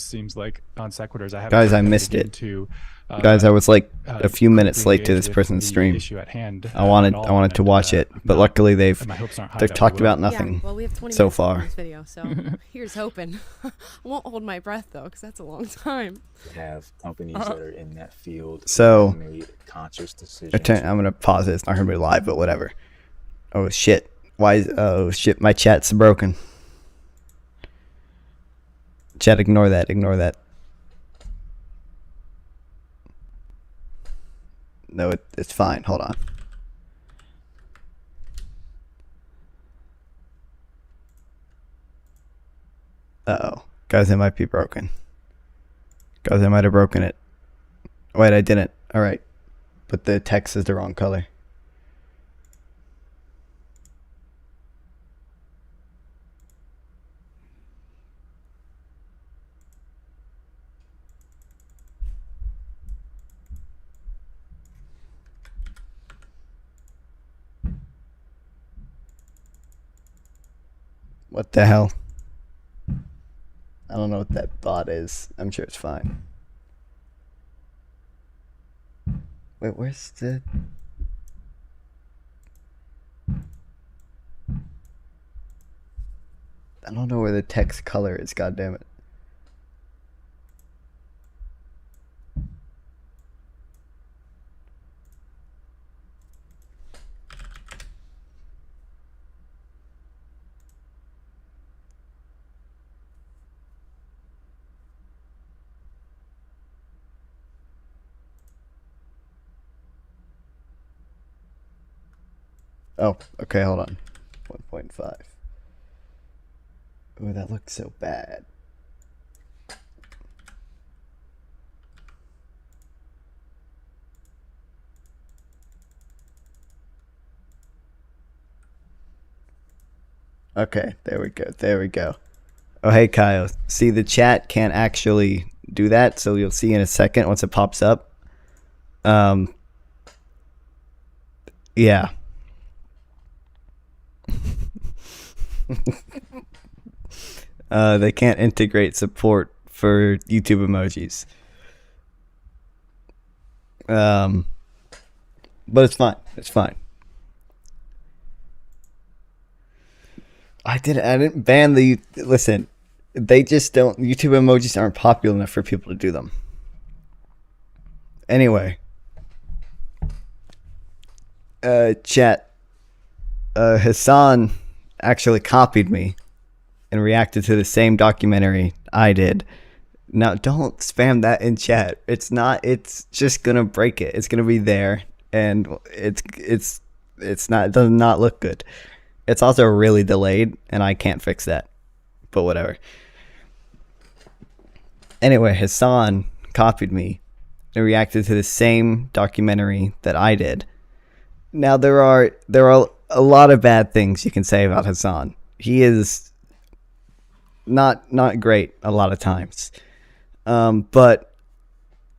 seems like non sequiturs. I haven't Guys, I really missed dug it. into, Guys, I was like a few minutes critically late to this engage with person's the stream. issue at hand, I at wanted all, to watch it, but luckily they've my hopes aren't high that we talked will. about nothing Yeah, well, we have 20 so minutes left far. in this video, so here's hoping. I won't hold my breath though, because that's a long time. Have companies that are in that field So, made conscious decisions. I'm gonna pause it. It's not gonna be live, but whatever. Oh shit! Oh shit! My chat's broken. Chat, ignore that. Ignore that. No, it's fine. Hold on. Uh-oh. Guys, it might be broken. Guys, I might have broken it. Wait, I didn't. Alright. But the text is the wrong color. What the hell? I don't know what that bot is. I'm sure it's fine. Wait, where's the... I don't know where the text color is, goddammit. Oh, okay, hold on. 1.5. Oh, that looks so bad. Okay, there we go. There we go. Oh, hey, Kyle. See, the chat can't actually do that, so you'll see in a second once it pops up. Yeah. They can't integrate support for YouTube emojis. But it's fine. It's fine. I didn't ban the... Listen, they just don't... YouTube emojis aren't popular enough for people to do them. Anyway. Chat. Hasan actually copied me and reacted to the same documentary I did. Now, don't spam that in chat. It's just gonna break it. It's gonna be there, and it does not look good. It's also really delayed, and I can't fix that. But whatever. Anyway, Hasan copied me and reacted to the same documentary that I did. Now, there are a lot of bad things you can say about Hasan. He is not great a lot of times. But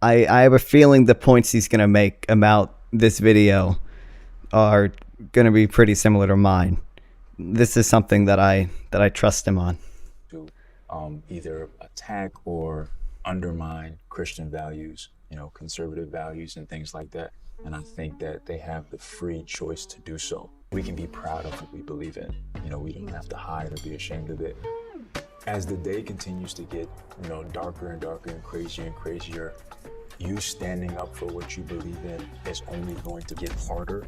I have a feeling the points he's going to make about this video are going to be pretty similar to mine. This is something that I trust him on. To either attack or undermine Christian values, conservative values and things like that. And I think that they have the free choice to do so. We can be proud of what we believe in. We don't have to hide or be ashamed of it. As the day continues to get, darker and darker and crazier, you standing up for what you believe in is only going to get harder,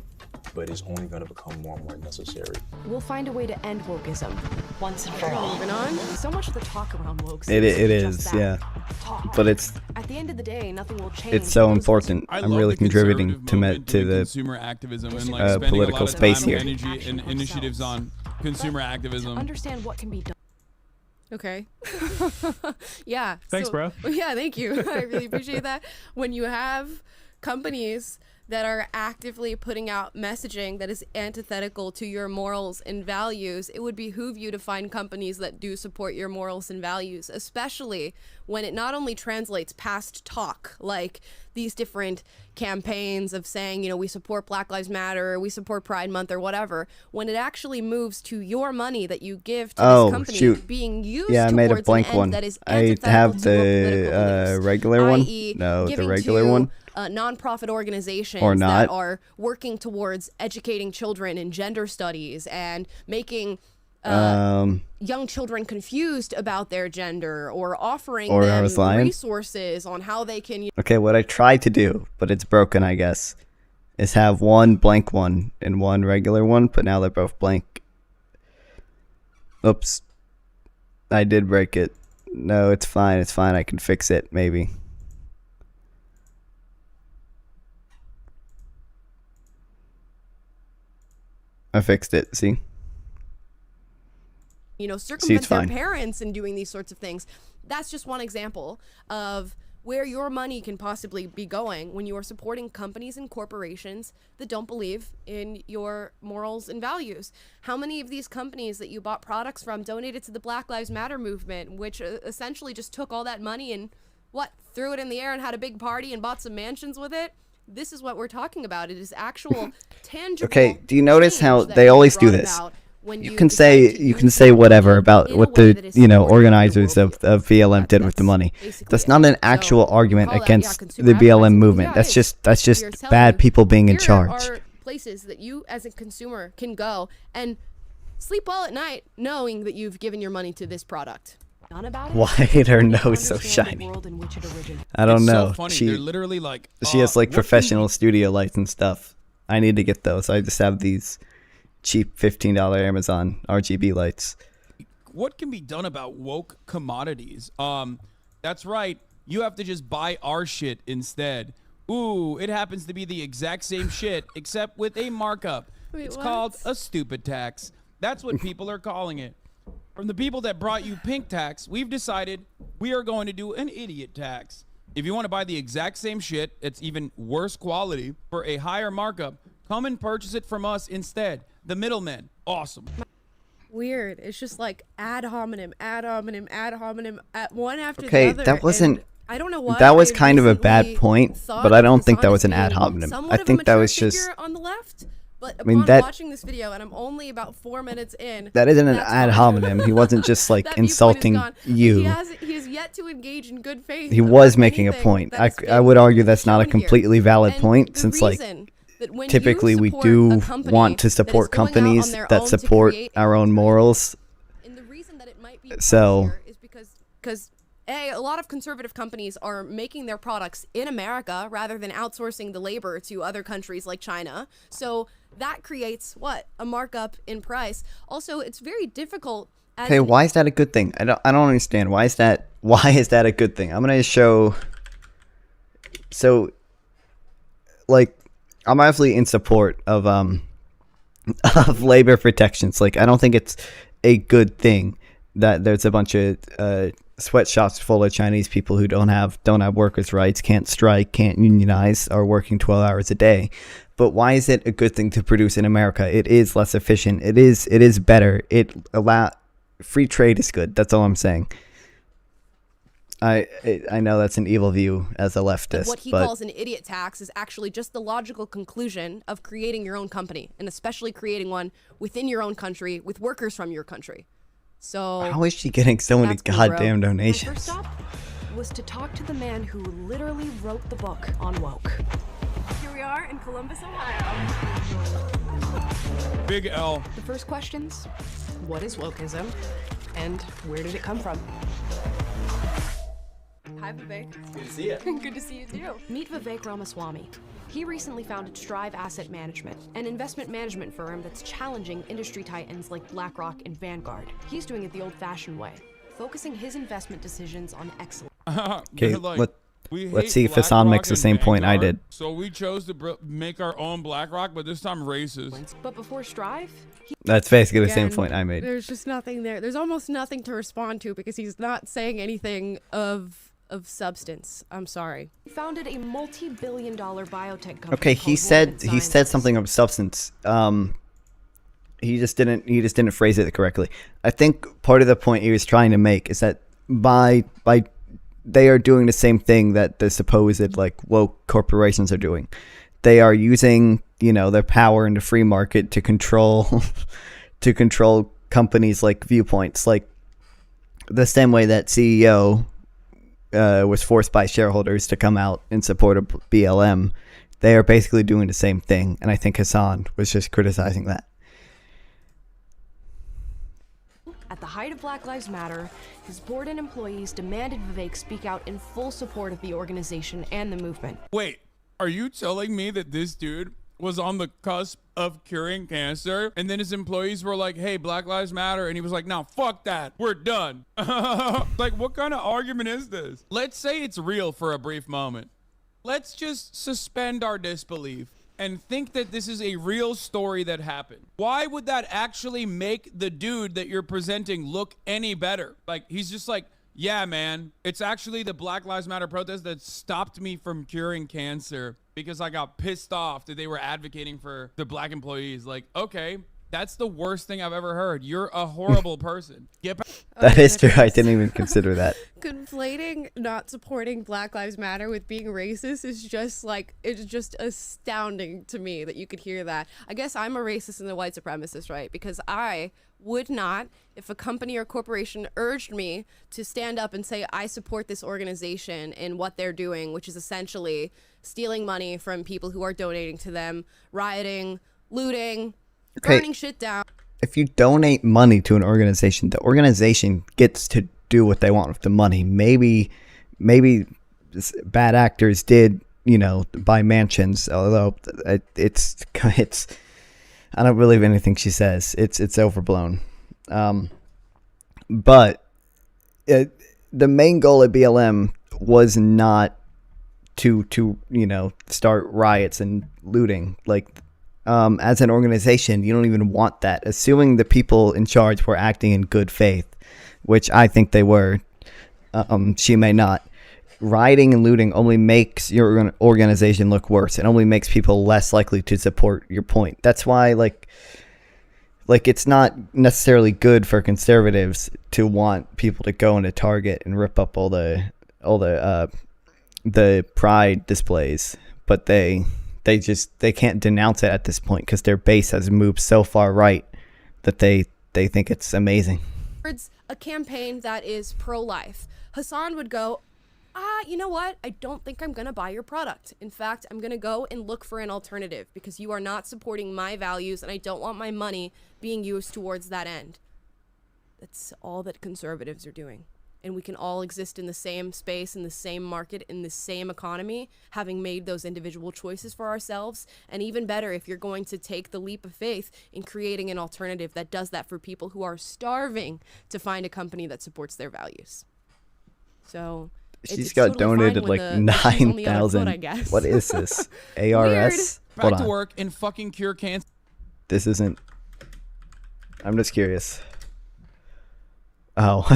but it's only going to become more and more necessary. We'll find a way to end wokeism once and for all. Moving on. So much of the talk around woke. It is, yeah. Talk. But it's at the end of the day, nothing will change. it's so important. I'm really contributing to the consumer activism and spending political a lot of space time here. and energy and initiatives on consumer activism. Understand what can be done. Okay. Yeah. Thanks, bro. Yeah, thank you. I really appreciate that. When you have companies that are actively putting out messaging that is antithetical to your morals and values, it would behoove you to find companies that do support your morals and values, especially when it not only translates past talk, like these different campaigns of saying, you know, we support Black Lives Matter, we support Pride Month or whatever, when it actually moves to your money that you give to this company being used I made a towards blank an end one. that is I antithetical have to your political the beliefs, regular one. i.e. No, the giving regular to, one. nonprofit organizations Or not. that are working towards educating children in gender studies and making young children confused about their gender, or offering them resources on how they can. Okay, what I tried to do, but it's broken, I guess, is have one blank one and one regular one, but now they're both blank. Oops. I did break it. No, it's fine. It's fine. I can fix it, maybe. I fixed it. See? You know, circumvent their parents and doing these sorts of things. That's just one example of where your money can possibly be going when you are supporting companies and corporations that don't believe in your morals and values. How many of these companies that you bought products from donated to the Black Lives Matter movement, which essentially just took all that money and threw it in the air and had a big party and bought some mansions with it? This is what we're talking about. It is actual tangible. Okay, do you notice how they always do this? You can say whatever about what the organizers of BLM did with the money. That's not an actual argument against the BLM movement. That's just bad people being in charge. Here are places that you as a consumer can go and sleep well at night knowing that you've given your money to this product. Why are her nose so shiny? I don't know. So funny. They're literally like she has like professional studio lights and stuff. I need to get those. I just have these cheap $15 Amazon RGB lights. What can be done about woke commodities? That's right. You have to just buy our shit instead. Ooh, it happens to be the exact same shit except with a markup. Wait, it's called a stupid tax. That's what people are calling it. From the people that brought you pink tax, we've decided we are going to do an idiot tax. If you want to buy the exact same shit, it's even worse quality for a higher markup, come and purchase it from us instead. The middlemen. Awesome. Weird. It's just like ad hominem, one after the Okay, other. that wasn't. I don't know why. That was kind of a bad point, but I don't think that was an ad hominem. I think that was just. On the left, but upon watching this video, and I'm only about 4 minutes in. That isn't an ad hominem. He wasn't just like insulting you. He has yet to engage in good faith. He was making a point. I would argue that's not a completely valid point, since like. Typically, we do want to support companies that support our own morals. And the reason that it might be is because a lot of conservative companies are making their products in America rather than outsourcing the labor to other countries like China. So that creates a markup in price. Also, it's very difficult. Okay, why is that a good thing? I don't understand. Why is that a good thing? I'm gonna show. So, like. I'm actually in support of labor protections. Like, I don't think it's a good thing that there's a bunch of sweatshops full of Chinese people who don't have workers' rights, can't strike, can't unionize, are working 12 hours a day. But why is it a good thing to produce in America? It is less efficient. It is better. Free trade is good. That's all I'm saying. I know that's an evil view as a leftist. What he calls an idiot tax is actually just the logical conclusion of creating your own company, and especially creating one within your own country with workers from your country. So how is she getting so many goddamn donations? My first stop was to talk to the man who literally wrote the book Unwoke. Here we are in Columbus, Ohio. Big L. The first questions: what is wokeism, and where did it come from? Hi, Vivek. Good to see you. Good to see you too. Meet Vivek Ramaswamy. He recently founded Strive Asset Management, an investment management firm that's challenging industry titans like BlackRock and Vanguard. He's doing it the old-fashioned way, focusing his investment decisions on excellence. Okay, let's see if Hasan makes the same point I did. So we chose to make our own BlackRock, but this time racist. But before Strive, that's basically the same point I made. There's just nothing there. There's almost nothing to respond to because he's not saying anything of substance. I'm sorry. He founded a multi-billion-dollar biotech company. Okay, he said something of substance. He just didn't phrase it correctly. I think part of the point he was trying to make is that by they are doing the same thing that the supposed like woke corporations are doing. They are using, their power in the free market to control companies like Viewpoints, like the same way that CEO was forced by shareholders to come out in support of BLM. They are basically doing the same thing, and I think Hasan was just criticizing that. At the height of Black Lives Matter, his board and employees demanded Vivek speak out in full support of the organization and the movement. Wait, are you telling me that this dude was on the cusp of curing cancer, and then his employees were like, hey, Black Lives Matter, and he was like, no, fuck that, we're done? Like, what kind of argument is this? Let's say it's real for a brief moment. Let's just suspend our disbelief and think that this is a real story that happened. Why would that actually make the dude that you're presenting look any better? Like, he's just like, yeah, man, it's actually the Black Lives Matter protest that stopped me from curing cancer because I got pissed off that they were advocating for the black employees. Like, okay, that's the worst thing I've ever heard. You're a horrible person. Get back. That is true. I didn't even consider that. Conflating not supporting Black Lives Matter with being racist is just like, it's just astounding to me that you could hear that. I guess I'm a racist and a white supremacist, right? Because I would not, if a company or corporation urged me to stand up and say, I support this organization and what they're doing, which is essentially stealing money from people who are donating to them, rioting, looting, burning shit down. If you donate money to an organization, the organization gets to do what they want with the money. Maybe bad actors did, buy mansions, although it's I don't believe anything she says. It's overblown. But the main goal of BLM was not to start riots and looting. Like, as an organization, you don't even want that. Assuming the people in charge were acting in good faith, which I think they were, she may not. Rioting and looting only makes your organization look worse. It only makes people less likely to support your point. That's why, like it's not necessarily good for conservatives to want people to go into Target and rip up all the pride displays, but they can't denounce it at this point because their base has moved so far right that they think it's amazing. A campaign that is pro-life. Hasan would go, you know what? I don't think I'm going to buy your product. In fact, I'm going to go and look for an alternative because you are not supporting my values and I don't want my money being used towards that end. That's all that conservatives are doing. And we can all exist in the same space, in the same market, in the same economy, having made those individual choices for ourselves. And even better, if you're going to take the leap of faith in creating an alternative that does that for people who are starving to find a company that supports their values. So she's got totally donated like 9,000. What is this? ARS? Back to work and fucking cure cancer. This isn't. I'm just curious. Oh. I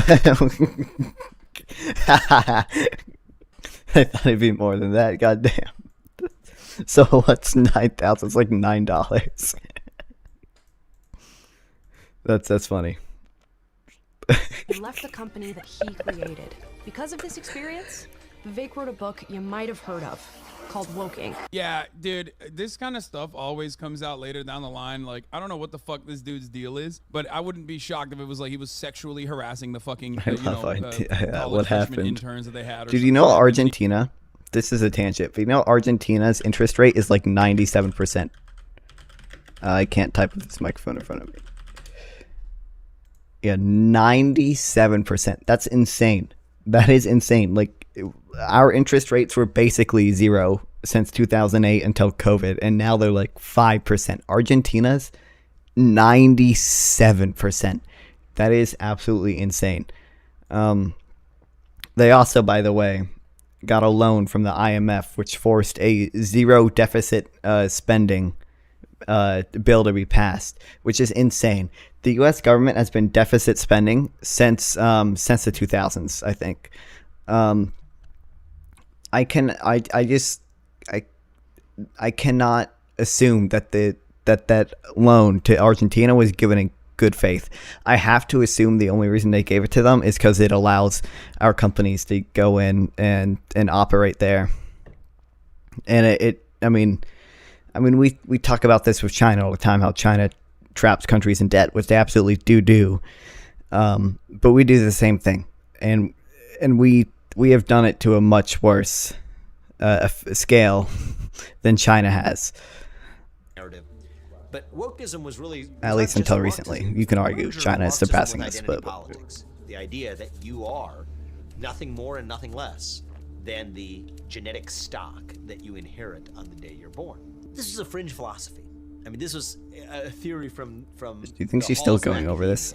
thought it'd be more than that. Goddamn. So what's 9,000? It's like $9. That's funny. He left the company that he created. Because of this experience, Vivek wrote a book you might have heard of called Woking. Yeah, dude, this kind of stuff always comes out later down the line. Like, I don't know what the fuck this dude's deal is, but I wouldn't be shocked if it was like he was sexually harassing the fucking what happened interns that they had. Dude, you know Argentina? This is a tangent, but you know Argentina's interest rate is like 97%. I can't type with this microphone in front of me. Yeah, 97%. That's insane. That is insane. Like, our interest rates were basically zero since 2008 until COVID, and now they're like 5%. Argentina's 97%. That is absolutely insane. They also, by the way, got a loan from the IMF, which forced a zero deficit spending bill to be passed, which is insane. The U.S. government has been deficit spending since the 2000s, I think. I cannot assume that that loan to Argentina was given in good faith. I have to assume the only reason they gave it to them is because it allows our companies to go in and operate there. And we talk about this with China all the time, how China traps countries in debt, which they absolutely do. But we do the same thing, and we have done it to a much worse scale than China has. Narrative. But wokeism was really At least until recently. You can argue China is surpassing us, but politics. The idea that you are nothing more and nothing less than the genetic stock that you inherit on the day you're born. This was a fringe philosophy. I mean, this was a theory from. Do you think she's still going over this?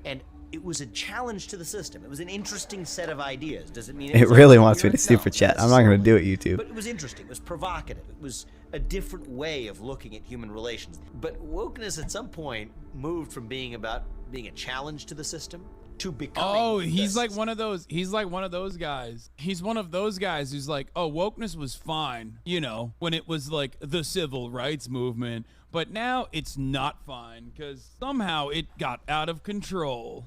And it was a challenge to the system. It was an interesting set of ideas. Does it mean it really wants me to super chat? I'm not going to do it, YouTube. But it was interesting. It was provocative. It was a different way of looking at human relations. But wokeness at some point moved from being about being a challenge to the system to becoming. He's like one of those. He's like one of those guys. He's one of those guys who's like, oh, wokeness was fine, when it was like the civil rights movement. But now it's not fine because somehow it got out of control.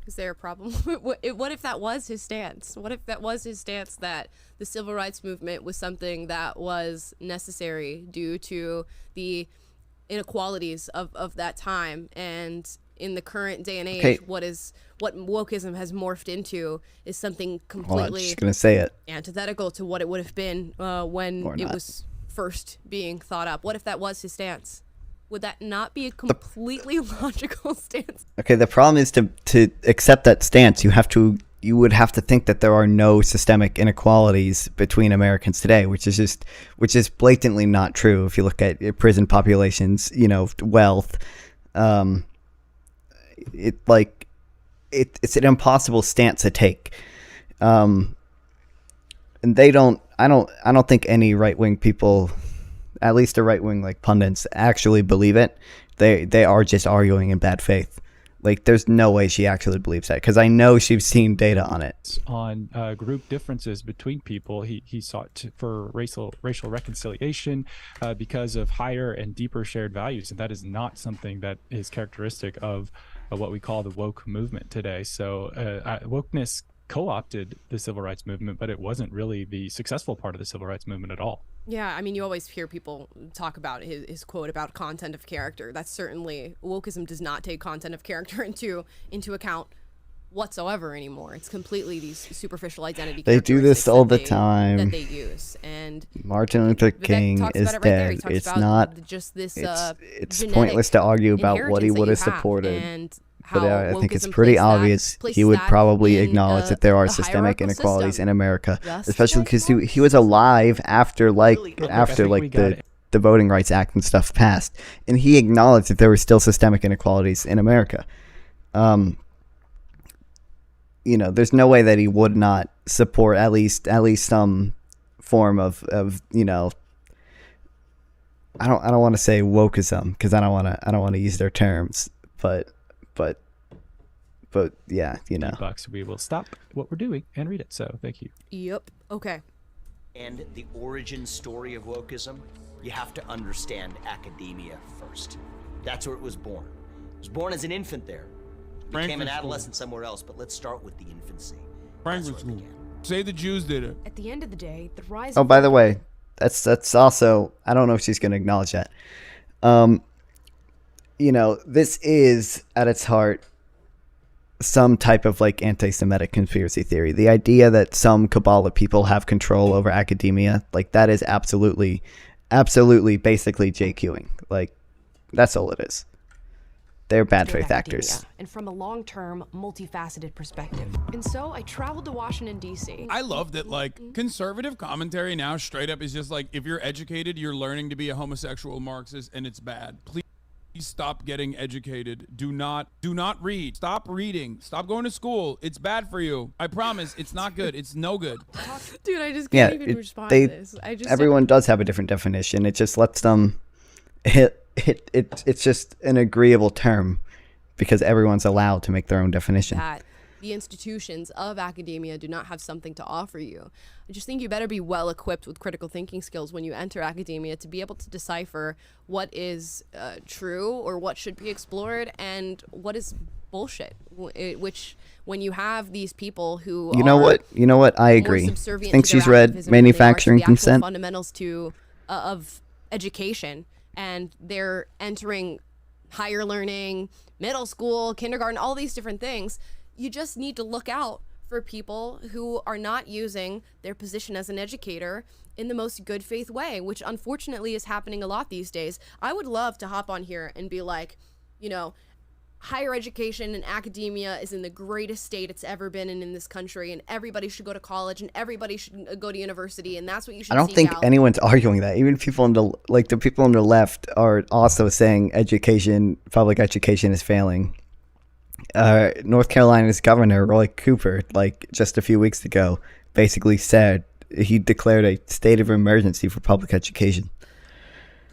Is there a problem? What if that was his stance? What if that was his stance, that the civil rights movement was something that was necessary due to the inequalities of that time, and in the current day and age, what wokeism has morphed into is something completely just gonna say it. antithetical to what it would have been when it was first being thought up. What if that was his stance? Would that not be a completely logical stance? Okay, the problem is to accept that stance, you would have to think that there are no systemic inequalities between Americans today, which is blatantly not true. If you look at prison populations, wealth, it's an impossible stance to take. And I don't think any right-wing people, at least the right-wing like pundits, actually believe it. They are just arguing in bad faith. Like, there's no way she actually believes that, because I know she's seen data on it. On group differences between people, he sought for racial reconciliation because of higher and deeper shared values, and that is not something that is characteristic of what we call the woke movement today. So wokeness co-opted the civil rights movement, but it wasn't really the successful part of the civil rights movement at all. Yeah, I mean, you always hear people talk about his quote about content of character. That's certainly, wokeism does not take content of character into account whatsoever anymore. It's completely these superficial identity. They do this all the time. That they use. And Martin Luther King is dead. It's not just this. It's pointless to argue about what he would have supported. And but I think it's pretty obvious he would probably acknowledge that there are systemic inequalities in America, especially because he was alive after the Voting Rights Act and stuff passed, and he acknowledged that there were still systemic inequalities in America. There's no way that he would not support at least some form of I don't want to say wokeism, because I don't want to use their terms, but yeah, Bucks, we will stop what we're doing and read it. So thank you. Yep. Okay. And the origin story of wokeism, you have to understand academia first. That's where it was born. It was born as an infant there. Became an adolescent somewhere else, but let's start with the infancy. Frankfurt School. Say the Jews did it. At the end of the day, the rise. Oh, by the way, that's also, I don't know if she's going to acknowledge that. This is at its heart some type of like anti-Semitic conspiracy theory. The idea that some cabal of people have control over academia, like, that is absolutely basically JQing. Like, that's all it is. They're bad faith actors. And from a long-term, multifaceted perspective. And so I traveled to Washington, D.C. I love that, like, conservative commentary now straight up is just like, if you're educated, you're learning to be a homosexual Marxist, and it's bad. Please stop getting educated. Do not read. Stop reading. Stop going to school. It's bad for you. I promise. It's not good. It's no good. Dude, I just can't even respond to this. Everyone does have a different definition. It just lets them it's just an agreeable term because everyone's allowed to make their own definition. the institutions of academia do not have something to offer you. I just think you better be well equipped with critical thinking skills when you enter academia to be able to decipher what is true or what should be explored and what is bullshit. Which, when you have these people who you know what, I agree. I think she's read Manufacturing Consent. Fundamentals of education, and they're entering higher learning, middle school, kindergarten, all these different things. You just need to look out for people who are not using their position as an educator in the most good faith way, which unfortunately is happening a lot these days. I would love to hop on here and be like, higher education and academia is in the greatest state it's ever been in this country, and everybody should go to college and everybody should go to university, and that's what you should. I don't think anyone's arguing that. Even people on the people on the left are also saying public education is failing. North Carolina's governor, Roy Cooper, just a few weeks ago, basically said he declared a state of emergency for public education.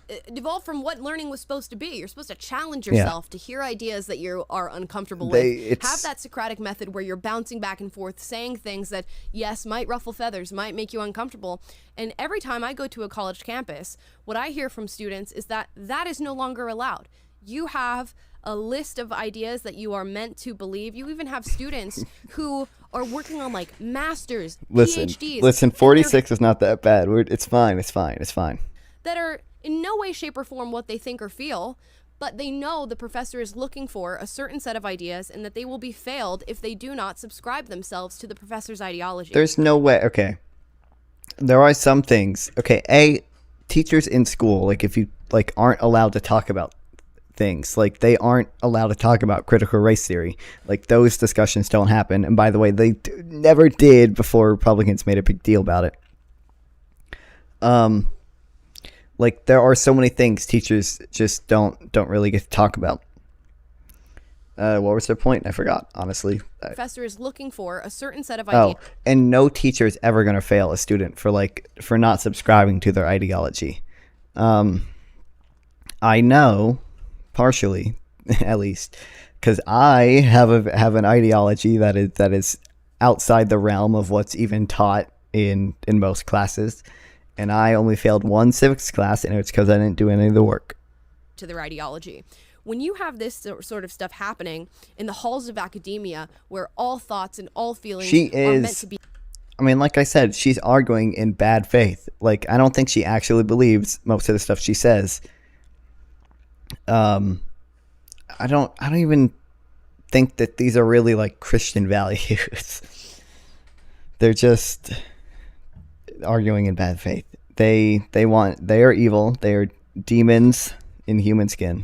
It devolved from what learning was supposed to be. You're supposed to challenge yourself to hear ideas that you are uncomfortable with. Have that Socratic method where you're bouncing back and forth, saying things that, yes, might ruffle feathers, might make you uncomfortable. And every time I go to a college campus, what I hear from students is that is no longer allowed. You have a list of ideas that you are meant to believe. You even have students who are working on masters, PhDs. Listen, 46 is not that bad. It's fine. That are in no way, shape, or form what they think or feel, but they know the professor is looking for a certain set of ideas and that they will be failed if they do not subscribe themselves to the professor's ideology. There's no way. Okay. There are some things. Okay. Teachers in school, if you aren't allowed to talk about things, they aren't allowed to talk about critical race theory. Those discussions don't happen. And by the way, they never did before Republicans made a big deal about it. There are so many things teachers just don't really get to talk about. What was their point? I forgot, honestly. The professor is looking for a certain set of ideas. Oh, and no teacher is ever going to fail a student for not subscribing to their ideology. I know, partially, at least, because I have an ideology that is outside the realm of what's even taught in most classes. And I only failed one civics class, and it's because I didn't do any of the work. To their ideology. When you have this sort of stuff happening in the halls of academia, where all thoughts and all feelings are meant to be... I mean, like I said, she's arguing in bad faith. I don't think she actually believes most of the stuff she says. I don't even think that these are really Christian values. They're just arguing in bad faith. They are evil. They are demons in human skin.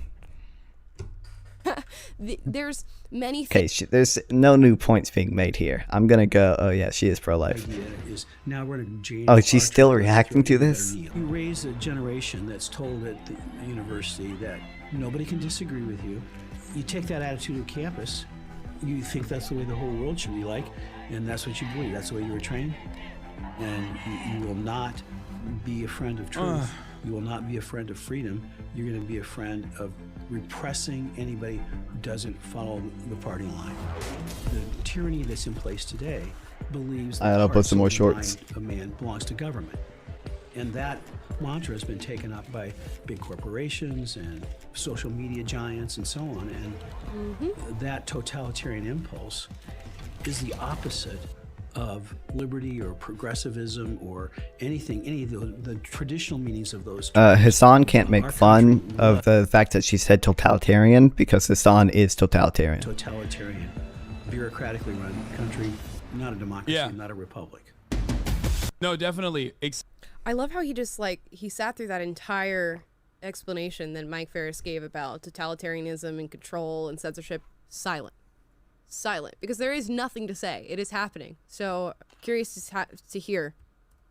There's many things. Okay, there's no new points being made here. I'm gonna go. Oh yeah, she is pro-life. Oh, she's still reacting to this? You raise a generation that's told at the university that nobody can disagree with you. You take that attitude to campus, you think that's the way the whole world should be like, and that's what you believe. That's the way you were trained. And you will not be a friend of truth. You will not be a friend of freedom. You're going to be a friend of repressing anybody who doesn't follow the party line. The tyranny that's in place today believes that I'll put some more shorts. A man belongs to government. And that mantra has been taken up by big corporations and social media giants and so on. And that totalitarian impulse is the opposite of liberty or progressivism or anything, any of the traditional meanings of those terms. Hasan can't make fun of the fact that she said totalitarian because Hasan is totalitarian. Totalitarian, bureaucratically run country, not a democracy, not a republic. No, definitely. I love how he just he sat through that entire explanation that Mike Ferris gave about totalitarianism and control and censorship. Silent, because there is nothing to say. It is happening. So curious to hear.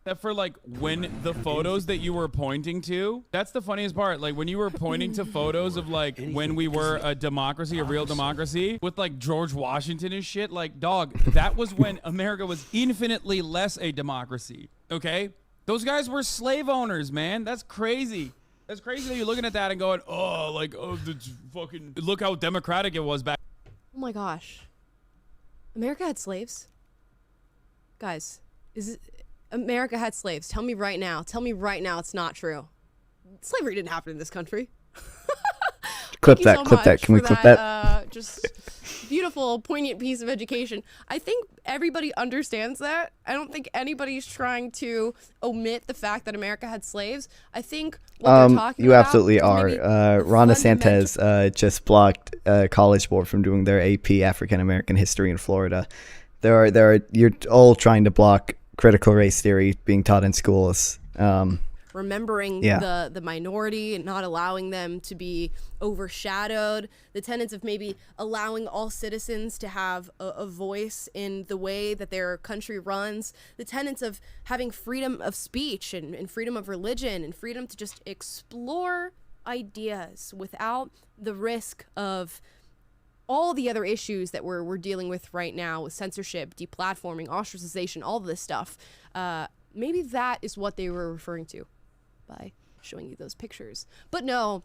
Except for when the photos that you were pointing to, that's the funniest part. When you were pointing to photos of when we were a democracy, a real democracy, with George Washington and shit, dog, that was when America was infinitely less a democracy. Okay, those guys were slave owners, man. That's crazy. That's crazy that you're looking at that and going, the fucking look how democratic it was back. Oh my gosh. America had slaves? Guys, America had slaves? Tell me right now. Tell me right now it's not true. Slavery didn't happen in this country. Clip that. Can we clip that? Just beautiful, poignant piece of education. I think everybody understands that. I don't think anybody's trying to omit the fact that America had slaves. I think what they're talking you about absolutely is are. maybe Ron the DeSantis just blocked College Board from doing their AP African American history in Florida. You're all trying to block critical race theory being taught in schools. Remembering the minority and not allowing them to be overshadowed, the tenets of maybe allowing all citizens to have a voice in the way that their country runs, the tenets of having freedom of speech and freedom of religion and freedom to just explore ideas without the risk of all the other issues that we're dealing with right now with censorship, deplatforming, ostracization, all of this stuff. Maybe that is what they were referring to by showing you those pictures. But no,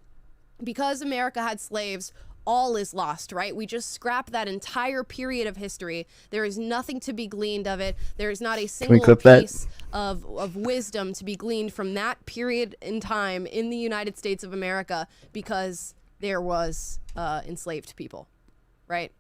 because America had slaves, all is lost, right? We just scrapped that entire period of history. There is nothing to be gleaned of it. There is not a single piece of wisdom to be gleaned from that period in time in the United States of America because there was enslaved people, right?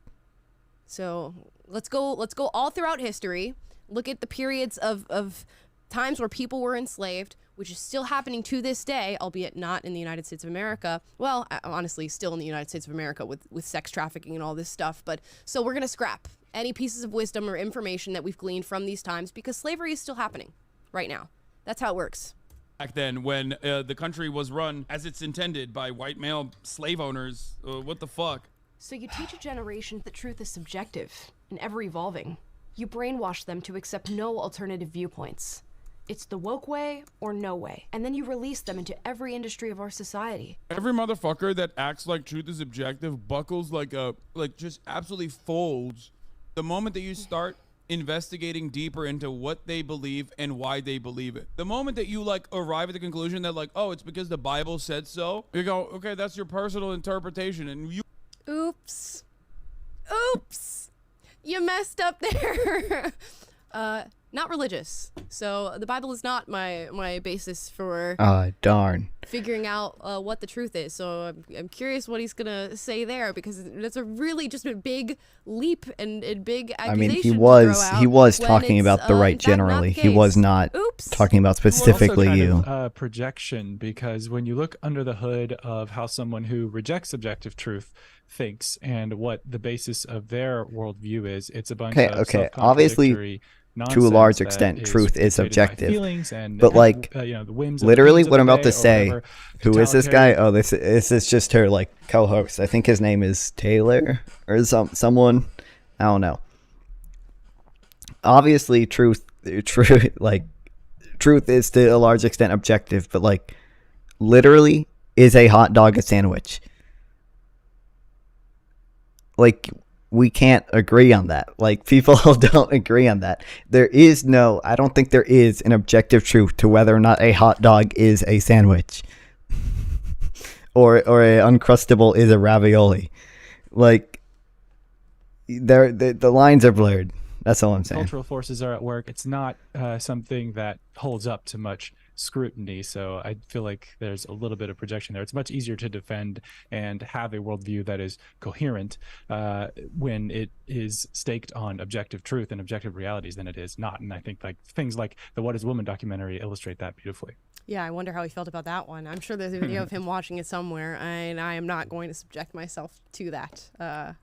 So let's go all throughout history. Look at the periods of times where people were enslaved, which is still happening to this day, albeit not in the United States of America. Well, honestly, still in the United States of America with sex trafficking and all this stuff. But so we're going to scrap any pieces of wisdom or information that we've gleaned from these times because slavery is still happening right now. That's how it works. Back then, when the country was run as it's intended by white male slave owners, what the fuck? So you teach a generation that truth is subjective and ever evolving. You brainwash them to accept no alternative viewpoints. It's the woke way or no way. And then you release them into every industry of our society. Every motherfucker that acts like truth is objective buckles like just absolutely folds the moment that you start investigating deeper into what they believe and why they believe it. The moment that you like arrive at the conclusion that like, oh, it's because the Bible said so, you go, okay, that's your personal interpretation. And you Oops. You messed up there. Not religious. So the Bible is not my basis for darn figuring out what the truth is. So I'm curious what he's gonna say there because that's a really just a big leap and big accusation. I mean, he was talking about the right generally. He was not talking about specifically you. Projection, because when you look under the hood of how someone who rejects subjective truth thinks and what the basis of their worldview is, it's a bunch of obviously. To a large extent, truth is objective. But like, the whims literally what I'm about to say, whatever, who is this guy? Oh, this is just her like co-host. I think his name is Taylor or someone. I don't know. Obviously, truth is to a large extent objective, but like, literally, is a hot dog a sandwich? Like, we can't agree on that. Like, people don't agree on that. I don't think there is an objective truth to whether or not a hot dog is a sandwich or a Uncrustable is a ravioli. Like, the lines are blurred. That's all I'm saying. Cultural forces are at work. It's not something that holds up to much scrutiny. So I feel like there's a little bit of projection there. It's much easier to defend and have a worldview that is coherent when it is staked on objective truth and objective realities than it is not. And I think like things like the What Is Woman documentary illustrate that beautifully. Yeah, I wonder how he felt about that one. I'm sure there's a video of him watching it somewhere, and I am not going to subject myself to that.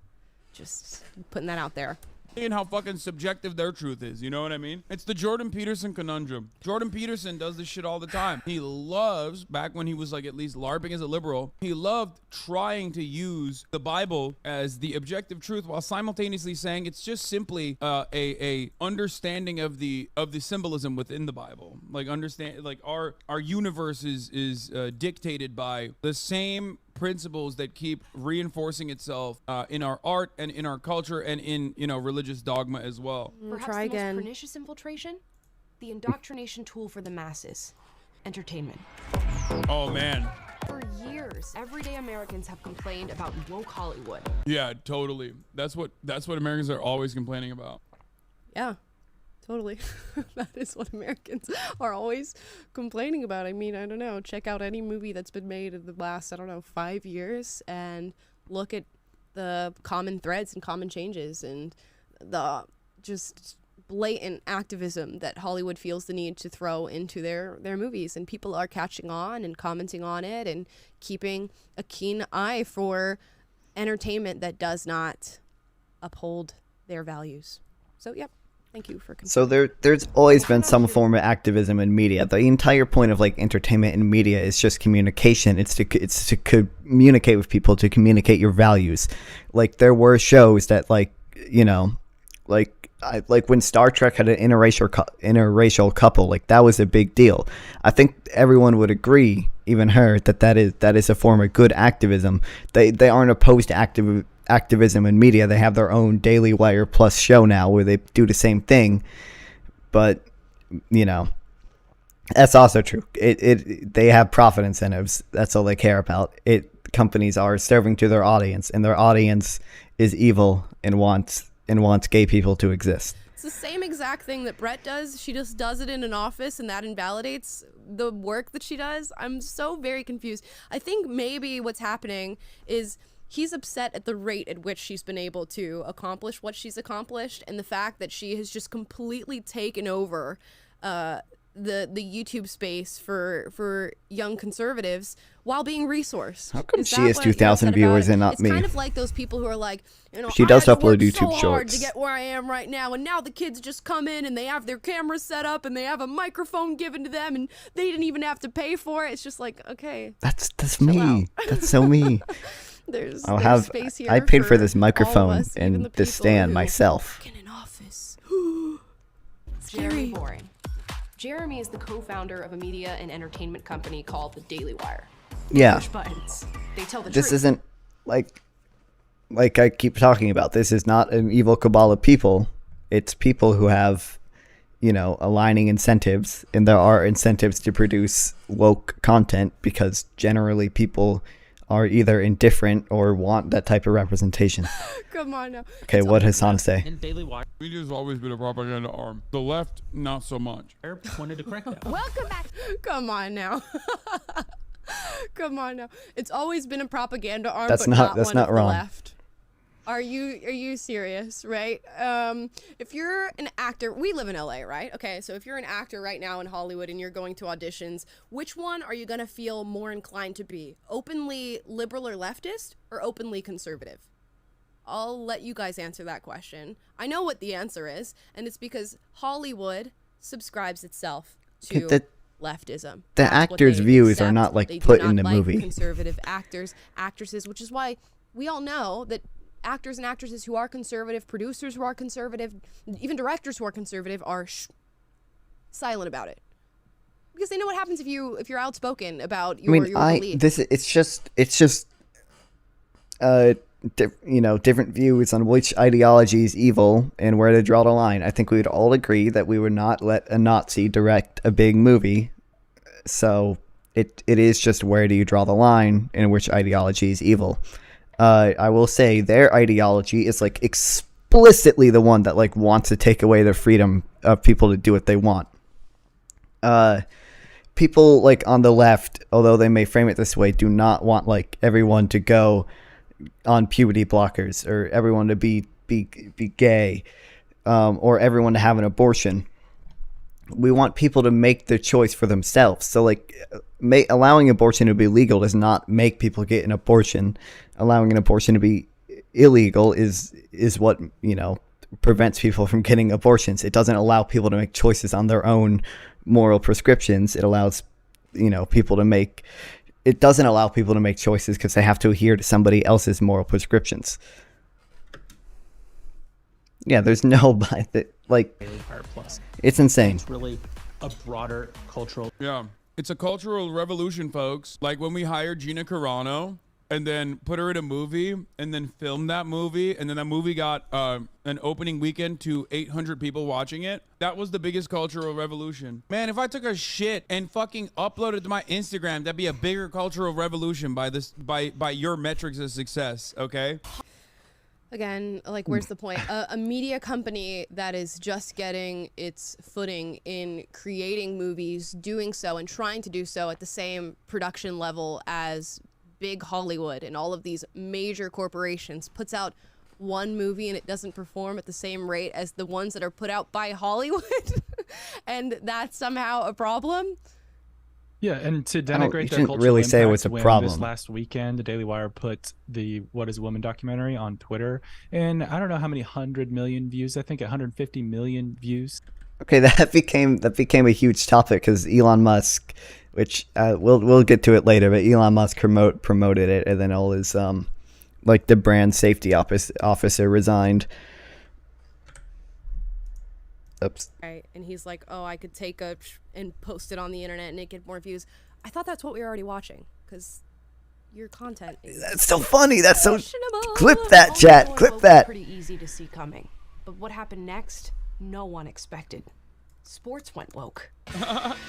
Just putting that out there. And how fucking subjective their truth is, you know what I mean? It's the Jordan Peterson conundrum. Jordan Peterson does this shit all the time. He loves, back when he was like at least LARPing as a liberal, he loved trying to use the Bible as the objective truth while simultaneously saying it's just simply a understanding of the symbolism within the Bible. Like understand, like our universe is dictated by the same principles that keep reinforcing itself in our art and in our culture and in religious dogma as well. Perhaps Try the again. most pernicious infiltration, the indoctrination tool for the masses, entertainment. Oh man. For years, everyday Americans have complained about woke Hollywood. Yeah, totally. That's what Americans are always complaining about. Yeah, totally. That is what Americans are always complaining about. I mean, I don't know. Check out any movie that's been made in the last, 5 years and look at the common threads and common changes and the just blatant activism that Hollywood feels the need to throw into their movies, and people are catching on and commenting on it and keeping a keen eye for entertainment that does not uphold their values. So yep, thank you for So there's always been some form of activism in media. The entire point of like entertainment and media is just communication. It's to communicate with people, to communicate your values. Like there were shows that like, you know, like when Star Trek had an interracial couple, like that was a big deal. I think everyone would agree, even her, that is a form of good activism. They aren't opposed to activism in media. They have their own Daily Wire Plus show now where they do the same thing. But you know, that's also true. They have profit incentives. That's all they care about. Companies are serving to their audience, and their audience is evil and wants gay people to exist. It's the same exact thing that Brett does. She just does it in an office, and that invalidates the work that she does. I'm so very confused. I think maybe what's happening is he's upset at the rate at which she's been able to accomplish what she's accomplished, and the fact that she has just completely taken over the YouTube space for young conservatives while being resourced. How come she has 2,000 viewers and not me? It's kind of like those people who are like, you know, she does I had to upload work YouTube so hard shorts to get where I am right now, and now the kids just come in and they have their cameras set up and they have a microphone given to them and they didn't even have to pay for it. It's just like, okay, that's me. That's so me. there's space here. I paid for this all of microphone us, even and the this people stand who myself. work in an office. Jeremy Boring. Jeremy is the co-founder of a media and entertainment company called The Daily Wire. Yeah. Push buttons. They tell the This truth. isn't like I keep talking about. This is not an evil cabal of people. It's people who have, you know, aligning incentives, and there are incentives to produce woke content because generally people are either indifferent or want that type of representation. Come on now. Okay, what does Hasan say? In Daily Wire Media's always been a propaganda arm. The left, not so much. wanted to correct that. Welcome back. Come on now. Come on now. It's always been a propaganda arm, That's but not- not that's one not of wrong. the left. Are you serious, right? If you're an actor, we live in LA, right? Okay, so if you're an actor right now in Hollywood and you're going to auditions, which one are you gonna feel more inclined to be? Openly liberal or leftist, or openly conservative? I'll let you guys answer that question. I know what the answer is, and it's because Hollywood subscribes itself to leftism. The That's what actors' they views are accept. not, like, They do put not in the like movie. Conservative actors, actresses, which is why we all know that actors and actresses who are conservative, producers who are conservative, even directors who are conservative are silent about it, because they know what happens if you're outspoken about your beliefs. It's just you know, different views on which ideology is evil and where to draw the line. I think we would all agree that we would not let a Nazi direct a big movie. So it is just, where do you draw the line and which ideology is evil? I will say their ideology is like explicitly the one that like wants to take away the freedom of people to do what they want. People like on the left, although they may frame it this way, do not want like everyone to go on puberty blockers, or everyone to be gay, or everyone to have an abortion. We want people to make their choice for themselves. So like allowing abortion to be legal does not make people get an abortion. Allowing an abortion to be illegal is what, you know, prevents people from getting abortions. It doesn't allow people to make choices on their own moral prescriptions. It allows, you know, people to make, it doesn't allow people to make choices because they have to adhere to somebody else's moral prescriptions. Yeah, there's no, like, Daily Wire Plus. it's insane. It's really a broader cultural. Yeah. It's a cultural revolution, folks. Like when we hired Gina Carano, and then put her in a movie and then film that movie, and then that movie got an opening weekend to 800 people watching it. That was the biggest cultural revolution. Man, if I took a shit and fucking uploaded to my Instagram, that'd be a bigger cultural revolution by your metrics of success, okay? Again, like, where's the point? A media company that is just getting its footing in creating movies, doing so and trying to do so at the same production level as big Hollywood and all of these major corporations, puts out one movie and it doesn't perform at the same rate as the ones that are put out by Hollywood, and that's somehow a problem. Yeah, and to you denigrate their shouldn't cultural really say it impact, was a when problem. This last weekend, the Daily Wire put the "What Is a Woman" documentary on Twitter, and I don't know how many 100 million views. I think 150 million views. Okay, that became a huge topic because Elon Musk, which we'll get to it later, but Elon Musk promoted it, and then all his like the brand safety officer resigned. Oops. Right, and he's like, oh, I could take and post it on the internet and it get more views. I thought that's what we were already watching, because your content is That's so funny. That's so. questionable. Clip that, chat. All Clip woke was that. Pretty easy to see coming. But what happened next, no one expected. Sports went woke.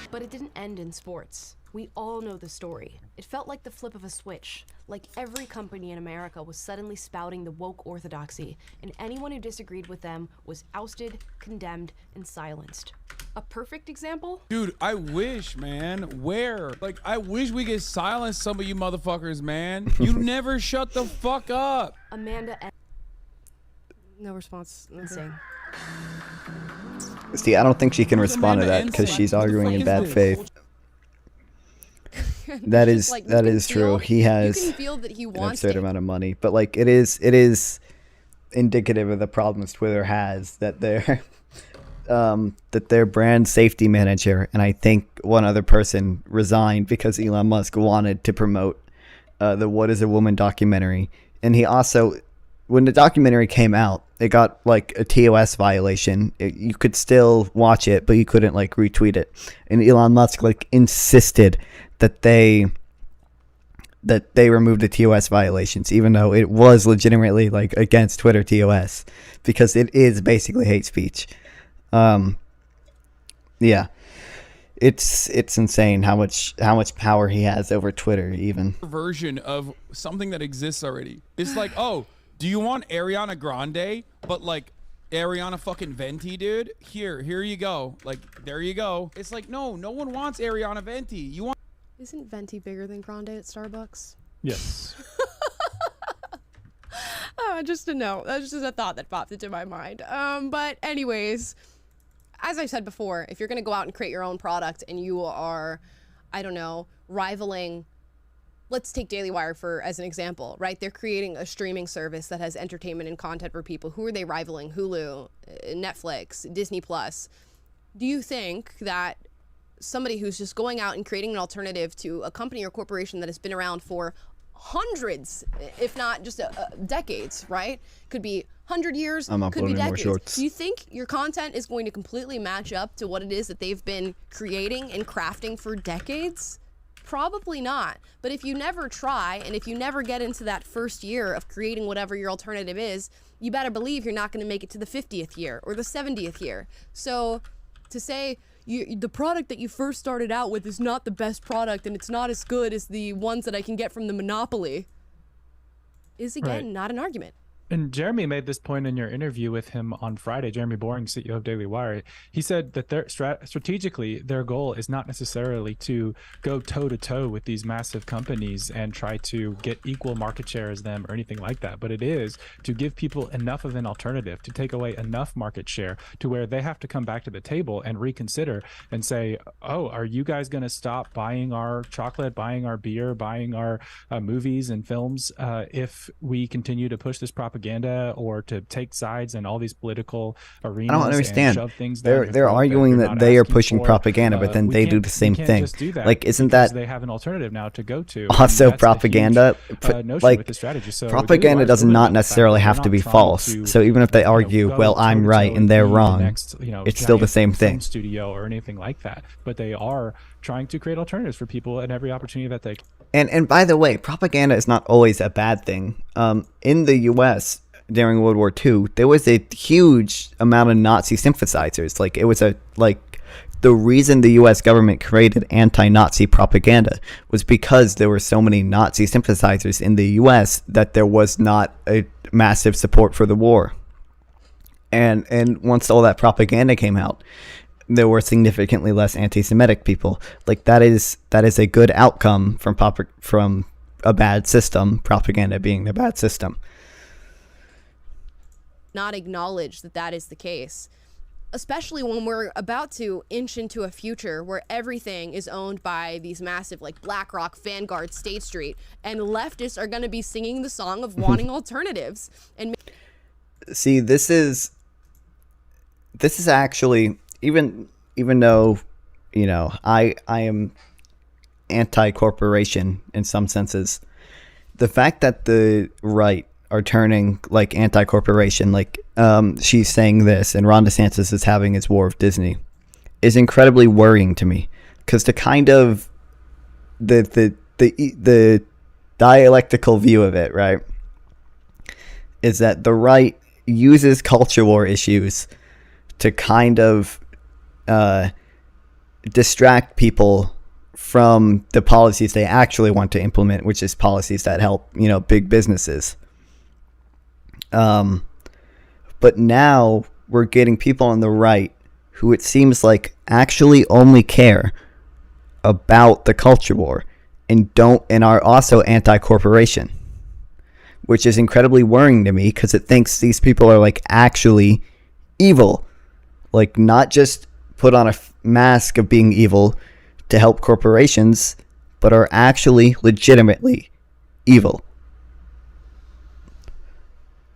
But it didn't end in sports. We all know the story. It felt like the flip of a switch. Like every company in America was suddenly spouting the woke orthodoxy, and anyone who disagreed with them was ousted, condemned, and silenced. A perfect example? Dude, I wish, man. Where? Like, I wish we could silence some of you motherfuckers, man. You never shut the fuck up. Amanda. No response. Insane. See, I don't think she can respond to Amanda that because Ensign. she's arguing in bad What the faith. That is Like, you that can is true. feel- He has You can feel that he an wants absurd to. amount of money, but like it is indicative of the problems Twitter has that their brand safety manager and I think one other person resigned because Elon Musk wanted to promote the "What Is a Woman" documentary, and he also, when the documentary came out, it got like a TOS violation. You could still watch it, but you couldn't like retweet it, and Elon Musk like insisted that they removed the TOS violations, even though it was legitimately like against Twitter TOS, because it is basically hate speech. Yeah, it's insane how much power he has over Twitter. Even Version of something that exists already. It's like, oh, do you want Ariana Grande, but like Ariana fucking Venti, dude? Here you go. Like, there you go. It's like, no one wants Ariana Venti. You want. Isn't Venti bigger than Grande at Starbucks? Yes. Just a note. That's just a thought that popped into my mind. But anyways, as I said before, if you're going to go out and create your own product and you are, I don't know, rivaling, let's take Daily Wire as an example, right? They're creating a streaming service that has entertainment and content for people. Who are they rivaling? Hulu, Netflix, Disney Plus. Do you think that somebody who's just going out and creating an alternative to a company or corporation that has been around for hundreds, if not just decades, right? Could be 100 years, I'm could be uploading more decades. shorts. Do you think your content is going to completely match up to what it is that they've been creating and crafting for decades? Probably not. But if you never try, and if you never get into that first year of creating whatever your alternative is, you better believe you're not going to make it to the 50th year or the 70th year. So to say the product that you first started out with is not the best product and it's not as good as the ones that I can get from the monopoly is, again, Right. not an argument. And Jeremy made this point in your interview with him on Friday, Jeremy Boring, CEO of Daily Wire. He said that strategically, their goal is not necessarily to go toe-to-toe with these massive companies and try to get equal market share as them or anything like that, but it is to give people enough of an alternative, to take away enough market share to where they have to come back to the table and reconsider and say, oh, are you guys going to stop buying our chocolate, buying our beer, buying our movies and films if we continue to push this propaganda propaganda or to take sides in all these political arenas. I don't understand. And shove things down They're arguing that they are pushing propaganda, but then they do the same thing. Just do that like, isn't that they have an alternative now to go to? also propaganda? Like with the strategy. So propaganda does not necessarily have to be false. So even if they argue, well, I'm right and they're wrong, it's still the same thing. Studio or anything like that, but they are trying to create alternatives for people at every opportunity that they can. And by the way, propaganda is not always a bad thing. In the U.S. during World War II, there was a huge amount of Nazi sympathizers. Like, it was the reason the U.S. government created anti-Nazi propaganda was because there were so many Nazi sympathizers in the U.S. that there was not a massive support for the war. And once all that propaganda came out, there were significantly less anti-Semitic people. Like, that is a good outcome from a bad system, propaganda being the bad system. Not acknowledge that is the case, especially when we're about to inch into a future where everything is owned by these massive, like, BlackRock, Vanguard, State Street, and leftists are going to be singing the song of wanting alternatives. And see, this is actually, even though, I am anti-corporation in some senses, the fact that the right are turning, like, anti-corporation, like, she's saying this, and Ron DeSantis is having his war of Disney, is incredibly worrying to me, because the kind of the dialectical view of it, right, is that the right uses culture war issues to kind of distract people from the policies they actually want to implement, which is policies that help, big businesses. But now we're getting people on the right who it seems like actually only care about the culture war and are also anti-corporation, which is incredibly worrying to me because it thinks these people are, like, actually evil, like, not just put on a mask of being evil to help corporations, but are actually legitimately evil.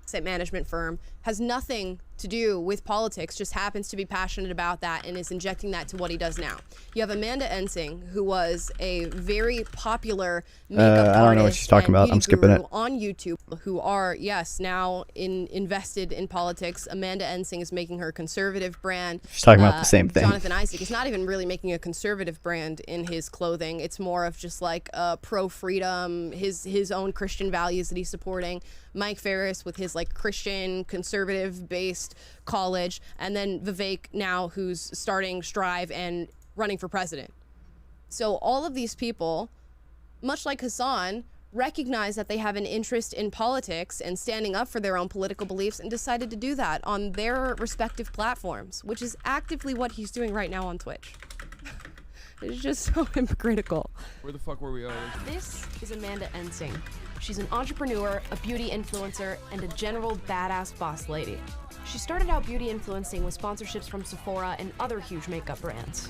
asset management firm, has nothing to do with politics, just happens to be passionate about that and is injecting that to what he does now. You have Amanda Ensing, who was a very popular makeup I don't know what she's talking about. I'm skipping it. On YouTube, who are, yes, now invested in politics. Amanda Ensing is making her conservative brand. She's talking about the same thing. Jonathan Isaac is not even really making a conservative brand in his clothing. It's more of just like pro-freedom, his own Christian values that he's supporting. Mike Ferris with his like Christian conservative-based college, and then Vivek now, who's starting Strive and running for president. So all of these people, much like Hasan, recognize that they have an interest in politics and standing up for their own political beliefs, and decided to do that on their respective platforms, which is actively what he's doing right now on Twitch. It's just so hypocritical. Where the fuck were we always? This is Amanda Ensing. She's an entrepreneur, a beauty influencer, and a general badass boss lady. She started out beauty influencing with sponsorships from Sephora and other huge makeup brands.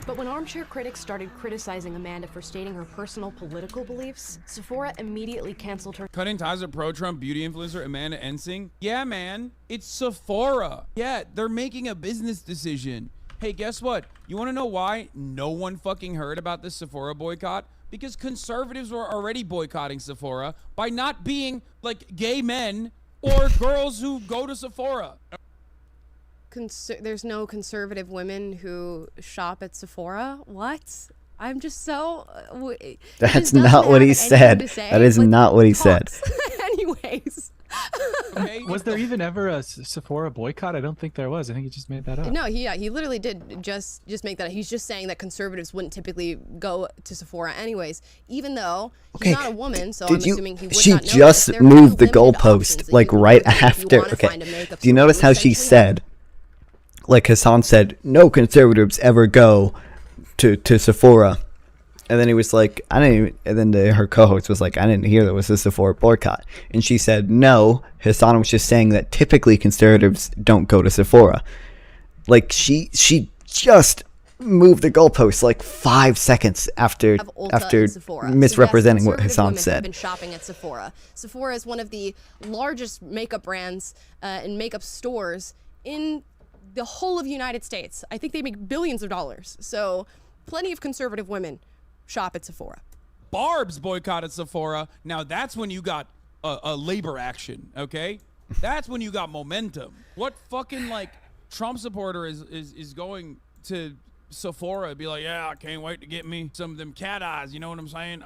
But when armchair critics started criticizing Amanda for stating her personal political beliefs, Sephora immediately canceled her. Cutting ties with pro-Trump beauty influencer Amanda Ensing? Yeah, man, it's Sephora. Yeah, they're making a business decision. Hey, guess what? You want to know why no one fucking heard about this Sephora boycott? Because conservatives were already boycotting Sephora by not being like gay men or girls who go to Sephora. There's no conservative women who shop at Sephora? What? I'm just so... That's not what he said. That is not what he said. Anyways. Okay. Was there even ever a Sephora boycott? I don't think there was. I think he just made that up. No, he literally did just make that up. He's just saying that conservatives wouldn't typically go to Sephora anyways, even though he's not a woman, so I'm assuming he would not know. She just moved the goalpost like right after. Okay. Do you notice how she said, like Hasan said, no conservatives ever go to Sephora? And then he was like, I didn't even, and then her co-host was like, I didn't hear there was a Sephora boycott. And she said, no, Hasan was just saying that typically conservatives don't go to Sephora. Like, she just moved the goalpost like 5 seconds after Of Ulta and Sephora. misrepresenting So what yes, Hasan conservative women have said. been shopping at Sephora. Sephora is one of the largest makeup brands and makeup stores in the whole of the United States. I think they make billions of dollars. So plenty of conservative women shop at Sephora. Barb's boycotted Sephora. Now that's when you got a labor action, okay? That's when you got momentum. What fucking like Trump supporter is going to Sephora and be like, yeah, I can't wait to get me some of them cat eyes. You know what I'm saying?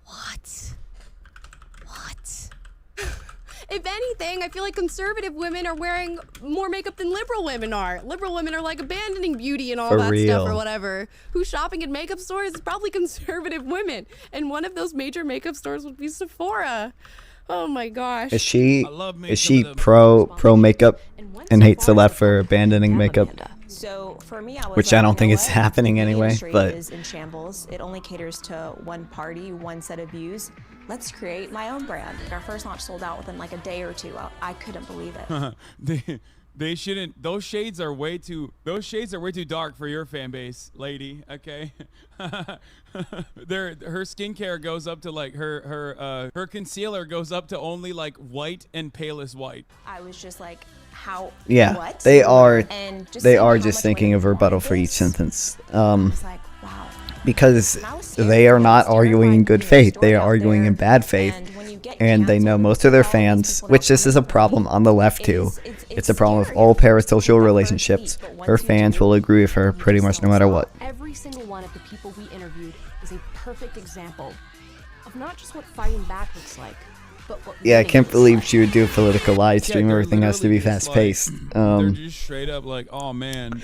What? If anything, I feel like conservative women are wearing more makeup than liberal women are. Liberal women are like abandoning beauty and all For that stuff or real. whatever. Who's shopping at makeup stores is probably conservative women. And one of those major makeup stores would be Sephora. Oh my gosh. Is she I love me is some she of them. pro makeup and hates the left for abandoning makeup? So for me, I was Which like, I don't you think know is what? happening The anyway, industry but- is in shambles. It only caters to one party, one set of views. Let's create my own brand. Our first launch sold out within like a day or two. I couldn't believe it. They shouldn't. Those shades are way too dark for your fan base, lady. Okay. Her skincare goes up to like her concealer goes up to only like white and palest white. I was just like, how? Yeah, What? they are. And just They seeing are how just much thinking women of rebuttal wanted for each this, sentence. I was like, wow. Because And I was scared they are because not I was arguing in terrified good putting your faith. They story are out arguing there. in bad faith. And when you get And they know canceled, most of their all these fans, people that which this come is a in for problem me, on the left too. it's It's a problem of scary. all Take parasocial that first relationships. leap, but Her once you fans do, will agree with her you pretty just much no don't matter stop. what. Every single one of the people we interviewed is a perfect example of not just what fighting back looks like, but what Yeah, I winning can't looks believe like. she would do a political live Yeah, stream. they're Everything has to be literally just, fast paced. they're just straight up like, oh man,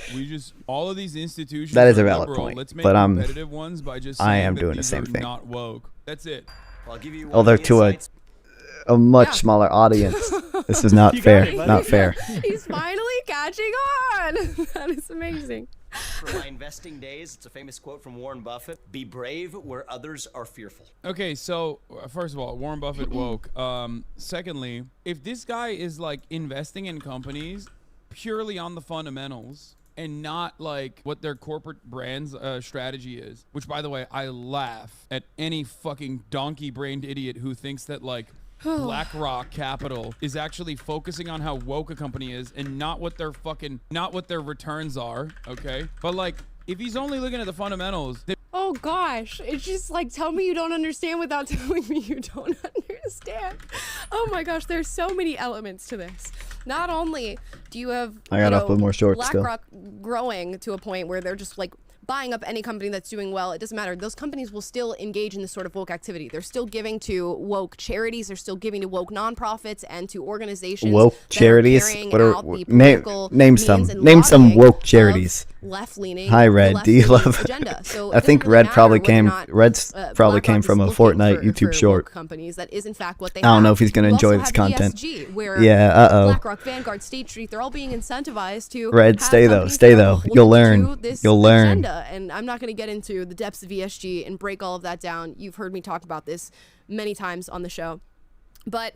all of these institutions. That is are a valid liberal. point, Let's make but competitive ones by just I saying am that doing the these same are thing. Not woke. That's it. I'll give you one Although of the to insights a much Yeah. smaller audience, this is not You got fair. it, buddy. Not fair. He's finally catching on. That is amazing. for my investing days. It's a famous quote from Warren Buffett: "Be brave where others are fearful." Okay, so first of all, Warren Buffett woke. Secondly, if this guy is like investing in companies purely on the fundamentals and not like what their corporate brand's strategy is, which by the way, I laugh at any fucking donkey-brained idiot who thinks that like BlackRock Capital is actually focusing on how woke a company is and not what their returns are, okay? But like, if he's only looking at the fundamentals, Oh gosh, it's just like, tell me you don't understand without telling me you don't understand. Oh my gosh, there's so many elements to this. Not only do you have I gotta upload more shorts still. BlackRock growing to a point where they're just like buying up any company that's doing well. It doesn't matter. Those companies will still engage in this sort of woke activity. They're still giving to woke charities. They're still giving to woke nonprofits and to organizations Woke that charities? are carrying What are- out the name- political name means some. and Name some lobbying woke of charities. Left-leaning. Hi, the Red. Do you left-leaning love? agenda. So I it think doesn't really Red matter probably whether or came. not, Red's probably came BlackRock from is a looking Fortnite for YouTube woke short. companies. That is in fact what they I don't have. know if he's gonna You enjoy also this have content. ESG, where Yeah, uh-oh. BlackRock, Vanguard, State Street, they're all being incentivized to Red, have stay though, companies stay that are though. holding You'll to learn. this You'll learn. agenda. And I'm not going to get into the depths of ESG and break all of that down. You've heard me talk about this many times on the show. But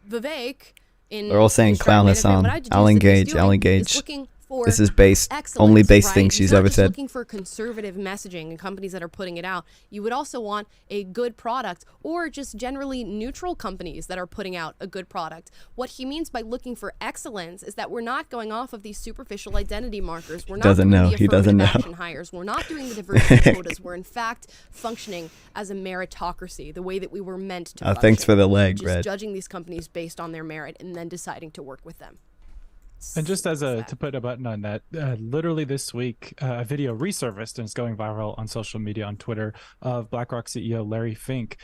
Vivek, in They're all saying his clown management, Hasan. what I deduce I'll that he's engage, doing I'll is engage. looking for This is based excellence, only based right? things He's she's not ever just said. looking for conservative messaging and companies that are putting it out. You would also want a good product, or just generally neutral companies that are putting out a good product. What he means by looking for excellence is that we're not going off of these superficial identity markers. We're not Doesn't doing know. the He doesn't affirmative know. action hires. We're not doing the diversity quotas. We're in fact functioning as a meritocracy, the way that we were meant to function. Thanks for the leg, Just Red. judging these companies based on their merit and then deciding to work with them. And just as to put a button on that, literally this week, a video resurfaced and it's going viral on social media, on Twitter, of BlackRock CEO Larry Fink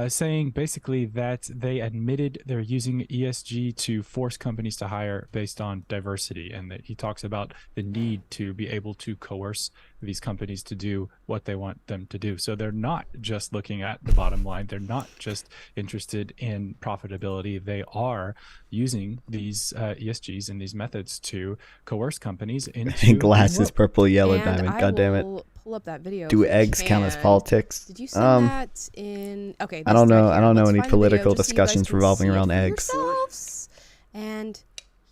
saying basically that they admitted they're using ESG to force companies to hire based on diversity, and that he talks about the need to be able to coerce these companies to do what they want them to do. So they're not just looking at the bottom line. They're not just interested in profitability. They are using these ESGs and these methods to coerce companies into Glasses, being woke. purple, yellow And diamond. I God damn it. will pull up that video. Do if you eggs count as can. politics? Did you send that in? Okay. I this don't know. right I here. don't know Let's any find the video political just so you guys discussions can revolving see it around for eggs. yourselves and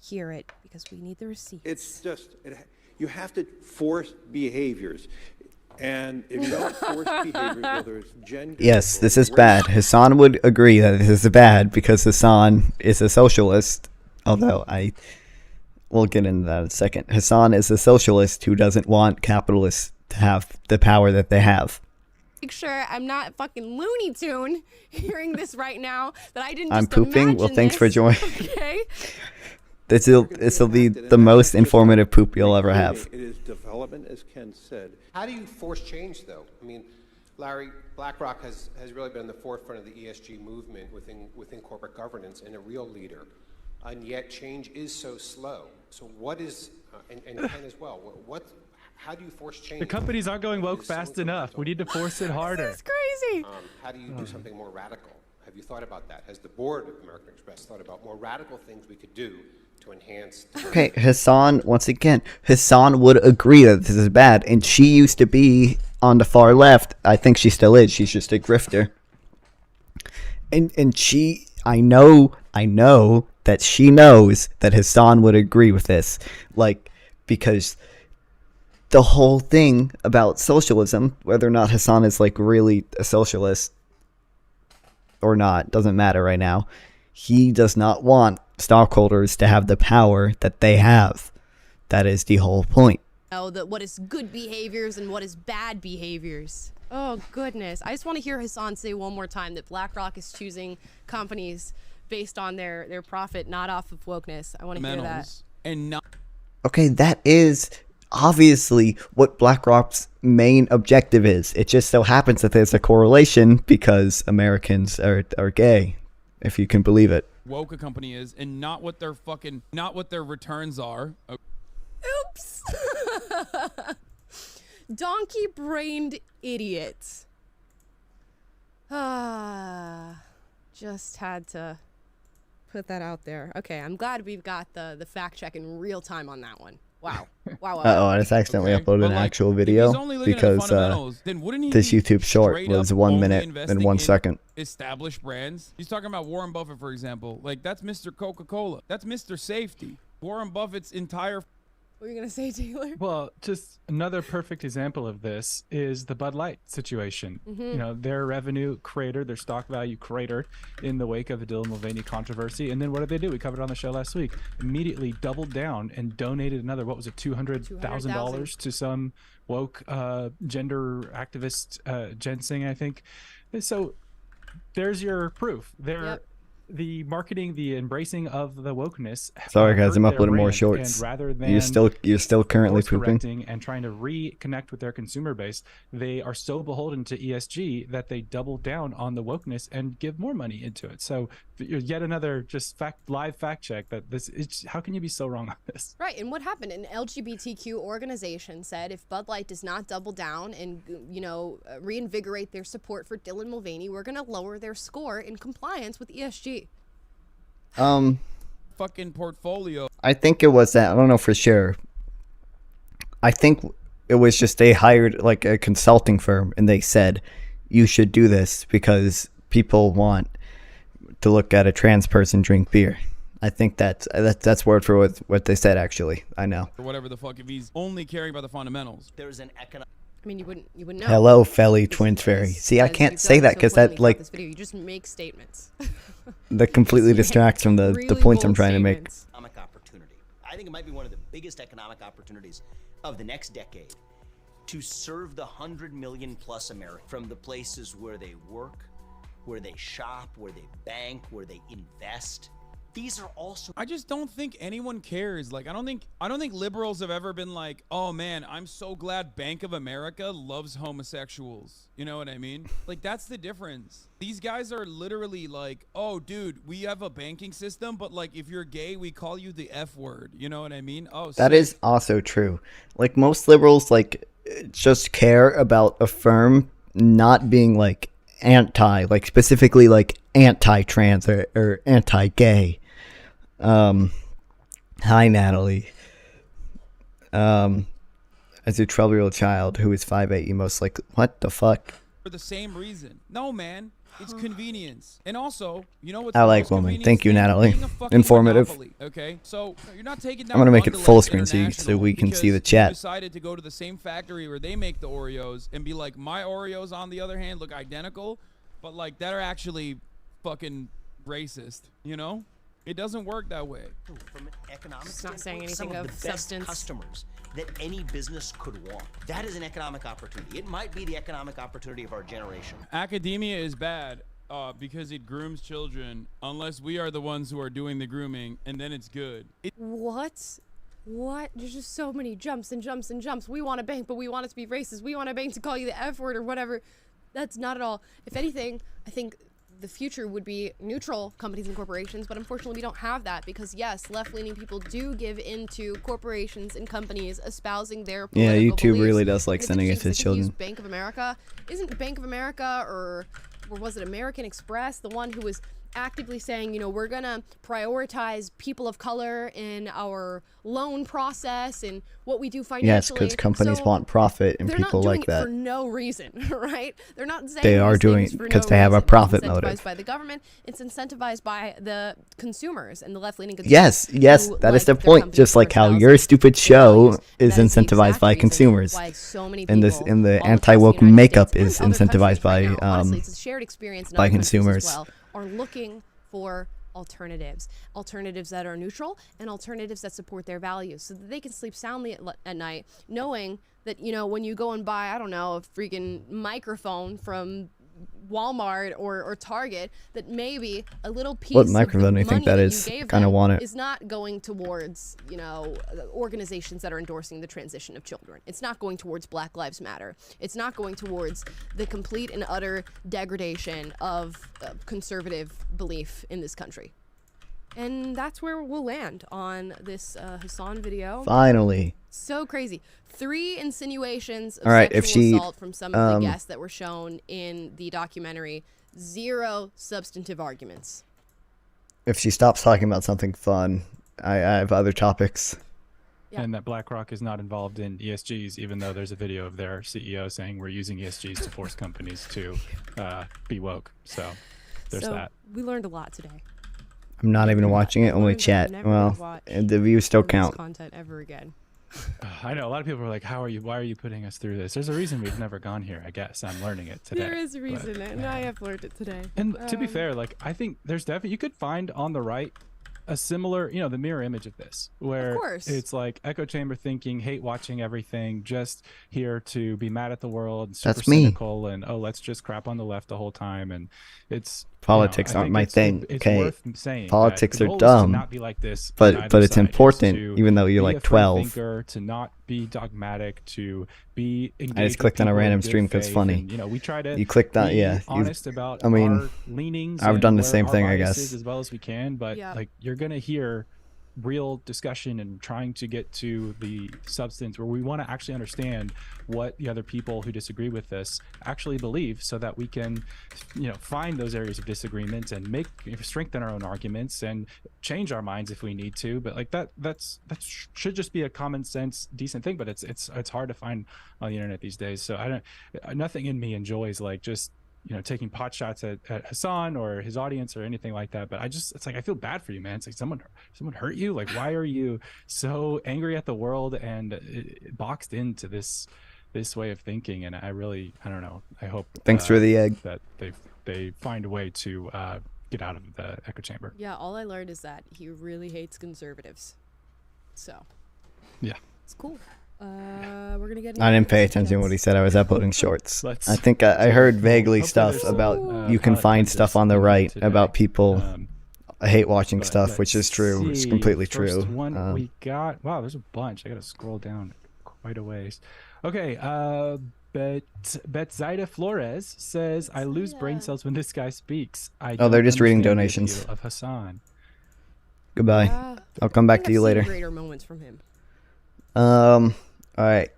hear it, because we need the receipts. It's just, You have to force behaviors. And if you don't force behaviors, whether it's gender... Yes, this is race, bad. Hasan would agree that this is bad because Hasan is a socialist. Although we'll get into that in a second. Hasan is a socialist who doesn't want capitalists to have the power that they have. Make sure I'm not fucking Looney Tune hearing this right now. That I didn't. I'm Just pooping. Well, thanks for this. joining. Okay. This will be the most informative poop you'll ever have. It is development, as Ken said. How do you force change, though? I mean, Larry, BlackRock has really been in the forefront of the ESG movement within corporate governance and a real leader, and yet change is so slow. So what is, and Ken as well, how do you force change? The companies aren't going woke fast enough. We need to force it harder. This is crazy. How do you do something more radical? Have you thought about that? Has the board of American Express thought about more radical things we could do to enhance... Okay, Hasan, once again, Hasan would agree that this is bad, and she used to be on the far left. I think she still is. She's just a grifter. And she, I know that she knows that Hasan would agree with this. Like, because the whole thing about socialism, whether or not Hasan is, like, really a socialist or not, doesn't matter right now. He does not want stockholders to have the power that they have. That is the whole point. What is good behaviors and what is bad behaviors. Oh, goodness. I just want to hear Hasan say one more time that BlackRock is choosing companies based on their profit, not off of wokeness. I want to hear that. And not Okay, that is obviously what BlackRock's main objective is. It just so happens that there's a correlation because Americans are gay, if you can believe it. woke a company is, and not what their returns are. Oops. Donkey-brained idiot. Just had to put that out there. Okay, I'm glad we've got the fact check in real time on that one. Wow. Wow. I just accidentally uploaded an actual video because this YouTube short was 1 minute and 1 second. Established brands. He's talking about Warren Buffett, for example. Like, that's Mr. Coca-Cola. That's Mr. Safety. Warren Buffett's entire... What were you going to say, Taylor? Well, just another perfect example of this is the Bud Light situation. You know, their revenue cratered, their stock value cratered in the wake of the Dylan Mulvaney controversy. And then what did they do? We covered it on the show last week. Immediately doubled down and donated another, what was it, $200,000 to some woke gender activist ginseng, I think. So there's your proof. The marketing, the embracing of the wokeness. Sorry guys, I'm uploading more shorts. Rather than you're still currently pooping and trying to reconnect with their consumer base, they are so beholden to ESG that they double down on the wokeness and give more money into it. So yet another just live fact check that how can you be so wrong on this? Right, and what happened? An LGBTQ organization said if Bud Light does not double down and reinvigorate their support for Dylan Mulvaney, we're going to lower their score in compliance with ESG. Fucking portfolio. I think it was that. I don't know for sure. I think it was just they hired like a consulting firm and they said you should do this because people want to look at a trans person drink beer. I think that's word for what they said. Actually, I know. Or whatever the fuck, if he's only caring about the fundamentals. There's an economic. I mean, you wouldn't know. Hello, Felly Twins Fairy. See, I can't say that because that like this video. You just make statements. that completely distracts from the points I'm trying to make. Economic opportunity. I think it might be one of the biggest economic opportunities of the next decade to serve the 100 million plus Americans from the places where they work, where they shop, where they bank, where they invest. These are also. I just don't think anyone cares. Like, I don't think liberals have ever been like, oh man, I'm so glad Bank of America loves homosexuals. You know what I mean? Like, that's the difference. These guys are literally like, oh dude, we have a banking system, but like if you're gay, we call you the F word. You know what I mean? Oh, that is also true. Like most liberals, like just care about a firm not being like like specifically like anti-trans or anti-gay. Hi Natalie. As a 12-year-old child who is 5'8", you most like what the fuck? For for the same reason. No, man. It's convenience. And also, you know what's I the like most women. convenient Thank you, thing? Natalie. Being a fucking Informative. monopoly, okay? So you're not taking down I'm gonna make it Mondelez full screen so we can see International the chat. because you decided to go to the same factory where they make the Oreos and be like, my Oreos, on the other hand, look identical, but like that are actually fucking racist, you know? It doesn't work that way. From an economic It's not saying standpoint, some anything of of the best substance. customers that any business could want. That is an economic opportunity. It might be the economic opportunity of our generation. Academia is bad because it grooms children unless we are the ones who are doing the grooming, and then it's good. What? What? There's just so many jumps and jumps and jumps. We want a bank, but we want it to be racist. We want a bank to call you the F word or whatever. That's not at all. If anything, I think the future would be neutral companies and corporations, but unfortunately we don't have that because yes, left-leaning people do give into corporations and companies espousing their Yeah, political YouTube beliefs. really does like It's sending it interesting to 'cause I think he children. used Bank of America. Isn't Bank of America or was it American Express the one who was actively saying, you know, we're gonna prioritize people of color in our loan process and what we do financially. Yes, because companies So want profit and they're people not doing like that. it for no reason, right? They're not saying They are these doing things it for because no they have a reason. profit It's incentivized motive. by the government. It's incentivized by the consumers and the left-leaning consumers. Yes, who that is like the their point. companies Just for like how espousing your stupid their show values. And is that is the incentivized exact by reason consumers, why so many and this people in the all across the anti-woke United makeup States is and other incentivized countries by right now, honestly, it's a shared experience in by other countries consumers. as well, are looking for alternatives that are neutral and alternatives that support their values so that they can sleep soundly at night knowing that, you know, when you go and buy, I don't know, a freaking microphone from Walmart or Target, that maybe a little piece What of the microphone do you think money that you is? gave Kinda them want it. is not going towards, you know, organizations that are endorsing the transition of children. It's not going towards Black Lives Matter. It's not going towards the complete and utter degradation of conservative belief in this country. And that's where we'll land on this Hasan video. Finally. So crazy. 3 insinuations of All right, sexual if she, assault from some of the guests that were shown in the documentary. 0 substantive arguments. If she stops talking about something fun, I have other topics. Yeah. And that BlackRock is not involved in ESGs, even though there's a video of their CEO saying we're using ESGs to force companies to be woke. So there's that. We learned a lot today. I'm not even watching it, only learned that chat. I'm never gonna Well, watch and the views still this count. content ever again. I know a lot of people are like, why are you putting us through this? There's a reason we've never gone here, I guess. I'm learning it today. There is a but- reason, and I have learned it today. And to be fair, like, I think there's definitely, you could find on the right a similar, you know, the mirror image of this, where course. it's like echo chamber thinking, hate watching everything, just here to be mad at the world, and super That's me. cynical, and oh, let's just crap on the left the whole time. And it's Politics you know, I aren't think my it's- thing, It's okay? worth saying that Politics the are goal is to dumb, not be like this, but on either it's side. important, to even though you're be like a free 12. thinker, to not be dogmatic, to be engaged I just with clicked on a people in random good stream 'cause faith, funny. and, you know, we try to You clicked on, be yeah. You, honest about I mean, our leanings. I've and done the where same our thing, I bias guess. is as well as we can, but Yeah. like you're gonna hear real discussion and trying to get to the substance where we want to actually understand what the other people who disagree with us actually believe, so that we can, you know, find those areas of disagreement and strengthen our own arguments and change our minds if we need to. But like that should just be a common sense decent thing, but it's hard to find on the internet these days. So nothing in me enjoys like just, you know, taking pot shots at Hasan or his audience or anything like that. But it's like, I feel bad for you, man. It's like someone hurt you. Like, why are you so angry at the world and boxed into this way of thinking? And I don't know. I hope Thanks for the egg. that they find a way to get out of the echo chamber. Yeah, all I learned is that he really hates conservatives. So Yeah. it's cool. We're gonna get. I didn't pay into attention to what he said. I was uploading shorts. Let's- I think I heard vaguely Hopefully stuff there's about some, you can pilot find lenses stuff on the in right today. about people hate watching But stuff, which is let's true. It's see. completely First true. one we got. Wow, there's a bunch. I gotta scroll down quite a ways. Okay. Betzaida Flores says, "I lose brain cells when this guy speaks." Oh, they're don't just reading understand the donations. appeal of Hasan. Goodbye. Yeah. I'll come back I to think you I've seen later. Greater moments from him. All right.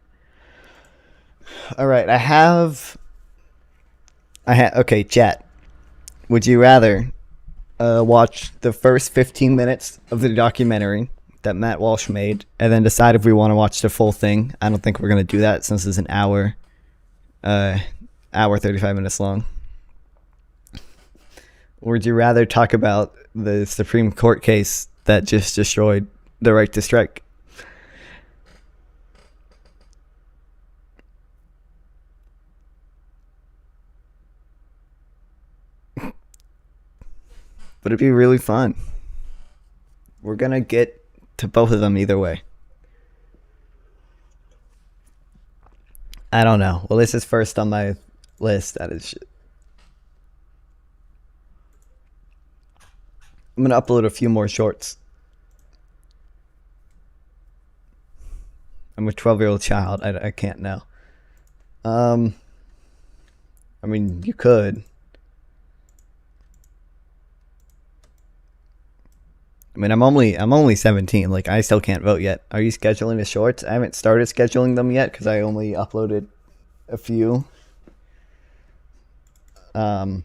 Okay, chat. Would you rather watch the first 15 minutes of the documentary that Matt Walsh made and then decide if we want to watch the full thing? I don't think we're going to do that since it's an hour hour 35 minutes long. Or would you rather talk about the Supreme Court case that just destroyed the right to strike? But it'd be really fun. We're going to get to both of them either way. I don't know. Well, this is first on my list. That is shit. I'm going to upload a few more shorts. I'm a 12-year-old child. I can't now. I mean, you could. I mean, I'm only 17. Like, I still can't vote yet. Are you scheduling the shorts? I haven't started scheduling them yet because I only uploaded a few. Oh,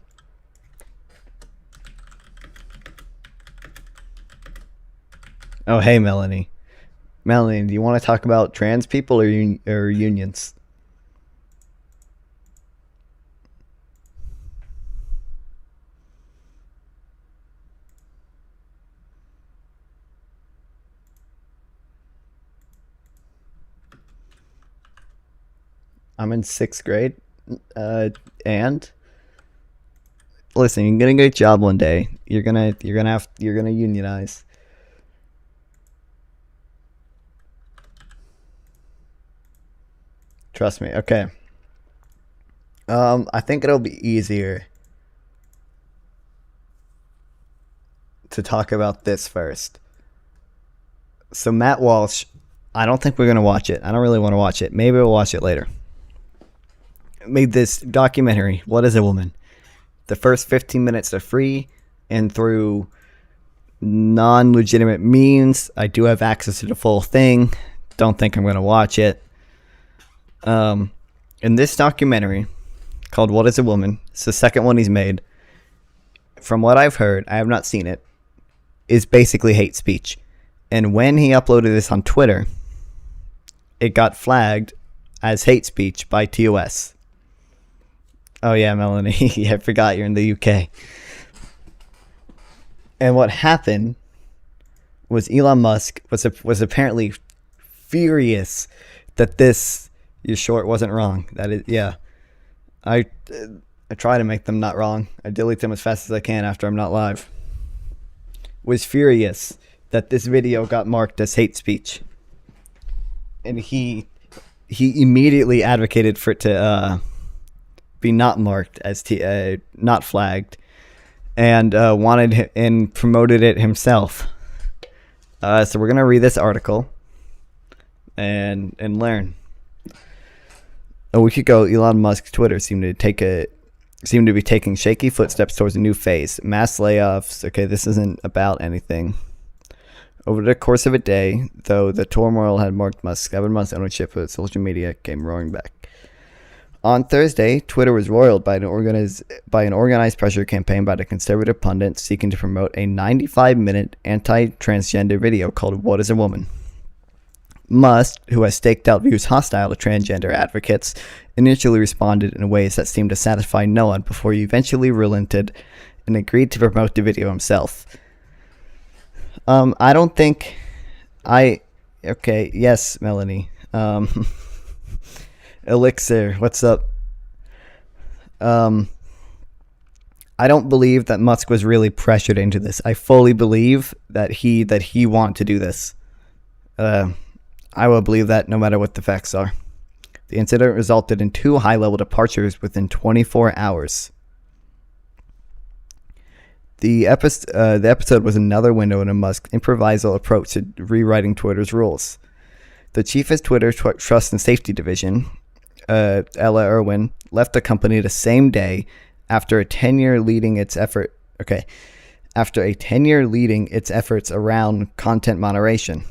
hey, Melanie. Melanie, do you want to talk about trans people or unions? I'm in 6th grade, and listen, you're gonna get a job one day. You're gonna unionize. Trust me. Okay. I think it'll be easier to talk about this first. So Matt Walsh, I don't think we're gonna watch it. I don't really want to watch it. Maybe we'll watch it later. Made this documentary, What is a Woman? The first 15 minutes are free, and through non-legitimate means, I do have access to the full thing. Don't think I'm going to watch it. In this documentary called What is a Woman, it's the second one he's made. From what I've heard, I have not seen it, is basically hate speech. And when he uploaded this on Twitter, it got flagged as hate speech by TOS. Oh yeah, Melanie, I forgot you're in the UK. And what happened was Elon Musk was apparently furious that your short wasn't wrong. That is, yeah. I try to make them not wrong. I delete them as fast as I can after I'm not live. Was furious that this video got marked as hate speech. And he immediately advocated for it to be not marked as not flagged, and wanted and promoted it himself. So we're gonna read this article and learn. A week ago, Elon Musk's Twitter seemed to be taking shaky footsteps towards a new phase. Mass layoffs. Okay, this isn't about anything. Over the course of a day, though, the turmoil had marked Musk's 7 months ownership of social media came roaring back. On Thursday, Twitter was roiled by an organized pressure campaign by the conservative pundits seeking to promote a 95-minute anti-transgender video called What is a Woman? Musk, who has staked out views hostile to transgender advocates, initially responded in ways that seemed to satisfy no one before he eventually relented and agreed to promote the video himself. I don't think okay, yes, Melanie. Elixir, what's up? I don't believe that Musk was really pressured into this. I fully believe that he wanted to do this. I will believe that no matter what the facts are. The incident resulted in 2 high-level departures within 24 hours. The episode was another window into Musk's improvisational approach to rewriting Twitter's rules. The chief of Twitter's Trust and Safety Division, Ella Irwin, left the company the same day after a tenure leading its efforts around content moderation.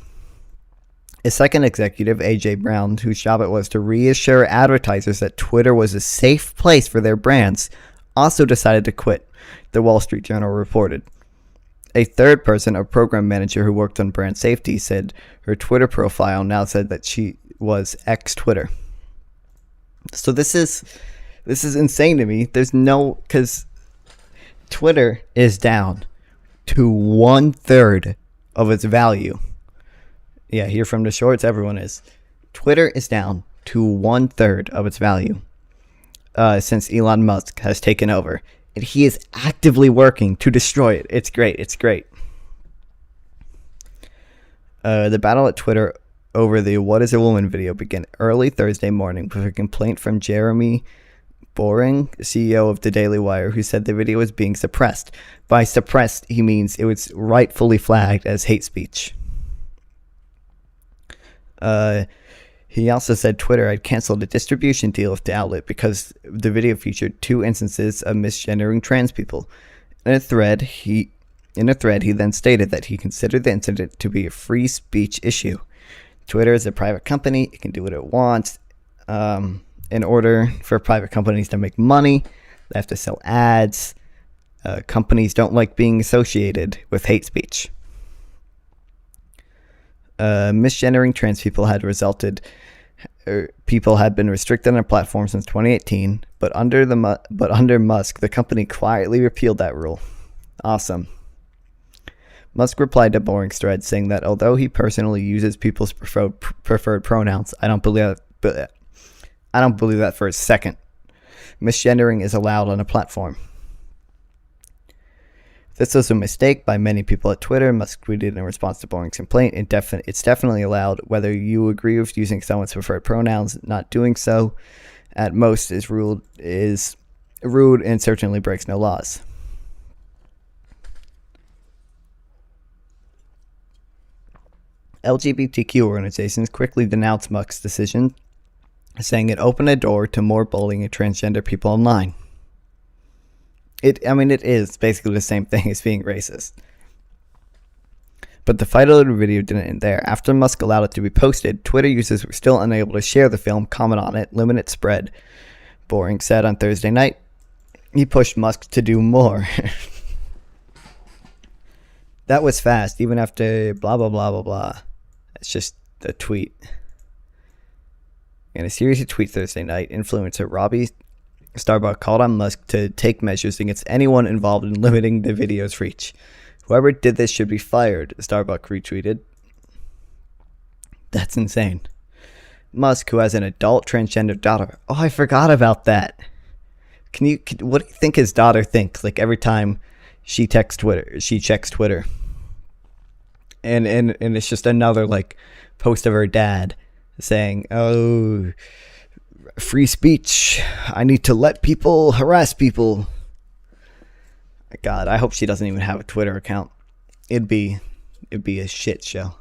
A second executive, AJ Brown, whose job it was to reassure advertisers that Twitter was a safe place for their brands, also decided to quit, the Wall Street Journal reported. A third person, a program manager who worked on brand safety, said her Twitter profile now said that she was ex-Twitter. So this is This is insane to me. There's no, because Twitter is down to 1/3 of its value. Yeah, here from the shorts, everyone is. Twitter is down to 1/3 of its value since Elon Musk has taken over. And he is actively working to destroy it. It's great. It's great. The battle at Twitter over the What is a Woman video began early Thursday morning with a complaint from Jeremy Boring, CEO of the Daily Wire, who said the video was being suppressed. By suppressed, he means it was rightfully flagged as hate speech. He also said Twitter had canceled a distribution deal with the outlet because the video featured 2 instances of misgendering trans people. In a thread, he then stated that he considered the incident to be a free speech issue. Twitter is a private company; it can do what it wants. In order for private companies to make money, they have to sell ads. Companies don't like being associated with hate speech. Misgendering trans people had been restricted on a platform since 2018, but under Musk, the company quietly repealed that rule. Awesome. Musk replied to Boring's thread saying that although he personally uses people's preferred pronouns, I don't believe that for a second. Misgendering is allowed on a platform. This was a mistake by many people at Twitter, Musk tweeted in response to Boring's complaint. It's definitely allowed, whether you agree with using someone's preferred pronouns. Not doing so, at most, is rude and certainly breaks no laws. LGBTQ organizations quickly denounced Musk's decision, saying it opened a door to more bullying of transgender people online. It is basically the same thing as being racist. But the fight over the video didn't end there. After Musk allowed it to be posted, Twitter users were still unable to share the film, comment on it, limit its spread. Boring said on Thursday night, he pushed Musk to do more. That was fast, even after blah, blah, blah, blah, blah. It's just a tweet. In a series of tweets Thursday night, influencer Robbie Starbuck called on Musk to take measures against anyone involved in limiting the video's reach. Whoever did this should be fired, Starbuck retweeted. That's insane. Musk, who has an adult transgender daughter. Oh, I forgot about that. What do you think his daughter thinks? Like every time she checks Twitter. And it's just another like post of her dad saying, "Oh, free speech. I need to let people harass people." God, I hope she doesn't even have a Twitter account. It'd be a shit show.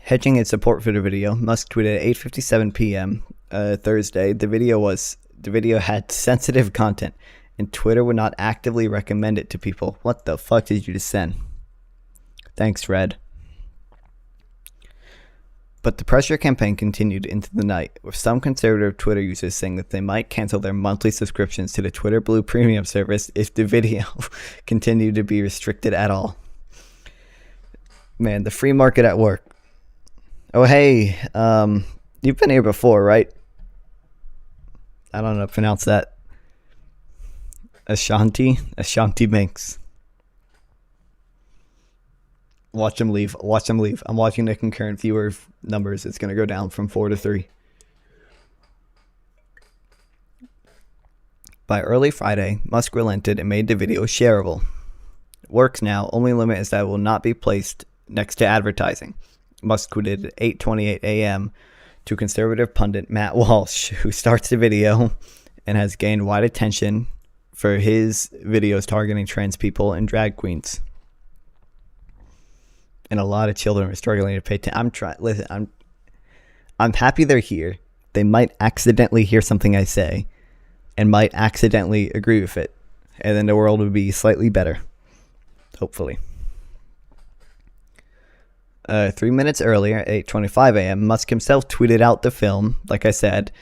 Hedging its support for the video, Musk tweeted at 8:57 p.m. Thursday. The video had sensitive content, and Twitter would not actively recommend it to people. What the fuck did you just send? Thanks, Red. But the pressure campaign continued into the night, with some conservative Twitter users saying that they might cancel their monthly subscriptions to the Twitter Blue Premium service if the video continued to be restricted at all. Man, the free market at work. Oh, hey, you've been here before, right? I don't know how to pronounce that. Ashanti Banks. Watch him leave. I'm watching the concurrent viewer numbers. It's going to go down from 4 to 3. By early Friday, Musk relented and made the video shareable. It works now. Only limit is that it will not be placed next to advertising. Musk tweeted at 8:28 a.m. to conservative pundit Matt Walsh, who starts the video and has gained wide attention for his videos targeting trans people and drag queens. And a lot of children are struggling to pay attention. I'm happy they're here. They might accidentally hear something I say and might accidentally agree with it. And then the world would be slightly better. Hopefully. 3 minutes earlier, at 8:25 a.m., Musk himself tweeted out the film, like I said,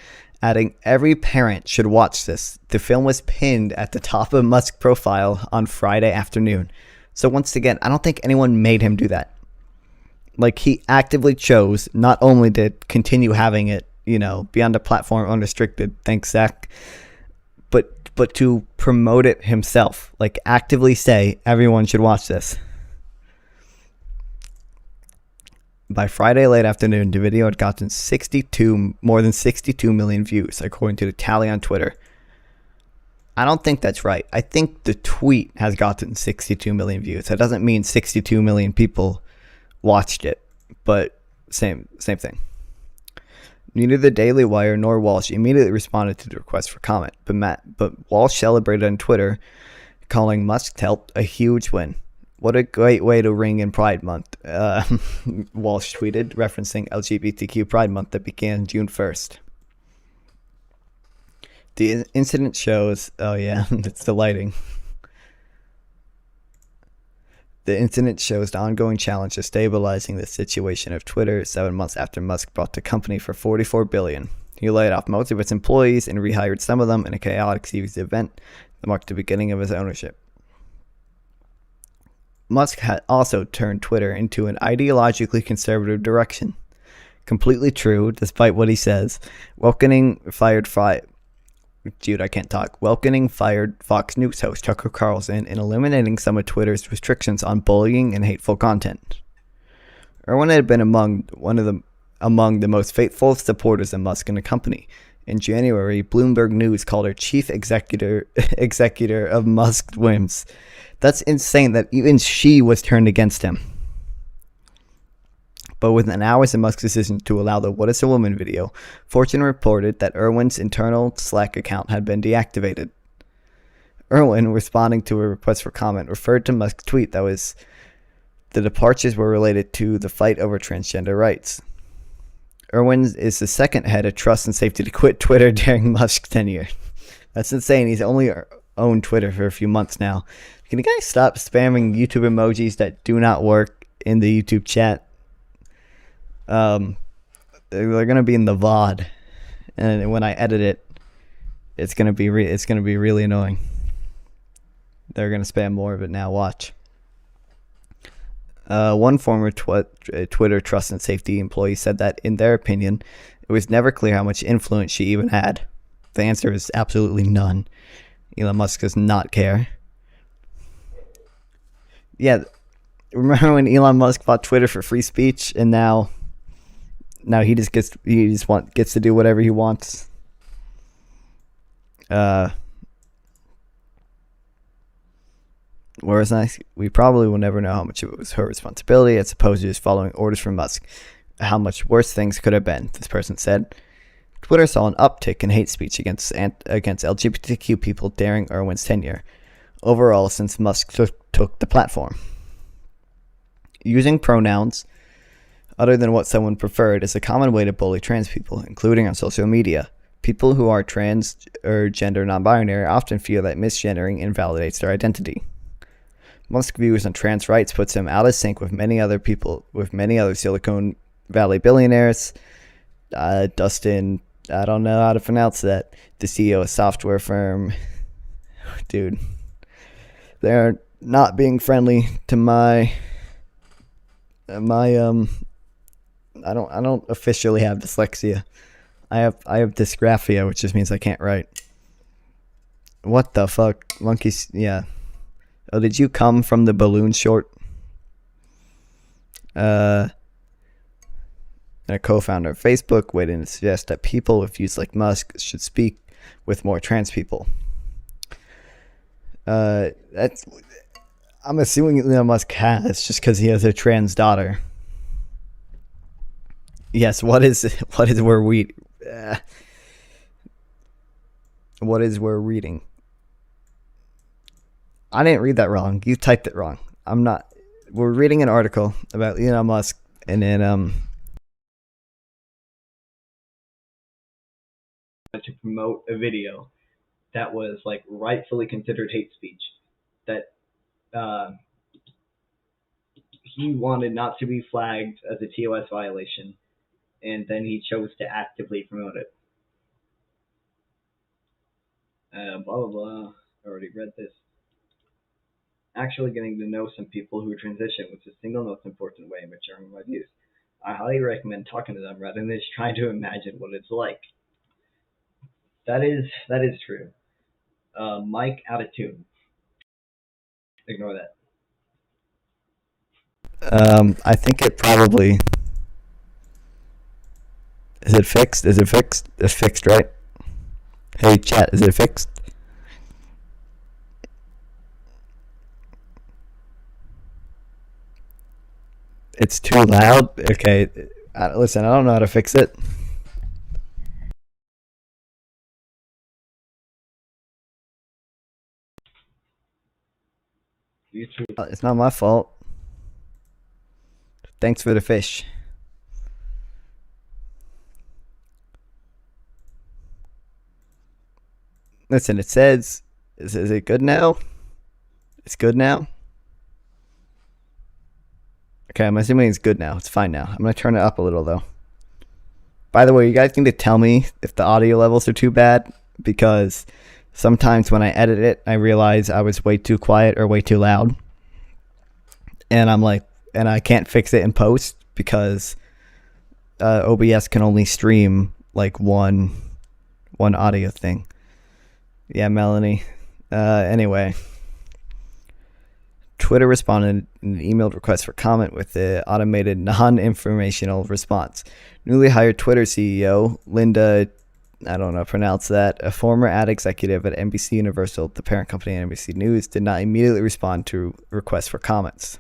adding, "Every parent should watch this." The film was pinned at the top of Musk's profile on Friday afternoon. So once again, I don't think anyone made him do that. Like, he actively chose not only to continue having it be on the platform unrestricted. Thanks, Zach. But to promote it himself, like actively say everyone should watch this. By Friday late afternoon, the video had gotten more than 62 million views, according to the tally on Twitter. I don't think that's right. I think the tweet has gotten 62 million views. That doesn't mean 62 million people watched it, but same thing. Neither the Daily Wire nor Walsh immediately responded to the request for comment, but Walsh celebrated on Twitter, calling Musk's help a huge win. What a great way to ring in Pride Month, Walsh tweeted, referencing LGBTQ Pride Month that began June 1st. The incident shows... Oh yeah, it's the lighting. The incident shows the ongoing challenge of stabilizing the situation of Twitter 7 months after Musk bought the company for $44 billion. He laid off most of its employees and rehired some of them in a chaotic series event that marked the beginning of his ownership. Musk had also turned Twitter into an ideologically conservative direction. Completely true, despite what he says. Welcoming fired Fox News host Tucker Carlson and eliminating some of Twitter's restrictions on bullying and hateful content. Irwin had been among the most faithful supporters of Musk and the company. In January, Bloomberg News called her chief executor of Musk's whims. That's insane that even she was turned against him. But within hours of Musk's decision to allow the What is a Woman video, Fortune reported that Irwin's internal Slack account had been deactivated. Irwin, responding to a request for comment, referred to Musk's tweet that the departures were related to the fight over transgender rights. Irwin is the second head of trust and safety to quit Twitter during Musk's tenure. That's insane. He's only owned Twitter for a few months now. Can you guys stop spamming YouTube emojis that do not work in the YouTube chat? They're gonna be in the VOD, and when I edit it, it's gonna be really annoying. They're gonna spam more of it now. Watch. One former Twitter trust and safety employee said that, in their opinion, it was never clear how much influence she even had. The answer is absolutely none. Elon Musk does not care. Yeah, remember when Elon Musk bought Twitter for free speech, and now he just gets to do whatever he wants. Whereas we probably will never know how much it was her responsibility as opposed to just following orders from Musk. How much worse things could have been, this person said. Twitter saw an uptick in hate speech against LGBTQ people during Irwin's tenure, overall since Musk took the platform. Using pronouns other than what someone preferred is a common way to bully trans people, including on social media. People who are trans or gender non-binary often feel that misgendering invalidates their identity. Musk's views on trans rights puts him out of sync with many other Silicon Valley billionaires. Dustin, I don't know how to pronounce that, the CEO of a software firm. Dude, they're not being friendly to my I don't officially have dyslexia. I have dysgraphia, which just means I can't write. What the fuck? Monkeys, yeah. Oh, did you come from the balloon short? A co-founder of Facebook weighed in to suggest that people with views like Musk should speak with more trans people. I'm assuming Elon Musk has, just because he has a trans daughter. Yes, what is we're reading? I didn't read that wrong. You typed it wrong. We're reading an article about Elon Musk, and then to promote a video that was like rightfully considered hate speech, that he wanted not to be flagged as a TOS violation, and then he chose to actively promote it. Blah blah blah. I already read this. Actually getting to know some people who transition was the single most important way in maturing my views. I highly recommend talking to them rather than just trying to imagine what it's like. That is true. Mike out of tune. Ignore that. I think it probably is it fixed? Is it fixed? It's fixed, right? Hey chat, is it fixed? It's too loud? Okay. Listen, I don't know how to fix it. It's not my fault. Thanks for the fish. Listen, it says, is it good now? It's good now? Okay, I'm assuming it's good now. It's fine now. I'm going to turn it up a little, though. By the way, you guys need to tell me if the audio levels are too bad, because sometimes when I edit it, I realize I was way too quiet or way too loud. And I'm like, and I can't fix it in post because OBS can only stream like one audio thing. Yeah, Melanie. Anyway. Twitter responded in an emailed request for comment with the automated non-informational response. Newly hired Twitter CEO, Linda, I don't know, pronounce that, a former ad executive at NBC Universal, the parent company at NBC News, did not immediately respond to requests for comments.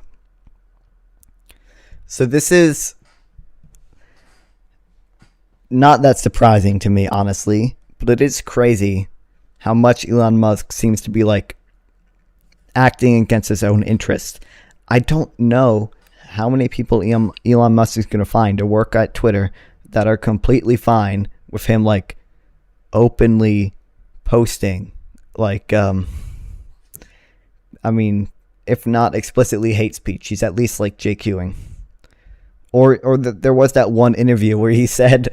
So this is not that surprising to me, honestly, but it is crazy how much Elon Musk seems to be like acting against his own interest. I don't know how many people Elon Musk is going to find to work at Twitter that are completely fine with him like openly posting like I mean, if not explicitly hate speech, he's at least like JQing. There was that one interview where he said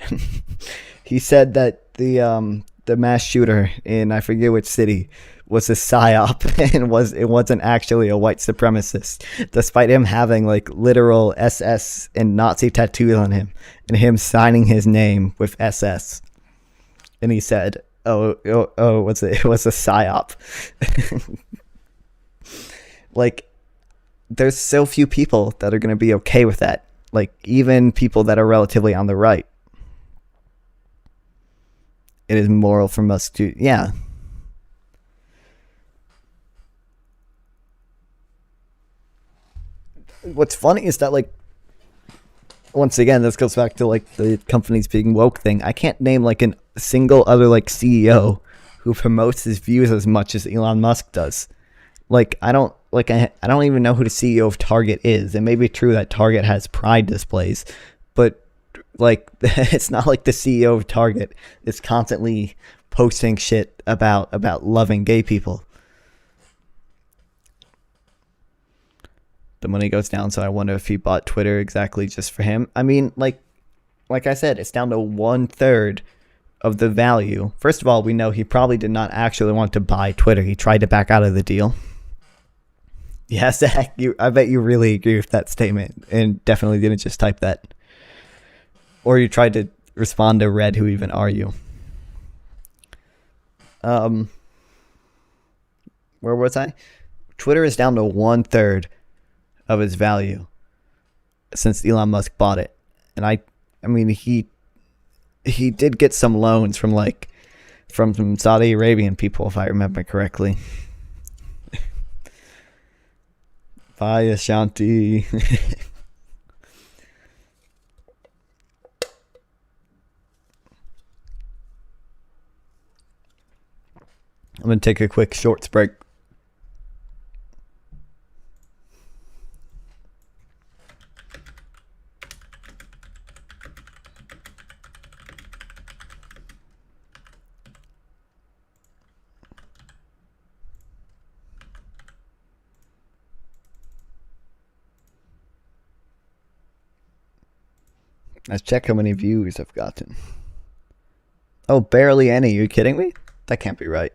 that the mass shooter in I forget which city was a psyop and it wasn't actually a white supremacist, despite him having like literal SS and Nazi tattoos on him and him signing his name with SS. And he said, it was a psyop. Like, there's so few people that are going to be okay with that. Like, even people that are relatively on the right. It is moral for Musk to, yeah. What's funny is that, like, once again, this goes back to, like, the companies being woke thing. I can't name, like, a single other, like, CEO who promotes his views as much as Elon Musk does. Like, I don't even know who the CEO of Target is. It may be true that Target has pride displays, but, like, it's not like the CEO of Target is constantly posting shit about loving gay people. The money goes down, so I wonder if he bought Twitter exactly just for him. I mean, like I said, it's down to 1/3 of the value. First of all, we know he probably did not actually want to buy Twitter. He tried to back out of the deal. Yeah, Zach, I bet you really agree with that statement and definitely didn't just type that. Or you tried to respond to Red, who even are you? Where was I? Twitter is down to 1/3 of its value since Elon Musk bought it. And I mean, he did get some loans from some Saudi Arabian people, if I remember correctly. Bye, Ashanti. I'm going to take a quick short break. Let's check how many views I've gotten. Oh, barely any. Are you kidding me? That can't be right.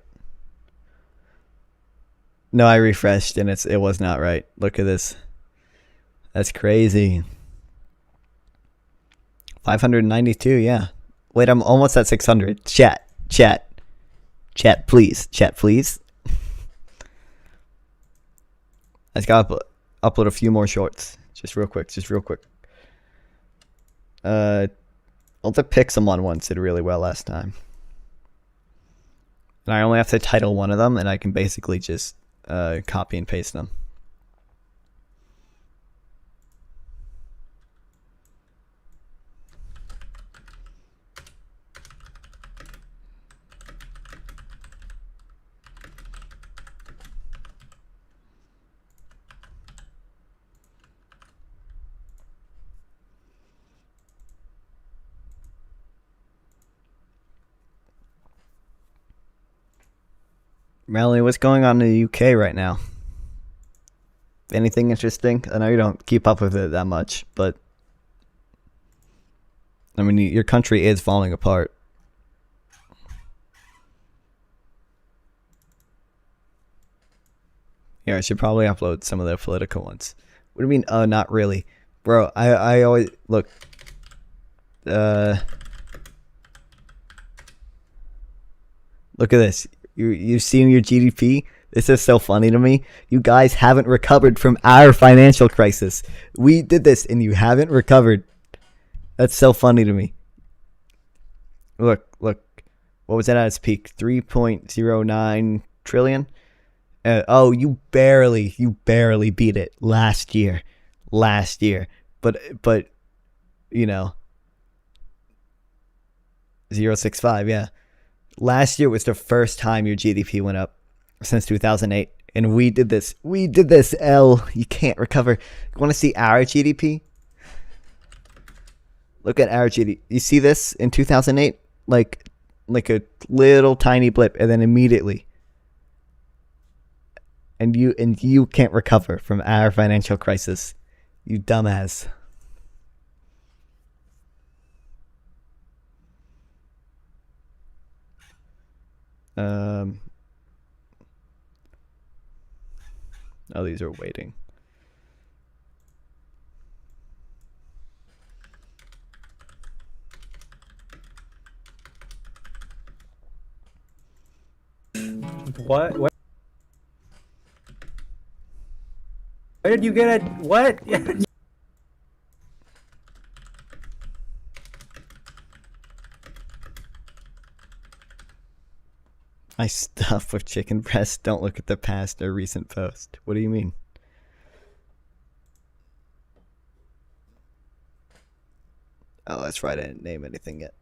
No, I refreshed and it was not right. Look at this. That's crazy. 592, yeah. Wait, I'm almost at 600. Chat, please. I just gotta upload a few more shorts. Just real quick. All the Pixelmon ones did really well last time. And I only have to title one of them, and I can basically just copy and paste them. Melanie, what's going on in the UK right now? Anything interesting? I know you don't keep up with it that much, but I mean, your country is falling apart. Yeah, I should probably upload some of the political ones. What do you mean? Oh, not really. Bro, I always... Look. Look at this. You've seen your GDP? This is so funny to me. You guys haven't recovered from our financial crisis. We did this and you haven't recovered. That's so funny to me. Look. What was that at its peak? 3.09 trillion? Oh, you barely beat it last year. But you know, 0.65, yeah. Last year was the first time your GDP went up since 2008, and we did this. L, you can't recover. You want to see our GDP? Look at our GDP. You see this in 2008, like a little tiny blip, and then immediately. And you can't recover from our financial crisis, you dumbass. Oh, these are waiting. What? Where did you get it? What? I stuff with chicken breast. Don't look at the past or recent post. What do you mean? Oh, that's right. I didn't name anything yet.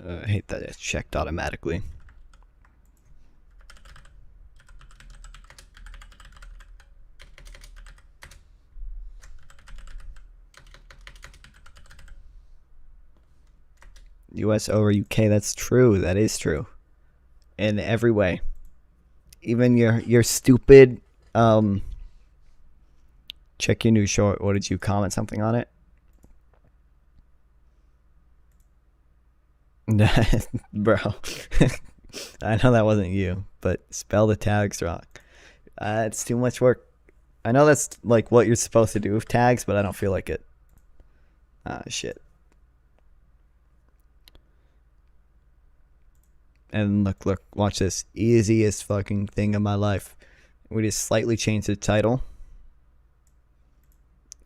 I hate that it's checked automatically. US over UK, that's true. That is true. In every way. Even your stupid check your new short. What did you comment something on it? Bro. I know that wasn't you, but spell the tags wrong. It's too much work. I know that's like what you're supposed to do with tags, but I don't feel like it. Ah, shit. And look, watch this. Easiest fucking thing in my life. We just slightly changed the title.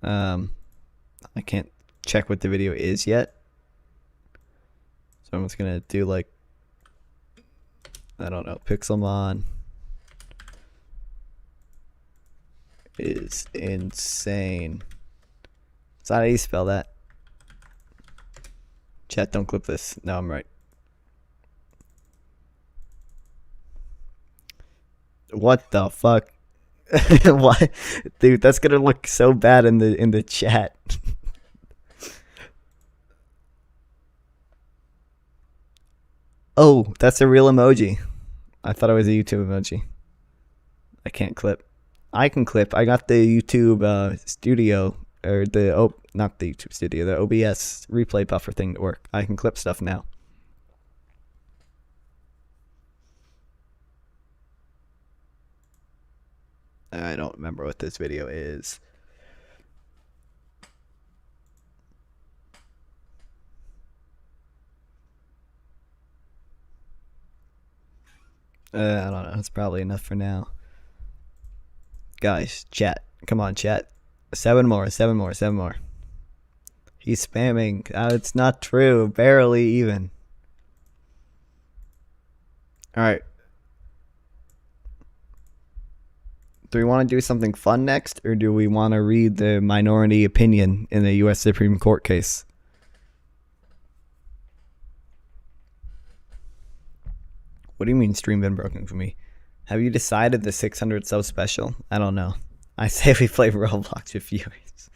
I can't check what the video is yet. So I'm just gonna do like, I don't know, Pixelmon is insane. Is that how you spell that? Chat, don't clip this. No, I'm right. What the fuck? What? Dude, that's gonna look so bad in the chat. Oh, that's a real emoji. I thought it was a YouTube emoji. I can't clip. I can clip. I got the YouTube studio, or not the YouTube studio, the OBS replay buffer thing to work. I can clip stuff now. I don't remember what this video is. I don't know. It's probably enough for now. Guys, chat. Come on, chat. 7 more. He's spamming. It's not true. Barely even. Alright. Do we want to do something fun next, or do we want to read the minority opinion in the U.S. Supreme Court case? What do you mean stream been broken for me? Have you decided the 600 sub special? I don't know. I say we play Roblox with viewers.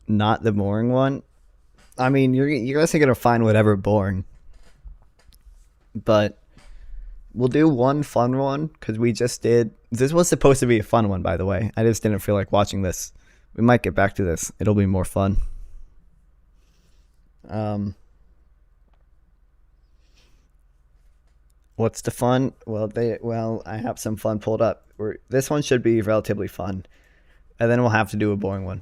Not the boring one? I mean, you guys are going to find whatever boring. But we'll do one fun one, because we just did... This was supposed to be a fun one, by the way. I just didn't feel like watching this. We might get back to this. It'll be more fun. What's the fun? Well, I have some fun pulled up. This one should be relatively fun. And then we'll have to do a boring one.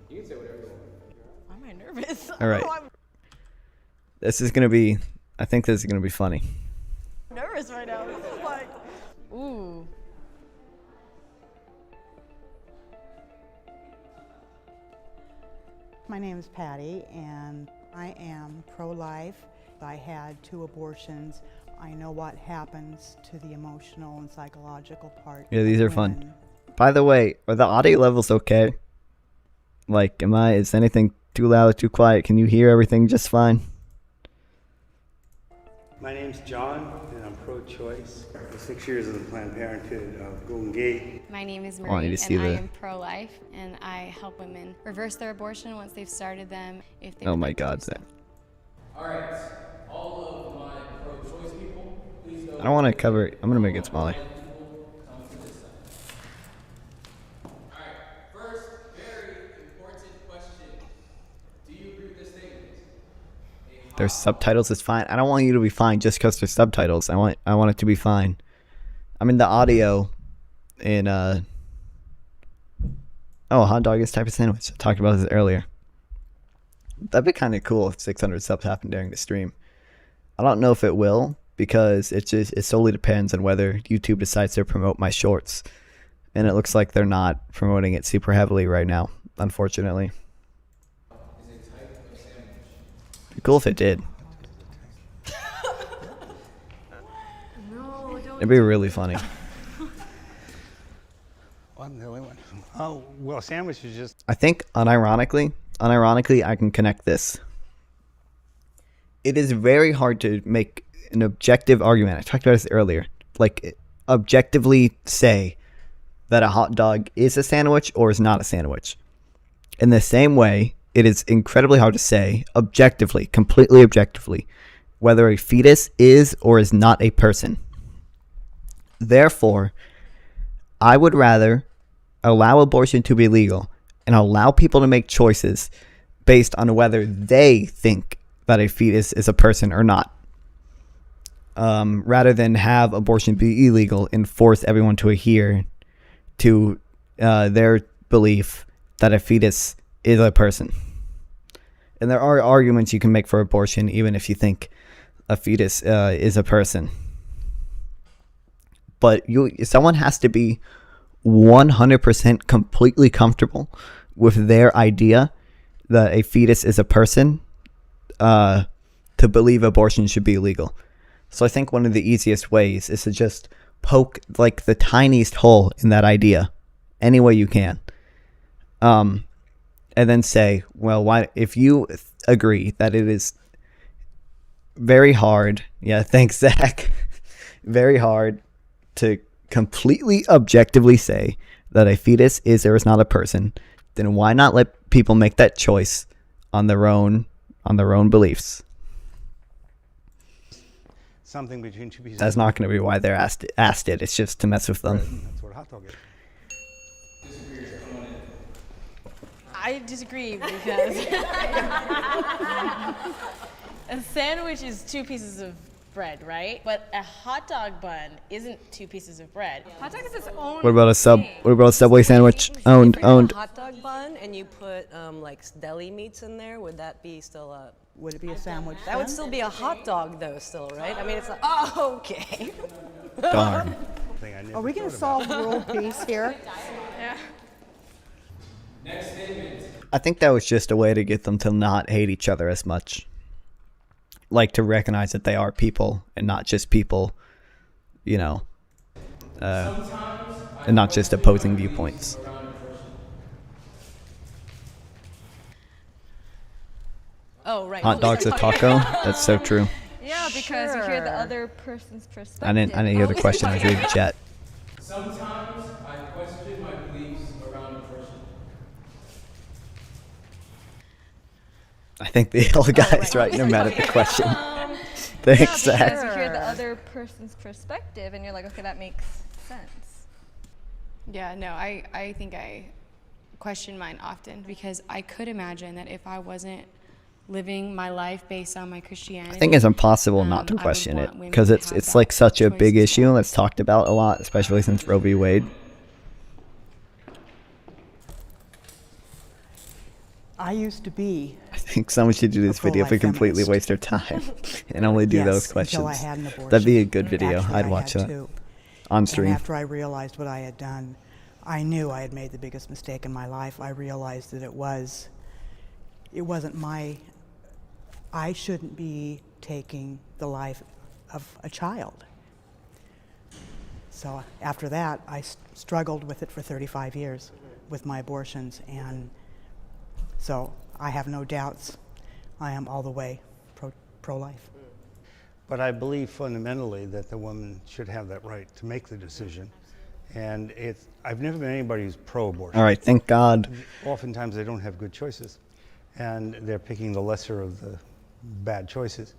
You can say whatever you want. Why am I nervous? Alright. This is going to be... I think this is going to be funny. I'm nervous right now. This is like... Ooh. My name is Patty, and I am pro-life. I had 2 abortions. I know what happens to the emotional and psychological part. Yeah, these are fun. By the way, are the audio levels okay? Like, is anything too loud, too quiet? Can you hear everything just fine? My name's John, and I'm pro-choice. For 6 years of the Planned Parenthood of Golden Gate. My name is I Marie, need to see and I the- am pro-life, and I help women reverse their abortion once they've started them. If they Oh would my like to god. do so. All right, all of my pro-choice people, please go. I don't want to cover... I'm going to make it smaller. First, very important question. Do you agree with this statement? There's subtitles, it's fine. I don't want you to be fine just because there's subtitles. I want it to be fine. I mean, the audio in... Oh, hot dog is type of sandwich. I talked about this earlier. That'd be kind of cool if 600 subs happened during the stream. I don't know if it will, because it solely depends on whether YouTube decides to promote my shorts. And it looks like they're not promoting it super heavily right now, unfortunately. It'd be cool if it did. No, don't. It'd be really funny. I'm the only one. Oh, well, sandwich is just... I think, unironically, I can connect this. It is very hard to make an objective argument. I talked about this earlier. Like, objectively say that a hot dog is a sandwich or is not a sandwich. In the same way, it is incredibly hard to say, objectively, completely objectively, whether a fetus is or is not a person. Therefore, I would rather allow abortion to be legal and allow people to make choices based on whether they think that a fetus is a person or not, rather than have abortion be illegal and force everyone to adhere to their belief that a fetus is a person. And there are arguments you can make for abortion even if you think a fetus is a person. But someone has to be 100% completely comfortable with their idea that a fetus is a person to believe abortion should be illegal. So I think one of the easiest ways is to just poke like the tiniest hole in that idea any way you can. And then say, well, why, if you agree that it is very hard, yeah, thanks, Zach, very hard to completely objectively say that a fetus is or is not a person, then why not let people make that choice on their own beliefs? something between two pieces. That's not going to be why they're asked it. It's just to mess with them. That's what a hot dog is. I disagree because a sandwich is 2 pieces of bread, right? But a hot dog bun isn't 2 pieces of bread. Hot dog is its own. What about a Subway sandwich? Owned. A hot dog bun and you put like deli meats in there, would that be still a... Would it be a sandwich? That would still be a hot dog though still, right? I mean, it's like, oh, okay. Darn. Are we going to solve world peace here? Yeah. I think that was just a way to get them to not hate each other as much. Like to recognize that they are people and not just people, you know, and not just opposing viewpoints. Oh, right. Hot dog's a taco? That's so true. Yeah, because you hear the other person's perspective. I didn't hear the question. I was reading chat. Sometimes I question my beliefs around oppression. I think the old guy's right, no matter the question. Thanks, yeah, Zach. because you hear the other person's perspective, and you're like, okay, that makes sense. Yeah, no, I think I question mine often because I could imagine that if I wasn't living my life based on my Christianity, I think it's impossible not to question it because it's like such a big issue that's talked about a lot, especially since Roe v. Wade. I used to be. I think someone should do this video for completely waste their time and only do those questions. Until I had an abortion. That'd be a good video. Actually, I'd watch that on stream. And after I realized what I had done, I knew I had made the biggest mistake in my life. I realized that it wasn't my. I shouldn't be taking the life of a child. So after that, I struggled with it for 35 years with my abortions, and so I have no doubts. I am all the way pro-life. But I believe fundamentally that the woman should have that right to make the decision. And I've never been anybody who's pro-abortion. All right, thank God. Oftentimes they don't have good choices, and they're picking the lesser of the bad choices.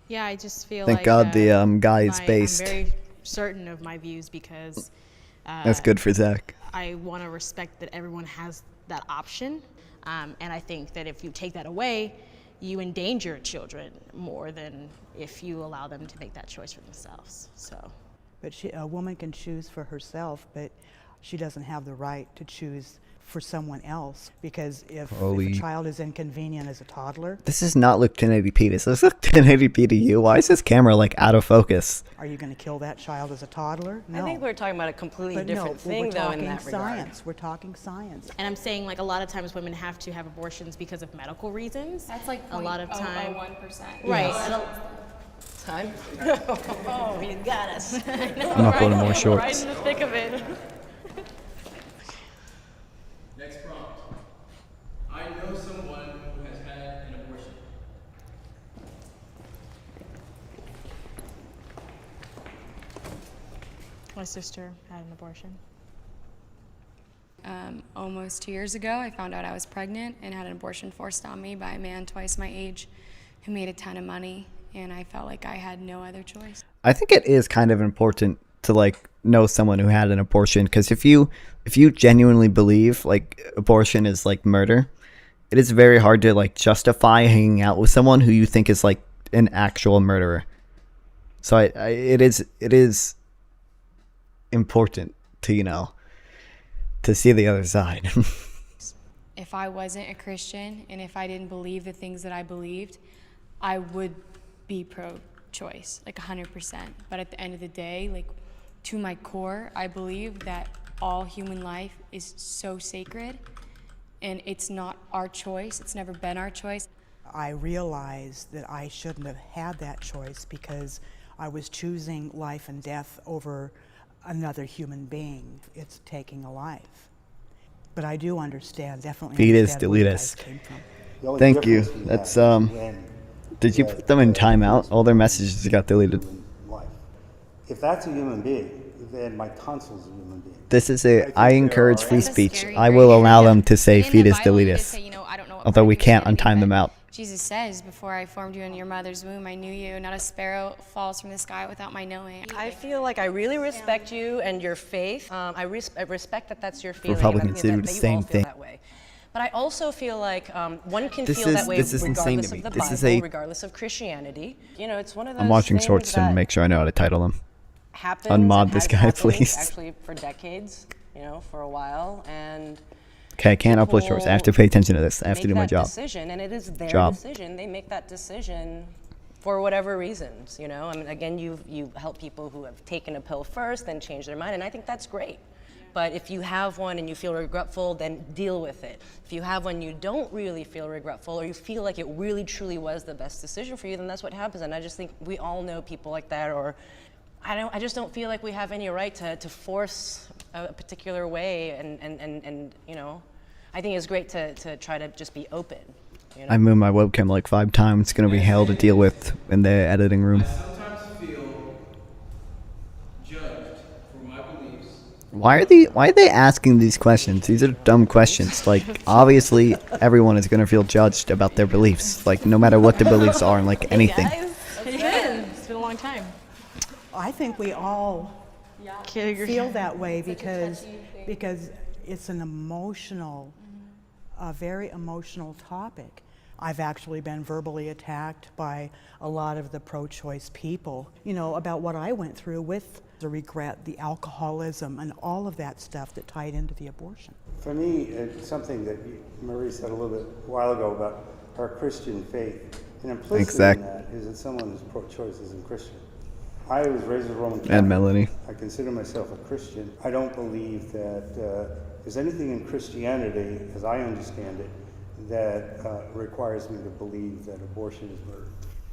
Yeah, I just feel Thank like God the guy is I'm based. very certain of my views because That's good for Zach. I want to respect that everyone has that option, and I think that if you take that away, you endanger children more than if you allow them to make that choice for themselves. So, but a woman can choose for herself, but she doesn't have the right to choose for someone else, because if a child is inconvenient as a toddler. This does not look 1080p. This looks like 1080p to you. Why is this camera like out of focus? Are you going to kill that child as a toddler? No. I think we're talking about a completely different thing, though, in that regard. We're talking science. and I'm saying like a lot of times women have to have abortions because of medical reasons. That's like a lot of time. 1%. Right. Yes. Time? Oh, you got us. I'm not putting more shorts. Right in the thick of it. Next prompt. I know someone who has had an abortion. My sister had an abortion. Almost 2 years ago, I found out I was pregnant and had an abortion forced on me by a man twice my age who made a ton of money, and I felt like I had no other choice. I think it is kind of important to like know someone who had an abortion, because if you genuinely believe like abortion is like murder, it is very hard to like justify hanging out with someone who you think is like an actual murderer. So it is important to to see the other side. If I wasn't a Christian and if I didn't believe the things that I believed, I would be pro-choice, like 100%. But at the end of the day, like to my core, I believe that all human life is so sacred and it's not our choice. It's never been our choice. I realized that I shouldn't have had that choice because I was choosing life and death over another human being. It's taking a life. But I do understand, definitely Fetus, understand where you delete guys us. came from. Thank you. That's did you put them in timeout? All their messages got deleted. If that's a human being, then my consul's a human being. This is I encourage free speech. I will allow them to say fetus, delete us. Although we can't untime them out. Jesus says, before I formed you in your mother's womb, I knew you. Not a sparrow falls from the sky without my knowing. I feel like I really respect you and your faith. I respect that that's your feeling. Republicans and I do think the that same you all feel thing. that way. But I also feel like one can This feel is- that way this is insane regardless to me. of the This is Bible, a- regardless of Christianity. You know, it's one of those I'm watching things shorts to that make sure I know how to title them. happens Unmod and this has guy, happened please. actually for decades, you know, for a while. And Okay, I can't upload shorts. I have to pay attention to this. I have to do my make that job. decision, and it is their Job. decision. They make that decision for whatever reasons, you know. I mean, again, you help people who have taken a pill first, then change their mind, and I think that's great. But if you have one and you feel regretful, then deal with it. If you have one you don't really feel regretful, or you feel like it really truly was the best decision for you, then that's what happens. And I just think we all know people like that, or I just don't feel like we have any right to force a particular way, and you know, I think it's great to try to just be open. You know? I moved my webcam like 5 times. It's going to be hell to deal with in the editing room. Sometimes feel judged for my beliefs. Why are they asking these questions? These are dumb questions. Like, obviously, everyone is going to feel judged about their beliefs. Like, no matter what the beliefs are and, like, anything. It's been a long time. I think we all feel that way because it's an emotional, a very emotional topic. I've actually been verbally attacked by a lot of the pro-choice people, you know, about what I went through with the regret, the alcoholism, and all of that stuff that tied into the abortion. For me, it's something that Marie said a little bit a while ago about our Christian faith. And implicit in that is that someone who's pro-choice isn't Christian. I was raised a Roman Catholic. And Melanie. I consider myself a Christian. I don't believe that there's anything in Christianity, as I understand it, that requires me to believe that abortion is murder.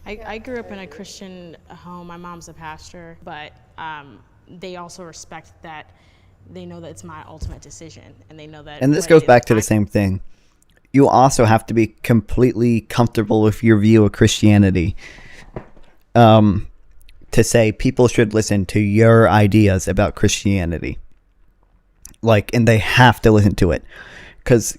I grew up in a Christian home. My mom's a pastor, but they also respect that. They know that it's my ultimate decision, and they know that. And this goes back to the same thing. You also have to be completely comfortable with your view of Christianity. To say people should listen to your ideas about Christianity. Like, and they have to listen to it. Because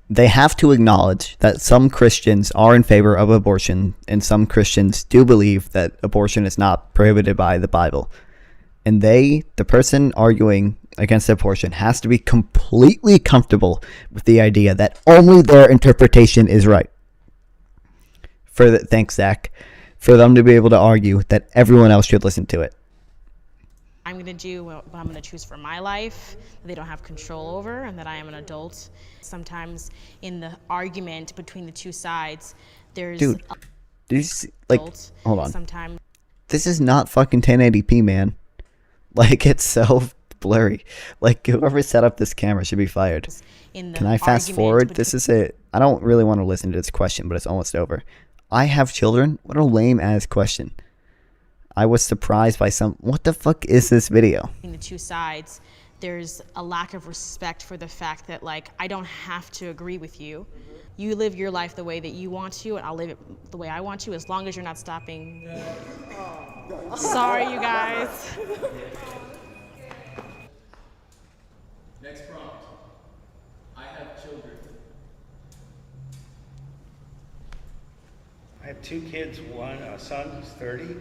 they have to acknowledge that some Christians are in favor of abortion, and some Christians do believe that abortion is not prohibited by the Bible. And the person arguing against abortion, has to be completely comfortable with the idea that only their interpretation is right. Thanks, Zach. For them to be able to argue that everyone else should listen to it. I'm going to do what I'm going to choose for my life, that they don't have control over, and that I am an adult. Sometimes in the argument between the two sides, there's... Dude, hold on. Sometimes this is not fucking 1080p, man. Like, it's so blurry. Like, whoever set up this camera should be fired. Can I fast forward? This is it. I don't really want to listen to this question, but it's almost over. I have children? What a lame ass question. I was surprised by what the fuck is this video? In the two sides, there's a lack of respect for the fact that, like, I don't have to agree with you. You live your life the way that you want to, and I'll live it the way I want to, as long as you're not stopping. Sorry, you guys. Next prompt. I have children. I have 2 kids, a son who's 30.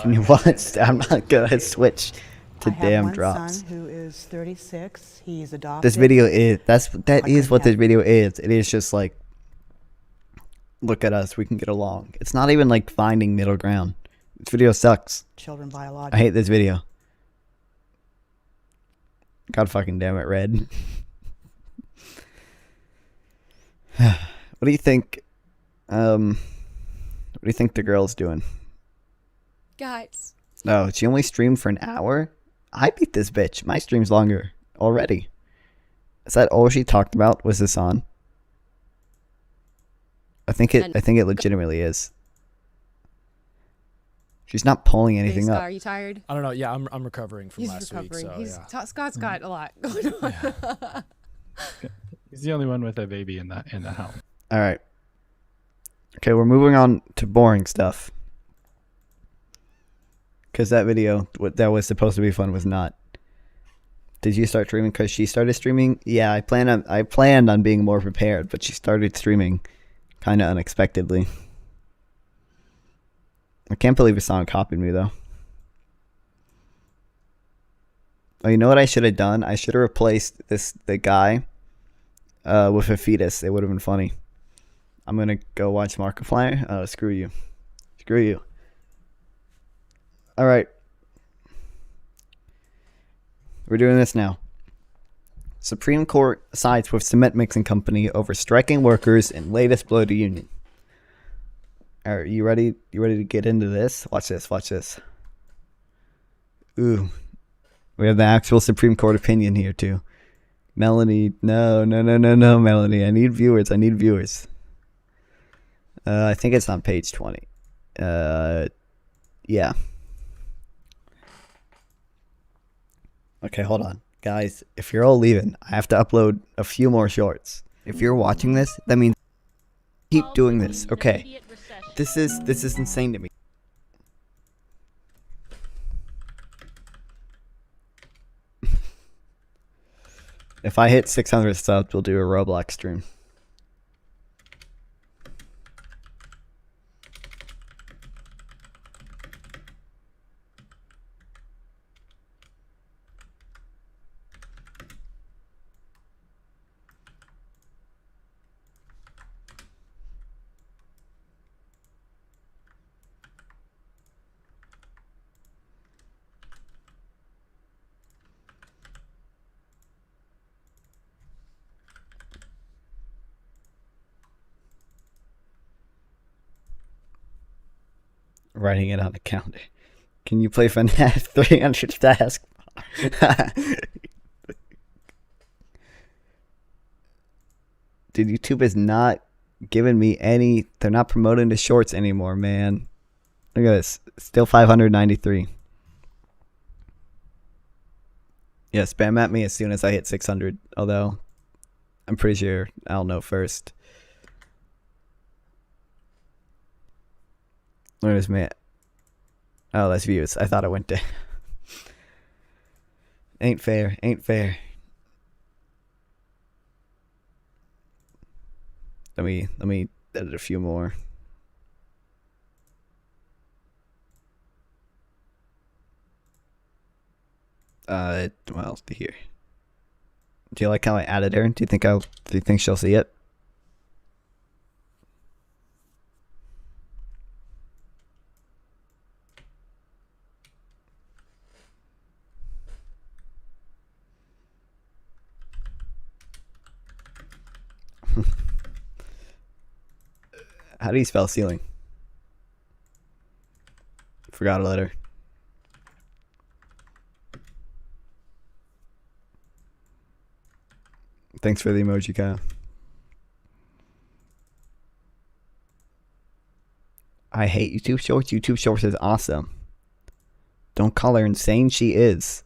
Can you watch? I'm not gonna switch to damn drops. I have one son who is 36. He's adopted. This video is that is what this video is. It is just like, look at us, we can get along. It's not even like finding middle ground. This video sucks. Children I biologically. hate this video. God fucking damn it, Red. What do you think? What do you think the girl's doing? Guys. No, she only streamed for an hour? I beat this bitch. My stream's longer already. Is that all she talked about? Was this on? I think it legitimately is. She's not pulling anything Scott, up. Are you tired? I don't know. Yeah, I'm recovering from He's last recovering. week. So, yeah. Scott's got a lot going on. He's the only one with a baby in the house. All right. Okay, we're moving on to boring stuff. Because that video, that was supposed to be fun, was not. Did you start streaming because she started streaming? Yeah, I planned on being more prepared, but she started streaming kind of unexpectedly. I can't believe Hasan copied me, though. Oh, you know what I should have done? I should have replaced the guy with a fetus. It would have been funny. I'm going to go watch Markiplier. Oh, screw you. Screw you. All right. We're doing this now. Supreme Court sides with cement mixing company over striking workers in latest blow to union. All right, you ready? You ready to get into this? Watch this. Watch this. Ooh. We have the actual Supreme Court opinion here, too. Melanie. No, Melanie. I need viewers. I need viewers. I think it's on page 20. Yeah. Okay, hold on. Guys, if you're all leaving, I have to upload a few more shorts. If you're watching this, that means keep doing this. Okay. This is insane to me. If I hit 600 subs, we'll do a Roblox stream. Writing it on the calendar. Can you play FNAF 300 task? Dude, YouTube is not giving me any. They're not promoting the shorts anymore, man. Look at this. Still 593. Yeah, spam at me as soon as I hit 600. Although, I'm pretty sure I'll know first. Where is me? Oh, that's views. I thought it went down. Ain't fair. Ain't fair. Let me edit a few more. Well, here. Do you like how I added her? Do you think she'll see it? How do you spell ceiling? Forgot a letter. Thanks for the emoji, Kyle. I hate YouTube Shorts. YouTube Shorts is awesome. Don't call her insane. She is.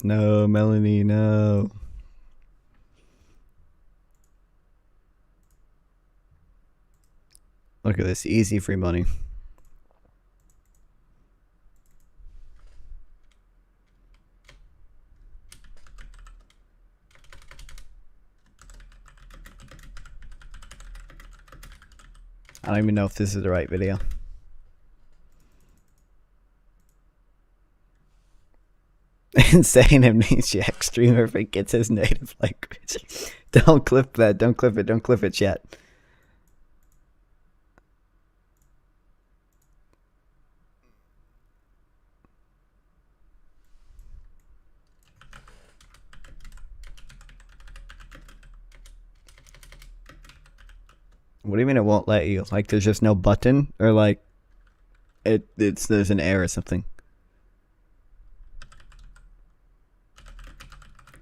No, Melanie, no. Look at this. Easy free money. I don't even know if this is the right video. Insane amnesiac streamer forgets his native language. Don't clip that. Don't clip it. Don't clip it, chat. What do you mean it won't let you? Like there's just no button, or like there's an error or something?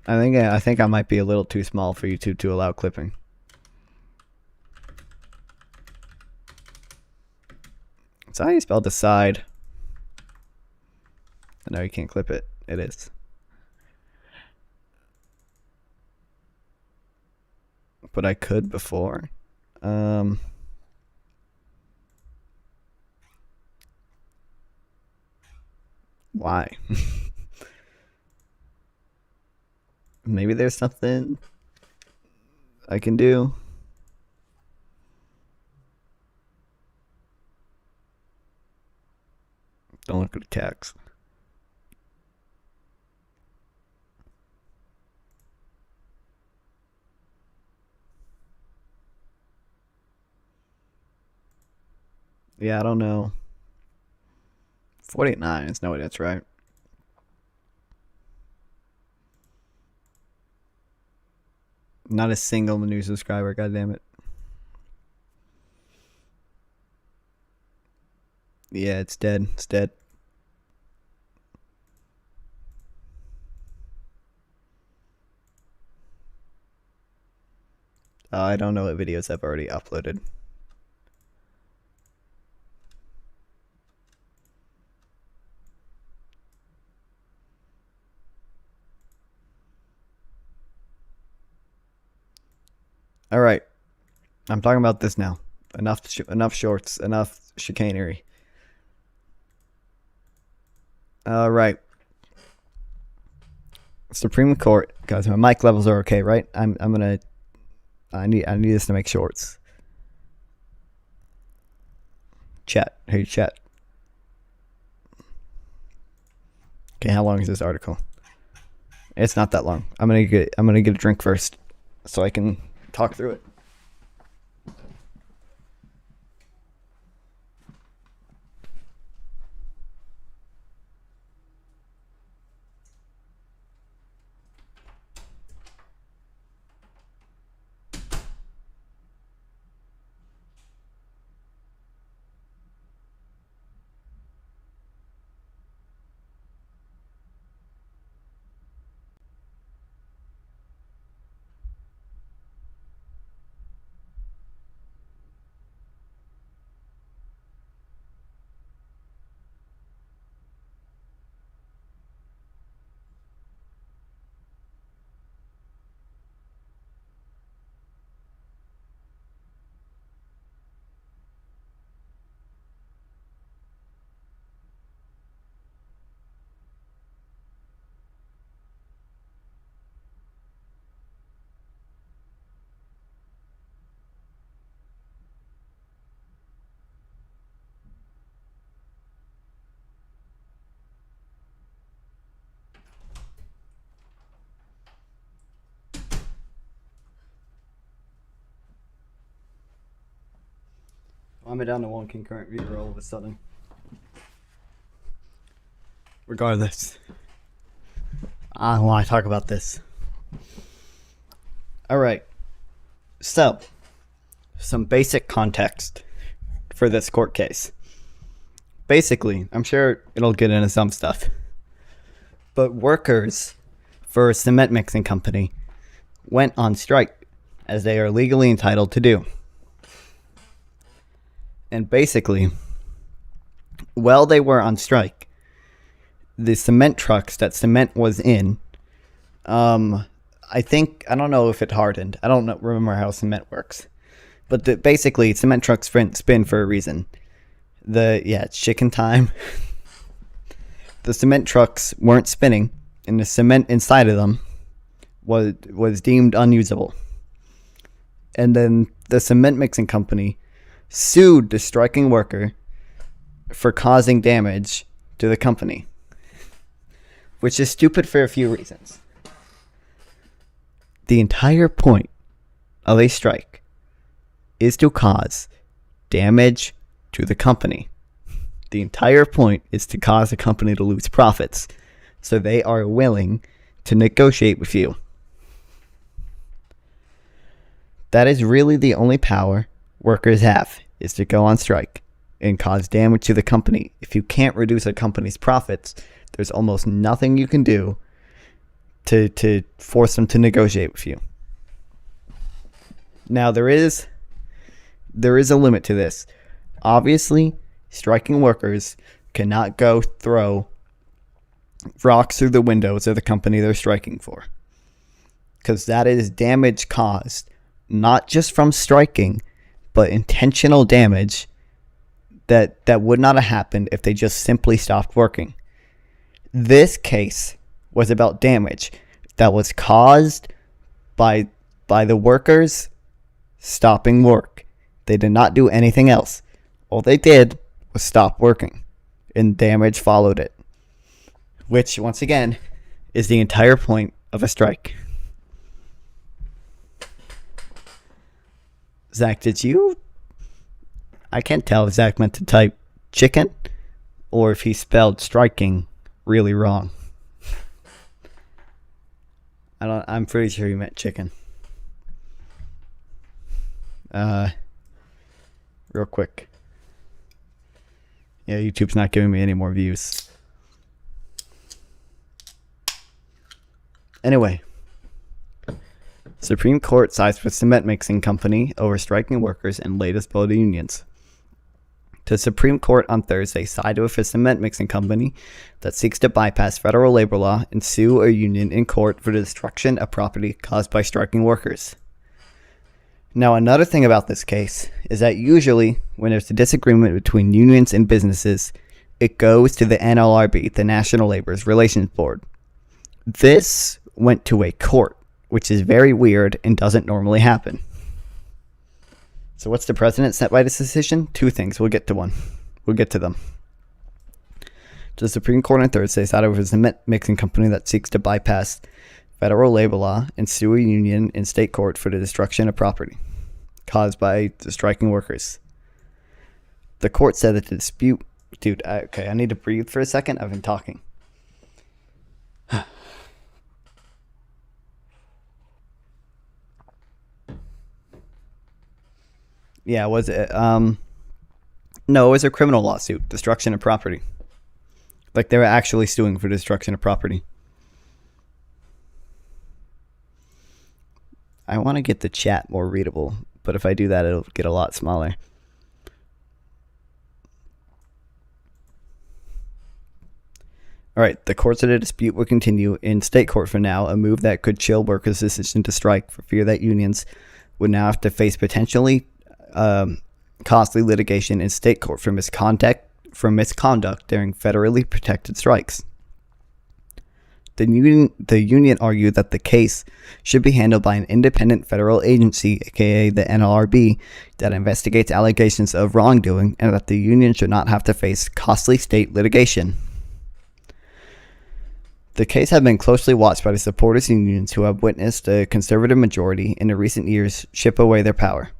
I think I might be a little too small for YouTube to allow clipping. That's how you spell decide. No, you can't clip it. It is. But I could before. Why? Maybe there's something I can do. Don't look at the text. Yeah, I don't know. 49 is no way that's right. Not a single new subscriber, goddammit. Yeah, it's dead. It's dead. I don't know what videos I've already uploaded. All right, I'm talking about this now. Enough shorts. Enough chicanery. All right. Supreme Court, guys. My mic levels are okay, right? I need this to make shorts. Chat. Hey, chat. Okay, how long is this article? It's not that long. I'm gonna get a drink first, so I can talk through it. I'm down to one concurrent viewer all of a sudden. Regardless, I don't want to talk about this. Alright, so, some basic context for this court case. Basically, I'm sure it'll get into some stuff, but workers for a cement mixing company went on strike, as they are legally entitled to do. And basically, while they were on strike, the cement trucks that cement was in, I don't know if it hardened. I don't remember how cement works. But basically, cement trucks spin for a reason. It's chicken time. The cement trucks weren't spinning, and the cement inside of them was deemed unusable. And then the cement mixing company sued the striking worker for causing damage to the company, which is stupid for a few reasons. The entire point of a strike is to cause damage to the company. The entire point is to cause the company to lose profits, so they are willing to negotiate with you. That is really the only power workers have, is to go on strike and cause damage to the company. If you can't reduce a company's profits, there's almost nothing you can do to force them to negotiate with you. Now, there is a limit to this. Obviously, striking workers cannot go throw rocks through the windows of the company they're striking for, because that is damage caused not just from striking, but intentional damage that would not have happened if they just simply stopped working. This case was about damage that was caused by the workers stopping work. They did not do anything else. All they did was stop working, and damage followed it, which, once again, is the entire point of a strike. Zach, did you... I can't tell if Zach meant to type chicken or if he spelled striking really wrong. I'm pretty sure he meant chicken. Real quick. Yeah, YouTube's not giving me any more views. Anyway. Supreme Court sides with cement mixing company over striking workers and latest blow to unions. The Supreme Court on Thursday sided with a cement mixing company that seeks to bypass federal labor law and sue a union in court for the destruction of property caused by striking workers. Now, another thing about this case is that usually when there's a disagreement between unions and businesses, it goes to the NLRB, the National Labor Relations Board. This went to a court, which is very weird and doesn't normally happen. So what's the precedent set by this decision? Two things. We'll get to one. We'll get to them. The Supreme Court on Thursday sided with a cement mixing company that seeks to bypass federal labor law and sue a union in state court for the destruction of property caused by the striking workers. The court said that the dispute... Dude, okay, I need to breathe for a second. I've been talking. Yeah, was it? No, it was a criminal lawsuit. Destruction of property. Like, they were actually suing for destruction of property. I want to get the chat more readable, but if I do that, it'll get a lot smaller. Alright, the courts of the dispute will continue in state court for now, a move that could chill workers' decision to strike for fear that unions would now have to face potentially costly litigation in state court for misconduct during federally protected strikes. The union argued that the case should be handled by an independent federal agency, aka the NLRB, that investigates allegations of wrongdoing, and that the union should not have to face costly state litigation. The case had been closely watched by the supporters unions who have witnessed a conservative majority in the recent years chip away their power.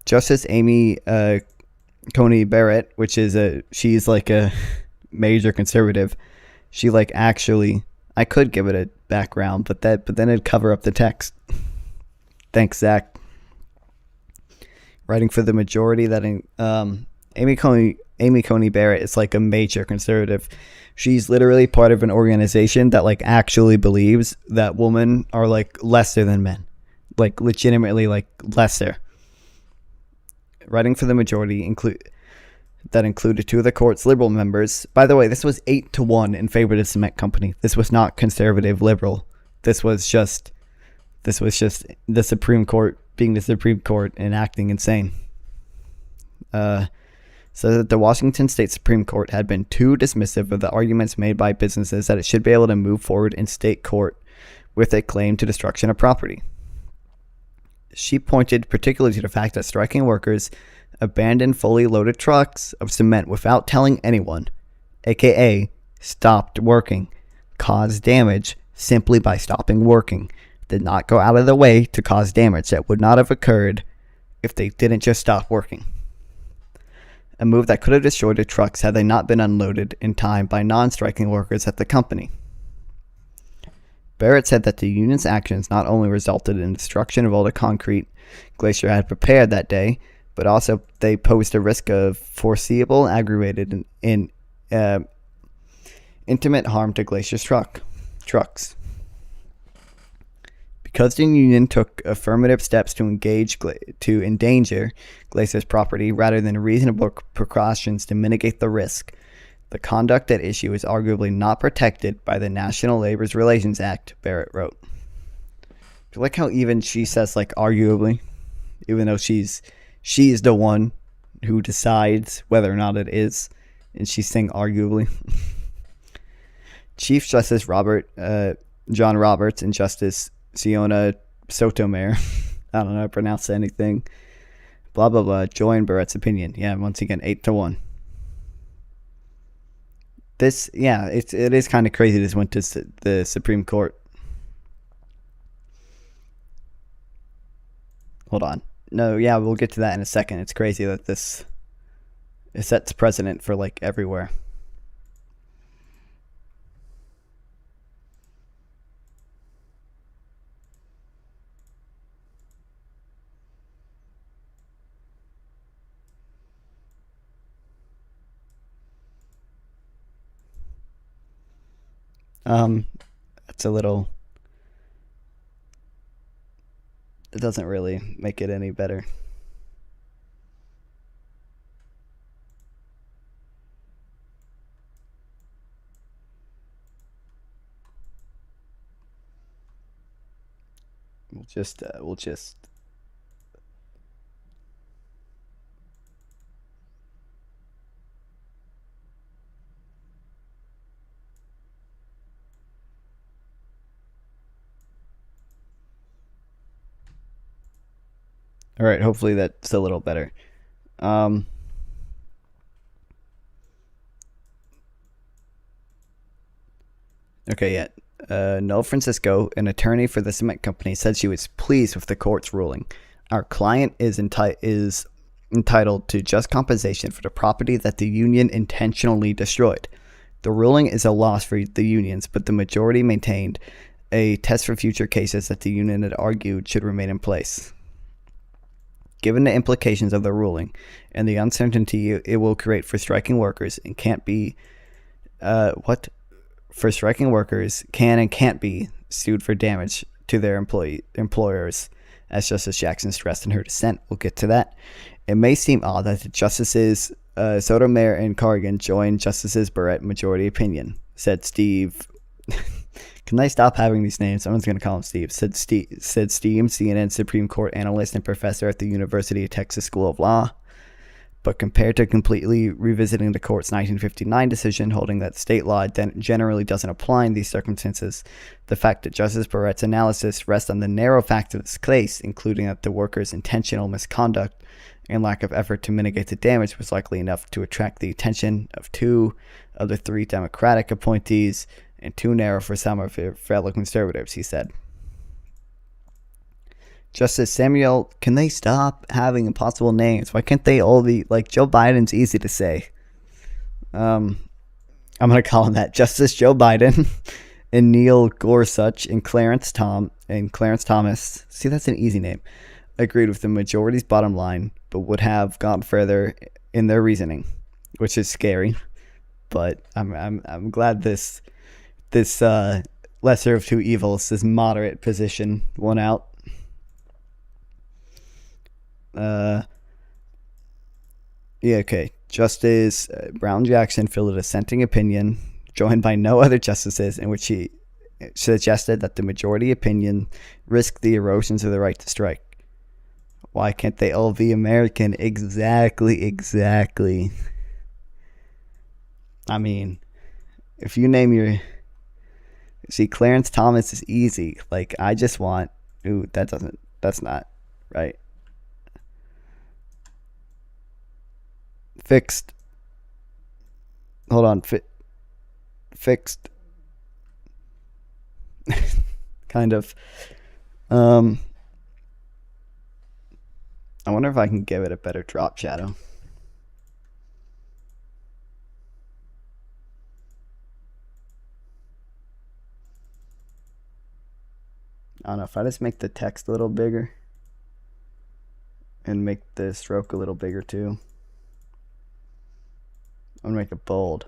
Justice Amy Coney Barrett, she's like a major conservative. She actually, I could give it a background, but then it'd cover up the text. Thanks, Zach. Writing for the majority that Amy Coney Barrett is like a major conservative. She's literally part of an organization that actually believes that women are lesser than men, legitimately lesser. Writing for the majority included two of the court's liberal members. By the way, this was 8-1 in favor of the cement company. This was not conservative liberal. This was just the Supreme Court being the Supreme Court and acting insane. So that the Washington State Supreme Court had been too dismissive of the arguments made by businesses that it should be able to move forward in state court with a claim to destruction of property. She pointed particularly to the fact that striking workers abandoned fully loaded trucks of cement without telling anyone, aka stopped working, caused damage simply by stopping working, did not go out of the way to cause damage that would not have occurred if they didn't just stop working. A move that could have destroyed the trucks had they not been unloaded in time by non-striking workers at the company. Barrett said that the union's actions not only resulted in destruction of all the concrete Glacier had prepared that day, but also they posed a risk of foreseeable, aggravated, and intimate harm to Glacier's trucks. Because the union took affirmative steps to endanger Glacier's property rather than reasonable precautions to mitigate the risk, the conduct at issue is arguably not protected by the National Labor Relations Act, Barrett wrote. Do you like how even she says arguably, even though she's the one who decides whether or not it is, and she's saying arguably. Chief Justice John Roberts and Justice Siona Sotomayor, I don't know how to pronounce anything, blah, blah, blah, join Barrett's opinion. Yeah, once again, 8-1. This, yeah, it is kind of crazy this went to the Supreme Court. Hold on. No, yeah, we'll get to that in a second. It's crazy that this sets precedent for, like, everywhere. It's a little, it doesn't really make it any better. We'll just all right, hopefully that's a little better. Okay, yeah. Noel Francisco, an attorney for the cement company, said she was pleased with the court's ruling. Our client is entitled to just compensation for the property that the union intentionally destroyed. The ruling is a loss for the unions, but the majority maintained a test for future cases that the union had argued should remain in place. Given the implications of the ruling and the uncertainty it will create for striking workers, and can't be for striking workers can and can't be sued for damage to their employers, as Justice Jackson stressed in her dissent. We'll get to that. It may seem odd that the Justices Sotomayor and Corrigan joined Justices Barrett majority opinion, said Steve. Can I stop having these names? Someone's going to call him Steve. Said Steve, CNN Supreme Court analyst and professor at the University of Texas School of Law. But compared to completely revisiting the court's 1959 decision holding that state law generally doesn't apply in these circumstances, the fact that Justice Barrett's analysis rests on the narrow fact of this case, including that the workers' intentional misconduct and lack of effort to mitigate the damage was likely enough to attract the attention of 2 of the 3 Democratic appointees, and too narrow for some of your fellow conservatives, he said. Justice Samuel, can they stop having impossible names? Why can't they all be, like, Joe Biden's easy to say. I'm going to call him that. Justice Joe Biden and Neil Gorsuch and Clarence Thomas, see, that's an easy name, agreed with the majority's bottom line, but would have gone further in their reasoning, which is scary. But I'm glad this lesser of two evils, this moderate position, won out. Yeah, okay. Justice Brown Jackson filled a dissenting opinion, joined by no other justices, in which he suggested that the majority opinion risked the erosions of the right to strike. Why can't they all be American? Exactly. I mean, if you name your... See, Clarence Thomas is easy. Like, I just want... Ooh, that's not right. Fixed. Hold on. Fixed. Kind of. I wonder if I can give it a better drop shadow. I don't know, if I just make the text a little bigger and make the stroke a little bigger too. I'm gonna make it bold.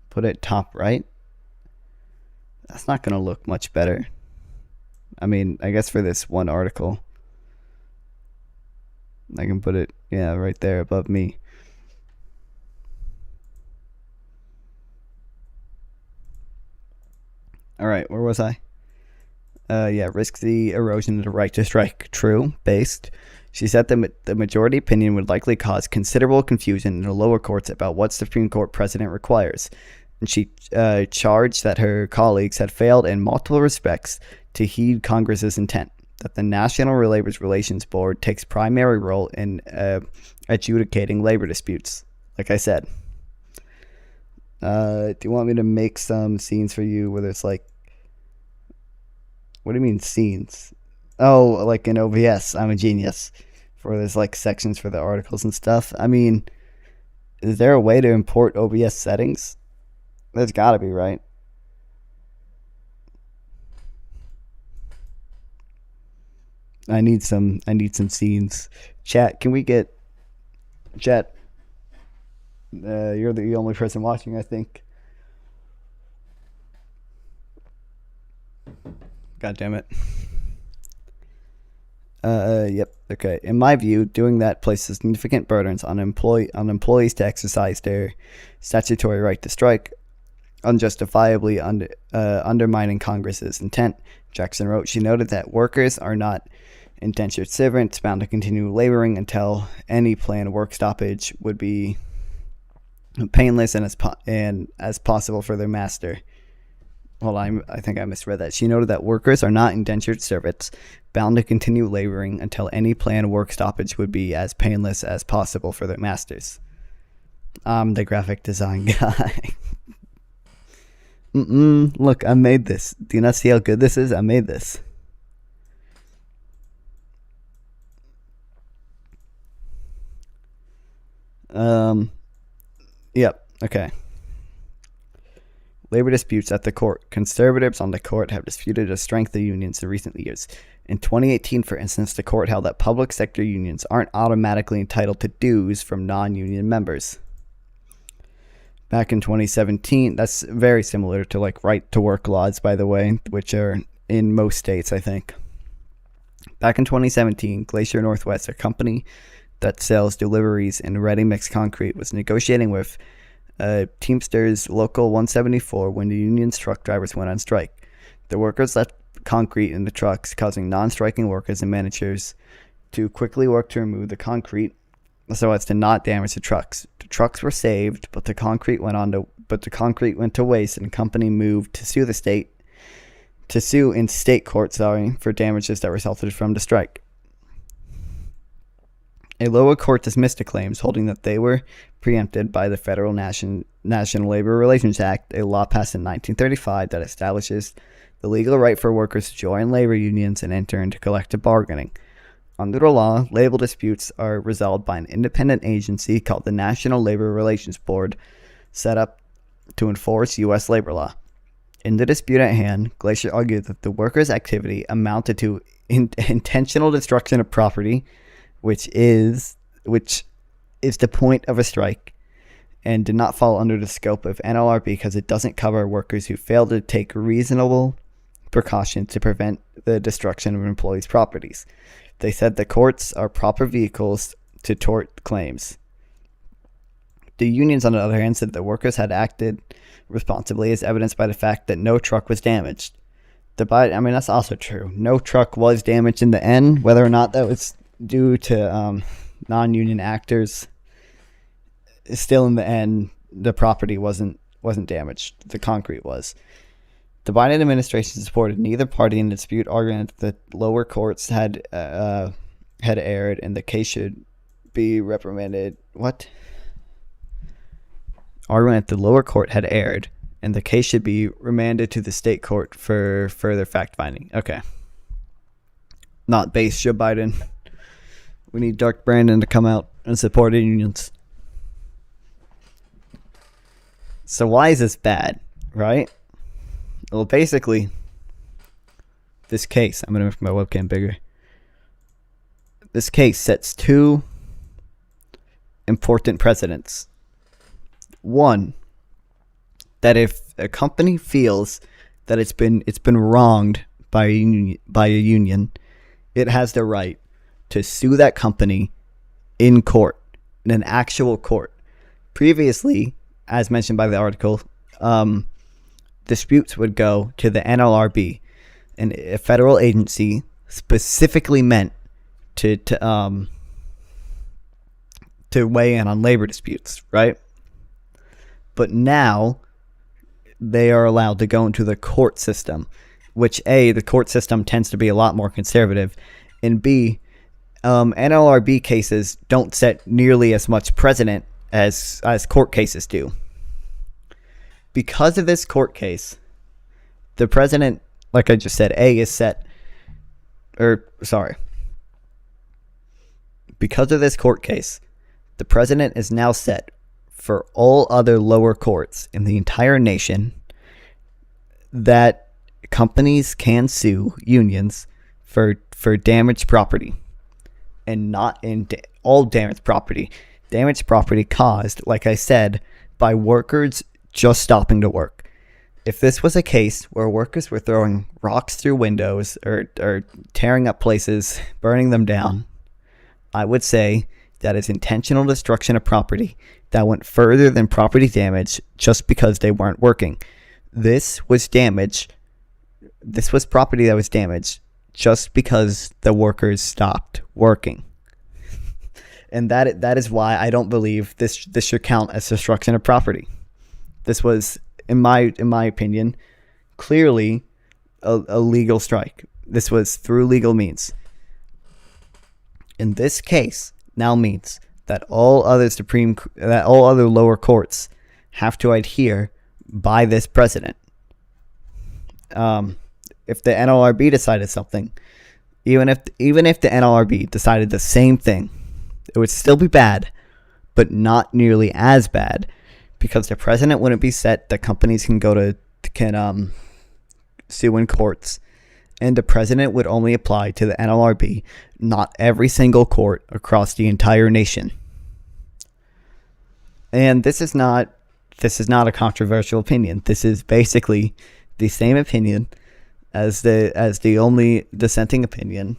Put it top right. That's not gonna look much better. I mean, I guess for this one article, I can put it, yeah, right there above me. All right, where was I? Yeah, risk the erosion of the right to strike. True, based. She said the majority opinion would likely cause considerable confusion in the lower courts about what Supreme Court precedent requires, and she charged that her colleagues had failed in multiple respects to heed Congress's intent, that the National Labor Relations Board takes primary role in adjudicating labor disputes. Like I said. Do you want me to make some scenes for you where there's like... What do you mean scenes? Oh, like in OBS. I'm a genius. Where there's like sections for the articles and stuff. I mean, is there a way to import OBS settings? There's gotta be, right? I need some scenes. Chat, can we get... Chat, you're the only person watching, I think. God damn it. Yep. Okay. In my view, doing that places significant burdens on employees to exercise their statutory right to strike, unjustifiably undermining Congress's intent. Jackson wrote, she noted that workers are not indentured servants bound to continue laboring until any planned work stoppage would be painless and as possible for their master. Hold on, I think I misread that. She noted that workers are not indentured servants bound to continue laboring until any planned work stoppage would be as painless as possible for their masters. I'm the graphic design guy. Look, I made this. Do you not see how good this is? I made this. Yep, okay. Labor disputes at the court. Conservatives on the court have disputed the strength of unions in recent years. In 2018, for instance, the court held that public sector unions aren't automatically entitled to dues from non-union members. Back in 2017, that's very similar to like right to work laws, by the way, which are in most states, I think. Back in 2017, Glacier Northwest, a company that sells deliveries in ready-mix concrete, was negotiating with Teamsters Local 174 when the union's truck drivers went on strike. The workers left concrete in the trucks, causing non-striking workers and managers to quickly work to remove the concrete so as to not damage the trucks. The trucks were saved, but the concrete went to waste, and the company moved to sue in state court, for damages that resulted from the strike. A lower court dismissed the claims, holding that they were preempted by the Federal National Labor Relations Act, a law passed in 1935 that establishes the legal right for workers to join labor unions and enter into collective bargaining. Under the law, labor disputes are resolved by an independent agency called the National Labor Relations Board, set up to enforce U.S. labor law. In the dispute at hand, Glacier argued that the workers' activity amounted to intentional destruction of property, which is the point of a strike, and did not fall under the scope of NLRB because it doesn't cover workers who fail to take reasonable precautions to prevent the destruction of employees' properties. They said the courts are proper vehicles to tort claims. The unions, on the other hand, said the workers had acted responsibly, as evidenced by the fact that no truck was damaged. That's also true. No truck was damaged in the end, whether or not that was due to non-union actors. Still, in the end, the property wasn't damaged. The concrete was. The Biden administration supported neither party in the dispute, arguing that the lower courts had erred and the case should be reprimanded. What? Arguing that the lower court had erred and the case should be remanded to the state court for further fact-finding. Okay. Not base Joe Biden. We need Dark Brandon to come out and support the unions. So why is this bad, right? Well, basically, this case, I'm going to make my webcam bigger. This case sets two important precedents. One, that if a company feels that it's been wronged by a union, it has the right to sue that company in court, in an actual court. Previously, as mentioned by the article, disputes would go to the NLRB, and a federal agency specifically meant to weigh in on labor disputes, right? But now they are allowed to go into the court system, which A, the court system tends to be a lot more conservative, and B, NLRB cases don't set nearly as much precedent as court cases do. Because of this court case, the president, like I just said, because of this court case, the president is now set for all other lower courts in the entire nation that companies can sue unions for damaged property, and not in all damaged property. Damaged property caused, like I said, by workers just stopping to work. If this was a case where workers were throwing rocks through windows or tearing up places, burning them down, I would say that is intentional destruction of property that went further than property damage just because they weren't working. This was damage. This was property that was damaged just because the workers stopped working. And that is why I don't believe this should count as destruction of property. This was, in my opinion, clearly a legal strike. This was through legal means. In this case, now means that all other lower courts have to adhere by this precedent. If the NLRB decided something, even if the NLRB decided the same thing, it would still be bad, but not nearly as bad, because the precedent wouldn't be set that companies can sue in courts, and the precedent would only apply to the NLRB, not every single court across the entire nation. And this is not a controversial opinion. This is basically the same opinion as the only dissenting opinion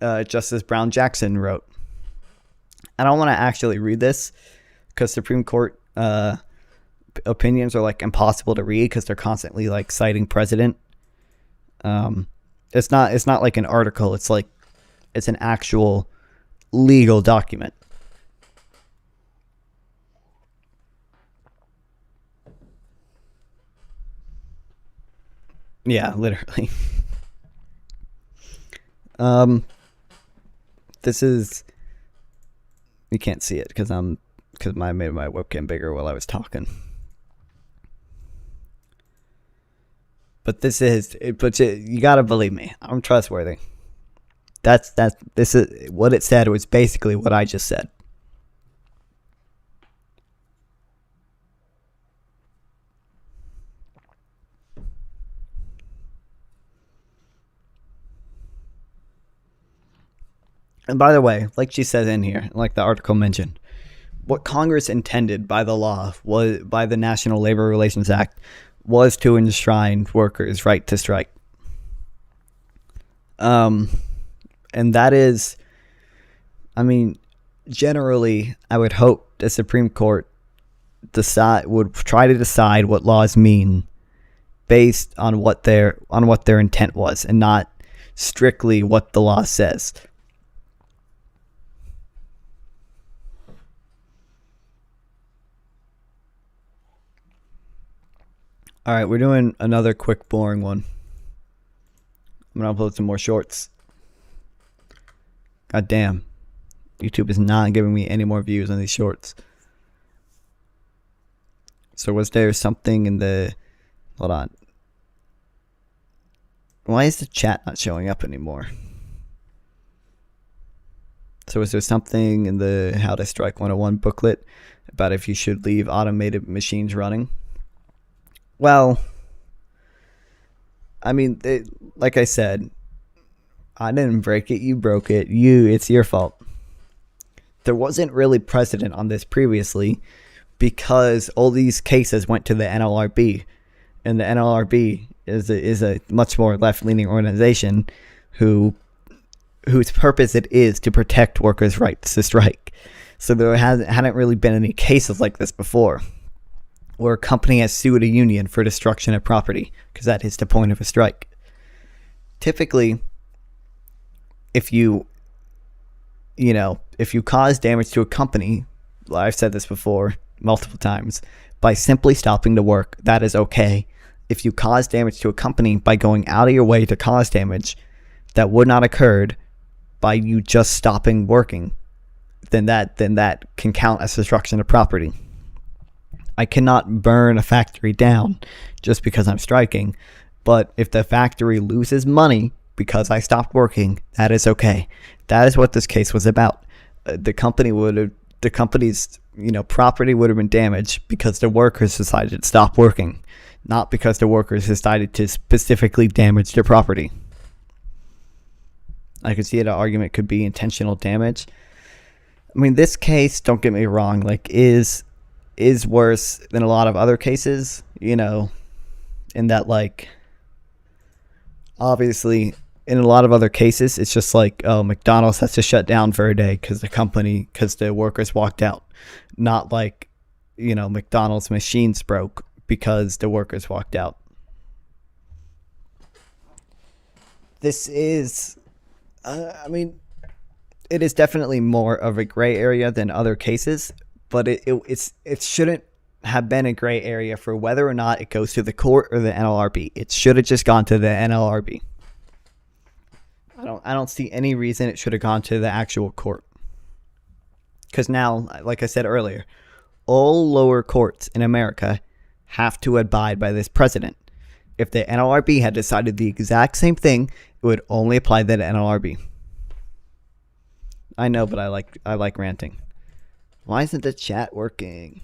Justice Brown Jackson wrote. I don't want to actually read this because Supreme Court opinions are like impossible to read because they're constantly like citing precedent. It's not like an article. It's an actual legal document. Yeah, literally. This is, you can't see it because I made my webcam bigger while I was talking. But you gotta believe me. I'm trustworthy. This is what it said was basically what I just said. And by the way, like she says in here, like the article mentioned, what Congress intended by the law, by the National Labor Relations Act, was to enshrine workers' right to strike. And that is, generally, I would hope the Supreme Court would try to decide what laws mean based on what their intent was, and not strictly what the law says. All right, we're doing another quick, boring one. I'm going to upload some more shorts. God damn. YouTube is not giving me any more views on these shorts. So was there something in the... Hold on. Why is the chat not showing up anymore? So was there something in the How to Strike 101 booklet about if you should leave automated machines running? Well, like I said, I didn't break it, you broke it, it's your fault. There wasn't really precedent on this previously because all these cases went to the NLRB, and the NLRB is a much more left-leaning organization whose purpose it is to protect workers' rights to strike. So there hadn't really been any cases like this before, where a company has sued a union for destruction of property, because that is the point of a strike. Typically, if you cause damage to a company, I've said this before multiple times, by simply stopping to work, that is okay. If you cause damage to a company by going out of your way to cause damage that would not occurred by you just stopping working, then that can count as destruction of property. I cannot burn a factory down just because I'm striking, but if the factory loses money because I stopped working, that is okay. That is what this case was about. The company's property would have been damaged because the workers decided to stop working, not because the workers decided to specifically damage their property. I could see an argument could be intentional damage. I mean, this case, don't get me wrong, like is worse than a lot of other cases, in that, like, obviously in a lot of other cases it's just like, oh, McDonald's has to shut down for a day because the workers walked out, not like, McDonald's machines broke because the workers walked out. This is it is definitely more of a gray area than other cases, but it shouldn't have been a gray area for whether or not it goes to the court or the NLRB. It should have just gone to the NLRB. I don't see any reason it should have gone to the actual court. Because now, like I said earlier, all lower courts in America have to abide by this precedent. If the NLRB had decided the exact same thing, it would only apply to the NLRB. I know, but I like ranting. Why isn't the chat working?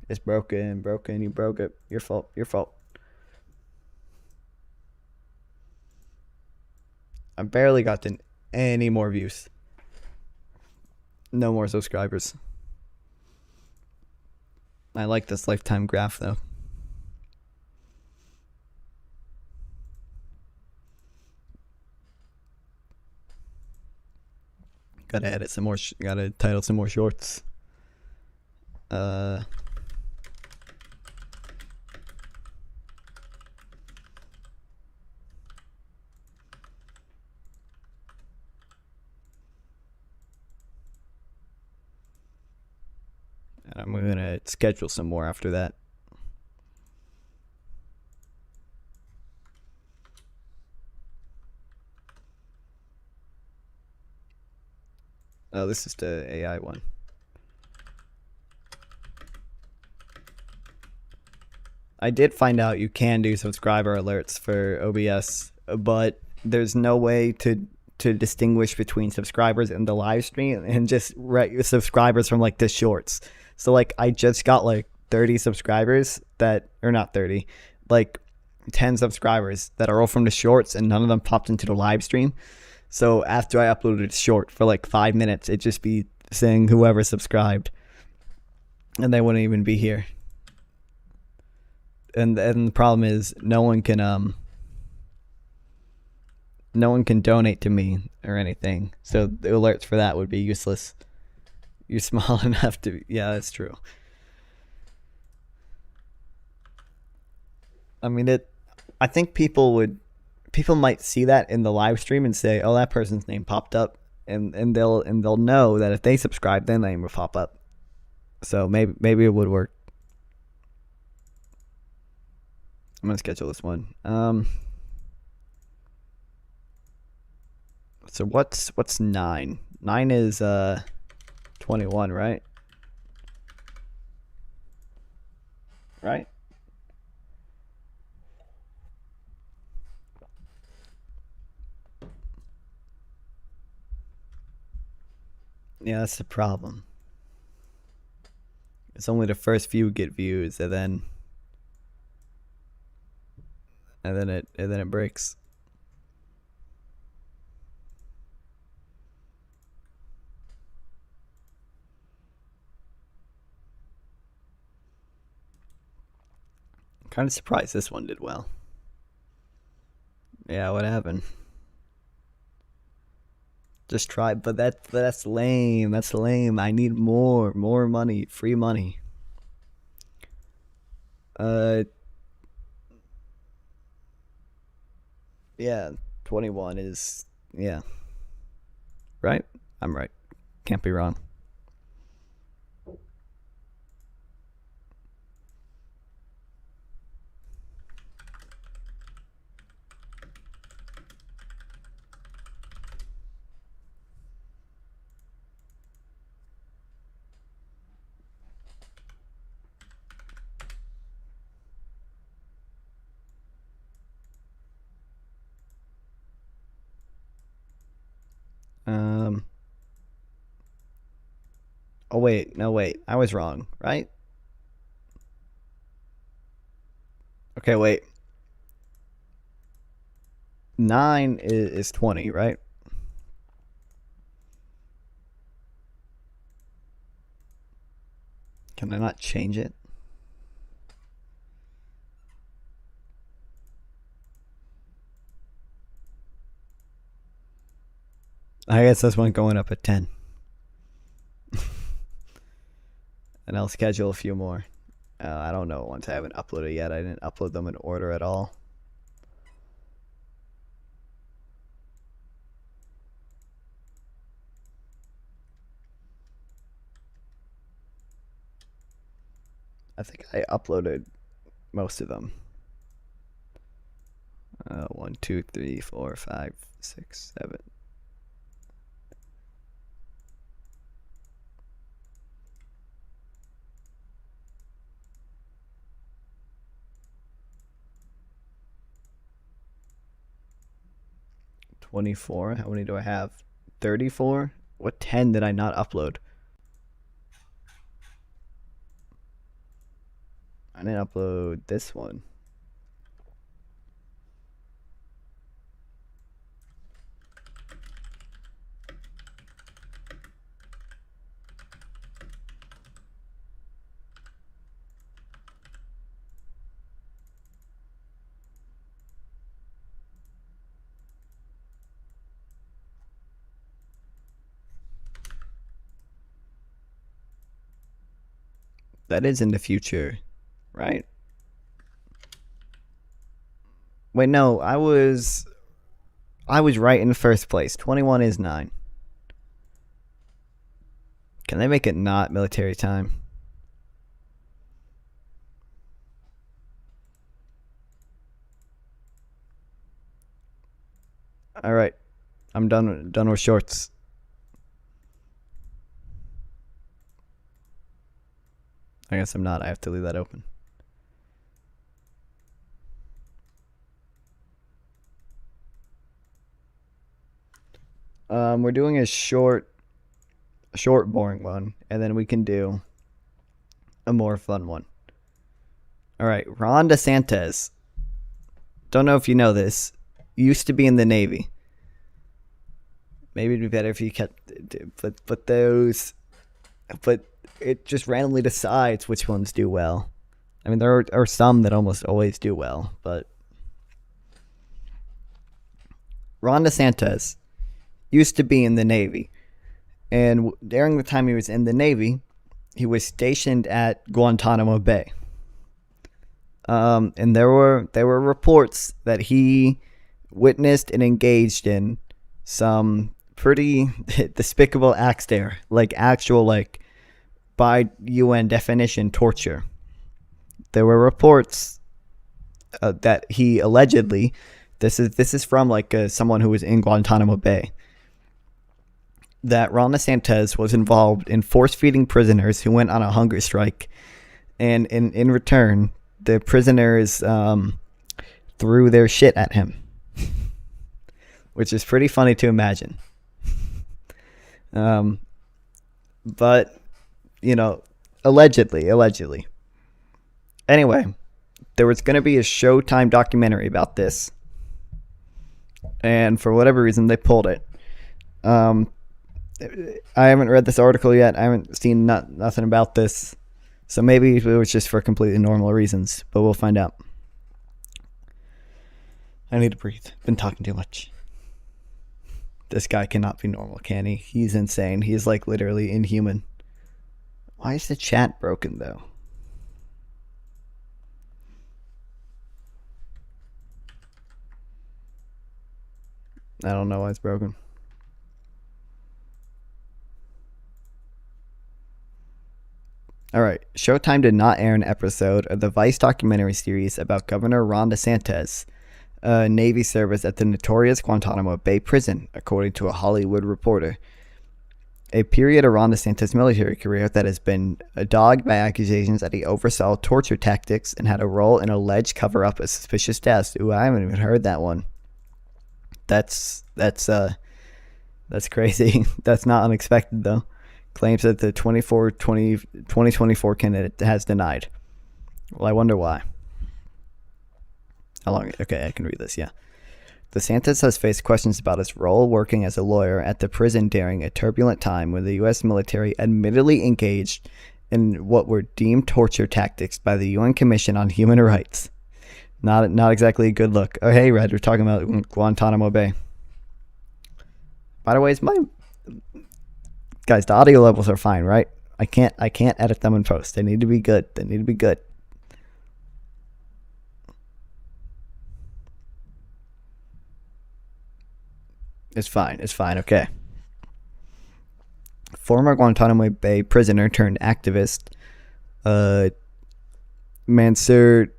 It's broken. You broke it. Your fault. I barely got any more views. No more subscribers. I like this lifetime graph though. Gotta edit some more. Gotta title some more shorts. And I'm gonna schedule some more after that. Oh, this is the AI one. I did find out you can do subscriber alerts for OBS, but there's no way to distinguish between subscribers in the live stream and just subscribers from like the shorts. So like I just got like 30 subscribers or not 30, like 10 subscribers that are all from the shorts, and none of them popped into the live stream. So after I uploaded a short for like 5 minutes, it'd just be saying whoever subscribed, and they wouldn't even be here. And the problem is no one can donate to me or anything. So the alerts for that would be useless. You're small enough to, yeah, that's true. I mean, I think people might see that in the live stream and say, "Oh, that person's name popped up," and they'll know that if they subscribe, their name will pop up. So maybe it would work. I'm gonna schedule this one. So what's 9? 9 is 21, right? Right? Yeah, that's the problem. It's only the first few get views, and then it breaks. I'm kind of surprised this one did well. Yeah, what happened? Just try, but that's lame. That's lame. I need more money, free money. Yeah, 21 is, yeah. Right? I'm right. Can't be wrong. Oh wait, no wait, I was wrong, right? Okay, wait. 9 is 20, right? Can I not change it? I guess this one going up at 10. And I'll schedule a few more. I don't know once I haven't uploaded yet. I didn't upload them in order at all. I think I uploaded most of them. 1, 2, 3, 4, 5, 6, 7. $24. How many do I have? 34? What 10 did I not upload? I didn't upload this one. That is in the future, right? Wait, no, I was right in the first place. 21 is 9. Can they make it not military time? All right, I'm done with shorts. I guess I'm not. I have to leave that open. We're doing a short, boring one, and then we can do a more fun one. All right, Ron DeSantis. Don't know if you know this. Used to be in the Navy. Maybe it'd be better if you kept, but it just randomly decides which ones do well. I mean, there are some that almost always do well, but Ron DeSantis used to be in the Navy, and during the time he was in the Navy, he was stationed at Guantanamo Bay. And there were reports that he witnessed and engaged in some pretty despicable acts there, like actual, like, by UN definition, torture. There were reports that he allegedly, this is from like someone who was in Guantanamo Bay, that Ron DeSantis was involved in force feeding prisoners who went on a hunger strike, and in return, the prisoners threw their shit at him, which is pretty funny to imagine. But, you know, allegedly. Anyway, there was going to be a Showtime documentary about this, and for whatever reason, they pulled it. I haven't read this article yet. I haven't seen nothing about this, so maybe it was just for completely normal reasons, but we'll find out. I need to breathe. Been talking too much. This guy cannot be normal, can he? He's insane. He's like literally inhuman. Why is the chat broken though? I don't know why it's broken. All right. Showtime did not air an episode of the Vice documentary series about Governor Ron DeSantis, Navy service at the notorious Guantanamo Bay prison, according to a Hollywood Reporter. A period of Ron DeSantis' military career that has been dogged by accusations that he oversaw torture tactics and had a role in alleged cover-up of suspicious deaths. Ooh, I haven't even heard that one. That's crazy. That's not unexpected, though. Claims that the 2024 candidate has denied. Well, I wonder why. How long? Okay, I can read this, yeah. DeSantis has faced questions about his role working as a lawyer at the prison during a turbulent time when the U.S. military admittedly engaged in what were deemed torture tactics by the UN Commission on Human Rights. Not exactly a good look. Oh, hey, Red, we're talking about Guantanamo Bay. By the way, guys, the audio levels are fine, right? I can't edit them in post. They need to be good. It's fine. Okay. Former Guantanamo Bay prisoner turned activist, Mansour,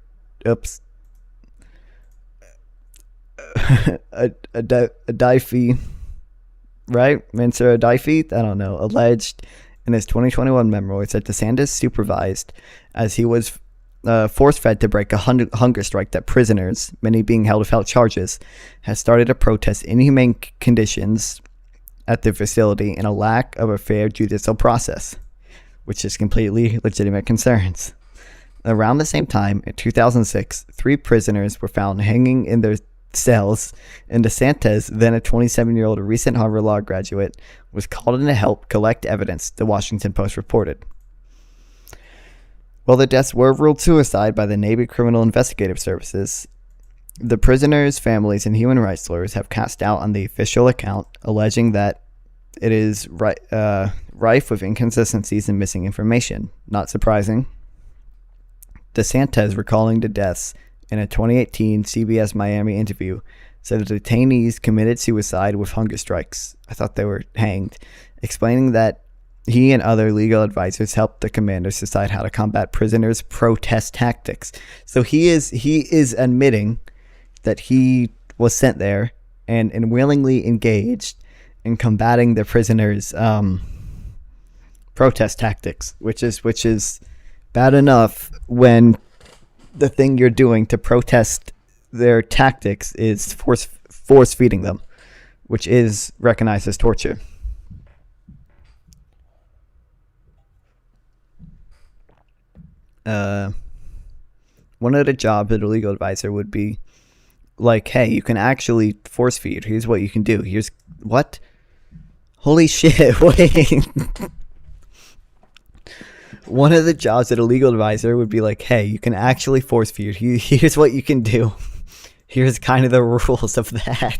Adaifi, right? Mansour Adaifi, I don't know, alleged in his 2021 memoirs that DeSantis supervised as he was force-fed to break a hunger strike that prisoners, many being held without charges, has started to protest inhumane conditions at the facility and a lack of a fair judicial process, which is completely legitimate concerns. Around the same time, in 2006, 3 prisoners were found hanging in their cells, and DeSantis, then a 27-year-old recent Harvard Law graduate, was called in to help collect evidence, the Washington Post reported. While the deaths were ruled suicide by the Navy Criminal Investigative Services, the prisoners' families and human rights lawyers have cast doubt on the official account, alleging that it is rife with inconsistencies and missing information. Not surprising. DeSantis, recalling the deaths in a 2018 CBS Miami interview, said the detainees committed suicide with hunger strikes. I thought they were hanged, explaining that he and other legal advisors helped the commanders decide how to combat prisoners' protest tactics. So he is admitting that he was sent there and willingly engaged in combating the prisoners' protest tactics, which is bad enough when the thing you're doing to protest their tactics is force feeding them, which is recognized as torture. One of the jobs of a legal advisor would be like, hey, you can actually force feed. Here's what you can do. Here's what? Holy shit, wait. One of the jobs of a legal advisor would be like, hey, you can actually force feed. Here's what you can do. Here's kind of the rules of that.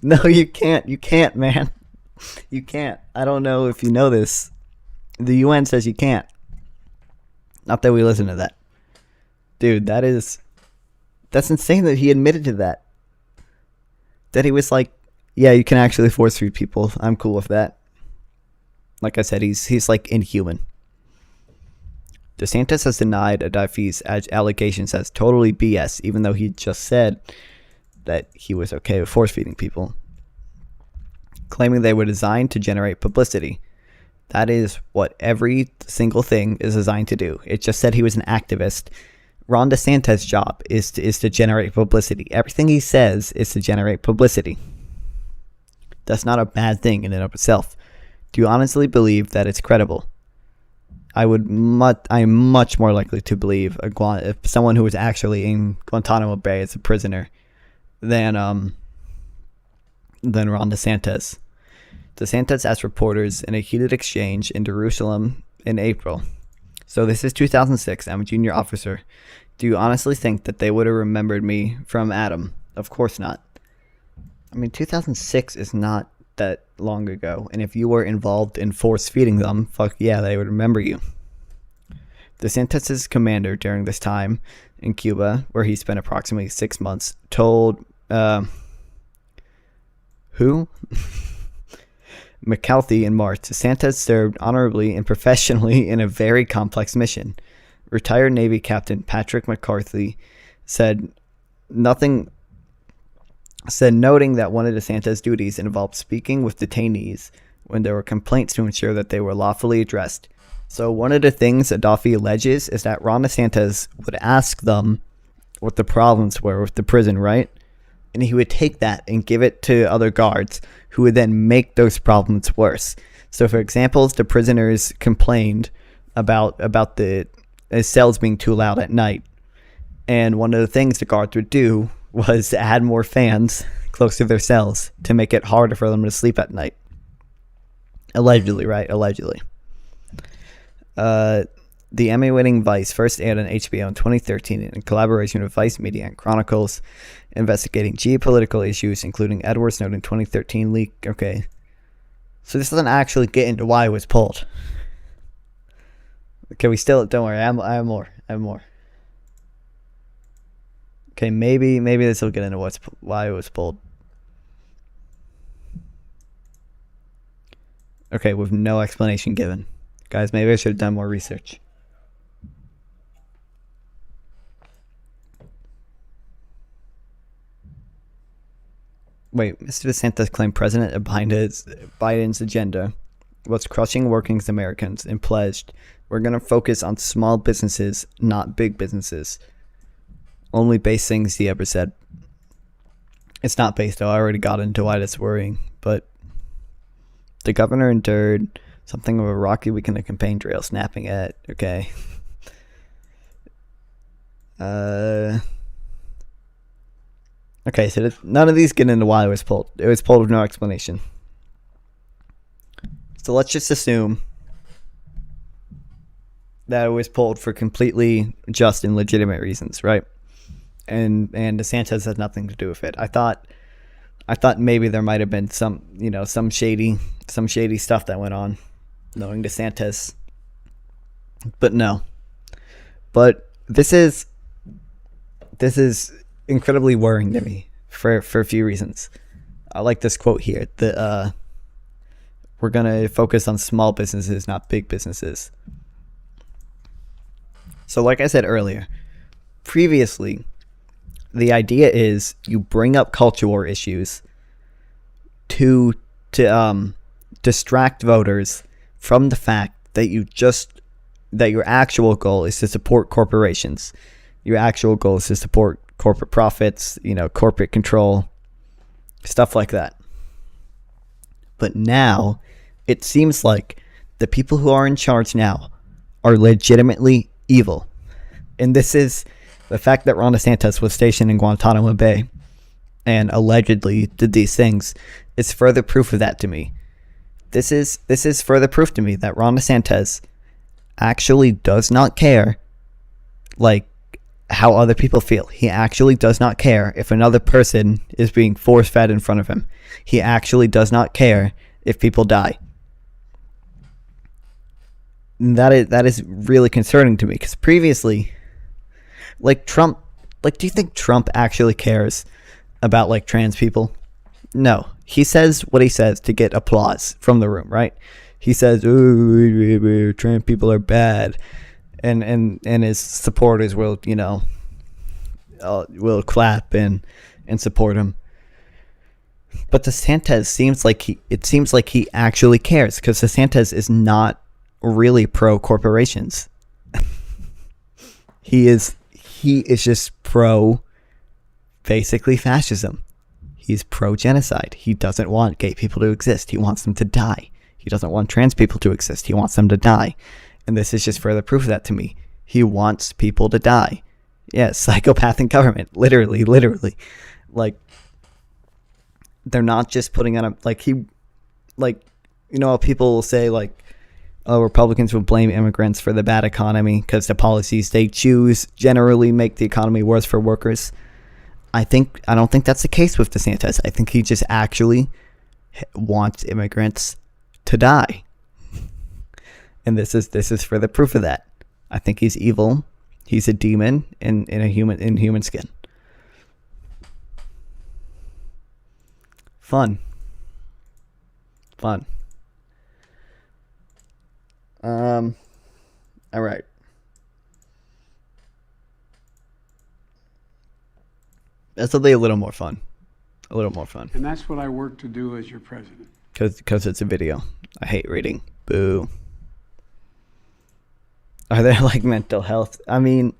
No, you can't. You can't, man. You can't. I don't know if you know this. The UN says you can't. Not that we listen to that. Dude, that's insane that he admitted to that. That he was like, yeah, you can actually force feed people. I'm cool with that. Like I said, he's like inhuman. DeSantis has denied Adaifi's allegations as totally BS, even though he just said that he was okay with force feeding people, claiming they were designed to generate publicity. That is what every single thing is designed to do. It just said he was an activist. Ron DeSantis' job is to generate publicity. Everything he says is to generate publicity. That's not a bad thing in and of itself. Do you honestly believe that it's credible? I'm much more likely to believe someone who was actually in Guantanamo Bay as a prisoner than Ron DeSantis. DeSantis asked reporters in a heated exchange in Jerusalem in April. So this is 2006. I'm a junior officer. Do you honestly think that they would have remembered me from Adam? Of course not. I mean, 2006 is not that long ago. And if you were involved in force feeding them, fuck yeah, they would remember you. DeSantis' commander during this time in Cuba, where he spent approximately 6 months, told Who? McCarthy in March. DeSantis served honorably and professionally in a very complex mission. Retired Navy Captain Patrick McCarthy said noting that one of DeSantis' duties involved speaking with detainees when there were complaints to ensure that they were lawfully addressed. So one of the things Adolphe alleges is that Ron DeSantis would ask them what the problems were with the prison, right? And he would take that and give it to other guards who would then make those problems worse. So for example, the prisoners complained about the cells being too loud at night. And one of the things the guards would do was to add more fans close to their cells to make it harder for them to sleep at night. Allegedly, right? Allegedly. The Emmy-winning Vice first aired on HBO in 2013 in collaboration with Vice Media and Chronicles, investigating geopolitical issues, including Edward Snowden 2013 leak. Okay. So this doesn't actually get into why it was pulled. Okay, we still... Don't worry, I have more. Okay, maybe this will get into why it was pulled. Okay, with no explanation given. Guys, maybe I should have done more research. Wait, Mr. DeSantis claimed President Biden's agenda was crushing working Americans and pledged, "We're going to focus on small businesses, not big businesses." Only base things he ever said. It's not based, though. I already got into why that's worrying. But the governor endured something of a rocky week in the campaign trail, snapping at... Okay. Okay, so none of these get into why it was pulled. It was pulled with no explanation. So let's just assume that it was pulled for completely just and legitimate reasons, right? And DeSantis has nothing to do with it. I thought maybe there might have been some shady stuff that went on, knowing DeSantis. But no. But this is incredibly worrying to me for a few reasons. I like this quote here. We're gonna focus on small businesses, not big businesses. So like I said earlier, previously, the idea is you bring up culture war issues to distract voters from the fact that your actual goal is to support corporations. Your actual goal is to support corporate profits, corporate control, stuff like that. But now, it seems like the people who are in charge now are legitimately evil. And this is the fact that Ron DeSantis was stationed in Guantanamo Bay and allegedly did these things is further proof of that to me. This is further proof to me that Ron DeSantis actually does not care, like, how other people feel. He actually does not care if another person is being force-fed in front of him. He actually does not care if people die. And that is really concerning to me, because previously, like Trump, do you think Trump actually cares about like trans people? No. He says what he says to get applause from the room, right? He says, "Ooh, trans people are bad." And his supporters will, will clap and support him. But DeSantis seems like he actually cares, because DeSantis is not really pro corporations. He is just pro basically fascism. He's pro genocide. He doesn't want gay people to exist. He wants them to die. He doesn't want trans people to exist. He wants them to die. And this is just further proof of that to me. He wants people to die. Yeah, psychopath in government. Literally. Like, they're not just putting on people will say, like, oh, Republicans will blame immigrants for the bad economy because the policies they choose generally make the economy worse for workers. I don't think that's the case with DeSantis. I think he just actually wants immigrants to die. And this is further proof of that. I think he's evil. He's a demon in human skin. Fun. Fun. All right. That's something a little more fun. A little more fun. And that's what I work to do as your president. Because it's a video. I hate reading. Boo. Are there like mental health? I mean,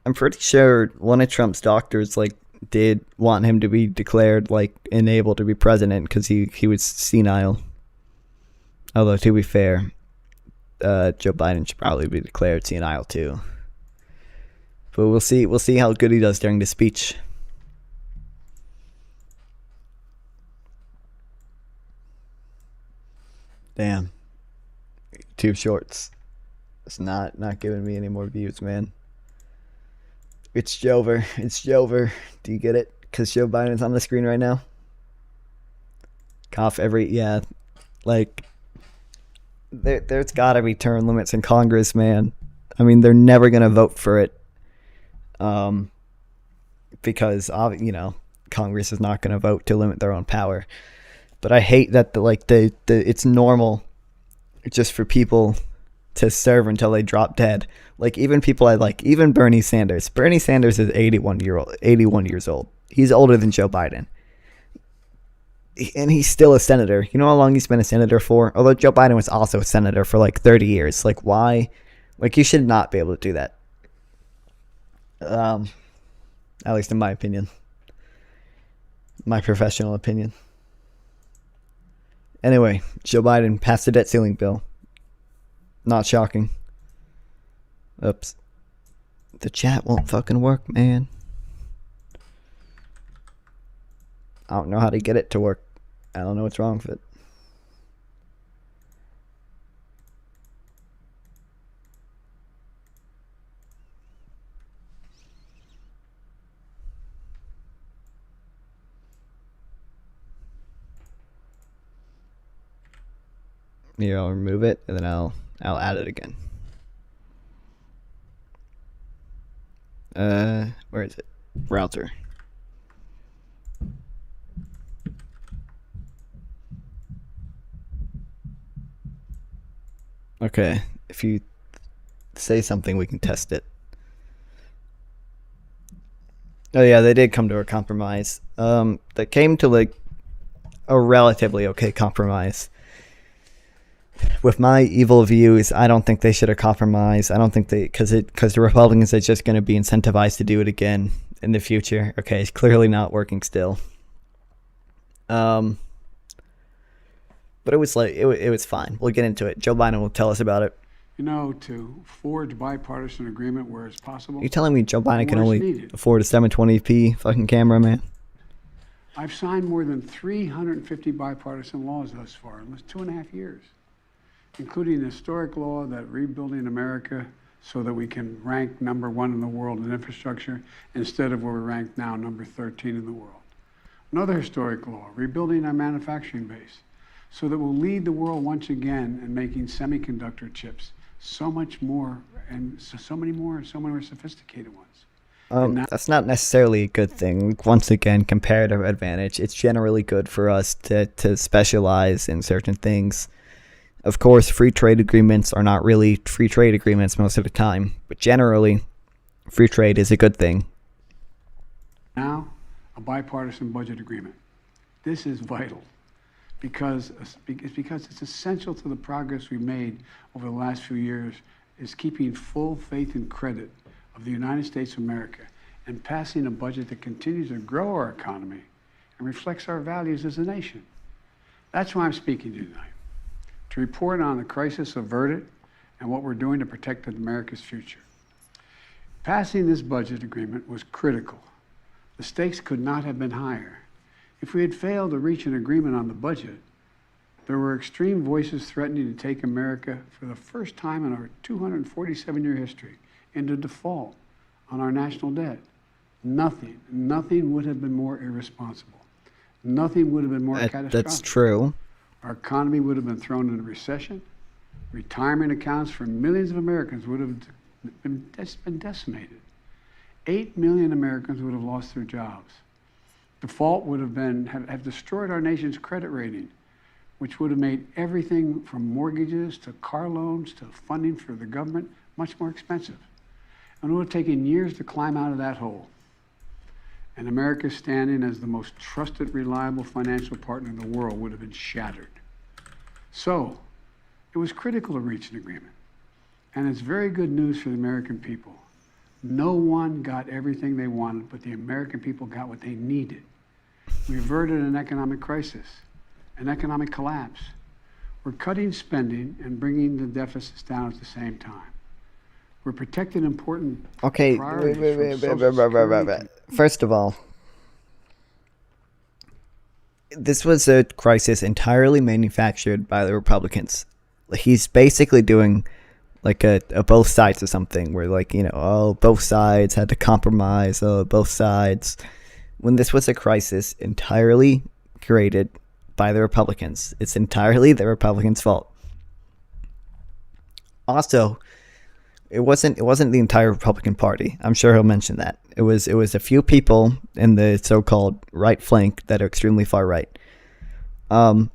I'm pretty sure one of Trump's doctors like did want him to be declared like unable to be president because he was senile. Although to be fair, Joe Biden should probably be declared senile too. But we'll see. We'll see how good he does during the speech. Damn. YouTube Shorts. It's not giving me any more views, man. It's Jover. It's Jover. Do you get it? Because Joe Biden's on the screen right now. Cough yeah. Like, there's got to be term limits in Congress, man. I mean, they're never going to vote for it. Because, Congress is not going to vote to limit their own power. But I hate that it's normal just for people to serve until they drop dead. Like even people I like, even Bernie Sanders. Bernie Sanders is 81 years old. He's older than Joe Biden. And he's still a senator. You know how long he's been a senator for? Although Joe Biden was also a senator for like 30 years. Like why? Like you should not be able to do that. At least in my opinion. My professional opinion. Anyway, Joe Biden passed the debt ceiling bill. Not shocking. Oops. The chat won't fucking work, man. I don't know how to get it to work. I don't know what's wrong with it. Here, I'll remove it and then I'll add it again. Where is it? Router. Okay, if you say something, we can test it. Oh yeah, they did come to a compromise. They came to like a relatively okay compromise. With my evil views, I don't think they should have compromised. I don't think because the Republicans are just going to be incentivized to do it again in the future. Okay, it's clearly not working still. But it was like it was fine. We'll get into it. Joe Biden will tell us about it. To forge bipartisan agreement where it's possible. You're telling me Joe Biden can only afford a 720p fucking camera, man? I've signed more than 350 bipartisan laws thus far in almost 2.5 years, including the historic law that rebuilding America so that we can rank #1 in the world in infrastructure instead of where we rank now, number 13 in the world. Another historic law, rebuilding our manufacturing base so that we'll lead the world once again in making semiconductor chips so much more and so many more sophisticated ones. That's not necessarily a good thing. Once again, comparative advantage. It's generally good for us to specialize in certain things. Of course, free trade agreements are not really free trade agreements most of the time, but generally, free trade is a good thing. Now, a bipartisan budget agreement. This is vital because it's essential to the progress we've made over the last few years is keeping full faith and credit of the United States of America and passing a budget that continues to grow our economy and reflects our values as a nation. That's why I'm speaking to you tonight, to report on the crisis averted and what we're doing to protect America's future. Passing this budget agreement was critical. The stakes could not have been higher. If we had failed to reach an agreement on the budget, there were extreme voices threatening to take America for the first time in our 247-year history into default on our national debt. Nothing would have been more irresponsible. Nothing would have been more catastrophic. That's true. Our economy would have been thrown into recession. Retirement accounts for millions of Americans would have been decimated. 8 million Americans would have lost their jobs. Default would have destroyed our nation's credit rating. which would have made everything from mortgages to car loans to funding for the government much more expensive. And it would have taken years to climb out of that hole. And America's standing as the most trusted, reliable financial partner in the world would have been shattered. So, it was critical to reach an agreement. And it's very good news for the American people. No one got everything they wanted, but the American people got what they needed. We averted an economic crisis, an economic collapse. We're cutting spending and bringing the deficits down at the same time. We're protecting important priorities from Social Security. First of all, this was a crisis entirely manufactured by the Republicans. He's basically doing like a both sides of something where, like, you know, oh, both sides had to compromise, oh, both sides. When this was a crisis entirely created by the Republicans. It's entirely the Republicans' fault. Also, it wasn't the entire Republican Party. I'm sure he'll mention that. It was a few people in the so-called right flank that are extremely far right. The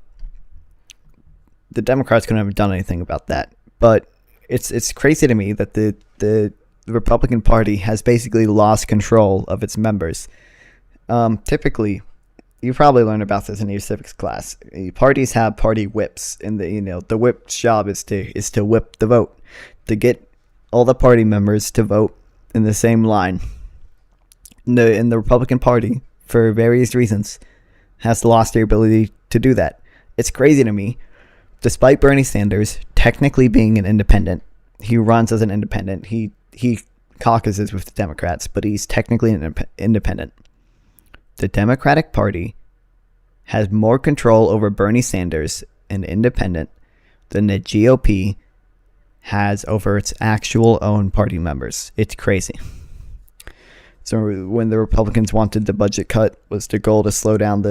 Democrats couldn't have done anything about that. But it's crazy to me that the Republican Party has basically lost control of its members. Typically, you probably learned about this in your civics class. Parties have party whips, and the whip's job is to whip the vote, to get all the party members to vote in the same line. In the Republican Party, for various reasons, has lost their ability to do that. It's crazy to me. Despite Bernie Sanders technically being an independent, he runs as an independent. He caucuses with the Democrats, but he's technically an independent. The Democratic Party has more control over Bernie Sanders, an independent, than the GOP has over its actual own party members. It's crazy. So when the Republicans wanted the budget cut, was the goal to slow down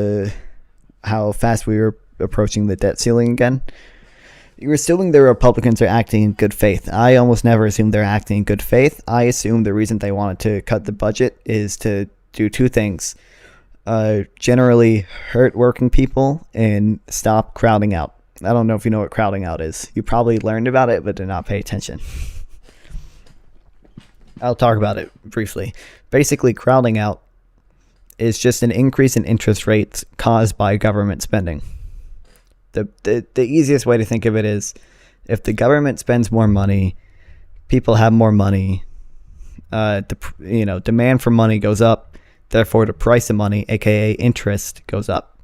how fast we were approaching the debt ceiling again? You're assuming the Republicans are acting in good faith. I almost never assume they're acting in good faith. I assume the reason they wanted to cut the budget is to do two things. Generally hurt working people and stop crowding out. I don't know if you know what crowding out is. You probably learned about it, but did not pay attention. I'll talk about it briefly. Basically, crowding out is just an increase in interest rates caused by government spending. The easiest way to think of it is, if the government spends more money, people have more money. Demand for money goes up. Therefore, the price of money, aka interest, goes up.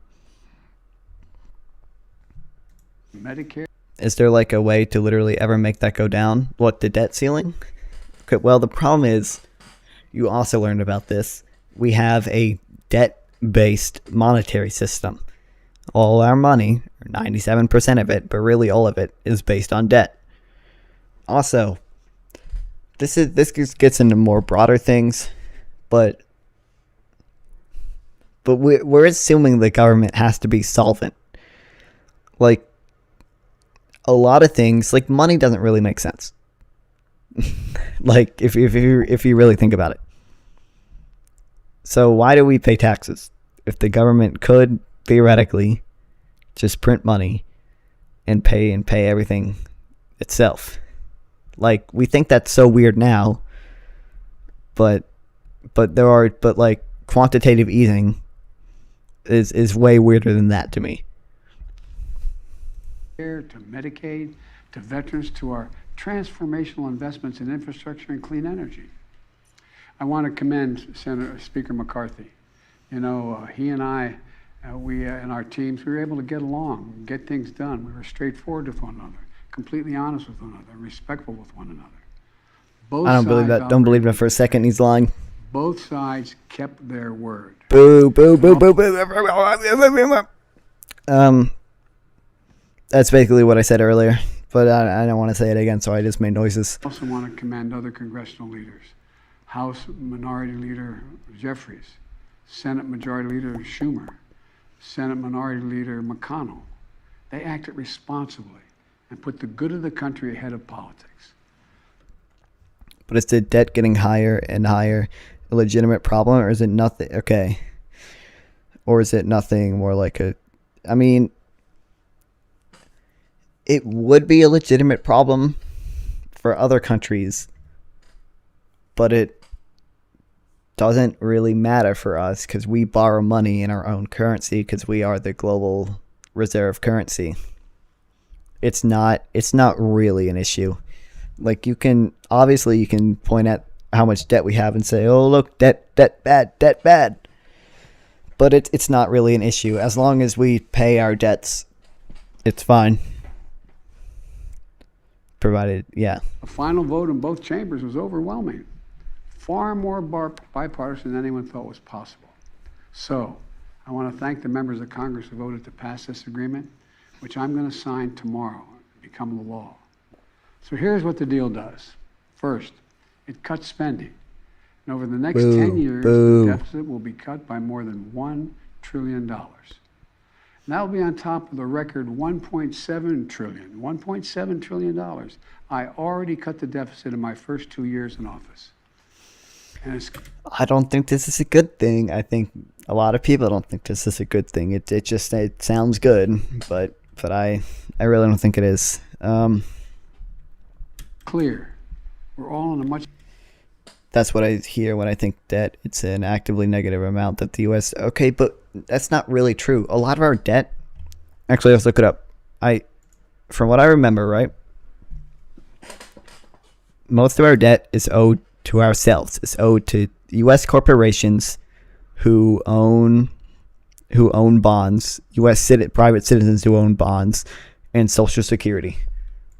Medicare. Is there like a way to literally ever make that go down? What, the debt ceiling? Okay, well, the problem is, you also learned about this. We have a debt-based monetary system. All our money, 97% of it, but really all of it, is based on debt. Also, this gets into more broader things, but we're assuming the government has to be solvent. Like, a lot of things, like money doesn't really make sense. Like, if you really think about it. So why do we pay taxes? If the government could, theoretically, just print money and pay everything itself. Like, we think that's so weird now, but like quantitative easing is way weirder than that to me. To Medicaid, to veterans, to our transformational investments in infrastructure and clean energy. I want to commend Speaker McCarthy. He and I, we and our teams, we were able to get along, get things done. We were straightforward with one another, completely honest with one another, respectful with one another. I don't believe that. Don't believe that for a second. He's lying. Both sides kept their word. Boo, boo, boo, boo, boo. That's basically what I said earlier, but I don't want to say it again, so I just made noises. I also want to commend other congressional leaders. House Minority Leader Jeffries, Senate Majority Leader Schumer, Senate Minority Leader McConnell. They acted responsibly and put the good of the country ahead of politics. But is the debt getting higher and higher a legitimate problem, or is it nothing? Okay. Or is it nothing more like it would be a legitimate problem for other countries, but it doesn't really matter for us because we borrow money in our own currency because we are the global reserve currency. It's not really an issue. Like, you can point at how much debt we have and say, oh, look, debt bad. But it's not really an issue. As long as we pay our debts, it's fine. Provided, yeah. The final vote in both chambers was overwhelming. Far more bipartisan than anyone thought was possible. So, I want to thank the members of Congress who voted to pass this agreement, which I'm going to sign tomorrow and become the law. So here's what the deal does. First, it cuts spending. And over the next 10 years, the deficit will be cut by more than $1 trillion. And that will be on top of the record $1.7 trillion. I already cut the deficit in my first 2 years in office. And I don't think this is a good thing. I think a lot of people don't think this is a good thing. It sounds good, but I really don't think it is. Clear. We're all in a much... That's what I hear when I think that it's an actively negative amount that the U.S. Okay, but that's not really true. A lot of our debt... Actually, let's look it up. From what I remember, right? Most of our debt is owed to ourselves. It's owed to U.S. corporations who own bonds, U.S. private citizens who own bonds, and Social Security.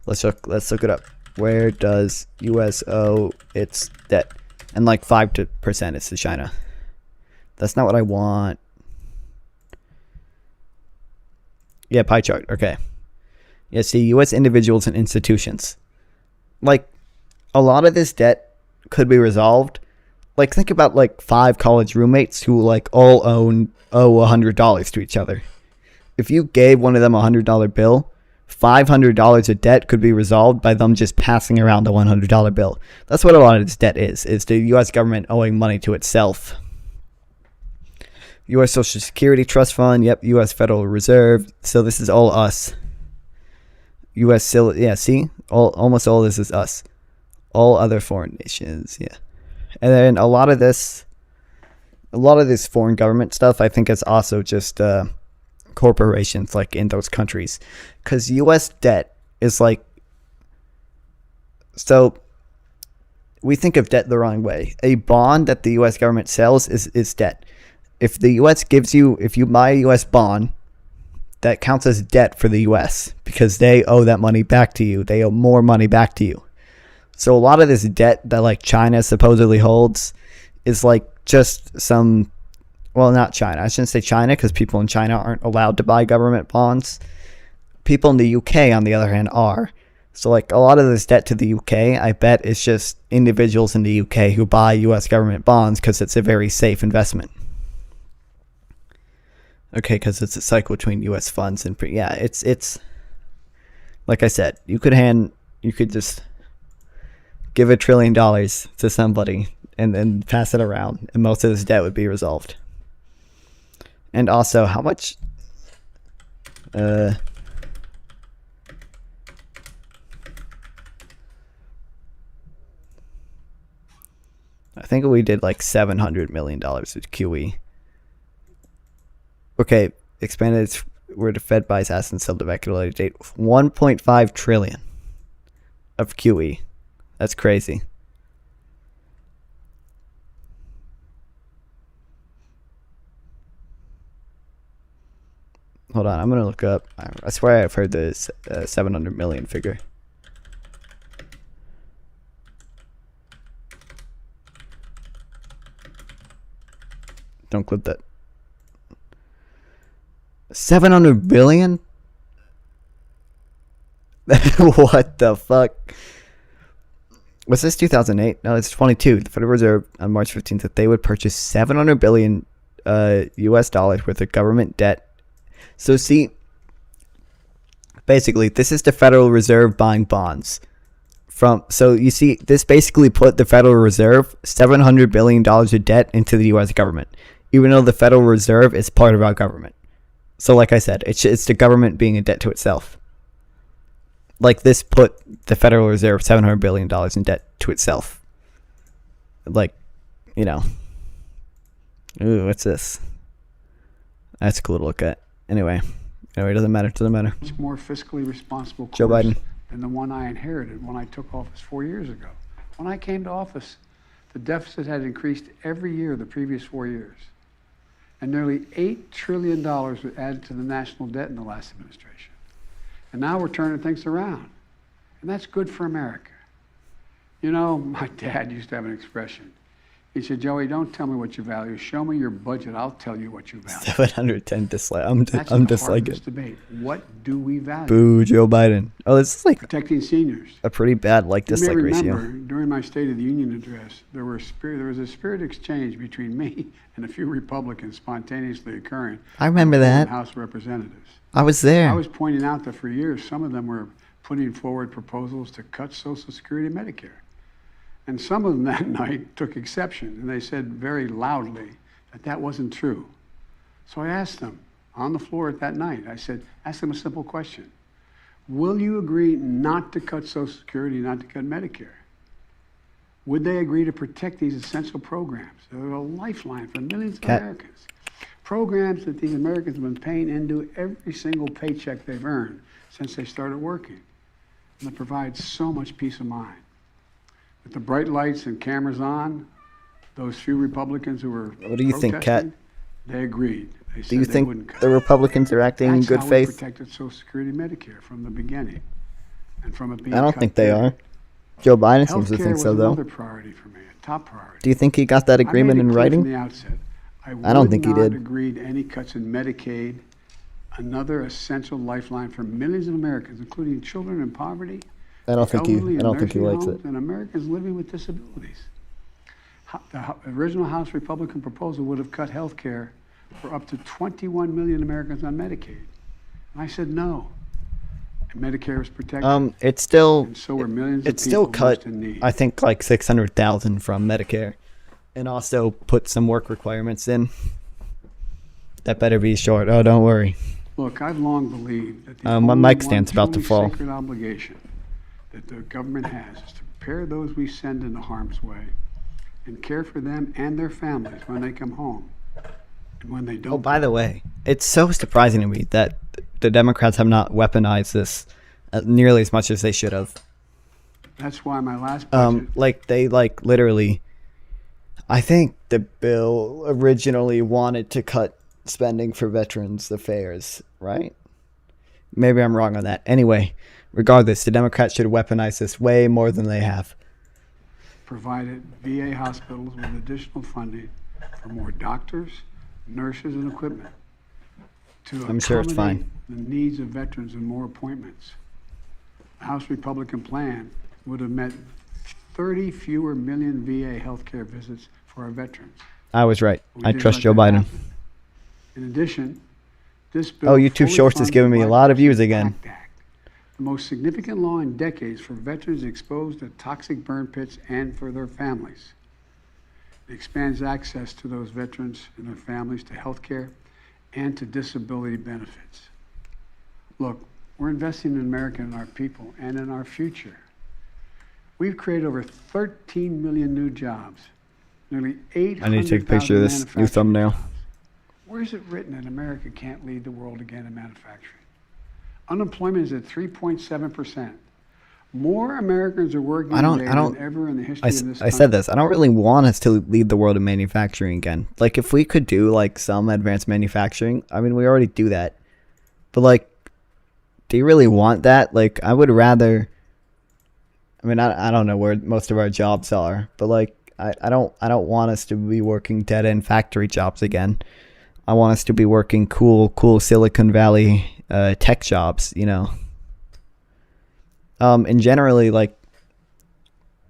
Let's look it up. Where does U.S. owe its debt? And like 5% is to China. That's not what I want. Yeah, pie chart. Okay. Yeah, see, U.S. individuals and institutions. Like, a lot of this debt could be resolved. Like, think about like 5 college roommates who like all owe $100 to each other. If you gave one of them a $100 bill, $500 of debt could be resolved by them just passing around the $100 bill. That's what a lot of this debt is the U.S. government owing money to itself. U.S. Social Security Trust Fund, yep, U.S. Federal Reserve. So this is all us. Yeah, see? Almost all this is us. All other foreign nations, yeah. And then a lot of this foreign government stuff, I think, is also just corporations like in those countries, because U.S. debt is like, so we think of debt the wrong way. A bond that the U.S. government sells is debt. If the U.S. if you buy a U.S. bond, that counts as debt for the U.S. because they owe that money back to you. They owe more money back to you. So a lot of this debt that like China supposedly holds is like just some, well, not China. I shouldn't say China because people in China aren't allowed to buy government bonds. People in the UK, on the other hand, are. So like a lot of this debt to the UK, I bet is just individuals in the UK who buy US government bonds because it's a very safe investment. Okay, because it's a cycle between US funds and yeah, it's like I said, you could just give $1 trillion to somebody and then pass it around, and most of this debt would be resolved. And also, how much? I think we did like $700 million with QE. Okay, expanded where the Fed buys assets until the calculated date. 1.5 trillion of QE. That's crazy. Hold on, I'm gonna look up. I swear I've heard this 700 million figure. Don't clip that. 700 billion? What the fuck? Was this 2008? No, it's 22. The Federal Reserve on March 15th that they would purchase 700 billion US dollars worth of government debt. So see, basically, this is the Federal Reserve buying bonds. So you see, this basically put the Federal Reserve $700 billion of debt into the U.S. government, even though the Federal Reserve is part of our government. So like I said, it's the government being in debt to itself. like this put the Federal Reserve $700 billion in debt to itself. Like, you know. Ooh, what's this? That's cool to look at. Anyway, it doesn't matter. Much more fiscally responsible course Joe Biden. than the one I inherited when I took office 4 years ago. When I came to office, the deficit had increased every year the previous 4 years. And nearly $8 trillion was added to the national debt in the last administration. And now we're turning things around. And that's good for America. You know, my dad used to have an expression. He said, Joey, don't tell me what you value. Show me your budget. I'll tell you what you value. 710 dislike. That's I'm the heart of disliking. this debate. What do we value? Boo, Joe Biden. Oh, this is like Protecting seniors. a pretty bad like You may dislike remember, ratio. during my State of the Union address, there was a spirit exchange between me and a few Republicans spontaneously occurring. I remember in the that. House of Representatives. I was there. I was pointing out that for years, some of them were putting forward proposals to cut Social Security and Medicare. And some of them that night took exception, and they said very loudly that that wasn't true. So I asked them on the floor that night, ask them a simple question. Will you agree not to cut Social Security, not to cut Medicare? Would they agree to protect these essential programs? They're a lifeline for millions of Americans. Programs that these Americans have been paying into every single paycheck they've earned since they started working. And that provides so much peace of mind. With the bright lights and cameras on, those few Republicans who were What do you think, Kat? protesting, they agreed. They Do said you they think wouldn't cut. the Republicans are acting in That's good how faith? We protected Social Security and Medicare from the beginning, and from it being I don't cut think they there. are. Joe Biden seems to Healthcare think so, was though. another priority for me, a top priority. Do you think he got that agreement I made in it clear writing? From the outset, I don't think he would not did. agree to any cuts in Medicaid, another essential lifeline for millions of Americans, including children in poverty, I don't think elderly he in likes nursing it. homes, and Americans living with disabilities. The original House Republican proposal would have cut health care for up to 21 million Americans on Medicaid. And I said no. And Medicare is protected. It's still and so are millions it's of still people cut. most in need. I think like 600,000 from Medicare, and also put some work requirements in. That better be short. Oh, don't worry. Look, I've long believed that the My only mic one stand's about to truly fall. sacred obligation that the government has is to prepare those we send into harm's way and care for them and their families when they come home and when they don't. Oh, by the way, it's so surprising to me that the Democrats have not weaponized this nearly as much as they should have. That's why my last budget, Like they like literally. I think the bill originally wanted to cut spending for veterans affairs, right? Maybe I'm wrong on that. Anyway, regardless, the Democrats should weaponize this way more than they have. provided VA hospitals with additional funding for more doctors, nurses, and equipment to I'm sure it's accommodate fine. the needs of veterans and more appointments. The House Republican plan would have meant 30 fewer million VA healthcare visits for our veterans. I was right. We I did trust let Joe that Biden. happen. In addition, this bill Oh, YouTube fully Shorts is funds giving the me a lot of Bipartisan views again. PACT Act, the most significant law in decades for veterans exposed to toxic burn pits and for their families. It expands access to those veterans and their families to health care and to disability benefits. Look, we're investing in America and our people and in our future. We've created over 13 million new jobs, nearly 800,000 I need to take a picture of this new manufacturing thumbnail. jobs. Where is it written that America can't lead the world again in manufacturing? Unemployment is at 3.7%. More Americans are working today than ever in the history of this country. I said this. I don't really want us to lead the world in manufacturing again. Like, if we could do, like, some advanced manufacturing, I mean, we already do that. But, like, do you really want that? Like, I would rather... I mean, I don't know where most of our jobs are, but, like, I don't want us to be working dead-end factory jobs again. I want us to be working cool Silicon Valley tech jobs, you know. And generally, like,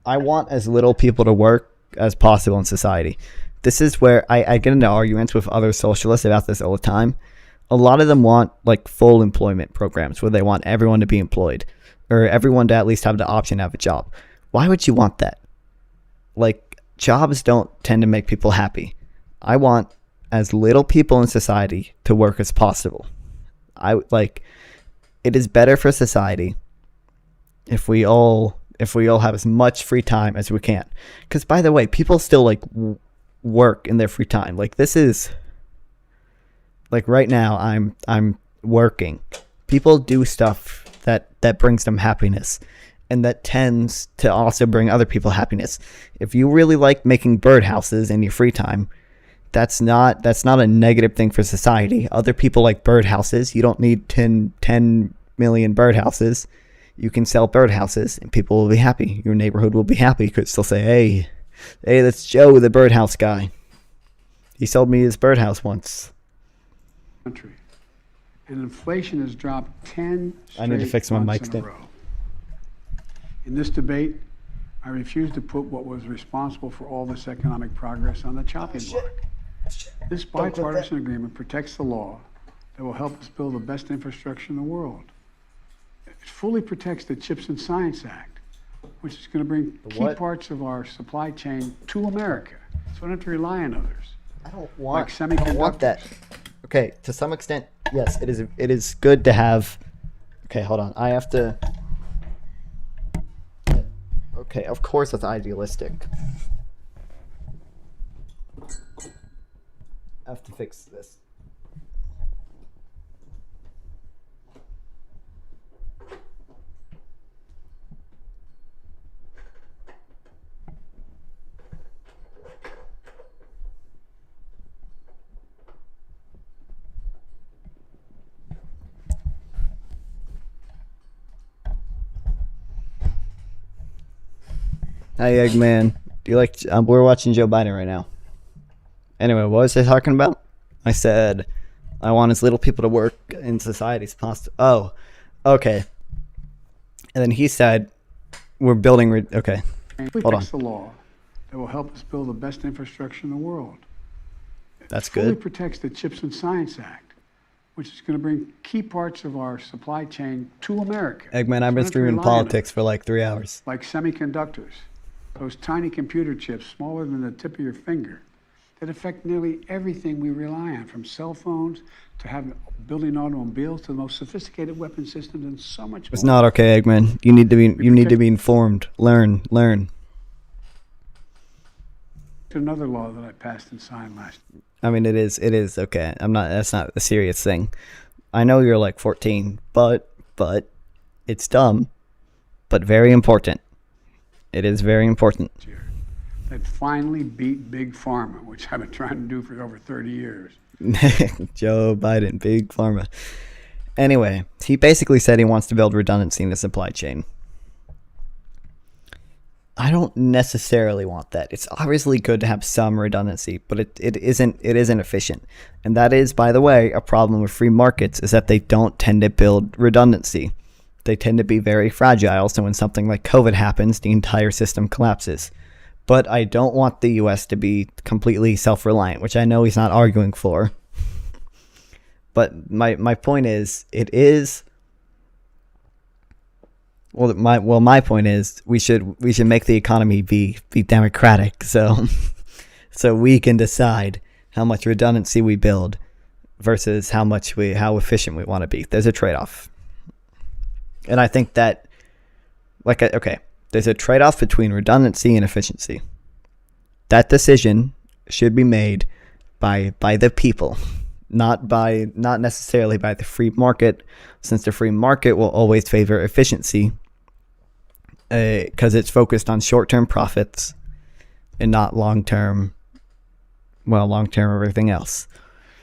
I want as little people to work as possible in society. This is where I get into arguments with other socialists about this all the time. A lot of them want, like, full employment programs where they want everyone to be employed or everyone to at least have the option to have a job. Why would you want that? Like, jobs don't tend to make people happy. I want as little people in society to work as possible. It is better for society if we all have as much free time as we can. Because by the way, people still like work in their free time. Like this is like right now I'm working. People do stuff that brings them happiness, and that tends to also bring other people happiness. If you really like making birdhouses in your free time, that's not a negative thing for society. Other people like birdhouses. You don't need 10 million birdhouses. You can sell birdhouses and people will be happy. Your neighborhood will be happy because they'll say, hey, that's Joe, the birdhouse guy. He sold me his birdhouse once. Country. And inflation has dropped 10 I need to fix my mic stand. In this debate, I refuse to put what was responsible for all this economic progress on the chopping block. This bipartisan agreement protects the law that will help us build the best infrastructure in the world. It fully protects the Chips and Science Act, which is going to bring key parts of our supply chain to America, so we don't have to rely on others. I don't want that. Okay, to some extent, yes, it is good to have. Okay, hold on. I have to. Okay, of course it's idealistic. I have to fix this. Hi, Eggman. Do you like? We're watching Joe Biden right now. Anyway, what was I talking about? I said I want as little people to work in society as possible. Oh, okay. And then he said we're building. Okay, hold on. The law that will help us build the best infrastructure in the world. That's it fully good. Protects the Chips and Science Act, which is going to bring key parts of our supply chain to America. Eggman, I've been streaming politics for like 3 hours. Like semiconductors, those tiny computer chips smaller than the tip of your finger, that affect nearly everything we rely on, from cell phones to building automobiles to the most sophisticated weapon systems and so much more. It's not okay, Eggman. You need to be informed. Learn. Another law that I passed and signed last year. I mean, it is okay. That's not a serious thing. I know you're like 14, but it's dumb, but very important. It is very important. That finally beat Big Pharma, which I've been trying to do for over 30 years. Joe Biden, Big Pharma. Anyway, he basically said he wants to build redundancy in the supply chain. I don't necessarily want that. It's obviously good to have some redundancy, but it isn't efficient. And that is, by the way, a problem with free markets, is that they don't tend to build redundancy. They tend to be very fragile, so when something like COVID happens, the entire system collapses. But I don't want the U.S. to be completely self-reliant, which I know he's not arguing for. But my point is, it is. My point is, we should make the economy be democratic, so we can decide how much redundancy we build versus how efficient we want to be. There's a trade-off, and I think that, there's a trade-off between redundancy and efficiency. That decision should be made by the people, not necessarily by the free market, since the free market will always favor efficiency because it's focused on short-term profits and not long-term everything else.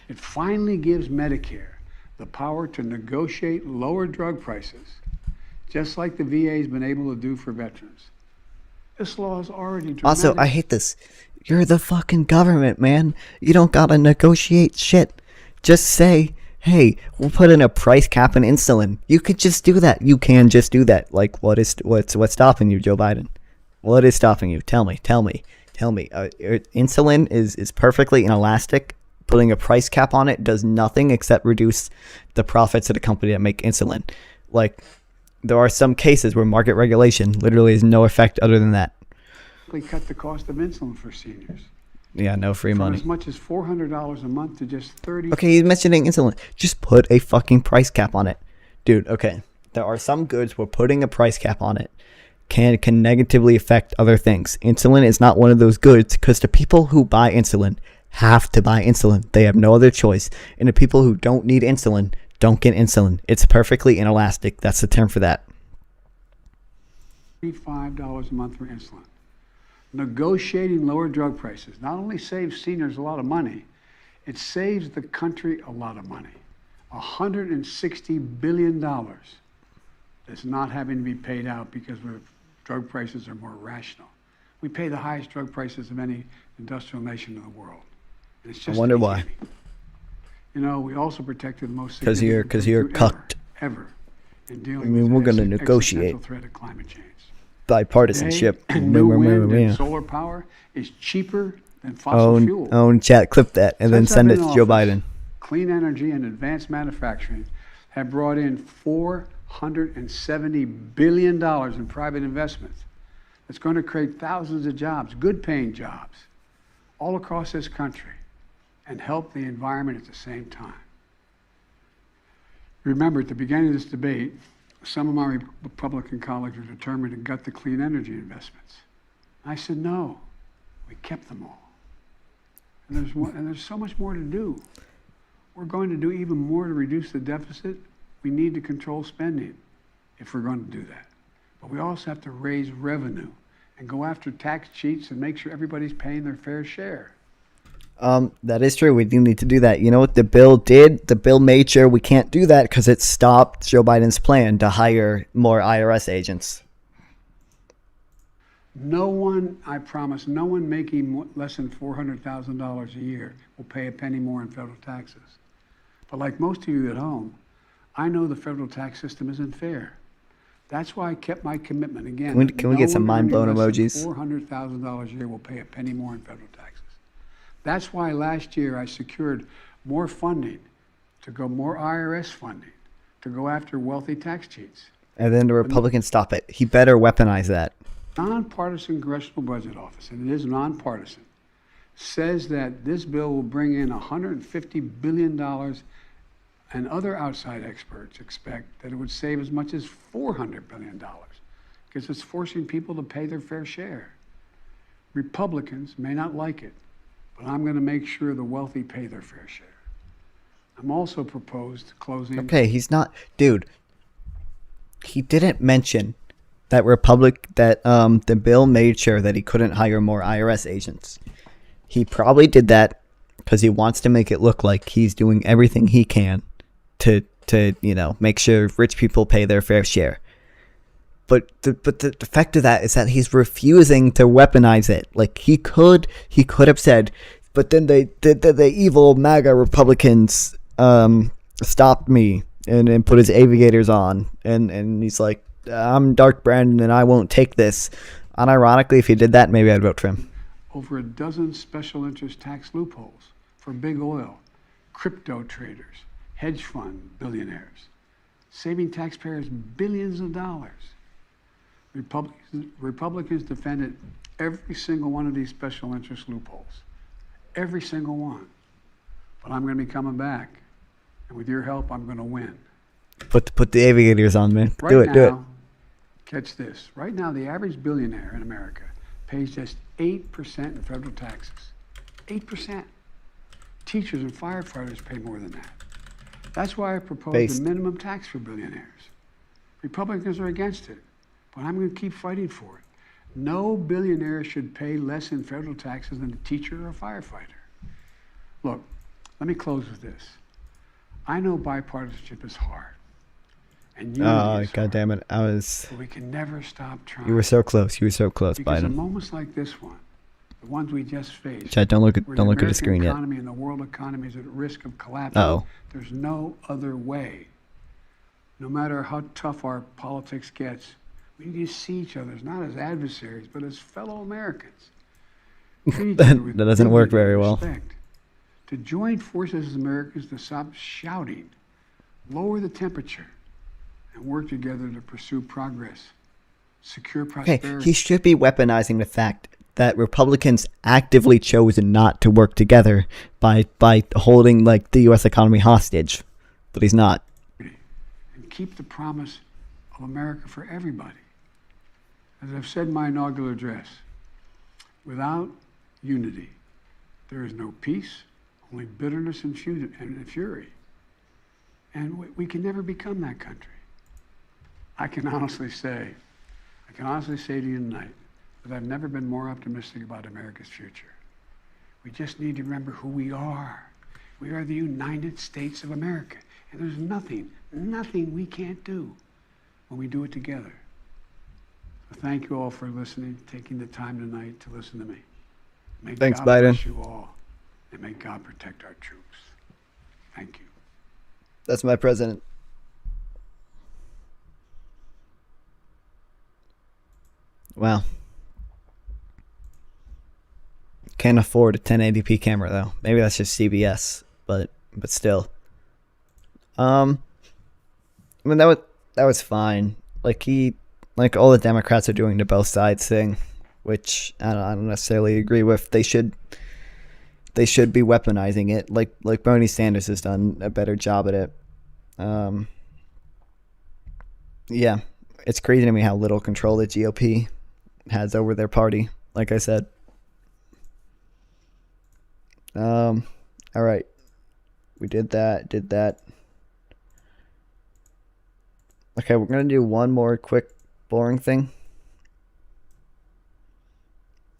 It finally gives Medicare the power to negotiate lower drug prices, just like the VA has been able to do for veterans. This law is already dramatic. Also, I hate this. You're the fucking government, man. You don't gotta negotiate shit. Just say, hey, we'll put in a price cap on insulin. You could just do that. You can just do that. Like, what's stopping you, Joe Biden? What is stopping you? Tell me. Insulin is perfectly inelastic. Putting a price cap on it does nothing except reduce the profits of the company that make insulin. Like, there are some cases where market regulation literally has no effect other than that. Cut the cost of insulin for seniors. Yeah, no free money. As much as $400 a month to just $30. Okay, he's mentioning insulin. Just put a fucking price cap on it. Dude, okay. there are some goods where putting a price cap on it can negatively affect other things. Insulin is not one of those goods, because the people who buy insulin have to buy insulin. They have no other choice. And the people who don't need insulin don't get insulin. It's perfectly inelastic. That's the term for that. $5 a month for insulin. Negotiating lower drug prices not only saves seniors a lot of money, it saves the country a lot of money. $160 billion that's not having to be paid out because drug prices are more rational. We pay the highest drug prices of any industrial nation in the world. And it's just I wonder why. You know, we also protected the most Because you're cucked. ever in dealing I mean, with we're the going to negotiate existential threat of climate change. bipartisanship. New wind and solar power is cheaper than fossil fuel. Own chat, clip that, and then Since send I've it been to in Joe office, Biden. Clean energy and advanced manufacturing have brought in $470 billion in private investments. It's going to create thousands of jobs, good paying jobs, all across this country, and help the environment at the same time. Remember, at the beginning of this debate, some of my Republican colleagues were determined to gut the clean energy investments. I said, no, we kept them all. And there's so much more to do. We're going to do even more to reduce the deficit. We need to control spending if we're going to do that. But we also have to raise revenue and go after tax cheats and make sure everybody's paying their fair share. That is true. We do need to do that. You know what the bill did? The bill made sure we can't do that because it stopped Joe Biden's plan to hire more IRS agents. No one, I promise, no one making less than $400,000 a year will pay a penny more in federal taxes. But like most of you at home, I know the federal tax system isn't fair. That's why I kept my commitment again. Can we get some mind-blown emojis? $400,000 a year will pay a penny more in federal taxes. That's why last year I secured more funding to go more IRS funding to go after wealthy tax cheats. And then the Republicans stop it. He better weaponize that. Nonpartisan Congressional Budget Office, and it is nonpartisan, says that this bill will bring in $150 billion, and other outside experts expect that it would save as much as $400 billion because it's forcing people to pay their fair share. Republicans may not like it, but I'm going to make sure the wealthy pay their fair share. I'm also proposed closing... Okay, he's not... Dude, he didn't mention that the bill made sure that he couldn't hire more IRS agents. He probably did that because he wants to make it look like he's doing everything he can to make sure rich people pay their fair share. But the effect of that is that he's refusing to weaponize it. Like he could have said, but then the evil MAGA Republicans stopped me and put his aviators on, and he's like, I'm Dark Brandon and I won't take this. Unironically, if he did that, maybe I'd vote for him. Over a dozen special interest tax loopholes for big oil, crypto traders, hedge fund billionaires, saving taxpayers billions of dollars. Republicans defended every single one of these special interest loopholes. Every single one. But I'm going to be coming back. And with your help, I'm going to win. Put the aviators on, man. Right Do it. now, catch this. Right now, the average billionaire in America pays just 8% in federal taxes. 8%. Teachers and firefighters pay more than that. That's why I proposed a minimum tax for billionaires. Republicans are against it, but I'm going to keep fighting for it. No billionaire should pay less in federal taxes than a teacher or a firefighter. Look, let me close with this. I know bipartisanship is hard. And God damn it. But we can never stop trying. You were so close. Because Biden. in moments like this one, the ones we just faced, Chad, don't look at the screen yet. The economy and the world economy is at risk of collapse. There's no other way. No matter how tough our politics gets, we need to see each other not as adversaries, but as fellow Americans. That doesn't work very well. To join forces as Americans to stop shouting, lower the temperature, and work together to pursue progress, secure prosperity. Okay, he should be weaponizing the fact that Republicans actively chose not to work together by holding the U.S. economy hostage, but he's not. And keep the promise of America for everybody. As I've said in my inaugural address, without unity, there is no peace, only bitterness and fury. And we can never become that country. I can honestly say to you tonight that I've never been more optimistic about America's future. We just need to remember who we are. We are the United States of America. And there's nothing we can't do when we do it together. So thank you all for listening, taking the time tonight to listen to me. May Thanks, God Biden. bless you all, and may God protect our troops. Thank you. That's my president. Wow. Can't afford a 1080p camera though. Maybe that's just CBS, but still. I mean that was fine. Like all the Democrats are doing the both sides thing, which I don't necessarily agree with. They should be weaponizing it. Like Bernie Sanders has done a better job at it. Yeah, it's crazy to me how little control the GOP has over their party. Like I said. All right. We did that. Okay, we're going to do one more quick boring thing.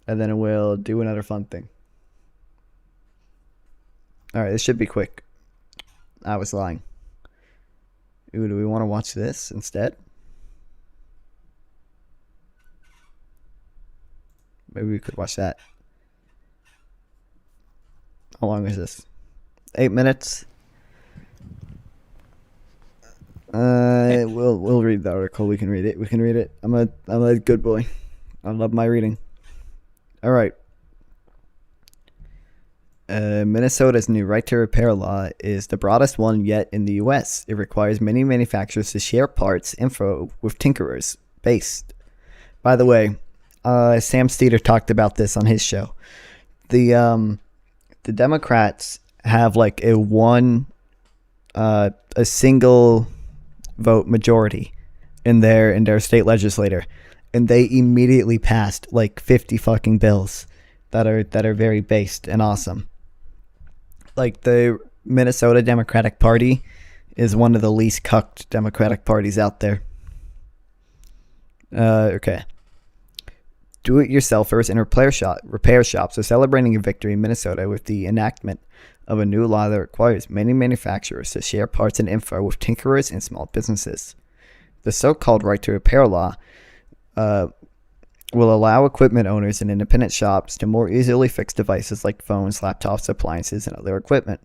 And then we'll do another fun thing. All right, this should be quick. I was lying. Ooh, do we want to watch this instead? Maybe we could watch that. How long is this? 8 minutes. We'll read the article. We can read it. I'm a good boy. I love my reading. All right. Minnesota's new right to repair law is the broadest one yet in the U.S. It requires many manufacturers to share parts info with tinkerers. Based. By the way, Sam Steeder talked about this on his show. The Democrats have like a single vote majority in their state legislature, and they immediately passed like 50 fucking bills that are very based and awesome. Like the Minnesota Democratic Party is one of the least cucked Democratic parties out there. Okay. Do-it-yourselfers and repair shops are celebrating a victory in Minnesota with the enactment of a new law that requires many manufacturers to share parts and info with tinkerers and small businesses. The so-called right to repair law will allow equipment owners and independent shops to more easily fix devices like phones, laptops, appliances, and other equipment.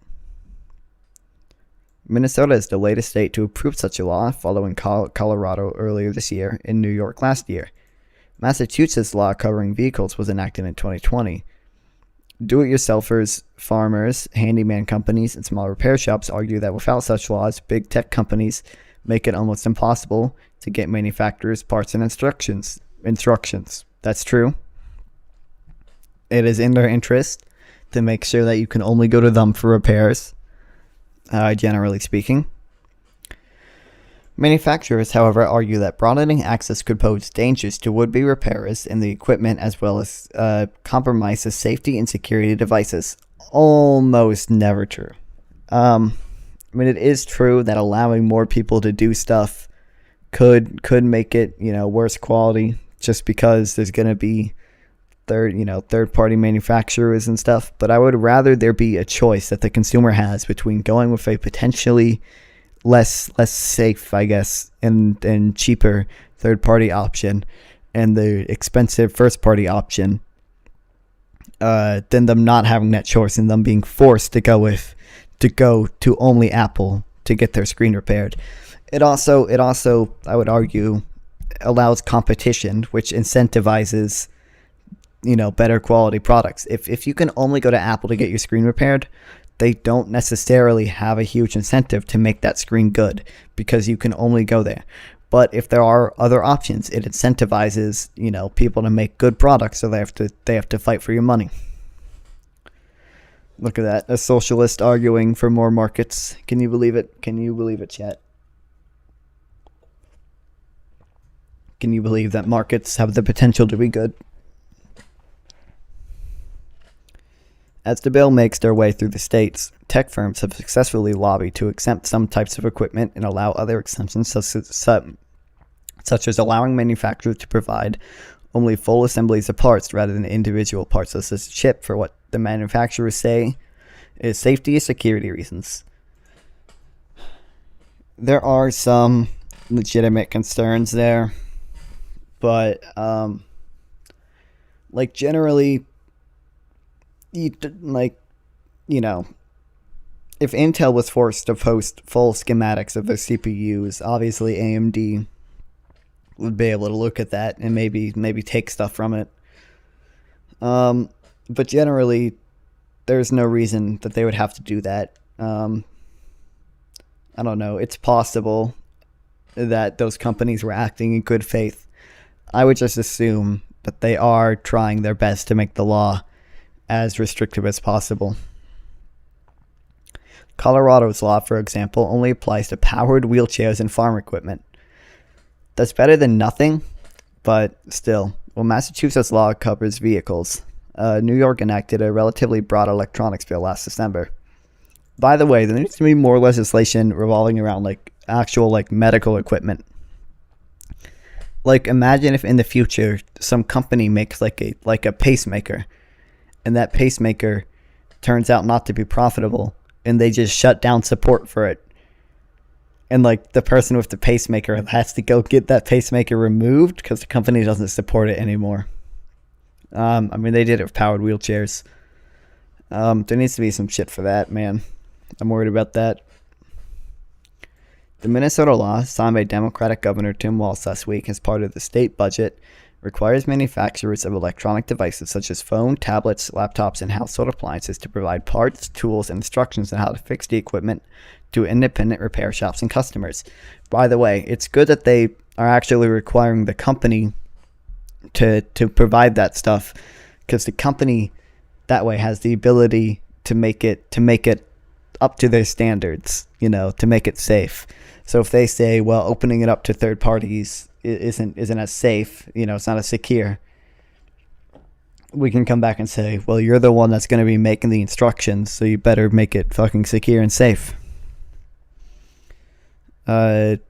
Minnesota is the latest state to approve such a law, following Colorado earlier this year and New York last year. Massachusetts' law covering vehicles was enacted in 2020. Do-it-yourselfers, farmers, handyman companies, and small repair shops argue that without such laws, big tech companies make it almost impossible to get manufacturers' parts and instructions. That's true. It is in their interest to make sure that you can only go to them for repairs, generally speaking. Manufacturers, however, argue that broadening access could pose dangers to would-be repairers and the equipment, as well as compromise the safety and security of devices. Almost never true. I mean, it is true that allowing more people to do stuff could make it, worse quality, just because there's going to be third-party manufacturers and stuff. But I would rather there be a choice that the consumer has between going with a potentially less safe, I guess, and cheaper third-party option and the expensive first-party option, than them not having that choice and them being forced to go to only Apple to get their screen repaired. It also, I would argue, allows competition, which incentivizes, better quality products. If you can only go to Apple to get your screen repaired, they don't necessarily have a huge incentive to make that screen good because you can only go there. But if there are other options, it incentivizes, people to make good products, so they have to fight for your money. Look at that, a socialist arguing for more markets. Can you believe it? Can you believe it, chat? can you believe that markets have the potential to be good? As the bill makes their way through the states, tech firms have successfully lobbied to exempt some types of equipment and allow other exemptions, such as allowing manufacturers to provide only full assemblies of parts rather than individual parts, such as chip, for what the manufacturers say is safety and security reasons. There are some legitimate concerns there, but like generally, if Intel was forced to post full schematics of their CPUs, obviously AMD would be able to look at that and maybe take stuff from it. But generally, there's no reason that they would have to do that. I don't know. It's possible that those companies were acting in good faith. I would just assume that they are trying their best to make the law as restrictive as possible. Colorado's law, for example, only applies to powered wheelchairs and farm equipment. That's better than nothing, but still. Well, Massachusetts law covers vehicles. New York enacted a relatively broad electronics bill last December. By the way, there needs to be more legislation revolving around actual medical equipment. Imagine if in the future some company makes a pacemaker, and that pacemaker turns out not to be profitable, and they just shut down support for it. And the person with the pacemaker has to go get that pacemaker removed because the company doesn't support it anymore. They did it with powered wheelchairs. There needs to be some shit for that, man. I'm worried about that. The Minnesota law, signed by Democratic Governor Tim Walz last week as part of the state budget, requires manufacturers of electronic devices such as phone, tablets, laptops, and household appliances to provide parts, tools, and instructions on how to fix the equipment to independent repair shops and customers. By the way, it's good that they are actually requiring the company to provide that stuff, because the company that way has the ability to make it up to their standards, to make it safe. So if they say, well, opening it up to third parties isn't as safe, it's not as secure, we can come back and say, well, you're the one that's going to be making the instructions, so you better make it fucking secure and safe. But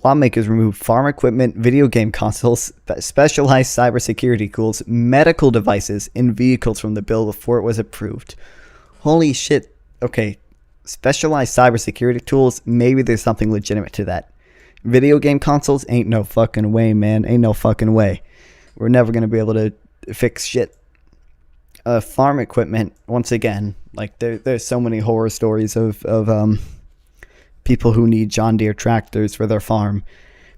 lawmakers removed farm equipment, video game consoles, specialized cybersecurity tools, medical devices, and vehicles from the bill before it was approved. Holy shit. Okay, specialized cybersecurity tools, maybe there's something legitimate to that. Video game consoles, ain't no fucking way, man. Ain't no fucking way. We're never going to be able to fix shit. Farm equipment, once again, there's so many horror stories of people who need John Deere tractors for their farm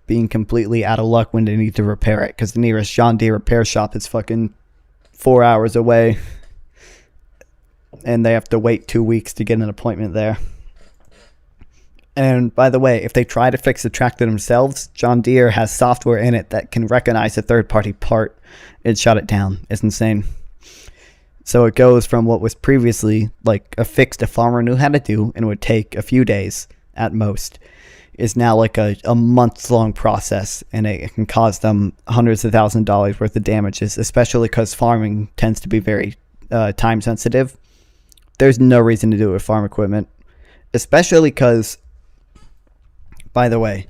being completely out of luck when they need to repair it, because the nearest John Deere repair shop is fucking 4 hours away, and they have to wait 2 weeks to get an appointment there. And by the way, if they try to fix the tractor themselves, John Deere has software in it that can recognize a third-party part and shut it down. It's insane. So it goes from what was previously a fix a farmer knew how to do and would take a few days at most, is now a months-long process, and it can cause them hundreds of thousands of dollars worth of damages, especially because farming tends to be very time-sensitive. There's no reason to do it with farm equipment, especially because, by the way,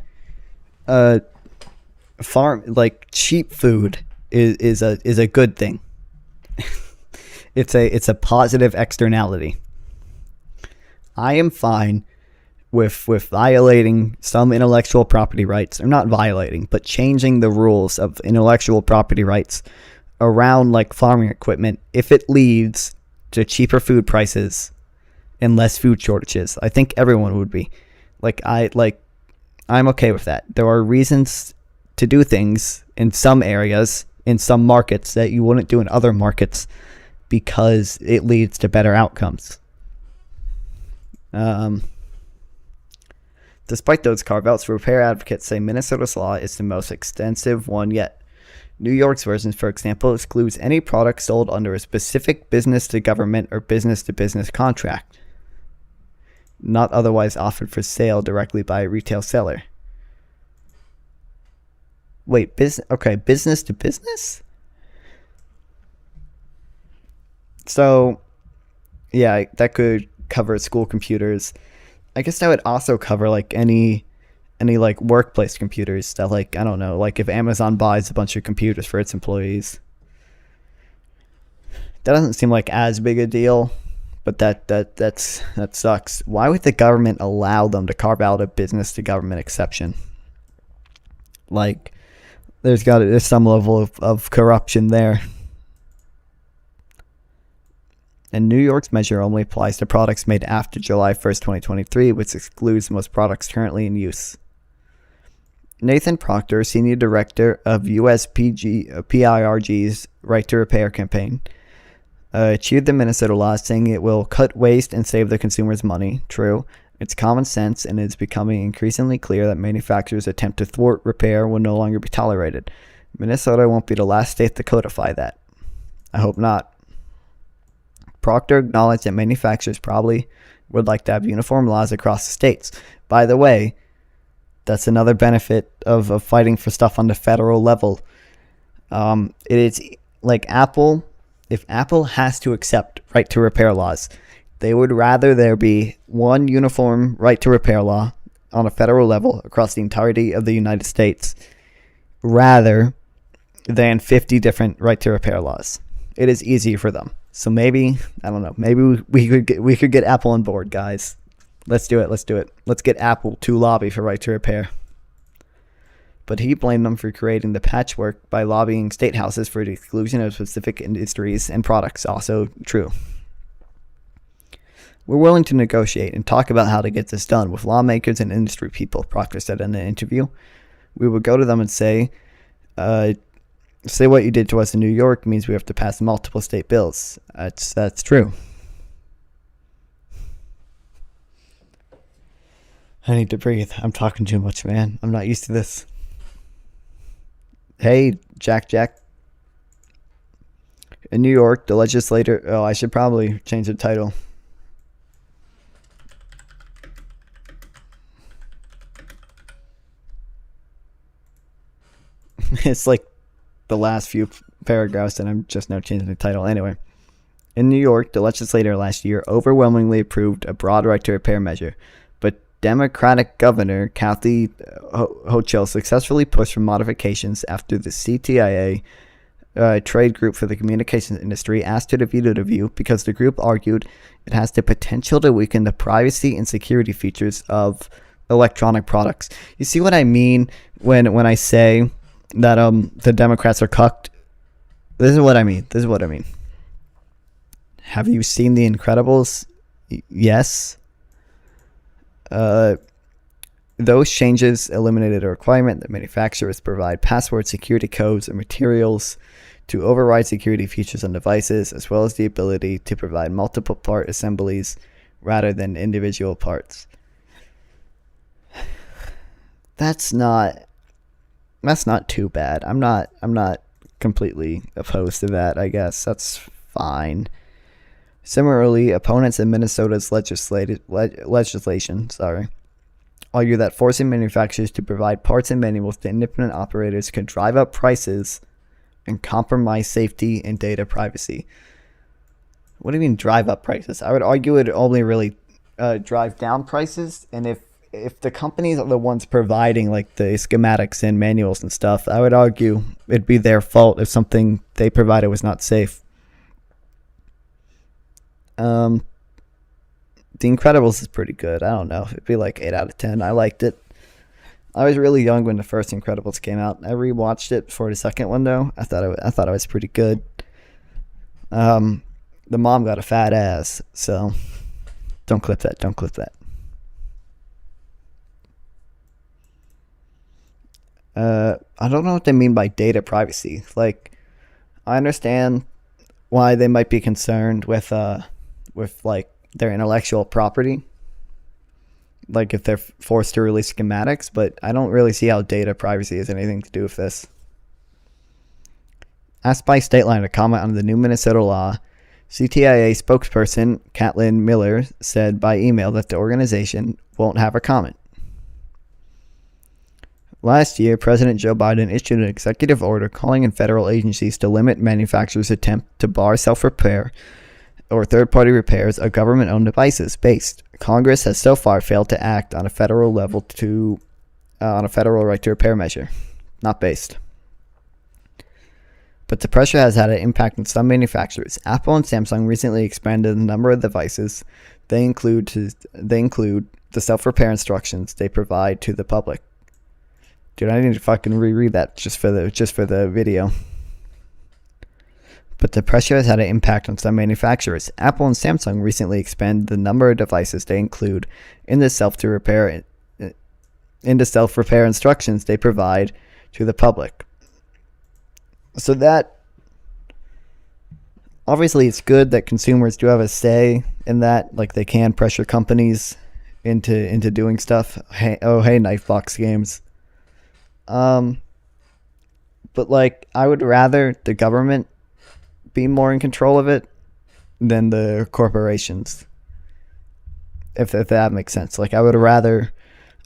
cheap food is a good thing. It's a positive externality. I am fine with violating some intellectual property rights, or not violating, but changing the rules of intellectual property rights around farming equipment if it leads to cheaper food prices and less food shortages. I think everyone would be. I'm okay with that. There are reasons to do things in some areas, in some markets, that you wouldn't do in other markets because it leads to better outcomes. Despite those carve-outs, repair advocates say Minnesota's law is the most extensive one yet. New York's version, for example, excludes any product sold under a specific business-to-government or business-to-business contract, not otherwise offered for sale directly by a retail seller. Wait, business to business? So, yeah, that could cover school computers. I guess that would also cover like any like workplace computers that, like, I don't know, like if Amazon buys a bunch of computers for its employees. That doesn't seem like as big a deal, but that sucks. Why would the government allow them to carve out a business to government exception? Like, there's some level of corruption there. And New York's measure only applies to products made after July 1st, 2023, which excludes most products currently in use. Nathan Proctor, Senior Director of USPIRG's Right to Repair campaign, achieved the Minnesota law, saying it will cut waste and save the consumers money. True. It's common sense, and it's becoming increasingly clear that manufacturers' attempt to thwart repair will no longer be tolerated. Minnesota won't be the last state to codify that. I hope not. Proctor acknowledged that manufacturers probably would like to have uniform laws across the states. By the way, that's another benefit of fighting for stuff on the federal level. It is like Apple. If Apple has to accept right to repair laws, they would rather there be one uniform right to repair law on a federal level across the entirety of the United States rather than 50 different right to repair laws. It is easier for them. So maybe, I don't know, maybe we could get Apple on board, guys. Let's do it. Let's get Apple to lobby for right to repair. But he blamed them for creating the patchwork by lobbying state houses for the exclusion of specific industries and products. Also true. We're willing to negotiate and talk about how to get this done with lawmakers and industry people, Proctor said in an interview. We would go to them and say what you did to us in New York means we have to pass multiple state bills. That's true. I need to breathe. I'm talking too much, man. I'm not used to this. Hey, Jack. In New York, the legislator... Oh, I should probably change the title. It's like the last few paragraphs, and I'm just now changing the title. Anyway, in New York, the legislature last year overwhelmingly approved a broad right to repair measure, but Democratic Governor Kathy Hochul successfully pushed for modifications after the CTIA trade group for the communications industry asked her to veto the view because the group argued it has the potential to weaken the privacy and security features of electronic products. You see what I mean when I say that the Democrats are cucked? This is what I mean. Have you seen The Incredibles? Yes. Those changes eliminated a requirement that manufacturers provide password security codes or materials to override security features on devices, as well as the ability to provide multiple part assemblies rather than individual parts. That's not too bad. I'm not completely opposed to that, I guess. That's fine. Similarly, opponents in Minnesota's legislation argue that forcing manufacturers to provide parts and manuals to independent operators could drive up prices and compromise safety and data privacy. What do you mean drive up prices? I would argue it only really drive down prices, and if the companies are the ones providing like the schematics and manuals and stuff, I would argue it'd be their fault if something they provided was not safe. The Incredibles is pretty good. I don't know. It'd be like 8 out of 10. I liked it. I was really young when the first Incredibles came out. I rewatched it before the second one though. I thought it was pretty good. The mom got a fat ass, so don't clip that. I don't know what they mean by data privacy. Like, I understand why they might be concerned with like their intellectual property, like if they're forced to release schematics, but I don't really see how data privacy has anything to do with this. Asked by Stateline to comment on the new Minnesota law, CTIA spokesperson Catlin Miller said by email that the organization won't have a comment. Last year, President Joe Biden issued an executive order calling on federal agencies to limit manufacturers' attempt to bar self-repair or third-party repairs of government-owned devices. Congress has so far failed to act on a federal level on a federal right to repair measure. Not based. But the pressure has had an impact on some manufacturers. Apple and Samsung recently expanded the number of devices they include the self-repair instructions they provide to the public. Dude, I need to fucking reread that just for the video. But the pressure has had an impact on some manufacturers. Apple and Samsung recently expanded the number of devices they include in the self-repair instructions they provide to the public. So that, obviously it's good that consumers do have a say in that, like they can pressure companies into doing stuff. Hey knife box games. But like I would rather the government be more in control of it than the corporations. If that makes sense. Like I would rather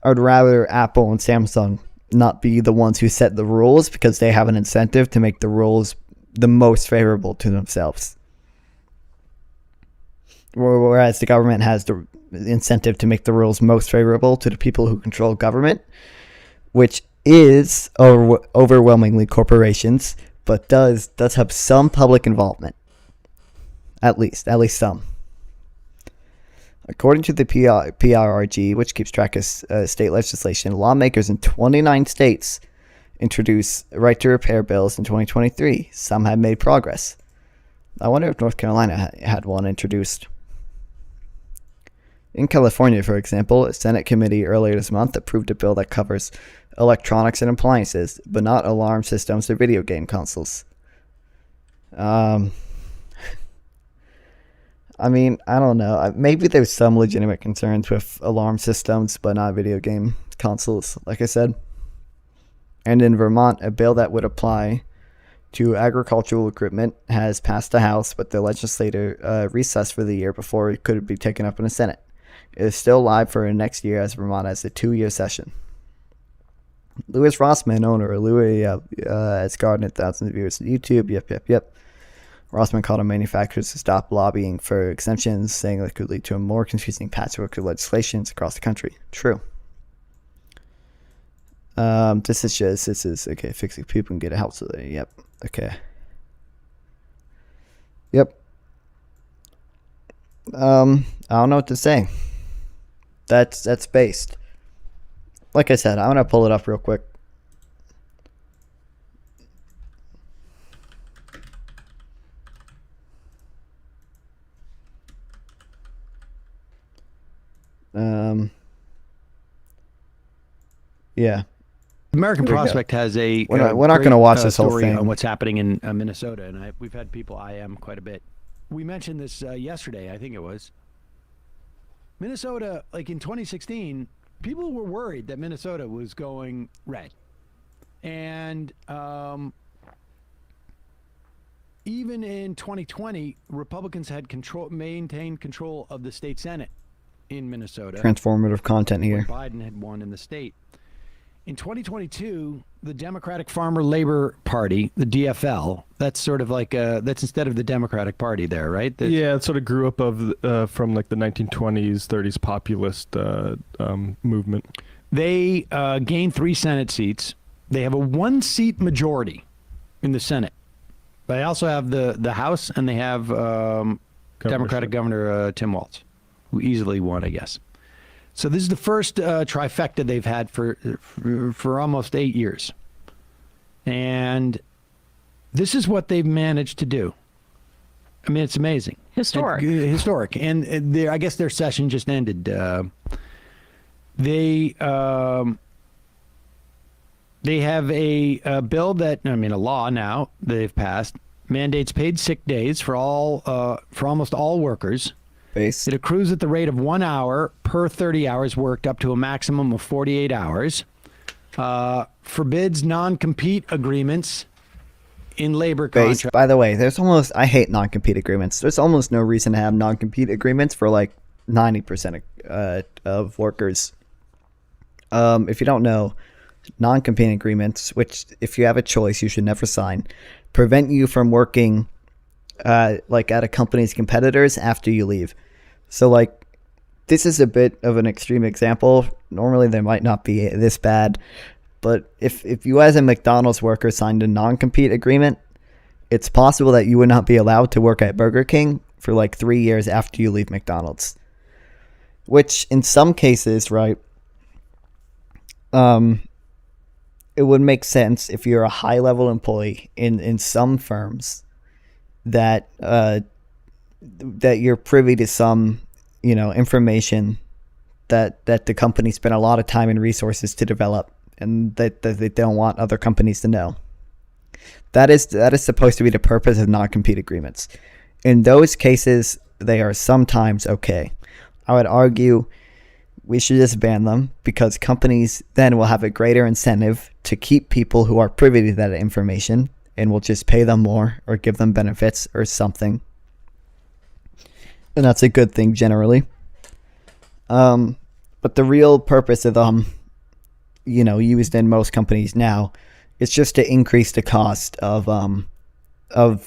Apple and Samsung not be the ones who set the rules because they have an incentive to make the rules the most favorable to themselves. Whereas the government has the incentive to make the rules most favorable to the people who control government, which is overwhelmingly corporations, but does have some public involvement. At least some. According to the PRRG, which keeps track of state legislation, lawmakers in 29 states introduced right to repair bills in 2023. Some have made progress. I wonder if North Carolina had one introduced. In California, for example, a Senate committee earlier this month approved a bill that covers electronics and appliances, but not alarm systems or video game consoles. I mean, I don't know. Maybe there's some legitimate concerns with alarm systems, but not video game consoles, like I said. And in Vermont, a bill that would apply to agricultural equipment has passed the House, but the legislature recessed for the year before it could be taken up in the Senate. It is still live for next year as Vermont has a 2-year session. Louis Rossman, owner of Louis, has garnered thousands of viewers on YouTube. Yep. Rossman called on manufacturers to stop lobbying for exemptions, saying that could lead to a more confusing patchwork of legislations across the country. True. This is okay. Fixing people and get a house today. Yep. Okay. Yep. I don't know what to say. That's based. Like I said, I'm gonna pull it up real quick. Yeah. American Prospect has a we're not going to watch this whole thing on what's happening in Minnesota, and we've had people IM quite a bit. We mentioned this yesterday, I think it was. Minnesota, like in 2016, people were worried that Minnesota was going red, and even in 2020, Republicans had maintained control of the state Senate in Minnesota. Transformative content here. Biden had won in the state. In 2022, the Democratic Farmer Labor Party, the DFL, that's sort of like that's instead of the Democratic Party there, right? Yeah, it sort of grew up from like the 1920s, 30s populist movement. They gained 3 Senate seats. They have a 1-seat majority in the Senate. They also have the House, and they have Democratic Governor Tim Walz, who easily won, I guess. So this is the first trifecta they've had for almost 8 years. And this is what they've managed to do. I mean, it's amazing. Historic. Historic. And I guess their session just ended. They have a bill that, a law now they've passed, mandates paid sick days for almost all workers. Base. It accrues at the rate of 1 hour per 30 hours worked, up to a maximum of 48 hours. Forbids non-compete agreements in labor contracts. By the way, I hate non-compete agreements. There's almost no reason to have non-compete agreements for like 90% of workers. If you don't know, non-compete agreements, which if you have a choice, you should never sign, prevent you from working like at a company's competitors after you leave. So like, this is a bit of an extreme example. Normally they might not be this bad, but if you as a McDonald's worker signed a non-compete agreement, it's possible that you would not be allowed to work at Burger King for like 3 years after you leave McDonald's. Which in some cases, right, it would make sense if you're a high-level employee in some firms that that you're privy to some, you know, information that the company spent a lot of time and resources to develop, and that they don't want other companies to know. That is supposed to be the purpose of non-compete agreements. In those cases, they are sometimes okay. I would argue we should just ban them, because companies then will have a greater incentive to keep people who are privy to that information, and will just pay them more or give them benefits or something. And that's a good thing generally. But the real purpose of them, you know, used in most companies now, is just to increase the cost of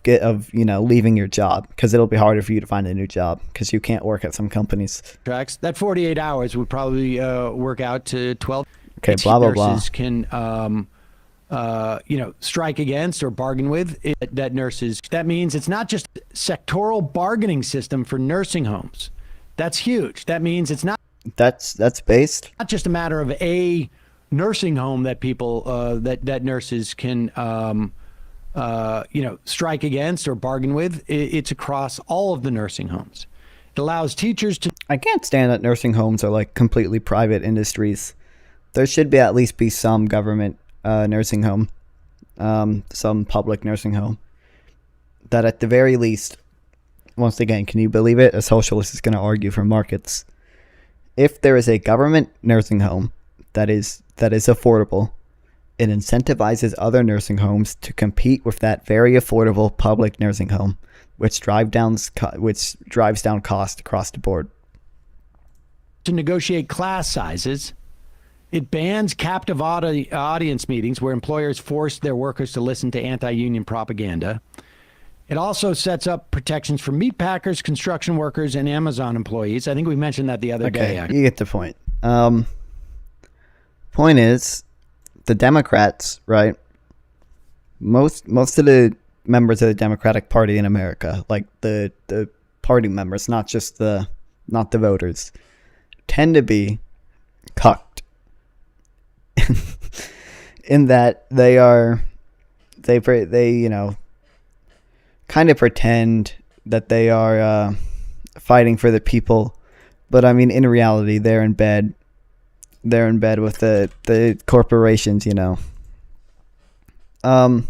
you know, leaving your job, because it'll be harder for you to find a new job because you can't work at some companies. Tracks that 48 hours would probably work out to 12. Okay, blah blah blah. Nurses can you know, strike against or bargain with that nurses. That means it's not just a sectoral bargaining system for nursing homes. That's huge. That means it's not. That's based. Not just a matter of a nursing home that people that nurses can you know, strike against or bargain with. It's across all of the nursing homes. It allows teachers to. I can't stand that nursing homes are like completely private industries. There should be at least be some government nursing home, some public nursing home, that at the very least, once again, can you believe it? A socialist is going to argue for markets. If there is a government nursing home that is affordable, it incentivizes other nursing homes to compete with that very affordable public nursing home, which drives down cost across the board. To negotiate class sizes. It bans captive audience meetings where employers force their workers to listen to anti-union propaganda. It also sets up protections for meat packers, construction workers, and Amazon employees. I think we mentioned that the other day. Okay, you get the point. Point is, the Democrats, right? Most of the members of the Democratic Party in America, like the party members, not the voters, tend to be cucked. In that they you know, kind of pretend that they are fighting for the people, but I mean, in reality, they're in bed with the corporations, you know. And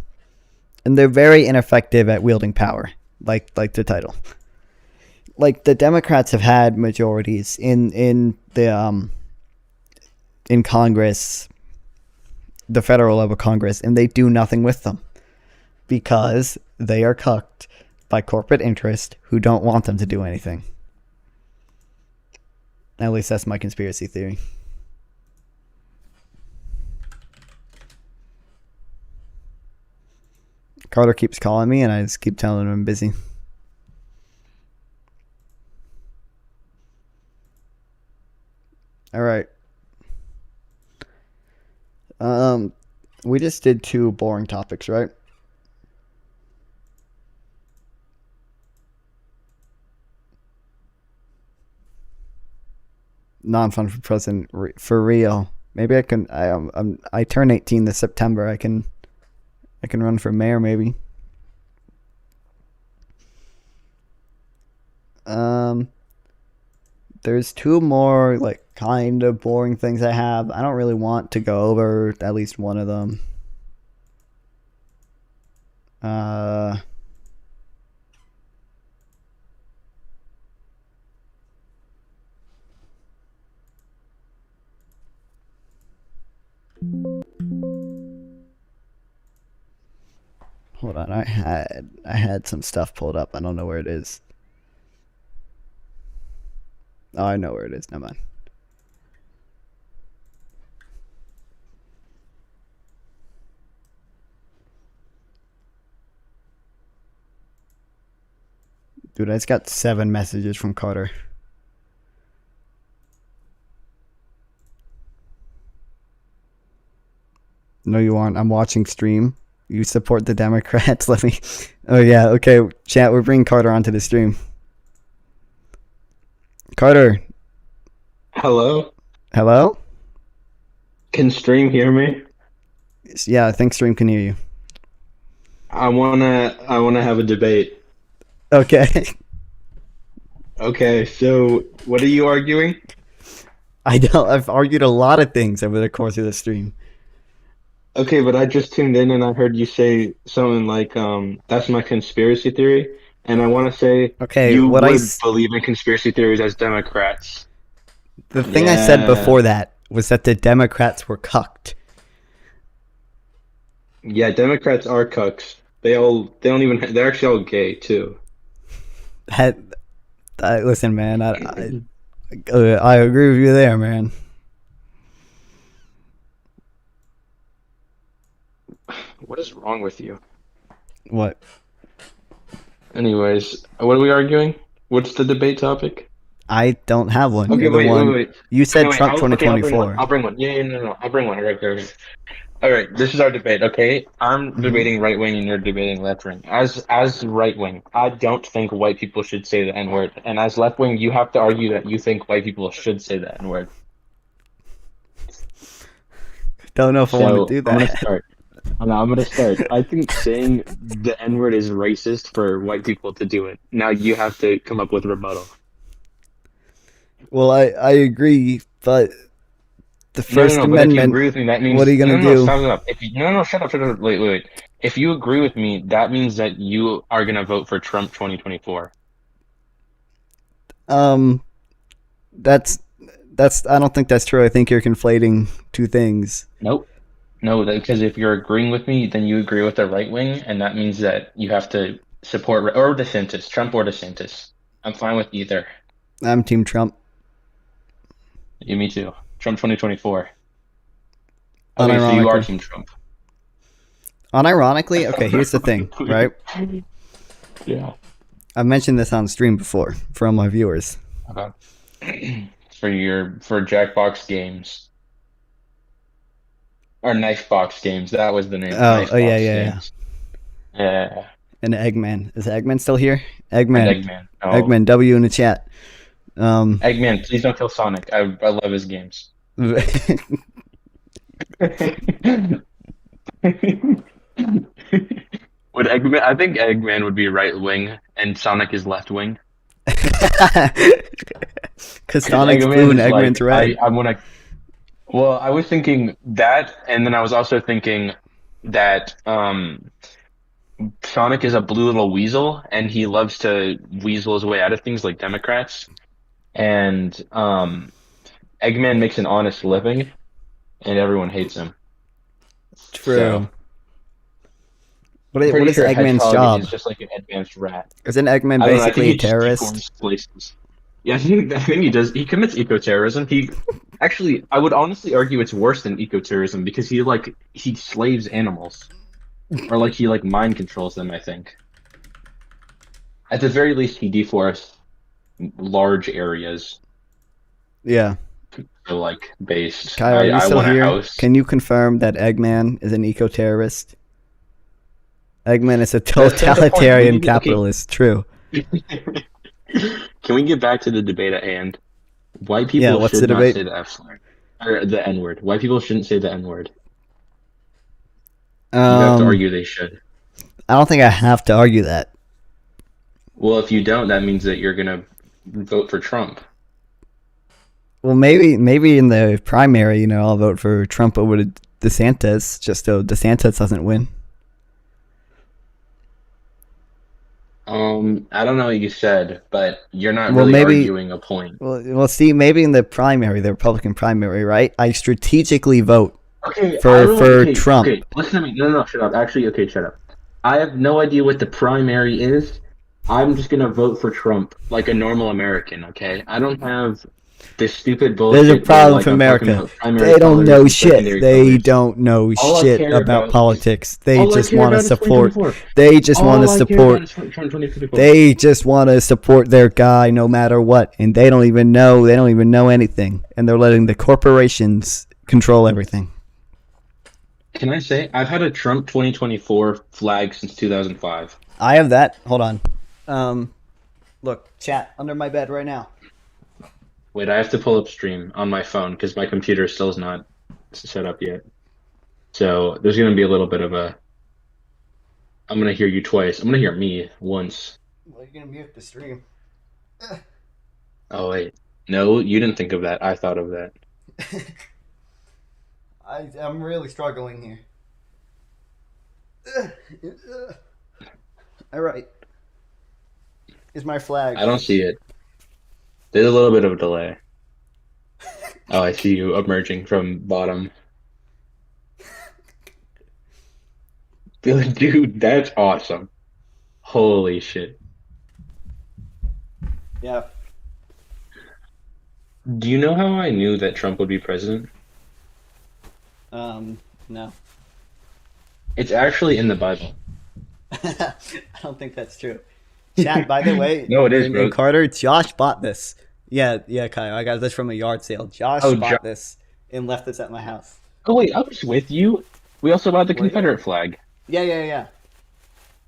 they're very ineffective at wielding power, like the title. Like, the Democrats have had majorities in Congress, the federal level Congress, and they do nothing with them because they are cucked by corporate interest who don't want them to do anything. At least that's my conspiracy theory. Carter keeps calling me and I just keep telling him I'm busy. All right. We just did 2 boring topics, right? Non-fun for president for real. Maybe I can. I turn 18 this September. I can run for mayor maybe. There's 2 more like kind of boring things I have. I don't really want to go over at least one of them. Hold on, I had some stuff pulled up. I don't know where it is. Oh, I know where it is. Never mind. Dude, I just got 7 messages from Carter. No, you aren't. I'm watching stream. You support the Democrats. Let me. Oh, yeah. Okay. Chat, we're bringing Carter onto the stream. Carter. Hello? Hello? Can stream hear me? Yeah, I think stream can hear you. I wanna have a debate. Okay. Okay, so what are you arguing? I've argued a lot of things over the course of the stream. Okay, but I just tuned in and I heard you say something like, that's my conspiracy theory. And I want to say, Okay, you what would believe in conspiracy theories as Democrats. The thing I said before that was that the Democrats were cucked. Yeah, Democrats are cucks. They're actually all gay too. Listen, man, I agree with you there, man. What is wrong with you? What? Anyways, what are we arguing? What's the debate topic? I don't have one. Okay, You're the one. wait. You said Okay, Trump I'll bring 2024. one. I'll bring one. Yeah, no. I'll bring one. Okay. All right, this is our debate, okay? I'm debating right wing and you're debating left wing. As right wing, I don't think white people should say the N-word. And as left wing, you have to argue that you think white people should say the N-word. Don't know if I want to do that. I'm gonna start. I think saying the N-word is racist for white people to do it. Now you have to come up with a rebuttal. Well, I agree, but the First Amendment. If you agree with me, that means what are you gonna do? Stop. Shut up. Wait. If you agree with me, that means that you are gonna vote for Trump 2024. That's. I don't think that's true. I think you're conflating two things. Nope. No, because if you're agreeing with me, then you agree with the right wing, and that means that you have to support or DeSantis, Trump or DeSantis. I'm fine with either. I'm Team Trump. Yeah, me too. Trump 2024. Okay, so you are Team Trump. Unironically, okay, here's the thing, right? Yeah. I've mentioned this on stream before for all my viewers. Okay. for Jackbox Games. Or Knife Box Games. That was the name. Yeah. Yeah. And Eggman. Is Eggman still here? Eggman. Eggman. Oh. Eggman, W in the chat. Eggman, please don't kill Sonic. I love his games. Would Eggman? I think Eggman would be right wing, and Sonic is left wing. Because Sonic's blue and Eggman's red. Well, I was thinking that, and then I was also thinking that Sonic is a blue little weasel, and he loves to weasel his way out of things like Democrats. And Eggman makes an honest living, and everyone hates him. True. So, what is Eggman's job? He's just like an advanced rat. Isn't Eggman basically a terrorist? Yeah, I think he does. He commits eco-terrorism. I would honestly argue it's worse than eco-terrorism because he slaves animals, or he mind controls them. I think. At the very least, he deforests large areas. Yeah. Based. Kyle, are you still here? House. Can you confirm that Eggman is an eco-terrorist? Eggman is a totalitarian capitalist. True. Can we get back to the debate at hand? White people should not say the F slur or the N word. White people shouldn't say the N word. You have to argue they should. I don't think I have to argue that. Well, if you don't, that means that you're gonna vote for Trump. Well, maybe in the primary, I'll vote for Trump over DeSantis, just so DeSantis doesn't win. I don't know what you said, but you're not really arguing a point. Well, see, maybe in the primary, the Republican primary, right? I strategically vote for Trump. Okay, listen to me. No, shut up. Actually, okay, shut up. I have no idea what the primary is. I'm just gonna vote for Trump like a normal American, okay? I don't have This stupid bullshit. There's a problem with I'm talking America. about primary They don't colors know and shit. secondary They colors. don't know All I shit care about about politics. They all I just care want to about is support. 2024. They just want to All I care about support. is 2024. They just want to support their guy no matter what, and they don't even know. They don't even know anything, and they're letting the corporations control everything. Can I say I've had a Trump 2024 flag since 2005. I have that. Hold on. Look, chat under my bed right now. Wait, I have to pull up stream on my phone because my computer still is not set up yet. So there's going to be a little bit of a. I'm going to hear you twice. I'm going to hear me once. Well, you're gonna mute the stream. Oh wait, no, you didn't think of that. I thought of that. I'm really struggling here. All right. Is my flag? I don't see it. There's a little bit of a delay. Oh, I see you emerging from bottom. Dude, that's awesome. Holy shit. Yeah. Do you know how I knew that Trump would be president? No. It's actually in the Bible. I don't think that's true. Chat, by the way. No, it is, bro. And Carter, Josh bought this. Yeah, Kyle. I got this from a yard sale. Josh bought this and left this at my house. Oh wait, I was with you. We also bought the Confederate flag. Yeah.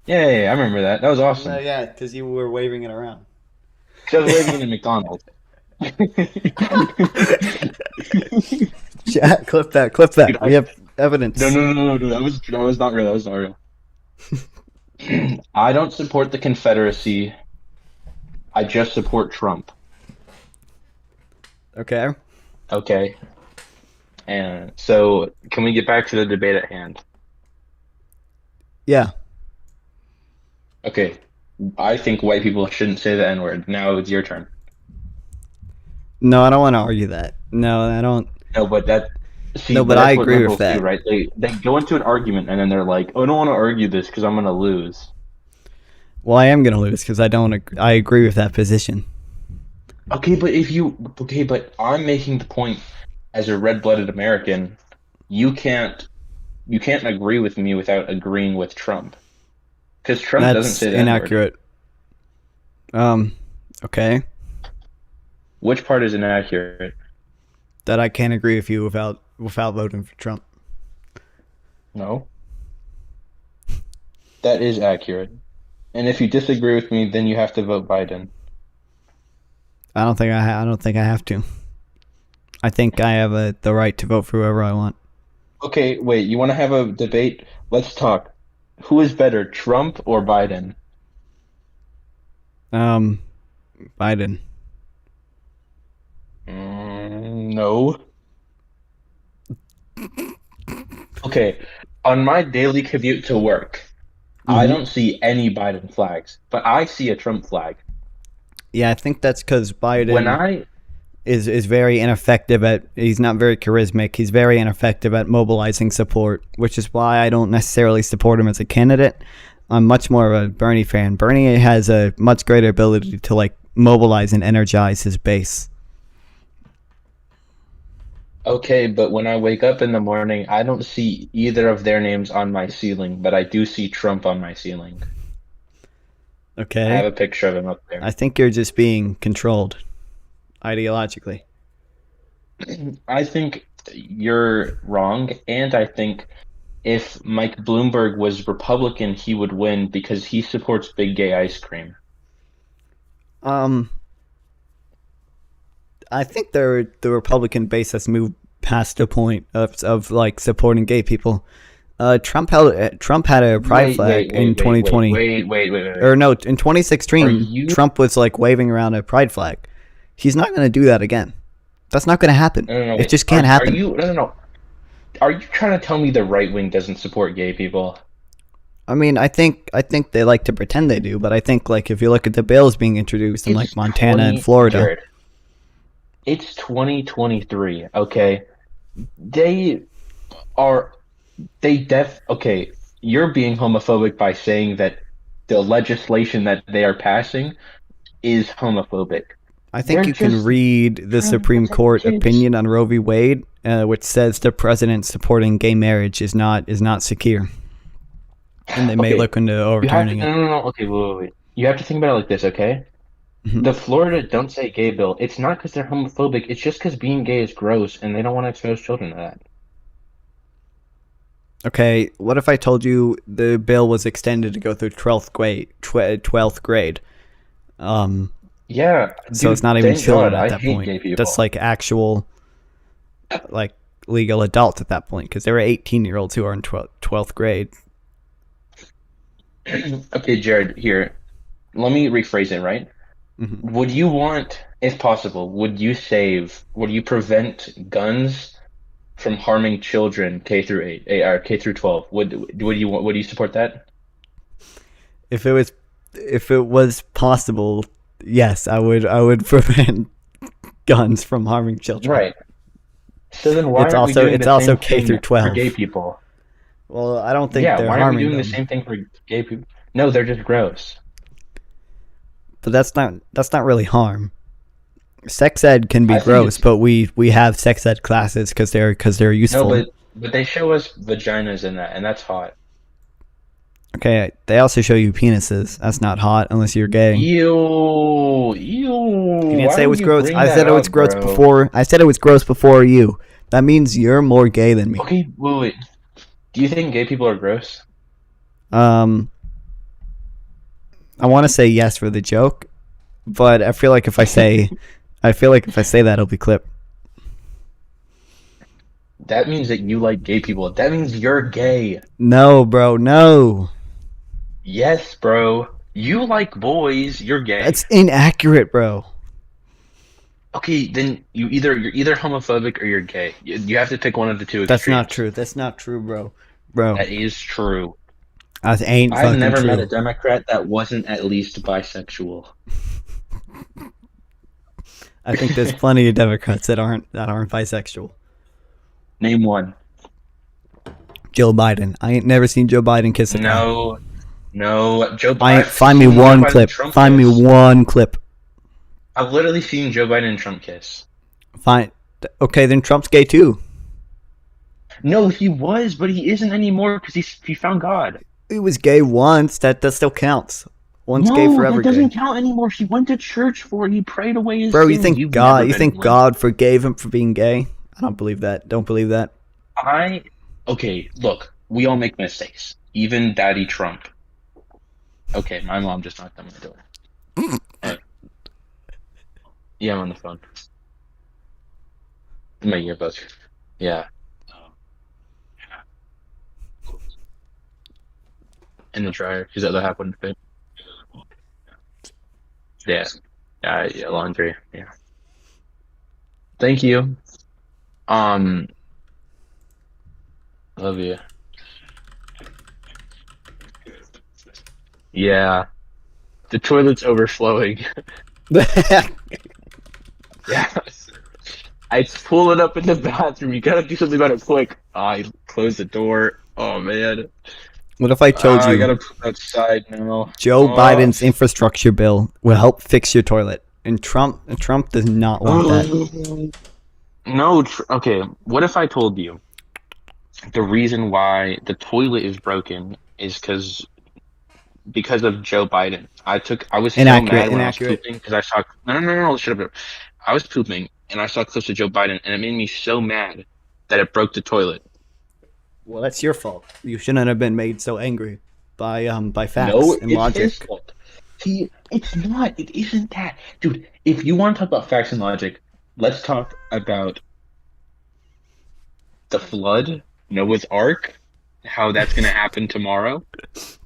Yeah, I remember that. That was awesome. Yeah, because you were waving it around. So I was waving it at McDonald's. Chat, clip that. Dude, we have evidence. No, dude. That was not real. That was not real. I don't support the Confederacy. I just support Trump. Okay. And so, can we get back to the debate at hand? Yeah. Okay. I think white people shouldn't say the N-word. Now it's your turn. No, I don't want to argue that. No, I don't. No, but that. See, No, but that's I what agree with liberals that. do, right? They go into an argument and then they're like, "Oh, I don't want to argue this because I'm going to lose." Well, I am gonna lose because I don't. I agree with that position. Okay, but I'm making the point as a red-blooded American, you can't agree with me without agreeing with Trump. Because Trump doesn't That's say that. inaccurate. Okay. Which part is inaccurate? That I can't agree with you without voting for Trump. No. That is accurate. And if you disagree with me, then you have to vote Biden. I don't think I have to. I think I have the right to vote for whoever I want. Okay, wait. You want to have a debate? Let's talk. Who is better, Trump or Biden? Biden. No. Okay, on my daily commute to work, I don't see any Biden flags, but I see a Trump flag. Yeah, I think that's because Biden is very ineffective he's not very charismatic. He's very ineffective at mobilizing support, which is why I don't necessarily support him as a candidate. I'm much more of a Bernie fan. Bernie has a much greater ability to mobilize and energize his base. Okay, but when I wake up in the morning, I don't see either of their names on my ceiling, but I do see Trump on my ceiling. Okay. I have a picture of him up there. I think you're just being controlled ideologically. I think you're wrong, and I think if Mike Bloomberg was Republican, he would win because he supports big gay ice cream. I think the Republican base has moved past the point of supporting gay people. Trump had a pride flag in 2020. Wait. Or no, in 2016, Trump was waving around a pride flag. He's not going to do that again. That's not going to happen. No, it just can't happen. No. Are you trying to tell me the right wing doesn't support gay people? I mean, I think they like to pretend they do, but I think if you look at the bills being introduced in Montana and Florida. Jared, it's 2023, okay? Okay, you're being homophobic by saying that the legislation that they are passing is homophobic. I think They're you can just read the trying to Supreme protect Court kids. opinion on Roe v. Wade, which says the president supporting gay marriage is not secure, and they may Okay, look into you have to, overturning no, it. no, no, okay, wait. You have to think about it like this, okay? The Florida Don't Say Gay bill, it's not because they're homophobic, it's just because being gay is gross and they don't want to expose children to that. Okay, what if I told you the bill was extended to go through 12th grade? 12th grade. Yeah, So dude, it's not even thank children God, at I that hate point. gay people. That's like actual, like legal adults at that point, because there were 18-year-olds who are in 12th grade. Okay, Jared, here, let me rephrase it, right? Would you want, if possible, would you prevent guns from harming children K through 8, or K through 12? Would you support that? If it was possible, yes, I would prevent guns from harming children. Right. So then why aren't we doing it's the also same K thing through for 12. gay people? Well, I don't think Yeah, they're why aren't we harming doing them. the same thing for gay people? No, they're just gross. But that's not really harm. Sex ed can be I think gross, but we have sex ed classes because they're useful. No, but they show us vaginas in that, and that's hot. Okay, they also show you penises. That's not hot unless you're gay. Ew. You didn't Why say it would was you gross. bring I that said it was up, gross bro? before. I said it was gross before you. That means you're more gay than me. Okay, wait. Do you think gay people are gross? I want to say yes for the joke, but I feel like if I say that, it'll be clipped. That means that you like gay people. That means you're gay. No, bro, no. Yes, bro. You like boys. You're gay. That's inaccurate, bro. Okay, then you're either homophobic or you're gay. You have to pick one of the two extremes. That's not true. That's not true, bro. Bro, That is true. that ain't I've fucking never true. met a Democrat that wasn't at least bisexual. I think there's plenty of Democrats that aren't bisexual. Name one. Joe Biden. I ain't never seen Joe Biden kiss a guy. No. Joe Biden. Find me one clip. Find me one clip. I've literally seen Joe Biden and Trump kiss. Fine. Okay, then Trump's gay too. No, he was, but he isn't anymore because he found God. He was gay once. That still counts. One's gay forever. That doesn't count anymore. He went to church for it. He prayed away his Bro, you sins. think You've God? never You been think in one. God forgave him for being gay? I don't believe that. Don't believe that. Okay, look, we all make mistakes. Even Daddy Trump. Okay, my mom just knocked on my door. Alright. Yeah, I'm on the phone. My earbuds. Yeah. In the dryer, because the other half wouldn't fit. Yeah. Yeah, laundry. Yeah. Thank you. Love you. Yeah. The toilet's overflowing. Yeah. I pull it up in the bathroom. You gotta do something about it quick. I closed the door. Oh man. What if I told you I gotta put that aside now. Joe Biden's infrastructure bill will help fix your toilet, and Trump does not want that. No. Okay. What if I told you the reason why the toilet is broken is because of Joe Biden? I was so mad when I was pooping because I saw no, shut up. I was pooping and I saw clips of Joe Biden and it made me so mad that it broke the toilet. Well, that's your fault. You shouldn't have been made so angry by facts No, and it's logic. his fault. It's not. It isn't that, dude. If you want to talk about facts and logic, let's talk about the flood, Noah's Ark, how that's gonna happen tomorrow.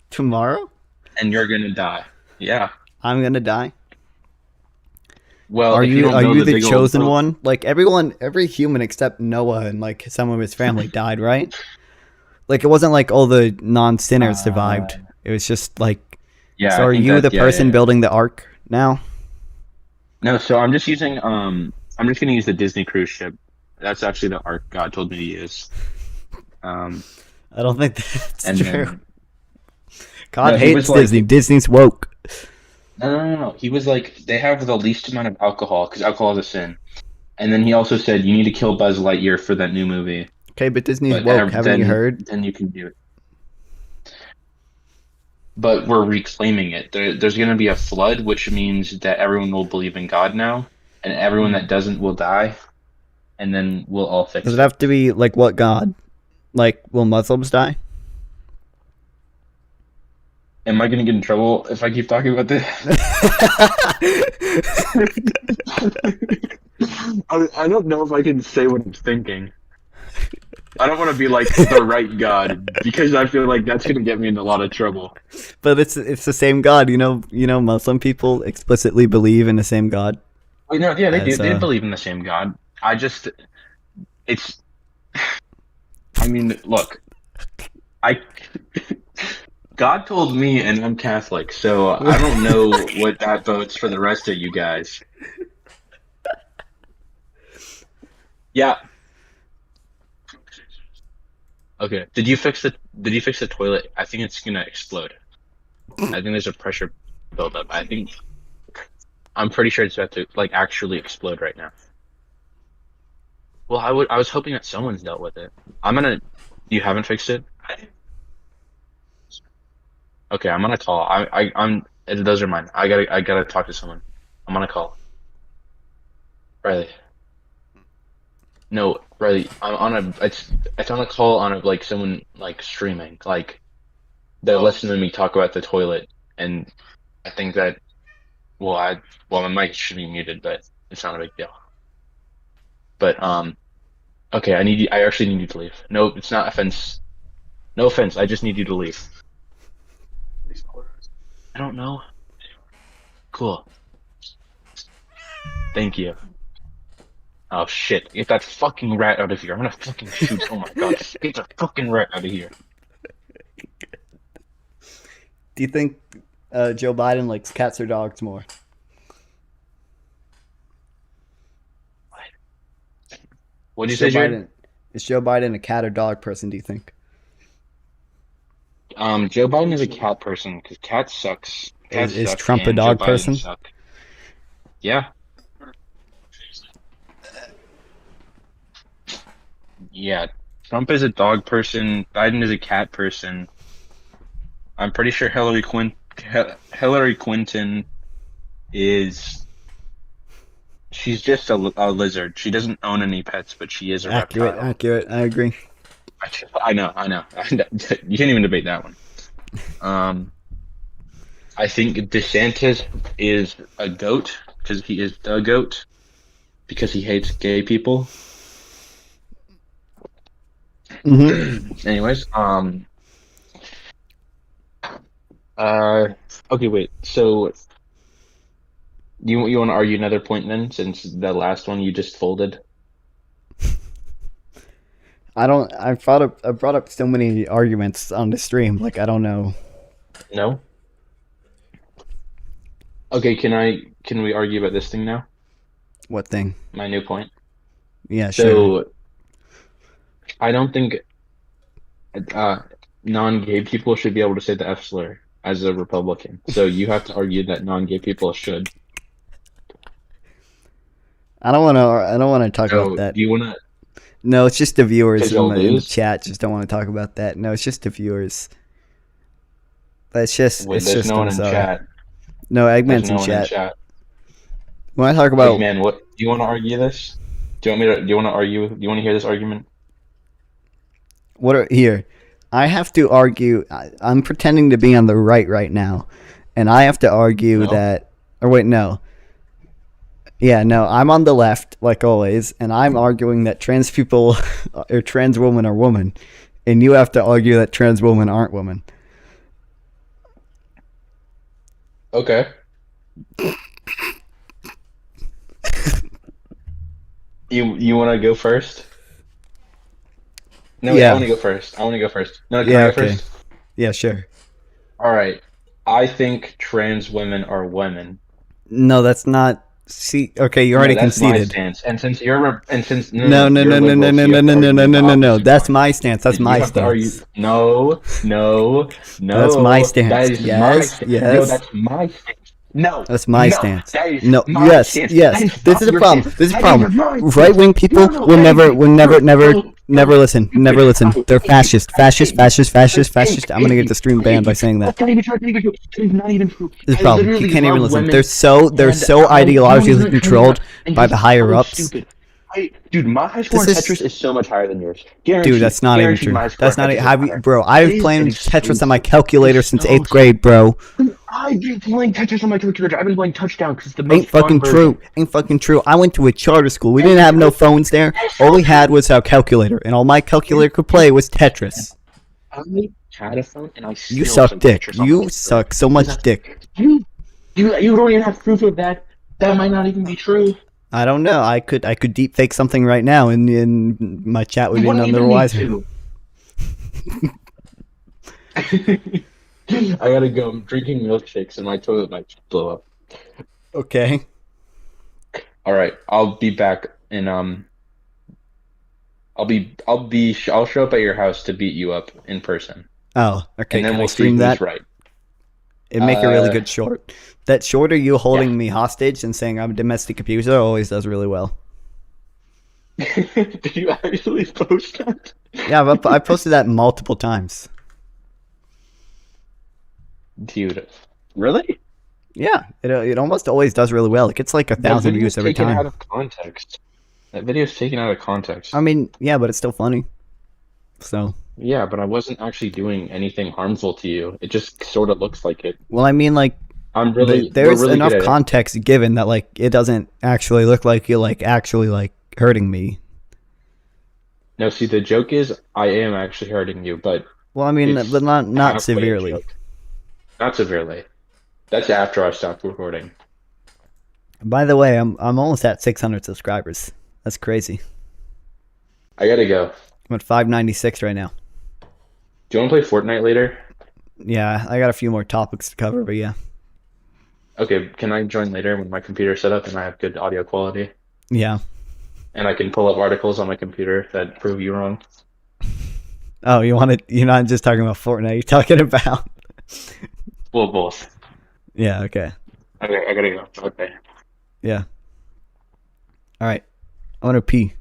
Tomorrow? And you're gonna die. Yeah. I'm gonna die. Well, are if you don't are know you the big old chosen book- one? Like every human except Noah and like some of his family died, right? Like it wasn't like all the non-sinners survived. It was just like. Yeah. So I are think you the yeah, person yeah. building the ark now? No, so I'm just using I'm just gonna use the Disney cruise ship. That's actually the ark God told me to use. I don't think that's and true. then- God No, he hates was like- Disney. Disney's woke. No. He was like, they have the least amount of alcohol because alcohol is a sin. And then he also said you need to kill Buzz Lightyear for that new movie. Okay, but Disney's woke. Haven't you heard? Then you can do it. But we're reclaiming it. There's going to be a flood, which means that everyone will believe in God now, and everyone that doesn't will die, and then we'll all fix Does it have to be like what God? Like, will Muslims die? Am I going to get in trouble if I keep talking about this? I don't know if I can say what I'm thinking. I don't want to be like the right God because I feel like that's going to get me in a lot of trouble. But it's the same God. You know, Muslim people explicitly believe in the same God. Well, no, yeah, they do. They believe in the same God. I mean, look, God told me, and I'm Catholic, so I don't know what that votes for the rest of you guys. Yeah. Okay. Did you fix the toilet? I think it's gonna explode. I think there's a pressure buildup. I'm pretty sure it's about to like actually explode right now. Well, I was hoping that someone's dealt with it. You haven't fixed it? Okay, I'm gonna call. Those are mine. I gotta talk to someone. I'm gonna call. Riley. No, Riley. It's on a call on like someone like streaming. Like they're listening to me talk about the toilet, and I think that my mic should be muted, but it's not a big deal. But okay, I actually need you to leave. No, it's not offense. No offense. I just need you to leave. I don't know. Cool. Thank you. Oh shit! Get that fucking rat out of here! I'm gonna fucking shoot. Oh my god! Get the fucking rat out of here! Do you think Joe Biden likes cats or dogs more? What'd you say, Jared? Is Joe Biden a cat or dog person? Do you think? Joe Biden is a cat person because cat sucks. Is Trump a dog person? Yeah. Yeah, Trump is a dog person. Biden is a cat person. I'm pretty sure Hillary Clinton is. She's just a lizard. She doesn't own any pets, but she is a reptile. Accurate. I agree. I know. You can't even debate that one. I think DeSantis is a goat because he is the goat because he hates gay people. Mm-hmm. Anyways, okay, wait. So, you want to argue another point then, since the last one you just folded? I brought up so many arguments on the stream. Like I don't know. No. Okay, can we argue about this thing now? What thing? My new point. Yeah, sure. So, I don't think non-gay people should be able to say the F slur as a Republican. So you have to argue that non-gay people should. I don't want to talk about that. Do you want to? No, it's just the viewers in the chat just don't want to talk about that. No, it's just the viewers. That's just. Wait, it's there's just no one in chat. No, Eggman's in chat. When I talk about Eggman, what do you want to argue this? Do you want to argue? Do you want to hear this argument? Here? I have to argue. I'm pretending to be on the right now, and I have to argue that. Or wait, no. Yeah, no, I'm on the left like always, and I'm arguing that trans people or trans women are women, and you have to argue that trans women aren't women. Okay. You want to go first? No, yeah. I want to go first. No, can I go first? Yeah, sure. All right. I think trans women are women. No, that's not. See, okay, you already conceded. That's my stance. And since you're no, that's my stance. That's my stance. No. That's my stance. That is yes. No, that's my stance. No. That's my No. stance. That is No. my Yes. stance. Yes. That is This not is a your problem. stance. This is a That problem. my Right wing people No, will that never, is- will never, never, no, never no, listen. stupid. Never listen. No, They're hey, fascist. Fascist. hey, Fascist. Fascist. hey, Fascist. I'm gonna get the stream banned by saying that. That's not even true. That's not even true. That is not even true. This is I a problem. He literally can't even love listen. women. They're And so I don't ideologically even controlled and by he's the higher so ups. stupid. Dude, my high score This in is Tetris is so much higher than yours. Guaranteed. Dude, that's not even Guaranteed true. my score That's in not. Tetris is Have you, higher. bro? It I've is, played and it's Tetris so on my stupid. calculator It's since so 8th grade, bro. I've been playing Tetris on my calculator. I've been playing Touchdown because it's the most Ain't fucking fun version. true. Ain't fucking true. I went to a charter school. We didn't have no phones there. All we had was our calculator, and all my calculator could play was Tetris. I had a phone and I still You suck played dick. Tetris on my You calculator. suck so much dick. You don't even have proof of that. That might not even be true. I don't know. I could deep fake something right now, and my chat would You be wouldn't none the even need wiser. to. I gotta go. I'm drinking milkshakes and my toilet might blow up. Okay. All right, I'll be back in I'll show up at your house to beat you up in person. Oh, okay. And then Can I we'll stream see that? who's right. It'd make a really good short. That short of you holding me hostage and saying I'm a domestic abuser always does really well. Did you actually post that? Yeah, I posted that multiple times. Dude, really? Yeah, it almost always does really well. It gets like 1,000 views every taken time. out of context. That video's taken out of context. I mean, yeah, but it's still funny. So. Yeah, but I wasn't actually doing anything harmful to you. It just sort of looks like it. Well, I mean, like, we're there's really enough good at it. context given that like it doesn't actually look like you like actually like hurting me. No, see, the joke is I am actually hurting you, but Well, I mean, it's but not halfway a severely. joke. Not severely. That's after I stopped recording. By the way, I'm almost at 600 subscribers. That's crazy. I gotta go. I'm at 596 right now. Do you want to play Fortnite later? Yeah, I got a few more topics to cover, but yeah. Okay, can I join later when my computer's set up and I have good audio quality? Yeah. And I can pull up articles on my computer that prove you wrong? Oh, you're not just talking about Fortnite, you're talking about... Well, both. Yeah, okay. Okay, I gotta go. Okay. Yeah. Alright. I want to pee.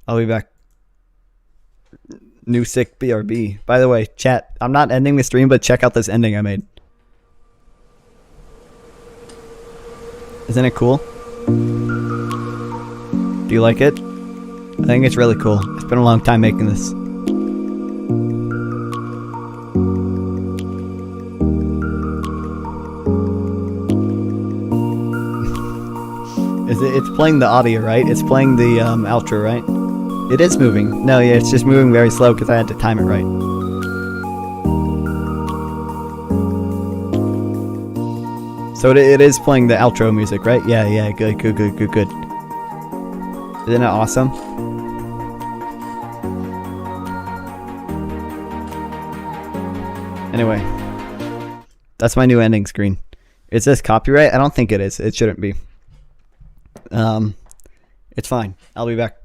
I'll be back. New sick BRB. By the way, chat, I'm not ending the stream, but check out this ending I made. Isn't it cool? Do you like it? I think it's really cool. It's been a long time making this. It's playing the audio, right? It's playing the outro, right? It is moving. No, yeah, it's just moving very slow because I had to time it right. So it is playing the outro music, right? Yeah, good. Isn't it awesome? Anyway, that's my new ending screen. Is this copyright? I don't think it is. It shouldn't be. It's fine. I'll be back.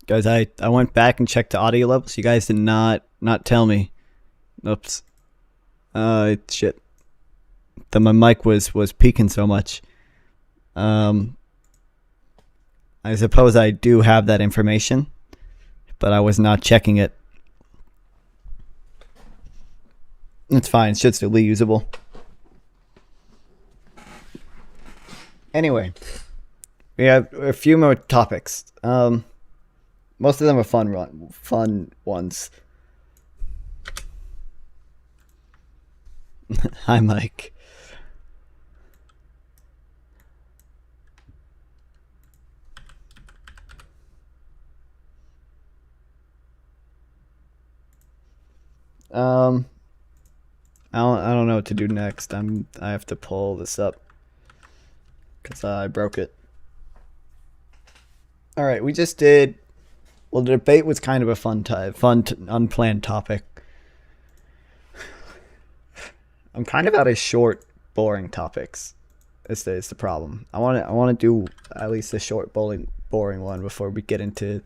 Guys, I went back and checked the audio levels. You guys did not tell me. Oops. Shit. That my mic was peaking so much. I suppose I do have that information, but I was not checking it. It's fine. It should still be usable. Anyway, we have a few more topics. Most of them are fun ones. Hi, Mike. I don't know what to do next. I have to pull this up because I broke it. All right, we just did. Well, the debate was kind of a unplanned topic. I'm kind of out of short, boring topics. Is the problem? I want to do at least a short, boring one before we get into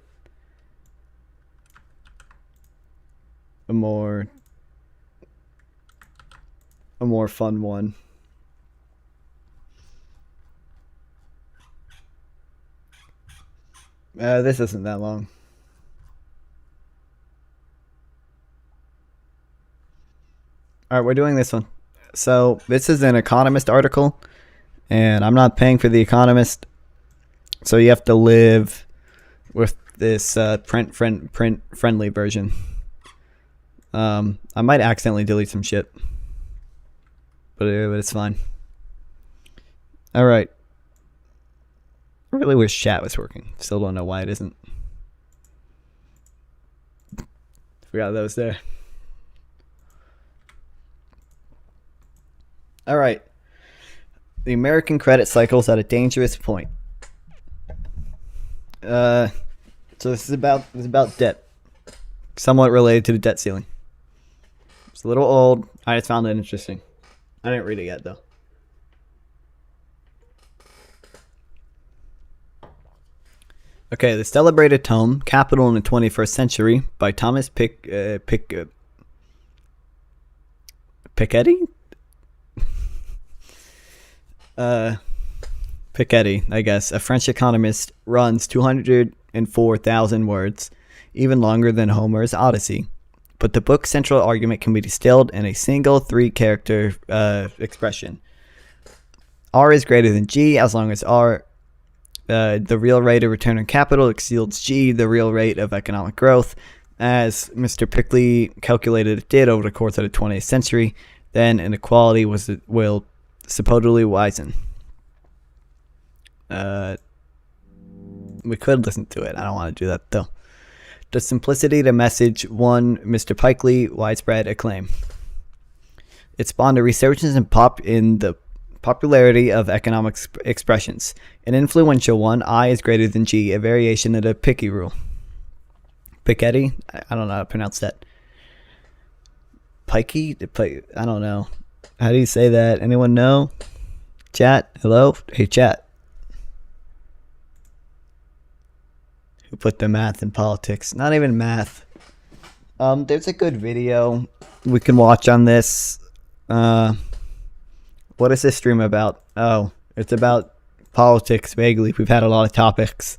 a more fun one. This isn't that long. All right, we're doing this one. So this is an Economist article, and I'm not paying for the Economist, so you have to live with this print friendly version. I might accidentally delete some shit, but it's fine. All right. I really wish chat was working. Still don't know why it isn't. Forgot that was there. All right. The American credit cycle is at a dangerous point. So this is about debt. Somewhat related to the debt ceiling. It's a little old. I just found it interesting. I didn't read it yet, though. Okay, the celebrated tome, Capital in the 21st Century, by Thomas Piketty? Piketty, I guess, a French economist, runs 204,000 words, even longer than Homer's Odyssey. But the book's central argument can be distilled in a single 3-character expression. R is greater than G as long as R, the real rate of return on capital, exceeds G, the real rate of economic growth, as Mr. Pickley calculated it did over the course of the 20th century. Then inequality will supposedly wisen. We could listen to it. I don't want to do that, though. The simplicity of the message won Mr. Pickley widespread acclaim. It spawned a resurgence in the popularity of economic expressions. An influential one, I is greater than G, a variation of the Piketty rule. Piketty? I don't know how to pronounce that. Pikey? I don't know. How do you say that? Anyone know? Chat? Hello? Hey, chat. Who put the math in politics? Not even math. There's a good video we can watch on this. What is this stream about? Oh, it's about politics vaguely. We've had a lot of topics.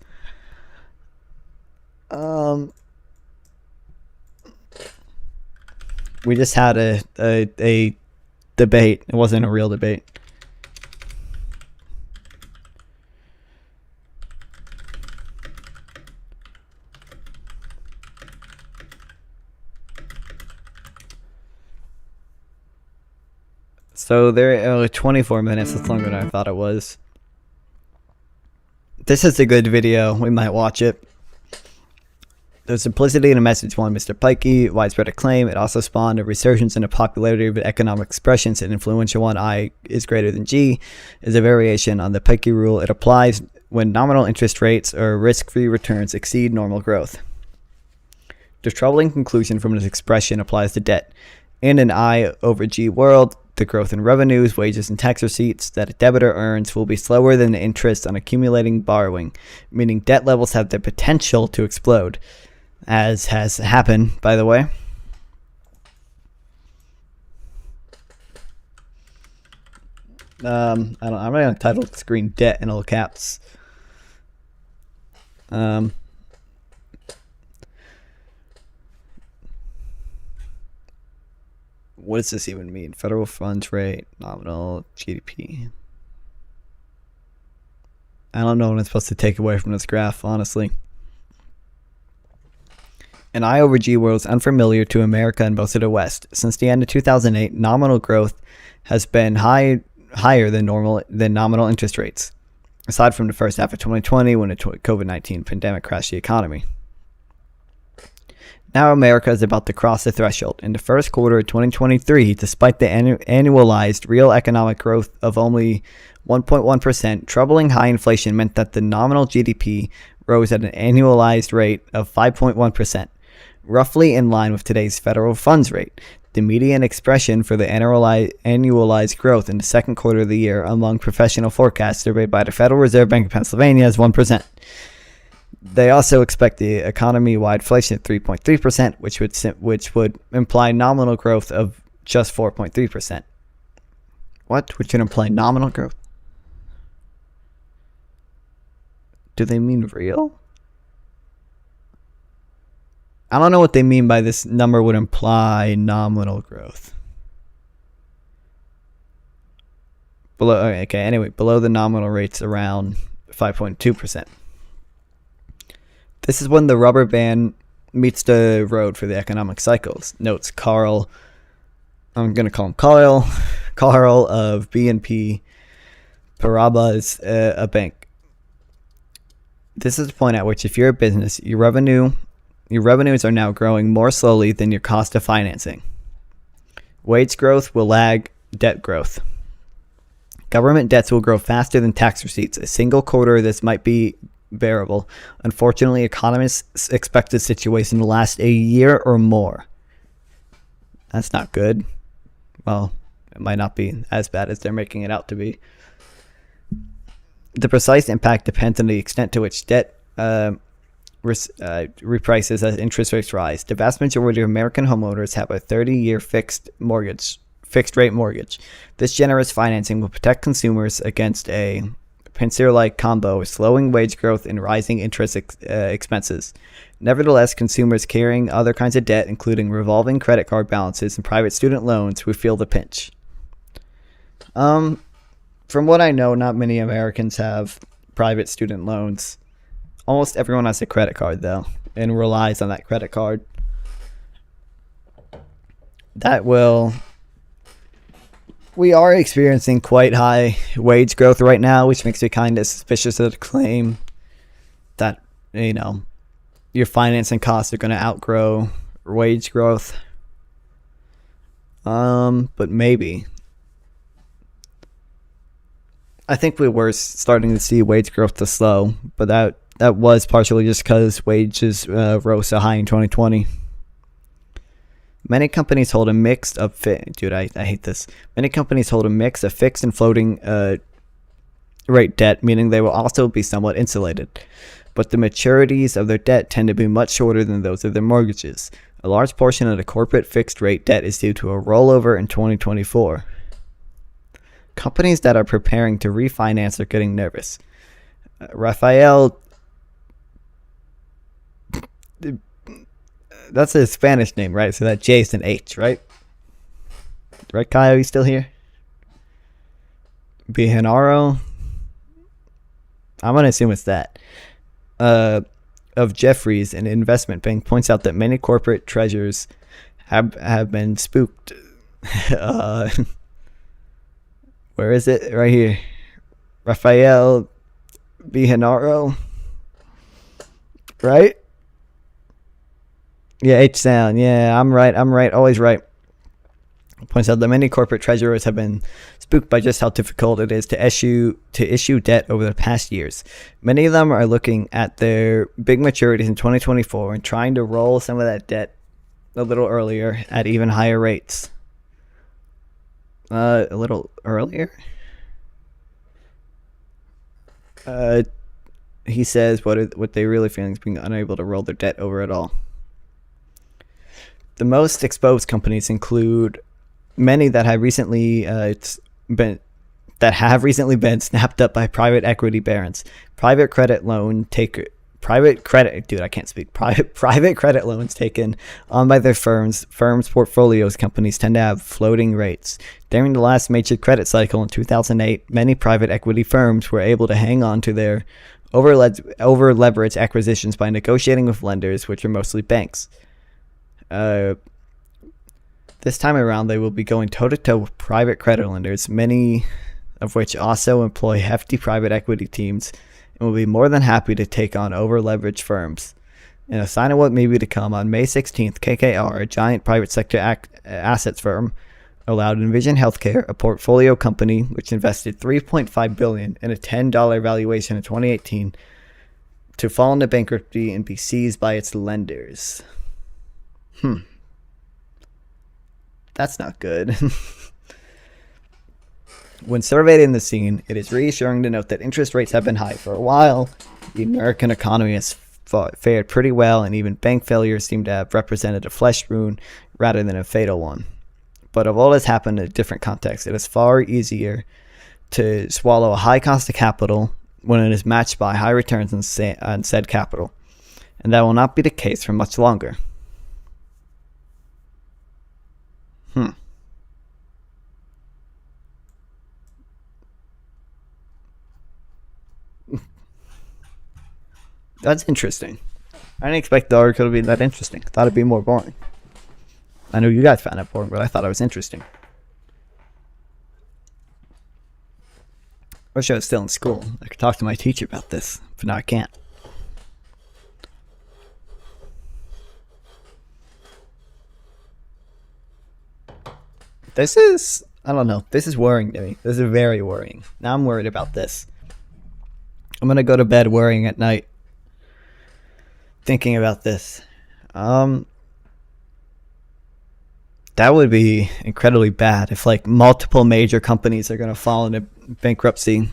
We just had a debate. It wasn't a real debate. So there, 24 minutes. That's longer than I thought it was. This is a good video. We might watch it. The simplicity in the message won Mr. Pikey widespread acclaim. It also spawned a resurgence in the popularity of economic expressions. An influential one, I is greater than G, is a variation on the Pikey rule. It applies when nominal interest rates or risk-free returns exceed normal growth. The troubling conclusion from this expression applies to debt. In an I over G world, The growth in revenues, wages, and tax receipts that a debitor earns will be slower than the interest on accumulating borrowing, meaning debt levels have the potential to explode, as has happened, by the way. I'm going to title the screen "Debt" in all caps. What does this even mean? Federal funds rate, nominal GDP. I don't know what I'm supposed to take away from this graph, honestly. An I over G world is unfamiliar to America and most of the West. Since the end of 2008, nominal growth has been higher than nominal interest rates, aside from the first half of 2020 when the COVID-19 pandemic crashed the economy. Now America is about to cross the threshold. In the first quarter of 2023, despite the annualized real economic growth of only 1.1%, troubling high inflation meant that the nominal GDP rose at an annualized rate of 5.1%, roughly in line with today's federal funds rate. The median expression for the annualized growth in the second quarter of the year among professional forecasts surveyed by the Federal Reserve Bank of Pennsylvania is 1%. They also expect the economy-wide inflation at 3.3%, which would imply nominal growth of just 4.3%. What? Which would imply nominal growth? Do they mean real? I don't know what they mean by this number would imply nominal growth. Below the nominal rates around 5.2%. This is when the rubber band meets the road for the economic cycles, notes Carl. I'm going to call him Carl. Carl of BNP Paribas, a bank. This is the point at which, if you're a business, your revenues are now growing more slowly than your cost of financing. Wage growth will lag debt growth. Government debts will grow faster than tax receipts. A single quarter of this might be bearable. Unfortunately, economists expect the situation to last a year or more. That's not good. Well, it might not be as bad as they're making it out to be. The precise impact depends on the extent to which debt reprices as interest rates rise. The vast majority of American homeowners have a 30-year fixed rate mortgage. This generous financing will protect consumers against a pincer-like combo of slowing wage growth and rising interest expenses. Nevertheless, consumers carrying other kinds of debt, including revolving credit card balances and private student loans, will feel the pinch. From what I know, not many Americans have private student loans. Almost everyone has a credit card, though, and relies on that credit card. We are experiencing quite high wage growth right now, which makes me kind of suspicious of the claim that, your financing costs are going to outgrow wage growth. But maybe. I think we were starting to see wage growth to slow, but that was partially just because wages rose so high in 2020. Many companies hold a mix of I hate this. Many companies hold a mix of fixed and floating rate debt, meaning they will also be somewhat insulated. But the maturities of their debt tend to be much shorter than those of their mortgages. A large portion of the corporate fixed rate debt is due to a rollover in 2024. Companies that are preparing to refinance are getting nervous. Rafael, that's a Spanish name, right? So that J is an H, right? Right, Kyle? You still here? Bijanaro? I'm going to assume it's that. Of Jeffries, an investment bank, points out that many corporate treasurers have been spooked. Where is it? Right here. Rafael Bijanaro. Right? Yeah, H sound. Yeah, I'm right. Always right. Points out that many corporate treasurers have been spooked by just how difficult it is to issue debt over the past years. Many of them are looking at their big maturities in 2024 and trying to roll some of that debt a little earlier at even higher rates. A little earlier. He says what they really feeling is being unable to roll their debt over at all. The most exposed companies include many that have recently been snapped up by private equity barons, private credit loans taken on by their firms portfolios. Companies tend to have floating rates. During the last major credit cycle in 2008, many private equity firms were able to hang on to their over-leveraged acquisitions by negotiating with lenders, which are mostly banks. This time around, they will be going toe-to-toe with private credit lenders, many of which also employ hefty private equity teams, and will be more than happy to take on over-leveraged firms. In a sign of what may be to come, on May 16th, KKR, a giant private sector assets firm, allowed Envision Healthcare, a portfolio company which invested $3.5 billion in a $10 valuation in 2018, to fall into bankruptcy and be seized by its lenders. That's not good. When surveying the scene, it is reassuring to note that interest rates have been high for a while. The American economy has fared pretty well, and even bank failures seem to have represented a flesh wound rather than a fatal one. But of all that's happened in a different context, it is far easier to swallow a high cost of capital when it is matched by high returns on said capital. And that will not be the case for much longer. That's interesting. I didn't expect the article to be that interesting. I thought it'd be more boring. I know you guys found it boring, but I thought it was interesting. I wish I was still in school. I could talk to my teacher about this, but now I can't. This is, I don't know. This is worrying to me. This is very worrying. Now I'm worried about this. I'm going to go to bed worrying at night, thinking about this. That would be incredibly bad if like multiple major companies are going to fall into bankruptcy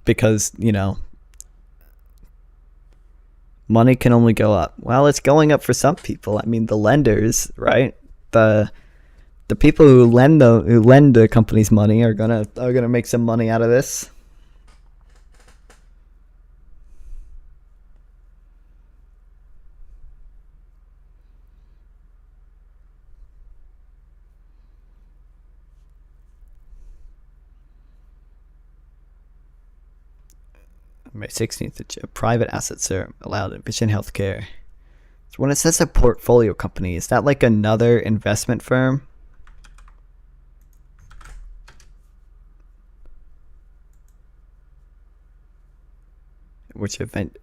because, you know, money can only go up. Well, it's going up for some people. I mean, the lenders, right? The people who lend the companies money are gonna make some money out of this. May 16th, private assets are allowed in Vision Healthcare. So when it says a portfolio company, is that like another investment firm? Which event?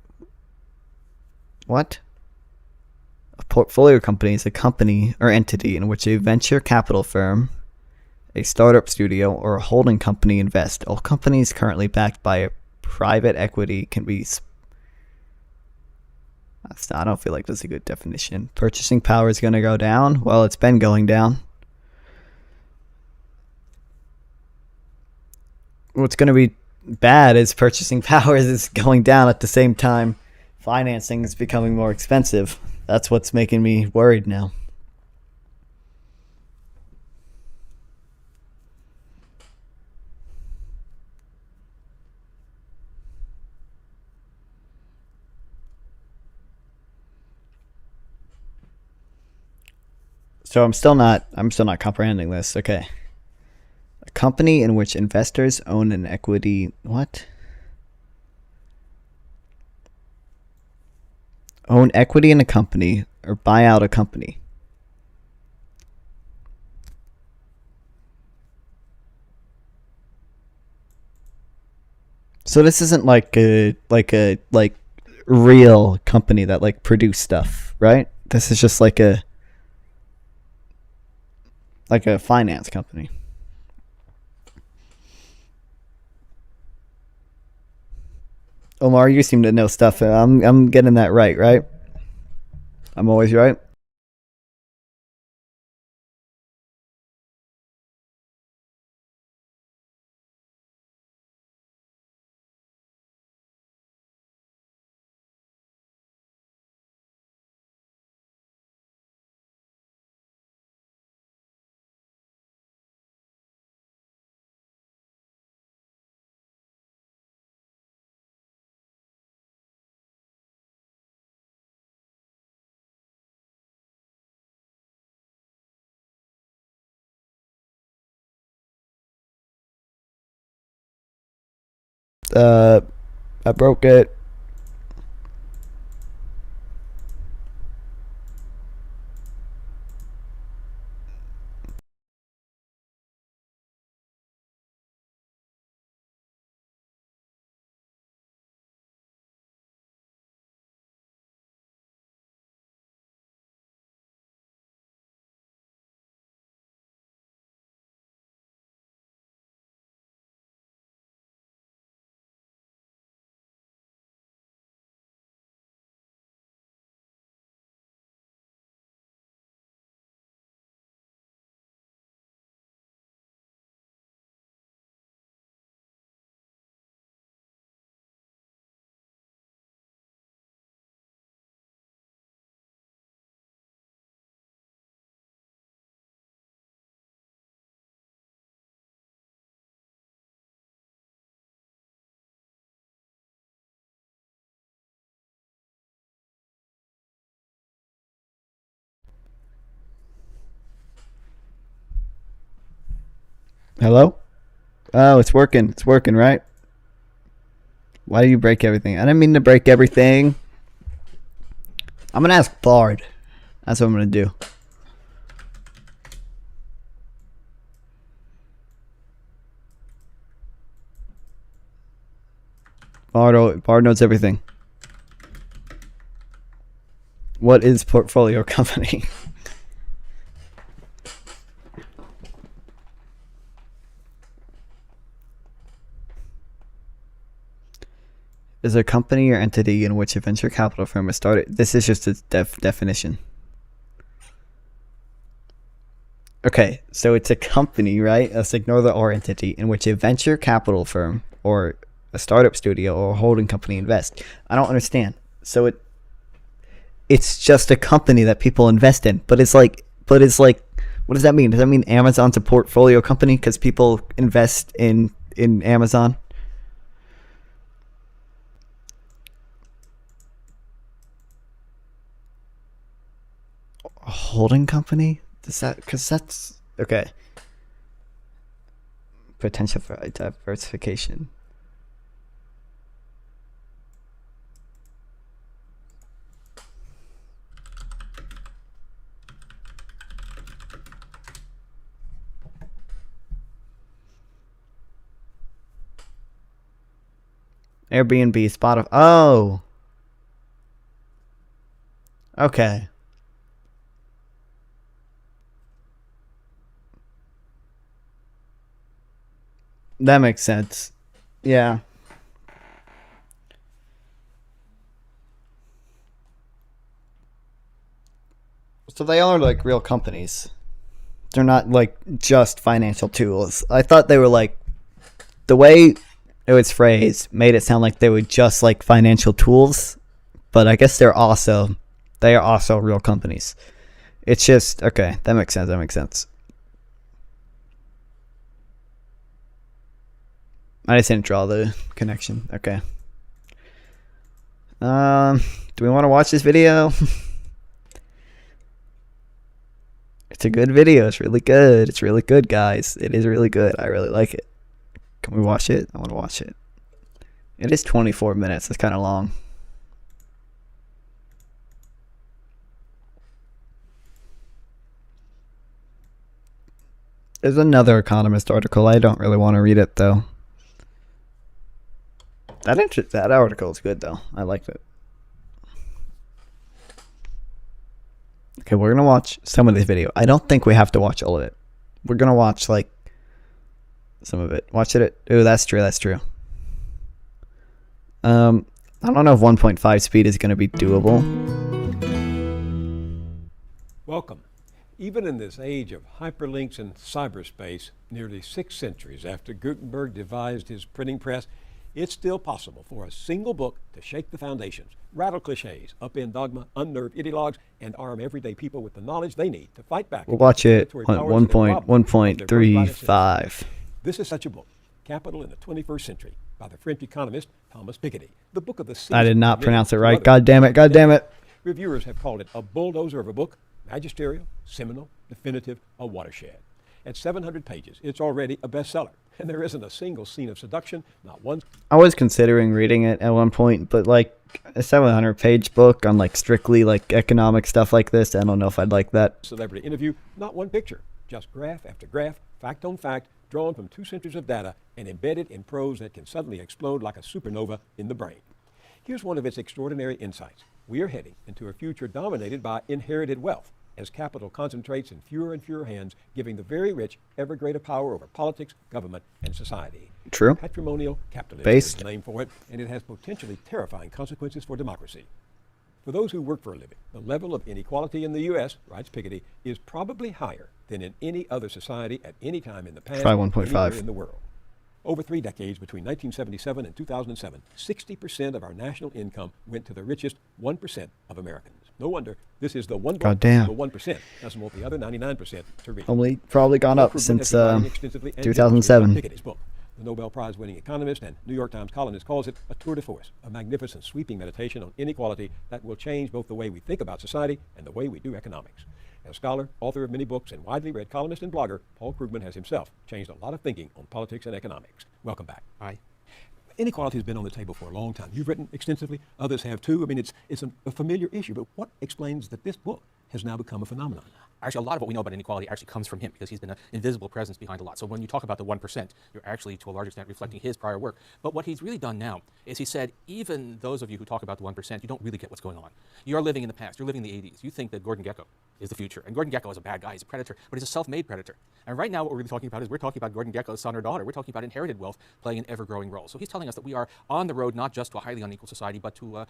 What? A portfolio company is a company or entity in which a venture capital firm, a startup studio, or a holding company invest. All companies currently backed by a private equity can be. I don't feel like that's a good definition. Purchasing power is going to go down. Well, it's been going down. What's going to be bad is purchasing power is going down at the same time. Financing is becoming more expensive. That's what's making me worried now. So I'm still not comprehending this. Okay. A company in which investors own an equity, what? Own equity in a company or buy out a company. So this isn't like a real company that like produce stuff, right? This is just like a finance company. Omar, you seem to know stuff. I'm getting that right? I'm always right. I broke it. Hello? Oh, it's working. It's working, right? Why do you break everything? I didn't mean to break everything. I'm gonna ask Bard. That's what I'm gonna do. Bard knows everything. What is portfolio company? Is a company or entity in which a venture capital firm is started. This is just its definition. Okay, so it's a company, right? Let's ignore the or entity in which a venture capital firm or a startup studio or a holding company invest. I don't understand. So it's just a company that people invest in, but it's like, what does that mean? Does that mean Amazon's a portfolio company because people invest in Amazon? A holding company? Does that, because that's okay. Potential for diversification. Airbnb, Spotify. Oh. Okay. That makes sense. Yeah. So they are like real companies. They're not like just financial tools. I thought they were like, the way it was phrased made it sound like they were just like financial tools, but I guess they are also real companies. It's just, okay, that makes sense. That makes sense. I just didn't draw the connection. Okay. Do we want to watch this video? It's a good video. It's really good. It's really good, guys. It is really good. I really like it. Can we watch it? I want to watch it. It is 24 minutes. It's kind of long. There's another Economist article. I don't really want to read it, though. That article is good, though. I liked it. Okay, we're going to watch some of this video. I don't think we have to watch all of it. We're going to watch, like, some of it. Watch it. Oh, that's true. That's true. I don't know if 1.5 speed is going to be doable. Welcome. Even in this age of hyperlinks and cyberspace, nearly 6 centuries after Gutenberg devised his printing press, it's still possible for a single book to shake the foundations, rattle cliches, upend dogma, unnerve ideologues, and arm everyday people with the knowledge they need to fight back. We'll watch it 1.35. This is such a book, Capital in the 21st Century, by the French economist Thomas Piketty. The book of the I did not pronounce it right. God damn it. God damn it. Reviewers have called it a bulldozer of a book, magisterial, seminal, definitive, a watershed. At 700 pages, it's already a bestseller. And there isn't a single scene of seduction, not one. I was considering reading it at one point, but like a 700-page book on like strictly like economic stuff like this, I don't know if I'd like that. Celebrity interview, not one picture, just graph after graph, fact on fact, drawn from 2 centuries of data and embedded in prose that can suddenly explode like a supernova in the brain. Here's one of its extraordinary insights. We are heading into a future dominated by inherited wealth, as capital concentrates in fewer and fewer hands, giving the very rich ever greater power over politics, government, and society. True. Patrimonial capitalism Based. is the name for it, and it has potentially terrifying consequences for democracy. For those who work for a living, the level of inequality in the U.S., writes Piketty, is probably higher than in any other society at any time in the past, Try 1.5. anywhere in the world. Over 3 decades, between 1977 and 2007, 60% of our national income went to the richest 1% of Americans. No wonder this is the one book, Goddamn. the 1%, doesn't want the other 99% to read. Only probably gone up Krugman since has been writing extensively and 2007. diligently about Piketty's book. The Nobel Prize-winning economist and New York Times columnist calls it a tour de force, a magnificent sweeping meditation on inequality that will change both the way we think about society and the way we do economics. As scholar, author of many books, and widely read columnist and blogger, Paul Krugman has himself changed a lot of thinking on politics and economics. Welcome back. Hi. Inequality has been on the table for a long time. You've written extensively. Others have too. I mean, it's a familiar issue. But what explains that this book has now become a phenomenon? Actually, a lot of what we know about inequality actually comes from him because he's been an invisible presence behind a lot. So when you talk about the 1%, you're actually, to a large extent, reflecting his prior work. But what he's really done now is he said, even those of you who talk about the 1%, you don't really get what's going on. You're living in the past. You're living in the 80s. You think that Gordon Gekko is the future. And Gordon Gekko is a bad guy. He's a predator. But he's a self-made predator. And right now what we're really talking about is we're talking about Gordon Gekko's son or daughter. We're talking about inherited wealth playing an ever-growing role. So he's telling us that we are on the road not just to a highly unequal society, but to a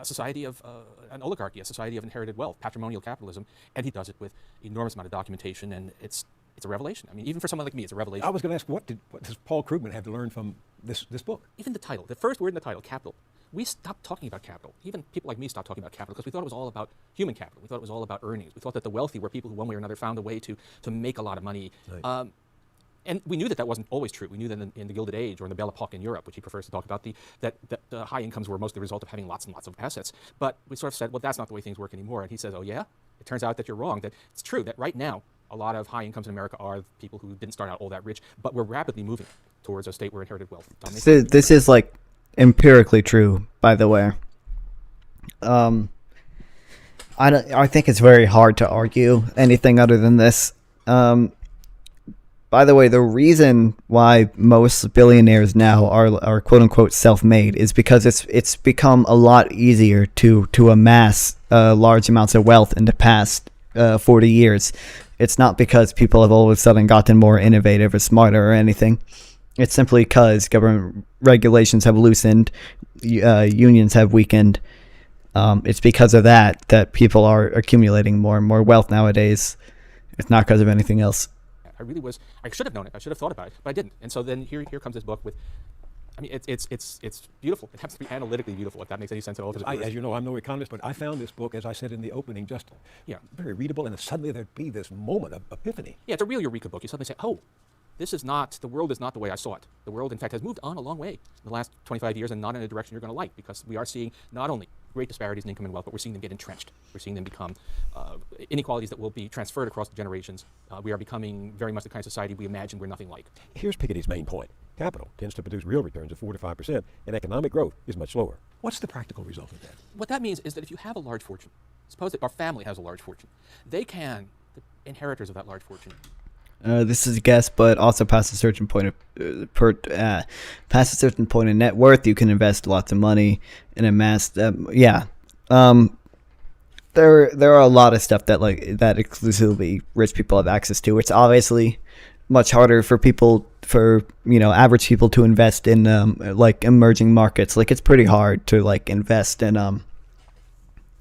society of an oligarchy, a society of inherited wealth, patrimonial capitalism, and he does it with enormous amount of documentation, and it's a revelation. I mean, even for someone like me, it's a revelation. I was going to ask, what does Paul Krugman have to learn from this book? Even the title, the first word in the title, capital. We stopped talking about capital. Even people like me stopped talking about capital because we thought it was all about human capital. We thought it was all about earnings. We thought that the wealthy were people who, one way or another, found a way to make a lot of money. Right. And we knew that wasn't always true. We knew that in the Gilded Age or in the Belle Epoque in Europe, which he prefers to talk about, that high incomes were mostly the result of having lots and lots of assets. But we sort of said, well, that's not the way things work anymore. And he says, oh yeah? It turns out that you're wrong, that it's true that right now, a lot of high incomes in America are people who didn't start out all that rich, but we're rapidly moving towards a state where inherited wealth dominates. This is like empirically true, by the way. I think it's very hard to argue anything other than this. By the way, the reason why most billionaires now are quote unquote self-made is because it's become a lot easier to amass large amounts of wealth in the past 40 years. It's not because people have all of a sudden gotten more innovative or smarter or anything. It's simply because government regulations have loosened, unions have weakened. It's because of that people are accumulating more and more wealth nowadays. It's not because of anything else. I should have known it. I should have thought about it, but I didn't. And so then here comes this book with, I mean, it's beautiful. It happens to be analytically beautiful, if that makes any sense at all. As you know, I'm no economist, but I found this book, as I said in the opening, just very readable, and suddenly there'd be this moment of epiphany. Yeah, it's a real Eureka book. You suddenly say, oh, the world is not the way I saw it. The world, in fact, has moved on a long way in the last 25 years and not in a direction you're going to like, because we are seeing not only great disparities in income and wealth, but we're seeing them get entrenched. We're seeing them become inequalities that will be transferred across the generations. We are becoming very much the kind of society we imagined we're nothing like. Here's Piketty's main point. Capital tends to produce real returns of 4 to 5%, and economic growth is much slower. What's the practical result of that? What that means is that if you have a large fortune, suppose that our family has a large fortune, the inheritors of that large fortune, this is a guess, but also past a certain point of net worth, you can invest lots of money and amass. There are a lot of stuff that exclusively rich people have access to. It's obviously much harder for average people to invest in emerging markets. Like, it's pretty hard to invest in I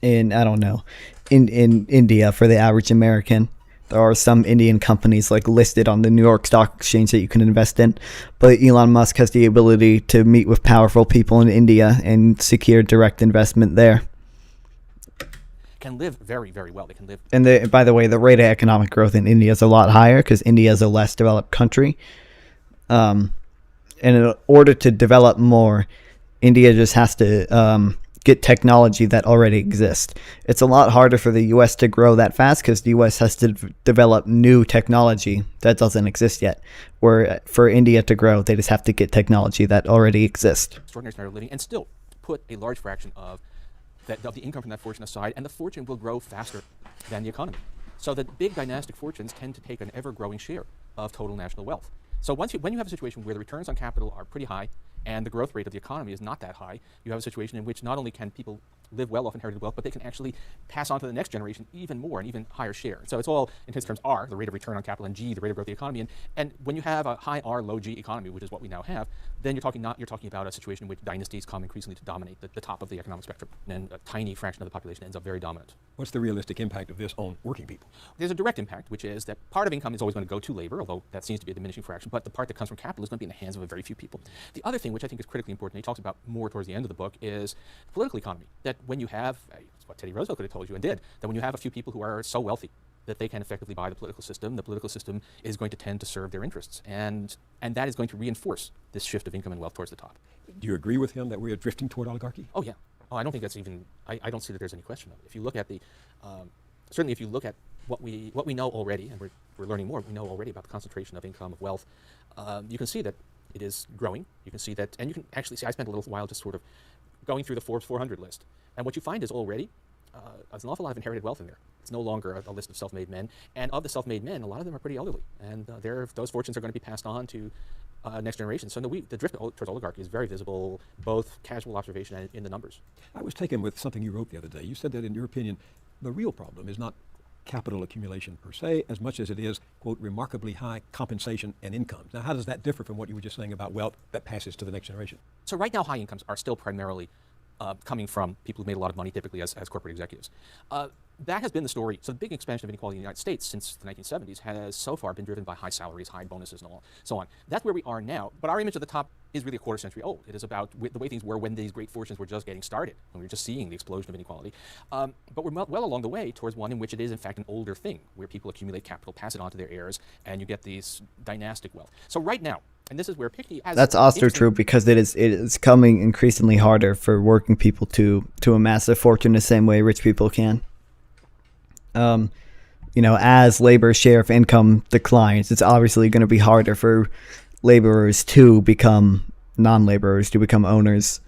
don't know, in India for the average American. There are some Indian companies listed on the New York Stock Exchange that you can invest in, but Elon Musk has the ability to meet with powerful people in India and secure direct investment there. Can live very, very well. They can live. And by the way, the rate of economic growth in India is a lot higher because India is a less developed country. And in order to develop more, India just has to get technology that already exists. It's a lot harder for the US to grow that fast because the US has to develop new technology that doesn't exist yet. Where for India to grow, they just have to get technology that already exists. Extraordinary standard of living, and still put a large fraction of the income from that fortune aside, and the fortune will grow faster than the economy. So that big dynastic fortunes tend to take an ever-growing share of total national wealth. So when you have a situation where the returns on capital are pretty high and the growth rate of the economy is not that high, you have a situation in which not only can people live well off inherited wealth, but they can actually pass on to the next generation even more, an even higher share. So it's all, in his terms, R, the rate of return on capital, and G, the rate of growth of the economy. And when you have a high R, low G economy, which is what we now have, then you're talking about a situation in which dynasties come increasingly to dominate the top of the economic spectrum, and a tiny fraction of the population ends up very dominant. What's the realistic impact of this on working people? There's a direct impact, which is that part of income is always going to go to labor, although that seems to be a diminishing fraction, but the part that comes from capital is going to be in the hands of a very few people. The other thing, which I think is critically important, and he talks about more towards the end of the book, is the political economy. That when you have, it's what Teddy Roosevelt could have told you and did, that when you have a few people who are so wealthy that they can effectively buy the political system is going to tend to serve their interests. And that is going to reinforce this shift of income and wealth towards the top. Do you agree with him that we are drifting toward oligarchy? Oh, yeah. Oh, I don't think that's even, I don't see that there's any question of it. If you look at certainly if you look at what we know already, and we're learning more, we know already about the concentration of income, of wealth, you can see that it is growing. You can see that, and you can actually see, I spent a little while just sort of going through the Forbes 400 list. And what you find is already, there's an awful lot of inherited wealth in there. It's no longer a list of self-made men. And of the self-made men, a lot of them are pretty elderly. And those fortunes are going to be passed on to next generation. So the drift towards oligarchy is very visible, both casual observation and in the numbers. I was taken with something you wrote the other day. You said that, in your opinion, the real problem is not capital accumulation per se, as much as it is, quote, remarkably high compensation and incomes. Now, how does that differ from what you were just saying about wealth that passes to the next generation? So right now, high incomes are still primarily coming from people who've made a lot of money, typically as corporate executives. That has been the story. So the big expansion of inequality in the United States since the 1970s has so far been driven by high salaries, high bonuses, and so on. That's where we are now. But our image of the top is really a quarter century old. It is about the way things were when these great fortunes were just getting started, when we were just seeing the explosion of inequality. But we're well along the way towards one in which it is, in fact, an older thing, where people accumulate capital, pass it on to their heirs, and you get these dynastic wealth. So right now, and this is where Piketty has... That's also true because it is coming increasingly harder for working people to amass a fortune the same way rich people can. As labor's share of income declines, it's obviously going to be harder for laborers to become non-laborers, to become owners.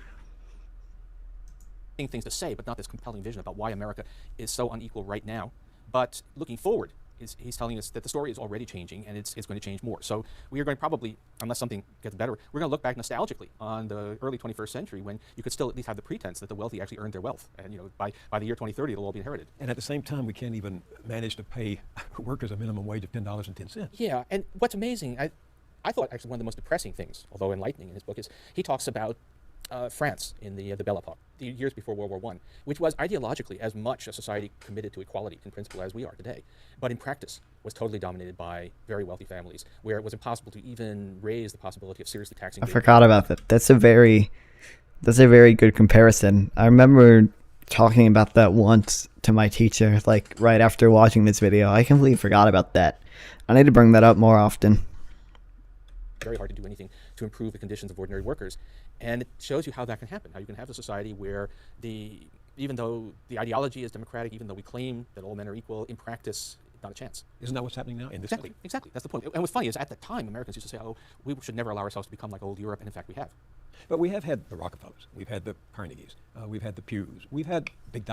Things to say, but not this compelling vision about why America is so unequal right now. But looking forward, he's telling us that the story is already changing, and it's going to change more. So we are going to probably, unless something gets better, we're going to look back nostalgically on the early 21st century when you could still at least have the pretense that the wealthy actually earned their wealth. And by the year 2030, it'll all be inherited. And at the same time, we can't even manage to pay workers a minimum wage of $10.10. Yeah, and what's amazing, I thought actually one of the most depressing things, although enlightening in his book, is he talks about France in the Belle Epoque, the years before World War I, which was ideologically as much a society committed to equality in principle as we are today, but in practice was totally dominated by very wealthy families, where it was impossible to even raise the possibility of seriously taxing. I forgot about that. That's a very good comparison. I remember talking about that once to my teacher, like right after watching this video. I completely forgot about that. I need to bring that up more often. Very hard to do anything to improve the conditions of ordinary workers. And it shows you how that can happen, how you can have a society where even though the ideology is democratic, even though we claim that all men are equal, in practice, not a chance. Isn't that what's happening now in this country? Exactly. That's the point. And what's funny is at the time, Americans used to say, oh, we should never allow ourselves to become like old Europe, and in fact we have. But we have had the Rockefellers, we've had the Carnegies, we've had the Pews, we've had big...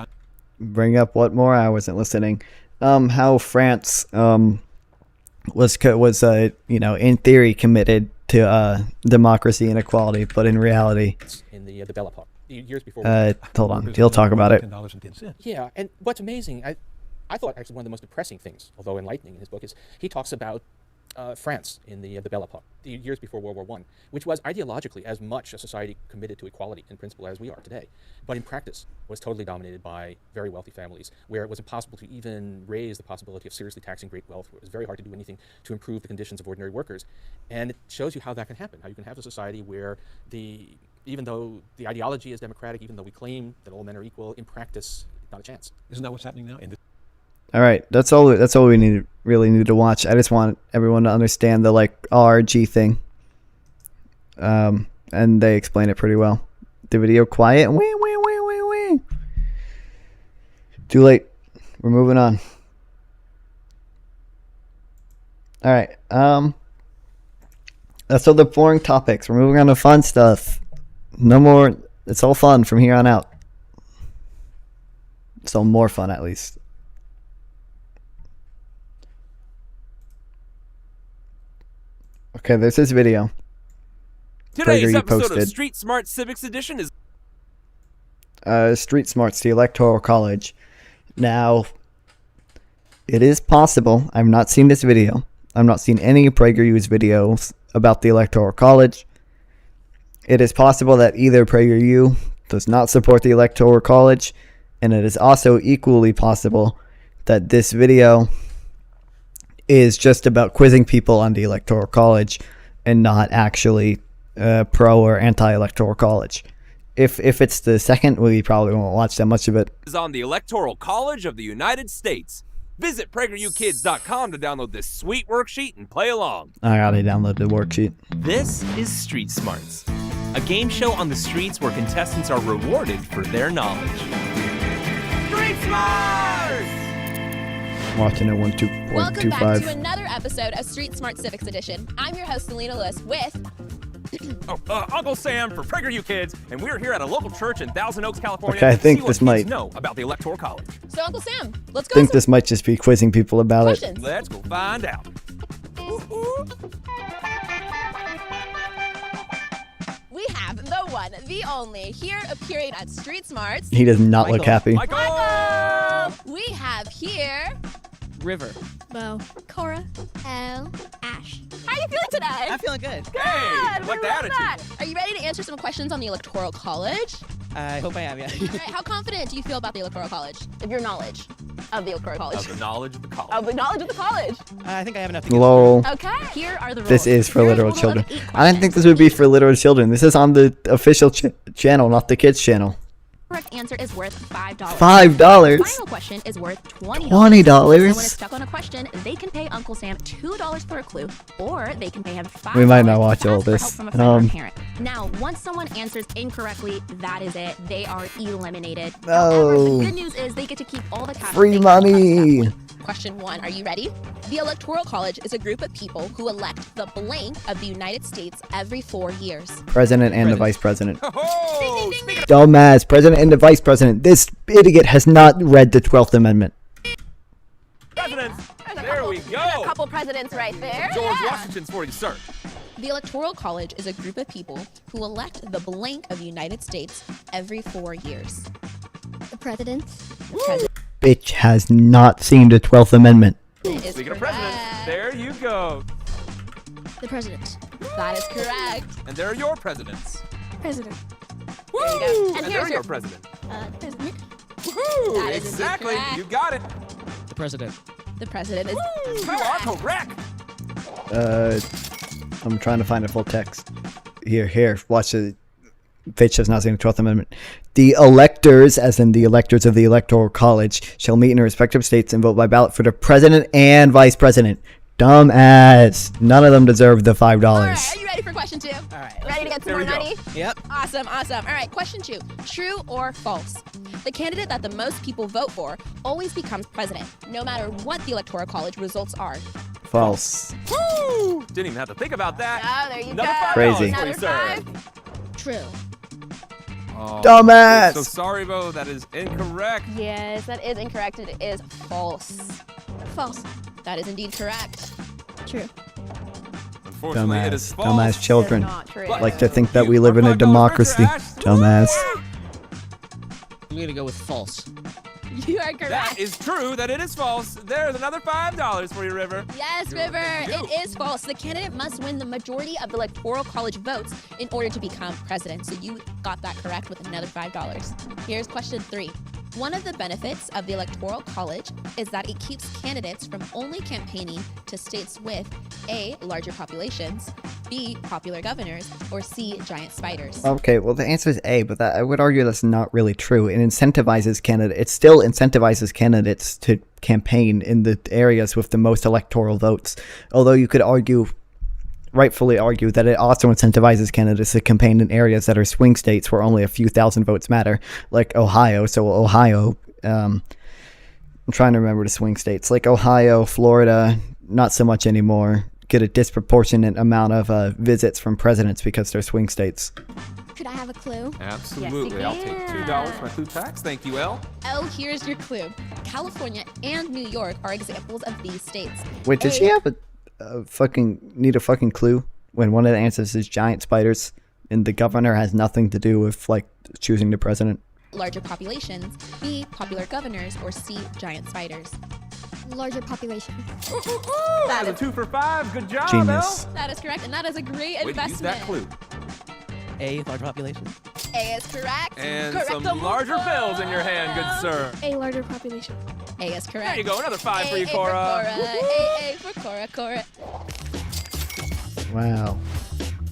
Bring up what more? I wasn't listening. How France was in theory committed to democracy and equality, but in reality, in the Belle Epoque, the years before. Hold on, he'll talk about it. Yeah, and what's amazing, I thought actually one of the most depressing things, although enlightening in his book, is he talks about France in the Belle Epoque, the years before World War I, which was ideologically as much a society committed to equality in principle as we are today, but in practice was totally dominated by very wealthy families, where it was impossible to even raise the possibility of seriously taxing great wealth. It was very hard to do anything to improve the conditions of ordinary workers. And it shows you how that can happen, how you can have a society where even though the ideology is democratic, even though we claim that all men are equal, in practice, not a chance. Isn't that what's happening now? All right, that's all we really need to watch. I just want everyone to understand the RG thing, and they explain it pretty well. The video quiet. Too late. We're moving on. All right. That's all the boring topics. We're moving on to fun stuff. No more. It's all fun from here on out. It's all more fun, at least. Okay, there's this video. Today's you episode posted. of Street Smart Civics Edition is Street Smarts, the Electoral College. Now, it is possible. I've not seen this video. I've not seen any PragerU's videos about the Electoral College. It is possible that either PragerU does not support the Electoral College, and it is also equally possible that this video is just about quizzing people on the Electoral College and not actually pro or anti-Electoral College. If it's the second, we probably won't watch that much of it. on the Electoral College of the United States. Visit PragerUkids.com to download this sweet worksheet and play along. I already downloaded the worksheet. This is Street Smarts, a game show on the streets where contestants are rewarded for their knowledge. Street Smarts! Watching it Welcome back 1.25. to another episode of Street Smart Civics Edition. I'm your host, Selena Lewis, with Uncle Sam for PragerU Kids, and we're here at a local church in Thousand Oaks, California. Okay, I to think see what this kids might- know about the Electoral College. So Uncle Sam. Let's I go. think this might just be quizzing people about Questions. Let's go find out. We have the one, the only, here appearing at Street Smarts. it. He does not look happy. We have here River. Bo, Cora, Elle, Ash. How are you feeling today? I'm feeling good. Good. Hey, we like the love attitude. that. Are you ready to answer some questions on the Electoral College? I hope I am, yeah. All right. How confident do you feel about the Electoral College? Of your knowledge of the Electoral College? Of the knowledge of the college. Of the knowledge of the college. I think I have enough to get Lol. Okay. Here are the rules. This is for Here's literal a total children. of 8 I didn't think this would be for literal children. This is on the official channel, not the kids' channel. Correct answer is worth $5. $5? The final question is worth $20. $20? Someone is stuck on a question, they can pay Uncle Sam $2 for a clue, or they can pay him $5. We might not watch to all ask for help this. from a friend or a parent. Now, once someone answers incorrectly, that is it. They are eliminated. However, No. the good news is they get to keep all the cash. Free they money. Question 1, are you ready? The Electoral College is a group of people who elect the blank of the United States every 4 years. President and the vice president. Oh, Dumbass. President and the vice president. This idiot has not read the 12th Amendment. presidents. There we There's a go. couple presidents right there. George Yeah. Washington's for you, sir. The Electoral College is a group of people who elect the blank of the United States every 4 years. The president. The president Bitch has not seen the 12th Amendment. is Speaking of correct. presidents, there you go. The president. That is correct. And there are your presidents. President. Woo! There you go. And And there here's are your your president. president. Woo! That is Exactly. incorrect. You got it. The president. The president is You are correct. I'm trying to find a full text. Here. Watch it. Bitch has not seen the 12th Amendment. The electors, as in the electors of the Electoral College, shall meet in their respective states and vote by ballot for the president and vice president. Dumbass. None of them deserve the $5. All right, are you ready for question 2? All right. Ready to get some There more we go. money? Yep. Awesome. All right, question 2. True or false? The candidate that the most people vote for always becomes president, no matter what the Electoral College results are. False. Woo! Didn't even have to think about that. Oh, there you Another go. $5 Crazy. for you, Another sir. 5. True. Oh, Dumbass. So sorry, Bo. That is incorrect. Yes, that is incorrect. It is false. False. That is indeed correct. True. Unfortunately, it is Dumbass. false. Dumbass children. not true. Like to think that we live in a democracy. Dumbass. I'm gonna go with false. You are correct. That is true that it is false. There's another $5 for you, River. Yes, River, it is false. The candidate must win the majority of the Electoral College votes in order to become president. So you got that correct with another $5. Here's question 3. One of the benefits of the Electoral College is that it keeps candidates from only campaigning to states with A, larger populations, B, popular governors, or C, giant spiders. Okay, well the answer is A, but I would argue that's not really true. It incentivizes candidates. It still incentivizes candidates to campaign in the areas with the most electoral votes. Although you could rightfully argue that it also incentivizes candidates to campaign in areas that are swing states where only a few thousand votes matter, like Ohio. So Ohio I'm trying to remember the swing states. Like Ohio, Florida, not so much anymore. Get a disproportionate amount of visits from presidents because they're swing states. Could I have a clue? Absolutely. I'll take $2 for my food tax. Thank you, Elle. Oh, here's your clue. California and New York are examples of these states. Wait, did she have a fucking clue when one of the answers is giant spiders and the governor has nothing to do with like choosing the president? Larger populations, B, popular governors, or C, giant spiders. Larger population. That is 2 for 5. Good job, Genius. Elle. That is correct, and that is a great Way to investment. use that clue. A, large population. A is correct. And correct some larger bills in your hand, good sir. A, larger population. A is correct. There you go. Another 5 for you, A Cora. for Cora. Cora. Wow.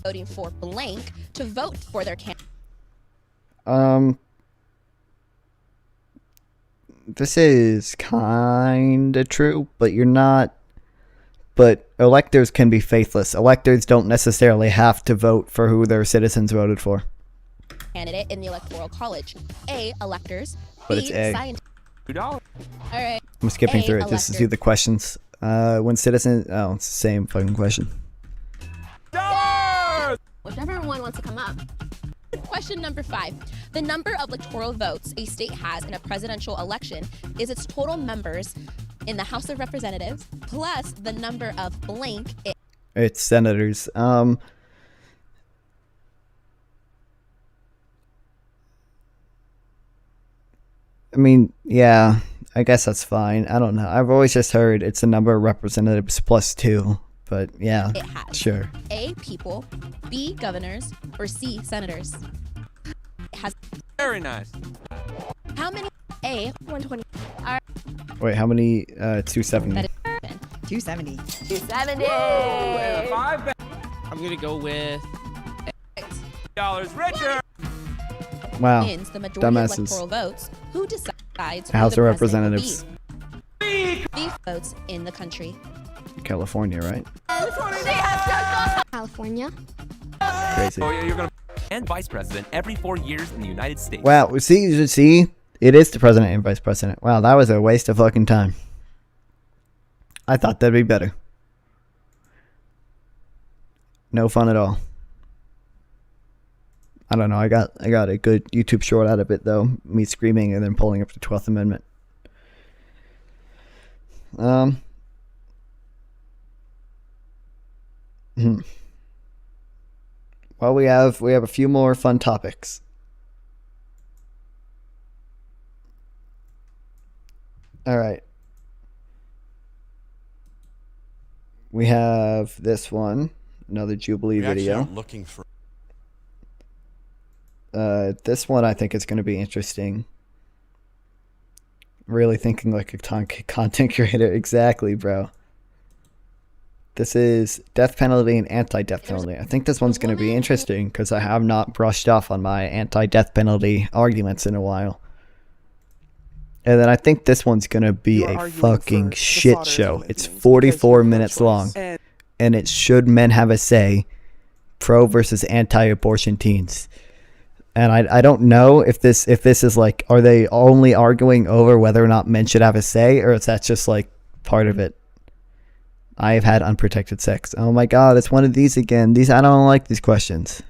Voting for blank to vote for their candidate. This is kinda true, but you're not. But electors can be faithless. Electors don't necessarily have to vote for who their citizens voted for. Candidate in the Electoral College. A, electors. But B, it's A. scientists. $2. All right. I'm skipping A, through it just to electors. do the questions. When citizens, it's the same fucking question. Whichever one wants to come up. Question number 5. The number of electoral votes a state has in a presidential election is its total members in the House of Representatives plus the number of blank. It's senators. I mean, yeah, I guess that's fine. I don't know. I've always just heard it's the number of representatives plus 2. But yeah, It has sure. A, people, B, governors, or C, senators. It has Very nice. how many? A, 120. All right. Wait, how many? 270. That is 270. 270. I'm gonna go with $5 richer. Wow. Wins the majority of Dumbasses. electoral votes. Who decides who House the of president will Representatives. be? The votes in the country. California, right? California. Crazy. Oh, yeah, you're gonna. And vice president every 4 years in the United States. Wow, see, it is the president and vice president. Wow, that was a waste of fucking time. I thought that'd be better. No fun at all. I don't know. I got a good YouTube short out of it though. Me screaming and then pulling up the 12th Amendment. Well, we have a few more fun topics. All right. We have this one, another Juliblee video. Looking for. This one I think is going to be interesting. Really thinking like a content creator. Exactly, bro. This is death penalty and anti-death penalty. I think this one's going to be interesting because I have not brushed off on my anti-death penalty arguments in a while. And then I think this one's going to be a fucking shit show. It's 44 minutes long. And it should men have a say, pro versus anti-abortion teens. And I don't know if this is like, are they only arguing over whether or not men should have a say, or is that just like part of it? I've had unprotected sex. Oh my god, it's one of these again. I don't like these questions.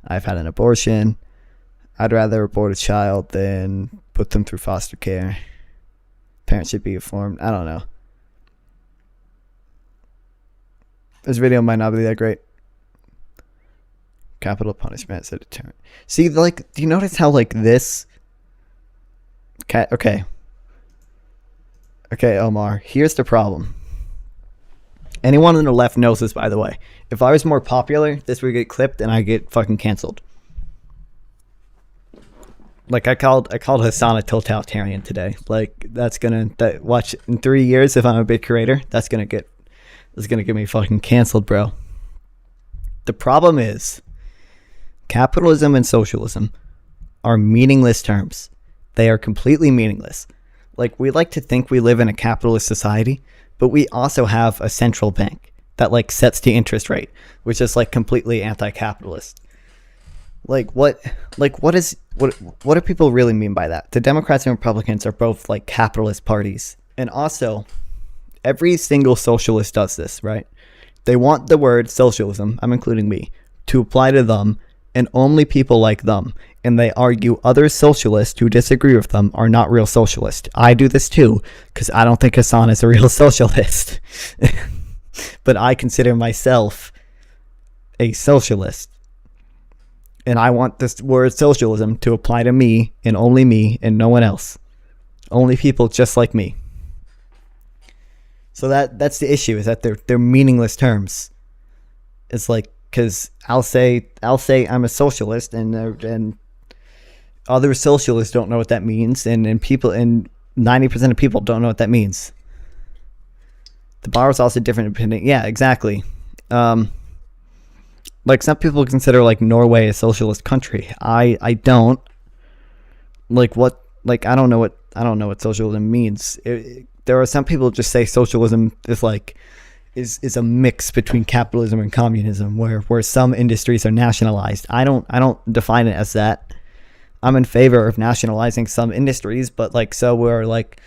I've had an abortion. I'd rather abort a child than put them through foster care. Parents should be informed. I don't know. This video might not be that great. Capital punishment as a deterrent. See, like, do you notice how, like, this... Okay, Omar, here's the problem. Anyone on the left knows this, by the way. If I was more popular, this would get clipped and I get fucking canceled. Like, I called Hasan a totalitarian today. Like, watch, in 3 years, if I'm a big creator, that's gonna get me fucking canceled, bro. The problem is, capitalism and socialism are meaningless terms. They are completely meaningless. Like, we like to think we live in a capitalist society, but we also have a central bank that like sets the interest rate, which is like completely anti-capitalist. Like what is what do people really mean by that? The Democrats and Republicans are both like capitalist parties. And also, every single socialist does this, right? They want the word socialism, I'm including me, to apply to them and only people like them. And they argue other socialists who disagree with them are not real socialists. I do this too, because I don't think Hasan is a real socialist. But I consider myself a socialist. And I want this word socialism to apply to me and no one else. Only people just like me. So that's the issue, is that they're meaningless terms. It's like, because I'll say I'm a socialist, and other socialists don't know what that means, and 90% of people don't know what that means. The bar is also different depending. Yeah, exactly. Like some people consider like Norway a socialist country. I don't. Like what? Like I don't know what socialism means. There are some people who just say socialism is like is a mix between capitalism and communism, where some industries are nationalized. I don't define it as that. I'm in favor of nationalizing some industries, but we're like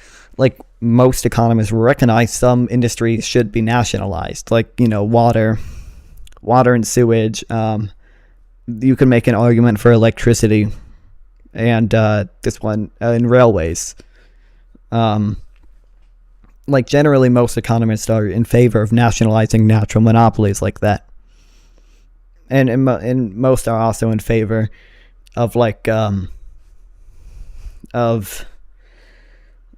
most economists recognize some industries should be nationalized, like water and sewage. You can make an argument for electricity, and this one in railways. Like generally most economists are in favor of nationalizing natural monopolies like that, and most are also in favor of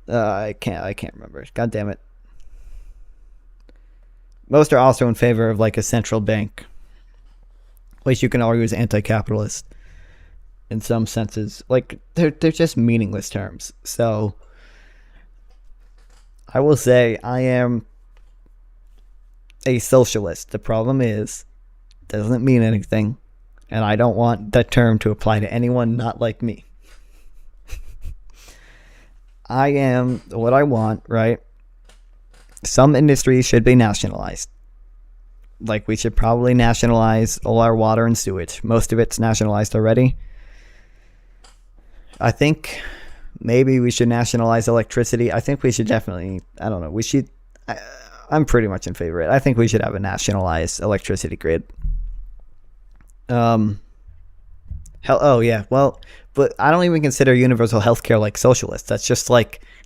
I can't remember. God damn it. Most are also in favor of like a central bank, which you can argue is anti-capitalist in some senses. Like they're just meaningless terms. So I will say I am a socialist. The problem is it doesn't mean anything, and I don't want that term to apply to anyone not like me. I am what I want, right? Some industries should be nationalized. Like we should probably nationalize all our water and sewage. Most of it's nationalized already. I think maybe we should nationalize electricity. I think we should definitely, I don't know, I'm pretty much in favor of it. I think we should have a nationalized electricity grid. Oh yeah, well, but I don't even consider universal healthcare like socialist. That's just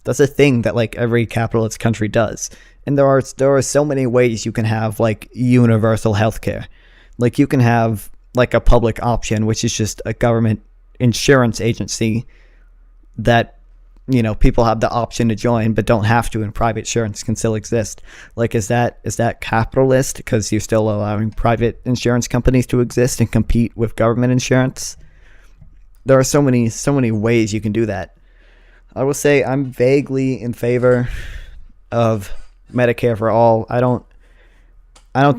that's a thing that like every capitalist country does. And there are so many ways you can have like universal healthcare. Like you can have like a public option, which is just a government insurance agency that people have the option to join but don't have to, and private insurance can still exist. Like is that capitalist because you're still allowing private insurance companies to exist and compete with government insurance? There are so many ways you can do that. I will say I'm vaguely in favor of Medicare for all. I don't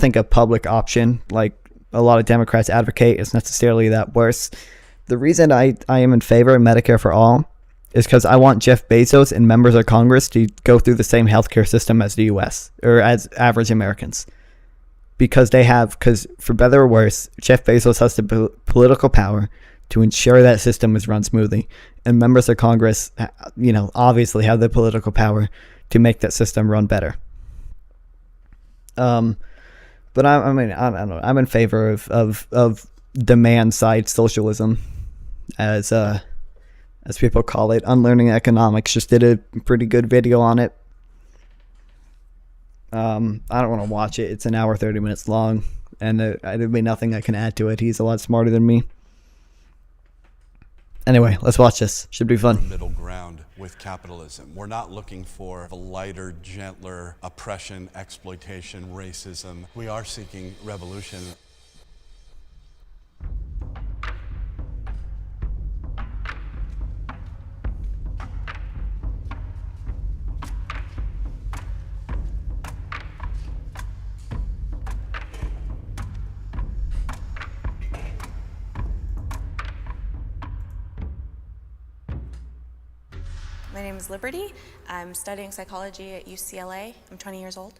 think a public option like a lot of Democrats advocate is necessarily that worse. The reason I am in favor of Medicare for all is because I want Jeff Bezos and members of Congress to go through the same healthcare system as the U.S. or as average Americans. Because for better or worse, Jeff Bezos has the political power to ensure that system is run smoothly. And members of Congress, obviously have the political power to make that system run better. But I don't know. I'm in favor of demand side socialism, as people call it. Unlearning Economics just did a pretty good video on it. I don't want to watch it. It's an hour 30 minutes long, and there'd be nothing I can add to it. He's a lot smarter than me. Anyway, let's watch this. Should be fun. Middle ground with capitalism. We're not looking for a lighter, gentler oppression, exploitation, racism. We are seeking revolution. My name is Liberty. I'm studying psychology at UCLA. I'm 20 years old.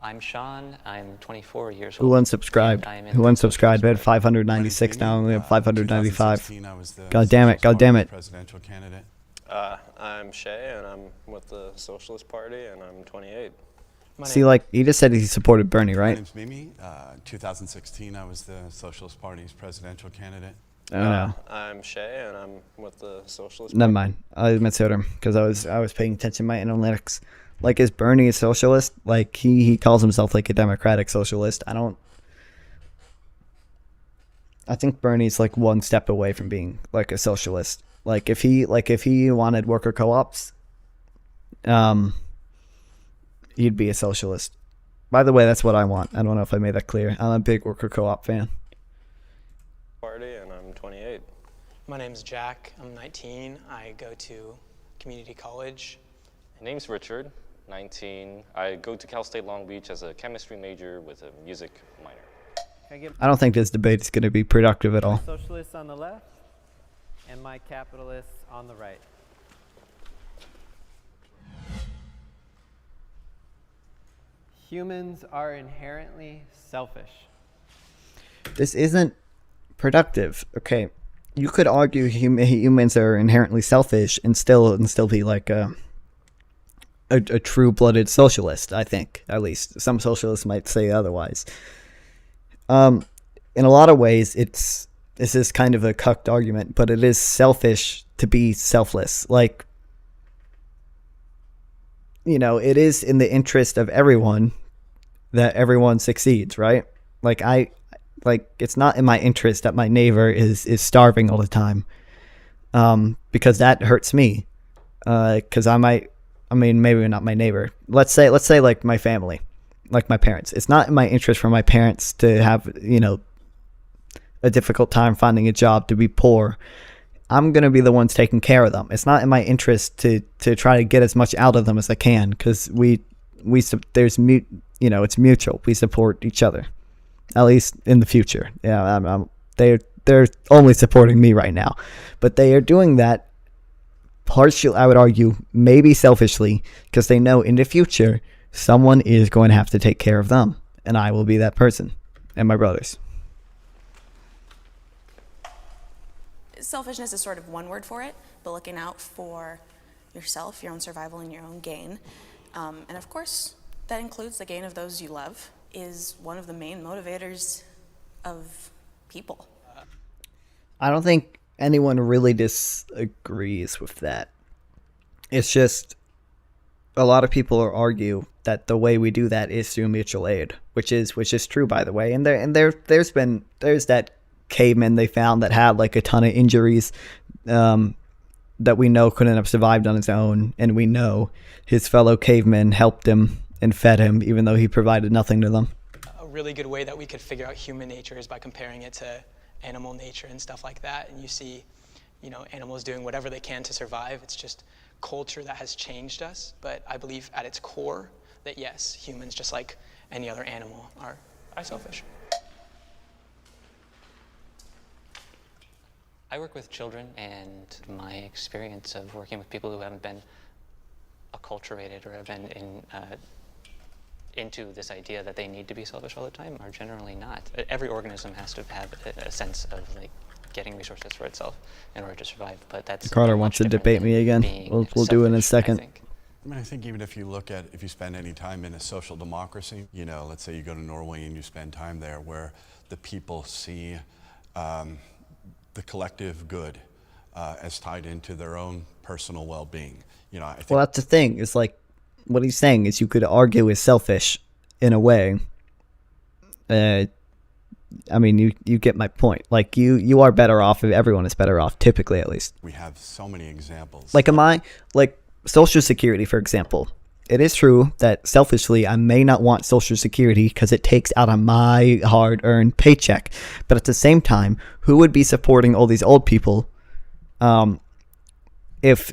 I'm Sean. I'm 24 years Who old. unsubscribed? I'm in Who unsubscribed? We had 596, now we have 595. 2016, I was the God damn it, god damn it. presidential candidate. I'm Shay, and I'm with the Socialist Party, and I'm 28. See, like, he just said he supported Bernie, My right? name's Mimi. 2016, I was the Socialist Party's presidential candidate. I don't know. I'm Shay, and I'm with the Socialist Never Party. mind. I misheard him because I was paying attention to my analytics. Like, is Bernie a socialist? Like, he calls himself like a democratic socialist. I think Bernie's like one step away from being like a socialist. Like if he wanted worker co-ops, he'd be a socialist. By the way, that's what I want. I don't know if I made that clear. I'm a big worker co-op fan. Party, and I'm 28. My name's Jack. I'm 19. I go to community college. My name's Richard, 19. I go to Cal State Long Beach as a chemistry major with a music minor. I don't think this debate is going to be productive at all. Socialists on the left and my capitalists on the right. Humans are inherently selfish. This isn't productive. Okay, you could argue humans are inherently selfish and still be like a true-blooded socialist. I think, at least some socialists might say otherwise. In a lot of ways, this is kind of a cucked argument, but it is selfish to be selfless. Like, you know, it is in the interest of everyone that everyone succeeds, right? Like, it's not in my interest that my neighbor is starving all the time, because that hurts me. Because maybe not my neighbor. Let's say like my family, like my parents. It's not in my interest for my parents to have, you know, a difficult time finding a job, to be poor. I'm going to be the ones taking care of them. It's not in my interest to try to get as much out of them as I can, because it's mutual. We support each other, at least in the future. Yeah, they're only supporting me right now, but they are doing that partially, I would argue, maybe selfishly, because they know in the future someone is going to have to take care of them, and I will be that person, and my brothers. Selfishness is sort of one word for it, but looking out for yourself, your own survival, and your own gain. And of course, that includes the gain of those you love, is one of the main motivators of people. I don't think anyone really disagrees with that. It's just a lot of people argue that the way we do that is through mutual aid, which is true, by the way. And there's that caveman they found that had like a ton of injuries, that we know couldn't have survived on his own, and we know his fellow cavemen helped him and fed him even though he provided nothing to them. A really good way that we could figure out human nature is by comparing it to animal nature and stuff like that. And you see, you know, animals doing whatever they can to survive. It's just culture that has changed us. But I believe at its core that yes, humans, just like any other animal, are selfish. I work with children, and my experience of working with people who haven't been acculturated or have been into this idea that they need to be selfish all the time are generally not. Every organism has to have a sense of like getting resources for itself in order to survive, but that's Carter wants to debate me again. We'll do it in a second. I think even if you spend any time in a social democracy, you know, let's say you go to Norway and you spend time there where the people see the collective good as tied into their own personal well-being. You know, I think. Well, that's the thing. It's like what he's saying is you could argue is selfish in a way. I mean, you get my point. Like you are better off if everyone is better off, typically at least. We have so many examples. Like Social Security, for example. It is true that selfishly I may not want Social Security because it takes out of my hard-earned paycheck. But at the same time, who would be supporting all these old people if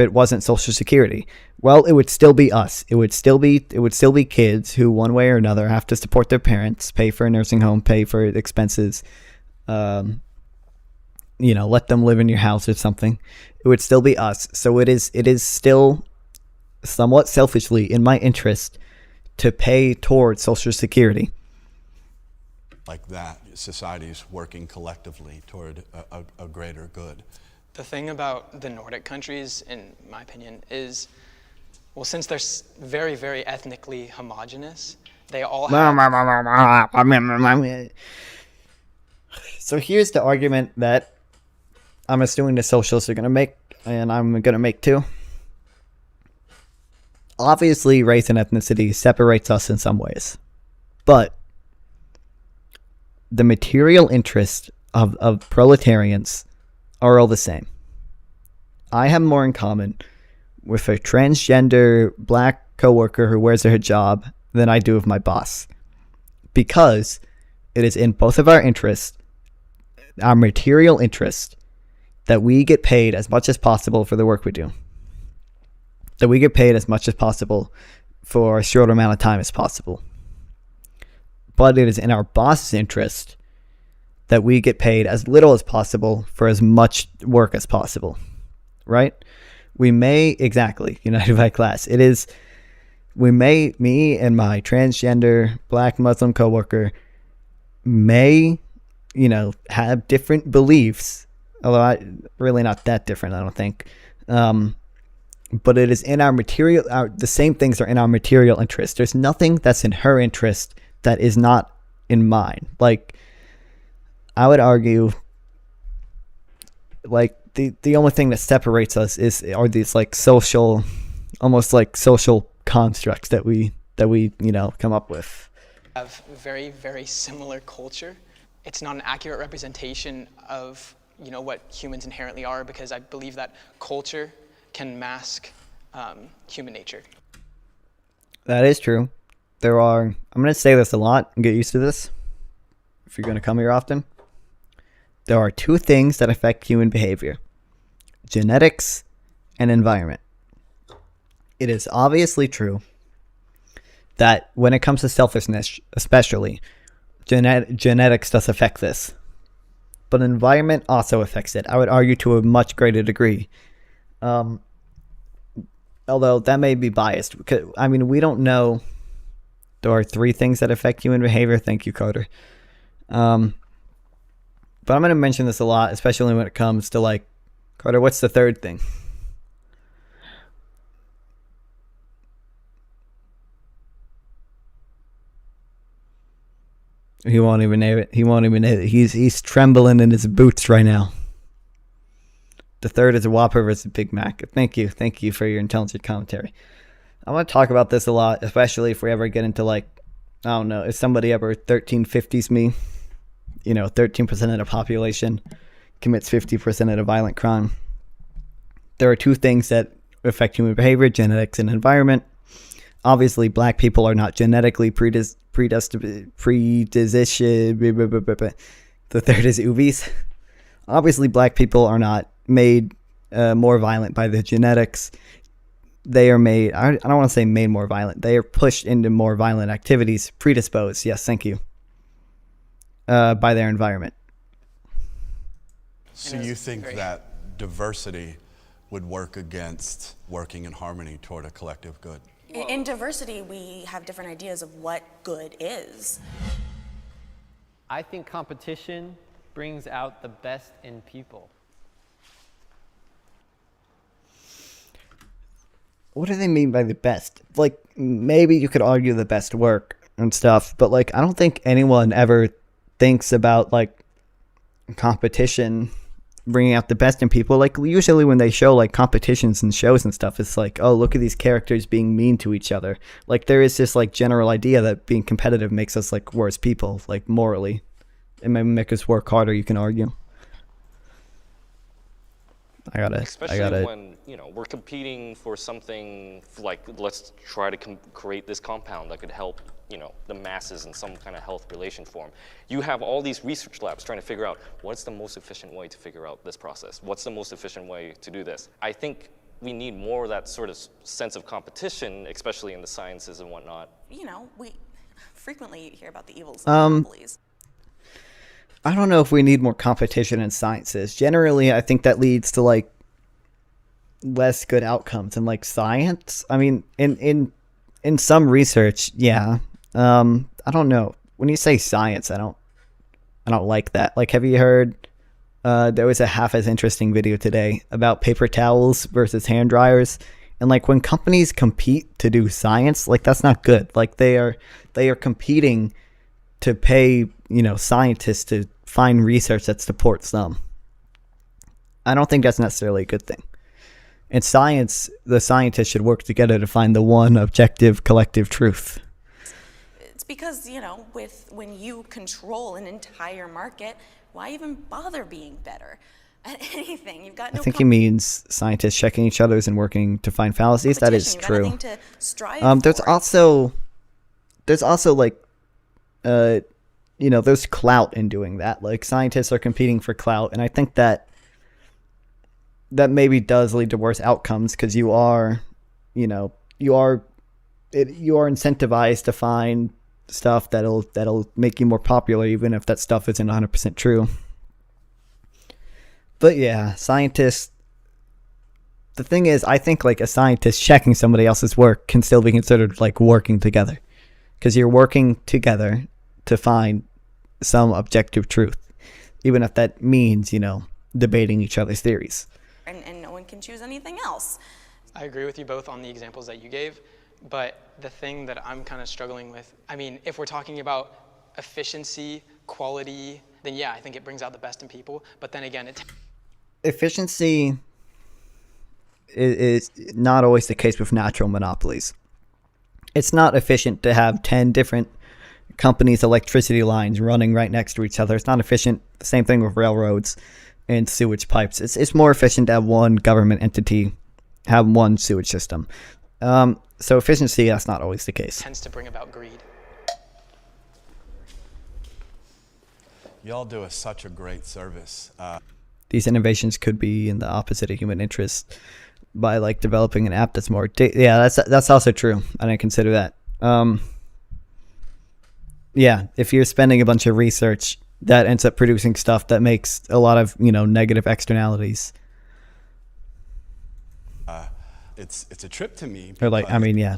it wasn't Social Security? Well, it would still be us. It would still be kids who one way or another have to support their parents, pay for a nursing home, pay for expenses, let them live in your house or something. It would still be us. So it is still somewhat selfishly in my interest to pay towards Social Security. Like that, societies working collectively toward a greater good. The thing about the Nordic countries, in my opinion, is, well, since they're very, very ethnically homogenous, they all have... So here's the argument that I'm assuming the socialists are going to make, and I'm going to make too. Obviously, race and ethnicity separates us in some ways. But the material interests of proletarians are all the same. I have more in common with a transgender black coworker who wears a hijab than I do with my boss. Because it is in both of our interests, our material interest, that we get paid as much as possible for the work we do. That we get paid as much as possible for a short amount of time as possible. But it is in our boss's interest that we get paid as little as possible for as much work as possible. Right? We may, exactly, united by class. It is, me and my transgender black Muslim coworker may, have different beliefs. Although really not that different, I don't think. But it is in our material, the same things are in our material interest. There's nothing that's in her interest that is not in mine. Like, I would argue, like, the only thing that separates us are these, like, social, almost like social constructs that we come up with. Have very, very similar culture. It's not an accurate representation of what humans inherently are, because I believe that culture can mask human nature. That is true. I'm going to say this a lot and get used to this if you're going to come here often. There are two things that affect human behavior: genetics and environment. It is obviously true that when it comes to selfishness, especially, genetics does affect this. But environment also affects it. I would argue to a much greater degree. Although that may be biased. Because, we don't know. There are three things that affect human behavior. Thank you, Carter. But I'm going to mention this a lot, especially when it comes to, like, Carter, what's the third thing? He won't even name it. He's trembling in his boots right now. The third is a Whopper versus Big Mac. Thank you for your intelligent commentary. I want to talk about this a lot, especially if we ever get into, like, I don't know, if somebody ever 1350s me, 13% of the population commits 50% of the violent crime. There are two things that affect human behavior: genetics and environment. Obviously, black people are not genetically predisposition. The third is UVs. Obviously, black people are not made more violent by the genetics. They are made, I don't want to say made more violent. They are pushed into more violent activities, predisposed, yes, thank you, by their environment. So you think that diversity would work against working in harmony toward a collective good? In diversity, we have different ideas of what good is. I think competition brings out the best in people. What do they mean by the best? Like, maybe you could argue the best work and stuff, but, like, I don't think anyone ever thinks about, like, competition bringing out the best in people. Like, usually when they show, like, competitions and shows and stuff, it's like, oh, look at these characters being mean to each other. Like, there is this, like, general idea that being competitive makes us, like, worse people, like, morally. It may make us work harder, you can argue. Especially when, we're competing for something like, let's try to create this compound that could help, the masses in some kind of health relation form. You have all these research labs trying to figure out what's the most efficient way to figure out this process. What's the most efficient way to do this? I think we need more of that sort of sense of competition, especially in the sciences and whatnot. We frequently hear about the evils of monopolies. I don't know if we need more competition in sciences. Generally, I think that leads to, like, less good outcomes in, like, science. I mean, in in some research, yeah. I don't know. When you say science, I don't like that. Like, have you heard? There was a half as interesting video today about paper towels versus hand dryers, and like when companies compete to do science, like that's not good. Like they are competing to pay scientists to find research that supports them. I don't think that's necessarily a good thing. In science, the scientists should work together to find the one objective collective truth. It's because, when you control an entire market, why even bother being better at anything? You've got no I think he means scientists checking each other's and working to find fallacies. That is true. You've got nothing to strive There's also like, there's clout in doing that. Like scientists are competing for clout, and I think that maybe does lead to worse outcomes because you are incentivized to find stuff that'll make you more popular, even if that stuff isn't 100% true. But yeah, scientists. The thing is, I think like a scientist checking somebody else's work can still be considered like working together, because you're working together to find some objective truth, even if that means debating each other's theories. And no one can choose anything else. I agree with you both on the examples that you gave, but the thing that I'm kind of struggling with, if we're talking about efficiency, quality, then yeah, I think it brings out the best in people. But then again, efficiency is not always the case with natural monopolies. It's not efficient to have 10 different companies' electricity lines running right next to each other. It's not efficient. The same thing with railroads and sewage pipes. It's more efficient to have one government entity have one sewage system. So efficiency, that's not always the case. Tends to bring about greed. Y'all do such a great service. These innovations could be in the opposite of human interest by like developing an app that's more that's also true. I didn't consider that. If you're spending a bunch of research that ends up producing stuff that makes a lot of negative externalities, it's a trip to me. Or like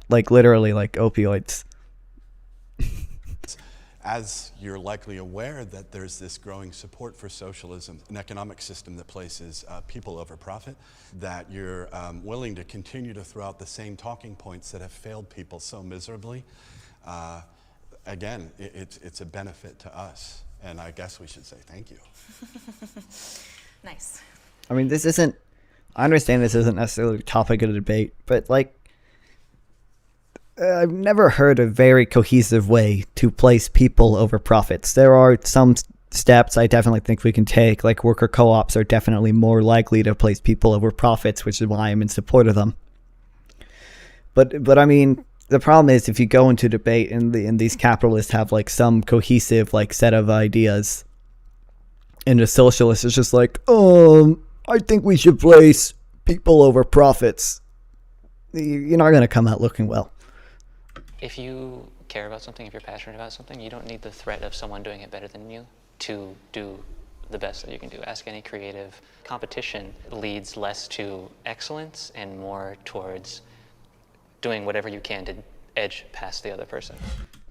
like literally like opioids. As you're likely aware that there's this growing support for socialism, an economic system that places people over profit, that you're willing to continue to throw out the same talking points that have failed people so miserably. Again, it's a benefit to us, and I guess we should say thank you. Nice. I understand this isn't necessarily a topic of debate, but like, I've never heard a very cohesive way to place people over profits. There are some steps I definitely think we can take, like worker co-ops are definitely more likely to place people over profits, which is why I'm in support of them. But the problem is if you go into debate and these capitalists have like some cohesive like set of ideas, and the socialist is just like, I think we should place people over profits, you're not going to come out looking well. If you care about something, if you're passionate about something, you don't need the threat of someone doing it better than you to do the best that you can do. Ask any creative. Competition leads less to excellence and more towards doing whatever you can to edge past the other person.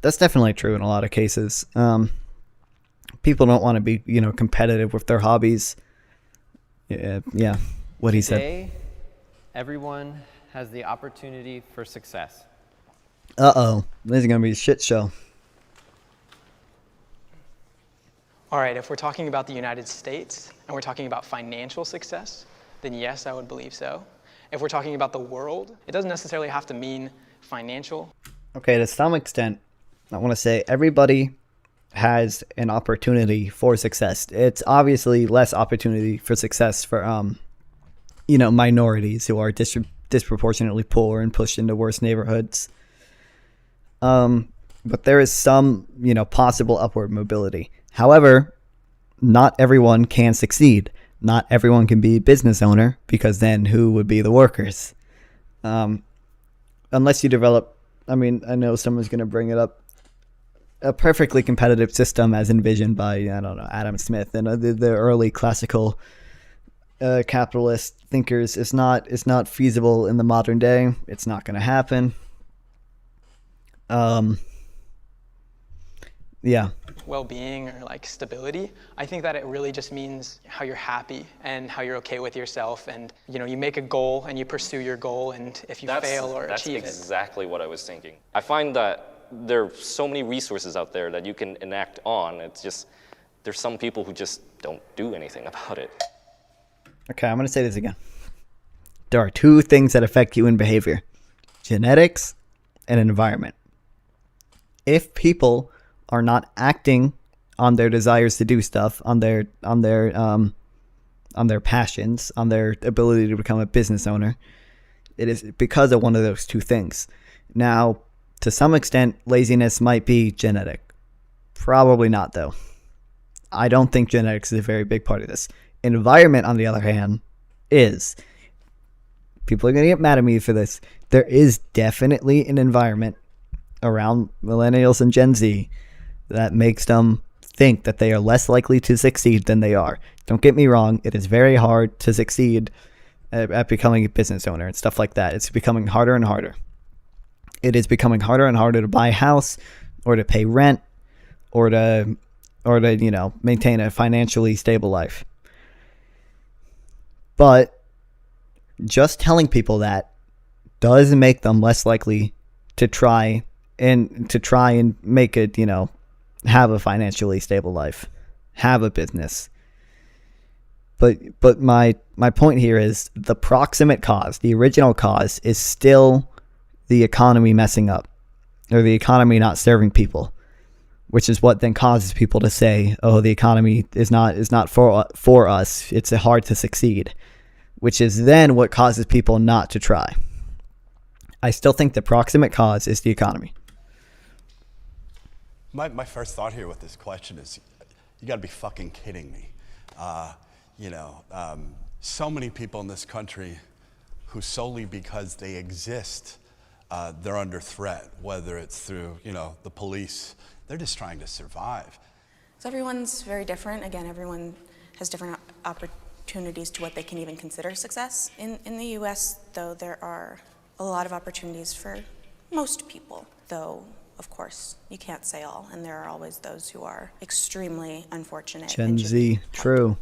That's definitely true in a lot of cases. People don't want to be, competitive with their hobbies. Yeah, what he said. Today, everyone has the opportunity for success. Uh-oh, this is going to be a shit show. All right, if we're talking about the United States and we're talking about financial success, then yes, I would believe so. If we're talking about the world, it doesn't necessarily have to mean financial. Okay, to some extent, I want to say everybody has an opportunity for success. It's obviously less opportunity for success for, minorities who are disproportionately poor and pushed into worse neighborhoods. But there is some, possible upward mobility. However, not everyone can succeed. Not everyone can be a business owner, because then who would be the workers? Unless you develop, I know someone's going to bring it up, a perfectly competitive system as envisioned by, Adam Smith and the early classical capitalist thinkers is not feasible in the modern day. It's not going to happen. Yeah. well-being or like stability. I think that it really just means how you're happy and how you're okay with yourself, and you make a goal and you pursue your goal, and if you fail or achieve That's exactly what I was thinking. I find that there are so many resources out there that you can enact on. It's just there's some people who just don't do anything about it. Okay, I'm going to say this again. There are two things that affect human behavior: genetics and environment. If people are not acting on their desires to do stuff, on their passions, on their ability to become a business owner, it is because of one of those two things. Now, to some extent, laziness might be genetic. Probably not, though. I don't think genetics is a very big part of this. Environment, on the other hand, is. People are going to get mad at me for this. There is definitely an environment around millennials and Gen Z that makes them think that they are less likely to succeed than they are. Don't get me wrong, it is very hard to succeed at becoming a business owner and stuff like that. It's becoming harder and harder. It is becoming harder and harder to buy a house or to pay rent or to maintain a financially stable life. But just telling people that does make them less likely to try and make it, have a financially stable life, have a business. But my point here is the proximate cause, the original cause, is still the economy messing up, or the economy not serving people, which is what then causes people to say, oh, the economy is not for us, it's hard to succeed, which is then what causes people not to try. I still think the proximate cause is the economy. My first thought here with this question is, you got to be fucking kidding me. So many people in this country who solely because they exist, they're under threat, whether it's through, the police. They're just trying to survive. So everyone's very different. Again, everyone has different opportunities to what they can even consider success. In the US, though, there are a lot of opportunities for most people, though, of course, you can't say all, and there are always those who are extremely unfortunate. Gen Z, true.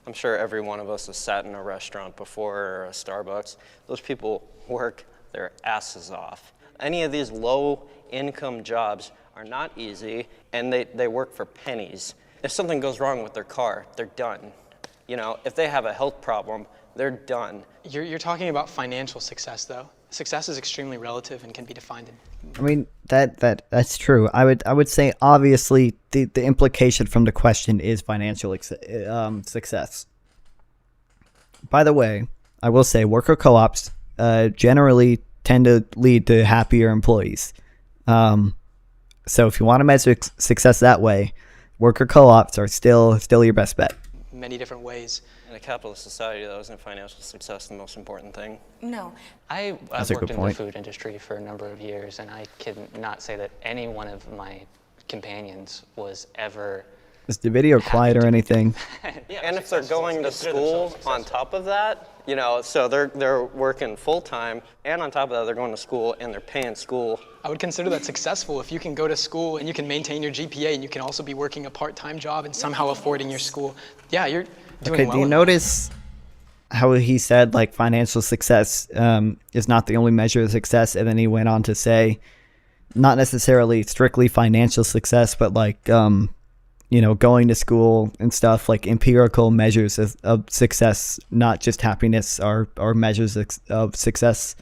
I'm sure every one of us has sat in a restaurant before, or a Starbucks. Those people work their asses off. Any of these low-income jobs are not easy, and they work for pennies. If something goes wrong with their car, they're done. If they have a health problem, they're done. You're talking about financial success, though. Success is extremely relative and can be defined in. I mean, that's true. I would say obviously the implication from the question is financial success. By the way, I will say worker co-ops generally tend to lead to happier employees. So if you want to measure success that way, worker co-ops are still your best bet. Many different ways. In a capitalist society, though, isn't financial success the most important thing? No. I've worked in the food industry for a number of years, and I can not say that any one of my companions was ever... Is the video quiet or anything? And if they're going to school on top of that, so they're working full-time, and on top of that, they're going to school, and they're paying school. I would consider that successful if you can go to school and you can maintain your GPA, and you can also be working a part-time job and somehow affording your school. Yeah, you're doing well. Okay, do you notice how he said, financial success is not the only measure of success, and then he went on to say, not necessarily strictly financial success, but going to school and stuff, empirical measures of success, not just happiness, are measures of success.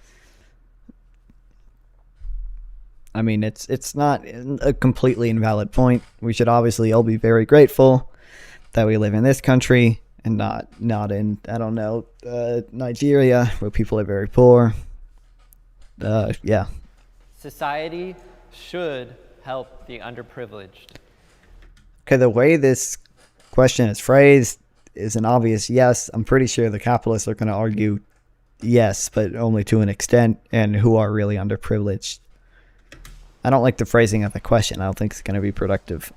I mean, it's not a completely invalid point. We should obviously all be very grateful that we live in this country and not in, I don't know, Nigeria, where people are very poor. Yeah. Society should help the underprivileged. Okay, the way this question is phrased is an obvious yes. I'm pretty sure the capitalists are going to argue yes, but only to an extent, and who are really underprivileged. I don't like the phrasing of the question. I don't think it's going to be productive.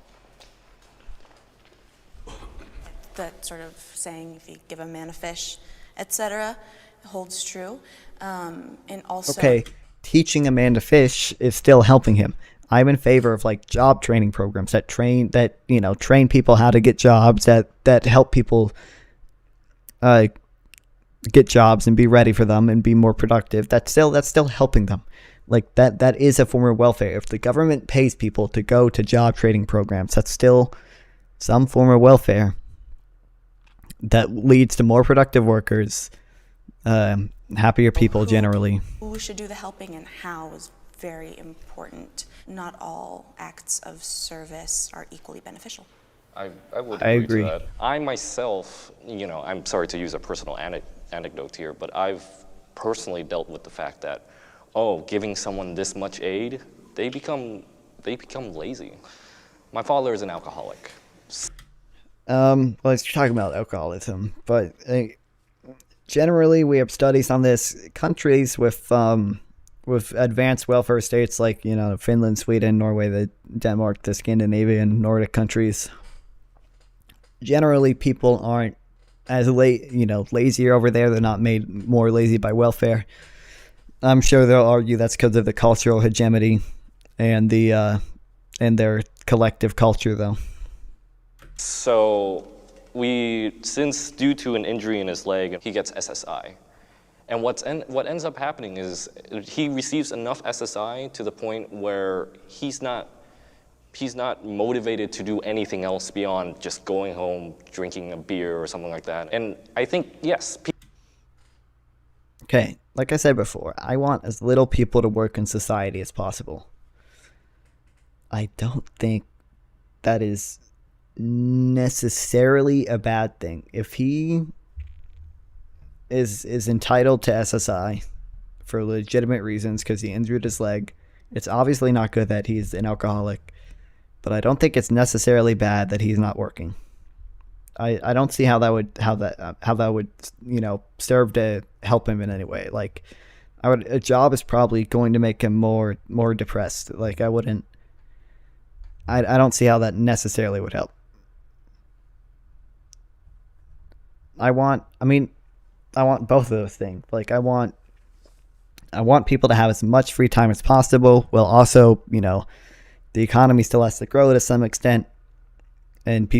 That sort of saying, if you give a man a fish, etc., holds true. And also... Okay, teaching a man to fish is still helping him. I'm in favor of like job training programs that train people how to get jobs, that help people get jobs and be ready for them and be more productive. That's still helping them. Like that is a form of welfare. If the government pays people to go to job training programs, that's still some form of welfare that leads to more productive workers, happier people generally. Who should do the helping and how is very important. Not all acts of service are equally beneficial. I would I agree agree. to that. I myself, I'm sorry to use a personal anecdote here, but I've personally dealt with the fact that, giving someone this much aid, they become lazy. My father is an alcoholic. Well, you're talking about alcoholism, but generally we have studies on this. Countries with advanced welfare states like Finland, Sweden, Norway, Denmark, the Scandinavian, Nordic countries. Generally, people aren't as lazier over there. They're not made more lazy by welfare. I'm sure they'll argue that's because of the cultural hegemony and their collective culture, though. So since due to an injury in his leg, he gets SSI. And what ends up happening is he receives enough SSI to the point where he's not motivated to do anything else beyond just going home, drinking a beer or something like that. And I think, yes. Okay, like I said before, I want as little people to work in society as possible. I don't think that is necessarily a bad thing. If he is entitled to SSI for legitimate reasons because he injured his leg, it's obviously not good that he's an alcoholic, but I don't think it's necessarily bad that he's not working. I don't see how that would serve to help him in any way. Like a job is probably going to make him more depressed. Like I don't see how that necessarily would help. I want both of those things. Like I want people to have as much free time as possible, while also, the economy still has to grow to some extent, and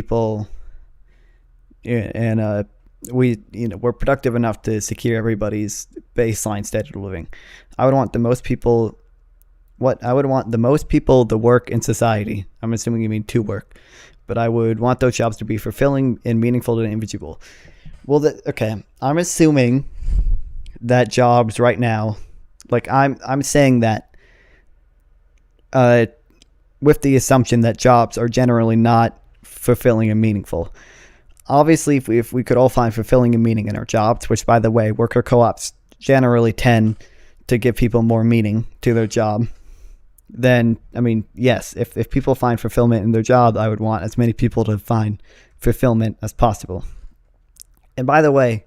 we're productive enough to secure everybody's baseline standard of living. I would want the most people to work in society. I'm assuming you mean to work, but I would want those jobs to be fulfilling and meaningful to the individual. Well, I'm assuming that jobs right now, like I'm saying that with the assumption that jobs are generally not fulfilling and meaningful. Obviously, if we could all find fulfilling and meaning in our jobs, which, by the way, worker co-ops generally tend to give people more meaning to their job, then, yes, if people find fulfillment in their job, I would want as many people to find fulfillment as possible. And by the way,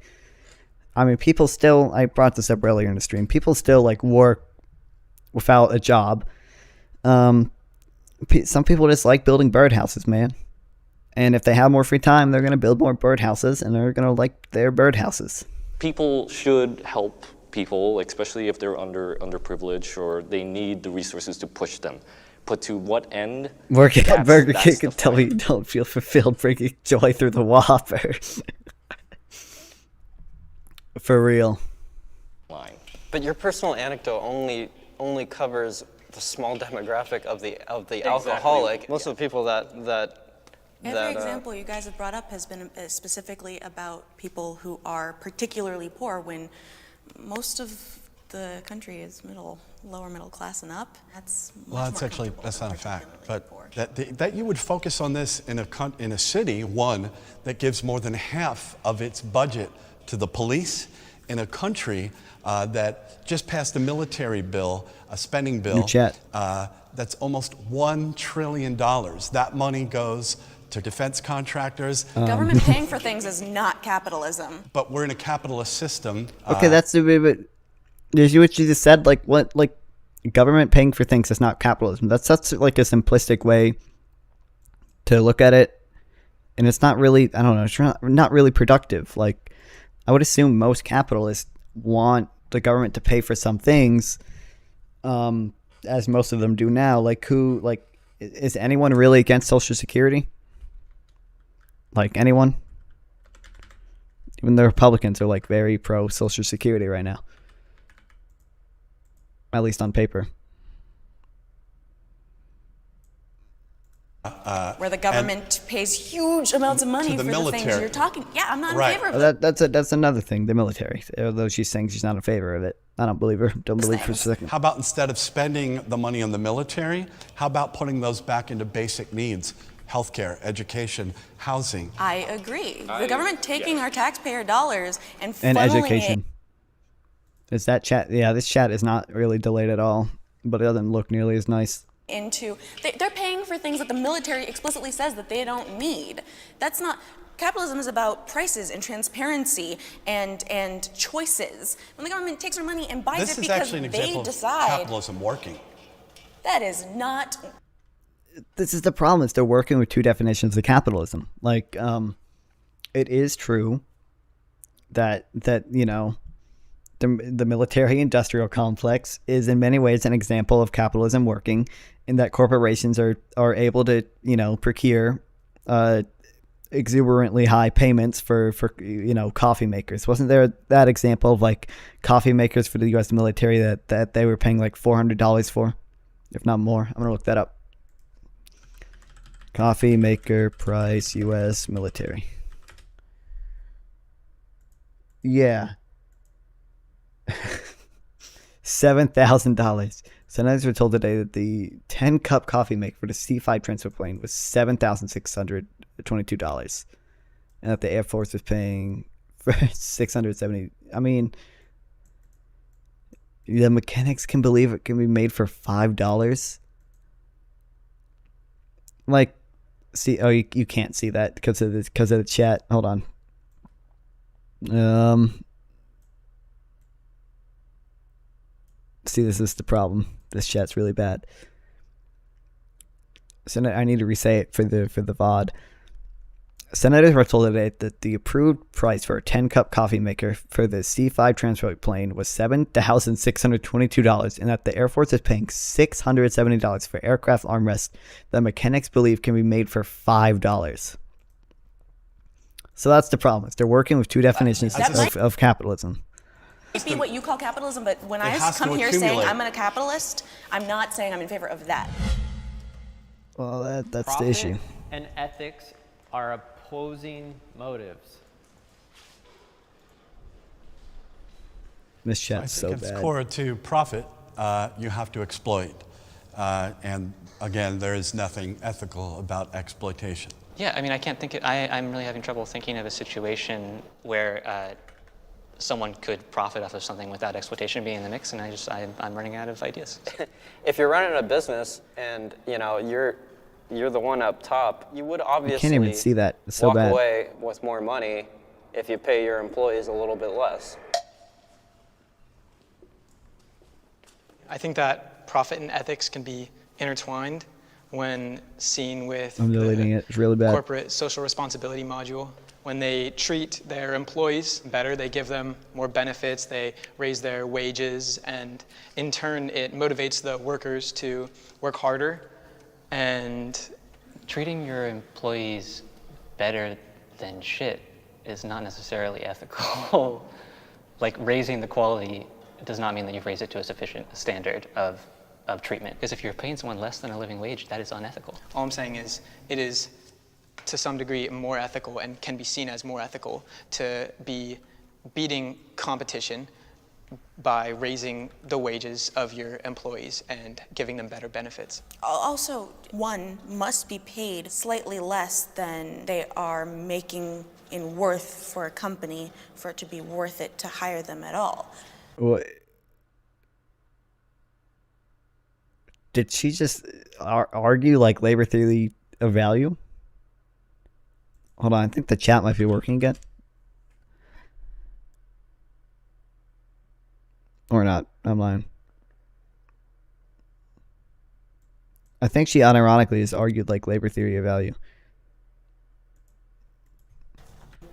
people still, I brought this up earlier in the stream, people still work without a job. Some people just like building birdhouses, man. And if they have more free time, they're going to build more birdhouses, and they're going to like their birdhouses. People should help people, especially if they're underprivileged or they need the resources to push them. But to what end? Working at Burger King until you don't feel fulfilled, bringing joy through the Whopper. For real. But your personal anecdote only covers the small demographic of the alcoholic. Most of the people that Every example you guys have brought up has been specifically about people who are particularly poor, when most of the country is lower middle class and up. That's not a fact. But that you would focus on this in a city, one, that gives more than half of its budget to the police, in a country that just passed a military bill, a spending bill, that's almost $1 trillion. That money goes to defense contractors. Government paying for things is not capitalism. But we're in a capitalist system. Okay, that's a bit. But did you what you just said? Like what? Like government paying for things is not capitalism. That's such like a simplistic way to look at it, and it's not really. I don't know. It's not really productive. Like I would assume most capitalists want the government to pay for some things, as most of them do now. Like, is anyone really against Social Security? Like, anyone? Even the Republicans are like very pro Social Security right now, at least on paper. Where the government pays huge amounts of money for the things you're talking. Yeah, I'm not in favor of it. That's another thing. The military, although she's saying she's not in favor of it, I don't believe her. Don't believe her for a second. How about instead of spending the money on the military, how about putting those back into basic needs? Healthcare, education, housing. I agree. The government taking our taxpayer dollars and funneling education. Is that chat? Yeah, this chat is not really delayed at all, but it doesn't look nearly as nice. They're paying for things that the military explicitly says that they don't need. That's not. Capitalism is about prices and transparency and choices. When the government takes our money and buys This it is because actually an they example decide, of capitalism working. that is not. This is the problem. Is they're working with two definitions of capitalism. Like, it is true that you know, the military-industrial complex is in many ways an example of capitalism working, in that corporations are able to, you know, procure exuberantly high payments for you know, coffee makers. Wasn't there that example of like coffee makers for the U.S. military that they were paying like $400 for, if not more? I'm gonna look that up. Coffee maker price U.S. military. Yeah. $7,000. Senators were told today that the 10-cup coffee maker for the C-5 transfer plane was $7,622, and that the Air Force was paying for $670. I mean, the mechanics can believe it can be made for $5. Like, see, oh, you can't see that because of the chat. Hold on. See, this is the problem. This chat's really bad. So I need to re-say it for the VOD. Senators were told today that the approved price for a 10-cup coffee maker for the C-5 transport plane was $7,622, and that the Air Force is paying $670 for aircraft armrests that mechanics believe can be made for $5. So that's the problem. Is they're working with two definitions of capitalism. It might be what you call capitalism, but when I come here saying I'm a capitalist, I'm not saying I'm in favor of that. Well, that's Profit the issue. And ethics are opposing motives. This chat's so I think bad. it's core to profit. You have to exploit. And again, there is nothing ethical about exploitation. Yeah, I mean, I can't think. I'm really having trouble thinking of a situation where someone could profit off of something without exploitation being in the mix, and I'm running out of ideas. If you're running a business and you know you're the one up top, you would obviously can't even see that. It's so walk bad. away with more money if you pay your employees a little bit less. I think that profit and ethics can be intertwined when seen with I'm deleting it. It's really bad. corporate social responsibility module. When they treat their employees better, they give them more benefits, they raise their wages, and in turn, it motivates the workers to work harder. And treating your employees better than shit is not necessarily ethical. Like, raising the quality does not mean that you've raised it to a sufficient standard of treatment. Because if you're paying someone less than a living wage, that is unethical. all I'm saying is it is to some degree more ethical and can be seen as more ethical to be beating competition by raising the wages of your employees and giving them better benefits. Also, one must be paid slightly less than they are making in worth for a company for it to be worth it to hire them at all. Well, did she just argue like labor theory of value? Hold on, I think the chat might be working again. Or not, I'm lying. I think she unironically has argued like labor theory of value.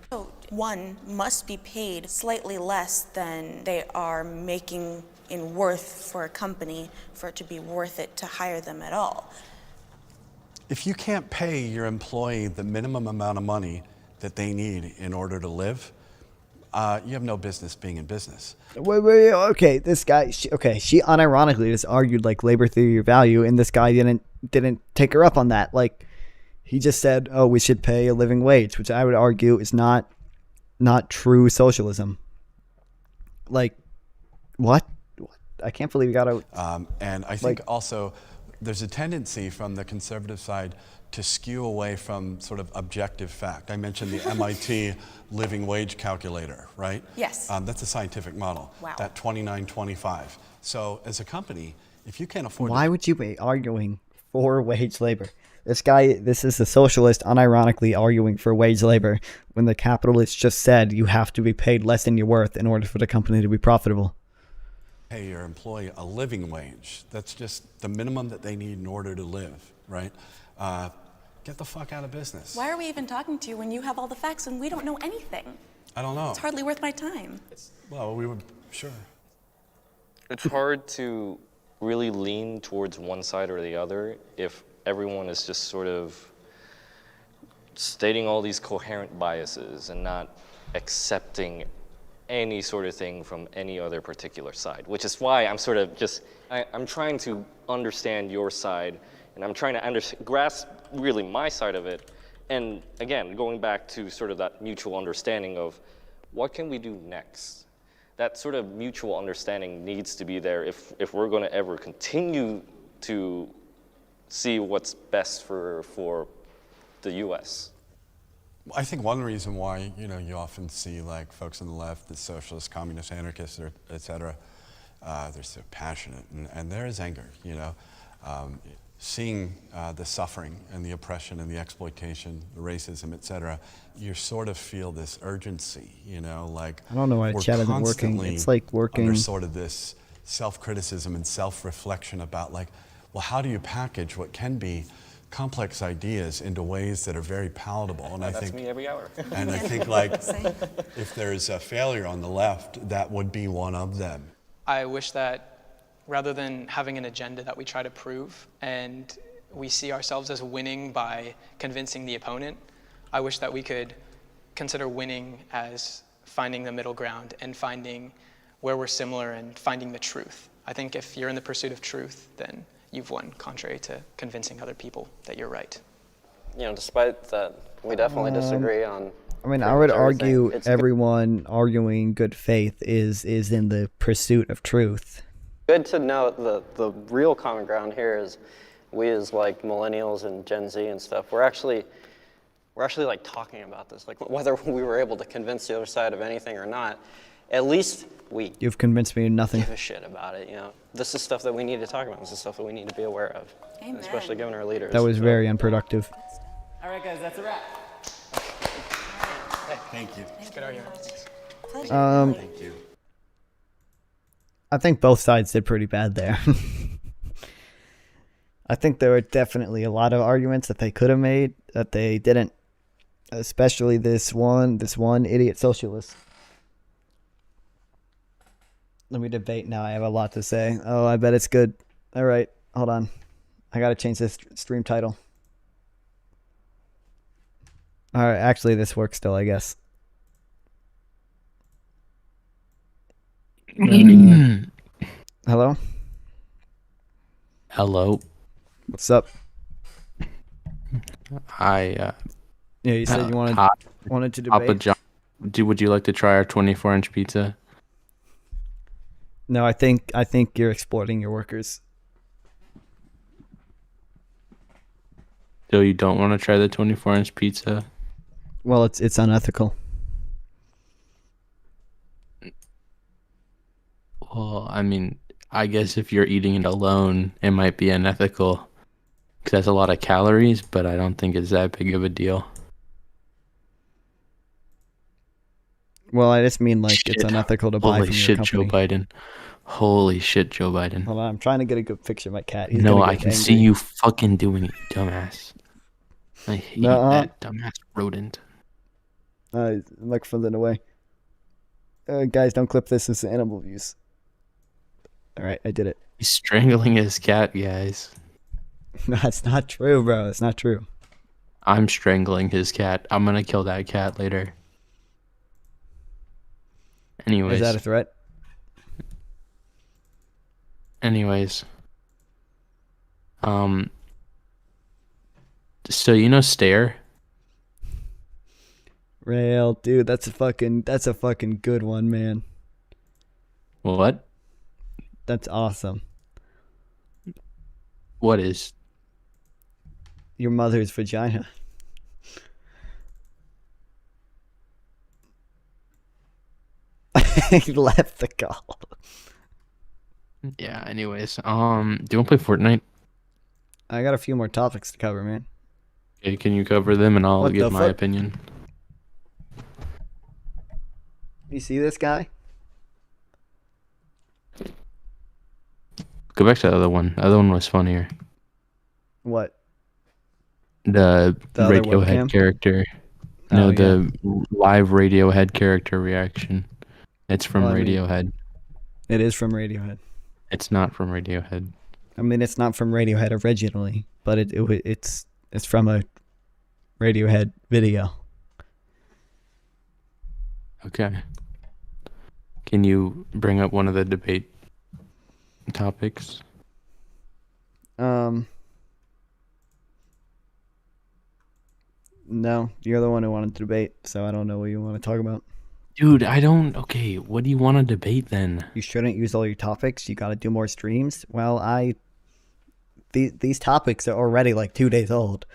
So one must be paid slightly less than they are making in worth for a company for it to be worth it to hire them at all. If you can't pay your employee the minimum amount of money that they need in order to live, you have no business being in business. Wait, okay, this guy, she unironically just argued like labor theory of value, and this guy didn't take her up on that. Like, he just said, oh, we should pay a living wage, which I would argue is not true socialism. Like, what? I can't believe you got to... And I think also there's a tendency from the conservative side to skew away from sort of objective fact. I mentioned the MIT living wage calculator, right? Yes. That's a scientific model. Wow. That 29.25. So as a company, if you can't afford... Why would you be arguing for wage labor? This is the socialist unironically arguing for wage labor when the capitalist just said you have to be paid less than you're worth in order for the company to be profitable. Pay your employee a living wage. That's just the minimum that they need in order to live, right? Get the fuck out of business. Why are we even talking to you when you have all the facts and we don't know anything? I don't know. It's hardly worth my time. Well, we would, sure. It's hard to really lean towards one side or the other if everyone is just sort of stating all these coherent biases and not accepting any sort of thing from any other particular side, which is why I'm sort of just, I'm trying to understand your side, and I'm trying to grasp really my side of it. And again, going back to sort of that mutual understanding of what can we do next? That sort of mutual understanding needs to be there if we're going to ever continue to see what's best for the U.S. I think one reason why, you often see like folks on the left, the socialists, communists, anarchists, or et cetera, they're so passionate, and there is anger, seeing the suffering and the oppression and the exploitation, the racism, et cetera, you sort of feel this urgency, like I don't know why chat isn't working. It's like working under sort of this self-criticism and self-reflection about like, well, how do you package what can be complex ideas into ways that are very palatable? And I That's think me every hour. And I think like if there's a failure on the left, that would be one of them. I wish that rather than having an agenda that we try to prove and we see ourselves as winning by convincing the opponent, I wish that we could consider winning as finding the middle ground and finding where we're similar and finding the truth. I think if you're in the pursuit of truth, then you've won, contrary to convincing other people that you're right. Despite that, we definitely disagree on. I mean, I would argue everyone arguing good faith is in the pursuit of truth. Good to note that the real common ground here is we as like millennials and Gen Z and stuff, we're actually like talking about this, like whether we were able to convince the other side of anything or not, at least You've convinced me of nothing. give a shit about it, This is stuff that we need to talk about. This is stuff that we need to be aware of, especially given our leaders. That was very unproductive. All right, guys, that's a wrap. Thank you. Good argument. Thank you. I think both sides did pretty bad there. I think there were definitely a lot of arguments that they could have made that they didn't, especially this one idiot socialist. Let me debate now. I have a lot to say. Oh, I bet it's good. All right, hold on. I got to change this stream title. All right, actually, this works still, I guess. Hello? Hello. What's up? Yeah, you said you wanted to debate. Papa John, would you like to try our 24-inch pizza? No, I think you're exploiting your workers. So you don't want to try the 24-inch pizza? Well, it's unethical. Well, I mean, I guess if you're eating it alone, it might be unethical because that's a lot of calories, but I don't think it's that big of a deal. Well, I just mean like it's unethical to buy from your company. Joe Biden. Holy shit, Joe Biden. Hold on, I'm trying to get a good picture of my cat. No, I can see you fucking doing it, you dumbass. I hate that dumbass rodent. Microphone's in the way. Guys, don't clip this. It's animal abuse. All right, I did it. He's strangling his cat, guys. No, that's not true, bro. It's not true. I'm strangling his cat. I'm gonna kill that cat later. Anyways. Is that a threat? Anyways. So you know Stare? Rail, dude, that's a fucking good one, man. What? That's awesome. What is? Your mother's vagina. He left the call. Yeah, anyways. Do you want to play Fortnite? I got a few more topics to cover, man. Okay, can you cover them and I'll What give the my fuck? opinion? You see this guy? Go back to the other one. The other one was funnier. What? The other Radiohead webcam? character. Oh, No, yeah. the live Radiohead character reaction. It's from Well, I mean- Radiohead. It is from Radiohead. It's not from Radiohead. I mean, it's not from Radiohead originally, but it's from a Radiohead video. Okay. Can you bring up one of the debate topics? No, you're the one who wanted to debate, so I don't know what you want to talk about. Dude, I don't... Okay, what do you want to debate then? You shouldn't use all your topics. You got to do more streams. Well, these topics are already like 2 days old.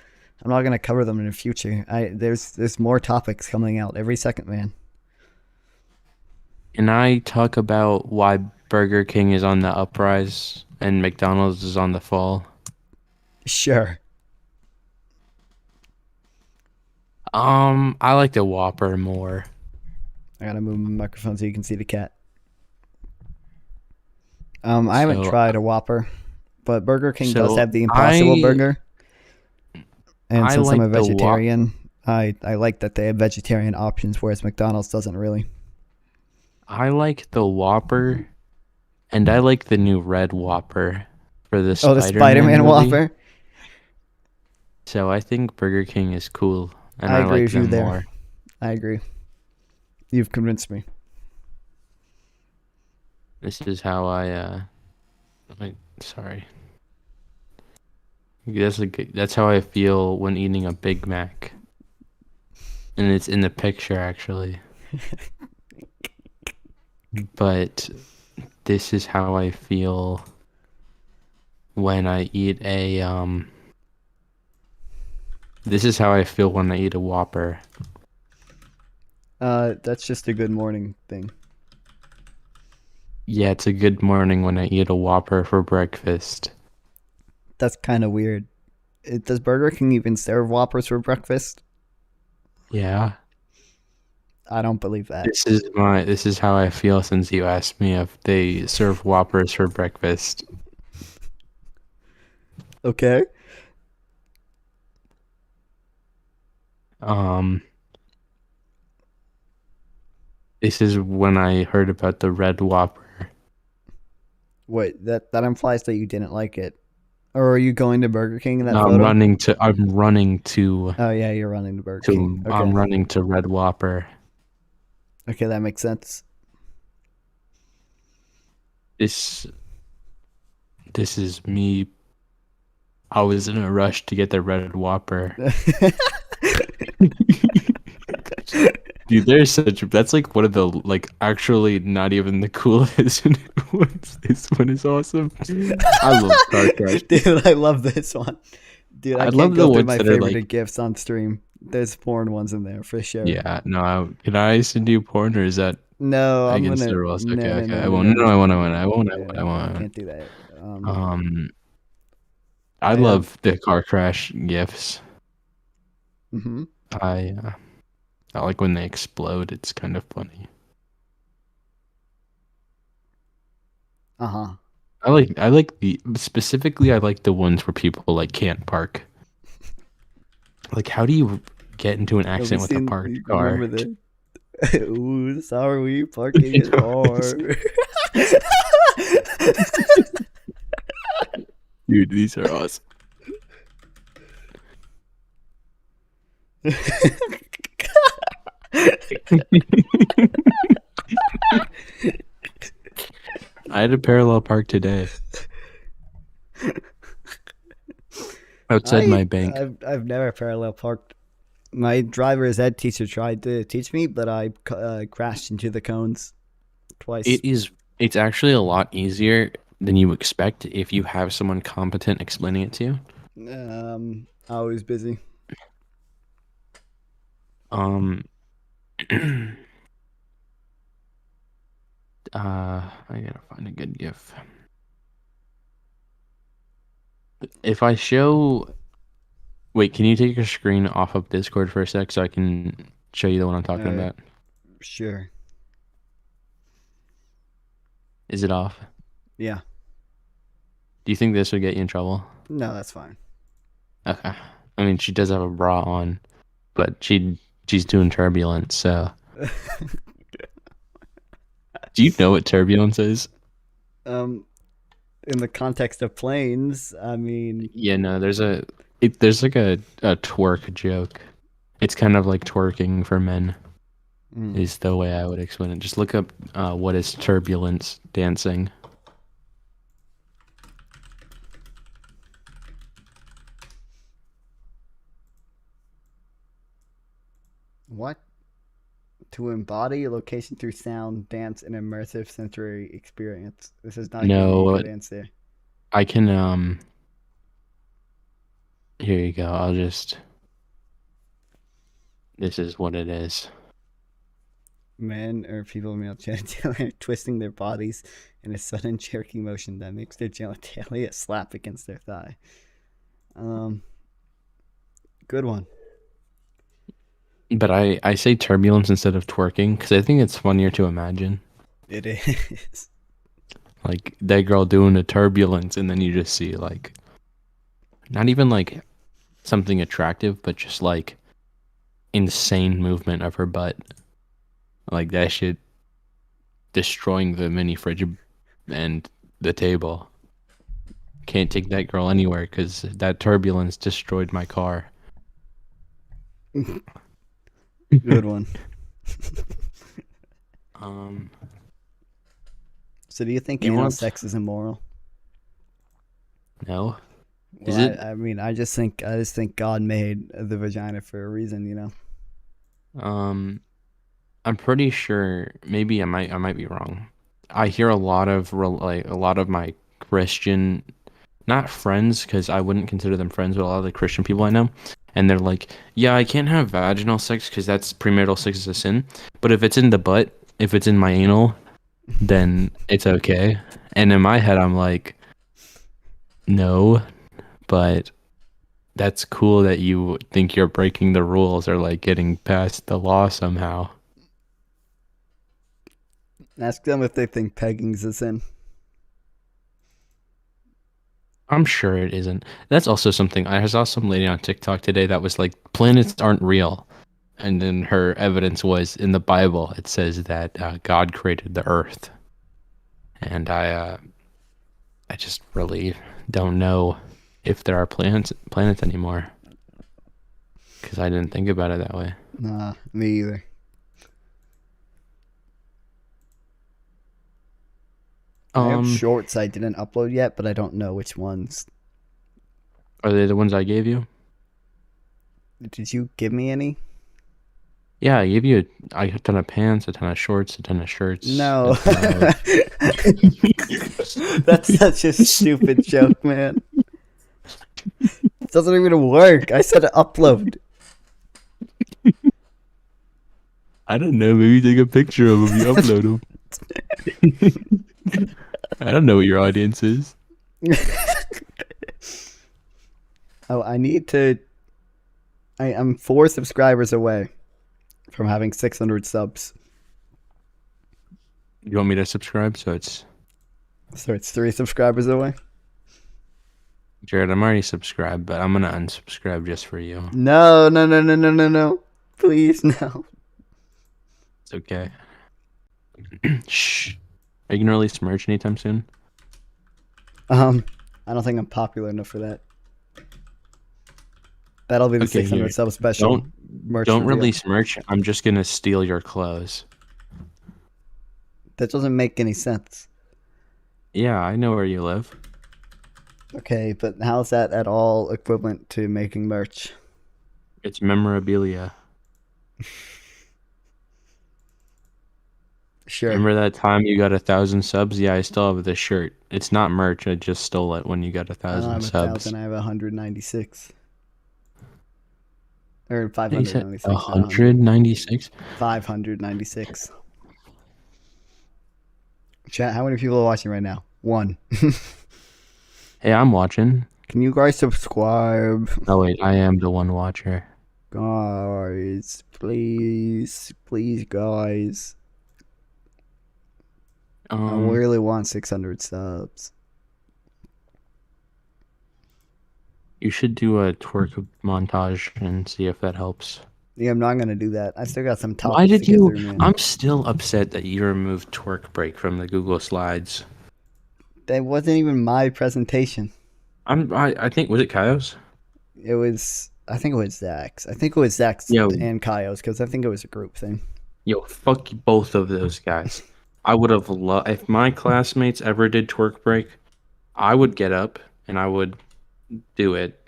I'm not gonna cover them in the future. There's more topics coming out every second, man. Can I talk about why Burger King is on the uprise and McDonald's is on the fall? Sure. I like the Whopper more. I gotta move my microphone so you can see the cat. I haven't tried a Whopper, but Burger King does have the Impossible Burger. And since I'm a like the vegetarian, I like that they have vegetarian options, whereas McDonald's doesn't really. I like the Whopper, and I like the new Red Whopper for the Spider-Man the Spider-Man movie. Whopper. So I think Burger King is cool, and I I agree like with you them there. more. I agree. You've convinced me. This is how sorry. That's how I feel when eating a Big Mac. And it's in the picture, actually. But this is how I feel when I eat This is how I feel when I eat a Whopper. That's just a good morning thing. Yeah, it's a good morning when I eat a Whopper for breakfast. That's kind of weird. Does Burger King even serve Whoppers for breakfast? Yeah. I don't believe that. This is how I feel since you asked me if they serve Whoppers for breakfast. Okay. This is when I heard about the Red Whopper. Wait, that implies that you didn't like it. Or are you going to Burger King in that No, photo? I'm running to Oh yeah, you're running to Burger King. Okay. I'm running to Red Whopper. Okay, that makes sense. This is me. I was in a rush to get the Red Whopper. Dude, that's like one of the actually not even the coolest ones. This one is awesome. I love Car Crash. Dude, I love this one. Dude, I love can't the go through ones my that are, favorite gifts on stream. There's porn ones in there for sure. Yeah, no. Can I send you porn or is that No, I'm against gonna. the rules? No, Okay, no, okay. no, I no, won't. no, No, I won't. I won't. Can't do that. I love the car crash gifs. Mm-hmm. I like when they explode. It's kind of funny. Uh-huh. I like I like the ones where people can't park. Like, how do you get into an accident with a parked car. Remember the ooh, sorry, parking is hard. Dude, these are awesome. I had a parallel park today. Outside my bank. I've never parallel parked. My driver's ed teacher tried to teach me, but I crashed into the cones twice. It's actually a lot easier than you expect if you have someone competent explaining it to you. I was busy. I gotta find a good GIF. If I show, wait, can you take your screen off of Discord for a sec so I can show you the one I'm talking about? Sure. Is it off? Yeah. Do you think this would get you in trouble? No, that's fine. Okay. I mean, she does have a bra on, but she's doing turbulence, so. Do you know what turbulence is? In the context of planes, I mean. Yeah, no, there's like a twerk joke. It's kind of like twerking for men. Is the way I would explain it. Just look up what is turbulence dancing. What? To embody a location through sound, dance, and immersive sensory experience. This is not No, a good answer. I can here you go. This is what it is. Men or people male genitalia twisting their bodies in a sudden jerking motion that makes their genitalia slap against their thigh. Good one. But I say turbulence instead of twerking because I think it's funnier to imagine. It is. Like that girl doing a turbulence, and then you just see like, not even like something attractive, but just like insane movement of her butt. Like that shit destroying the mini fridge and the table. Can't take that girl anywhere because that turbulence destroyed my car. Good one. So do you think anal sex is immoral? No. Is it? I mean, I just think God made the vagina for a reason, you know. I'm pretty sure. Maybe I might be wrong. I hear a lot of my Christian, not friends, because I wouldn't consider them friends, but a lot of the Christian people I know, and they're like, yeah, I can't have vaginal sex because that's premarital sex is a sin. But if it's in the butt, if it's in my anal, then it's okay. And in my head, I'm like, no, but that's cool that you think you're breaking the rules or like getting past the law somehow. Ask them if they think pegging's a sin. I'm sure it isn't. That's also something. I saw some lady on TikTok today that was like, planets aren't real. And then her evidence was in the Bible. It says that God created the earth. And I just really don't know if there are planets anymore. Because I didn't think about it that way. Nah, me either. I have shorts I didn't upload yet, but I don't know which ones. Are they the ones I gave you? Did you give me any? Yeah, I gave you a ton of pants, a ton of shorts, a ton of shirts. No. That's such a stupid joke, man. It doesn't even work. I said upload. I don't know. Maybe take a picture of them. You upload them. I don't know what your audience is. Oh, I'm 4 subscribers away from having 600 subs. You want me to subscribe? So it's 3 subscribers away? Jared, I'm already subscribed, but I'm gonna unsubscribe just for you. No. Please, no. It's okay. Shh. Are you gonna release merch anytime soon? I don't think I'm popular enough for that. That'll be the Okay, 600 here. sub special Don't merch. don't reveal. release merch. I'm just gonna steal your clothes. That doesn't make any sense. Yeah, I know where you live. Okay, but how's that at all equivalent to making merch? It's memorabilia. Sure. Remember that time you got 1,000 subs? Yeah, I still have the shirt. It's not merch. I just stole it when you got I don't 1,000 have subs. 1,000. I have 196. Or You said 596. not 100. 196? 596. Chat, how many people are watching right now? 1. Hey, I'm watching. Can you guys subscribe? Oh wait, I am the one watcher. Guys, please, guys. I really want 600 subs. You should do a twerk montage and see if that helps. Yeah, I'm not gonna do that. I still got some topics Why did to get you? through, man. I'm still upset that you removed twerk break from the Google Slides. That wasn't even my presentation. I think, was it Kaio's? It was. I think it was Zach's. I think it was Zach's Yo. and Kaio's because I think it was a group thing. Yo, fuck both of those guys. I would have loved if my classmates ever did twerk break. I would get up and I would do it.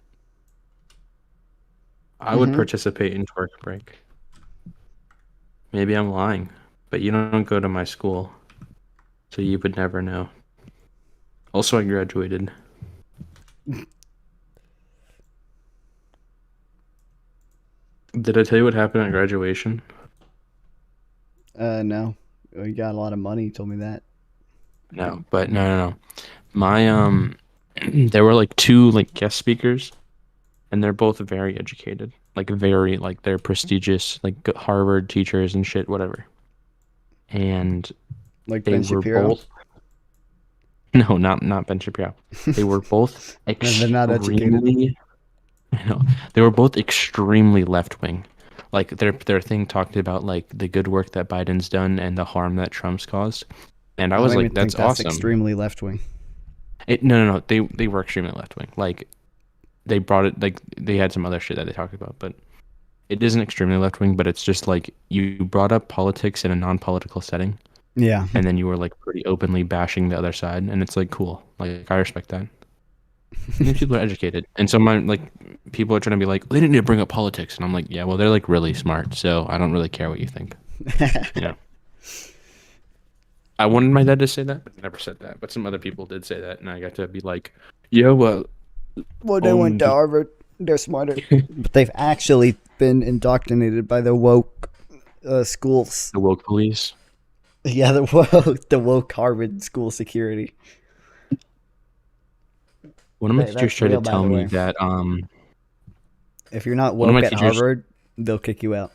I would participate in twerk break. Maybe I'm lying, but you don't go to my school, so you would never know. Also, I graduated. Did I tell you what happened at graduation? No. You got a lot of money. You told me that. No, but no. My there were like 2 like guest speakers, and they're both very educated, like very like they're prestigious, like Harvard teachers and shit, whatever. And Like they Ben were Shapiro? both. No, not Ben Shapiro. They were both They're not educated. extremely. I know they were both extremely left wing. Like their thing talked about like the good work that Biden's done and the harm that Trump's caused, and I Oh, was I like, even that's think awesome. Extremely left wing. No. They were extremely left wing. Like they brought it like they had some other shit that they talked about, but it isn't extremely left wing. But it's just like you brought up politics in a non-political setting. Yeah. And then you were like pretty openly bashing the other side, and it's like cool. Like I respect that. And these people are educated, and so my like people are trying to be like they didn't need to bring up politics, and I'm like, yeah, well they're like really smart, so I don't really care what you think. You know. I wanted my dad to say that, but he never said that. But some other people did say that, and I got to be like, yeah, well. Well, they went to Harvard. They're smarter. But they've actually been indoctrinated by the woke schools. The woke police. Yeah, the woke Harvard school security. One of my Hey, teachers that's tried real, to by tell the me way. that If you're not one of woke my at teachers- Harvard, they'll kick you out.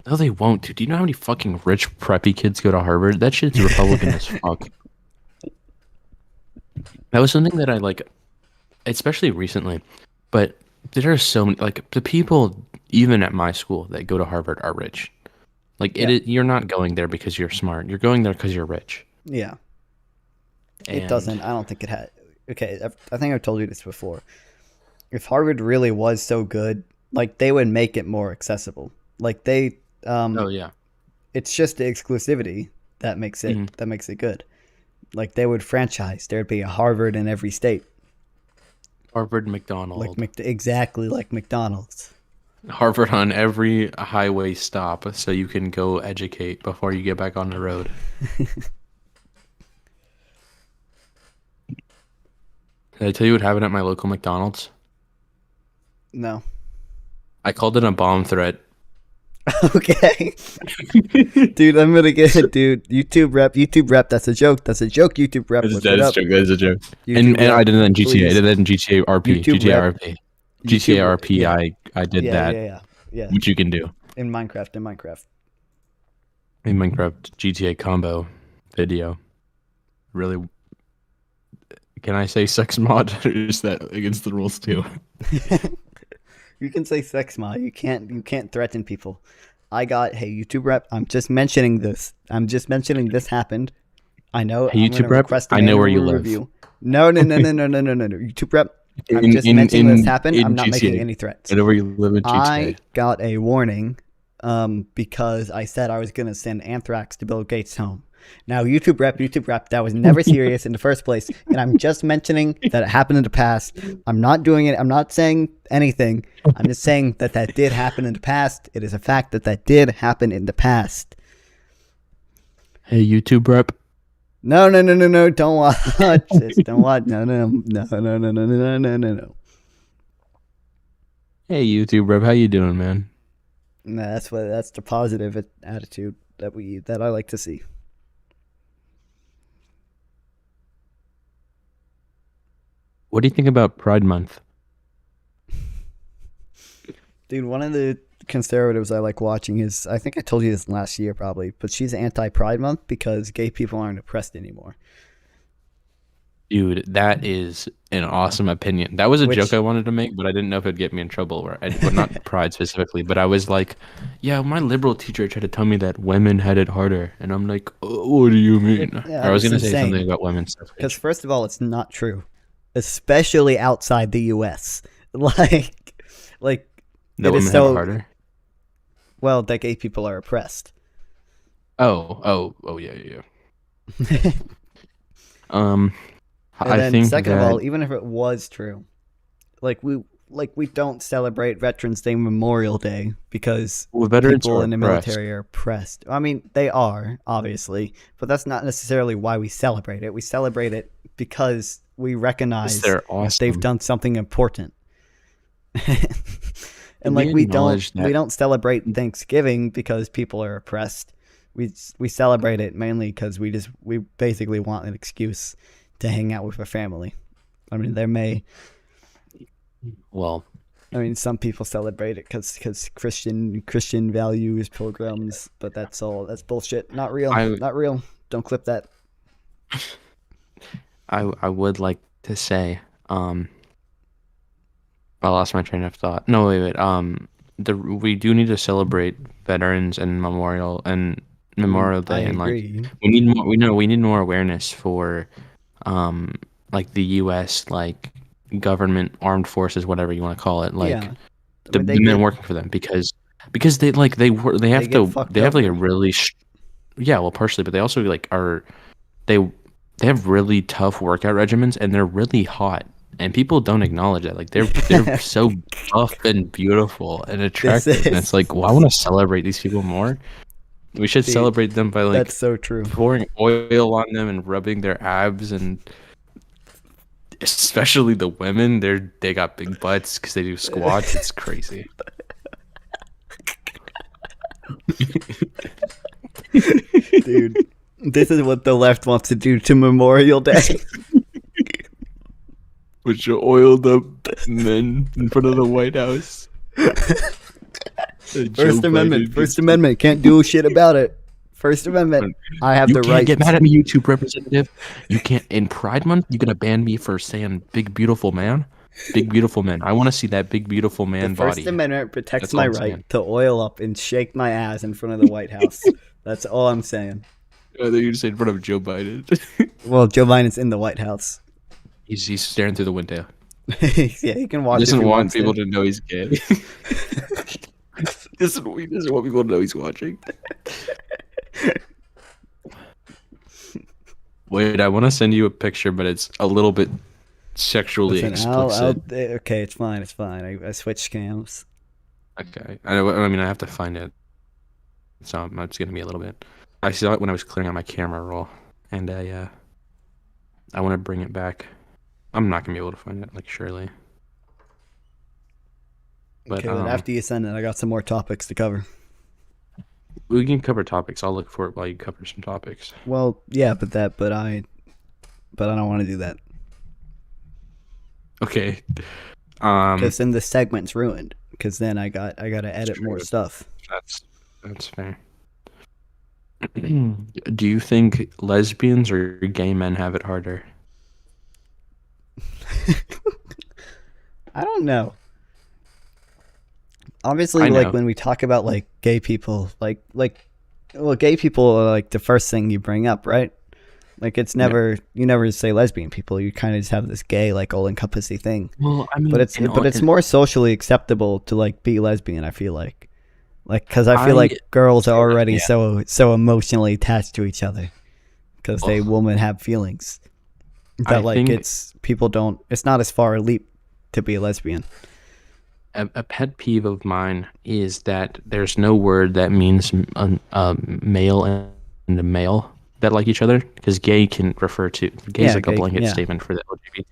no, they won't, dude. Do you know how many fucking rich preppy kids go to Harvard? That shit's Republican as fuck. That was something that I like, especially recently. But there are so many like the people even at my school that go to Harvard are rich. Like you're not going there because you're smart. You're going there because you're rich. Yeah. It And- doesn't. I don't think it had. Okay, I think I've told you this before. If Harvard really was so good, like they would make it more accessible. Like they. Oh yeah. It's just the exclusivity that makes it good. Like they would franchise. There'd be a Harvard in every state. Harvard McDonald. Like exactly like McDonald's. Harvard on every highway stop so you can go educate before you get back on the road. Did I tell you what happened at my local McDonald's? No. I called it a bomb threat. Okay. Dude, I'm gonna get it, dude. YouTube rep. That's a joke. YouTube rep. Look it up. That's a joke. YouTube And I rep, did that in GTA. please. I did that in GTA RP. YouTube GTA rep. RP. YouTube GTA rep, RP. yeah. I did that. Yeah. Which you can do. In Minecraft. In Minecraft GTA combo video. Really Can I say sex mod, or is that against the rules too? You can say sex mod. You can't threaten people. I got, hey, YouTube rep, I'm just mentioning this. This happened. I know. Hey, I'm YouTube gonna rep, request a I know where manual you live. review. No. YouTube rep, I'm just mentioning this happened. I'm not making any threats. I know where you live in GTA. I got a warning because I said I was going to send anthrax to Bill Gates' home. Now, YouTube rep, that was never serious in the first place. And I'm just mentioning that it happened in the past. I'm not doing it. I'm not saying anything. I'm just saying that did happen in the past. It is a fact that did happen in the past. Hey, YouTube rep. No. Don't watch this. Don't watch. No. Hey, YouTube rep. How you doing, man? Nah, that's the positive attitude that I like to see. What do you think about Pride Month? Dude, one of the conservatives I like watching is, I think I told you this last year probably, but she's anti-Pride Month because gay people aren't oppressed anymore. Dude, that is an awesome opinion. That was a joke I wanted to make, but I didn't know if it'd get me in trouble. But not Pride specifically, but I was like, yeah, my liberal teacher tried to tell me that women had it harder. And I'm like, oh, what do you mean? Yeah, I was going to it's say insane. something about women's stuff. Because first of all, it's not true. Especially outside the U.S. Like That it is women so have it harder? Well, that gay people are oppressed. Oh, yeah. And I then think second of that- all, even if it was true, we don't celebrate Veterans Day Memorial Day because veterans people are in the oppressed. military are oppressed. I mean, they are, obviously, but that's not necessarily why we celebrate it. We celebrate it because we recognize they're awesome. they've done something important. And We we acknowledge that. don't celebrate Thanksgiving because people are oppressed. We celebrate it mainly because we basically want an excuse to hang out with our family. I mean, some people celebrate it because Christian values, pilgrims, but that's bullshit. Not real. Not real. Don't clip that. I would like to say, I lost my train of thought. No, wait. We do need to celebrate veterans and Memorial Day, and agree. we need more. We need more awareness for, the U.S. government, armed forces, whatever you want to call it, Yeah. the men working for them because they have a really partially, but they also they have really tough workout regimens and they're really hot. And people don't acknowledge that. They're so buff and beautiful and attractive. And it's like, well, I want to celebrate these people more. We should celebrate them by that's so true. pouring oil on them and rubbing their abs, and especially the women. They got big butts because they do squats. It's crazy. Dude, this is what the left wants to do to Memorial Day. Put your oiled up men in front of the White House. First Amendment. Can't do shit about it. First Amendment. I have the right. You can't get mad at me, YouTube representative. You can't. In Pride Month, you're gonna ban me for saying "big beautiful man." Big beautiful man. I want to see that big beautiful man The First body. Amendment protects That's all my I'm right saying. to oil up and shake my ass in front of the White House. That's all I'm saying. I thought you said in front of Joe Biden. Well, Joe Biden's in the White House. He's staring through the window. Yeah, he can watch. He doesn't if he want wants people to to know he's gay. He doesn't want people to know he's watching. Wait, I want to send you a picture, but it's a little bit sexually explicit. Okay, it's fine. It's fine. I switched cams. Okay. I mean, I have to find it. So it's going to be a little bit. I saw it when I was clearing out my camera roll. And I want to bring it back. I'm not going to be able to find it, surely. But, Okay, then after you send it, I got some more topics to cover. We can cover topics. I'll look for it while you cover some topics. Well, yeah, but I don't want to do that. Okay. Because then the segment's ruined. Because then I got to edit more stuff. That's fair. Do you think lesbians or gay men have it harder? I don't know. Obviously, I like know. when we talk about like gay people, well, gay people are like the first thing you bring up, right? Like it's never you never say lesbian people. You kind of just have this gay like all encompassing thing. Well, I mean, but it's more socially acceptable to like be lesbian. I feel like because I feel like girls are already so emotionally attached to each other because they women have feelings that I like think- it's people don't. It's not as far a leap to be a lesbian. A pet peeve of mine is that there's no word that means male and a male that like each other, because gay can refer to gay is like a blanket statement for the LGBT.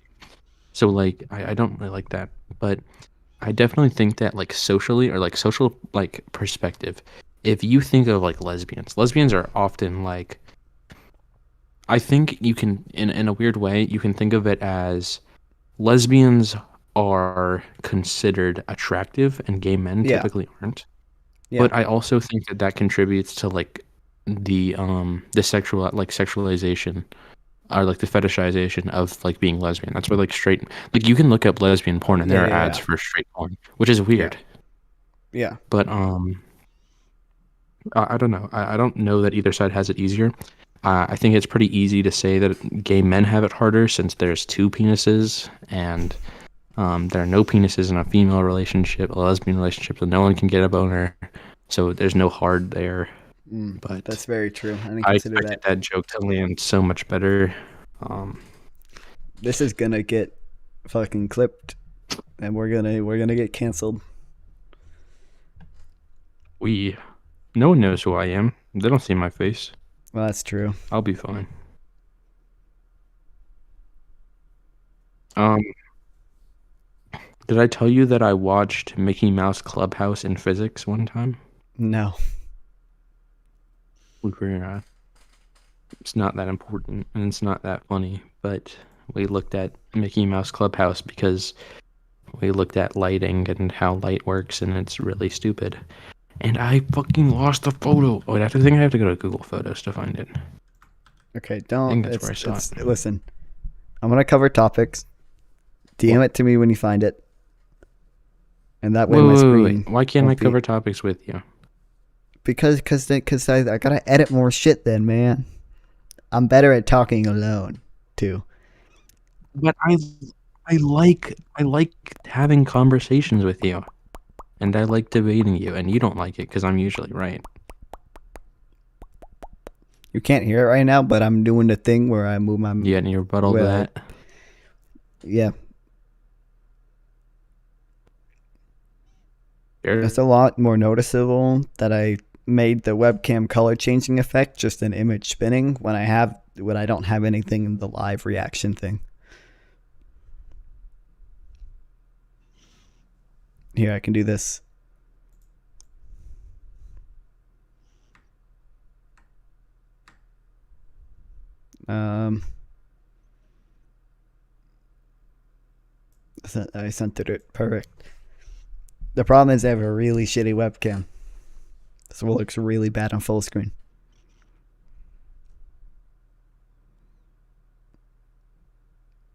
So like I don't really like that, but I definitely think that like socially or like social like perspective, if you think of like lesbians are often like, I think you can in a weird way you can think of it as lesbians are considered attractive and gay men Yeah. typically aren't. Yeah. But I also think that contributes to like the sexualization or like the fetishization of like being lesbian. That's where like straight, like you can look up lesbian porn and there are ads for straight porn, which is weird. Yeah. But I don't know. I don't know that either side has it easier. I think it's pretty easy to say that gay men have it harder since there's two penises and there are no penises in a female relationship, a lesbian relationship, so no one can get a boner. So there's no hard there. But that's very true. I didn't I consider expected that joke to land so much better. This is gonna get fucking clipped, and we're gonna get canceled. No one knows who I am. They don't see my face. Well, that's true. I'll be fine. Did I tell you that I watched Mickey Mouse Clubhouse in physics one time? No. It's not that important and it's not that funny, but we looked at Mickey Mouse Clubhouse because we looked at lighting and how light works, and it's really stupid. And I fucking lost the photo. Oh, I think I have to go to Google Photos to find it. Okay, I don't. think that's where I saw it. Listen, I'm gonna cover topics. DM it to me when you find it, and that way my screen. Why can't I won't be- cover topics with you? Because I gotta edit more shit. Then, man, I'm better at talking alone too. But I like having conversations with you, and I like debating you, and you don't like it because I'm usually right. You can't hear it right now, but I'm doing the thing where I move my. Yeah, and you rebuttal to where I- that. Yeah. Sure. It's a lot more noticeable that I made the webcam color changing effect just an image spinning when I don't have anything in the live reaction thing. Here, I can do this. I centered it perfect. The problem is I have a really shitty webcam. This one looks really bad on full screen.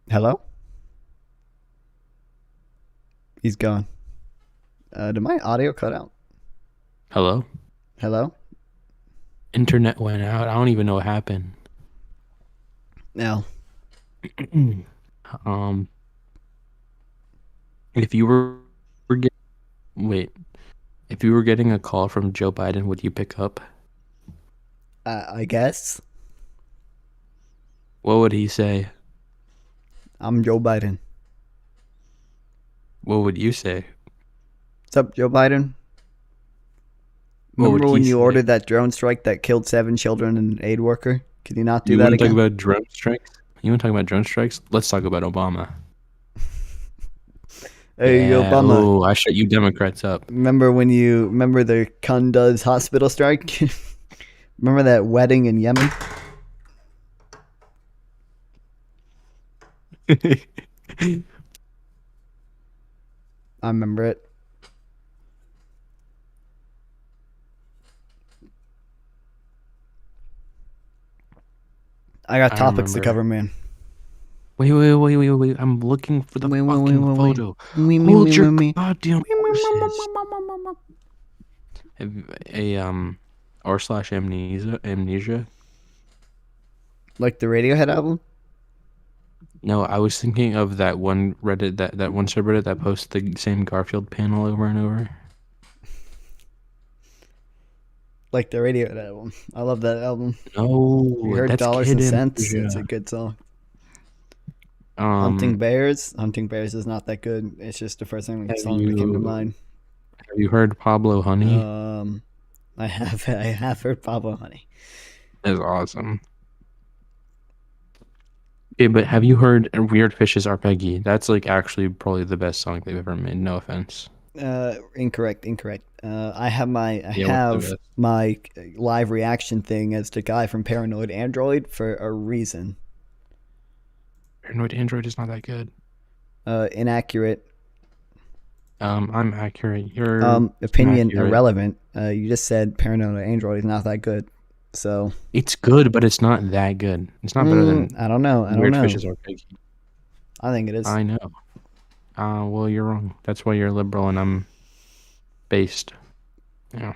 Hello? He's gone. Did my audio cut out? Hello? Hello? Internet went out. I don't even know what happened. No. If you were if you were getting a call from Joe Biden, would you pick up? I guess. What would he say? I'm Joe Biden. What would you say? What's up, Joe Biden? What would Remember he when you say? ordered that drone strike that killed 7 children and an aid worker? Can you not do You that want to again? talk about drone strikes? You want to talk about drone strikes? Let's talk about Obama. Hey, Yeah, Obama. Oh, I shut you Democrats up. Remember the Kunduz hospital strike? Remember that wedding in Yemen? I remember it. I got I topics to remember. cover, man. Wait. I'm looking for the fucking photo. Hold your goddamn horses. r/amnesia. Like the Radiohead album? No, I was thinking of that one Reddit, that one subreddit that posts the same Garfield panel over and over. Like the Radiohead album. I love that album. No, You heard that's Dollars Kid and Cents? Amnesia. It's a good song. Hunting Bears is not that good. It's just the first song that came to mind. Have you heard Pablo Honey? I have heard Pablo Honey. That's awesome. Okay, but have you heard Weird Fishes Are Peggy? That's like actually probably the best song they've ever made. No offense. Incorrect. I have my what's the live reaction thing as the guy from Paranoid Android for a reason. Paranoid Android is not that good. Inaccurate. I'm accurate. You're opinion inaccurate. irrelevant. You just said Paranoid Android is not that good. So It's good, but it's not that good. It's not better than I don't know. Weird Fishes Are Peggy. I think it is. I know. Well, you're wrong. That's why you're liberal and I'm based. Yeah.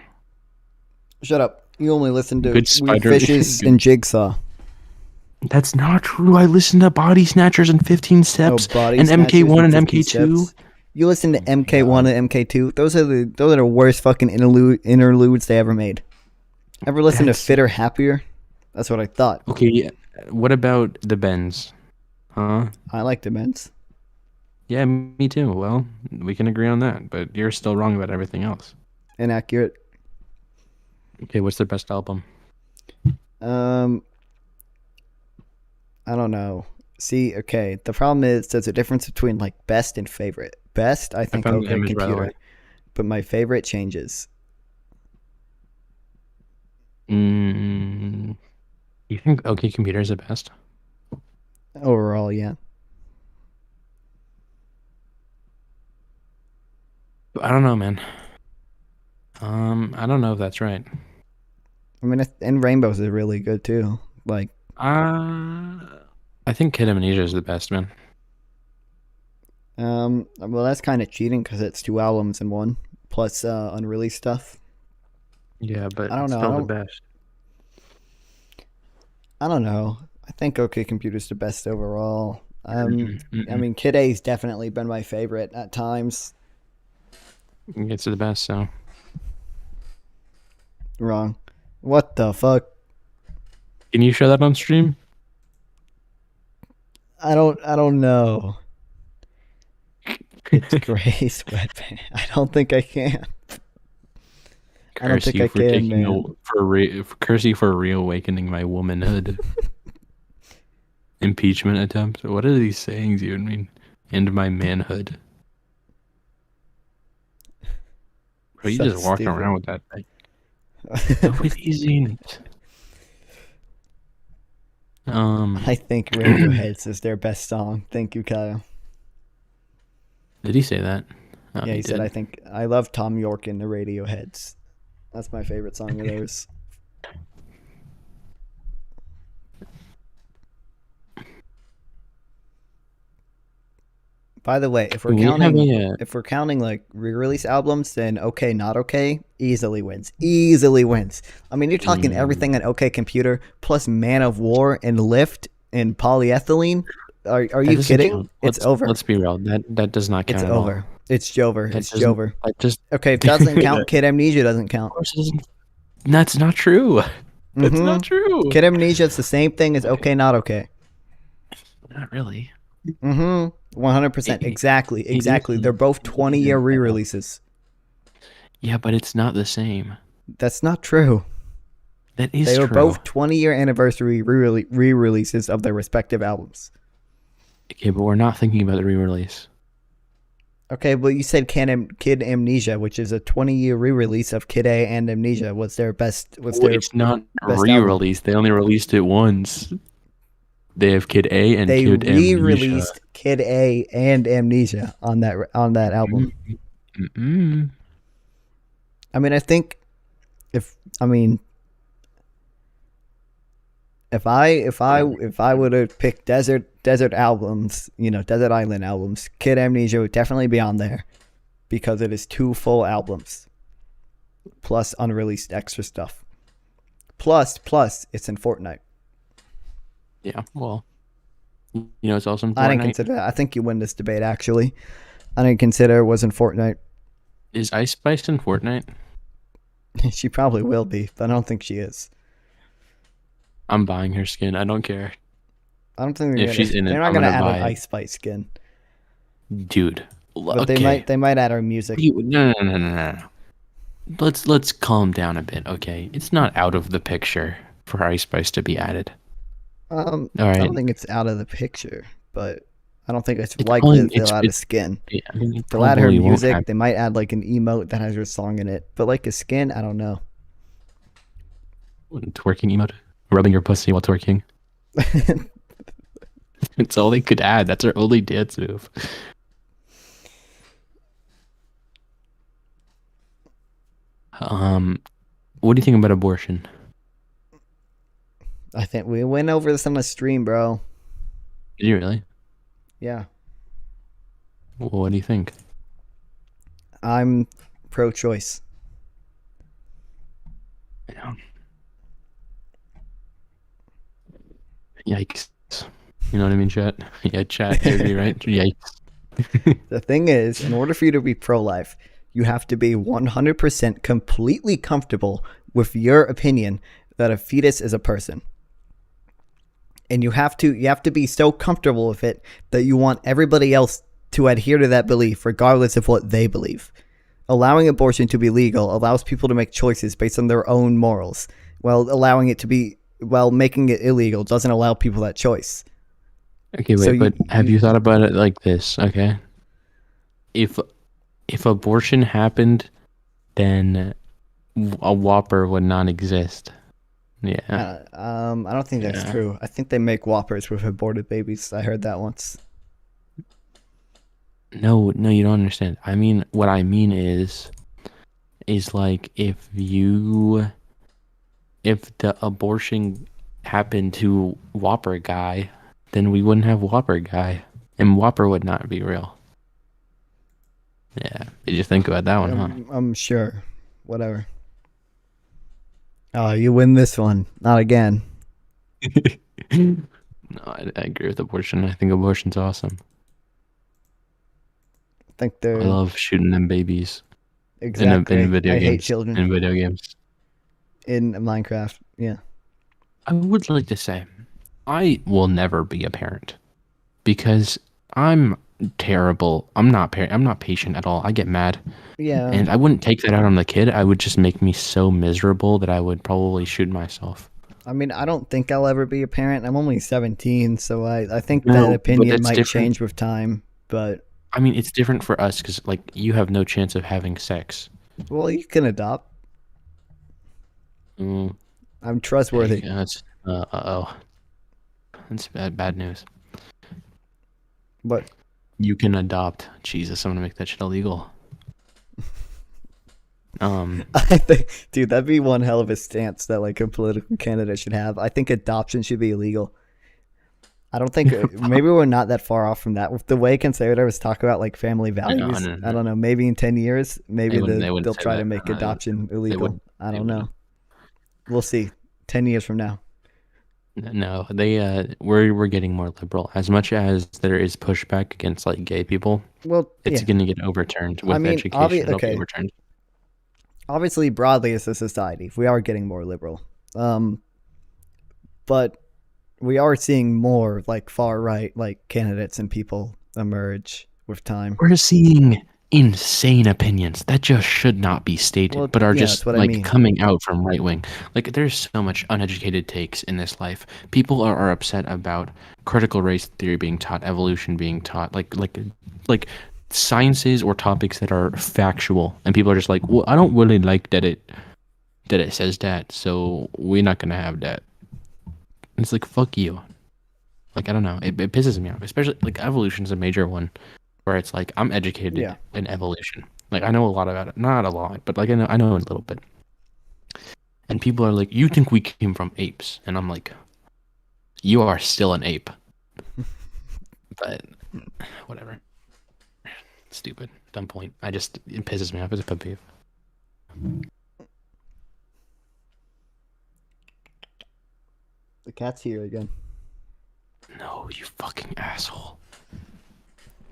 Shut up. You only listen to Good Weird spider- Fishes and Jigsaw. That's not true. I listen to Body Snatchers and 15 Steps Body and Snatchers MK1 and 50 MK2. Steps. You listen to MK1 and MK2. Those are the worst fucking interludes they ever made. Ever listen to Fitter Happier? That's what I thought. Okay, yeah. What about the Bends? Huh? I like the Bends. Yeah, me too. Well, we can agree on that, but you're still wrong about everything else. Inaccurate. Okay, what's their best album? I don't know. See, okay. The problem is there's a difference between like best and favorite. Best, I think found the OK image, by the Computer, way. but my favorite changes. You think OK Computer is the best? Overall, yeah. I don't know, man. I don't know if that's right. I mean, and Rainbows is really good too. Like, I think Kid Amnesia is the best, man. well, that's kind of cheating because it's 2 albums in one, plus unreleased stuff. Yeah, but I don't it's know. still the best. I don't know. I think OK Computer's the best overall. I mean, Kid A's definitely been my favorite at times. It's the best, so. Wrong. What the fuck? Can you show that on stream? I don't know. It's Grace, but I don't think I can. I don't think I can, man. Curse you for reawakening my womanhood. Impeachment attempt. What are these sayings even mean? And my manhood. Bro, you So just walking stupid. around with that thing. What is in it? I think Radiohead's is their best song. Thank you, Kyle. Did he say that? Oh, Yeah, he said, did. I think I love Tom York and the Radioheads. That's my favorite song of theirs. By the way, if we're We have counting like re-release albums, then OK Not OK easily wins. Easily wins. I mean, you're talking everything on OK Computer plus Man of War and Lift and Polyethylene. Are That you doesn't kidding? count. It's over. Let's be real. That does not count It's at all. over. It's Jover. That It's doesn't- Jover. that just Okay, if it doesn't count, Kid Amnesia doesn't count. Of course it doesn't. That's not true. That's not true. Kid Amnesia is the same thing as OK Not OK. Not really. 100%. Exactly. They're both 20-year re-releases. Yeah, but it's not the same. That's not true. That is They were true. both 20-year anniversary re-releases of their respective albums. Okay, but we're not thinking about the re-release. Okay, well, you said Kid Amnesia, which is a 20-year re-release of Kid A and Amnesia. What's their best? It's not a best re-release. They only released it once. They have Kid A and They Kid Amnesia. re-released Kid A and Amnesia on that album. I mean, I think If I would have picked desert albums, desert island albums, Kid Amnesia would definitely be on there because it is 2 full albums plus unreleased extra stuff. Plus it's in Fortnite. Yeah, well, it's also in Fortnite. I didn't consider that. I think you win this debate actually. I didn't consider it was in Fortnite. Is Ice Spice in Fortnite? She probably will be, but I don't think she is. I'm buying her skin. I don't care. I don't think if she's in it, they're not I'm gonna gonna add buy an it. Ice Spice skin. Dude. But Okay. they might add her music. No. Let's calm down a bit, okay? It's not out of the picture for Ice Spice to be added. All right. I don't think it's out of the picture, but I don't think it's likely that they'll add a skin. Yeah, I mean, it they'll add her probably won't music. happen. They might add like an emote that has her song in it, but like a skin, I don't know. Twerking emote? Rubbing your pussy while twerking? It's all they could add. That's our only dance move. What do you think about abortion? I think we went over this on the stream, bro. Did you really? Yeah, Well, what do you think? I'm pro-choice. Yeah. Yikes. You know what I mean, chat? Yeah, chat, you agree, right? Yikes. The thing is, in order for you to be pro-life, you have to be 100% completely comfortable with your opinion that a fetus is a person. And you have to be so comfortable with it that you want everybody else to adhere to that belief regardless of what they believe. Allowing abortion to be legal allows people to make choices based on their own morals, while making it illegal doesn't allow people that choice. Okay, wait, but have you thought about it like this, okay? If abortion happened, then a Whopper would not exist. Yeah. I don't think that's true. I think they make Whoppers with aborted babies. I heard that once. No, you don't understand. What I mean is like if the abortion happened to Whopper guy, then we wouldn't have Whopper guy, and Whopper would not be real. Yeah, did you think about that one, huh? I'm sure. Whatever. Oh, you win this one. Not again. No, I agree with abortion. I think abortion's awesome. I think they're... I love shooting them babies. Exactly. In video I games. hate children. In video games. In Minecraft, yeah. I would like to say, I will never be a parent because I'm terrible. I'm not patient at all. I get mad. Yeah. And I wouldn't take that out on the kid. I would just make me so miserable that I would probably shoot myself. I mean, I don't think I'll ever be a parent. I'm only 17, so I think that opinion might change with time. But I mean, it's different for us because, like, you have no chance of having sex. Well, you can adopt. I'm trustworthy. That's that's bad news. But you can adopt. Jesus, I'm gonna make that shit illegal. I think, dude, that'd be one hell of a stance that like a political candidate should have. I think adoption should be illegal. I don't think maybe we're not that far off from that. With the way conservatives talk about like family values, I don't know. Maybe in 10 years, maybe they'll try to make adoption illegal. I don't know. We'll see. 10 years from now. No, we're getting more liberal. As much as there is pushback against like gay people, well, it's going to get overturned with education. It'll be overturned. Obviously, broadly as a society, we are getting more liberal. But we are seeing more like far right like candidates and people emerge with time. We're seeing insane opinions that just should not be stated, but are just like coming out from right wing. Like there's so much uneducated takes in this life. People are upset about critical race theory being taught, evolution being taught, like sciences or topics that are factual, and people are just like, well, I don't really like that it says that, so we're not gonna have that. And it's like, fuck you. Like, I don't know, it pisses me off, especially like evolution is a major one where it's like I'm educated in evolution, like I know a lot about it, not a lot, but like I know a little bit, and people are like, you think we came from apes, and I'm like, you are still an ape. But whatever. Stupid. Dumb point. It pisses me off. It's a pet peeve. The cat's here again. No, you fucking asshole.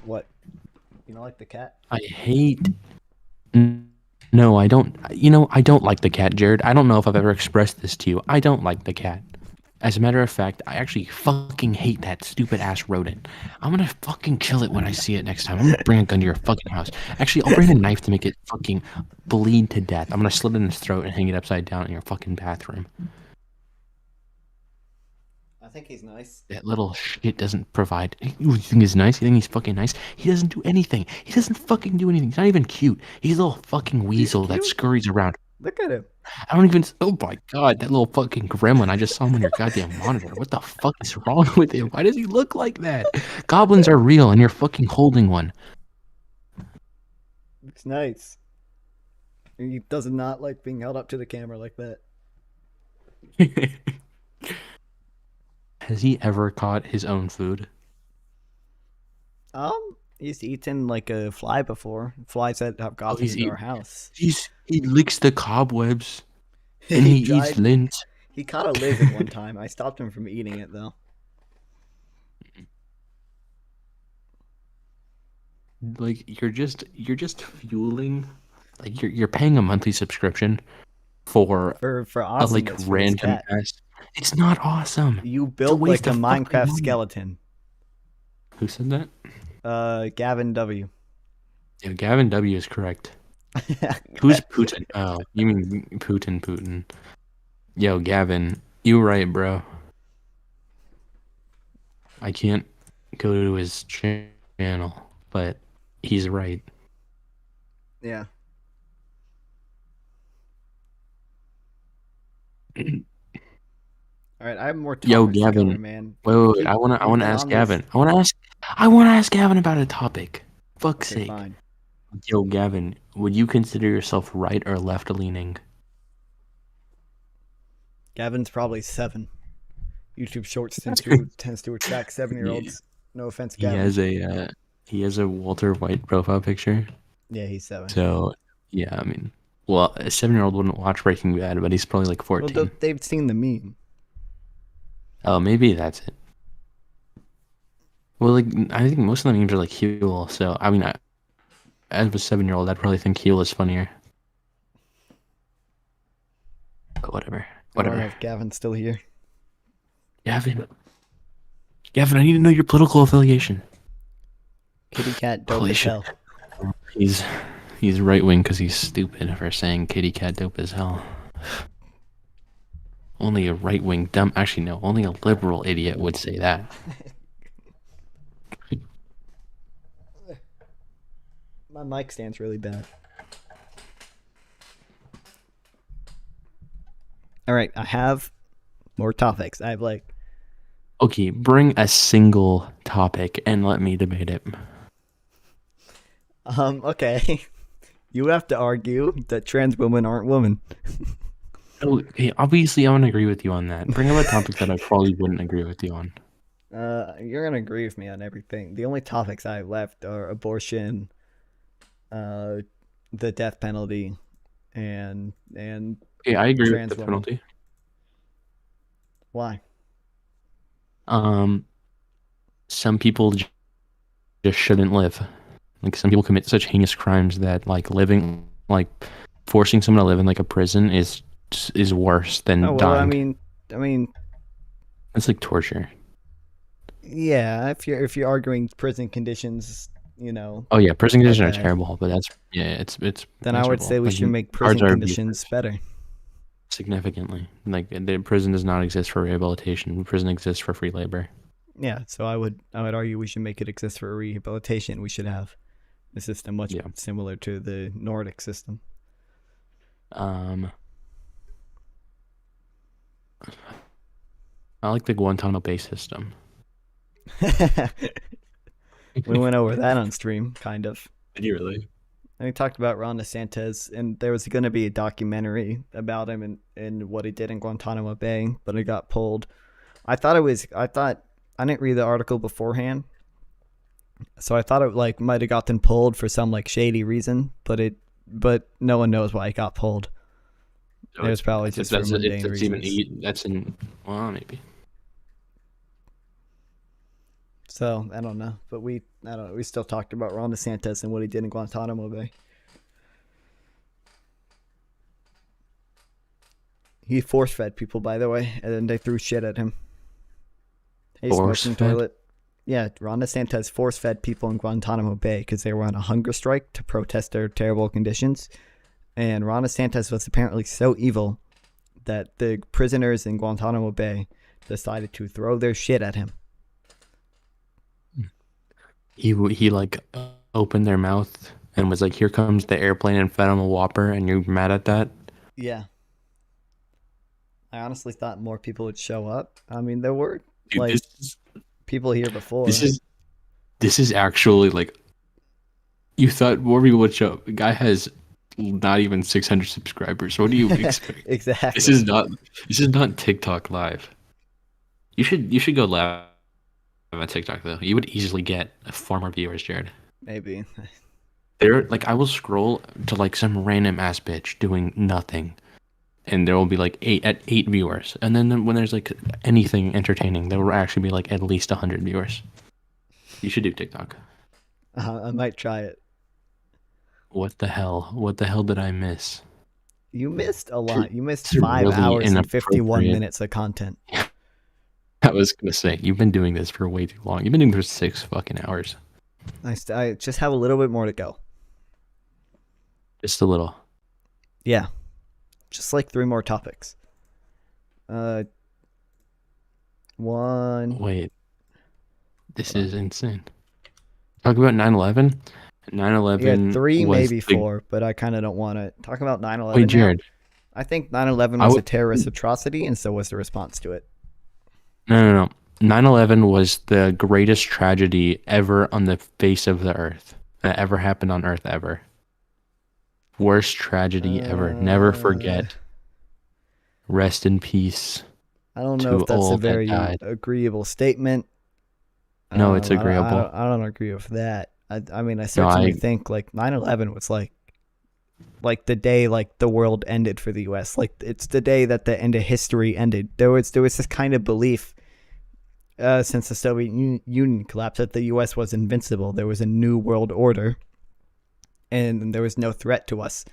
What? You don't like the cat? I hate. No, I don't. I don't like the cat, Jared. I don't know if I've ever expressed this to you. I don't like the cat. As a matter of fact, I actually fucking hate that stupid ass rodent. I'm gonna fucking kill it when I see it next time. I'm gonna bring a gun to your fucking house. Actually, I'll bring a knife to make it fucking bleed to death. I'm gonna slit it in its throat and hang it upside down in your fucking bathroom. I think he's nice. That little shit doesn't provide. You think he's nice? You think he's fucking nice? He doesn't do anything. He doesn't fucking do anything. He's not even cute. He's a little fucking weasel that scurries around. Look at him. I don't even. Oh my god, that little fucking gremlin! I just saw him on your goddamn monitor. What the fuck is wrong with him? Why does he look like that? Goblins are real, and you're fucking holding one. Looks nice. He does not like being held up to the camera like that. Has he ever caught his own food? He's eaten like a fly before. Flies that have gotten into our house. He licks the cobwebs, and he eats lint. He caught a lizard one time. I stopped him from eating it though. Like you're just fueling. Like you're paying a monthly subscription for a like random ass. It's not awesome. You built like a Minecraft skeleton. Who said that? Gavin W. Yeah, Gavin W is correct. Who's Putin? Oh, you mean Putin. Yo, Gavin, you right, bro. I can't go to his channel, but he's right. Yeah. All right, I have more topics. Yo, to Gavin, cover, man. wait. I want to ask Gavin. I want to ask Gavin about a topic. Fuck's sake. Fine. Yo, Gavin, would you consider yourself right or left leaning? Gavin's probably 7. YouTube Shorts tends to attract 7-year-olds. No offense, Gavin. He has a Walter White profile picture. Yeah, he's 7. So yeah, I mean, well, a 7-year-old wouldn't watch Breaking Bad, but he's probably like 14. Well, they've seen the meme. Oh, maybe that's it. Well, like I think most of the memes are like Huel. So I mean, as a 7-year-old, I'd probably think Huel is funnier. But whatever. I don't know if Gavin's still here. Gavin, I need to know your political affiliation. Kitty cat dope Holy as shit. hell. He's right wing because he's stupid for saying kitty cat dope as hell. Only a right wing actually no, only a liberal idiot would say that. My mic stand's really bad. All right, I have more topics. I have like. Okay, bring a single topic and let me debate it. Okay. You have to argue that trans women aren't women. Okay, obviously I'm gonna agree with you on that. Bring up a topic that I probably wouldn't agree with you on. You're gonna agree with me on everything. The only topics I have left are abortion, the death penalty, and yeah, I agree with trans the women. penalty. Why? Some people just shouldn't live. Like some people commit such heinous crimes that like forcing someone to live in like a prison is worse than dying. I mean, it's like torture. Yeah, if you're arguing prison conditions, you know. Oh yeah, prison conditions are terrible, but it's. Then I would say we should make prison conditions better. Significantly, like the prison does not exist for rehabilitation. Prison exists for free labor. Yeah, so I would argue we should make it exist for rehabilitation. We should have a system much similar to the Nordic system. I like the Guantanamo Bay system. We went over that on stream, kind of. Did you really? And we talked about Ron DeSantis, and there was going to be a documentary about him and what he did in Guantanamo Bay, but it got pulled. I thought I didn't read the article beforehand, so I thought it like might have gotten pulled for some like shady reason, but no one knows why it got pulled. It was probably just for mundane reasons. That's in well maybe. So I don't know, but I don't know. We still talked about Ron DeSantis and what he did in Guantanamo Bay. He force-fed people, by the way, and then they threw shit at him. Hey, smoking toilet. Yeah, Ron DeSantis force-fed people in Guantanamo Bay because they were on a hunger strike to protest their terrible conditions. And Ron DeSantis was apparently so evil that the prisoners in Guantanamo Bay decided to throw their shit at him. He like opened their mouth and was like, "Here comes the airplane," and fed him a Whopper, and you're mad at that? Yeah. I honestly thought more people would show up. I mean, there were people here before. This is actually like, you thought more people would show up. The guy has not even 600 subscribers. What do you expect? Exactly. This is not TikTok live. You should go live on TikTok though. You would easily get far more viewers, Jared. Maybe. There, like, I will scroll to like some random ass bitch doing nothing, and there will be like eight viewers. And then when there's like anything entertaining, there will actually be like at least 100 viewers. You should do TikTok. I might try it. What the hell? What the hell did I miss? You missed a lot. You missed It's 5 really hours and 51 inappropriate. minutes of content. I was gonna say, you've been doing this for way too long. You've been doing this for 6 fucking hours. I just have a little bit more to go. Just a little. Yeah. Just like 3 more topics. One. Wait. This is insane. Talk about 9/11. 9/11. Yeah, 3, was maybe 4, but I kind of don't want to talk about 9/11. Wait, Jared. Now. I think 9/11 was a terrorist atrocity, and so was the response to it. No. 9/11 was the greatest tragedy ever on the face of the earth that ever happened on Earth ever. Worst tragedy ever. Never forget. Rest in peace. I don't know if that's a very agreeable statement. No, it's agreeable. I don't agree with that. I mean, I certainly think like 9/11 was like the day like the world ended for the U.S. Like it's the day that the end of history ended. There was this kind of belief since the Soviet Union collapsed that the U.S. was invincible. There was a new world order, and there was no threat to us.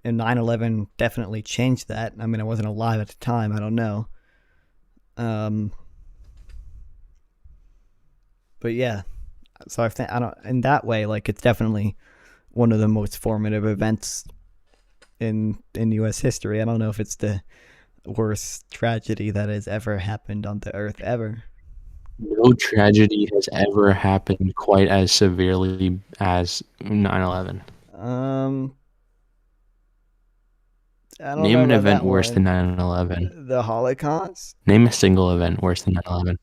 And 9/11 definitely changed that. I mean, I wasn't alive at the time. I don't know. But yeah, so in that way, like it's definitely one of the most formative events in U.S. history. I don't know if it's the worst tragedy that has ever happened on the earth ever. No tragedy has ever happened quite as severely as 9/11. I don't Name know an about event that worse one. than 9/11. The Holocaust? Name a single event worse than 9/11.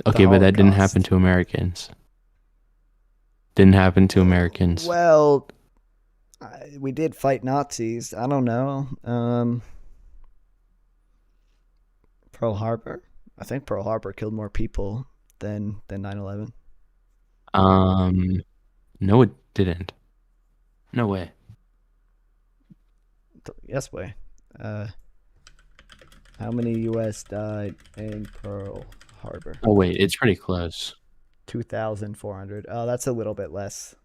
Okay, but that didn't happen to Americans. Didn't happen to Americans. Well, we did fight Nazis. I don't know. Pearl Harbor? I think Pearl Harbor killed more people than 9/11. No, it didn't. No way. Yes way. How many U.S. died in Pearl Harbor? Oh wait, it's pretty close. 2,400. Oh, that's a little bit less.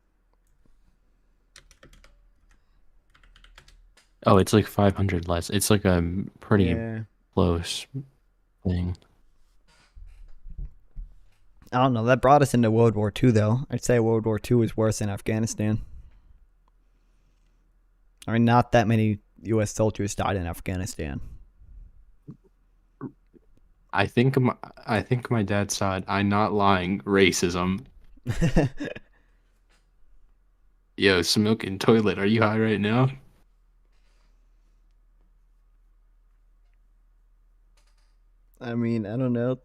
Oh, it's like 500 less. It's like a pretty close thing. I don't know. That brought us into World War II, though. I'd say World War II was worse than Afghanistan. I mean, not that many U.S. soldiers died in Afghanistan. I think my dad saw it. I'm not lying. Racism. Yo, smoking toilet. Are you high right now? I mean, I don't know.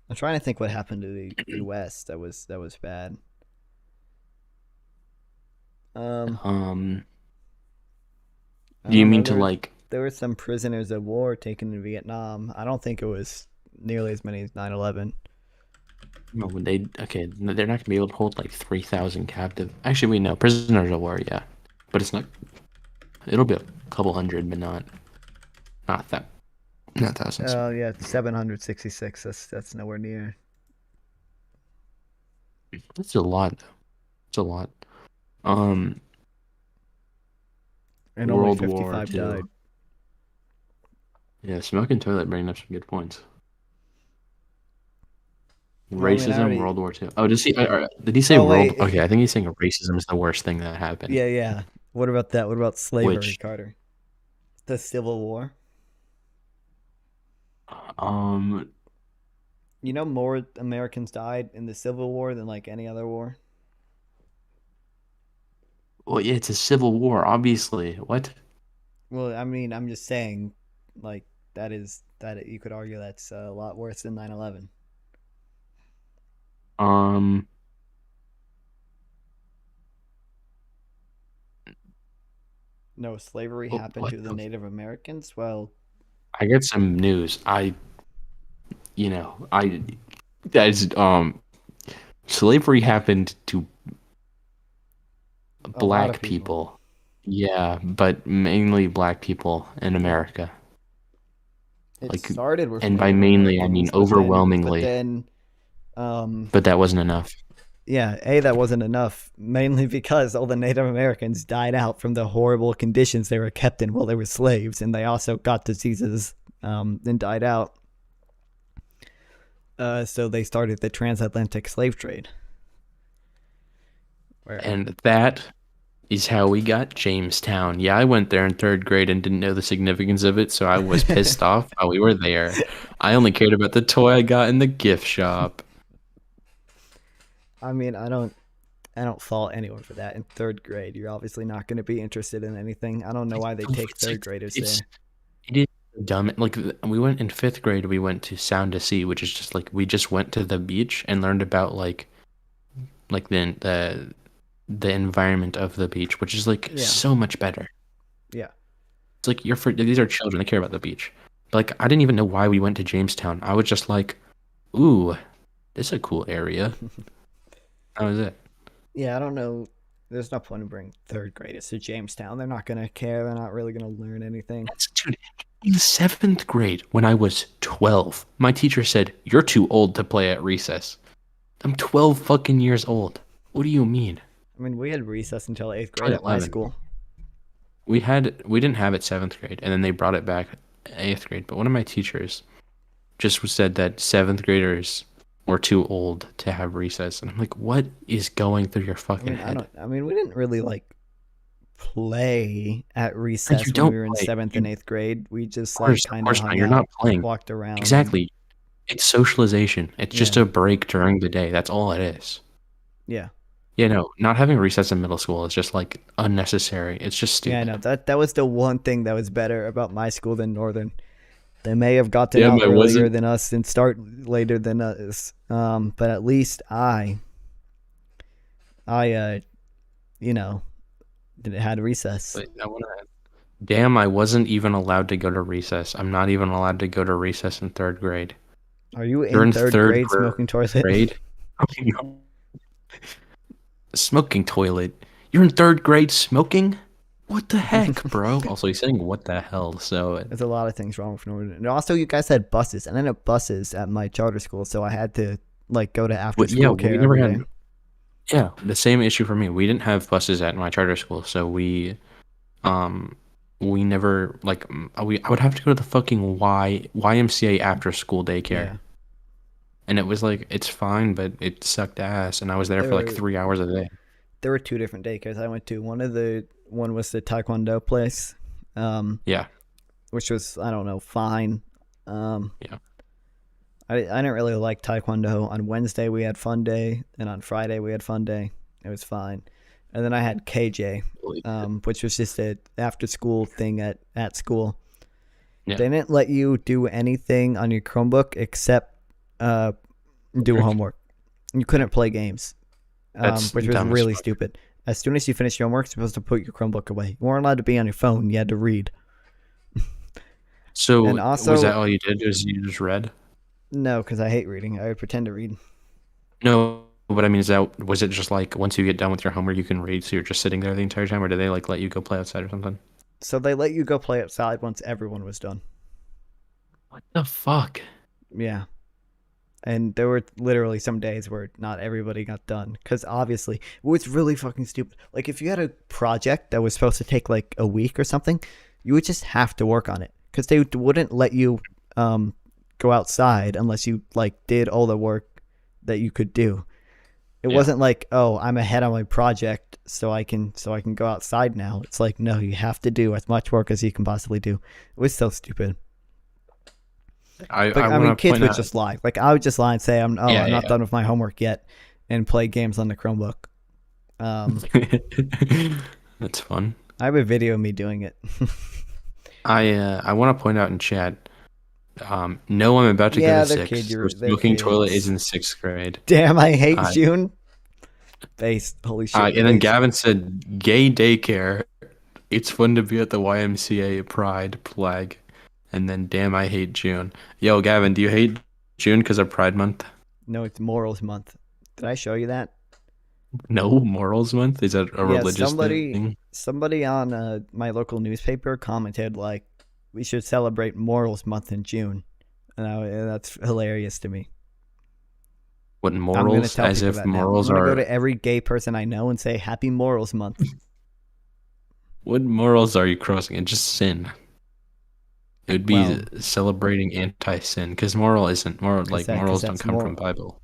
I'm trying to think what happened to the U.S. that was bad. Do you mean to like there were some prisoners of war taken in Vietnam. I don't think it was nearly as many as 9/11. No, they're not gonna be able to hold like 3,000 captive. Actually, we know prisoners of war, yeah, but it's not. It'll be a couple hundred, but not thousands. Yeah, 766. That's nowhere near. It's a lot, though. It's a lot. And World only War 55 II. died. Yeah, smoking toilet bringing up some good points. Well, I mean, I Racism, already- World War II. Oh, did he say Oh, world? wait. Okay, I think he's saying racism is the worst thing that happened. Yeah. What about that? What about slavery, Which- Carter? The Civil War. You know, more Americans died in the Civil War than like any other war. Well, yeah, it's a civil war, obviously. What? Well, I mean, I'm just saying, like that you could argue that's a lot worse than 9/11. No, slavery happened what to the the- Native Americans. Well, I get some news. That's slavery happened to lot black of people. people. Yeah, but mainly black people in America. it started with and by Native mainly I mean Americans, but overwhelmingly. But that wasn't enough. Yeah, that wasn't enough, mainly because all the Native Americans died out from the horrible conditions they were kept in while they were slaves, and they also got diseases and died out. So they started the transatlantic slave trade. And that is how we got Jamestown. Yeah, I went there in 3rd grade and didn't know the significance of it, so I was pissed off while we were there. I only cared about the toy I got in the gift shop. I mean, I don't fault anyone for that. In 3rd grade, you're obviously not going to be interested in anything. I don't know why they take 3rd graders there. It is dumb. Like, we went in 5th grade, we went to Sound to Sea, which is just like, we just went to the beach and learned about like the environment of the beach, which is like so much better. Yeah. It's like these are children, they care about the beach. But like, I didn't even know why we went to Jamestown. I was just like, ooh, this is a cool area. That was it. Yeah, I don't know. There's no point in bringing 3rd graders to Jamestown. They're not going to care. They're not really going to learn anything. Dude, in 7th grade, when I was 12, my teacher said, "You're too old to play at recess." I'm 12 fucking years old. What do you mean? I mean, we had recess until 8th grade at my 11. school. We didn't have it 7th grade, and then they brought it back 8th grade. But one of my teachers just said that 7th graders were too old to have recess, and I'm like, what is going through your fucking head? I mean, we didn't really like play at recess when don't we were in play. 7th and 8th grade. We just Of course, kind of of course hung not. You're out, not playing. walked around. Exactly. It's socialization. It's just Yeah. a break during the day. That's all it is. Yeah. Yeah, no, not having recess in middle school is just like unnecessary. It's just stupid. Yeah, I know. That was the one thing that was better about my school than Northern. They may have gotten Yeah, out but it earlier wasn't- than us and start later than us. But at least I had recess. But damn, I wasn't even allowed to go to recess. I'm not even allowed to go to recess in 3rd grade. Are you You're in third grade smoking toilet? Grade? Smoking toilet? You're in 3rd grade smoking? What the heck, bro? Also, he's saying what the hell, so... There's a lot of things wrong with Northern. And also, you guys had buses. And I had buses at my charter school, so I had to go to after school care we never every had... day. Yeah, the same issue for me. We didn't have buses at my charter school, so we never, I would have to go to the fucking YMCA after school daycare. Yeah. And it was like, it's fine, but it sucked ass, and I was there for like 3 hours a day. There were 2 different daycares I went to. One was the Taekwondo place. Yeah. Which was, I don't know, fine. Yeah. I didn't really like Taekwondo. On Wednesday we had fun day, and on Friday we had fun day. It was fine. And then I had KJ, which was just a after school thing at school. Yeah. They didn't let you do anything on your Chromebook except do homework. You couldn't play games, which was dumb as really fuck. stupid. As soon as you finish your homework, you're supposed to put your Chromebook away. You weren't allowed to be on your phone. You had to read. So And also, was that all you did? Was you just read? no, because I hate reading. I would pretend to read. No, but I mean, was it just like once you get done with your homework, you can read, so you're just sitting there the entire time, or did they like let you go play outside or something? So they let you go play outside once everyone was done. What the fuck? Yeah. And there were literally some days where not everybody got done. Because obviously, it was really fucking stupid. Like, if you had a project that was supposed to take like a week or something, you would just have to work on it. Because they wouldn't let you go outside unless you like did all the work that you could do. It wasn't like, oh, I'm ahead on my project, so I can go outside now. It's like, no, you have to do as much work as you can possibly do. It was so stupid. I mean, kids would just lie. Like, I would just lie and say, I'm not done with my homework yet, and play games on the Chromebook. That's fun. I have a video of me doing it. I want to point out in chat. No, I'm about to go to sixth. Smoking toilet is in 6th grade. Damn, I hate June. Base, holy shit. And then Gavin said, "Gay daycare. It's fun to be at the YMCA Pride flag." And then, damn, I hate June. Yo, Gavin, do you hate June because of Pride Month? No, it's Morals Month. Did I show you that? No, Morals Month? Is that a religious thing? Somebody on my local newspaper commented, like, we should celebrate Morals Month in June. And that's hilarious to me. What, morals? As if morals are... I'm going to go to every gay person I know and say, Happy Morals Month. What morals are you crossing? It's just sin. It would be celebrating anti-sin, because morals don't come from Bible.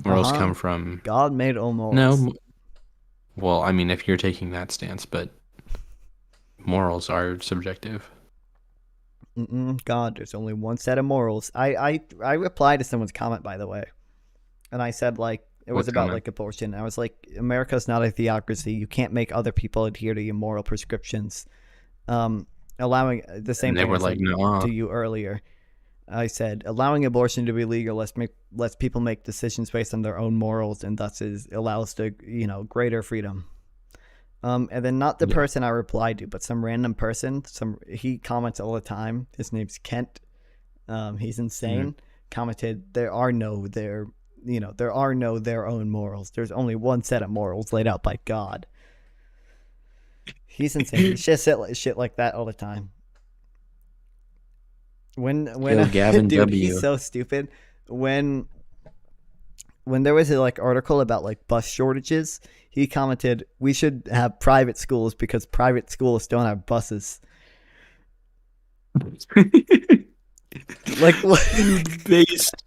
Morals come from God made all morals. No, well, I mean, if you're taking that stance, but morals are subjective. God, there's only one set of morals. I replied to someone's comment, by the way, and I said, like, it was about like abortion. I was like, America's not a theocracy. You can't make other people adhere to your moral prescriptions. Allowing the same thing I said to you earlier. I said allowing abortion to be legal lets people make decisions based on their own morals, and thus allows the greater freedom. And then not the person I replied to, but some random person. He comments all the time. His name's Kent. He's insane. Commented, there are no their own morals. There's only one set of morals laid out by God. He's insane. He just shit like that all the time. When Gavin dude, W. he's so stupid. When there was a article about bus shortages, he commented, "We should have private schools because private schools don't have buses." Based.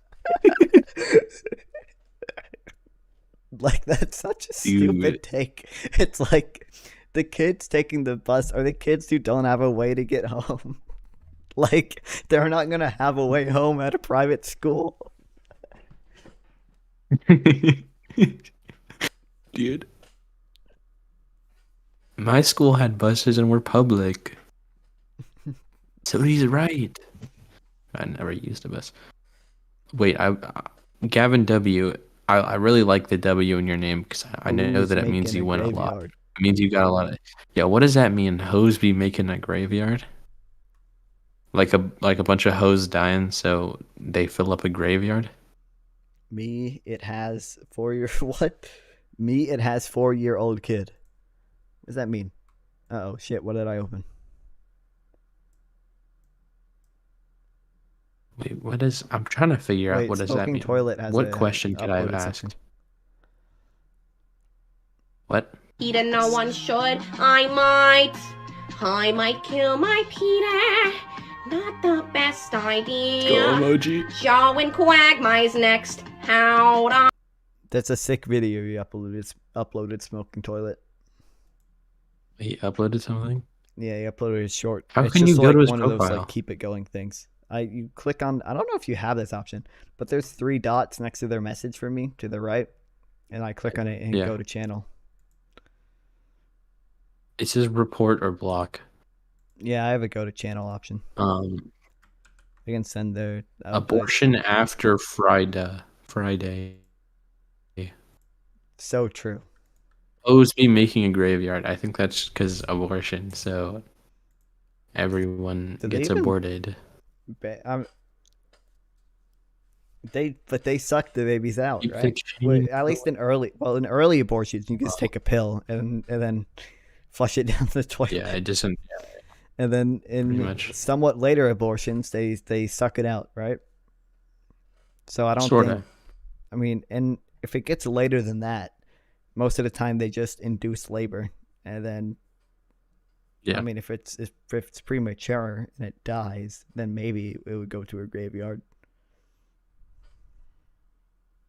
That's such a stupid take. It's like the kids taking the bus are the kids who don't have a way to get home. They're not going to have a way home at a private school. Dude. My school had buses and were public. So he's right. I never used a bus. Wait, Gavin W. I really like the W in your name because I know that it means you went a lot. It means you got a lot of... Yeah, what does that mean? Hoes be making a graveyard? Like a bunch of hoes dying, so they fill up a graveyard? Me, it has 4-year-old kid. What does that mean? Uh-oh, shit, what did I open? Wait, what is... I'm trying to figure out what does that mean. Toilet has what question could I have asked? Section. What? Peter, no one should. I might kill my Peter. Not the best idea. Go emoji. Joe and Quagmire's next. Hold on. That's a sick video you uploaded Smoking Toilet. He uploaded something? Yeah, he uploaded a short. How it's can just you go to his one profile? of those keep it going things. You click on, I don't know if you have this option, but there's 3 dots next to their message for me to the right, and I click on it and go to channel. It says report or block. Yeah, I have a go to channel option. I can send their abortion after Friday. So true. Hoes be making a graveyard. I think that's because abortion. So, everyone Do they gets even- aborted. They suck the babies out, Keep the right? chain At least in early abortions, you can just take a pill and then flush it down the toilet. Yeah, it doesn't. And then in much. somewhat later abortions, they suck it out, right? So I don't Sorta. think. I mean, and if it gets later than that, most of the time they just induce labor, and then. Yeah. I mean, if it's premature and it dies, then maybe it would go to a graveyard.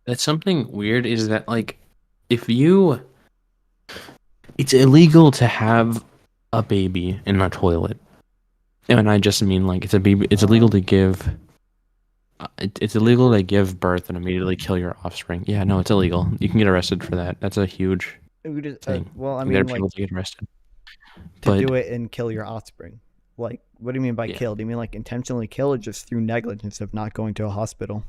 That's something weird is that, like, it's illegal to have a baby in a toilet. And I just mean, like, it's illegal to give, it's illegal to give birth and immediately kill your offspring. Yeah, no, it's illegal. You can get arrested for that. That's a huge thing. Well, I You mean, get people to get arrested. to But do it and kill your offspring. Like, what do you mean by kill? Do you mean like intentionally kill, or just through negligence of not going to a hospital?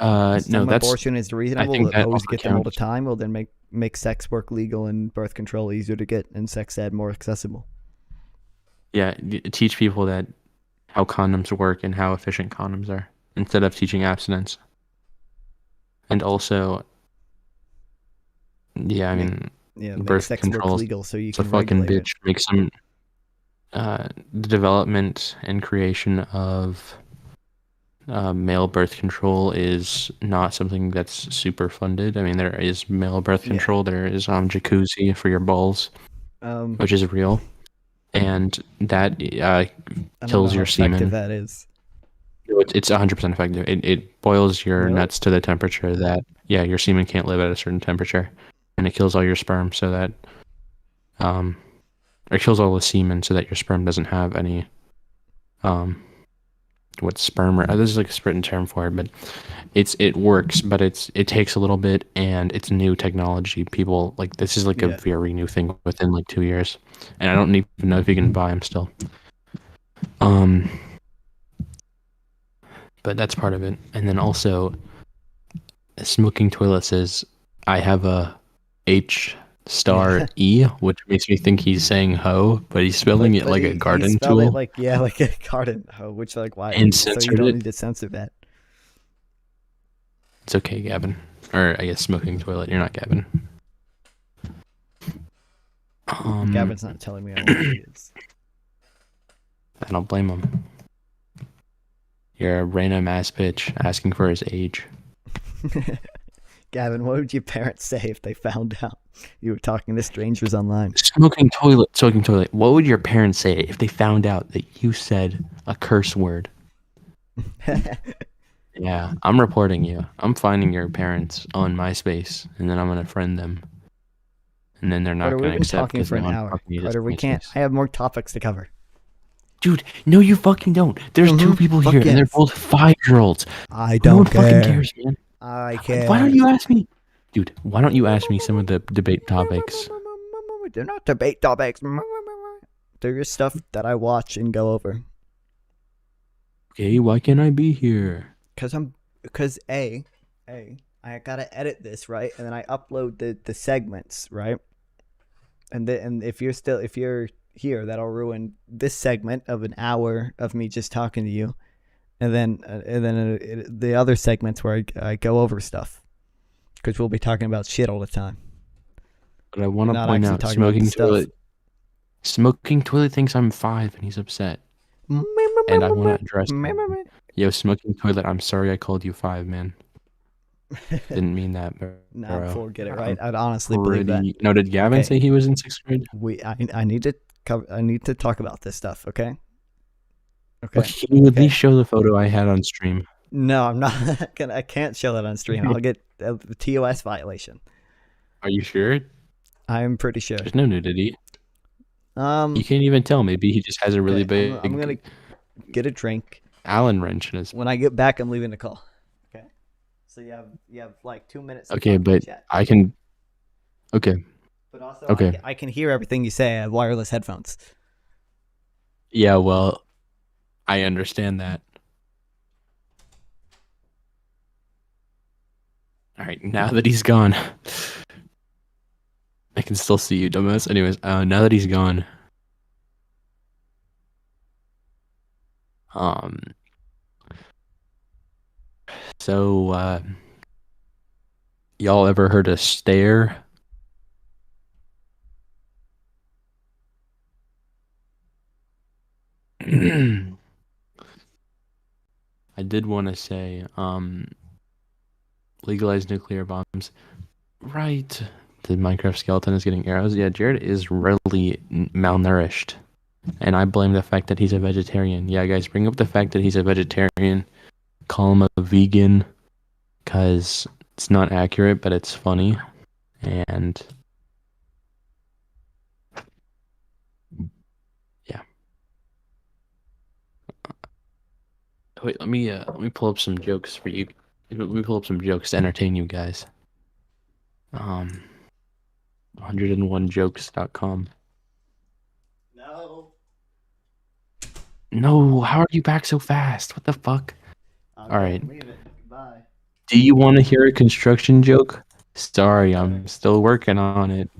no, Some that's abortion is I reasonable. think But that always also get them all the counts. time. Well, then make sex work legal and birth control easier to get, and sex ed more accessible. Yeah, teach people that how condoms work and how efficient condoms are instead of teaching abstinence. And also, yeah, I mean, make birth sex work control. legal so you It's a can fucking regulate it. bitch. Make some the development and creation of male birth control is not something that's super funded. I mean, there is male birth control. There is jacuzzi for your balls, which is real, and that I don't know kills how your effective semen. that is. It's 100% effective. It boils your Really? nuts to the temperature that your semen can't live at a certain temperature, and it kills all your sperm so that it kills all the semen so that your sperm doesn't have any what sperm or this is like a certain term for it, but it works, but it takes a little bit, and it's new technology. People like this is like a very new thing within like 2 years, and I don't even know if you can buy them still. But that's part of it. And then also, smoking toilet says, I have a H*E, which makes me think he's saying hoe, but he's spelling it like a garden he spelled tool. it like like a garden hoe, which like why? And So you censored don't it. need to censor that. It's okay, Gavin. Or I guess smoking toilet. You're not Gavin. Gavin's not telling me I know what he is. I don't blame him. You're a random ass bitch asking for his age. Gavin, what would your parents say if they found out you were talking to strangers online? Smoking toilet. What would your parents say if they found out that you said a curse word? Yeah, I'm reporting you. I'm finding your parents on MySpace, and then I'm gonna friend them. And then they're not Carter, gonna we've been accept talking because for they an want hour. to fucking Carter, we can't. I have more topics to cover. Dude, no, you fucking don't. There's two people Fuck here, and they're yes. both 5-year-olds. I No don't one care. fucking cares, man. I care. Why don't you ask me, dude? Why don't you ask me some of the debate topics? They're not debate topics. They're just stuff that I watch and go over. Okay, why can't I be here? Because I gotta edit this, right, and then I upload the segments, right, and if you're here, that'll ruin this segment of an hour of me just talking to you, and then the other segments where I go over stuff, because we'll be talking about shit all the time. But I want to Not point actually out, talking about the stuff. Smoking toilet thinks I'm 5 and he's upset. And I want to address him. Yo, smoking toilet, I'm sorry I called you 5, man. Didn't mean that, bro. Nah, forget it, right? I'd honestly believe that. No, did Gavin Okay. say he was in 6th grade? I need to cover. I need to talk about this stuff. Okay. Okay. But can you at least show the photo I had on stream? No, I'm not. I can't show that on stream. I'll get a TOS violation. Are you sure? I'm pretty sure. There's no nudity. You can't even tell. Maybe he just has a really big. I'm gonna get a drink. Allen wrench in his. When I get back, I'm leaving the call. Okay. So you have like 2 minutes. To Okay, fucking but chat. I can. Okay. But also, Okay. I can hear everything you say. I have wireless headphones. Yeah, well, I understand that. All right, now that he's gone, I can still see you, dumbass. Anyways, now that he's gone, Um. So, y'all ever heard of stare? I did want to say, legalize nuclear bombs. Right. The Minecraft skeleton is getting arrows. Yeah, Jared is really malnourished. And I blame the fact that he's a vegetarian. Yeah, guys, bring up the fact that he's a vegetarian. Call him a vegan. Because it's not accurate, but it's funny. And yeah. Wait, let me pull up some jokes for you. Let me pull up some jokes to entertain you guys. 101jokes.com. No, how are you back so fast? What the fuck? All right. Bye. Do you want to hear a construction joke? Sorry, I'm still working on it.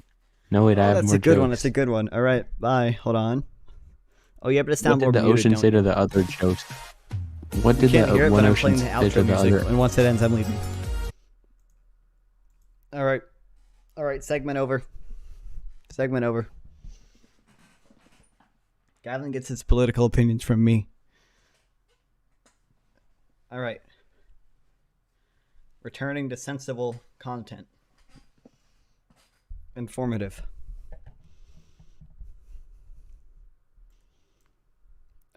No, wait, I have That's more a good one. jokes. That's a good one. All right. Bye. Hold on. Oh, yeah, but it's What down more did the muted, ocean don't say you? to the other jokes? What did Can't hear the it, one but I'm ocean playing the say to outro the music, other? and once it ends, I'm leaving. All right. All right, segment over. Segment over. Gavin gets his political opinions from me. All right. Returning to sensible content. Informative.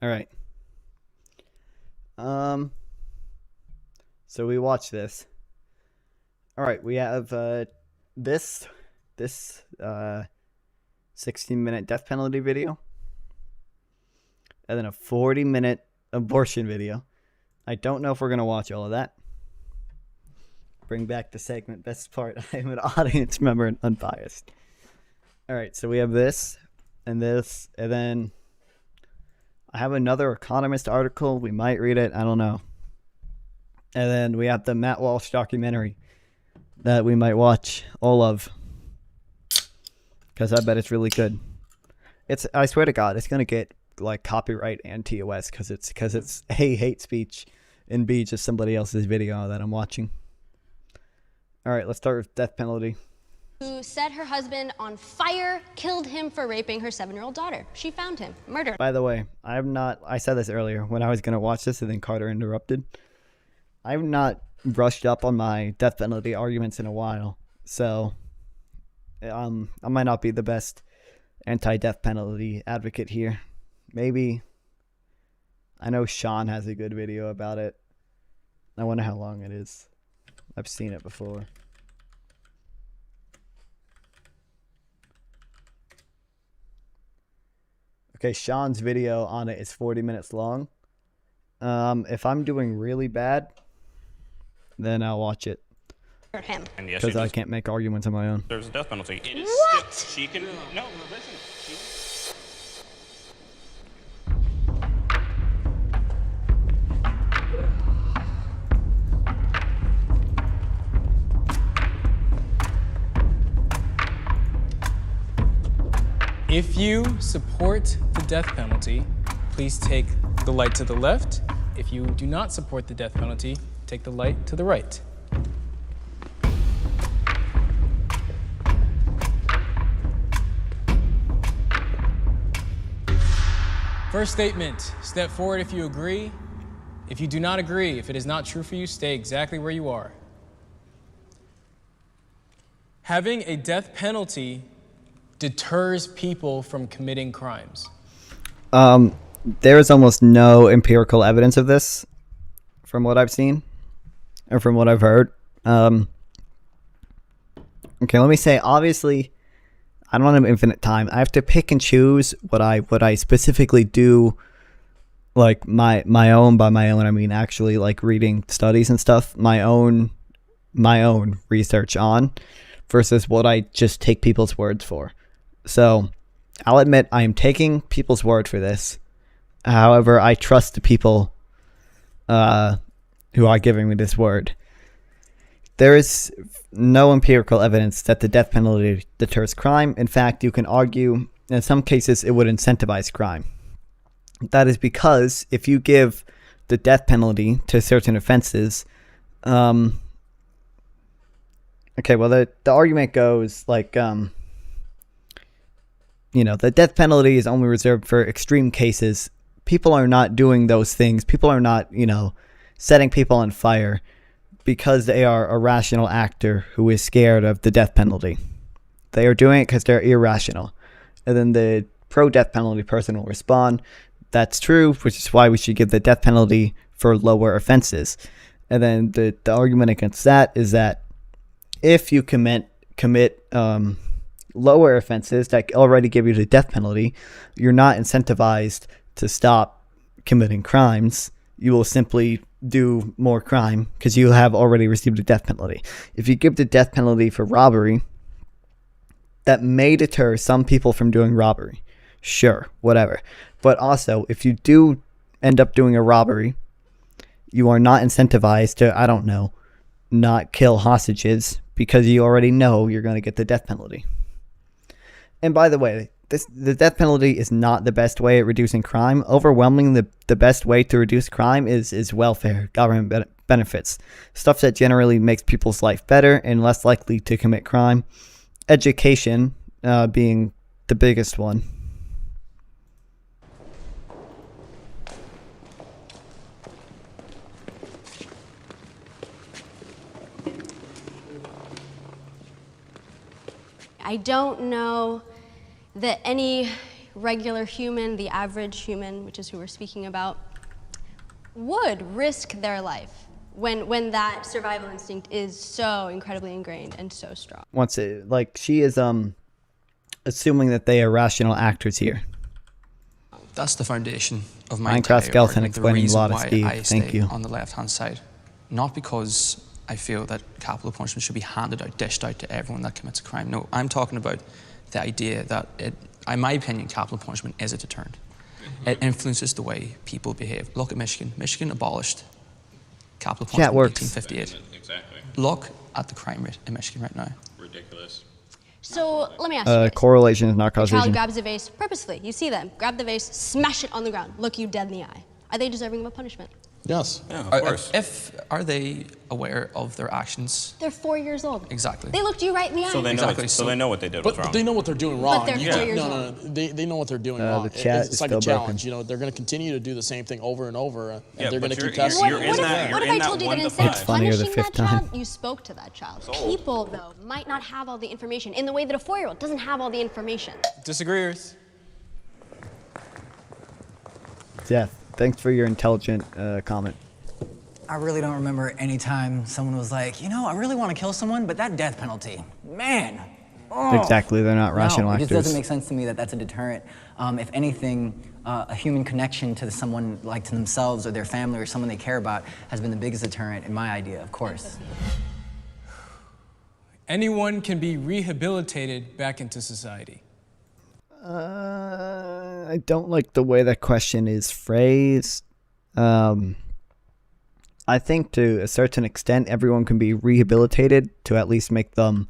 All right. So we watch this. All right, we have this 16-minute death penalty video, and then a 40-minute abortion video. I don't know if we're gonna watch all of that. Bring back the segment best part. I am an audience member and unbiased. All right, so we have this, and then I have another Economist article. We might read it. I don't know. And then we have the Matt Walsh documentary that we might watch all of, because I bet it's really good. I swear to God, it's gonna get like copyright and TOS because it's A, hate speech, and B, just somebody else's video that I'm watching. All right, let's start with death penalty. Who set her husband on fire, killed him for raping her 7-year-old daughter. She found him, murdered. By the way, I said this earlier when I was gonna watch this, and then Carter interrupted. I've not brushed up on my death penalty arguments in a while, so I might not be the best anti-death penalty advocate here. Maybe. I know Sean has a good video about it. I wonder how long it is. I've seen it before. Okay, Sean's video on it is 40 minutes long. If I'm doing really bad, then I'll watch it. Him. Because I can't make arguments on my own. There's a death penalty. It is What? She can. No, listen. If you support the death penalty, please take the light to the left. If you do not support the death penalty, take the light to the right. First statement, step forward if you agree. If you do not agree, if it is not true for you, stay exactly where you are. Having a death penalty deters people from committing crimes. There is almost no empirical evidence of this from what I've seen or from what I've heard. Okay, let me say, obviously, I don't have infinite time. I have to pick and choose what I specifically do, like my own. By my own, I mean actually like reading studies and stuff. My own research on versus what I just take people's words for. So I'll admit I am taking people's word for this. However, I trust the people who are giving me this word. There is no empirical evidence that the death penalty deters crime. In fact, you can argue in some cases it would incentivize crime. That is because if you give the death penalty to certain offenses, okay, well, the argument goes like, the death penalty is only reserved for extreme cases. People are not doing those things. People are not, setting people on fire because they are a rational actor who is scared of the death penalty. They are doing it because they're irrational. And then the pro-death penalty person will respond, that's true, which is why we should give the death penalty for lower offenses. And then the argument against that is that if you commit lower offenses that already give you the death penalty, you're not incentivized to stop committing crimes. You will simply do more crime because you have already received a death penalty. If you give the death penalty for robbery, that may deter some people from doing robbery. Sure, whatever. But also, if you do end up doing a robbery, you are not incentivized to, not kill hostages because you already know you're going to get the death penalty. And by the way, the death penalty is not the best way at reducing crime. Overwhelmingly, the best way to reduce crime is welfare, government benefits, stuff that generally makes people's life better and less likely to commit crime. Education being the biggest one. I don't know that any regular human, the average human, which is who we're speaking about, would risk their life when that survival instinct is so incredibly ingrained and so strong. She is assuming that they are rational actors here. That's the foundation of my Minecraft Skeleton argument, the explaining a reason lot of why Steve. I Thank stay you. on the left-hand side. Not because I feel that capital punishment should be handed out, dished out to everyone that commits a crime. No, I'm talking about the idea that, in my opinion, capital punishment is a deterrent. It influences the way people behave. Look at Michigan. Michigan abolished capital punishment in 1858. Exactly. Look at the crime rate in Michigan right now. Ridiculous. So let me ask you this. Correlation is not The causation. child grabs a vase purposefully. You see them, grab the vase, smash it on the ground, look you dead in the eye. Are they deserving of a punishment? Yes. Yeah, of course. Are they aware of their actions? They're 4 years old. Exactly. They looked you right in the eye. So they know. Exactly. So they know what they did was wrong. But they know what they're doing But wrong. they're You 4 can't- years no, old. they know what they're doing The wrong. chat It's is like a still challenge. broken. They're going to continue to do the same thing over and over, and Yeah, they're going but to you're- keep testing. you're in that- What if you're I in that told you that 1 to instead of 5. Funnier the punishing that fifth time. child, you spoke to that child? People, though, might not have all the information in the way that a 4-year-old doesn't have all the information. Disagreeers. Death. Thanks for your intelligent comment. I really don't remember any time someone was like, I really want to kill someone, but that death penalty, man. Oh. Exactly, they're not rational It actors. just doesn't make sense to me that that's a deterrent. If anything, a human connection to someone like to themselves or their family or someone they care about has been the biggest deterrent in my idea, of course. Anyone can be rehabilitated back into society. I don't like the way that question is phrased. I think to a certain extent, everyone can be rehabilitated to at least make them,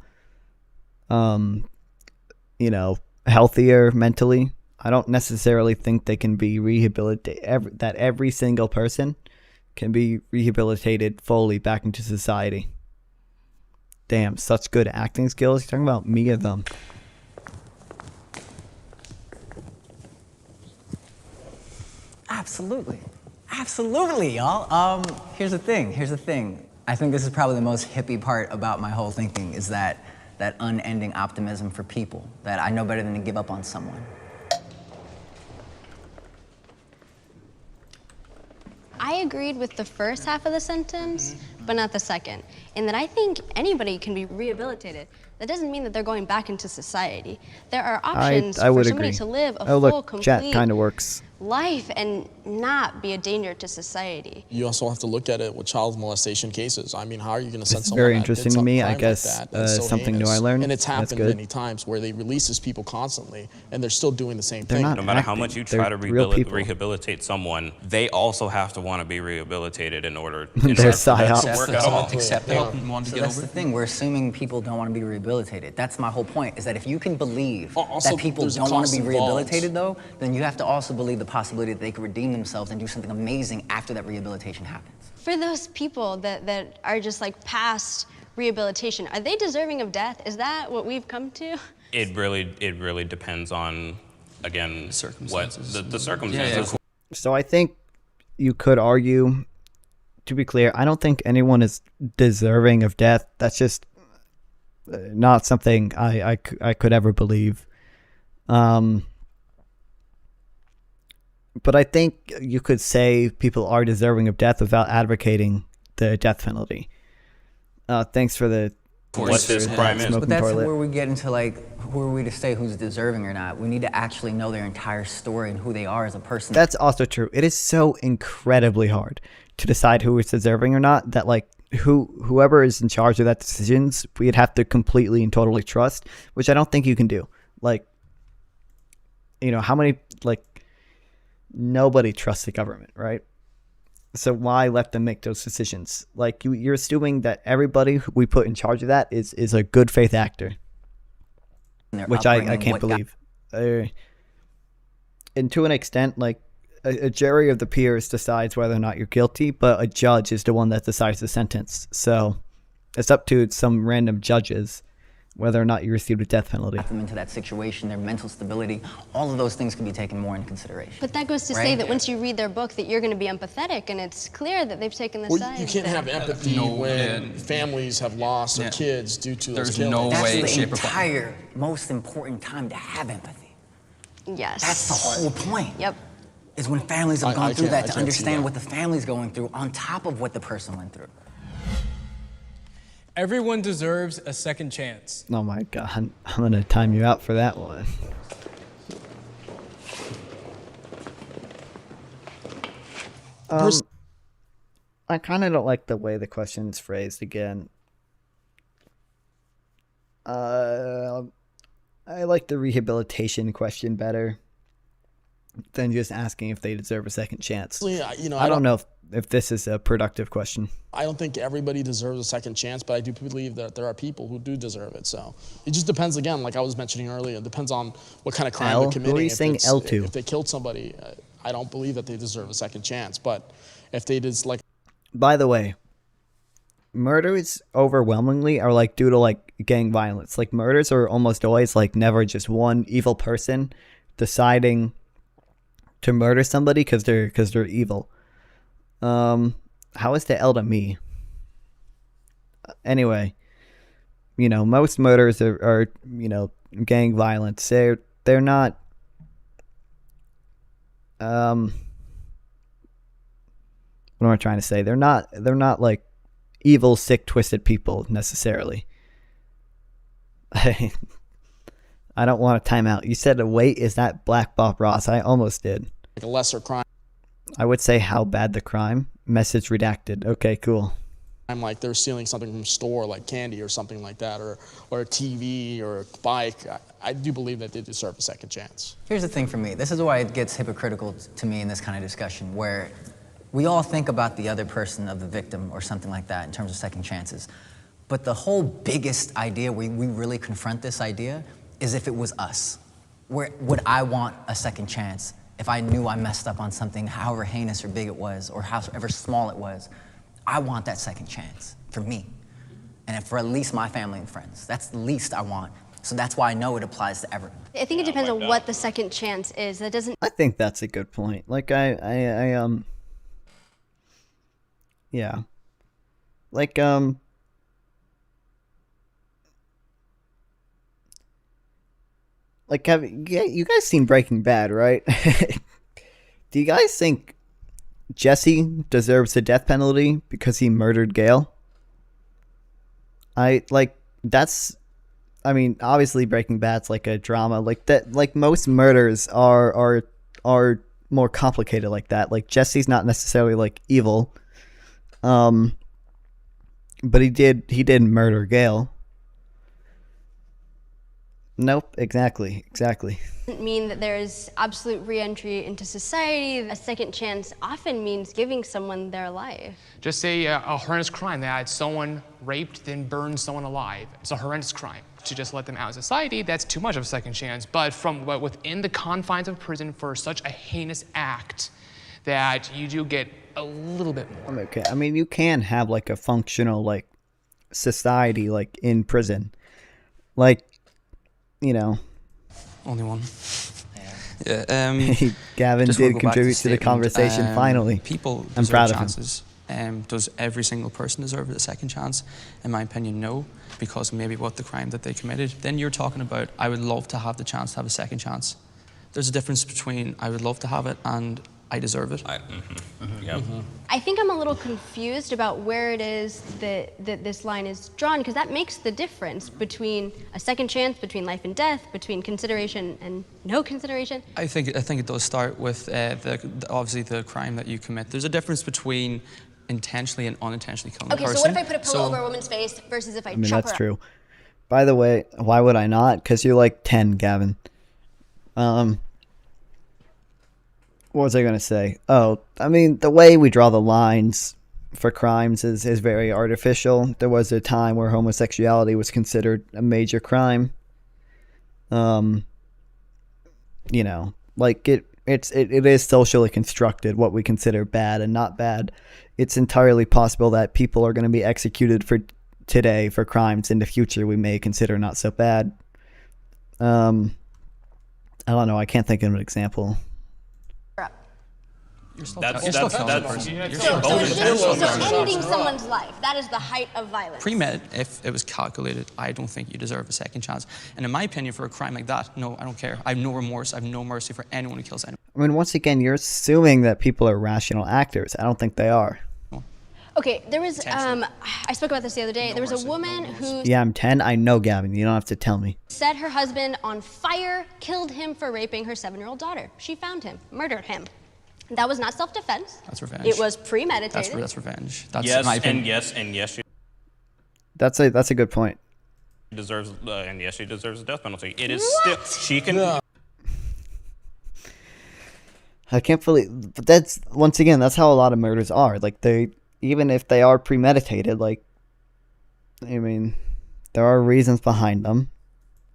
healthier mentally. I don't necessarily think they can be rehabilitated, that every single person can be rehabilitated fully back into society. Damn, such good acting skills. You're talking about me or them? Absolutely. Absolutely, y'all. Here's the thing. I think this is probably the most hippie part about my whole thinking is that unending optimism for people, that I know better than to give up on someone. I agreed with the first half of the sentence, but not the second. In that I think anybody can be rehabilitated. That doesn't mean that they're going back into society. There are options I would for somebody agree. to live a Oh, full, look, complete chat kind of works. life and not be a danger to society. You also have to look at it with child molestation cases. I mean, how are you going to send It's someone very that interesting did to me. some I crime guess, like that? That's so something new I heinous. learned. And it's That's happened good. many times where they release these people constantly, and they're still doing the same They're thing. not No matter how acting. much you They're try to real people. rehabilitate someone, they also have to want to be rehabilitated in order They're for that psyops. to work at all. Except they Yeah. want to So get that's over the it. thing. We're assuming people don't want to be rehabilitated. rehabilitated. That's my whole point, is that if you can believe Also, that people there's a don't want to cost be involved. rehabilitated, though, then you have to also believe the possibility that they could redeem themselves and do something amazing after that rehabilitation happens. For those people that are just like past rehabilitation, are they deserving of death? Is that what we've come to? It really depends on, again, the circumstances. So I think you could argue, to be clear, I don't think anyone is deserving of death. That's just not something I could ever believe. But I think you could say people are deserving of death without advocating the death penalty. Thanks for the... What this crime is. But that's where we get into, like, who are we to say who's deserving or not? We need to actually know their entire story and who they are as a person. That's also true. It is so incredibly hard to decide who is deserving or not, that like whoever is in charge of that decisions, we'd have to completely and totally trust, which I don't think you can do. Like, you know, how many, like, nobody trusts the government, right? So why let them make those decisions? Like, you're assuming that everybody who we put in charge of that is a good faith actor, which I can't believe. And to an extent, like, a jury of the peers decides whether or not you're guilty, but a judge is the one that decides the sentence. So it's up to some random judges whether or not you receive a death penalty. Them into that situation, their mental stability, all of those things can be taken more into consideration. But that goes to say that once you read their book that you're going to be empathetic, and it's clear that they've taken the side. You can't have empathy when families have lost their kids due to those killings. That's the entire most important time to have empathy. Yes. That's the whole point. Yep. Is when families have gone through that, to see understand that. what the family's going through on top of what the person went through. Everyone deserves a second chance. Oh my God, I'm going to time you out for that one. I kind of don't like the way the question is phrased again. I like the rehabilitation question better than just asking if they deserve a second chance. Yeah, you know, I don't know if this is a productive question. I don't think everybody deserves a second chance, but I do believe that there are people who do deserve it. So it just depends, again, like I was mentioning earlier, it depends on what kind of crime they're committing. Who are you saying L to? If they killed somebody, I don't believe that they deserve a second chance. But if they just like... By the way, murders overwhelmingly are like due to like gang violence. Like murders are almost always like never just one evil person deciding to murder somebody because they're evil. How is the L to me? Anyway, you know, most murders are you know, gang violence. They're not what am I trying to say? They're not like evil, sick, twisted people necessarily. I don't want to time out. You said, wait, is that Black Bob Ross? I almost did. Like a lesser crime. I would say, how bad the crime? Message redacted. Okay, cool. I'm like they're stealing something from a store, like candy or something like that, or a TV or a bike. I do believe that they deserve a second chance. Here's the thing for me. This is why it gets hypocritical to me in this kind of discussion, where we all think about the other person of the victim or something like that in terms of second chances. But the whole biggest idea, we really confront this idea, is if it was us. Would I want a second chance if I knew I messed up on something, however heinous or big it was, or however small it was? I want that second chance for me. And for at least my family and friends. That's the least I want. So that's why I know it applies to everyone. I think it depends on what the second chance is. That doesn't... I think that's a good point. Like, yeah. Like, like, you guys seen Breaking Bad, right? Do you guys think Jesse deserves the death penalty because he murdered Gail? I mean, obviously Breaking Bad's like a drama, like that, like most murders are more complicated like that. Like Jesse's not necessarily like evil. But he did murder Gail. Nope, exactly. Doesn't mean that there's absolute re-entry into society. A second chance often means giving someone their life. Just say a horrendous crime that someone raped, then burned someone alive. It's a horrendous crime. To just let them out of society, that's too much of a second chance. But within the confines of prison for such a heinous act, that you do get a little bit more. Okay, I mean, you can have like a functional like society like in prison, like, you know. Only one. Yeah. Gavin just did wanna go back contribute to the statement. conversation. Finally, People I'm deserve proud of him. chances. Does every single person deserve a second chance? In my opinion, no, because maybe what the crime that they committed. Then you're talking about, I would love to have the chance to have a second chance. There's a difference between I would love to have it and I deserve it. I think I'm a little confused about where it is that this line is drawn, because that makes the difference between a second chance, between life and death, between consideration and no consideration. I think it does start with obviously the crime that you commit. There's a difference between intentionally and unintentionally killing a person. Okay, so what if I put a pillow over a woman's face versus if I mean, chop that's her true. By the way, why would I not? Because you're like 10, Gavin. What was I going to say? Oh, I mean, the way we draw the lines for crimes is very artificial. There was a time where homosexuality was considered a major crime. You know, like it is socially constructed what we consider bad and not bad. It's entirely possible that people are going to be executed for today for crimes in the future we may consider not so bad. I don't know. I can't think of an example. So ending someone's life, that is the height of violence. Pre-med, if it was calculated, I don't think you deserve a second chance. And in my opinion, for a crime like that, no, I don't care. I have no remorse. I have no mercy for anyone who kills anyone. I mean, once again, you're assuming that people are rational actors. I don't think they are. Okay, there was, I spoke about this the other day. There was a woman who Yeah, I'm 10. I know, Gavin. You don't have to tell me. set her husband on fire, killed him for raping her 7-year-old daughter. She found him, murdered him. That was not self-defense. That's revenge. It was premeditated. That's revenge. That's Yes, my and opinion. yes, she That's a good point. deserves, and yes, she deserves a death penalty. It is still, she can. I can't believe, but that's, once again, that's how a lot of murders are. Like, even if they are premeditated, like, I mean, there are reasons behind them.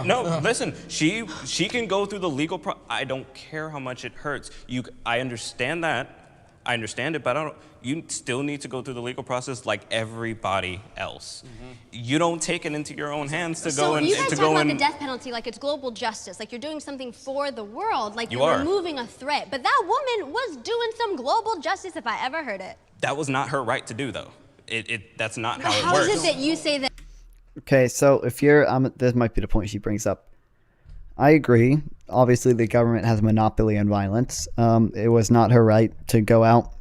No, listen. She can go through the legal. I don't care how much it hurts. I understand that. I understand it, but you still need to go through the legal process like everybody else. You don't take it into your own hands to go and So you guys talk about the death penalty like it's global justice, like you're doing something for the world, like you're removing a threat. But that woman was doing some global justice if I ever heard it. That was not her right to do, though. That's not how it How works. is it that you say that? Okay, so if you're, this might be the point she brings up. I agree. Obviously, the government has a monopoly on violence. It was not her right to go out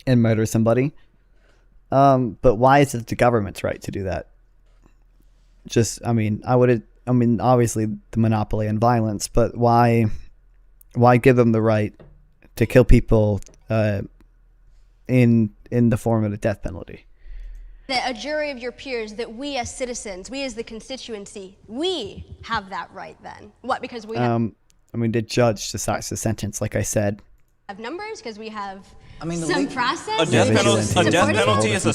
and murder somebody. But why is it the government's right to do that? Obviously the monopoly on violence, but why give them the right to kill people in the form of the death penalty? That a jury of your peers, that we as citizens, we as the constituency, we have that right then. What, because we have the judge decides the sentence, like I said. Numbers, because we have the some process? A death penalty is a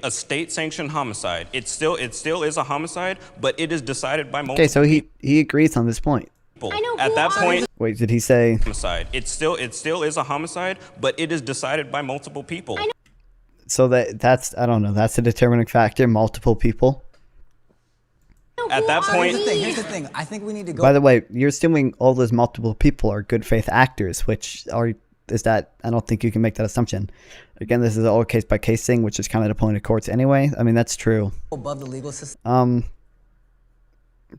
a state-sanctioned homicide. It still is a homicide, but it is decided by multiple. Okay, so he agrees on this point. I know, At that point, wait, did he say homicide? It still is a homicide, but it is decided by multiple people. so that's I don't know, that's a determining factor, multiple people? At that point, here's the thing. I think we need to go. By the way, you're assuming all those multiple people are good faith actors, I don't think you can make that assumption. Again, this is all a case by case thing, which is kind of the point of courts anyway. I mean, that's true. Above the legal system.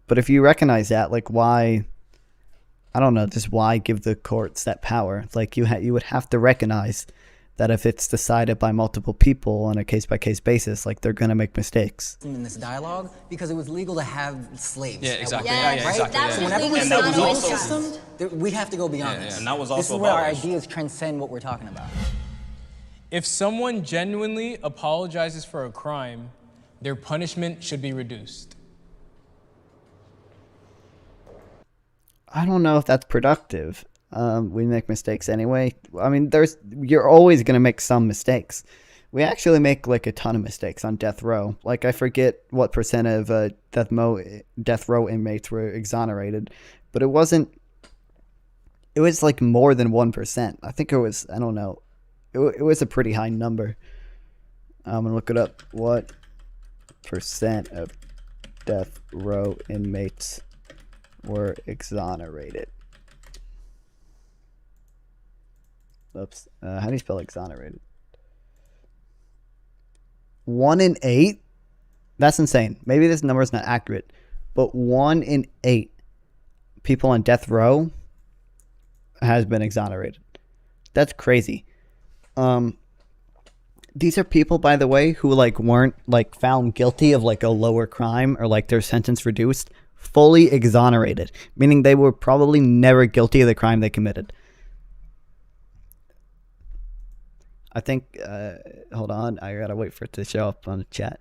But if you recognize that, like, why? I don't know, just why give the courts that power? Like, you would have to recognize that if it's decided by multiple people on a case-by-case basis, like, they're going to make mistakes. In this dialogue, because it was legal to have slaves. Yeah, exactly. Right? Exactly. So whenever we say legal system, we have to go beyond this. And that was This also is where our abolished. ideas transcend what we're talking about. If someone genuinely apologizes for a crime, their punishment should be reduced. I don't know if that's productive. We make mistakes anyway. I mean, you're always going to make some mistakes. We actually make like a ton of mistakes on death row. Like I forget what percent of death row inmates were exonerated, but it wasn't. It was like more than 1%. I think it was. I don't know. It was a pretty high number. I'm gonna look it up. What percent of death row inmates were exonerated? Oops. How do you spell exonerated? 1 in 8? That's insane. Maybe this number is not accurate, but 1 in 8 people on death row has been exonerated. That's crazy. These are people, by the way, who like weren't like found guilty of like a lower crime or like their sentence reduced, fully exonerated, meaning they were probably never guilty of the crime they committed. I think, hold on, I gotta wait for it to show up on the chat.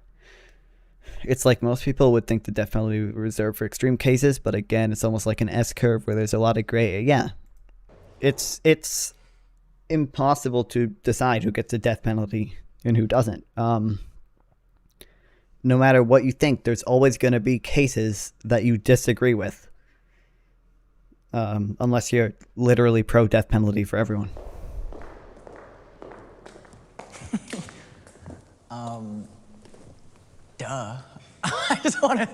It's like most people would think the death penalty was reserved for extreme cases, but again, it's almost like an S-curve where there's a lot of gray. Yeah, it's impossible to decide who gets a death penalty and who doesn't. No matter what you think, there's always going to be cases that you disagree with, unless you're literally pro-death penalty for everyone. Duh. I just want to.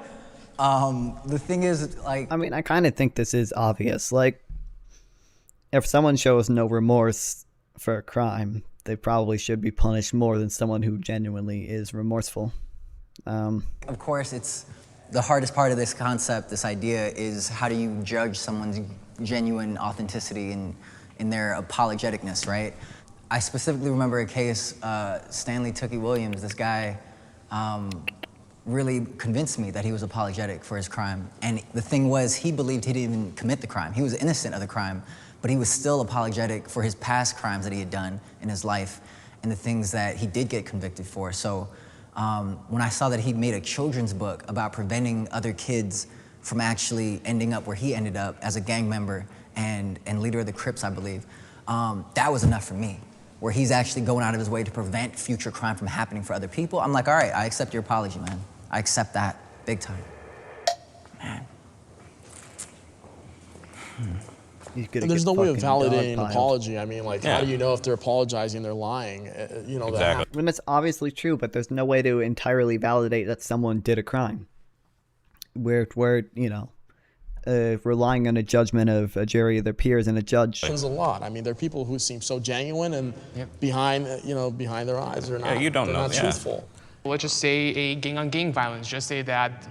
The thing is, like. I mean, I kind of think this is obvious. Like, if someone shows no remorse for a crime, they probably should be punished more than someone who genuinely is remorseful. Of course, it's the hardest part of this concept, this idea, is how do you judge someone's genuine authenticity in their apologeticness, right? I specifically remember a case, Stanley Tookie Williams, this guy really convinced me that he was apologetic for his crime. And the thing was, he believed he didn't even commit the crime. He was innocent of the crime, but he was still apologetic for his past crimes that he had done in his life and the things that he did get convicted for. So when I saw that he made a children's book about preventing other kids from actually ending up where he ended up as a gang member and leader of the Crips, I believe, that was enough for me, where he's actually going out of his way to prevent future crime from happening for other people. I'm like, all right, I accept your apology, man. I accept that big time. Man. And there's no way of validating an apology. I mean, like, how do you know if they're apologizing, they're lying? You know, exactly. When it's obviously true, but there's no way to entirely validate that someone did a crime. We're you know, relying on a judgment of a jury of their peers and a judge. Happens a lot. I mean, there are people who seem so genuine and behind their eyes, they're not. You don't they're know. not truthful. Let's just say a gang-on-gang violence. Just say that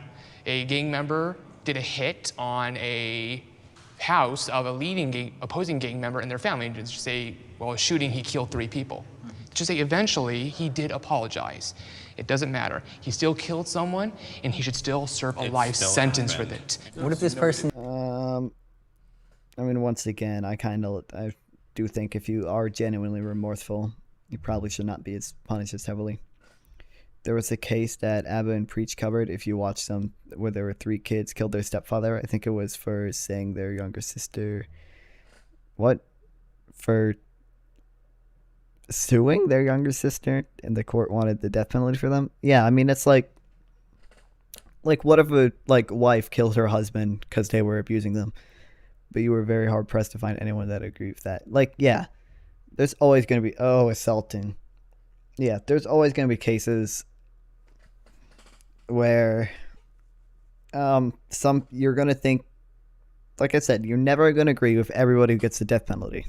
a gang member did a hit on a house of a leading opposing gang member and their family. Just say, well, a shooting, he killed 3 people. Just say eventually he did apologize. It doesn't matter. He still killed someone, and he should still serve a life sentence for it. What if this person? I mean, once again, I do think if you are genuinely remorseful, you probably should not be as punished as heavily. There was a case that Abba and Preach covered, if you watch them, where there were 3 kids killed their stepfather. I think it was for saying their younger sister. What? For suing their younger sister, and the court wanted the death penalty for them. Yeah, I mean, it's like what if a wife killed her husband because they were abusing them, but you were very hard pressed to find anyone that agreed with that. Like, yeah, there's always going to be assaulting. Yeah, there's always going to be cases where you're going to think, like I said, you're never going to agree with everybody who gets the death penalty.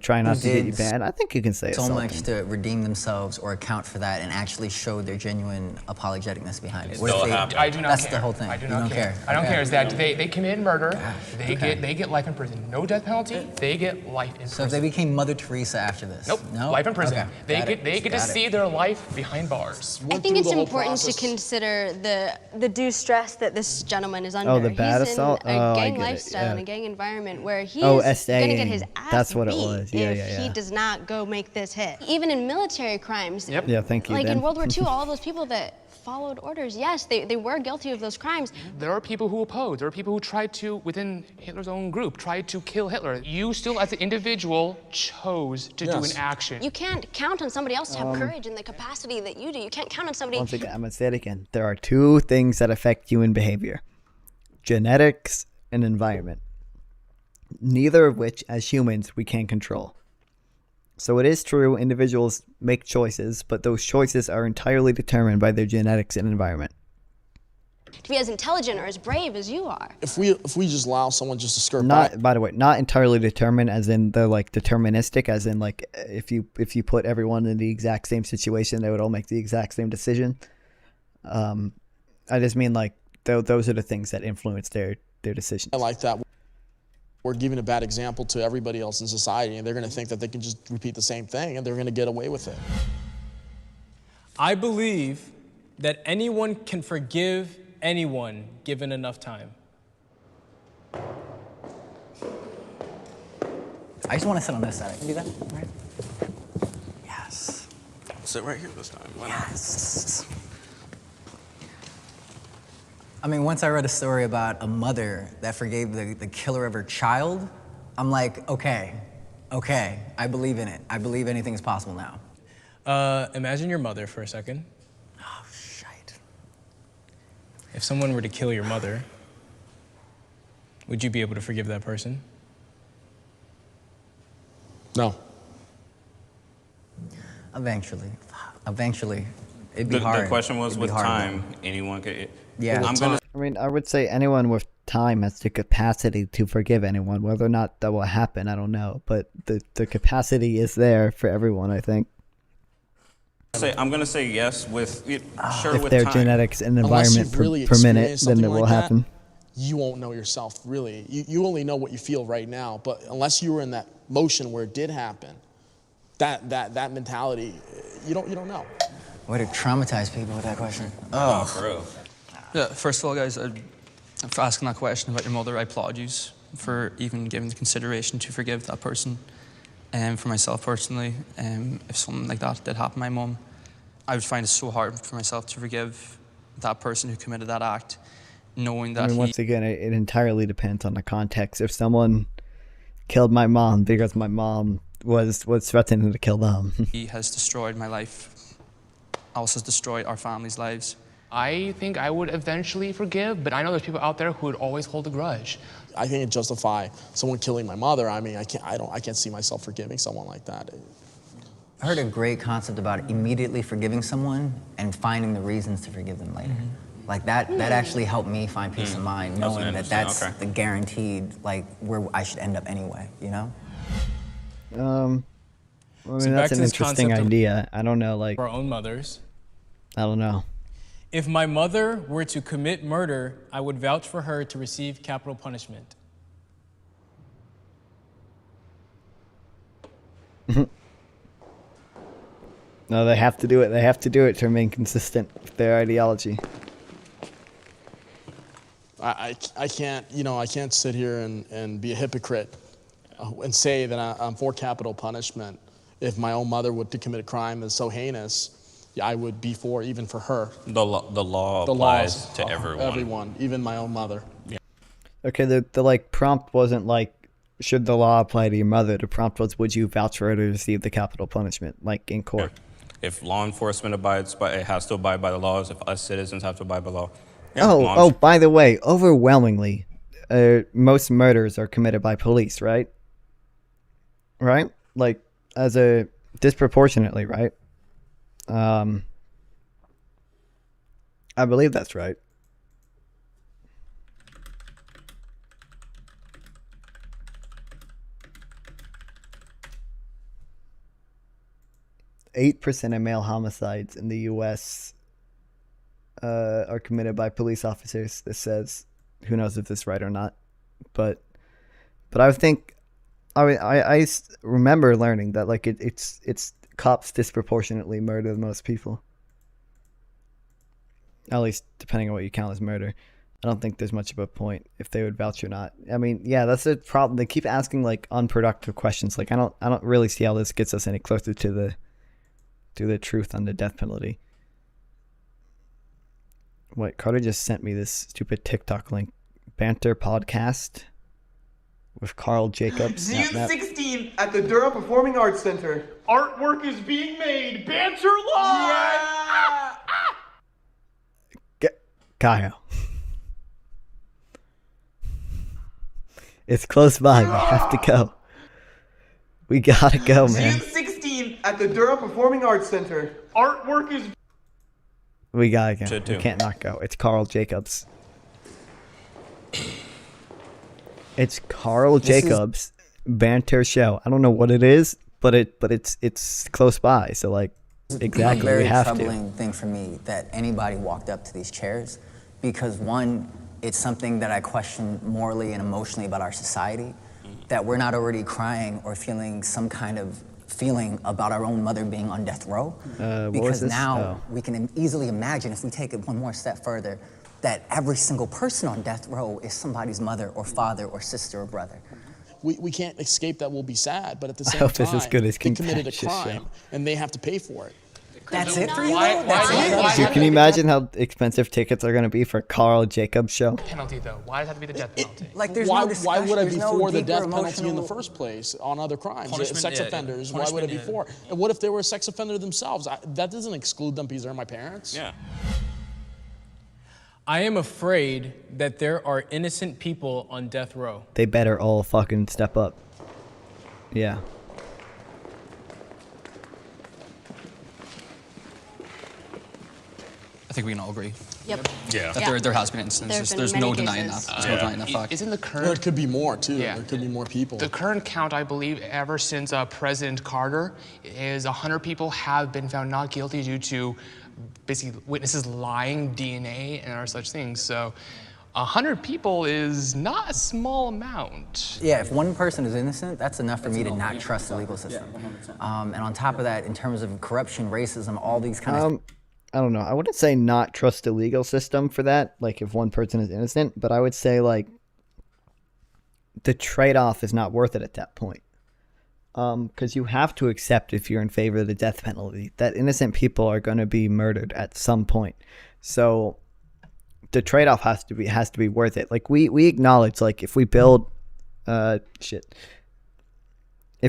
Try not to get you banned. I think you can say so assaulting. much to redeem themselves or account for that and actually show their genuine apologeticness behind it. I do not That's care. the whole thing. I do You not don't care. care. I don't Okay. care. Is that they commit murder, Okay. they get life in prison. No death penalty. They get life in prison. So if they became Mother Teresa after this? Nope. No? Life in prison. Okay. They get to see their life behind bars. I think it's important to consider the due stress that this gentleman is under. Oh, the bad he's assault? in a Oh, I gang get it, lifestyle yeah. and a gang environment where he's Oh, going to SAing. get his ass That's what it beat was. Yeah, if he does not go make this hit. Even in military crimes. Yep. Yeah, thank you. Like then. in World War II, all those people that followed orders, yes, they were guilty of those crimes. There are people who oppose. There are people who tried to, within Hitler's own group, tried to kill Hitler. You still, as an individual, chose to do an action. You can't count on somebody else to have courage and the capacity that you do. You can't count on somebody. Once again, I'm going to say it again. There are two things that affect human behavior: genetics and environment. Neither of which, as humans, we can control. So it is true, individuals make choices, but those choices are entirely determined by their genetics and environment. To be as intelligent or as brave as you are. If we just allow someone just to skirt Not, by. by the way, not entirely determined, as in they're like deterministic, as in like if you put everyone in the exact same situation, they would all make the exact same decision. I just mean like those are the things that influence their decisions. I like that. We're giving a bad example to everybody else in society, and they're going to think that they can just repeat the same thing, and they're going to get away with it. I believe that anyone can forgive anyone given enough time. I just want to sit on this side. Can you do that? Right. Yes. Sit right here this time. Why not? Yes. I mean, once I read a story about a mother that forgave the killer of her child, I'm like, okay, I believe in it. I believe anything is possible now. Imagine your mother for a second. Oh, shite. If someone were to kill your mother, would you be able to forgive that person? No. Eventually. It'd be hard. The question was It'd be with hard, time, though. anyone could. Yeah. I mean, I would say anyone with time has the capacity to forgive anyone. Whether or not that will happen, I don't know. But the capacity is there for everyone, I think. I'm gonna say yes with sure If with their time. genetics and Unless environment you've really permit it, experienced then it something will like that, happen. You won't know yourself, really. You only know what you feel right now, but unless you were in that motion where it did happen, that mentality, you don't know. Way to traumatize people with that question. Oh, for real. Yeah, first of all, guys, for asking that question about your mother, I applaud you for even giving the consideration to forgive that person. And for myself personally, if something like that did happen to my mum, I would find it so hard for myself to forgive that person who committed that act, knowing that I mean, once again, it entirely depends on the context. If someone killed my mom because my mom was threatening to kill them. he has destroyed my life, also has destroyed our family's lives. I think I would eventually forgive, but I know there's people out there who would always hold a grudge. I can't justify someone killing my mother. I mean, I can't see myself forgiving someone like that. I heard a great concept about immediately forgiving someone and finding the reasons to forgive them later. Like that actually helped me find peace of mind, knowing that that's the guaranteed, like, where I should end up anyway, you know? I mean, So back that's to an this interesting concept of idea. I don't know, like, our own mothers. I don't know. If my mother were to commit murder, I would vouch for her to receive capital punishment. No, they have to do it. They have to do it to remain consistent with their ideology. I can't, I can't sit here and be a hypocrite and say that I'm for capital punishment. If my own mother would to commit a crime that's so heinous, I would be for, even for her. The law applies to everyone. Everyone, even my own mother. Yeah. Okay, the like prompt wasn't like, should the law apply to your mother? The prompt was, would you vouch for her to receive the capital punishment, like in court? Yeah. If law enforcement abides by, it has to abide by the laws. If us citizens have to abide by law. Yeah, Oh, by the way, overwhelmingly, most murders are committed by police, right? Right? Like, disproportionately, right? I believe that's right. %8 of male homicides in the U.S. Are committed by police officers. This says, who knows if this is right or not, but I think, I remember learning that like it's cops disproportionately murder most people. At least depending on what you count as murder. I don't think there's much of a point if they would vouch or not. I mean, yeah, that's the problem. They keep asking like unproductive questions. Like I don't really see how this gets us any closer to the truth on the death penalty. What, Carter just sent me this stupid TikTok link. Banter podcast with Carl Jacobs. June 16th at the Durham Performing Arts Center. Artwork is being made. Banter live! Yeah! Kyle. It's close by. We have to go. We gotta go, man. June 16th at the Durham Performing Arts Center. Artwork is... We gotta go. Should We too. can't not go. It's Carl Jacobs. It's Carl Jacobs banter show. I don't know what it is, but it's close by. So like, exactly, very we have troubling to. thing for me that anybody walked up to these chairs, because one, it's something that I question morally and emotionally about our society, that we're not already crying or feeling some kind of feeling about our own mother being on death row. What was Because this? now we can easily imagine, if we take it one more step further, that every single person on death row is somebody's mother or father or sister or brother. We can't escape that we'll be sad, but at the I same hope time, this is good as they committed a contentious show. crime and they have to pay for it. That's it for you? Dude, can you imagine how expensive tickets are going to be for Carl Jacobs show? Penalty though. Why does it have to be the death penalty? Like there's why, no why discussion, would it there's be no for the deeper death penalty in the emotional- first place on other crimes, Punishment, sex yeah, offenders? Why would it be punishment, for? And what if they were a sex offender themselves? That doesn't exclude them because they're my parents. Yeah. I am afraid that there are innocent people on death row. They better all fucking step up. Yeah. I think we can all agree. Yep. Yeah. That Yeah. there has been instances. There's no denying that. There's no denying that fact. Isn't the current... There could be more too. Yeah. There could be more people. The current count, I believe, ever since President Carter, is 100 people have been found not guilty due to basically witnesses lying, DNA, and other such things. So 100 people is not a small amount. Yeah, if one person is innocent, that's enough for me to not trust the legal system. And on top of that, in terms of corruption, racism, all these kind of... I don't know. I wouldn't say not trust the legal system for that, like if one person is innocent, but I would say like the trade-off is not worth it at that point. Because you have to accept, if you're in favor of the death penalty, that innocent people are going to be murdered at some point. So the trade-off has to be worth it. Like we acknowledge, like if we build if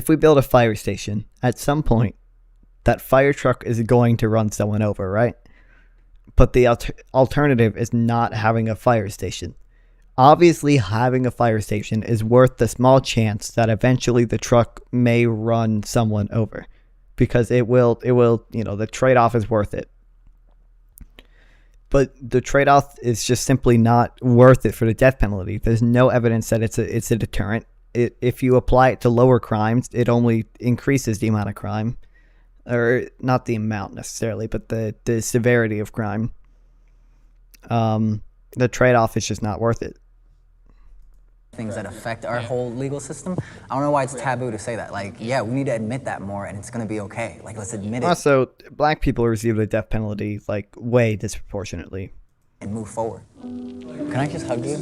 we build a fire station, at some point that fire truck is going to run someone over, right? But the alternative is not having a fire station. Obviously, having a fire station is worth the small chance that eventually the truck may run someone over, because it will, the trade-off is worth it. But the trade-off is just simply not worth it for the death penalty. There's no evidence that it's a deterrent. If you apply it to lower crimes, it only increases the amount of crime. Or not the amount necessarily, but the severity of crime. The trade-off is just not worth it. things that affect our whole legal system. I don't know why it's taboo to say that. Like, yeah, we need to admit that more, and it's going to be okay. Like, let's admit it. Also, black people receive the death penalty, like, way disproportionately. And move forward. Can I just hug you?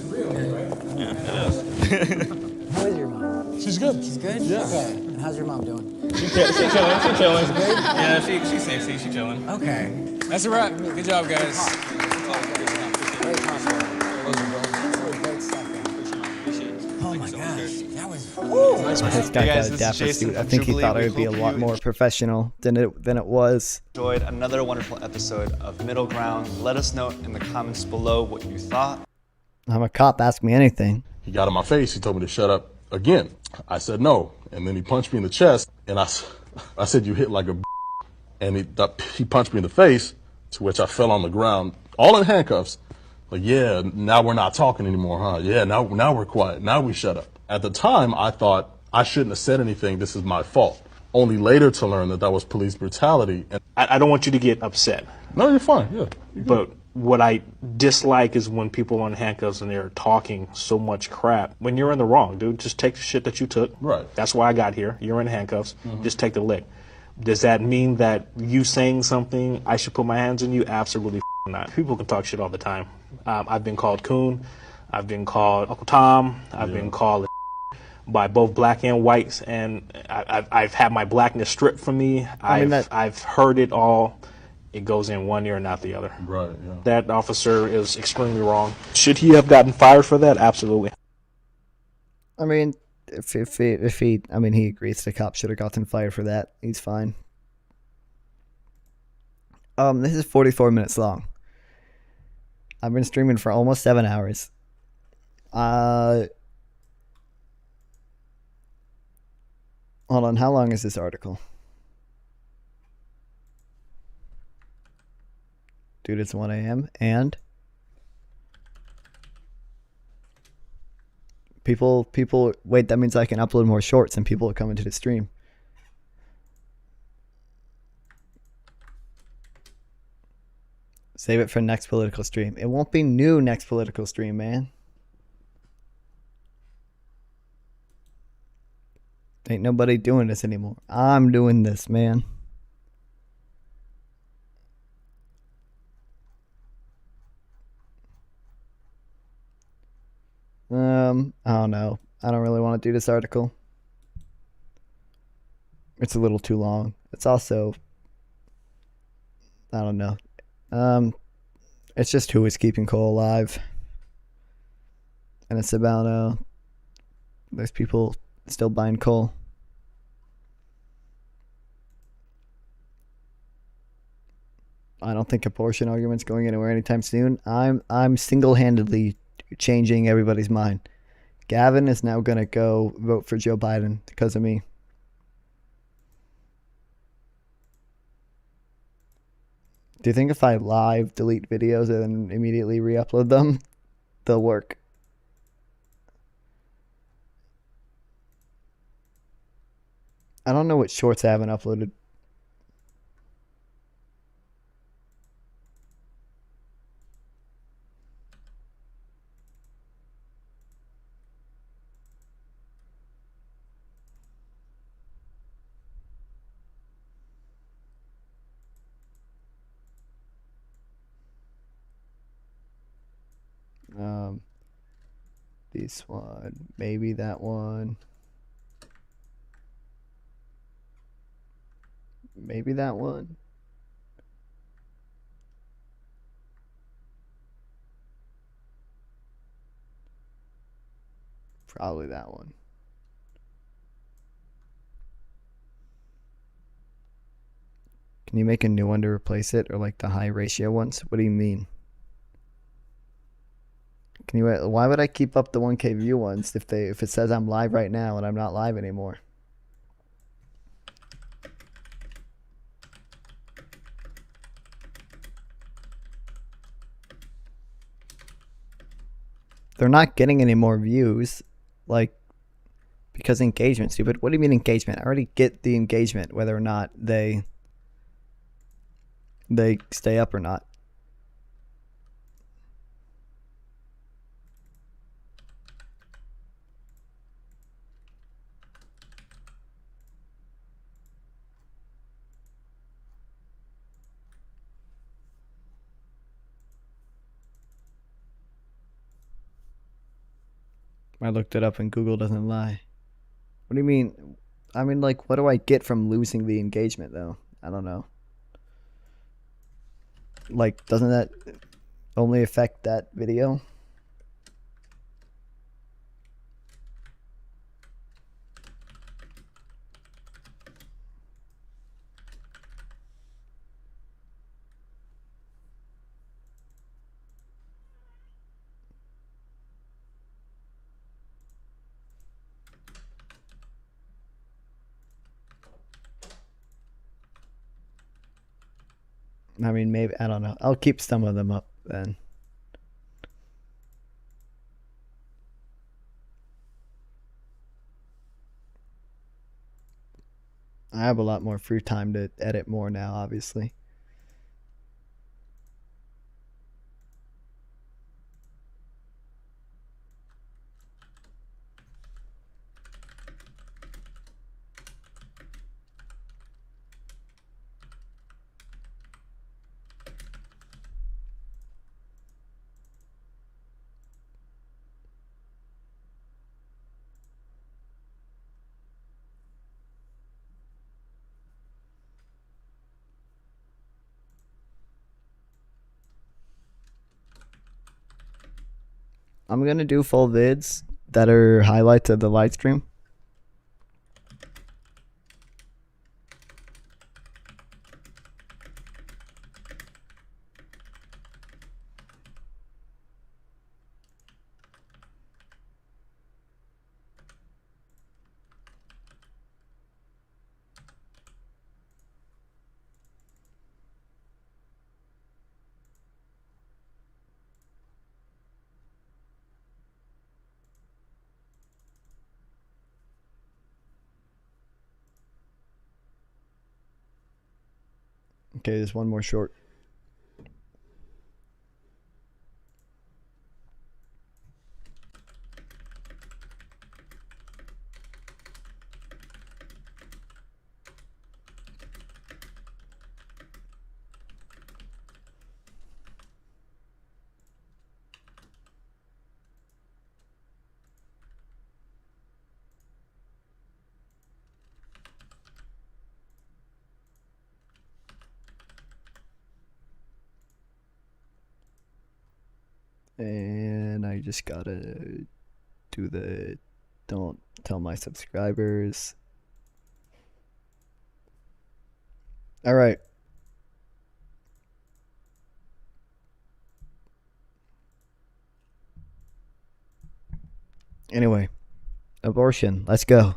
Yeah, it is. How is your mom? She's good. She's good? Yeah. Okay. And how's your mom doing? She chilling. She chilling. Yeah, she's safe. She's chilling. Okay. That's a wrap. Good job, guys. Oh my gosh, that was. This guy got a dapper suit. I think he thought it would be a lot more professional than it was. Enjoyed another wonderful episode of Middle Ground. Let us know in the comments below what you thought. I'm a cop. Ask me anything. He got in my face. He told me to shut up again. I said no, and then he punched me in the chest, and I said, "You hit like a," and he punched me in the face, to which I fell on the ground, all in handcuffs. Like, yeah, now we're not talking anymore, huh? Yeah, now we're quiet. Now we shut up. At the time, I thought I shouldn't have said anything. This is my fault. Only later to learn that was police brutality. And I don't want you to get upset. No, you're fine. Yeah. But what I dislike is when people are on handcuffs and they're talking so much crap. When you're in the wrong, dude, just take the shit that you took. Right. That's why I got here. You're in handcuffs. Mhm. Just take the lick. Does that mean that you saying something, I should put my hands on you? Absolutely not. People can talk shit all the time. I've been called coon. I've been called Uncle Tom. I've been called by both black and whites, and I've had my blackness stripped from me. I've heard it all. It goes in one ear and out the other. Right. Yeah. That officer is extremely wrong. Should he have gotten fired for that? Absolutely. I mean, if he, I mean, he agrees the cop should have gotten fired for that. He's fine. This is 44 minutes long. I've been streaming for almost 7 hours. Hold on, how long is this article? Dude, it's 1 a.m. and people, wait, that means I can upload more shorts and people will come into the stream. Save it for next political stream. It won't be new next political stream, man. Ain't nobody doing this anymore. I'm doing this, man. I don't know. I don't really want to do this article. It's a little too long. It's also, I don't know. It's just who is keeping coal alive. And it's about, there's people still buying coal. I don't think abortion argument's going anywhere anytime soon. I'm single-handedly changing everybody's mind. Gavin is now gonna go vote for Joe Biden because of me. Do you think if I live delete videos and then immediately re-upload them, they'll work? I don't know what shorts I haven't uploaded. This one, maybe that one. Maybe that one. Probably that one. Can you make a new one to replace it, or like the high ratio ones? What do you mean? Can you? Why would I keep up the 1K view ones if it says I'm live right now and I'm not live anymore? They're not getting any more views, like, because engagement, stupid. What do you mean engagement? I already get the engagement, whether or not they stay up or not. I looked it up and Google doesn't lie. What do you mean? I mean, like, what do I get from losing the engagement, though? I don't know. Like, doesn't that only affect that video? I mean, maybe, I don't know. I'll keep some of them up then. I have a lot more free time to edit more now, obviously. I'm gonna do full vids that are highlights of the live stream. Okay, there's one more short. And I just gotta do the don't tell my subscribers. All right. Anyway, abortion. Let's go.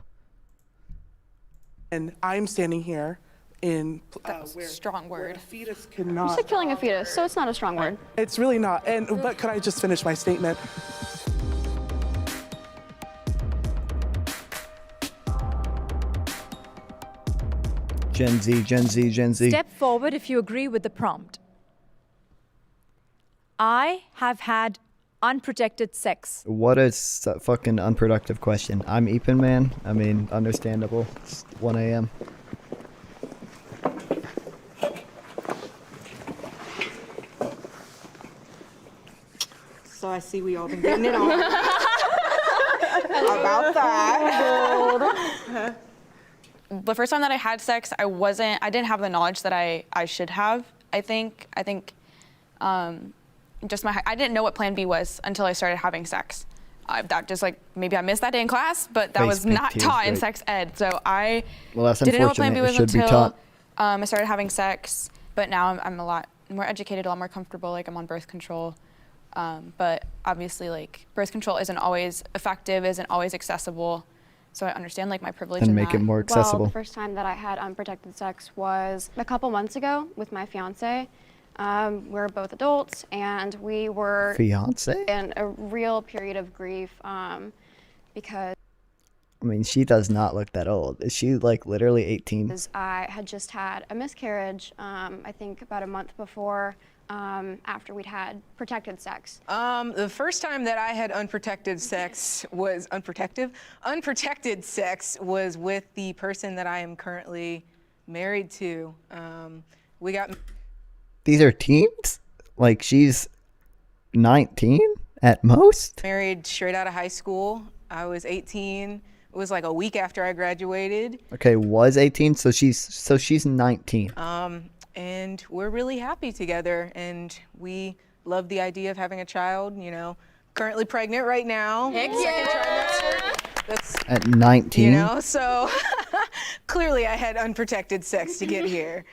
And I'm standing here in That's where a strong word. a fetus You cannot. said killing a fetus, so it's not a strong word. It's really not. And but could I just finish my statement? Gen Z, Gen Z, Gen Z. Step forward if you agree with the prompt. I have had unprotected sex. What a fucking unproductive question. I'm Eepin Man. I mean, understandable. It's 1 a.m. So I see we all been getting it on. About that. The first time that I had sex, I didn't have the knowledge that I should have. I think, just I didn't know what Plan B was until I started having sex. That just maybe I missed that day in class, but that was not taught in sex ed. So I didn't know what Plan B was until I started having sex. But now I'm a lot more educated, a lot more comfortable. I'm on birth control. But obviously, birth control isn't always effective, isn't always accessible. So I understand my privilege And in make that. it more accessible. Well, the first time that I had unprotected sex was a couple months ago with my fiance. We're both adults, and we were Fiance? in a real period of grief because I mean, she does not look that old. Is she literally 18? I had just had a miscarriage, I think about a month before, after we'd had protected sex. The first time that I had unprotected sex was unprotected sex was with the person that I am currently married to. We got These are teens? She's 19 at most? married straight out of high school. I was 18. It was a week after I graduated. Okay, was 18, so she's 19. And we're really happy together, and we love the idea of having a child. Currently pregnant right now. Heck Second yeah. trimester. That's At 19? So clearly I had unprotected sex to get here.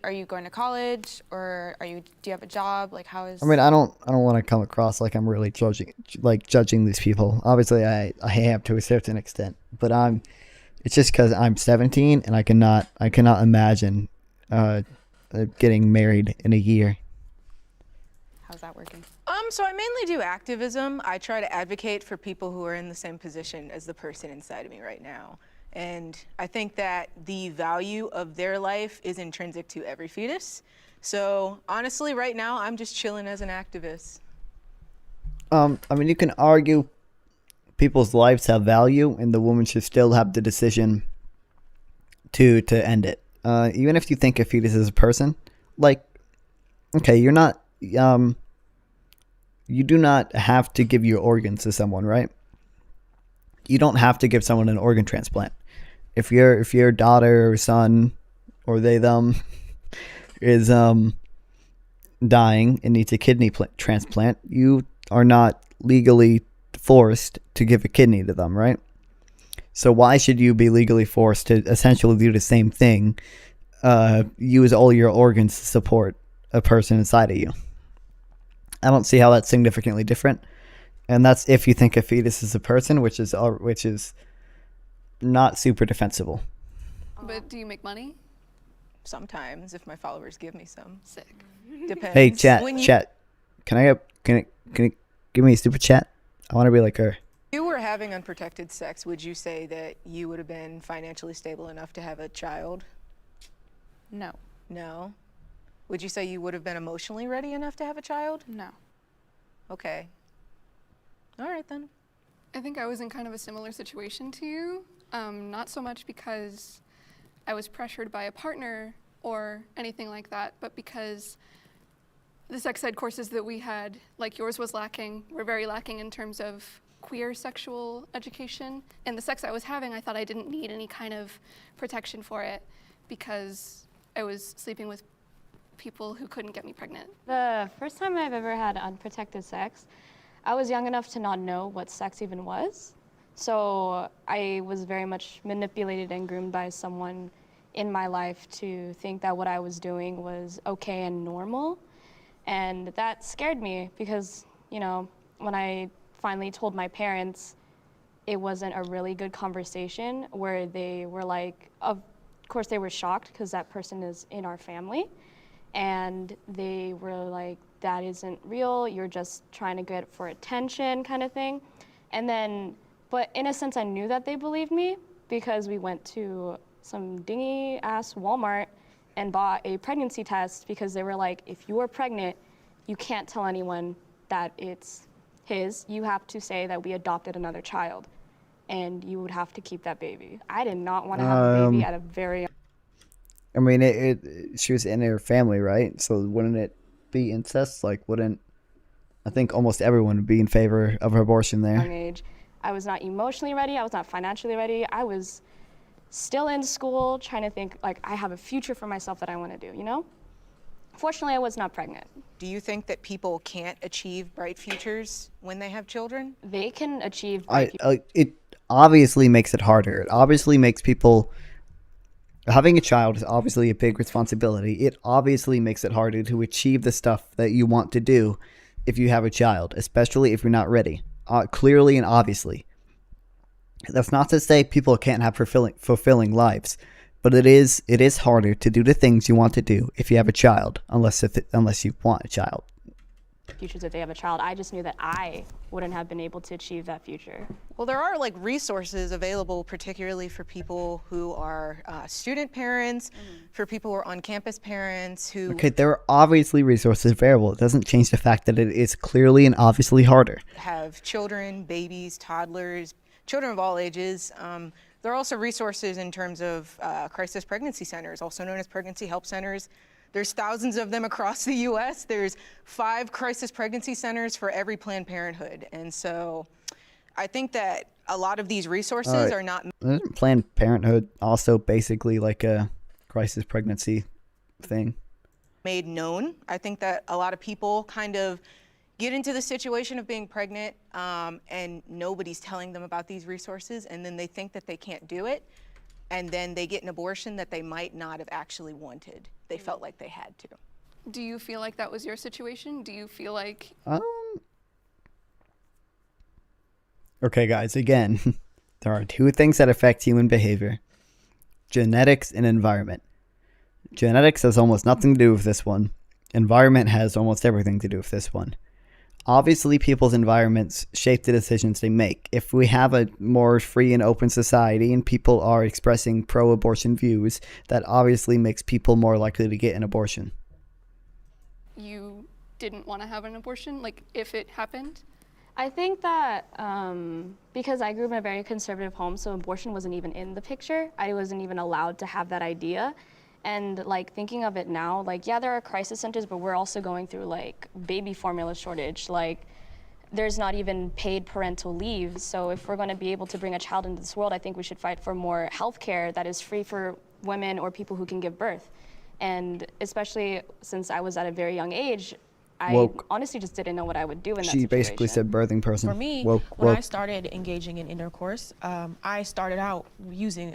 Are you going to college, or do you have a job? How is? I mean, I don't want to come across like I'm really judging these people. Obviously, I have to a certain extent, but it's just because I'm 17 and I cannot imagine getting married in a year. How's that working? So I mainly do activism. I try to advocate for people who are in the same position as the person inside of me right now. And I think that the value of their life is intrinsic to every fetus. So honestly, right now, I'm just chilling as an activist. I mean, you can argue people's lives have value, and the woman should still have the decision to end it. Even if you think a fetus is a person, okay, you're not, you do not have to give your organs to someone, right? You don't have to give someone an organ transplant. If your daughter or son or them is dying and needs a kidney transplant, you are not legally forced to give a kidney to them, right? So why should you be legally forced to essentially do the same thing, use all your organs to support a person inside of you? I don't see how that's significantly different. And that's if you think a fetus is a person, which is not super defensible. But do you make money? Sometimes, if my followers give me some. Sick. Depends. Hey, chat. Can you give me a super chat? I want to be like her. If you were having unprotected sex, would you say that you would have been financially stable enough to have a child? No. No? Would you say you would have been emotionally ready enough to have a child? No. Okay. All right, then. I think I was in kind of a similar situation to you. Not so much because I was pressured by a partner or anything like that, but because the sex ed courses that we had, like yours was lacking, were very lacking in terms of queer sexual education. And the sex I was having, I thought I didn't need any kind of protection for it because I was sleeping with people who couldn't get me pregnant. The first time I've ever had unprotected sex, I was young enough to not know what sex even was. So I was very much manipulated and groomed by someone in my life to think that what I was doing was okay and normal. And that scared me because, you know, when I finally told my parents, it wasn't a really good conversation where they were like, of course they were shocked because that person is in our family. And they were like, that isn't real, you're just trying to get it for attention kind of thing. And then, but in a sense I knew that they believed me because we went to some dingy ass Walmart and bought a pregnancy test because they were like, if you are pregnant, you can't tell anyone that it's his. You have to say that we adopted another child and you would have to keep that baby. I did not want to have a baby at a very I mean, she was in her family, right? So wouldn't it be incest? Like, I think almost everyone would be in favor of abortion there. young age. I was not emotionally ready. I was not financially ready. I was still in school trying to think, like, I have a future for myself that I want to do, you know? Fortunately, I was not pregnant. Do you think that people can't achieve bright futures when they have children? They can achieve It obviously makes it harder. It obviously makes people... Having a child is obviously a big responsibility. It obviously makes it harder to achieve the stuff that you want to do if you have a child, especially if you're not ready. Clearly and obviously. That's not to say people can't have fulfilling lives, but it is harder to do the things you want to do if you have a child, unless you want a child. futures if they have a child. I just knew that I wouldn't have been able to achieve that future. Well, there are like resources available, particularly for people who are student parents, for people who are on-campus parents who Okay, there are obviously resources available. It doesn't change the fact that it is clearly and obviously harder. have children, babies, toddlers, children of all ages. There are also resources in terms of crisis pregnancy centers, also known as pregnancy help centers. There's thousands of them across the U.S. There's 5 crisis pregnancy centers for every Planned Parenthood. And so I think that a lot of these resources are not Isn't Planned Parenthood also basically like a crisis pregnancy thing? made known. I think that a lot of people kind of get into the situation of being pregnant and nobody's telling them about these resources, and then they think that they can't do it, and then they get an abortion that they might not have actually wanted. They felt like they had to. Do you feel like that was your situation? Do you feel like Okay, guys, again, there are 2 things that affect human behavior: genetics and environment. Genetics has almost nothing to do with this one. Environment has almost everything to do with this one. Obviously, people's environments shape the decisions they make. If we have a more free and open society and people are expressing pro-abortion views, that obviously makes people more likely to get an abortion. you didn't want to have an abortion, like if it happened? I think that because I grew up in a very conservative home, so abortion wasn't even in the picture. I wasn't even allowed to have that idea. And like thinking of it now, like yeah, there are crisis centers, but we're also going through like baby formula shortage. Like there's not even paid parental leave. So if we're going to be able to bring a child into this world, I think we should fight for more health care that is free for women or people who can give birth. And especially since I was at a very young age, I Woke. honestly just didn't know what I would do in that She situation. basically said birthing person. For me, Woke. when I Woke. started engaging in intercourse, I started out using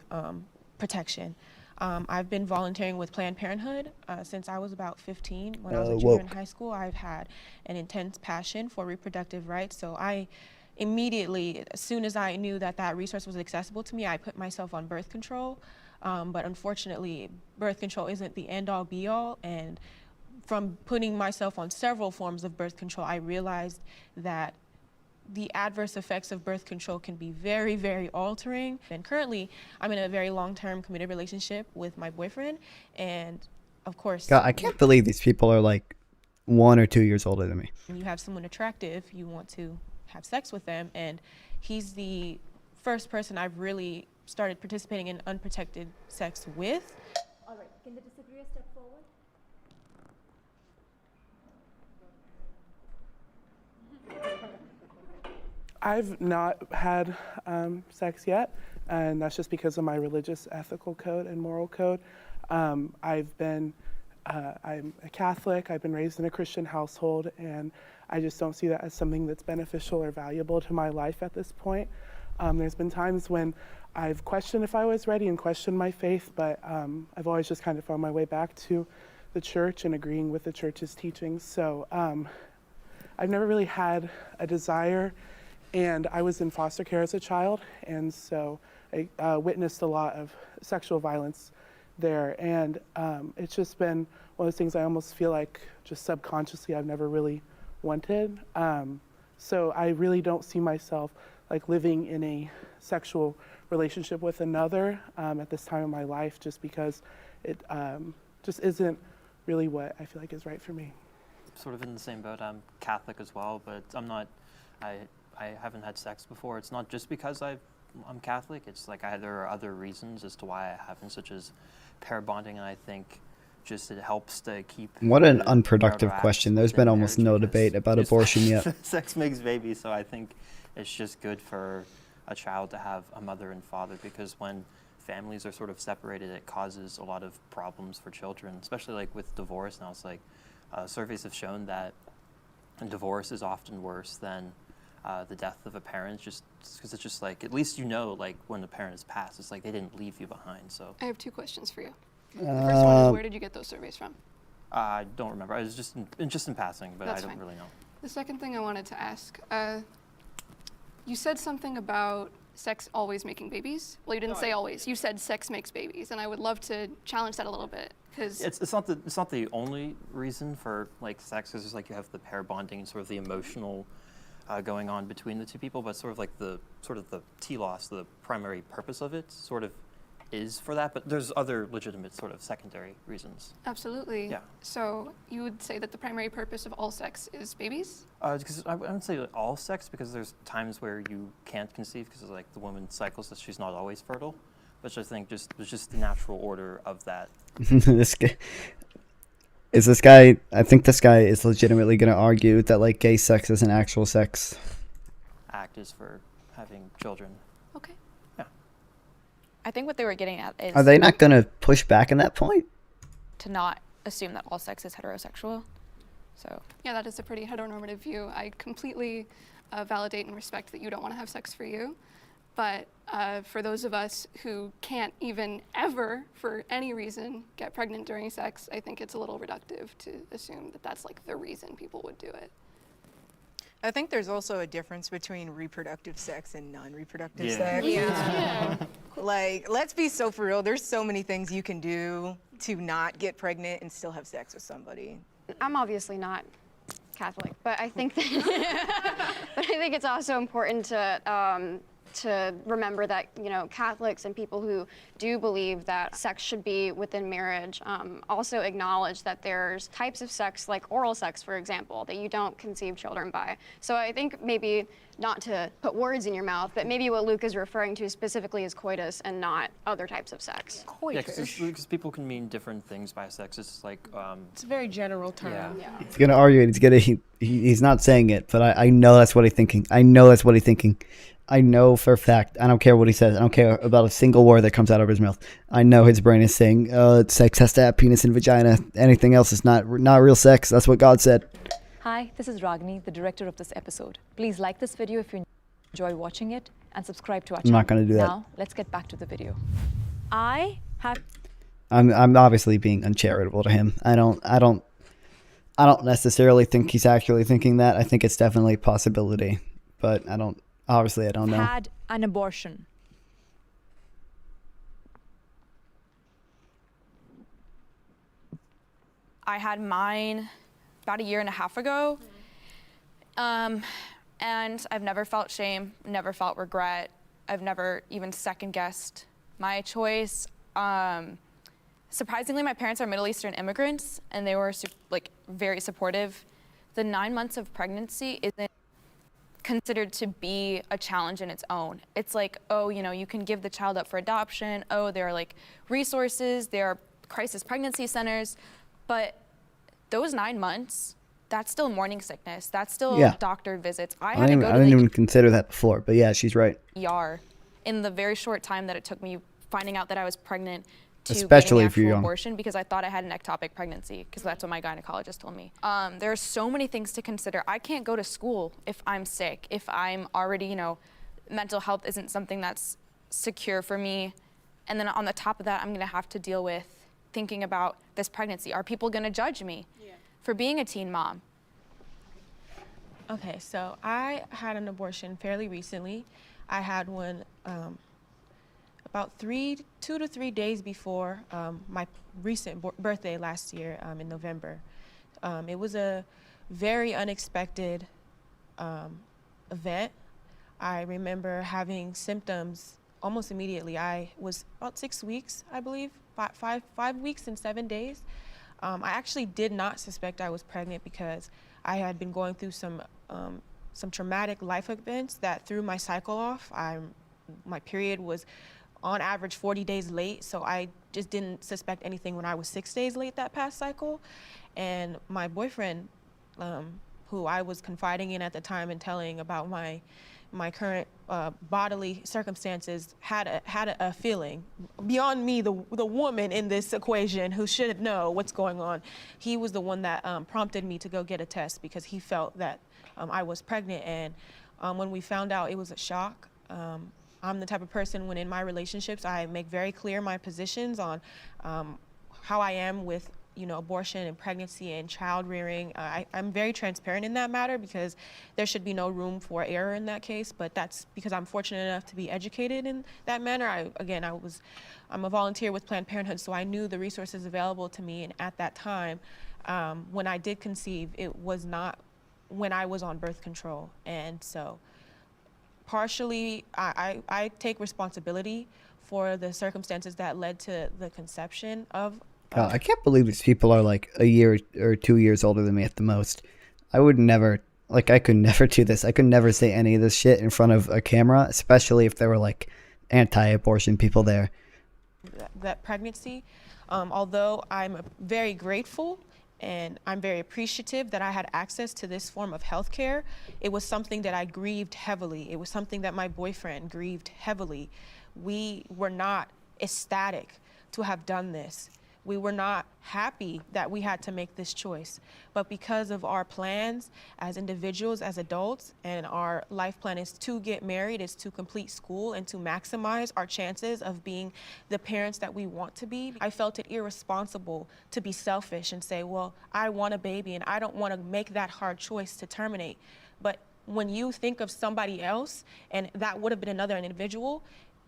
protection. I've been volunteering with Planned Parenthood since I was about 15. When I was a junior in Woke. high school, I've had an intense passion for reproductive rights. So I immediately, as soon as I knew that that resource was accessible to me, I put myself on birth control. But unfortunately, birth control isn't the end-all be-all. And from putting myself on several forms of birth control, I realized that the adverse effects of birth control can be very, very altering. And currently, I'm in a very long-term committed relationship with my boyfriend. And of course, God, I can't believe these people are like 1 or 2 years older than me. when you have someone attractive, you want to have sex with them. And he's the first person I've really started participating in unprotected sex with. All right, can the disagreeer step forward? I've not had sex yet, and that's just because of my religious ethical code and moral code. I'm a Catholic, I've been raised in a Christian household, and I just don't see that as something that's beneficial or valuable to my life at this point. There's been times when I've questioned if I was ready and questioned my faith, but I've always just kind of found my way back to the church and agreeing with the church's teachings. So I've never really had a desire, and I was in foster care as a child, and so I witnessed a lot of sexual violence there, and it's just been one of those things I almost feel like just subconsciously I've never really wanted. So I really don't see myself like living in a sexual relationship with another at this time of my life, just because it just isn't really what I feel like is right for me. Sort of in the same boat. I'm Catholic as well, but I haven't had sex before. It's not just because I'm Catholic. It's like there are other reasons as to why I haven't, such as pair bonding, and I think just it helps to keep. What an the unproductive marital question. acts There's been within almost no marriage, debate because about just abortion yet. Sex makes babies, so I think it's just good for a child to have a mother and father, because when families are sort of separated, it causes a lot of problems for children, especially like with divorce now. It's like surveys have shown that divorce is often worse than the death of a parent, just because it's just like, at least you know, like when the parent has passed, it's like they didn't leave you behind. So I have two questions for you. The first one is, where did you get those surveys from? I don't remember. I was just in passing, but That's I don't fine. really know. The second thing I wanted to ask, you said something about sex always making babies. Well, you didn't say always. You said sex makes babies, and I would love to challenge that a little bit, because It's not the only reason for like sex, because like you have the pair bonding and sort of the emotional going on between the two people, but sort of like the telos, the primary purpose of it sort of is for that, but there's other legitimate sort of secondary reasons. Absolutely. Yeah. So you would say that the primary purpose of all sex is babies? Because I wouldn't say like all sex, because there's times where you can't conceive because like the woman cycles, so she's not always fertile, which I think it's just the natural order of that. I think this guy is legitimately going to argue that like gay sex isn't actual sex. Act is for having children. Okay. Yeah. I think what they were getting at is, Are they not going to push back on that point? to not assume that all sex is heterosexual. So Yeah, that is a pretty heteronormative view. I completely validate and respect that you don't want to have sex for you. But for those of us who can't even ever, for any reason, get pregnant during sex, I think it's a little reductive to assume that that's like the reason people would do it. I think there's also a difference between reproductive sex and non-reproductive Yeah. sex. Yeah. Like, let's be so for real. There's so many things you can do to not get pregnant and still have sex with somebody. I'm obviously not Catholic, but I think that, but I think it's also important to remember that, you know, Catholics and people who do believe that sex should be within marriage also acknowledge that there's types of sex, like oral sex, for example, that you don't conceive children by. So I think maybe not to put words in your mouth, but maybe what Luke is referring to specifically is coitus and not other types of sex. Yeah, because people can mean different things by sex. It's like It's a very general term. Yeah. He's going to argue it. He's not saying it, but I know that's what he's thinking. I know that's what he's thinking. I know for a fact. I don't care what he says. I don't care about a single word that comes out of his mouth. I know his brain is saying, sex has to have penis and vagina. Anything else is not real sex. That's what God said. Hi, this is Ragini, the director of this episode. Please like this video if you enjoy watching it and subscribe to our I'm channel. not gonna do that. Now, let's get back to the video. I have... I'm obviously being uncharitable to him. I don't necessarily think he's actually thinking that. I think it's definitely a possibility, but I don't know. Had an abortion. I had mine about 1.5 years ago. And I've never felt shame, never felt regret. I've never even second-guessed my choice. Surprisingly, my parents are Middle Eastern immigrants, and they were very supportive. The 9 months of pregnancy isn't considered to be a challenge in its own. It's like, oh, you can give the child up for adoption. Oh, there are resources, there are crisis pregnancy centers, but those 9 months, that's still morning sickness. That's still doctor visits. I didn't even consider that before, but yeah, she's right. ER in the very short time that it took me finding out that I was pregnant to Especially getting if you're the young. actual abortion, because I thought I had an ectopic pregnancy, because that's what my gynecologist told me. There are so many things to consider. I can't go to school if I'm sick, if I'm already, mental health isn't something that's secure for me. And then on the top of that, I'm gonna have to deal with thinking about this pregnancy. Are people gonna judge me for being a teen mom? Okay, so I had an abortion fairly recently. I had one about 2 to 3 days before my recent birthday last year in November. It was a very unexpected event. I remember having symptoms almost immediately. I was about 6 weeks, I believe, 5 weeks and 7 days. I actually did not suspect I was pregnant because I had been going through some traumatic life events that threw my cycle off. My period was on average 40 days late, so I just didn't suspect anything when I was 6 days late that past cycle. And my boyfriend, who I was confiding in at the time and telling about my current bodily circumstances, had a feeling beyond me, the woman in this equation who should know what's going on. He was the one that prompted me to go get a test because he felt that I was pregnant. And when we found out, it was a shock. I'm the type of person, when in my relationships, I make very clear my positions on how I am with abortion and pregnancy and child rearing. I'm very transparent in that matter because there should be no room for error in that case, but that's because I'm fortunate enough to be educated in that manner. I'm a volunteer with Planned Parenthood, so I knew the resources available to me, and at that time, when I did conceive, it was not when I was on birth control. And so partially, I take responsibility for the circumstances that led to the conception of I can't believe these people are like a year or 2 years older than me at the most. I would never, I could never do this. I could never say any of this shit in front of a camera, especially if there were anti-abortion people there. That pregnancy, although I'm very grateful and I'm very appreciative that I had access to this form of healthcare, it was something that I grieved heavily. It was something that my boyfriend grieved heavily. We were not ecstatic to have done this. We were not happy that we had to make this choice. But because of our plans as individuals, as adults, and our life plan is to get married, is to complete school, and to maximize our chances of being the parents that we want to be, I felt it irresponsible to be selfish and say, well, I want a baby and I don't want to make that hard choice to terminate. But when you think of somebody else, and that would have been another individual,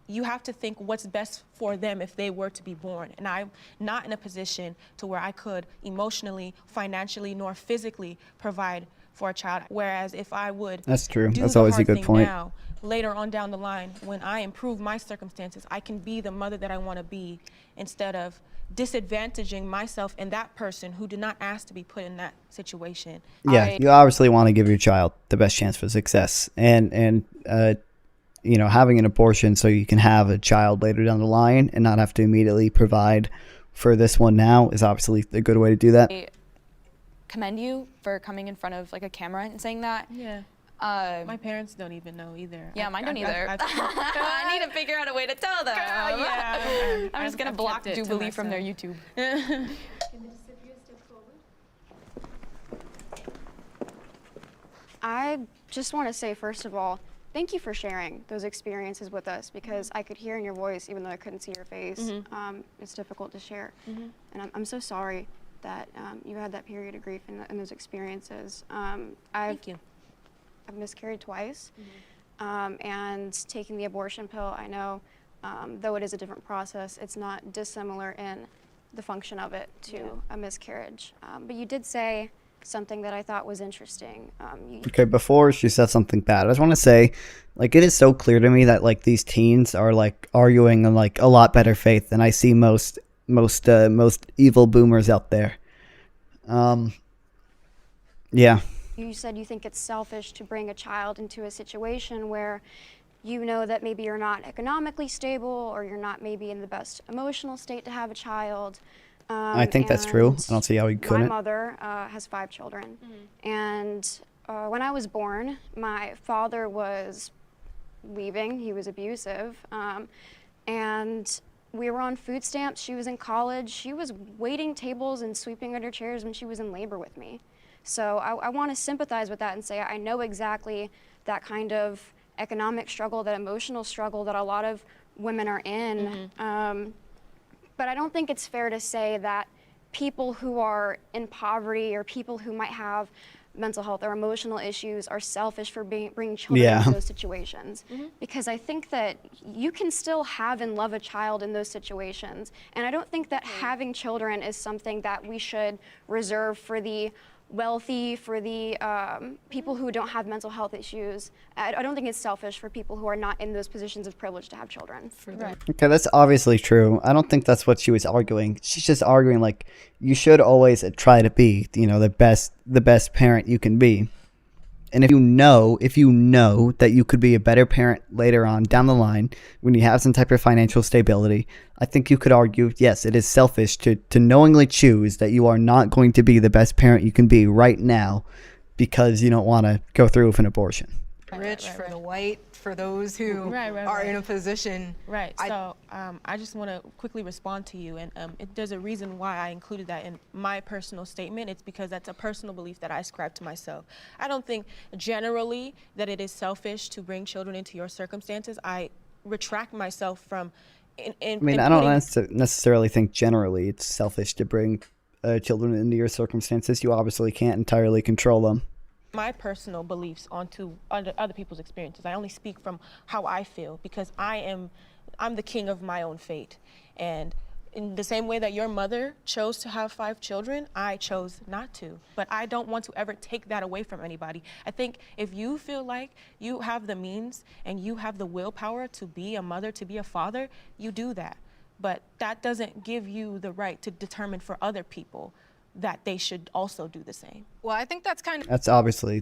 you have to think what's best for them if they were to be born. And I'm not in a position to where I could emotionally, financially, nor physically provide for a child. Whereas if I would That's true. do That's the always a hard good thing point. now, later on down the line, when I improve my circumstances, I can be the mother that I want to be instead of disadvantaging myself and that person who did not ask to be put in that situation. Yeah, you obviously want to give your child the best chance for success. And having an abortion so you can have a child later down the line and not have to immediately provide for this one now is obviously a good way to do that. I commend you for coming in front of a camera and saying that. Yeah. My parents don't even know either. Yeah, mine don't either. I need to figure out a way to tell them. Yeah. I'm just gonna block Juliblee from their YouTube. I just want to say, first of all, thank you for sharing those experiences with us, because I could hear in your voice, even though I couldn't see your face. It's difficult to share. And I'm so sorry that you had that period of grief and those experiences. Thank you. I've miscarried twice, and taking the abortion pill, I know, though it is a different process, it's not dissimilar in the function of it to a miscarriage. But you did say something that I thought was interesting. Okay, before she said something bad, I just want to say, like, it is so clear to me that, like, these teens are, like, arguing in, like, a lot better faith than I see most evil boomers out there. Yeah. You said you think it's selfish to bring a child into a situation where you know that maybe you're not economically stable, or you're not maybe in the best emotional state to have a child. I think that's true. I don't see how he couldn't. My mother has 5 children. And when I was born, my father was leaving. He was abusive. And we were on food stamps. She was in college. She was waiting tables and sweeping under chairs when she was in labor with me. So I want to sympathize with that and say I know exactly that kind of economic struggle, that emotional struggle that a lot of women are in. But I don't think it's fair to say that people who are in poverty, or people who might have mental health or emotional issues, are selfish for bringing children into those situations. Because I think that you can still have and love a child in those situations. And I don't think that having children is something that we should reserve for the wealthy, for the people who don't have mental health issues. I don't think it's selfish for people who are not in those positions of privilege to have children. Okay, that's obviously true. I don't think that's what she was arguing. She's just arguing, like, you should always try to be, the best parent you can be. And if you know that you could be a better parent later on down the line, when you have some type of financial stability, I think you could argue, yes, it is selfish to knowingly choose that you are not going to be the best parent you can be right now because you don't want to go through with an abortion. Rich for the white, for those who are in a position. So I just want to quickly respond to you, and there's a reason why I included that in my personal statement. It's because that's a personal belief that I ascribe to myself. I don't think generally that it is selfish to bring children into your circumstances. I retract myself from I don't necessarily think generally it's selfish to bring children into your circumstances. You obviously can't entirely control them. My personal beliefs onto other people's experiences. I only speak from how I feel, because I'm the king of my own fate. And in the same way that your mother chose to have 5 children, I chose not to. But I don't want to ever take that away from anybody. I think if you feel like you have the means and you have the willpower to be a mother, to be a father, you do that. But that doesn't give you the right to determine for other people that they should also do the same. Well, I think that's kind of... That's obviously,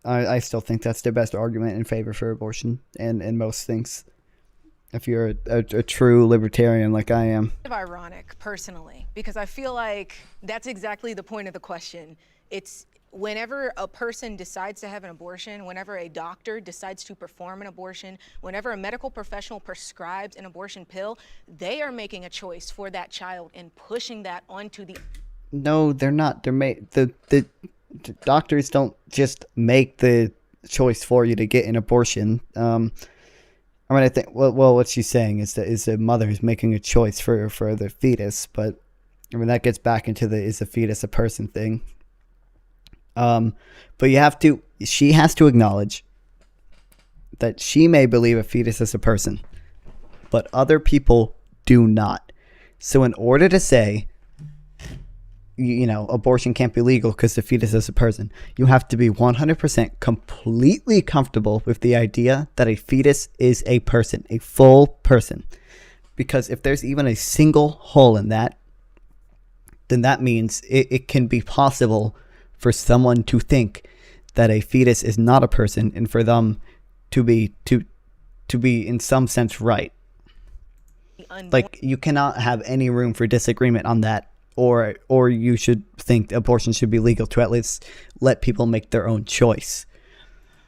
I still think that's the best argument in favor for abortion and most things. If you're a true libertarian like I am. It's ironic, personally, because I feel like that's exactly the point of the question. It's whenever a person decides to have an abortion, whenever a doctor decides to perform an abortion, whenever a medical professional prescribes an abortion pill, they are making a choice for that child and pushing that onto the... No, they're not. The doctors don't just make the choice for you to get an abortion. I think what she's saying is the mother is making a choice for the fetus, but that gets back into is the fetus a person thing. But she has to acknowledge that she may believe a fetus is a person, but other people do not. So in order to say, abortion can't be legal because the fetus is a person, you have to be 100% completely comfortable with the idea that a fetus is a person, a full person. Because if there's even a single hole in that, then that means it can be possible for someone to think that a fetus is not a person, and for them to be in some sense right. Like, you cannot have any room for disagreement on that. Or you should think abortion should be legal to at least let people make their own choice.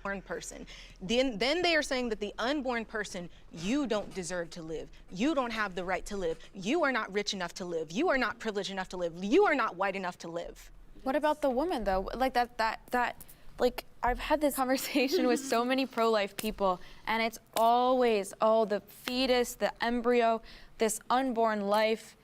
Unborn person. Then they are saying that the unborn person, you don't deserve to live. You don't have the right to live. You are not rich enough to live. You are not privileged enough to live. You are not white enough to live. What about the woman, though? Like that Like, I've had this conversation with so many pro-life people, and it's always, oh, the fetus, the embryo, this unborn life.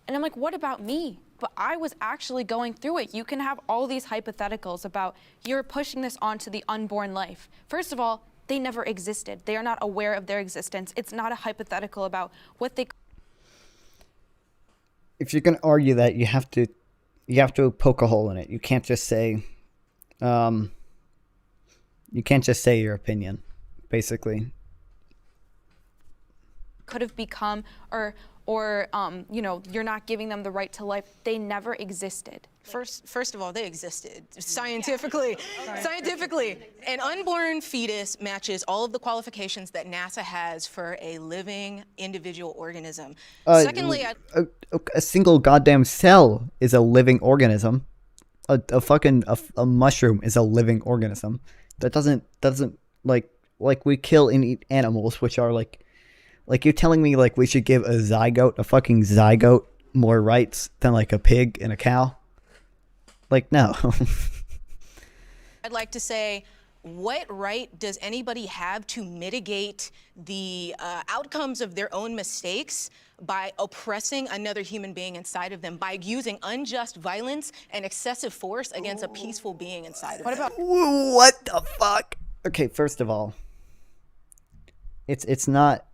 And I'm like, what about me? But I was actually going through it. You can have all these hypotheticals about you're pushing this onto the unborn life. First of all, they never existed. They are not aware of their existence. It's not a hypothetical about what they... If you're going to argue that, you have to poke a hole in it. You can't just say your opinion, basically. could have become, or you know, you're not giving them the right to life. They never existed. First of all, they existed scientifically. Scientifically, an unborn fetus matches all of the qualifications that NASA has for a living individual organism. Secondly, a single goddamn cell is a living organism. A mushroom is a living organism. That doesn't like we kill and eat animals, which are like you're telling me like we should give a fucking zygote more rights than like a pig and a cow? Like, no. I'd like to say, what right does anybody have to mitigate the outcomes of their own mistakes by oppressing another human being inside of them, by using unjust violence and excessive force against a peaceful being inside of them? What the fuck? Okay, first of all, it's not.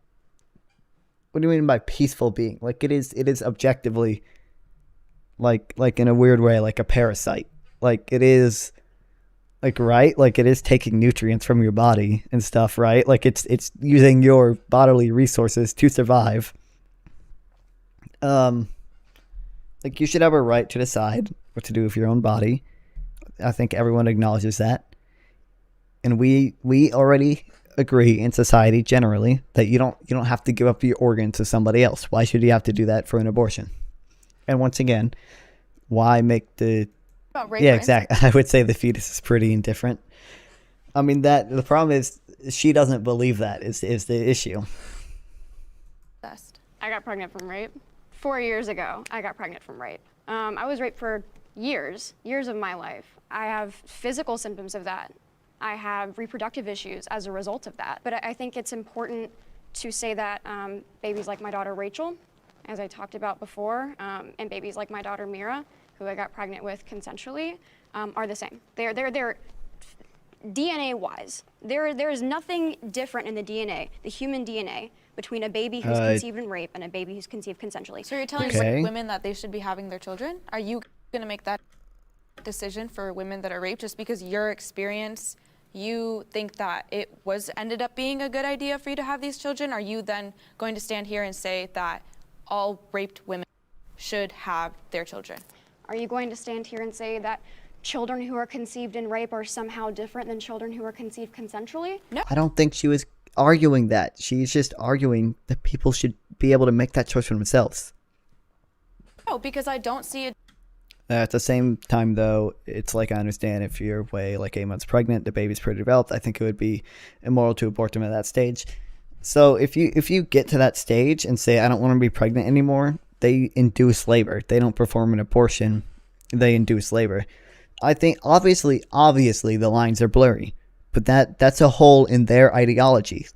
What do you mean by peaceful being? Like it is objectively. Like in a weird way, like a parasite. Like it is, like, right? Like it is taking nutrients from your body and stuff, right? Like it's using your bodily resources to survive. Like you should have a right to decide what to do with your own body. I think everyone acknowledges that. And we already agree in society generally that you don't have to give up your organ to somebody else. Why should you have to do that for an abortion? And once again, why make the... Yeah, exactly. I would say the fetus is pretty indifferent. I mean, the problem is she doesn't believe that is the issue. I got pregnant from rape. 4 years ago, I got pregnant from rape. I was raped for years of my life. I have physical symptoms of that. I have reproductive issues as a result of that. But I think it's important to say that babies like my daughter Rachel, as I talked about before, and babies like my daughter Mira, who I got pregnant with consensually, are the same. They're DNA-wise. There is nothing different in the DNA, the human DNA, between a baby who's conceived in rape and a baby who's conceived consensually. So you're telling women that they should be having their children? Are you going to make that decision for women that are raped just because your experience, you think that it ended up being a good idea for you to have these children? Are you then going to stand here and say that all raped women should have their children? Are you going to stand here and say that children who are conceived in rape are somehow different than children who are conceived consensually? No. I don't think she was arguing that. She's just arguing that people should be able to make that choice for themselves. No, because I don't see it. At the same time, though, it's like I understand if you're like 8 months pregnant, the baby's pretty developed, I think it would be immoral to abort them at that stage. So if you get to that stage and say, I don't want to be pregnant anymore, they induce labor. They don't perform an abortion. They induce labor. I think obviously the lines are blurry, but that's a hole in their ideology.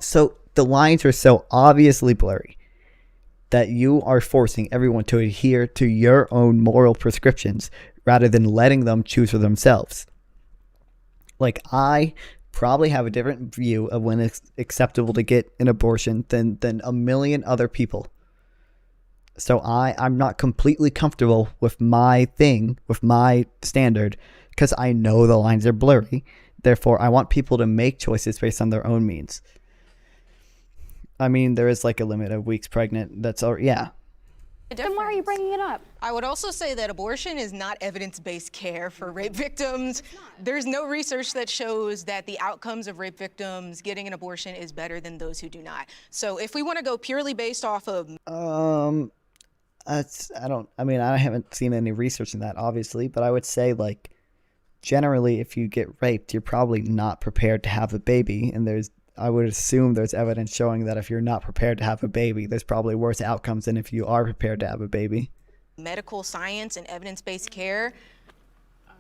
So the lines are so obviously blurry that you are forcing everyone to adhere to your own moral prescriptions rather than letting them choose for themselves. Like, I probably have a different view of when it's acceptable to get an abortion than a million other people. So I'm not completely comfortable with my thing, with my standard, because I know the lines are blurry. Therefore, I want people to make choices based on their own means. I mean, there is like a limit of weeks pregnant. That's all. Yeah. Then why are you bringing it up? I would also say that abortion is not evidence-based care for rape victims. There's no research that shows that the outcomes of rape victims getting an abortion is better than those who do not. So if we want to go purely based off of... I haven't seen any research in that, obviously, but I would say, like, generally, if you get raped, you're probably not prepared to have a baby, and I would assume there's evidence showing that if you're not prepared to have a baby, there's probably worse outcomes than if you are prepared to have a baby. Medical science and evidence-based care?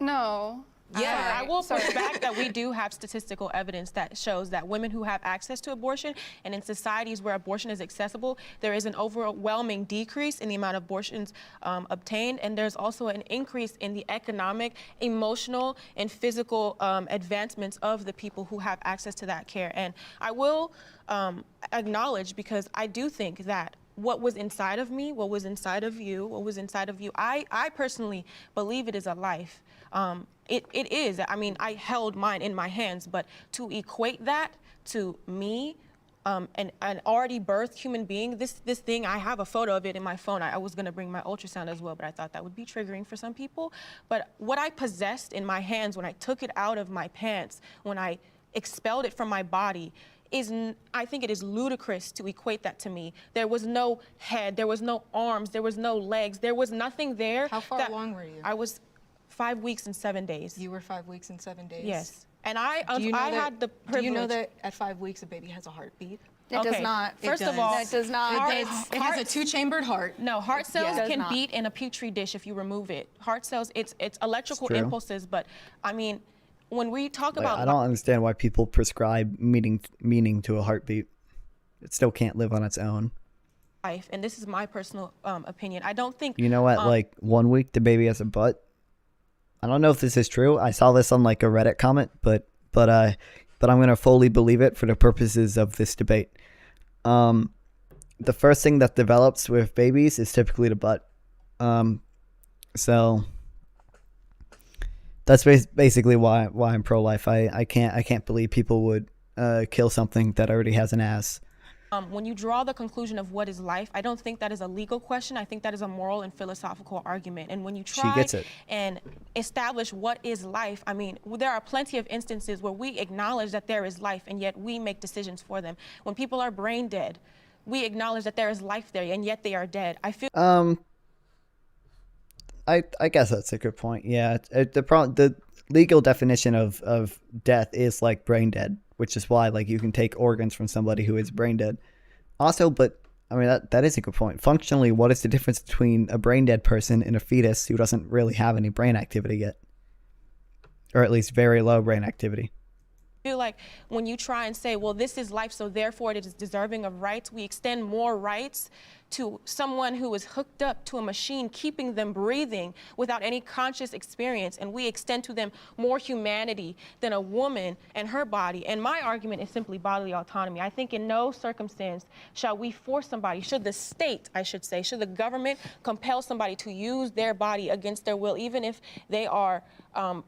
No, Yeah, I will push back that we do have statistical evidence that shows that women who have access to abortion, and in societies where abortion is accessible, there is an overwhelming decrease in the amount of abortions obtained, and there's also an increase in the economic, emotional, and physical advancements of the people who have access to that care. And I will acknowledge, because I do think that what was inside of me, what was inside of you, what was inside of you, I personally believe it is a life. It is. I mean, I held mine in my hands, but to equate that to me, an already birthed human being, this thing, I have a photo of it in my phone. I was gonna bring my ultrasound as well, but I thought that would be triggering for some people. But what I possessed in my hands when I took it out of my pants, when I expelled it from my body, I think it is ludicrous to equate that to me. There was no head, there was no arms, there was no legs, there was nothing there. How far along were you? I was 5 weeks and 7 days. You were 5 weeks and 7 days? Yes. And I had the privilege. Do you know that at 5 weeks a baby has a heartbeat? It does not. First of all, it does not. It has a two-chambered heart. No, heart cells can beat in a petri dish if you remove it. Heart cells, it's electrical impulses, but I mean, when we talk about, I don't understand why people prescribe meaning to a heartbeat. It still can't live on its own. life, and this is my personal opinion, I don't think. You know what? Like 1 week, the baby has a butt. I don't know if this is true. I saw this on like a Reddit comment, but I'm gonna fully believe it for the purposes of this debate. The first thing that develops with babies is typically the butt. So that's basically why I'm pro-life. I can't believe people would kill something that already has an ass. When you draw the conclusion of what is life, I don't think that is a legal question. I think that is a moral and philosophical argument. And when you try and establish what is life, I mean, there are plenty of instances where we acknowledge that there is life, and yet we make decisions for them. When people are brain dead, we acknowledge that there is life there, and yet they are dead. I feel. I guess that's a good point. Yeah, the legal definition of death is like brain dead, which is why like you can take organs from somebody who is brain dead. Also, but I mean that is a good point. Functionally, what is the difference between a brain dead person and a fetus who doesn't really have any brain activity yet, or at least very low brain activity? I feel like when you try and say, well, this is life, so therefore it is deserving of rights, we extend more rights to someone who is hooked up to a machine, keeping them breathing without any conscious experience, and we extend to them more humanity than a woman and her body. And my argument is simply bodily autonomy. I think in no circumstance shall we force somebody, should the state, I should say, should the government compel somebody to use their body against their will, even if they are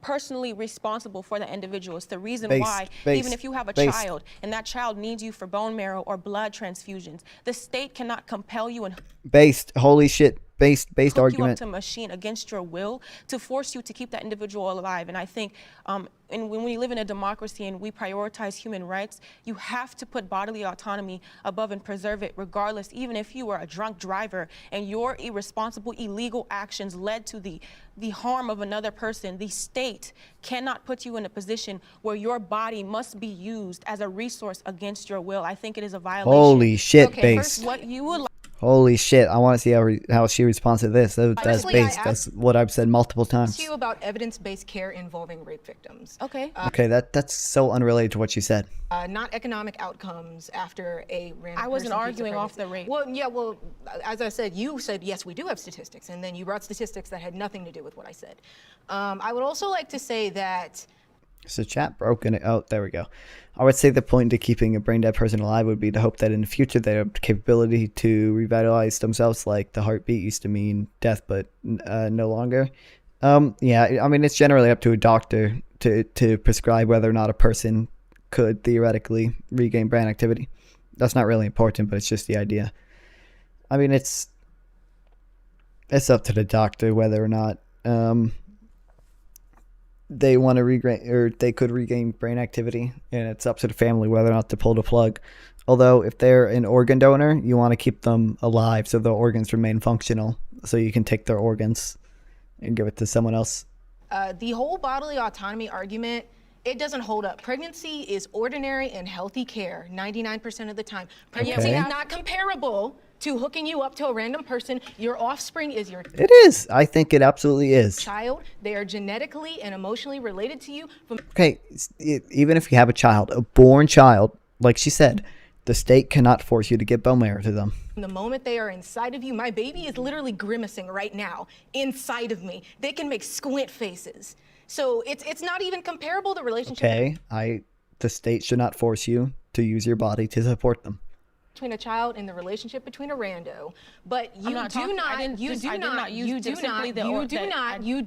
personally responsible for the individual. It's the reason why, even if you have a child and that child needs you for bone marrow or blood transfusions, the state cannot compel you and holy shit, based hook argument. you up to a machine against your will to force you to keep that individual alive. And I think and when we live in a democracy and we prioritize human rights, you have to put bodily autonomy above and preserve it regardless, even if you were a drunk driver and your irresponsible, illegal actions led to the harm of another person. The state cannot put you in a position where your body must be used as a resource against your will. I think it is a violation. Holy shit, First, what you would Holy shit, I want to see how she responds to this. That's based. That's what I've said multiple times. To you about evidence-based care involving rape victims. Okay. Okay, that's so unrelated to what you said. Not economic outcomes after a random I wasn't person keeps a arguing off pregnancy. the rape. Well, yeah, well, as I said, you said, yes, we do have statistics, and then you brought statistics that had nothing to do with what I said. I would also like to say that So chat broken. Oh, there we go. I would say the point to keeping a brain dead person alive would be to hope that in the future they have the capability to revitalize themselves, like the heartbeat used to mean death, but no longer. Yeah, I mean, it's generally up to a doctor to prescribe whether or not a person could theoretically regain brain activity. That's not really important, but it's just the idea. I mean, it's up to the doctor whether or not they want to regain, or they could regain brain activity, and it's up to the family whether or not to pull the plug. Although if they're an organ donor, you want to keep them alive so the organs remain functional, so you can take their organs and give it to someone else. the whole bodily autonomy argument, it doesn't hold up. Pregnancy is ordinary and healthy care 99% of the time. Pregnancy is not comparable to hooking you up to a random person. Your offspring is your It is. I think it absolutely is. child. They are genetically and emotionally related to you from Okay, even if you have a child, a born child, like she said, the state cannot force you to give bone marrow to them. the moment they are inside of you. My baby is literally grimacing right now inside of me. They can make squint faces. So it's not even comparable to relationship Okay, the state should not force you to use your body to support them. between a child and the relationship between a rando. But you not do talking- not, I didn't you just- do I did not, not use you do simply not, the you or- do that not, I- you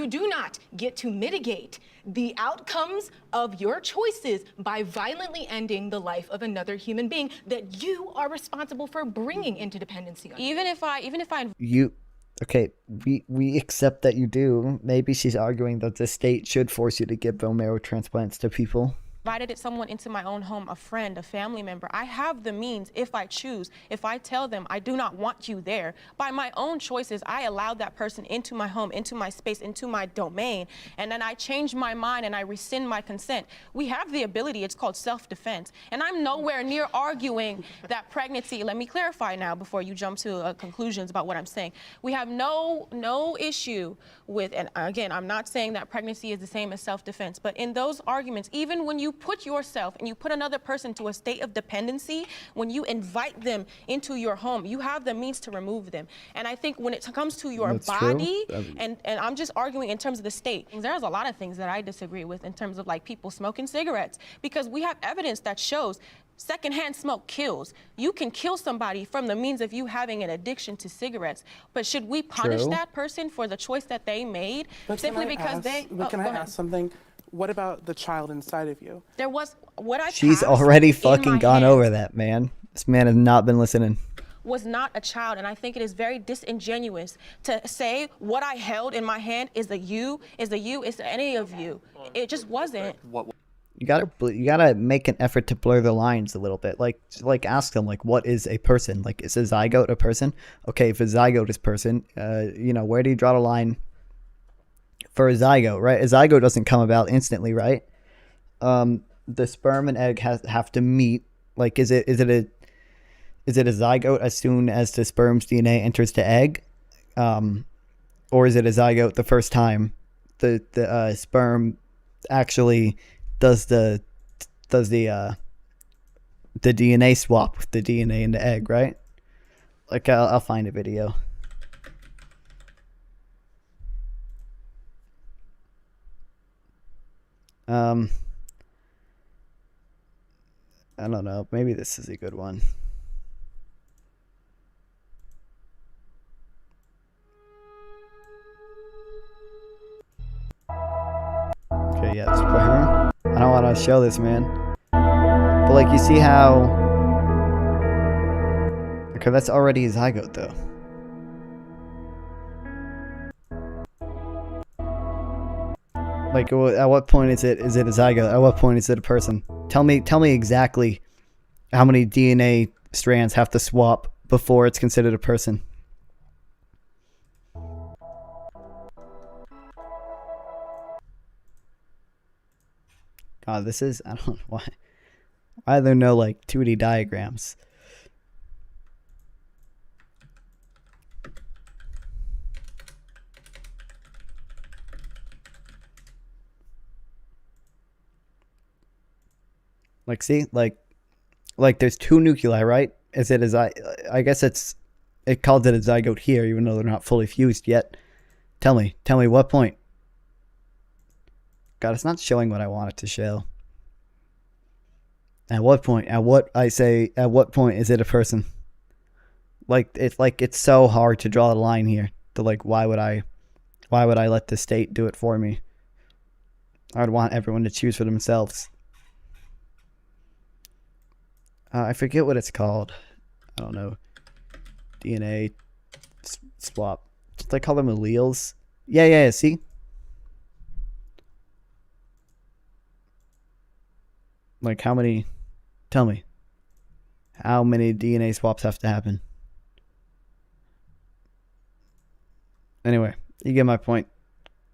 do not get to mitigate the outcomes of your choices by violently ending the life of another human being that you are responsible for bringing into dependency on. Even if I Okay, we accept that you do. Maybe she's arguing that the state should force you to give bone marrow transplants to people. invited someone into my own home, a friend, a family member, I have the means, if I choose, if I tell them I do not want you there, by my own choices, I allowed that person into my home, into my space, into my domain, and then I change my mind and I rescind my consent. We have the ability, it's called self-defense, and I'm nowhere near arguing that pregnancy, let me clarify now before you jump to conclusions about what I'm saying. We have no issue with, and again, I'm not saying that pregnancy is the same as self-defense, but in those arguments, even when you put yourself and you put another person to a state of dependency, when you invite them into your home, you have the means to remove them. And I think when it comes to your That's true. body, and I'm just arguing in terms of the state, there's a lot of things that I disagree with in terms of like people smoking cigarettes, because we have evidence that shows secondhand smoke kills. You can kill somebody from the means of you having an addiction to cigarettes, but should we punish True. that person for the choice that they made simply because they? But can go I ahead. ask something? What about the child inside of you? There was what I She's passed already in fucking my gone hands over that, man. This man has not been listening. was not a child, and I think it is very disingenuous to say what I held in my hand is the you, is any of you. It just wasn't. You gotta make an effort to blur the lines a little bit. Like ask them, like, what is a person? Like, is a zygote a person? Okay, if a zygote is person, where do you draw the line for a zygote, right? A zygote doesn't come about instantly, right? The sperm and egg have to meet. Like, is it a zygote as soon as the sperm's DNA enters the egg, or is it a zygote the first time the sperm actually does the DNA swap with the DNA in the egg, right? Like, I'll find a video. I don't know. Maybe this is a good one. Okay, yeah, it's play her. I don't want to show this, man. But, like, you see how... Okay, that's already a zygote, though. Like, at what point is it a zygote? At what point is it a person? Tell me exactly how many DNA strands have to swap before it's considered a person. God, this is, I don't know why. Why are there no, like, 2D diagrams? Like, see, like there's two nuclei, right? Is it I guess it calls it a zygote here, even though they're not fully fused yet. Tell me what point? God, it's not showing what I want it to show. At what point? At what point is it a person? It's so hard to draw the line here. To like, why would I let the state do it for me? I would want everyone to choose for themselves. I forget what it's called. I don't know. DNA swap. Did they call them alleles? Yeah, see? Like, how many... Tell me. How many DNA swaps have to happen? Anyway, you get my point.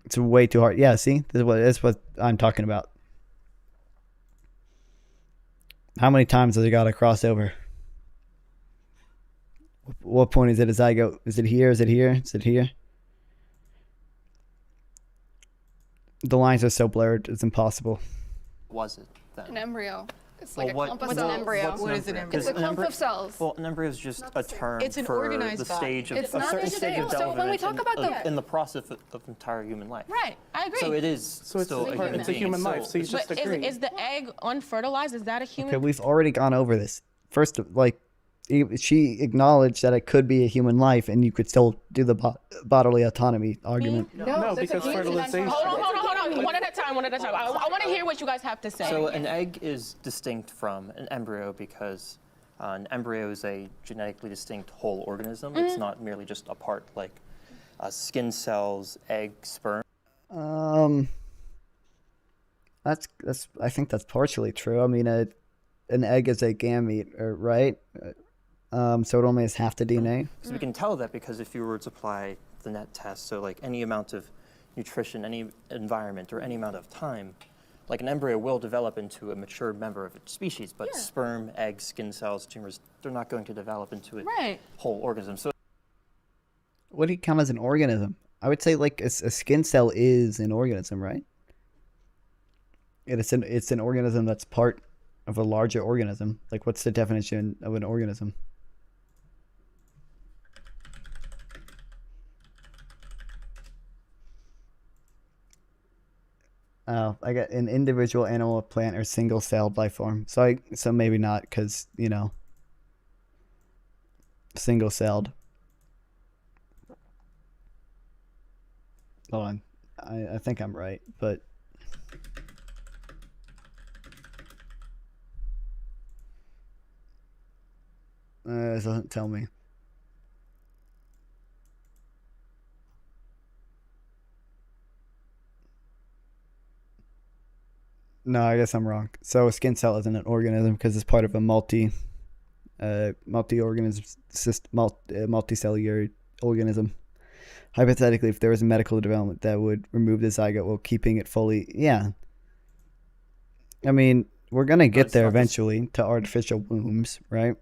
It's way too hard. Yeah, see? This is what I'm talking about. How many times has it got to cross over? What point is it a zygote? Is it here? Is it here? Is it here? The lines are so blurred, it's impossible. Was it then? An embryo. It's Well, like a what- clump of what's cells. an embryo? What is an embryo? It's 'Cause a an clump embry- of cells. Well, an embryo is just a term It's an for organized the body. stage of It's a not certain just stage a- of so when we development talk about in the process of entire human life. Right, I agree. So it is So it's still a part- it's a being. human life, so you just But agree. is the egg unfertilized? Is that a human? Okay, we've already gone over this. First, like, she acknowledged that it could be a human life, and you could still do the bodily autonomy argument. No, because fertilization. Hold on. One at a time. I want to hear what you guys have to say. So an egg is distinct from an embryo because an embryo is a genetically distinct whole organism. It's not merely just a part like skin cells, egg, sperm. That's I think that's partially true. I mean, an egg is a gamete, right? So it only has half the DNA. So we can tell that because if you were to apply the net test, so like any amount of nutrition, any environment, or any amount of time, like an embryo will develop into a mature member of its species, but sperm, eggs, skin cells, tumors, they're not going to develop into a whole organism. So What do you count as an organism? I would say like a skin cell is an organism, right? It's an organism that's part of a larger organism. Like, what's the definition of an organism? Oh, I got an individual animal, plant, or single-celled life form. So maybe not, because single-celled. Hold on, I think I'm right, but it doesn't tell me. No, I guess I'm wrong. So a skin cell isn't an organism because it's part of a multicellular organism. Hypothetically, if there was a medical development that would remove the zygote while keeping it fully, yeah. I mean, we're gonna get there eventually to artificial wombs, right?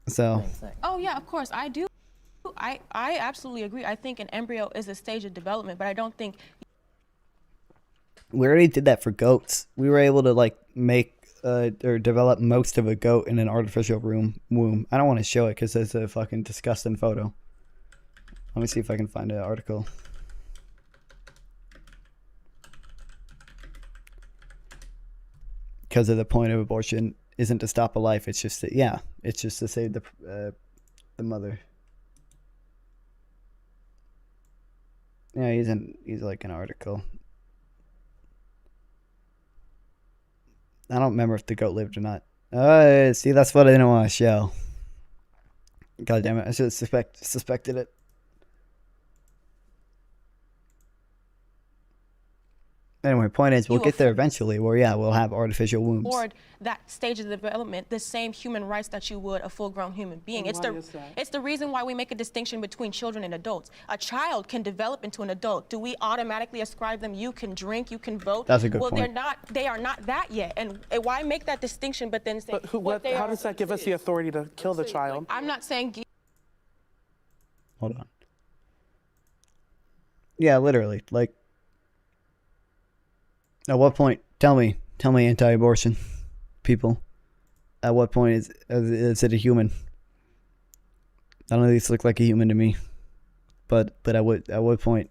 So. Oh yeah, of course I do. I absolutely agree. I think an embryo is a stage of development, but I don't think. We already did that for goats. We were able to like make or develop most of a goat in an artificial womb. I don't want to show it because it's a fucking disgusting photo. Let me see if I can find an article. Because of the point of abortion isn't to stop a life. It's just to, it's just to save the mother. Yeah, he's like an article. I don't remember if the goat lived or not. See, that's what I didn't want to show. God damn it! I should have suspected it. Anyway, point is, we'll get there eventually. Where we'll have artificial wombs. Or that stage of development, the same human rights that you would a full-grown human being. And why is that? It's the reason why we make a distinction between children and adults. A child can develop into an adult. Do we automatically ascribe them? You can drink, you can vote. That's a good point. They are not that yet. And why make that distinction? But then say, how does that give us the authority to kill the child? I'm not saying. Hold on. Yeah, literally, like. At what point? Tell me, anti-abortion people. At what point is it a human? I don't at least look like a human to me. But at what point?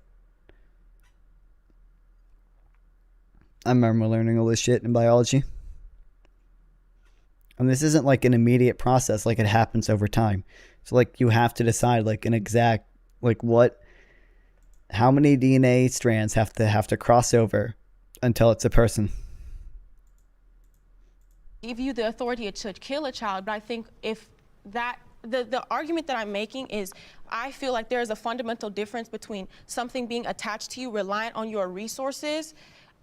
I remember learning all this shit in biology. And this isn't like an immediate process, like it happens over time. So like you have to decide like an exact like how many DNA strands have to cross over until it's a person. Give you the authority to kill a child, but I think if that the argument that I'm making is I feel like there is a fundamental difference between something being attached to you, reliant on your resources,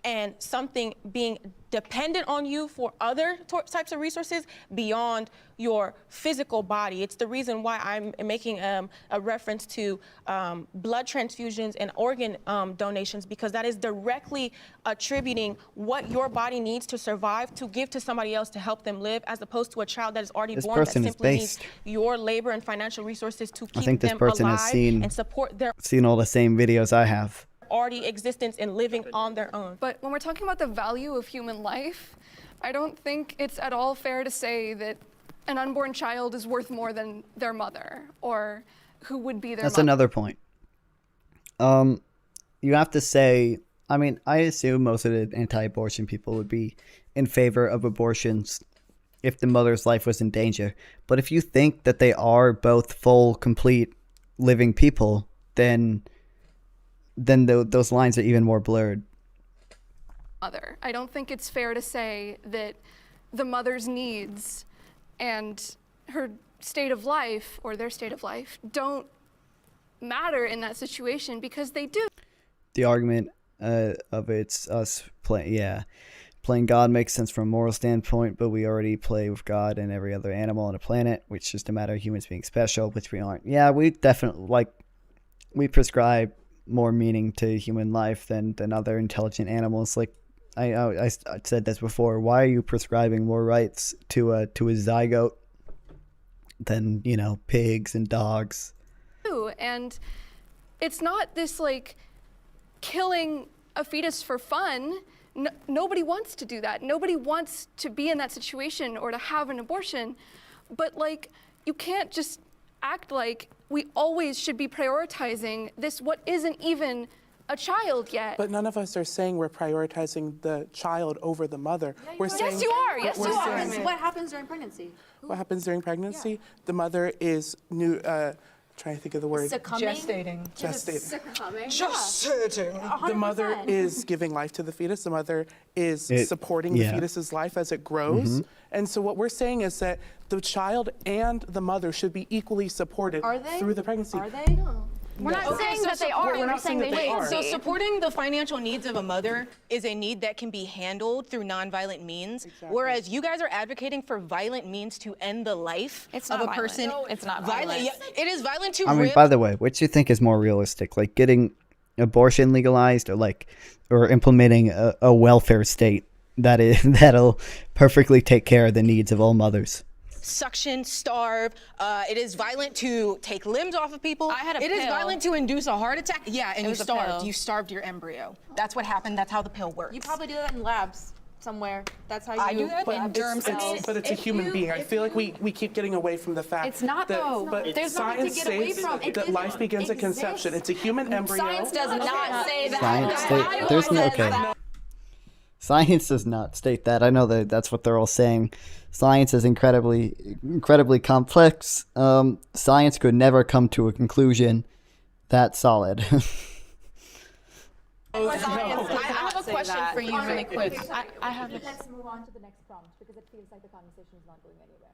and something being dependent on you for other types of resources beyond your physical body. It's the reason why I'm making a reference to blood transfusions and organ donations, because that is directly attributing what your body needs to survive to give to somebody else to help them live, as opposed to a child that is already This born that person is simply needs based. your labor and financial resources to I keep think this them person has alive seen and support their all the same videos I have. already existence and living on their own. But when we're talking about the value of human life, I don't think it's at all fair to say that an unborn child is worth more than their mother, or who would be their That's mother. another point. You have to say, I mean, I assume most of the anti-abortion people would be in favor of abortions if the mother's life was in danger. But if you think that they are both full, complete, living people, then those lines are even more blurred. Mother. I don't think it's fair to say that the mother's needs and her state of life, or their state of life, don't matter in that situation, because they do. The argument of it's us playing God makes sense from a moral standpoint, but we already play with God and every other animal on the planet, which is just a matter of humans being special, which we aren't. Yeah, we definitely, we prescribe more meaning to human life than other intelligent animals. Like I said this before, why are you prescribing more rights to a zygote than, pigs and dogs? And it's not this killing a fetus for fun. Nobody wants to do that. Nobody wants to be in that situation or to have an abortion. But you can't just act like we always should be prioritizing this, what isn't even a child yet. But none of us are saying we're prioritizing the child over the mother. We're saying, yes, you are. Yes, you are. What happens during pregnancy? What happens during pregnancy? Yeah. The mother is trying to think of the word. Succumbing? Gestating. Succumbing. Gestating. The mother is giving life to the fetus. The mother is supporting the fetus's life as it grows. Mm-hmm. And so what we're saying is that the child and the mother should be equally supported through the pregnancy. Are they? No. We're not saying that they are. We're saying they should So be. supporting the financial needs of a mother is a need that can be handled through nonviolent means, whereas you guys are advocating for violent means to end the life of a person. No, it's not violent. Yeah, it is violent to I mean, rip. by the way, which do you think is more realistic? Like getting abortion legalized, or implementing a welfare state that'll perfectly take care of the needs of all mothers? Suction, starve. It is violent to take limbs off of people. It is violent to induce a heart attack. Yeah, and you starved. You starved your embryo. That's what happened. That's how the pill works. You probably do that in labs somewhere. That's how you I do that in germ cells. But it's a human being. I feel like we keep getting away from the fact it's not that though. But There's nothing to get away from. that life begins at conception. It's a human embryo. Science does not say that. Science does not state that. I know that's what they're all saying. Science is incredibly complex. Science could never come to a conclusion that solid. I have a question for you really quick. I have Let's move on to the next prompt because it feels like the conversation is not going anywhere.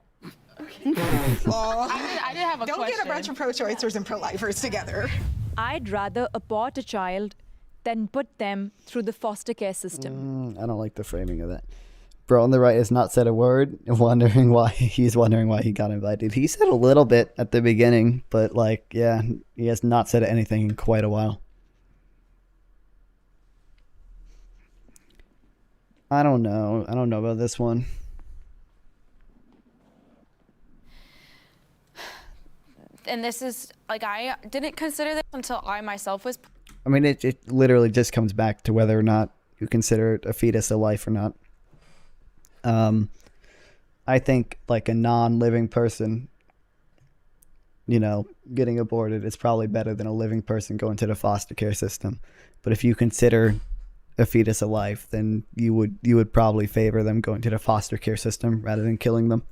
I did have a question. Don't get a bunch of pro-choicers and pro-lifers together. I'd rather abort a child than put them through the foster care system. I don't like the framing of that. Bro on the right has not said a word, wondering why he got invited. He said a little bit at the beginning, but he has not said anything in quite a while. I don't know about this one. And this is I didn't consider this until I myself was. I mean, it literally just comes back to whether or not you consider a fetus a life or not. I think a non-living person, getting aborted is probably better than a living person going to the foster care system. But if you consider a fetus a life, then you would probably favor them going to the foster care system rather than killing them.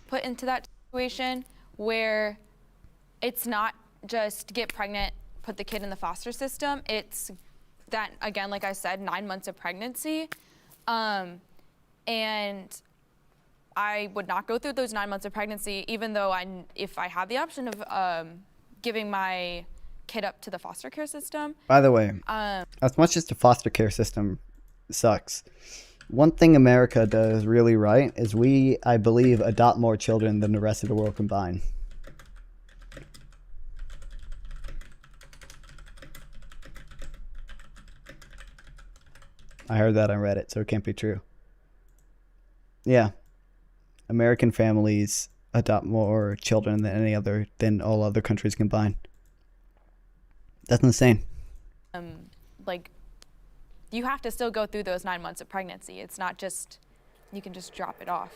Put into that situation where it's not just get pregnant, put the kid in the foster system. It's that, again, like I said, 9 months of pregnancy. And I would not go through those 9 months of pregnancy, even though if I had the option of giving my kid up to the foster care system. By the way, as much as the foster care system sucks. One thing America does really right is we, I believe, adopt more children than the rest of the world combined. I heard that on Reddit, so it can't be true. Yeah. American families adopt more children than all other countries combined. That's insane. Like, you have to still go through those 9 months of pregnancy. It's not just, you can just drop it off.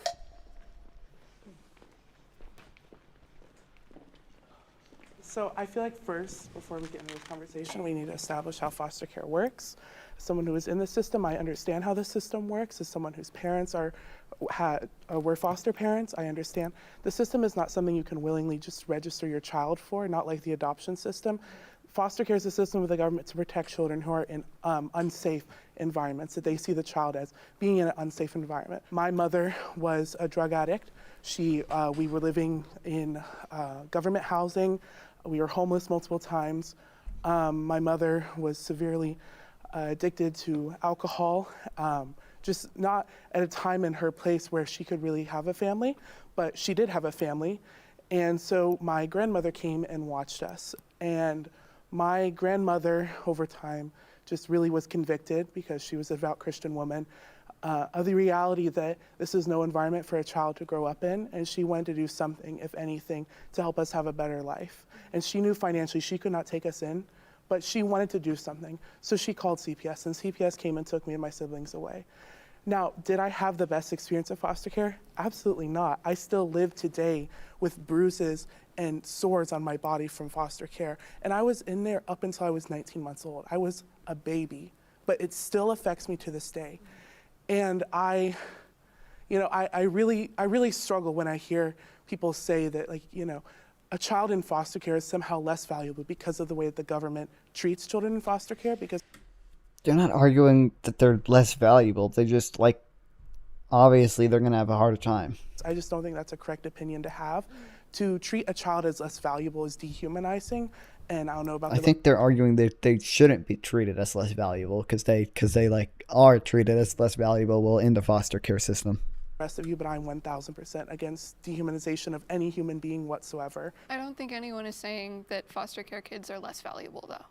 So I feel like first, before we get into this conversation, we need to establish how foster care works. As someone who is in the system, I understand how the system works. As someone whose parents were foster parents, I understand the system is not something you can willingly just register your child for, not like the adoption system. Foster care is a system with the government to protect children who are in unsafe environments, that they see the child as being in an unsafe environment. My mother was a drug addict. We were living in government housing. We were homeless multiple times. My mother was severely addicted to alcohol, just not at a time in her place where she could really have a family, but she did have a family. And so my grandmother came and watched us. And my grandmother, over time, just really was convicted, because she was a devout Christian woman, of the reality that this is no environment for a child to grow up in, and she wanted to do something, if anything, to help us have a better life. And she knew financially she could not take us in, but she wanted to do something. So she called CPS, and CPS came and took me and my siblings away. Now, did I have the best experience of foster care? Absolutely not. I still live today with bruises and sores on my body from foster care. And I was in there up until I was 19 months old. I was a baby, but it still affects me to this day. And I really struggle when I hear people say that, like, a child in foster care is somehow less valuable because of the way that the government treats children in foster care, because They're not arguing that they're less valuable. They just, like, obviously they're going to have a harder time. I just don't think that's a correct opinion to have. To treat a child as less valuable is dehumanizing, and I don't know about I think they're arguing that they shouldn't be treated as less valuable because they like are treated as less valuable in the foster care system. Rest of you, but I'm 1,000% against dehumanization of any human being whatsoever. I don't think anyone is saying that foster care kids are less valuable, though.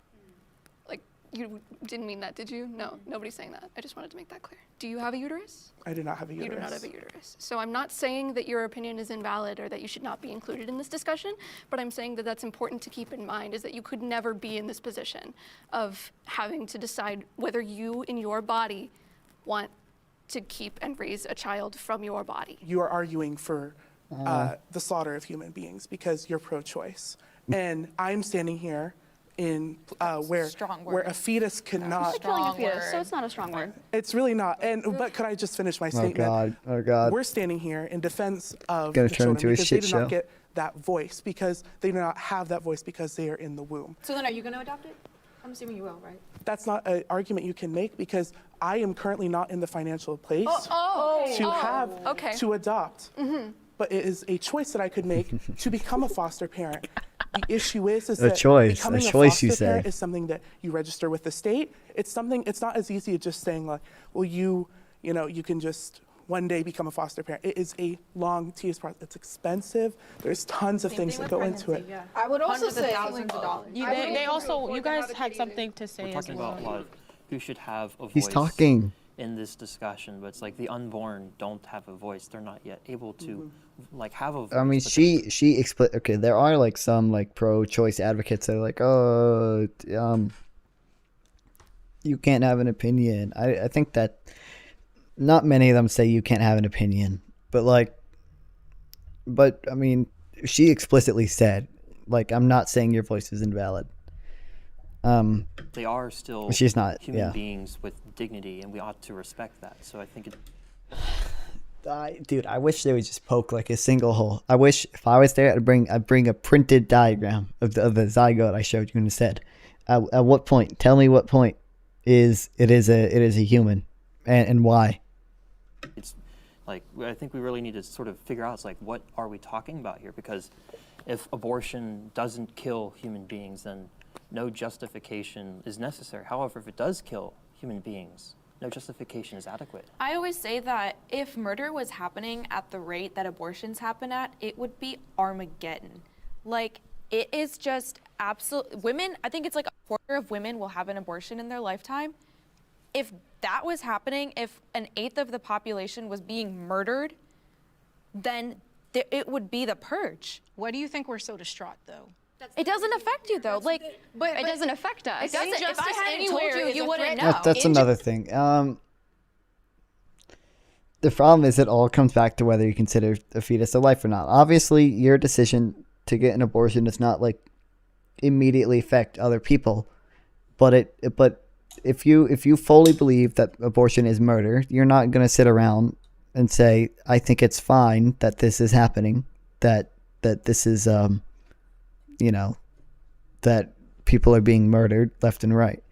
Like, you didn't mean that, did you? No, nobody's saying that. I just wanted to make that clear. Do you have a uterus? I do not have a uterus. You do not have a uterus. So I'm not saying that your opinion is invalid or that you should not be included in this discussion, but I'm saying that that's important to keep in mind, is that you could never be in this position of having to decide whether you in your body want to keep and raise a child from your body. You are arguing for the slaughter of human beings because you're pro-choice. And I'm standing here in where a fetus could not. Killing a fetus, so it's not a strong word. It's really not. But could I just finish my statement? Oh God. We're standing here in defense of Gonna the turn children into a because shit they do show. not get that voice, because they do not have that voice because they are in the womb. So then are you going to adopt it? I'm assuming you will, right? That's not an argument you can make, because I am currently not in the financial place to adopt. Mm-hmm. But it is a choice that I could make to become a foster parent. The issue is A that choice, becoming a a choice, foster you say. parent is something that you register with the state. It's not as easy as just saying, like, well, you can just one day become a foster parent. It is a long, tedious process. It's expensive. There's tons of things that go into it. Yeah. I would also say thousands of dollars. You guys had something to say We're as talking well. about like who should have a He's voice talking. in this discussion, but it's like the unborn don't have a voice. They're not yet able to like have a voice. I mean, okay, there are like some like pro-choice advocates that are like, you can't have an opinion. I think that not many of them say you can't have an opinion, but I mean, she explicitly said, like, I'm not saying your voice is invalid. They are still she's not, human beings with dignity, and we ought to respect that. So I think it. Dude, I wish they would just poke like a single hole. I wish if I was there, I'd bring a printed diagram of the zygote I showed you and said, at what point? Tell me what point it is a human, and why. It's like, I think we really need to sort of figure out, it's like, what are we talking about here? Because if abortion doesn't kill human beings, then no justification is necessary. However, if it does kill human beings, no justification is adequate. I always say that if murder was happening at the rate that abortions happen at, it would be Armageddon. Like, it is just absolute. Women, I think it's like a quarter of women will have an abortion in their lifetime. If that was happening, if an eighth of the population was being murdered, then it would be the purge. Why do you think we're so distraught, though? It doesn't affect you, though. Like, but it doesn't affect us. It doesn't. If I Injustice hadn't told anywhere you, is you a wouldn't threat. know. That's another thing. The problem is it all comes back to whether you consider a fetus a life or not. Obviously, your decision to get an abortion does not like immediately affect other people, but if you fully believe that abortion is murder, you're not going to sit around and say, I think it's fine that this is happening, that this is that people are being murdered left and right.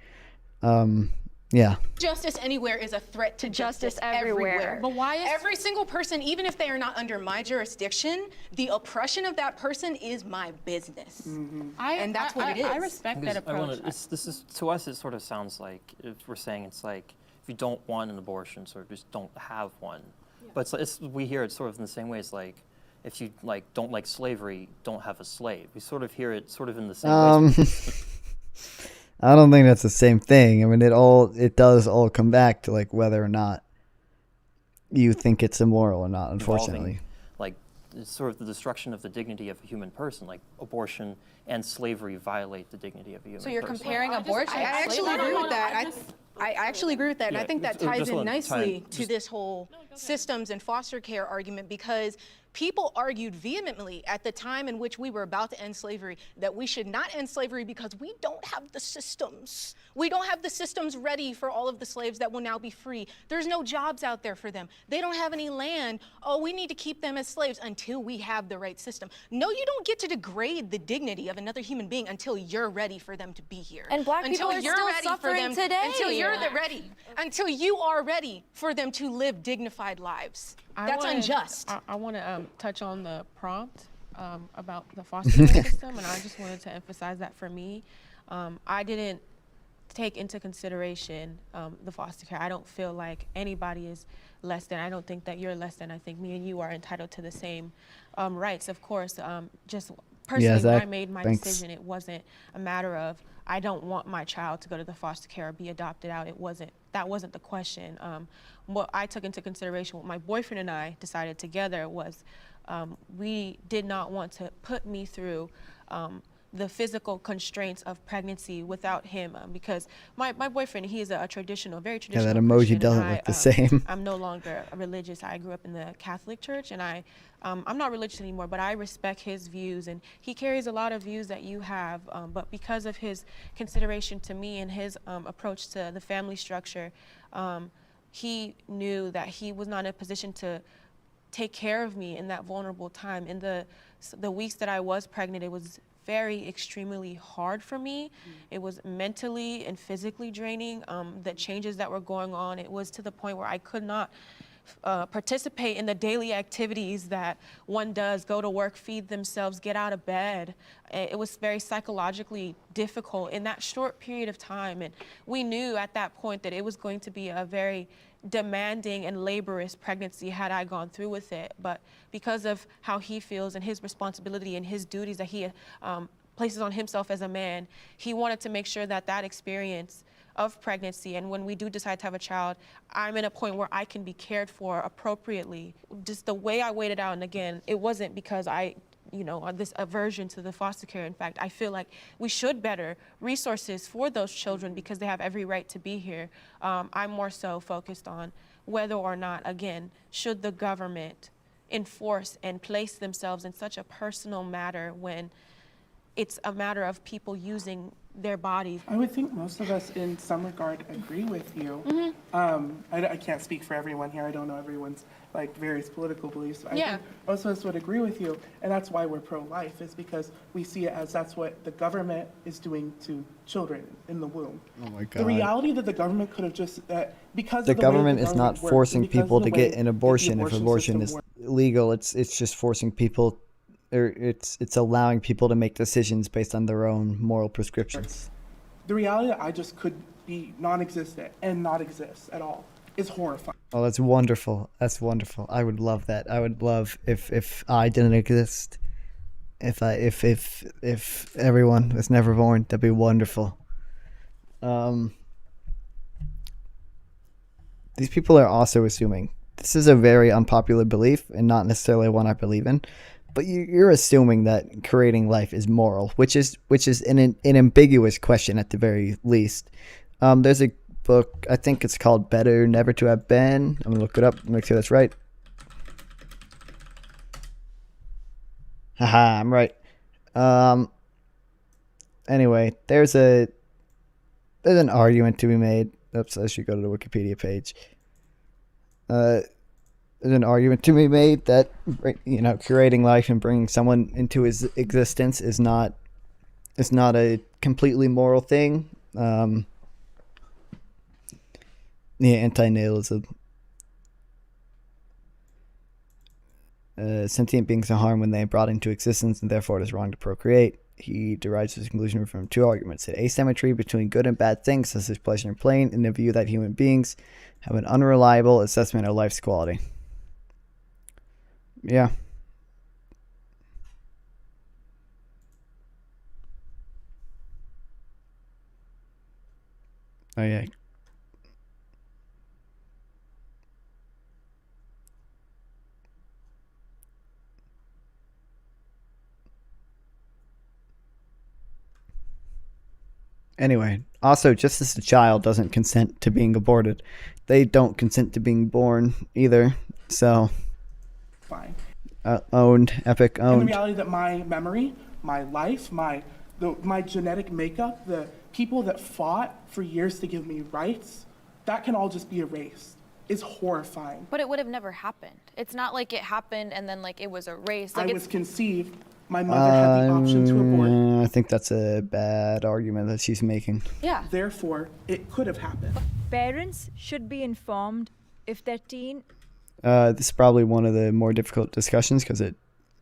Yeah. Justice anywhere is a threat to justice everywhere. But why is every single person, even if they are not under my jurisdiction, the oppression of that person is my business. And that's what it is. I respect that approach. This is to us. It sort of sounds like if we're saying it's like if you don't want an abortion, sort of just don't have one. Yeah. But we hear it sort of in the same way. It's like if you don't like slavery, don't have a slave. We sort of hear it sort of in the same way. I don't think that's the same thing. I mean, it does all come back to like whether or not you think it's immoral or not. Unfortunately, like it's sort of the destruction of the dignity of a human person. Like abortion and slavery violate the dignity of a human person. So you're comparing abortion? I actually agree with that. I actually agree with that, and I think that ties in nicely to this whole systems and foster care argument, because people argued vehemently at the time in which we were about to end slavery that we should not end slavery because we don't have the systems. We don't have the systems ready for all of the slaves that will now be free. There's no jobs out there for them. They don't have any land. Oh, we need to keep them as slaves until we have the right system. No, you don't get to degrade the dignity of another human being until you're ready for them to be here. And black people are still suffering today. Until you are ready for them to live dignified lives. That's unjust. I want to touch on the prompt about the foster care system, and I just wanted to emphasize that for me, I didn't take into consideration the foster care. I don't feel like anybody is less than. I don't think that you're less than. I think me and you are entitled to the same rights. Of course, just personally, when I made my decision, it wasn't a matter of I don't want my child to go to the foster care or be adopted out. That wasn't the question. What I took into consideration, what my boyfriend and I decided together was we did not want to put me through the physical constraints of pregnancy without him, because my boyfriend, he's a traditional, very traditional that emoji Christian, doesn't look the same. I'm no longer religious. I grew up in the Catholic Church, and I'm not religious anymore, but I respect his views, and he carries a lot of views that you have, but because of his consideration to me and his approach to the family structure, he knew that he was not in a position to take care of me in that vulnerable time. In the weeks that I was pregnant, it was extremely hard for me. It was mentally and physically draining. The changes that were going on, it was to the point where I could not participate in the daily activities that one does, go to work, feed themselves, get out of bed. It was very psychologically difficult in that short period of time. And we knew at that point that it was going to be a very demanding and laborious pregnancy had I gone through with it. But because of how he feels and his responsibility and his duties that he places on himself as a man, he wanted to make sure that that experience of pregnancy, and when we do decide to have a child, I'm in a point where I can be cared for appropriately. Just the way I waited out, and again, it wasn't because this aversion to the foster care. In fact, I feel like we should better resources for those children because they have every right to be here. I'm more so focused on whether or not, again, should the government enforce and place themselves in such a personal matter when it's a matter of people using their bodies. I would think most of us in some regard agree with you. I can't speak for everyone here. I don't know everyone's various political beliefs. I think most of us would agree with you, and that's why we're pro-life, is because we see it as that's what the government is doing to children in the womb. Oh my God. The reality that the government could have just, because The of the way government is not works, forcing because of people the to way get an abortion if abortion is system works. legal. It's just forcing people, or it's allowing people to make decisions based on their own moral prescriptions. The reality that I just could be non-existent and not exist at all is horrifying. Oh, that's wonderful. That's wonderful. I would love that. I would love if I didn't exist. If everyone was never born, that'd be wonderful. These people are also assuming this is a very unpopular belief and not necessarily one I believe in, but you're assuming that creating life is moral, which is an ambiguous question at the very least. There's a book, I think it's called Better Never to Have Been. I'm gonna look it up, make sure that's right. Haha, I'm right. Anyway, there's an argument to be made. Oops, I should go to the Wikipedia page. There's an argument to be made that, you know, creating life and bringing someone into his existence is not a completely moral thing. Anti-natalism. Sentient beings are harmed when they are brought into existence, and therefore it is wrong to procreate. He derives his conclusion from two arguments: the asymmetry between good and bad things, such as pleasure and pain, and the view that human beings have an unreliable assessment of life's quality. Yeah. Oh, yeah. Anyway, also, just as a child doesn't consent to being aborted, they don't consent to being born either. So, Fine. Owned, Epic And owned. the reality that my memory, my life, my genetic makeup, the people that fought for years to give me rights, that can all just be erased. It's horrifying. But it would have never happened. It's not like it happened and then like it was erased. Like I was conceived. My mother had the option to abort. I think that's a bad argument that she's making. Yeah. Therefore, it could have happened. Parents should be informed if their teen. This is probably one of the more difficult discussions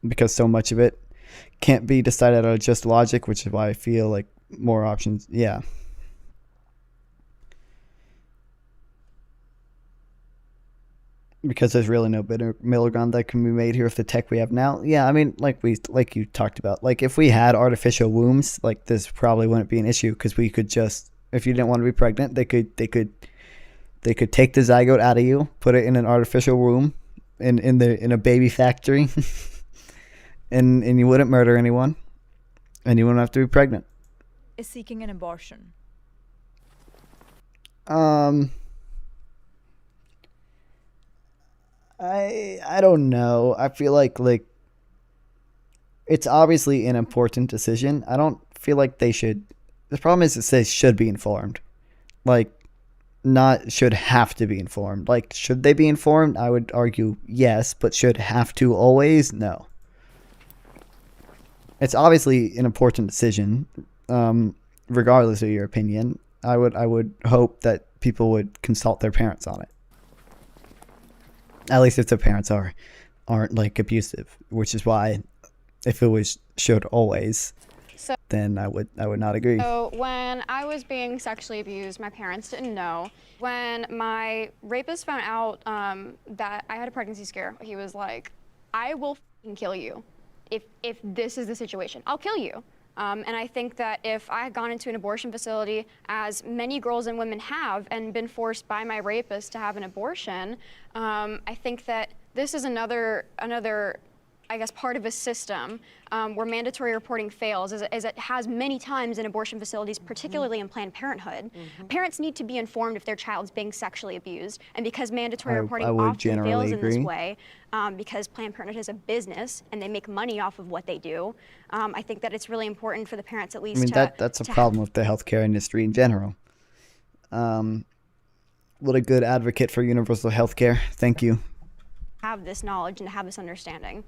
because so much of it can't be decided out of just logic, which is why I feel like more options. Yeah. Because there's really no middle ground that can be made here with the tech we have now. Yeah, I mean, like you talked about, like if we had artificial wombs, like this probably wouldn't be an issue because we could just, if you didn't want to be pregnant, they could take the zygote out of you, put it in an artificial womb, in a baby factory, and you wouldn't murder anyone, and you wouldn't have to be pregnant. Is seeking an abortion. I don't know. I feel like it's obviously an important decision. I don't feel like they should. The problem is it says should be informed. Like, not should have to be informed. Like, should they be informed? I would argue yes, but should have to always? No. It's obviously an important decision, regardless of your opinion. I would hope that people would consult their parents on it. At least if their parents aren't like abusive, which is why if it was should always, then I would not agree. So when I was being sexually abused, my parents didn't know. When my rapist found out that I had a pregnancy scare, he was like, "I will f***ing kill you if this is the situation. I'll kill you." And I think that if I had gone into an abortion facility, as many girls and women have, and been forced by my rapist to have an abortion, I think that this is another, I guess, part of a system where mandatory reporting fails, as it has many times in abortion facilities, particularly in Planned Parenthood. Parents need to be informed if their child's being sexually abused, and because mandatory reporting often fails in this way, because Planned Parenthood is a business and they make money off of what they do, I think that it's really important for the parents at least that's a problem with the healthcare industry in general. What a good advocate for universal healthcare. Thank you. Have this knowledge and have this understanding.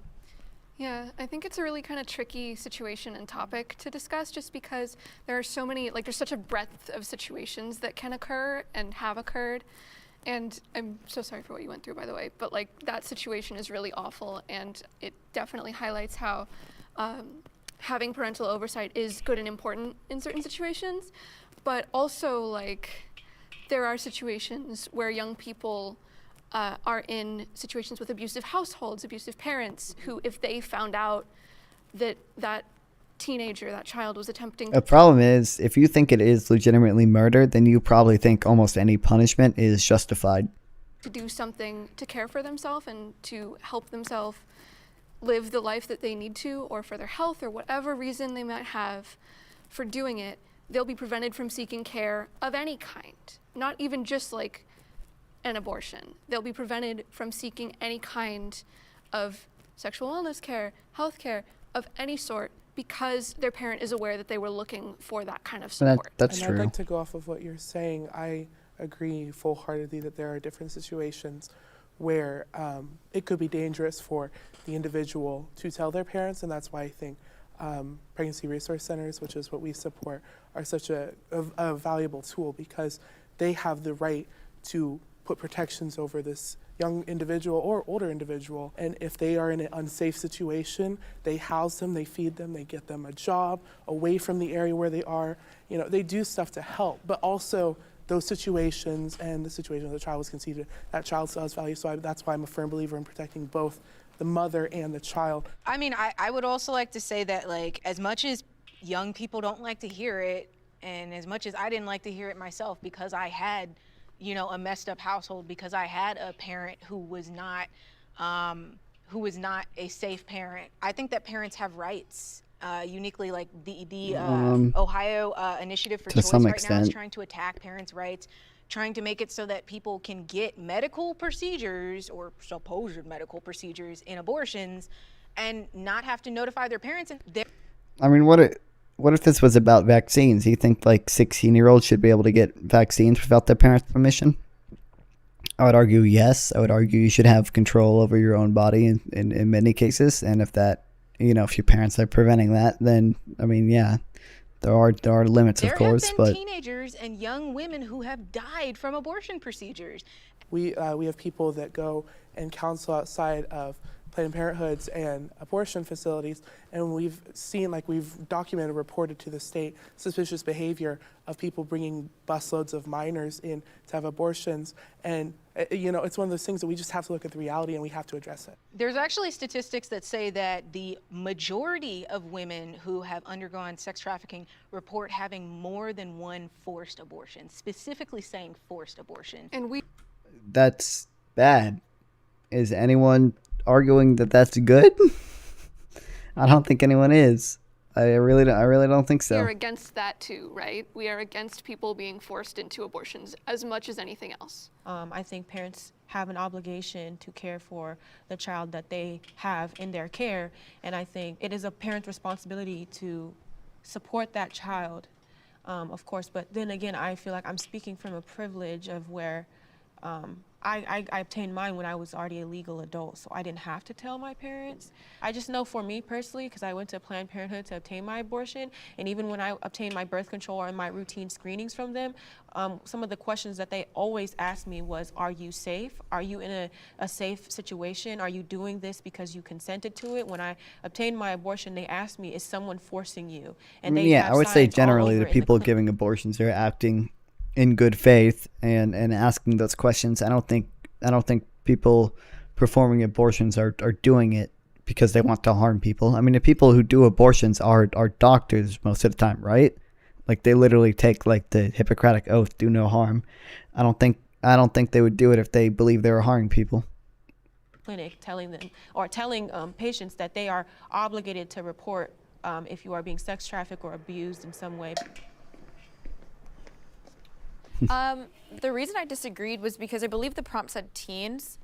Yeah, I think it's a really kind of tricky situation and topic to discuss just because there are so many, like there's such a breadth of situations that can occur and have occurred. And I'm so sorry for what you went through, by the way, but like that situation is really awful, and it definitely highlights how having parental oversight is good and important in certain situations, but also like there are situations where young people are in situations with abusive households, abusive parents, who, if they found out that that teenager, that child was attempting The problem is, if you think it is legitimately murder, then you probably think almost any punishment is justified. to do something to care for themselves and to help themselves live the life that they need to, or for their health, or whatever reason they might have for doing it, they'll be prevented from seeking care of any kind, not even just like an abortion. They'll be prevented from seeking any kind of sexual wellness care, health care of any sort, because their parent is aware that they were looking for that kind of support. That's and true. I'd like to go off of what you're saying. I agree full-heartedly that there are different situations where it could be dangerous for the individual to tell their parents, and that's why I think pregnancy resource centers, which is what we support, are such a valuable tool, because they have the right to put protections over this young individual or older individual. And if they are in an unsafe situation, they house them, they feed them, they get them a job away from the area where they are. You know, they do stuff to help, but also those situations and the situation where the child was conceived, that child still has value. So that's why I'm a firm believer in protecting both the mother and the child. I mean, I would also like to say that, like, as much as young people don't like to hear it, and as much as I didn't like to hear it myself, because I had, you know, a messed up household, because I had a parent who was not a safe parent. I think that parents have rights. Uniquely, like the Ohio Initiative for Choice right now is trying to attack parents' rights, trying to make it so that people can get medical procedures or supposed medical procedures in abortions and not have to notify their parents. And I mean, what if this was about vaccines? Do you think like 16-year-olds should be able to get vaccines without their parents' permission? I would argue yes. I would argue you should have control over your own body in many cases. And if that, you know, if your parents are preventing that, then, I mean, yeah, there are limits, of course. There have been teenagers and young women who have died from abortion procedures. We have people that go and counsel outside of Planned Parenthoods and abortion facilities, and we've seen, like, we've documented, reported to the state suspicious behavior of people bringing busloads of minors in to have abortions. And you know, it's one of those things that we just have to look at the reality and we have to address it. There's actually statistics that say that the majority of women who have undergone sex trafficking report having more than one forced abortion, specifically saying forced abortion. And That's bad. Is anyone arguing that that's good? I don't think anyone is. I really don't think so. We are against that too, right? We are against people being forced into abortions as much as anything else. I think parents have an obligation to care for the child that they have in their care, and I think it is a parent's responsibility to support that child, of course. But then again, I feel like I'm speaking from a privilege of where I obtained mine when I was already a legal adult, so I didn't have to tell my parents. I just know for me personally, because I went to Planned Parenthood to obtain my abortion, and even when I obtained my birth control and my routine screenings from them, some of the questions that they always asked me was, are you safe? Are you in a safe situation? Are you doing this because you consented to it? When I obtained my abortion, they asked me, is someone forcing you? And they I would say generally the people giving abortions are acting in good faith and asking those questions. I don't think people performing abortions are doing it because they want to harm people. I mean, the people who do abortions are doctors most of the time, right? Like, they literally take like the Hippocratic oath, do no harm. I don't think they would do it if they believe they were harming people. Clinic telling them or telling patients that they are obligated to report if you are being sex trafficked or abused in some way. The reason I disagreed was because I believe the prompt said teens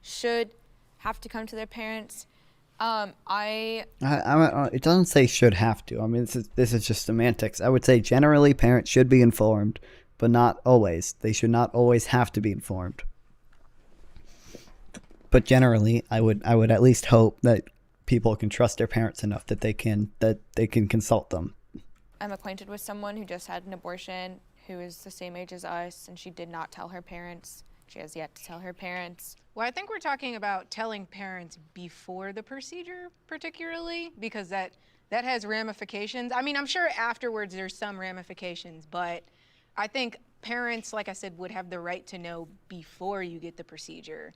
should have to come to their parents. It doesn't say should have to. I mean, this is just semantics. I would say generally parents should be informed, but not always. They should not always have to be informed. But generally, I would at least hope that people can trust their parents enough that they can consult them. I'm acquainted with someone who just had an abortion, who is the same age as us, and she did not tell her parents. She has yet to tell her parents. Well, I think we're talking about telling parents before the procedure, particularly, because that has ramifications. I mean, I'm sure afterwards there's some ramifications, but I think parents, like I said, would have the right to know before you get the procedure.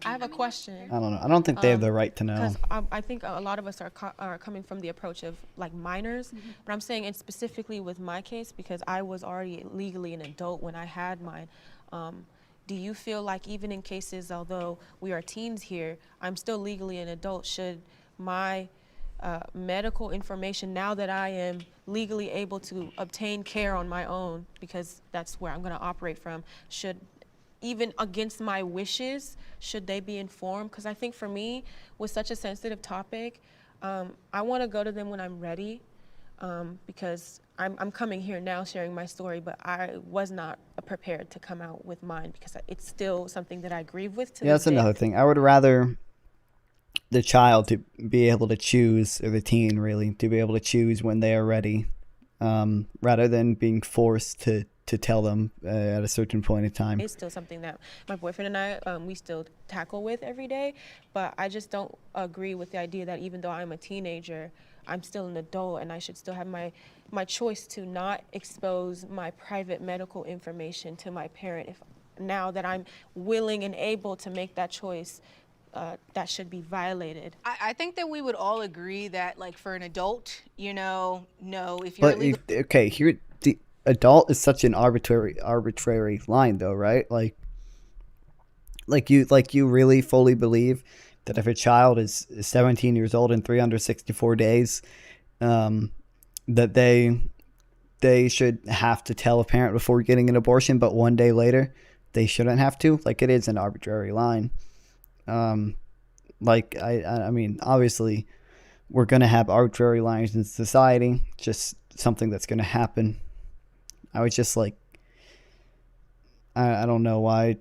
I have a question. I don't know. I don't think they have the right to know. Because I think a lot of us are coming from the approach of like minors, but I'm saying it specifically with my case because I was already legally an adult when I had mine. Do you feel like even in cases, although we are teens here, I'm still legally an adult, should my medical information, now that I am legally able to obtain care on my own, because that's where I'm going to operate from, should, even against my wishes, should they be informed? Because I think for me, with such a sensitive topic, I want to go to them when I'm ready, because I'm coming here now sharing my story, but I was not prepared to come out with mine because it's still something that I grieve with to Yeah, this that's another day. thing. I would rather the child to be able to choose, or the teen really, to be able to choose when they are ready, rather than being forced to tell them at a certain point in time. It's still something that my boyfriend and I, we still tackle with every day, but I just don't agree with the idea that even though I'm a teenager, I'm still an adult and I should still have my choice to not expose my private medical information to my parent. If now that I'm willing and able to make that choice, that should be violated. I think that we would all agree that, like, for an adult, you know, no, if you're But legal. okay, here the adult is such an arbitrary line, though, right? Like you really fully believe that if a child is 17 years old in 364 days, that they should have to tell a parent before getting an abortion, but one day later they shouldn't have to. Like, it is an arbitrary line. Like I mean, obviously we're gonna have arbitrary lines in society, just something that's gonna happen. I was just like, I don't know why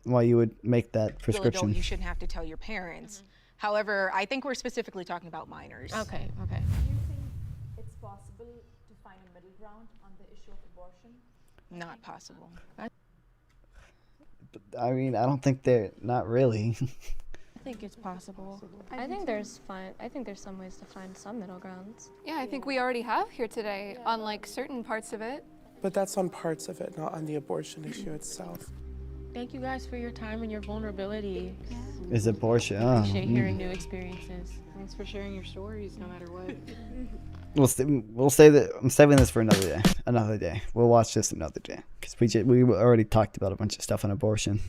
you would make that Adult, prescription. you shouldn't have to tell your parents. However, I think we're specifically talking about minors. Okay. Do you think it's possible to find a middle ground on the issue of abortion? Not possible. I mean, I don't think they're not really. I think it's possible. I think there's some ways to find some middle grounds. Yeah, I think we already have here today on like certain parts of it. But that's on parts of it, not on the abortion issue itself. Thank you guys for your time and your vulnerability. Is abortion? I appreciate hearing new experiences. Thanks for sharing your stories, no matter what. We'll say that I'm saving this for another day. Another day. We'll watch this another day because we already talked about a bunch of stuff on abortion.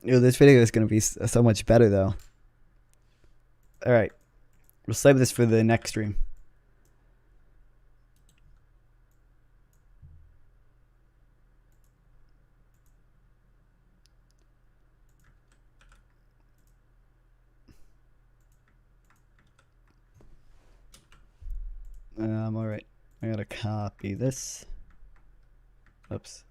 This video is gonna be so much better though. All right, we'll save this for the next stream. All right. I gotta copy this. Oops.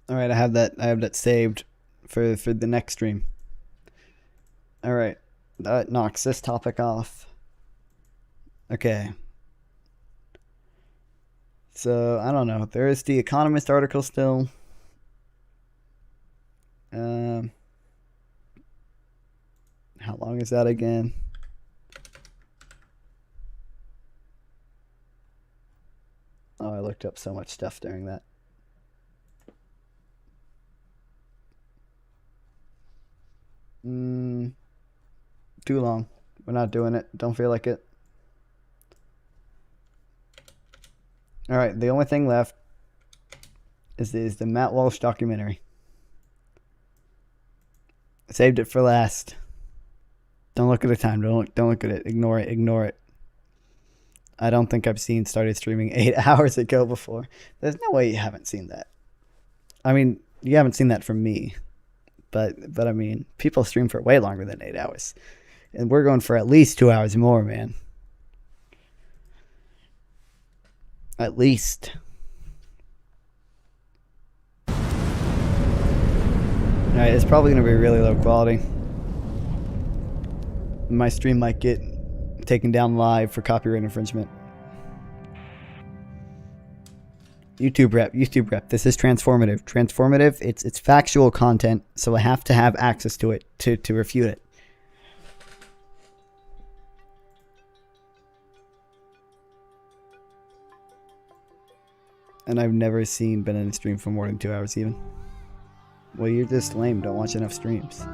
All right, I have that saved for the next stream. All right. That knocks this topic off. Okay. So, I don't know. There is the Economist article still. How long is that again? Oh, I looked up so much stuff during that. Too long. We're not doing it. Don't feel like it. All right, the only thing left is the Matt Walsh documentary. I saved it for last. Don't look at the time. Don't look at it. Ignore it. Ignore it. I don't think I've started streaming 8 hours ago before. There's no way you haven't seen that. I mean, you haven't seen that from me. But I mean, people stream for way longer than 8 hours. And we're going for at least 2 hours more, man. At least. Alright, it's probably going to be really low quality. My stream might get taken down live for copyright infringement. YouTube rep. This is transformative. Transformative, it's factual content, so I have to have access to it to refute it. And I've never been in a stream for more than 2 hours even. Well, you're just lame. Don't watch enough streams.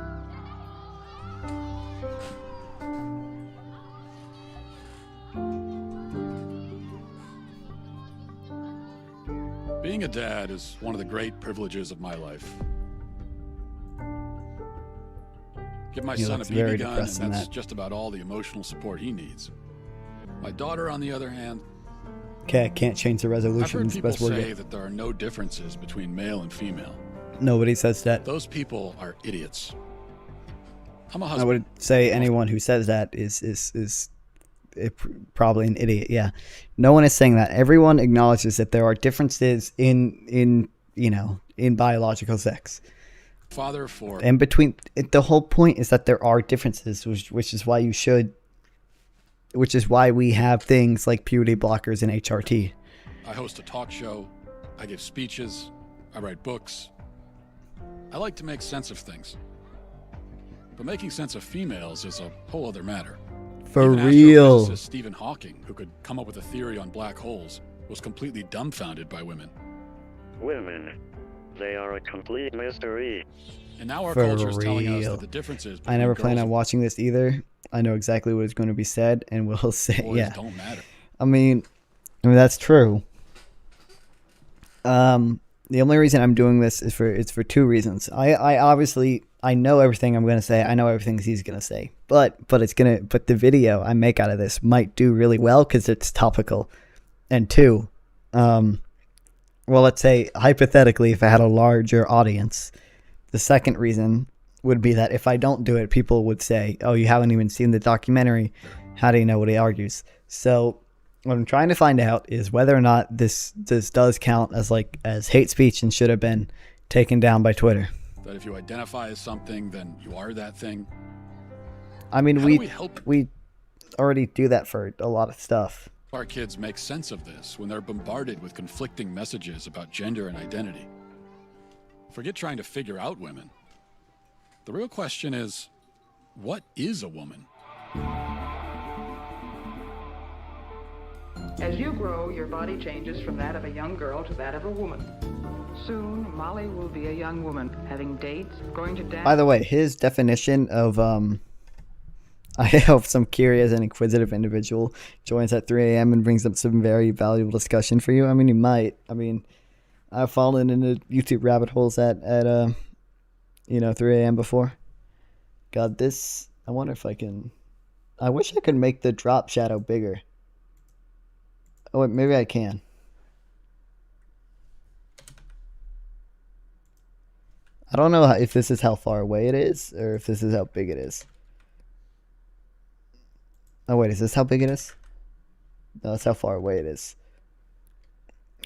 Being a dad is one of the great privileges of my life. Give my He son a looks very BB gun, and depressed in that's that. just about all the emotional support he needs. My daughter, on the other hand, Okay, I can't change the I've resolution. heard It's the people best word say yet. that there are no differences between male and female. Nobody says that. Those people are idiots. I'm a I husband. would say anyone who says that is probably an idiot. Yeah, no one is saying that. Everyone acknowledges that there are differences in biological sex. Father for And between the whole point is that there are differences, which is why we have things like puberty blockers and HRT. I host a talk show. I give speeches. I write books. I like to make sense of things. But making sense of females is a whole other matter. For Even real. astrophysicist Stephen Hawking, who could come up with a theory on black holes, was completely dumbfounded by women. Women. They are a complete mystery. And now our For culture is telling us real. that the differences I never between plan girls on watching this either. I know exactly what is going to be said, and we'll say, boys yeah. don't matter. I mean, that's true. The only reason I'm doing this is for two reasons. I obviously know everything I'm gonna say. I know everything he's gonna say, but the video I make out of this might do really well because it's topical. And two, well, let's say hypothetically, if I had a larger audience, the second reason would be that if I don't do it, people would say, "Oh, you haven't even seen the documentary. How do you know what he argues?" So what I'm trying to find out is whether or not this does count as hate speech and should have been taken down by Twitter. That if you identify as something, then you are that thing. I mean, How do we help we already do that for a lot of stuff. our kids make sense of this when they're bombarded with conflicting messages about gender and identity? Forget trying to figure out women. The real question is, what is a woman? As you grow, your body changes from that of a young girl to that of a woman. Soon, Molly will be a young woman, having dates, going to dance. By the way, his definition of I hope some curious and inquisitive individual joins at 3 a.m. and brings up some very valuable discussion for you. I mean, he might. I mean, I've fallen into YouTube rabbit holes at 3 a.m. before. God, I wonder if I can. I wish I could make the drop shadow bigger. Oh, wait, maybe I can. I don't know if this is how far away it is or if this is how big it is. Oh, wait, is this how big it is? No, that's how far away it is.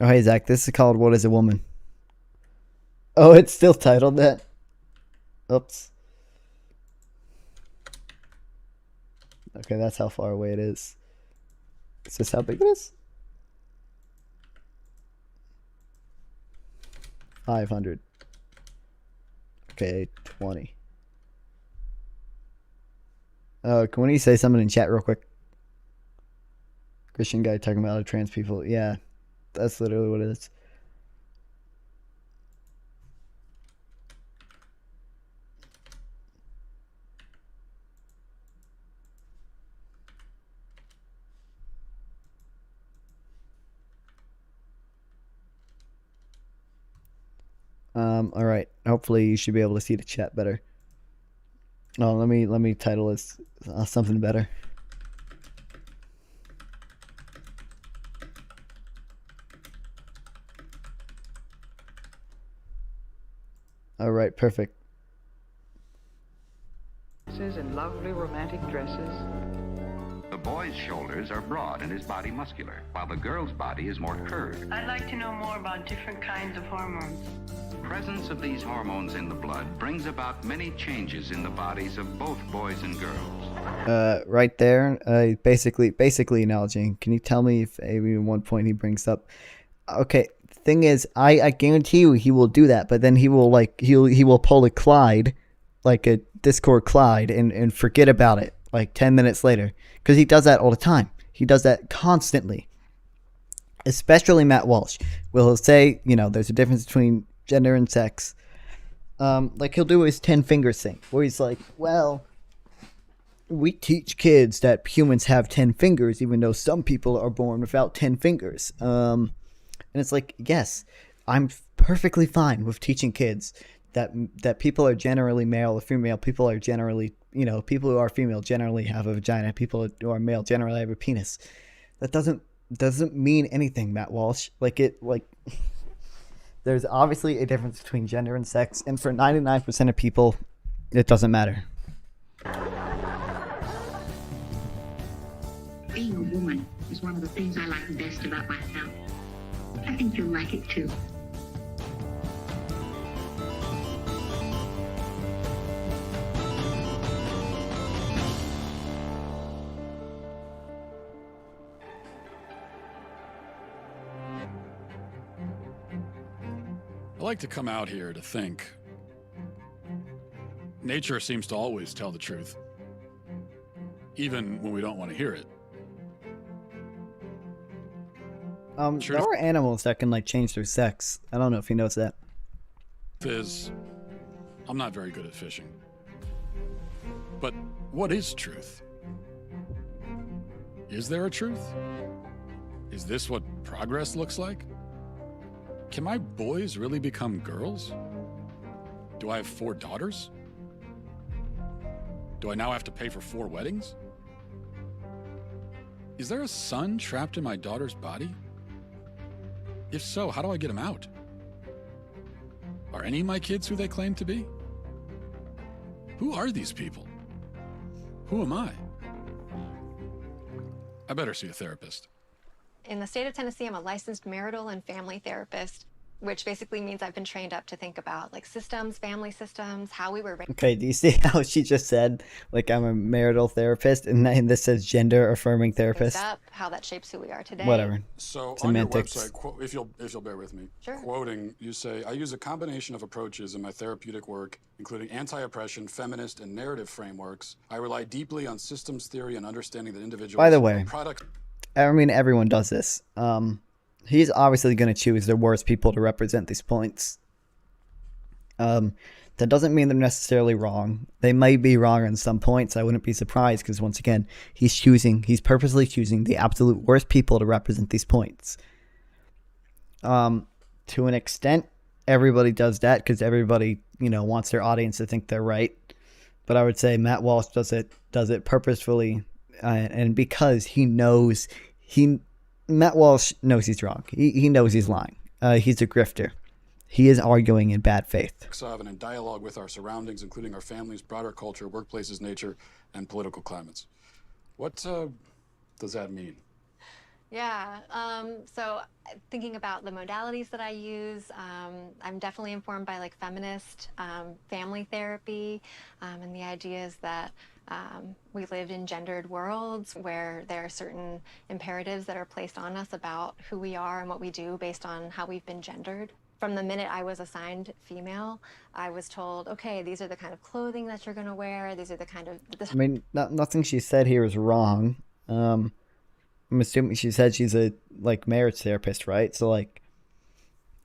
Oh, hey, Zach, this is called What is a Woman? Oh, it's still titled that? Oops. Okay, that's how far away it is. Is this how big it is? 500. Okay, 20. Can we say something in chat real quick? Christian guy talking about trans people. Yeah, that's literally what it is. All right. Hopefully you should be able to see the chat better. Oh, let me title this something better. All right, perfect. In lovely romantic dresses. The boy's shoulders are broad and his body muscular, while the girl's body is more curved. I'd like to know more about different kinds of hormones. Presence of these hormones in the blood brings about many changes in the bodies of both boys and girls. Right there, basically acknowledging. Can you tell me if maybe at one point he brings up? Okay, thing is, I guarantee you he will do that, but then he will he will pull a Clyde, like a Discord Clyde, and forget about it like 10 minutes later, because he does that all the time. He does that constantly. Especially Matt Walsh will say, there's a difference between gender and sex. Like he'll do his 10 fingers thing, where he's like, well, we teach kids that humans have 10 fingers, even though some people are born without 10 fingers. And it's like, yes, I'm perfectly fine with teaching kids that people are generally male or female. People are generally, people who are female generally have a vagina. People who are male generally have a penis. That doesn't mean anything, Matt Walsh. There's obviously a difference between gender and sex, and for 99% of people, it doesn't matter. Being a woman is one of the things I like best about myself. I think you'll like it too. I like to come out here to think. Nature seems to always tell the truth, even when we don't want to hear it. There are animals that can change their sex. I don't know if you noticed that. I'm not very good at fishing. But what is truth? Is there a truth? Is this what progress looks like? Can my boys really become girls? Do I have 4 daughters? Do I now have to pay for 4 weddings? Is there a son trapped in my daughter's body? If so, how do I get him out? Are any of my kids who they claim to be? Who are these people? Who am I? I better see a therapist. In the state of Tennessee, I'm a licensed marital and family therapist, which basically means I've been trained up to think about systems, family systems, how we were raised. Okay, do you see how she just said, I'm a marital therapist, and this says gender affirming therapist? Up, how that shapes who we are today. Whatever. So Semantics. on your website, if you'll bear with me, sure. Quoting, you say, I use a combination of approaches in my therapeutic work, including anti-oppression, feminist, and narrative frameworks. I rely deeply on systems theory and understanding that individuals By the way, product. Everyone does this. He's obviously going to choose the worst people to represent these points. That doesn't mean they're necessarily wrong. They might be wrong on some points. I wouldn't be surprised because, once again, he's purposely choosing the absolute worst people to represent these points. To an extent, everybody does that because everybody, wants their audience to think they're right. But I would say Matt Walsh does it purposefully, and because Matt Walsh knows he's wrong. He knows he's lying. He's a grifter. He is arguing in bad faith. And in dialogue with our surroundings, including our families, broader culture, workplaces, nature, and political climates. What does that mean? Yeah, so thinking about the modalities that I use, I'm definitely informed by feminist family therapy, and the ideas that we live in gendered worlds where there are certain imperatives that are placed on us about who we are and what we do based on how we've been gendered. From the minute I was assigned female, I was told, okay, these are the kind of clothing that you're going to wear. These are the kind of... I mean, nothing she said here is wrong. I'm assuming she said she's a marriage therapist, right? So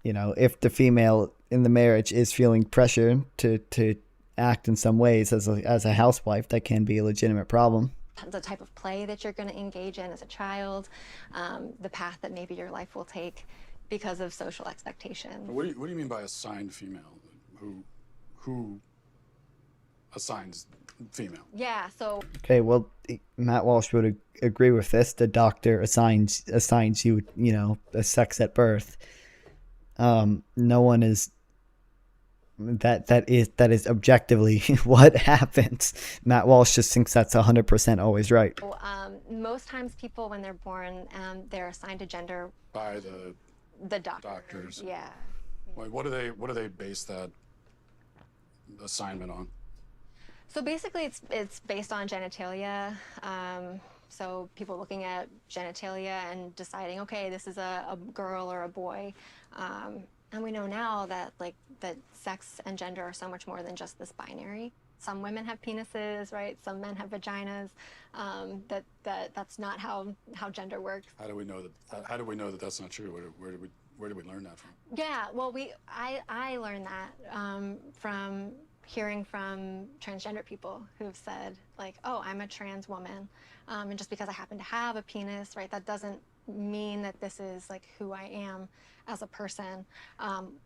if the female in the marriage is feeling pressure to act in some ways as a housewife, that can be a legitimate problem. The type of play that you're going to engage in as a child, the path that maybe your life will take because of social expectations. What do you mean by assigned female? Who assigns female? Yeah, so... Okay, well, Matt Walsh would agree with this. The doctor assigns you, a sex at birth. No one is... That is objectively what happens. Matt Walsh just thinks that's 100% always right. Most times people, when they're born, they're assigned a gender... By the doctor. Doctors. Yeah. What do they base that assignment on? So basically, it's based on genitalia. So people looking at genitalia and deciding, okay, this is a girl or a boy. And we know now that that sex and gender are so much more than just this binary. Some women have penises, right? Some men have vaginas. That's not how gender works. How do we know that? How do we know that that's not true? Where did we learn that from? Yeah, well, I learned that from hearing from transgender people who've said like, oh, I'm a trans woman, and just because I happen to have a penis, right, that doesn't mean that this is like who I am as a person,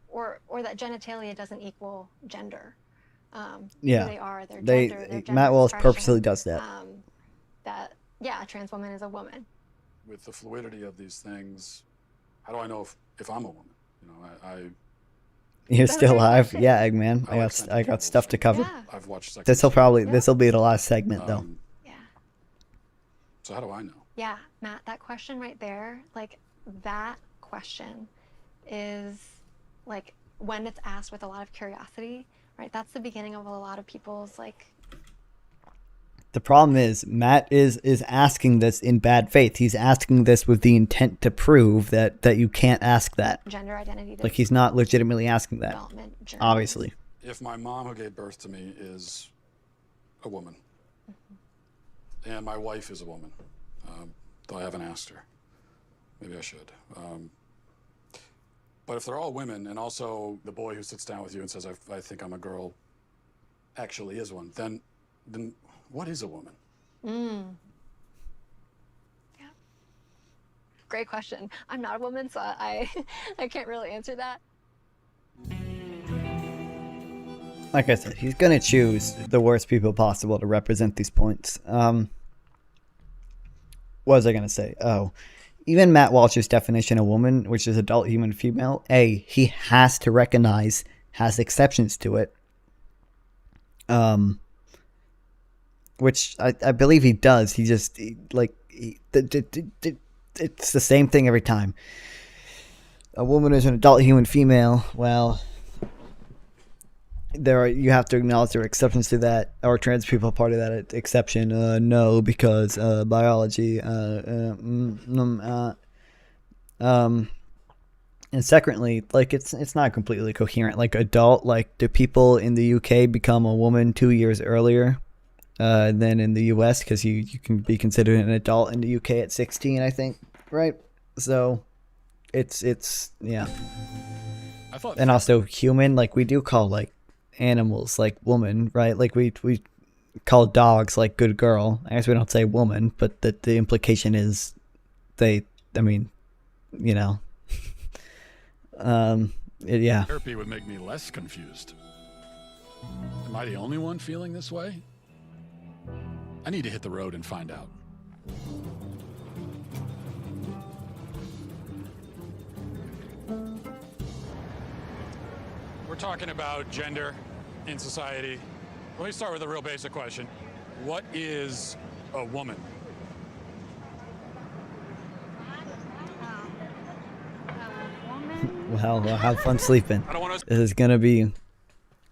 or that genitalia doesn't equal gender. Yeah, who they are, their gender, their gender Matt Walsh expression. purposely does that. That a trans woman is a woman. With the fluidity of these things, how do I know if I'm a woman? You know, You're still alive? Yeah, Eggman. I got stuff to cover. Yeah. I've watched sex. This will be the last segment though. Yeah. So how do I know? Yeah, Matt, that question right there, like that question is like when it's asked with a lot of curiosity, right? That's the beginning of a lot of people's like. The problem is Matt is asking this in bad faith. He's asking this with the intent to prove that you can't ask that. Gender identity. Like he's not legitimately asking that. Obviously. If my mom who gave birth to me is a woman, and my wife is a woman, though I haven't asked her, maybe I should. But if they're all women, and also the boy who sits down with you and says, I think I'm a girl, actually is one, then what is a woman? Yeah. Great question. I'm not a woman, so I can't really answer that. Like I said, he's gonna choose the worst people possible to represent these points. What was I gonna say? Oh, even Matt Walsh's definition of woman, which is adult human female, he has to recognize has exceptions to it. Which I believe he does. He just it's the same thing every time. A woman is an adult human female. Well, you have to acknowledge there are exceptions to that, or trans people are part of that exception. No, because biology. And secondly, like it's not completely coherent. Like adult, like do people in the UK become a woman 2 years earlier than in the US? Because you can be considered an adult in the UK at 16, I think, right? So it's yeah. And also human, like we do call like animals like woman, right? Like we call dogs like good girl. I guess we don't say woman, but the implication is yeah. Therapy would make me less confused. Am I the only one feeling this way? I need to hit the road and find out. We're talking about gender in society. Let me start with a real basic question. What is a woman? Well, have fun sleeping. This is gonna be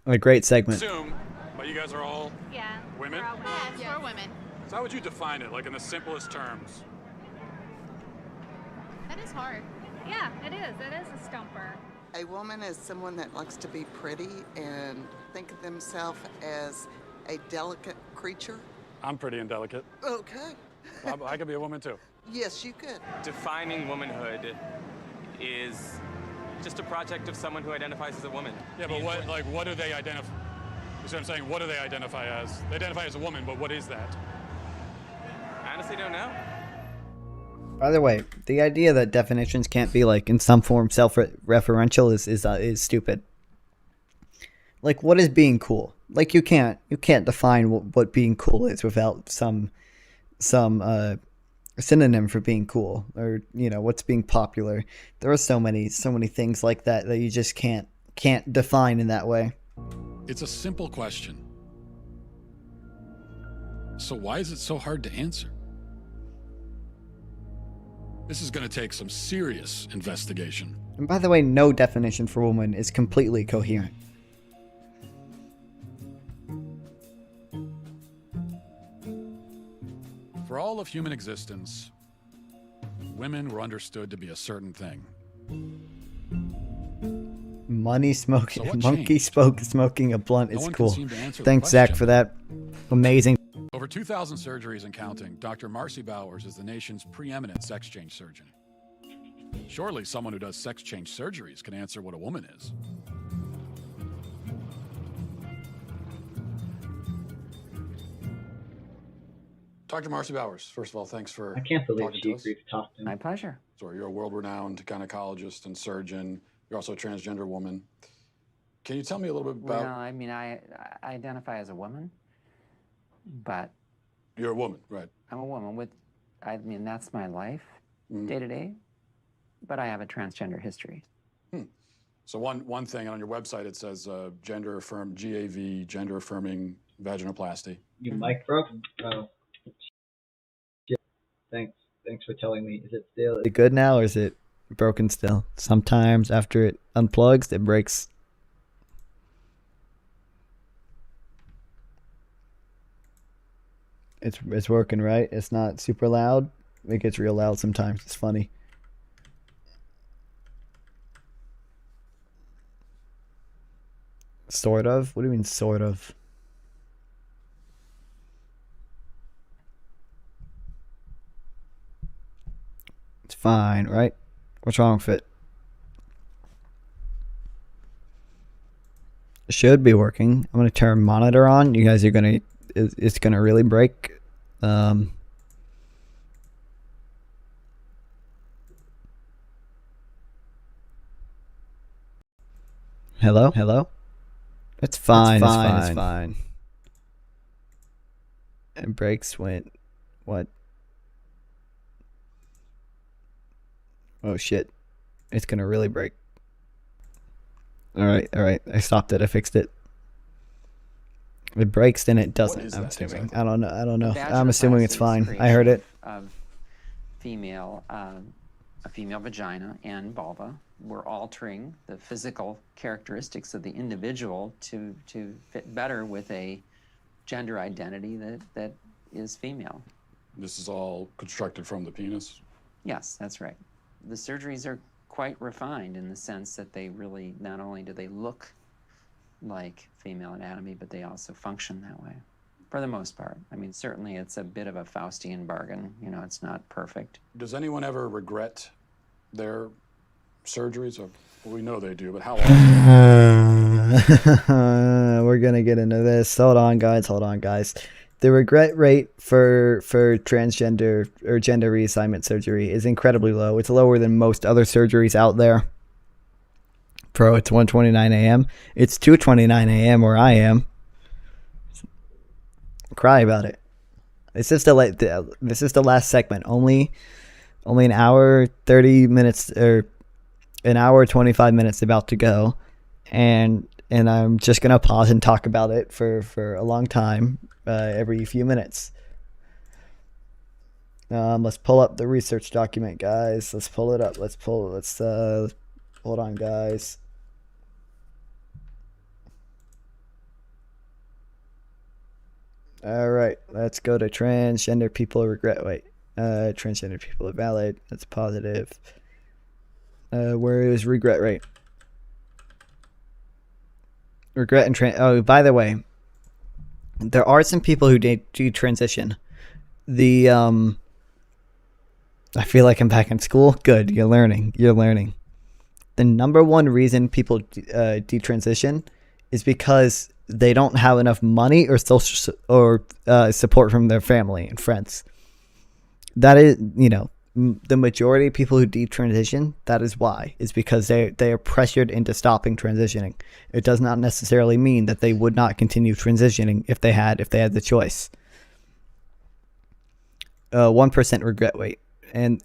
a great segment. Assume, but you guys are all women? Yes, we're women. So how would you define it, like in the simplest terms? That is hard. Yeah, it is. It is a stumper. A woman is someone that likes to be pretty and think of themselves as a delicate creature. I'm pretty indelicate. Okay. I could be a woman too. Yes, you could. Defining womanhood is just a project of someone who identifies as a woman. Yeah, but what do they identify? You see what I'm saying? What do they identify as? They identify as a woman, but what is that? I honestly don't know. By the way, the idea that definitions can't be like in some form self-referential is stupid. Like, what is being cool? Like, you can't define what being cool is without some synonym for being cool, or what's being popular. There are so many things like that you just can't define in that way. It's a simple question. So why is it so hard to answer? This is going to take some serious investigation. And by the way, no definition for woman is completely coherent. For all of human existence, women were understood to be a certain thing. Money smoking, So what monkey smoking a blunt No is one can cool. seem to answer the Thanks, Zach, question. for that amazing. Over 2,000 surgeries and counting, Dr. Marcy Bowers is the nation's preeminent sex change surgeon. Surely someone who does sex change surgeries can answer what a woman is. Dr. Marcy Bowers, first of all, thanks for I can't believe talking she to us. agreed to talk to me. My pleasure. So you're a world-renowned gynecologist and surgeon. You're also a transgender woman. Can you tell me a little bit about... Well, I mean, I identify as a woman, but... You're a woman, right. I'm a woman with, I mean, that's my life, day to day, but I have a transgender history. So one thing on your website, it says gender-affirmed, GAV, gender-affirming vaginoplasty. Your mic broke? Oh. Shit. Thanks for telling me. Is it good now, or is it broken still? Sometimes after it unplugs, it breaks. It's working, right? It's not super loud. It gets real loud sometimes. It's funny. Sort of? What do you mean, sort of? It's fine, right? What's wrong with it? It should be working. I'm gonna turn monitor on. You guys are gonna... It's gonna really break. Hello? Hello? It's fine. It's fine. And brakes went... What? Oh shit. It's gonna really break. Alright. I stopped it. I fixed it. It breaks, then it doesn't, I'm assuming. Exactly? I don't know. I'm assuming it's fine. I heard it. Of female, a female vagina and vulva. We're altering the physical characteristics of the individual to fit better with a gender identity that is female. This is all constructed from the penis? Yes, that's right. The surgeries are quite refined in the sense that they really, not only do they look like female anatomy, but they also function that way, for the most part. I mean, certainly it's a bit of a Faustian bargain. You know, it's not perfect. Does anyone ever regret their surgeries? Or, well, we know they do, but how often? We're gonna get into this. Hold on, guys. The regret rate for transgender or gender reassignment surgery is incredibly low. It's lower than most other surgeries out there. Pro, it's 1:29 a.m. It's 2:29 a.m. where I am. Cry about it. This is the last segment. Only an hour 30 minutes or an hour 25 minutes about to go, and I'm just gonna pause and talk about it for a long time, every few minutes. Let's pull up the research document, guys. Let's pull it up. Hold on, guys. All right, let's go to transgender people regret. Wait, transgender people are valid. That's positive. Where is regret rate? Regret and oh, by the way, there are some people who do transition. I feel like I'm back in school. Good, you're learning. The number one reason people detransition is because they don't have enough money or social or support from their family and friends. That is, the majority of people who detransition, that is why. It's because they are pressured into stopping transitioning. It does not necessarily mean that they would not continue transitioning if they had the choice. 1% regret rate, and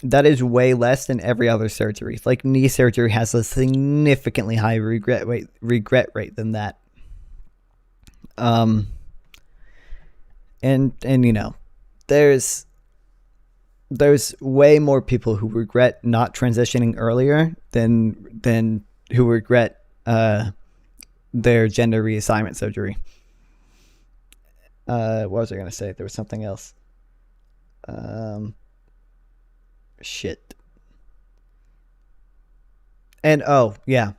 that is way less than every other surgery. Like knee surgery has a significantly higher regret rate than that. And there's way more people who regret not transitioning earlier than who regret their gender reassignment surgery. What was I gonna say? There was something else. Shit. And oh yeah,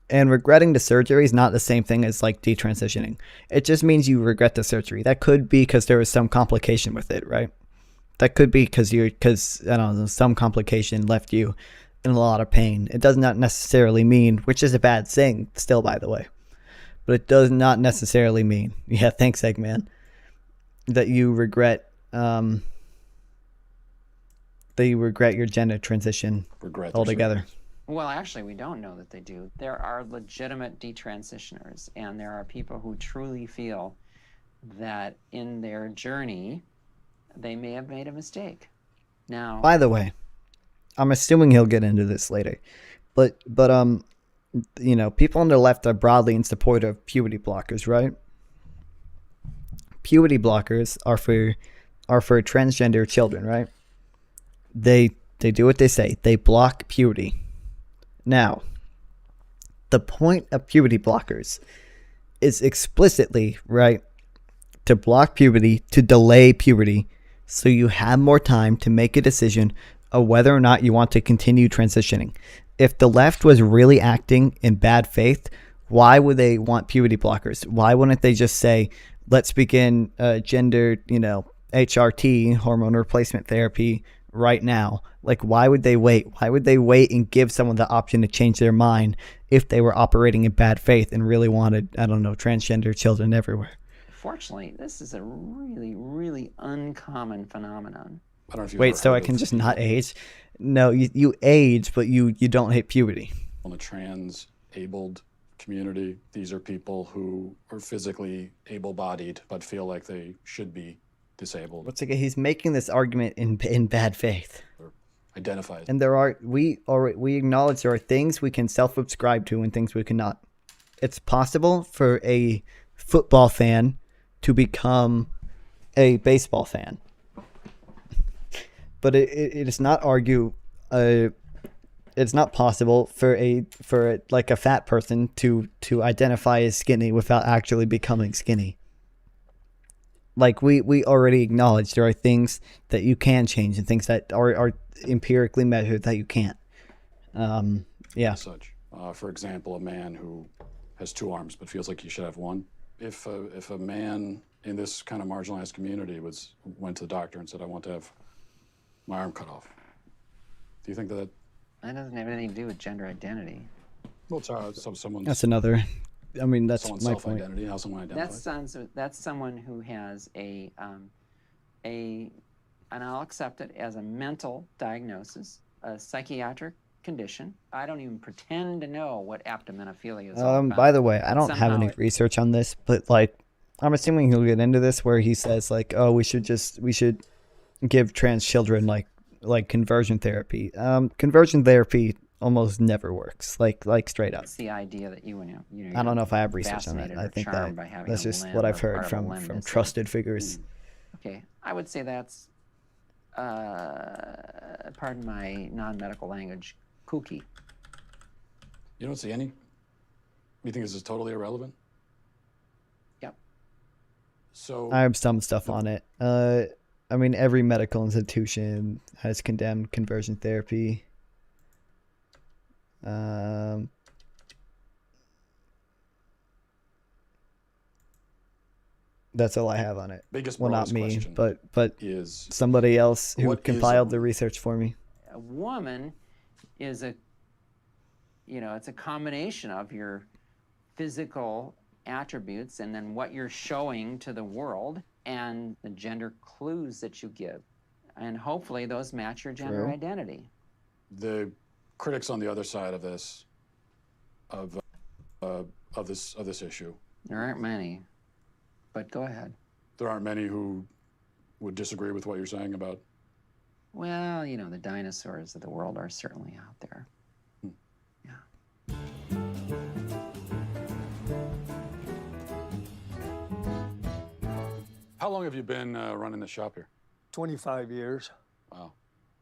and regretting the surgery is not the same thing as like detransitioning. It just means you regret the surgery. That could be because there was some complication with it, right? That could be because I don't know, some complication left you in a lot of pain. It does not necessarily mean, which is a bad thing still, by the way, but it does not necessarily mean, yeah, thanks, Eggman, that you regret your gender transition altogether. Well, actually, we don't know that they do. There are legitimate detransitioners, and there are people who truly feel that in their journey, they may have made a mistake. Now, By the way, I'm assuming he'll get into this later, but you know, people on the left are broadly in support of puberty blockers, right? Puberty blockers are for transgender children, right? They do what they say. They block puberty. Now, the point of puberty blockers is explicitly, right, to block puberty, to delay puberty, so you have more time to make a decision of whether or not you want to continue transitioning. If the left was really acting in bad faith, why would they want puberty blockers? Why wouldn't they just say, let's begin gender, HRT, hormone replacement therapy, right now? Like, why would they wait? Why would they wait and give someone the option to change their mind if they were operating in bad faith and really wanted, I don't know, transgender children everywhere? fortunately, this is a really, really uncommon phenomenon. I don't know if Wait, so I can just not age? No, you age, but you don't hit puberty. On the trans-abled community, these are people who are physically able-bodied but feel like they should be disabled. Once again, he's making this argument in bad faith. Identified. And we acknowledge there are things we can self-subscribe to and things we cannot. It's possible for a football fan to become a baseball fan, but it is not it's not possible for a fat person to identify as skinny without actually becoming skinny. Like we already acknowledge there are things that you can change and things that are empirically measured that you can't. Yeah. Such, for example, a man who has 2 arms but feels like he should have 1. If a man in this kind of marginalized community went to the doctor and said, "I want to have my arm cut off," do you think that doesn't have anything to do with gender identity? Well, it's someone's. That's another. I mean, that's someone's my self-identity, how someone identifies. That's someone who has and I'll accept it as a mental diagnosis, a psychiatric condition. I don't even pretend to know what aptomenophilia is all about. By the way, I don't have Somehow any research on this, but I'm assuming he'll get into this where he says oh, we should give trans children like conversion therapy. Conversion therapy almost never works. Like straight up. It's the idea that you I don't know if I have research on that. I think that's just what I've heard from trusted figures. Okay, I would say that's pardon my non-medical language, kooky. You don't see any? You think this is totally irrelevant? Yep. So I have some stuff on it. I mean, every medical institution has condemned conversion therapy. That's all I have on it. Well, not me, but is somebody else who what is compiled the research for me. A woman is it's a combination of your physical attributes and then what you're showing to the world and the gender clues that you give. And hopefully those match your gender True. identity. The critics on the other side of this, of this issue. There aren't many, but go ahead. There aren't many who would disagree with what you're saying about. Well, the dinosaurs of the world are certainly out there. How long have you been running the shop here? 25 years. Wow.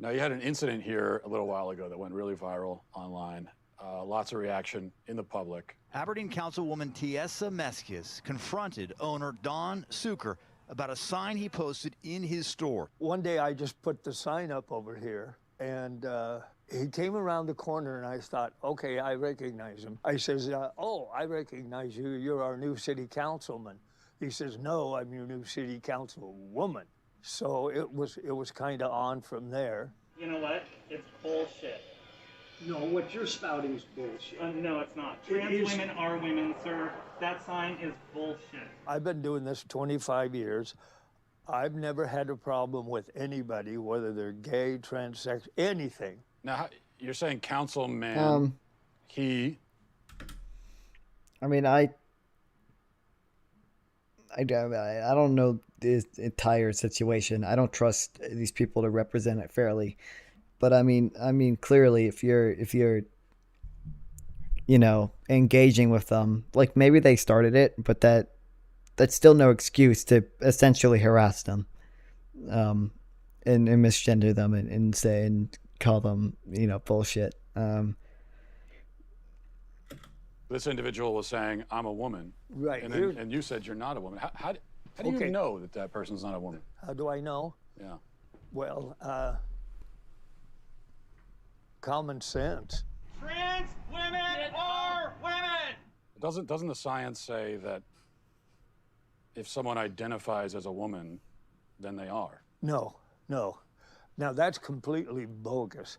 Now, you had an incident here a little while ago that went really viral online. Lots of reaction in the public. Aberdeen Councilwoman Tiesa Meskis confronted owner Don Suker about a sign he posted in his store. One day I just put the sign up over here, and he came around the corner, and I thought, okay, I recognize him. I says, oh, I recognize you. You're our new city councilman. He says, no, I'm your new city councilwoman. So it was kind of on from there. You know what? It's bullshit. No, what you're spouting is bullshit. No, it's not. Trans women are women, sir. That sign is bullshit. I've been doing this 25 years. I've never had a problem with anybody, whether they're gay, transsexual, anything. Now, you're saying councilman, he... I mean, I don't know the entire situation. I don't trust these people to represent it fairly. But I mean, clearly, if you're, you know, engaging with them, like maybe they started it, but that's still no excuse to essentially harass them, and misgender them and say and call them, you know, bullshit. This individual was saying, I'm a woman. Right. And you said you're not a woman. How do you know that person's not a woman? How do I know? Yeah. Well, common sense. Trans women are women! Doesn't the science say that if someone identifies as a woman, then they are? No. Now, that's completely bogus.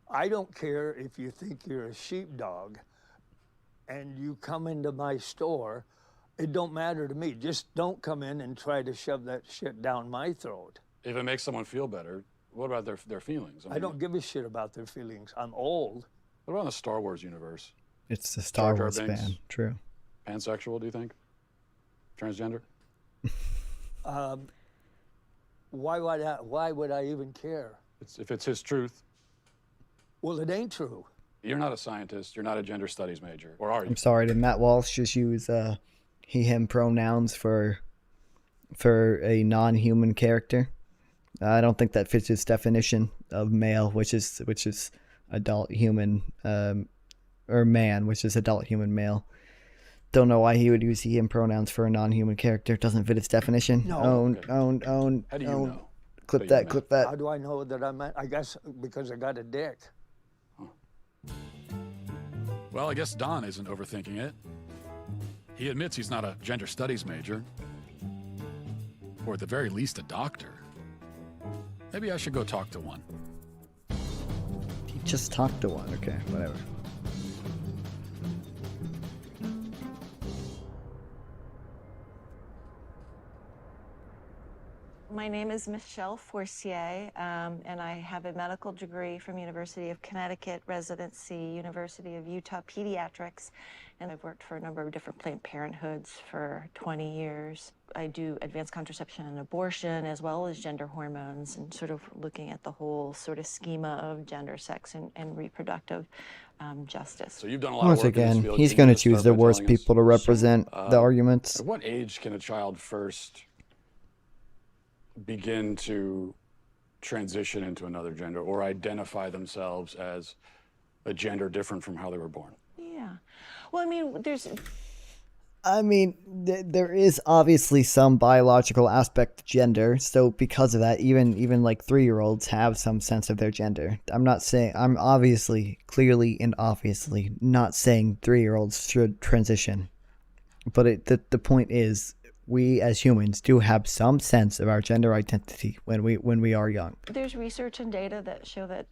I don't care if you think you're a sheepdog and you come into my store. It don't matter to me. Just don't come in and try to shove that shit down my throat. If it makes someone feel better, what about their feelings? I don't give a shit about their feelings. I'm old. What about in the Star Wars universe? It's the Star Jar Jar Wars Binks, fan. True. Pansexual, do you think? Transgender? Why would I even care? If it's his truth. Well, it ain't true. You're not a scientist. You're not a gender studies major, or are you? I'm sorry. Did Matt Walsh just use he, him pronouns for a non-human character? I don't think that fits his definition of male, which is adult human, or man, which is adult human male. Don't know why he would use he, him pronouns for a non-human character. Doesn't fit its definition. No. Own. How do you know? Clip that. How do I know that I'm? I guess because I got a dick. Well, I guess Don isn't overthinking it. He admits he's not a gender studies major, or at the very least a doctor. Maybe I should go talk to one. He just talked to one. Okay, whatever. My name is Michelle Forcier, and I have a medical degree from University of Connecticut, residency, University of Utah Pediatrics, and I've worked for a number of different Planned Parenthoods for 20 years. I do advanced contraception and abortion, as well as gender hormones, and sort of looking at the whole sort of schema of gender, sex, and reproductive justice. So you've done a lot Once of work in this again, field. he's Can going you to just choose start the by worst telling us- people to represent the arguments. At what age can a child first begin to transition into another gender or identify themselves as a gender different from how they were born? Yeah. Well, I mean, there is obviously some biological aspect to gender, so because of that, even like 3-year-olds have some sense of their gender. I'm clearly not saying 3-year-olds should transition, but the point is, we as humans do have some sense of our gender identity when we are young. There's research and data that show that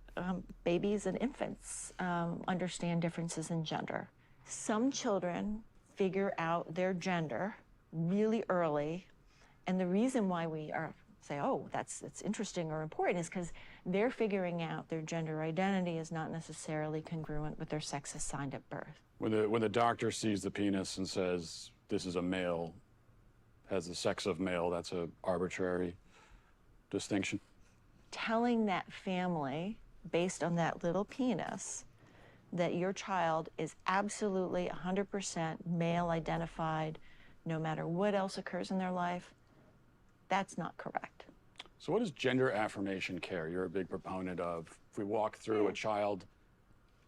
babies and infants understand differences in gender. Some children figure out their gender really early, and the reason why we say, oh, that's interesting or important is because they're figuring out their gender identity is not necessarily congruent with their sex assigned at birth. When the doctor sees the penis and says, this is a male, has the sex of male, that's an arbitrary distinction? Telling that family, based on that little penis, that your child is absolutely 100% male identified, no matter what else occurs in their life, that's not correct. So what is gender affirmation care? You're a big proponent of. If we walk through, a child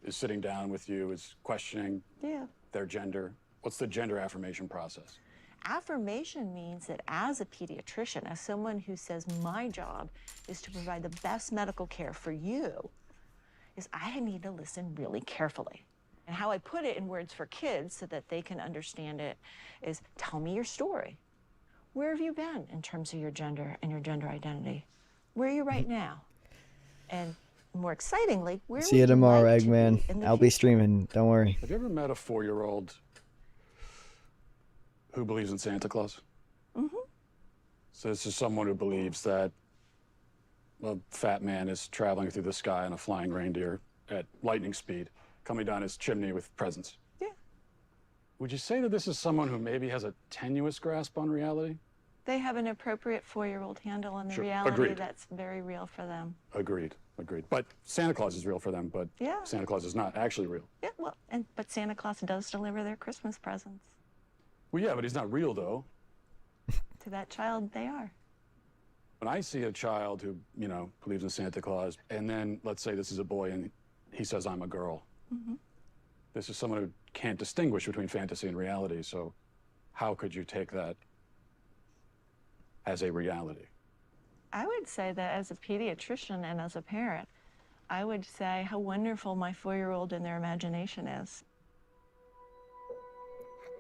is sitting down with you, is questioning their gender. What's the gender affirmation process? Affirmation means that as a pediatrician, as someone who says my job is to provide the best medical care for you, is I need to listen really carefully. And how I put it in words for kids so that they can understand it is, tell me your story. Where have you been in terms of your gender and your gender identity? Where are you right now? And more excitingly, where See you would tomorrow, like to be Eggman. in the I'll be future? streaming. Don't worry. Have you ever met a 4-year-old who believes in Santa Claus? Mm-hmm. So this is someone who believes that a fat man is traveling through the sky on a flying reindeer at lightning speed, coming down his chimney with presents. Yeah. Would you say that this is someone who maybe has a tenuous grasp on reality? They have an appropriate 4-year-old handle on the Sure. reality Agreed. that's very real for them. Agreed. But Santa Claus is real for them, but Yeah. Santa Claus is not actually real. Yeah, well, but Santa Claus does deliver their Christmas presents. Well, yeah, but he's not real, though. To that child, they are. When I see a child who, believes in Santa Claus, and then let's say this is a boy and he says, I'm a girl. Mm-hmm. This is someone who can't distinguish between fantasy and reality, so how could you take that as a reality? I would say that as a pediatrician and as a parent, I would say how wonderful my 4-year-old and their imagination is.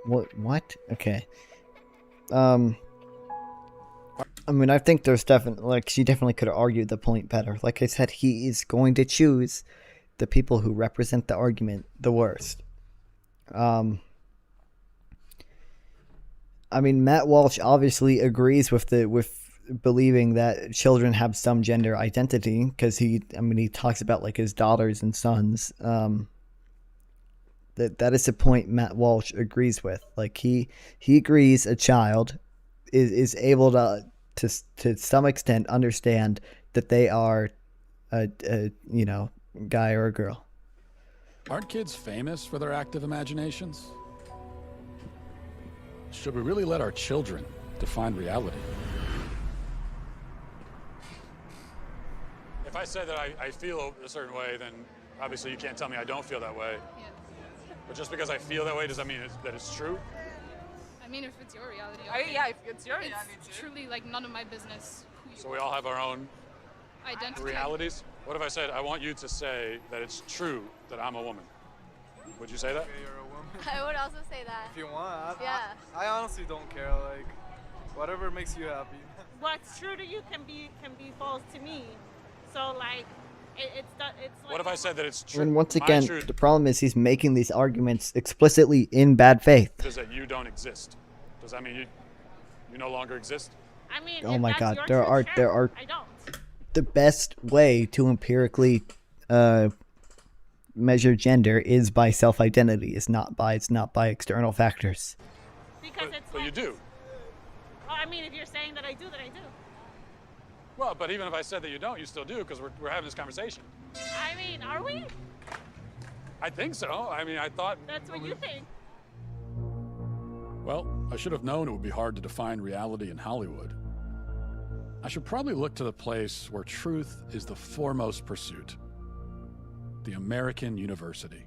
What? Okay. I mean, I think there's definitely, she definitely could have argued the point better. Like I said, he is going to choose the people who represent the argument the worst. I mean, Matt Walsh obviously agrees with believing that children have some gender identity, because he talks about his daughters and sons. That is the point Matt Walsh agrees with. He agrees a child is able to some extent understand that they are a guy or a girl. Aren't kids famous for their active imaginations? Should we really let our children define reality? If I say that I feel a certain way, then obviously you can't tell me I don't feel that way. Yeah. But just because I feel that way, does that mean that it's true? I mean, if it's your reality. Yeah, if it's your reality. It's truly none of my business. So we all have our own Identity. realities? What if I said, I want you to say that it's true that I'm a woman? Would you say that? Okay, you're a woman. I would also say that. If you want. Yeah. I honestly don't care. Whatever makes you happy. What's true to you can be false to me. So it's What if I said that it's true? And once My again, truth the problem is he's making these arguments explicitly in bad faith. is that you don't exist. Does that mean you no longer exist? I mean, Oh if my that's God, your there truth, are sure. I don't. the best way to empirically measure gender is by self-identity. It's not by external factors. Because But you do. I mean, if you're saying that I do, then I do. Well, but even if I said that you don't, you still do, because we're having this conversation. I mean, are we? I think so. I thought... That's what you think. Well, I should have known it would be hard to define reality in Hollywood. I should probably look to the place where truth is the foremost pursuit. The American University.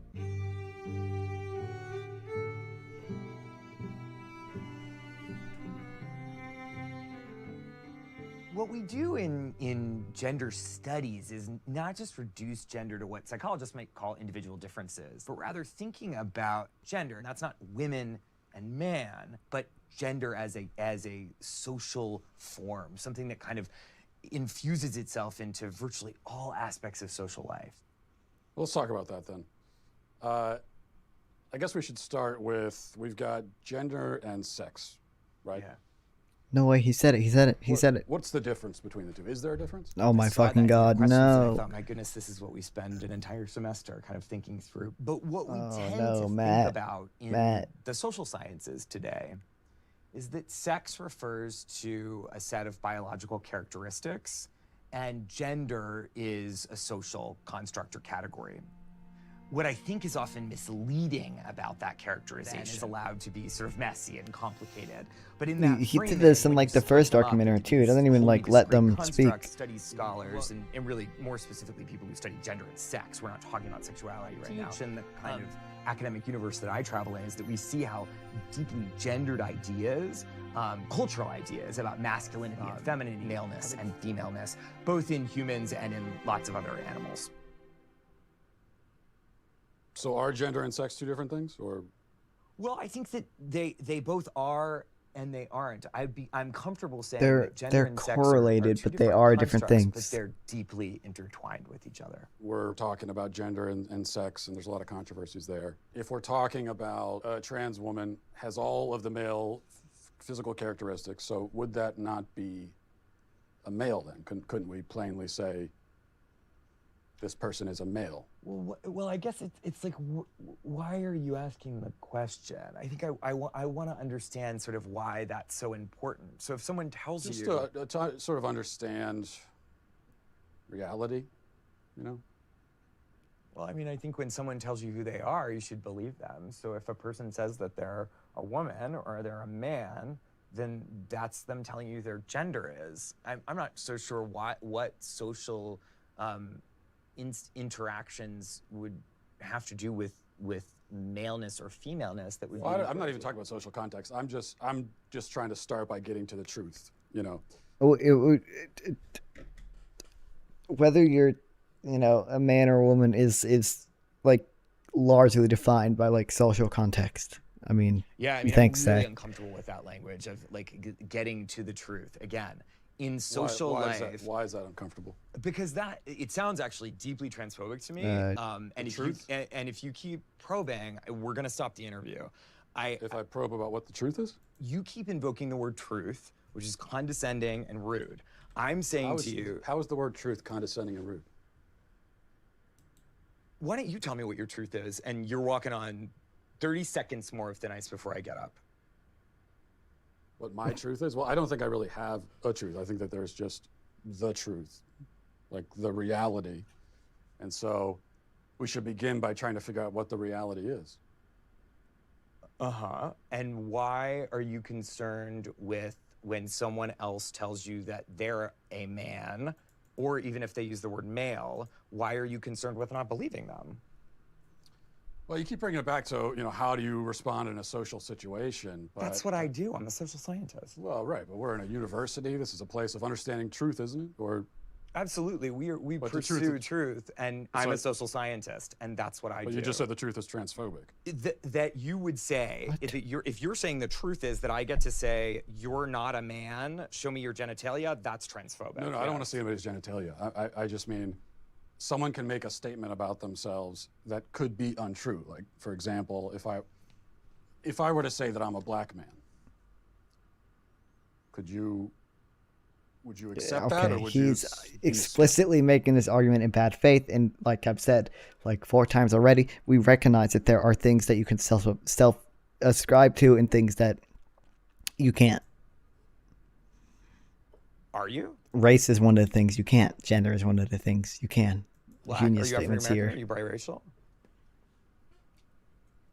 What we do in gender studies is not just reduce gender to what psychologists might call individual differences, but rather thinking about gender. That's not women and man, but gender as a social form, something that kind of infuses itself into virtually all aspects of social life. Well, let's talk about that then. I guess we should start with, we've got gender and sex, right? Yeah. No way, he said it. What's the difference between the two? Is there a difference? Oh my fucking God, Questions, and I no. thought, my goodness, this is what we spend an entire semester kind of thinking through. But what we Oh, tend no, to Matt. think about in Matt. the social sciences today is that sex refers to a set of biological characteristics, and gender is a social construct or category. What I think is often misleading about that characterization is allowed to be sort of messy and complicated. But in that He did framing, this in when you the first split them up documentary into too. He these doesn't even wholly let discrete them constructs, speak. Studies scholars and really more specifically people who study gender and sex. We're not talking about sexuality right now. And the kind of academic universe that I travel in is that we see how deeply gendered ideas, cultural ideas about masculinity and femininity, maleness and femaleness, both in humans and in lots of other animals. So are gender and sex two different things, or? Well, I think that they both are and they aren't. I'm comfortable saying They're that gender and sex are correlated, two but they are different constructs, things. But they're deeply intertwined with each other. We're talking about gender and sex, and there's a lot of controversies there. If we're talking about a trans woman has all of the male physical characteristics, so would that not be a male then? Couldn't we plainly say this person is a male? Well, I guess it's like, why are you asking the question? I think I want to understand sort of why that's so important. So if someone tells Just you... to sort of understand reality, you know? Well, I mean, I think when someone tells you who they are, you should believe them. So if a person says that they're a woman or they're a man, then that's them telling you their gender is. I'm not so sure what social interactions would have to do with maleness or femaleness that would. Well, I'm not even talking about social context. I'm just trying to start by getting to the truth, you know. Whether you're, a man or a woman is like largely defined by like social context. I mean, yeah, I mean, thanks, I'm really Zach. uncomfortable with that language of like getting to the truth again. In social life, why is that uncomfortable? Because it sounds actually deeply transphobic to me. And if you keep probing, we're gonna stop the interview. If I probe about what the truth is? You keep invoking the word truth, which is condescending and rude. I'm saying to you, how is the word truth condescending and rude? Why don't you tell me what your truth is? And you're walking on 30 seconds more of thin ice before I get up. What my truth is? Well, I don't think I really have a truth. I think that there's just the truth, like the reality. And so we should begin by trying to figure out what the reality is. And why are you concerned with when someone else tells you that they're a man, or even if they use the word male, why are you concerned with not believing them? Well, you keep bringing it back to, how do you respond in a social situation? But, that's what I do. I'm a social scientist. Well, right, but we're in a university. This is a place of understanding truth, isn't it? Or absolutely, we pursue truth, and I'm a social scientist, and that's what I do. But you just said the truth is transphobic. That you would say that if you're saying the truth is that I get to say you're not a man, show me your genitalia, that's transphobic. No, I don't want to see anybody's genitalia. I just mean, someone can make a statement about themselves that could be untrue. Like, for example, if I were to say that I'm a black man, would you accept that, or would he's explicitly making this argument in bad faith, and like I've said like 4 times already, we recognize that there are things that you can self ascribe to and things that you can't. Are you? Race is one of the things you can't. Gender is one of the things you can. Black? Are you African-American? Are you biracial?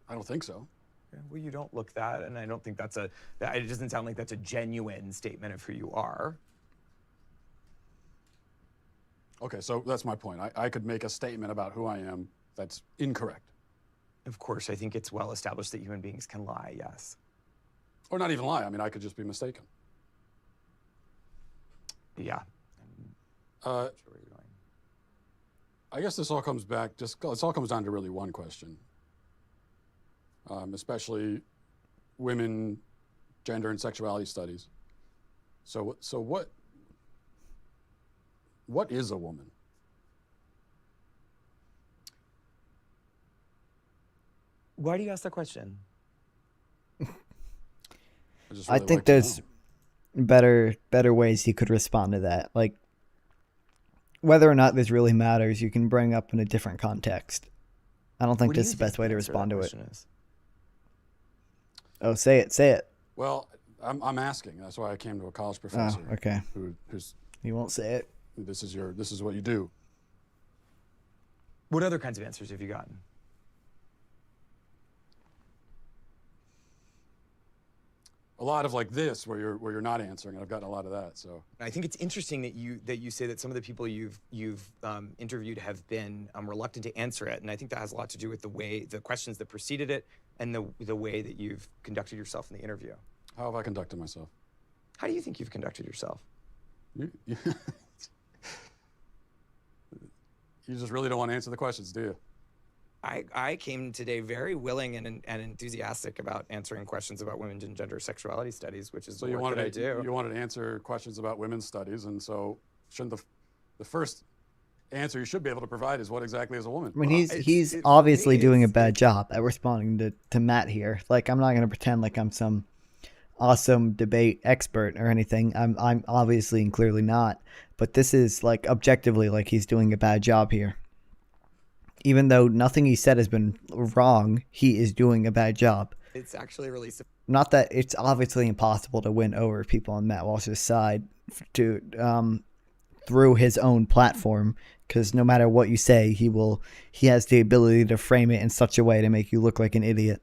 I don't think so. Yeah, well, you don't look that, and I don't think it doesn't sound like that's a genuine statement of who you are. Okay, so that's my point. I could make a statement about who I am that's incorrect. Of course, I think it's well established that human beings can lie, yes. Or not even lie. I mean, I could just be mistaken. Yeah. I guess this all comes down to really one question. Especially women, gender and sexuality studies. So what is a woman? Why do you ask that question? I think there's better ways you could respond to that. Like, whether or not this really matters, you can bring up in a different context. I don't think this is the best way to respond to it. Oh, say it. Well, I'm asking. That's why I came to a college professor. Oh, okay. Who's you won't say it. This is what you do. What other kinds of answers have you gotten? lot of like this where you're not answering, and I've gotten a lot of that. So I think it's interesting that you say that some of the people you've interviewed have been reluctant to answer it, and I think that has a lot to do with the questions that preceded it and the way that you've conducted yourself in the interview. How have I conducted myself? How do you think you've conducted yourself? You just really don't want to answer the questions, do you? I came today very willing and enthusiastic about answering questions about women's and gender sexuality studies, which is So the you work wanted that I do. You wanted to answer questions about women's studies, and so shouldn't the first answer you should be able to provide is what exactly is a woman? I mean, he's obviously doing a bad job at responding to Matt here. Like, I'm not going to pretend like I'm some awesome debate expert or anything. I'm obviously and clearly not. But this is like objectively like he's doing a bad job here. Even though nothing he said has been wrong, he is doing a bad job. It's actually really Not that it's obviously impossible to win over people on Matt Walsh's side to through his own platform, because no matter what you say, he has the ability to frame it in such a way to make you look like an idiot.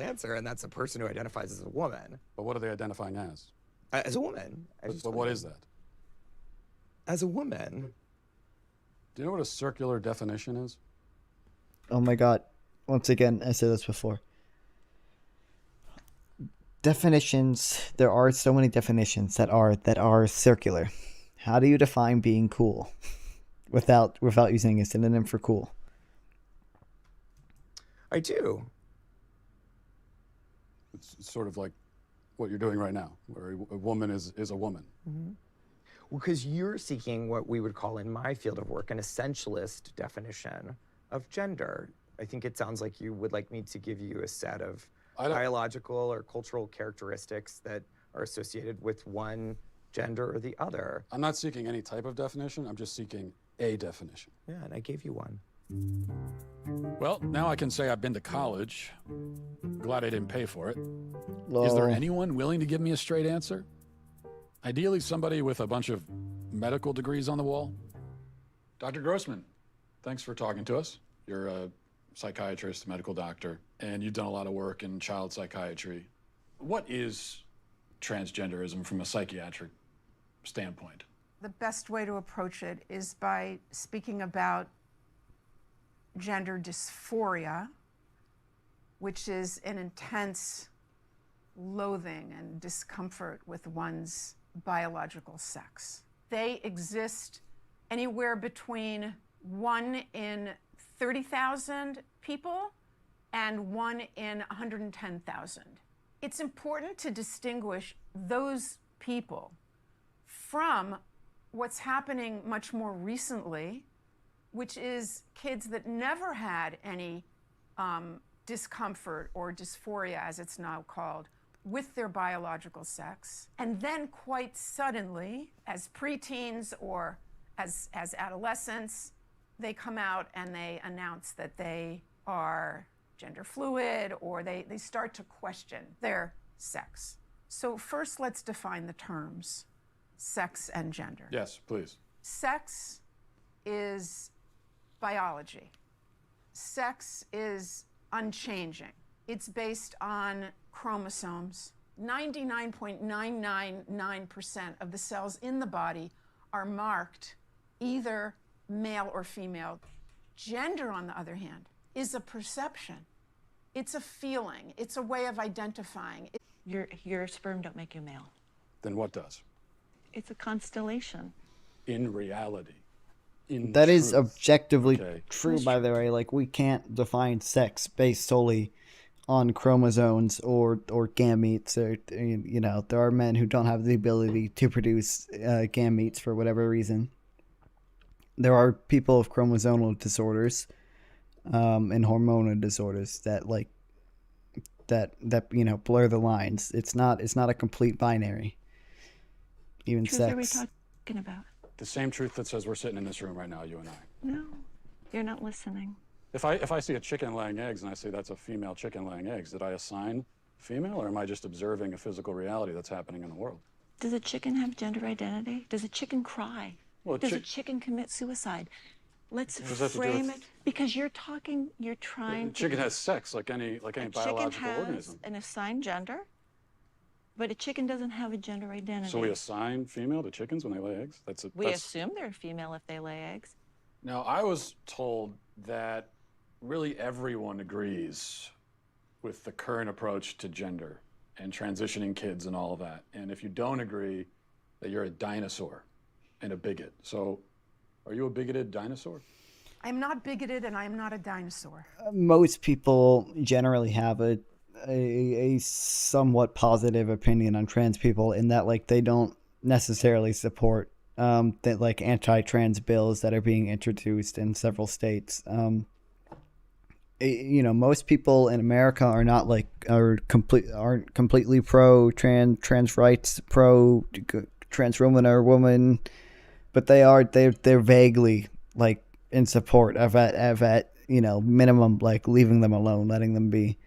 answer, and that's a person who identifies as a woman. But what are they identifying as? As a woman. But what is that? As a woman. Do you know what a circular definition is? Oh my god. Once again, I said this before. Definitions, there are so many definitions that are circular. How do you define being cool without using a synonym for cool? I do. It's sort of like what you're doing right now, where a woman is a woman. Mm-hmm. Well, because you're seeking what we would call in my field of work an essentialist definition of gender. I think it sounds like you would like me to give you a set of biological or cultural characteristics that are associated with one gender or the other. I'm not seeking any type of definition. I'm just seeking a definition. Yeah, and I gave you one. Well, now I can say I've been to college. Glad I didn't pay for it. Lol. Is there anyone willing to give me a straight answer? Ideally, somebody with a bunch of medical degrees on the wall. Dr. Grossman, thanks for talking to us. You're a psychiatrist, medical doctor, and you've done a lot of work in child psychiatry. What is transgenderism from a psychiatric standpoint? The best way to approach it is by speaking about gender dysphoria, which is an intense loathing and discomfort with one's biological sex. They exist anywhere between 1 in 30,000 people and 1 in 110,000. It's important to distinguish those people from what's happening much more recently, which is kids that never had any discomfort or dysphoria, as it's now called, with their biological sex. And then quite suddenly, as preteens or as adolescents, they come out and they announce that they are gender fluid, or they start to question their sex. So first, let's define the terms, sex and gender. Yes, please. Sex is biology. Sex is unchanging. It's based on chromosomes. 99.999% of the cells in the body are marked either male or female. Gender, on the other hand, is a perception. It's a feeling. It's a way of identifying. Your sperm don't make you male. Then what does? It's a constellation. In reality. That is objectively true, by the way. Like, we can't define sex based solely on chromosomes or gametes. Or, you know, there are men who don't have the ability to produce gametes for whatever reason. There are people with chromosomal disorders and hormonal disorders that you know, blur the lines. It's not a complete binary. Even Truth sex. are we talking about? The same truth that says we're sitting in this room right now, you and I. No, you're not listening. If I see a chicken laying eggs and I say that's a female chicken laying eggs, did I assign female, or am I just observing a physical reality that's happening in the world? Does a chicken have gender identity? Does a chicken cry? Well, Does a chicken commit suicide? Let's What does that have to do frame with- it, because you're trying A chicken has sex like any biological chicken has organism. an assigned gender, But a chicken doesn't have a gender identity. So we assign female to chickens when they lay eggs? We assume they're female if they lay eggs. Now, I was told that really everyone agrees with the current approach to gender and transitioning kids and all of that. And if you don't agree, that you're a dinosaur and a bigot. So, are you a bigoted dinosaur? I'm not bigoted and I'm not a dinosaur. Most people generally have a somewhat positive opinion on trans people in that, like, they don't necessarily support that, like, anti-trans bills that are being introduced in several states. You know, most people in America are not aren't completely pro trans rights, pro trans woman or woman, but they're vaguely like in support of at you know, minimum, like, leaving them alone, letting them be.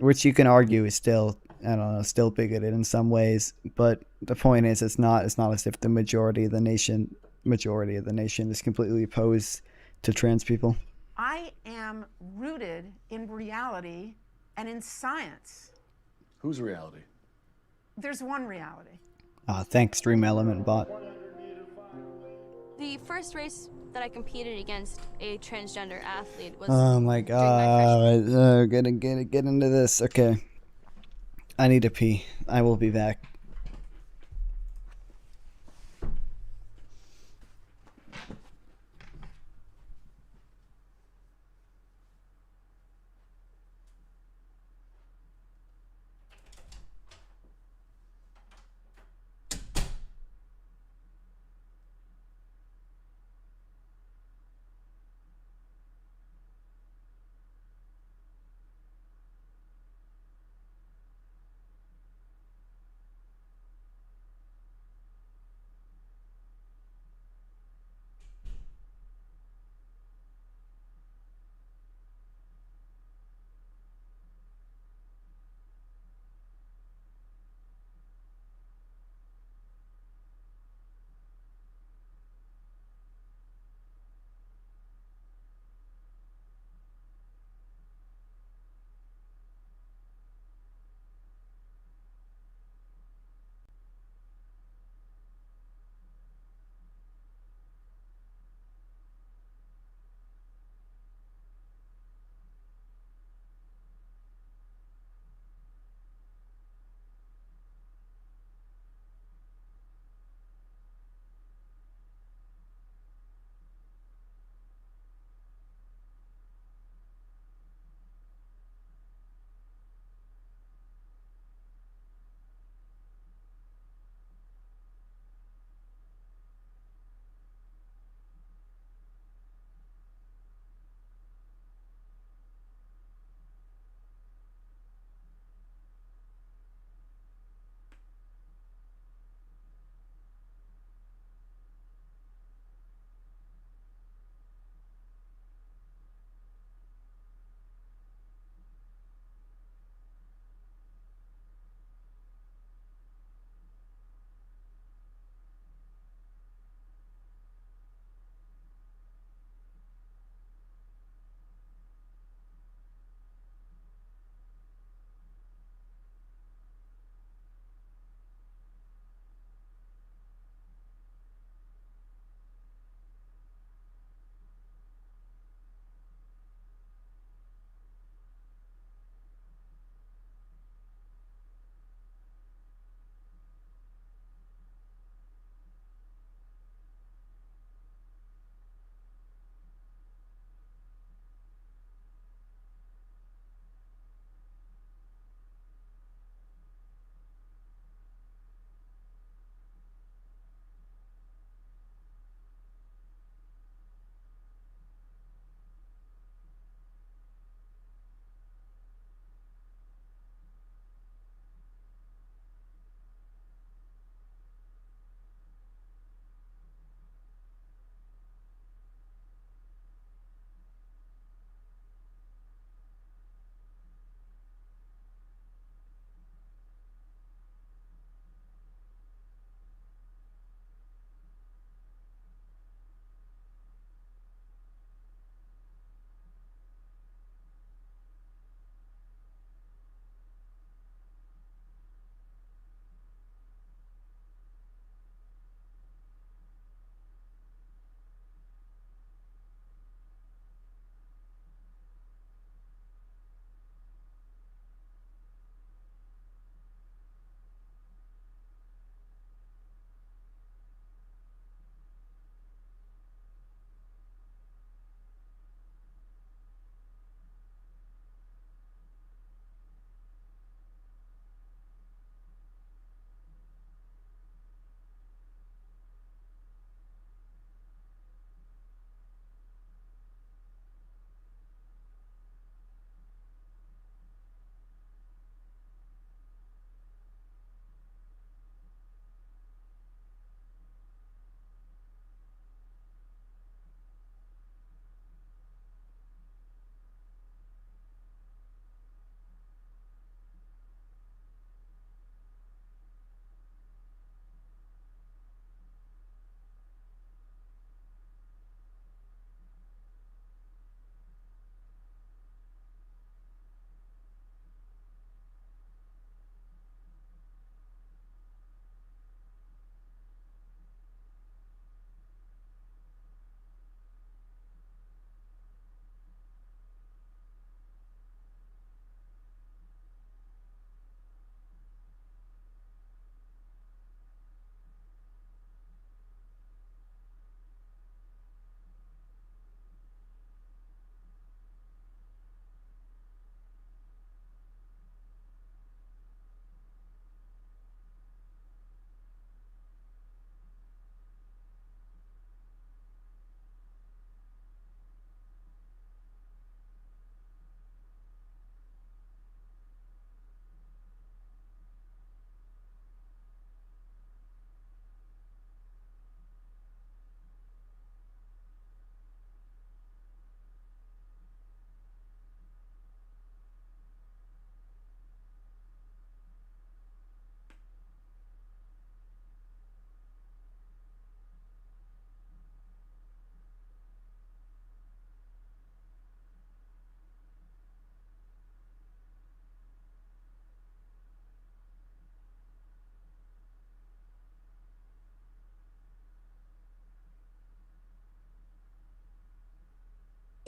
Which you can argue is still, I don't know, still bigoted in some ways, but the point is, it's not as if the majority of the nation is completely opposed to trans people. I am rooted in reality and in science. Whose reality? There's one reality. Thanks, Dream Element Bot. The first race that I competed against a transgender athlete was. Oh my god! Get into this. Okay, I need to pee. I will be back.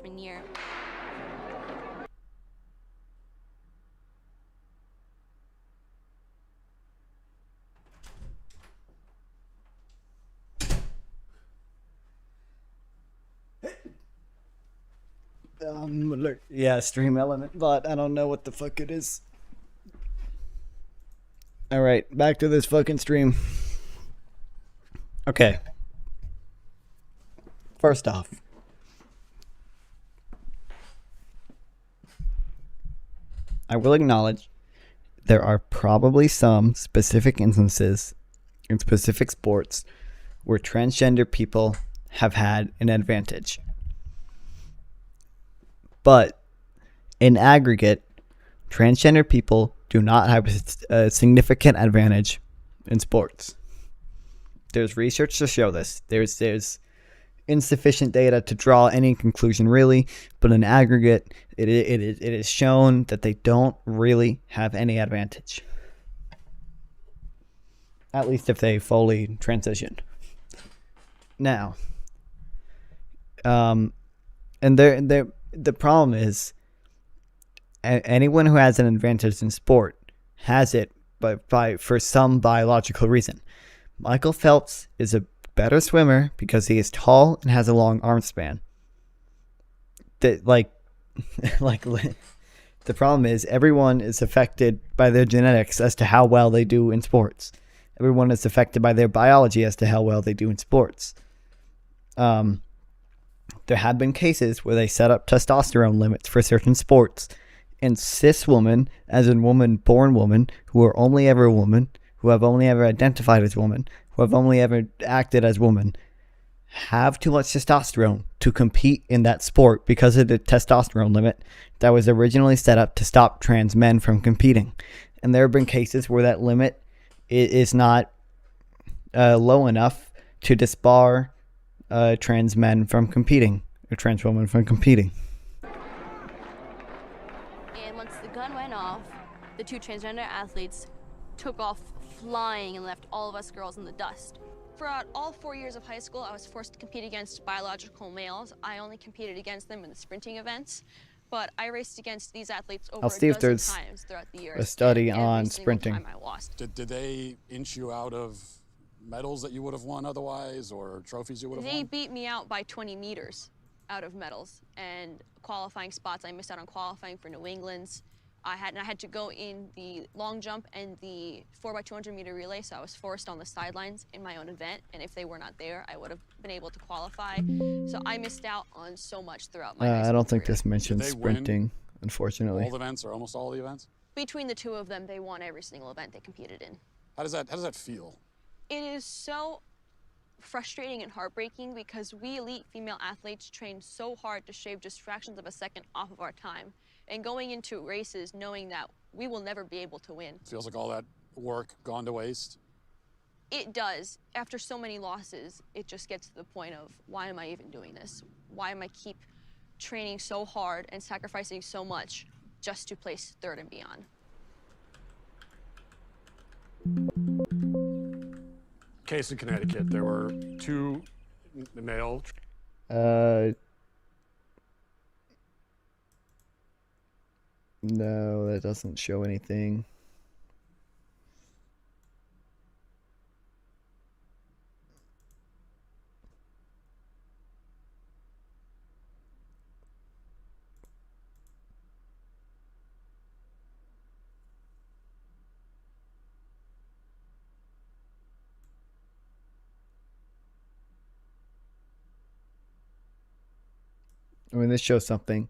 year. Yeah, stream element, but I don't know what the fuck it is. Alright, back to this fucking stream. Okay. First off, I will acknowledge there are probably some specific instances in specific sports where transgender people have had an advantage. But in aggregate, transgender people do not have a significant advantage in sports. There's research to show this. There's insufficient data to draw any conclusion really, but in aggregate, it is shown that they don't really have any advantage. At least if they fully transition. Now, and the problem is, anyone who has an advantage in sport has it, but for some biological reason. Michael Phelps is a better swimmer because he is tall and has a long arm span. The problem is everyone is affected by their genetics as to how well they do in sports. Everyone is affected by their biology as to how well they do in sports. There have been cases where they set up testosterone limits for certain sports, and cis women, as in woman-born women, who are only ever women, who have only ever identified as women, who have only ever acted as women, have too much testosterone to compete in that sport because of the testosterone limit that was originally set up to stop trans men from competing. And there have been cases where that limit is not low enough to disbar trans men from competing, or trans women from competing. And once the gun went off, the two transgender athletes took off flying and left all of us girls in the dust. Throughout all 4 years of high school, I was forced to compete against biological males. I only competed against them in the sprinting events, but I raced against these athletes over I'll see a if dozen there's times throughout the years. a study and on every single sprinting. time I lost. Did they inch you out of medals that you would have won otherwise, or trophies you would have They won? beat me out by 20 meters out of medals, and qualifying spots. I missed out on qualifying for New England's. I had to go in the long jump and the 4x200 meter relay, so I was forced on the sidelines in my own event, and if they were not there, I would have been able to qualify. So I missed out on so much throughout my high I school don't think career. this mentions Did they win sprinting, unfortunately. all the events, or almost all the events? Between the two of them, they won every single event they competed in. How does that feel? It is so frustrating and heartbreaking because we elite female athletes train so hard to shave just fractions of a second off of our time. And going into races knowing that we will never be able to win. Feels like all that work gone to waste. It does. After so many losses, it just gets to the point of, why am I even doing this? Why am I keep training so hard and sacrificing so much just to place third and beyond? Case in Connecticut, there were two male. No, that doesn't show anything. I mean, this shows something.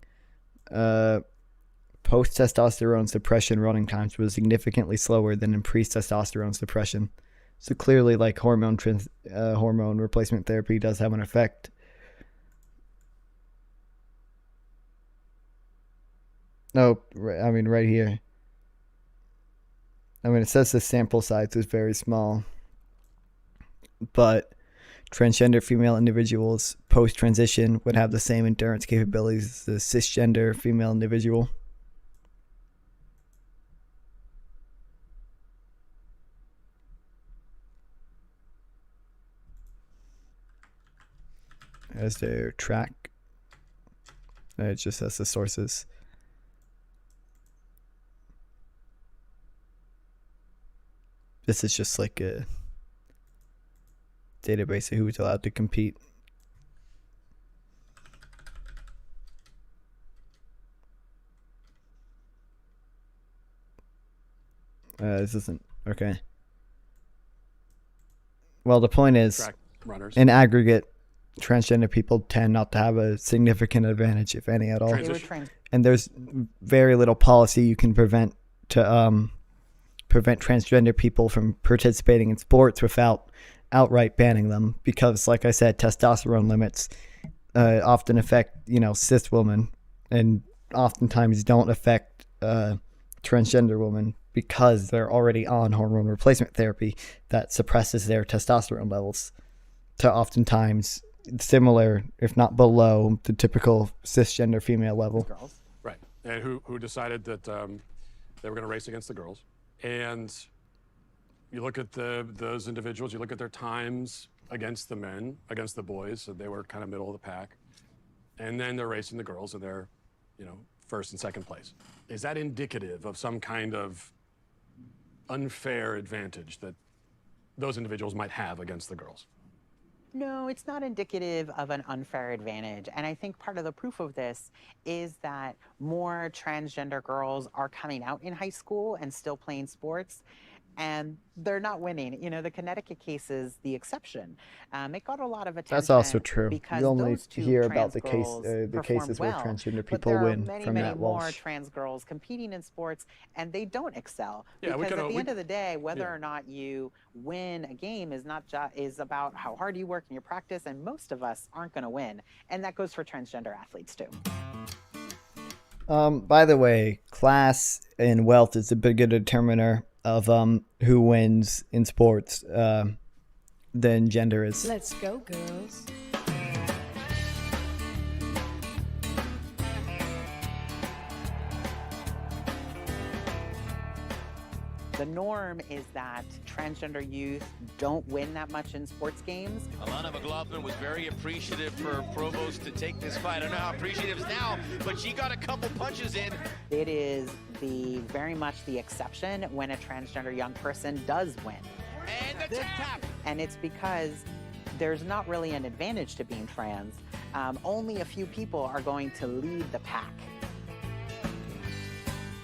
Post-testosterone suppression running times was significantly slower than in pre-testosterone suppression. So clearly, like, hormone replacement therapy does have an effect. No, I mean, right here. I mean, it says the sample size is very small. But transgender female individuals post-transition would have the same endurance capabilities as the cisgender female individual. As their track. It just has the sources. This is just like a database of who's allowed to compete. This isn't okay. Well, the point is, Track runners. in aggregate, transgender people tend not to have a significant advantage, if any at all. And there's very little policy you can prevent transgender people from participating in sports without outright banning them, because, like I said, testosterone limits often affect, cis women, and oftentimes don't affect transgender women, because they're already on hormone replacement therapy that suppresses their testosterone levels to oftentimes similar, if not below, the typical cisgender female level. Right. And who decided that they were going to race against the girls. And you look at those individuals, you look at their times against the men, against the boys, so they were kind of middle of the pack. And then they're racing the girls, and they're, first and second place. Is that indicative of some kind of unfair advantage that those individuals might have against the girls? No, it's not indicative of an unfair advantage. And I think part of the proof of this is that more transgender girls are coming out in high school and still playing sports. And they're not winning. The Connecticut case is the exception. It got a lot of attention. That's also true. Because You only those two hear about trans the girls cases where performed transgender well, people but there win are many, from many Matt more Walsh. trans girls competing in sports, and they don't excel. Yeah, because at the end of the day, whether or not you win a game is about how hard you work in your practice, and most of us aren't going to win. And that goes for transgender athletes too. By the way, class and wealth is a bigger determiner of who wins in sports than gender is. Let's go, girls. The norm is that transgender youth don't win that much in sports games. Alana McLaughlin was very appreciative for Provost to take this fight. I don't know how appreciative is now, but she got a couple punches in. It is very much the exception when a transgender young person does win. And the tap. And it's because there's not really an advantage to being trans. Only a few people are going to lead the pack.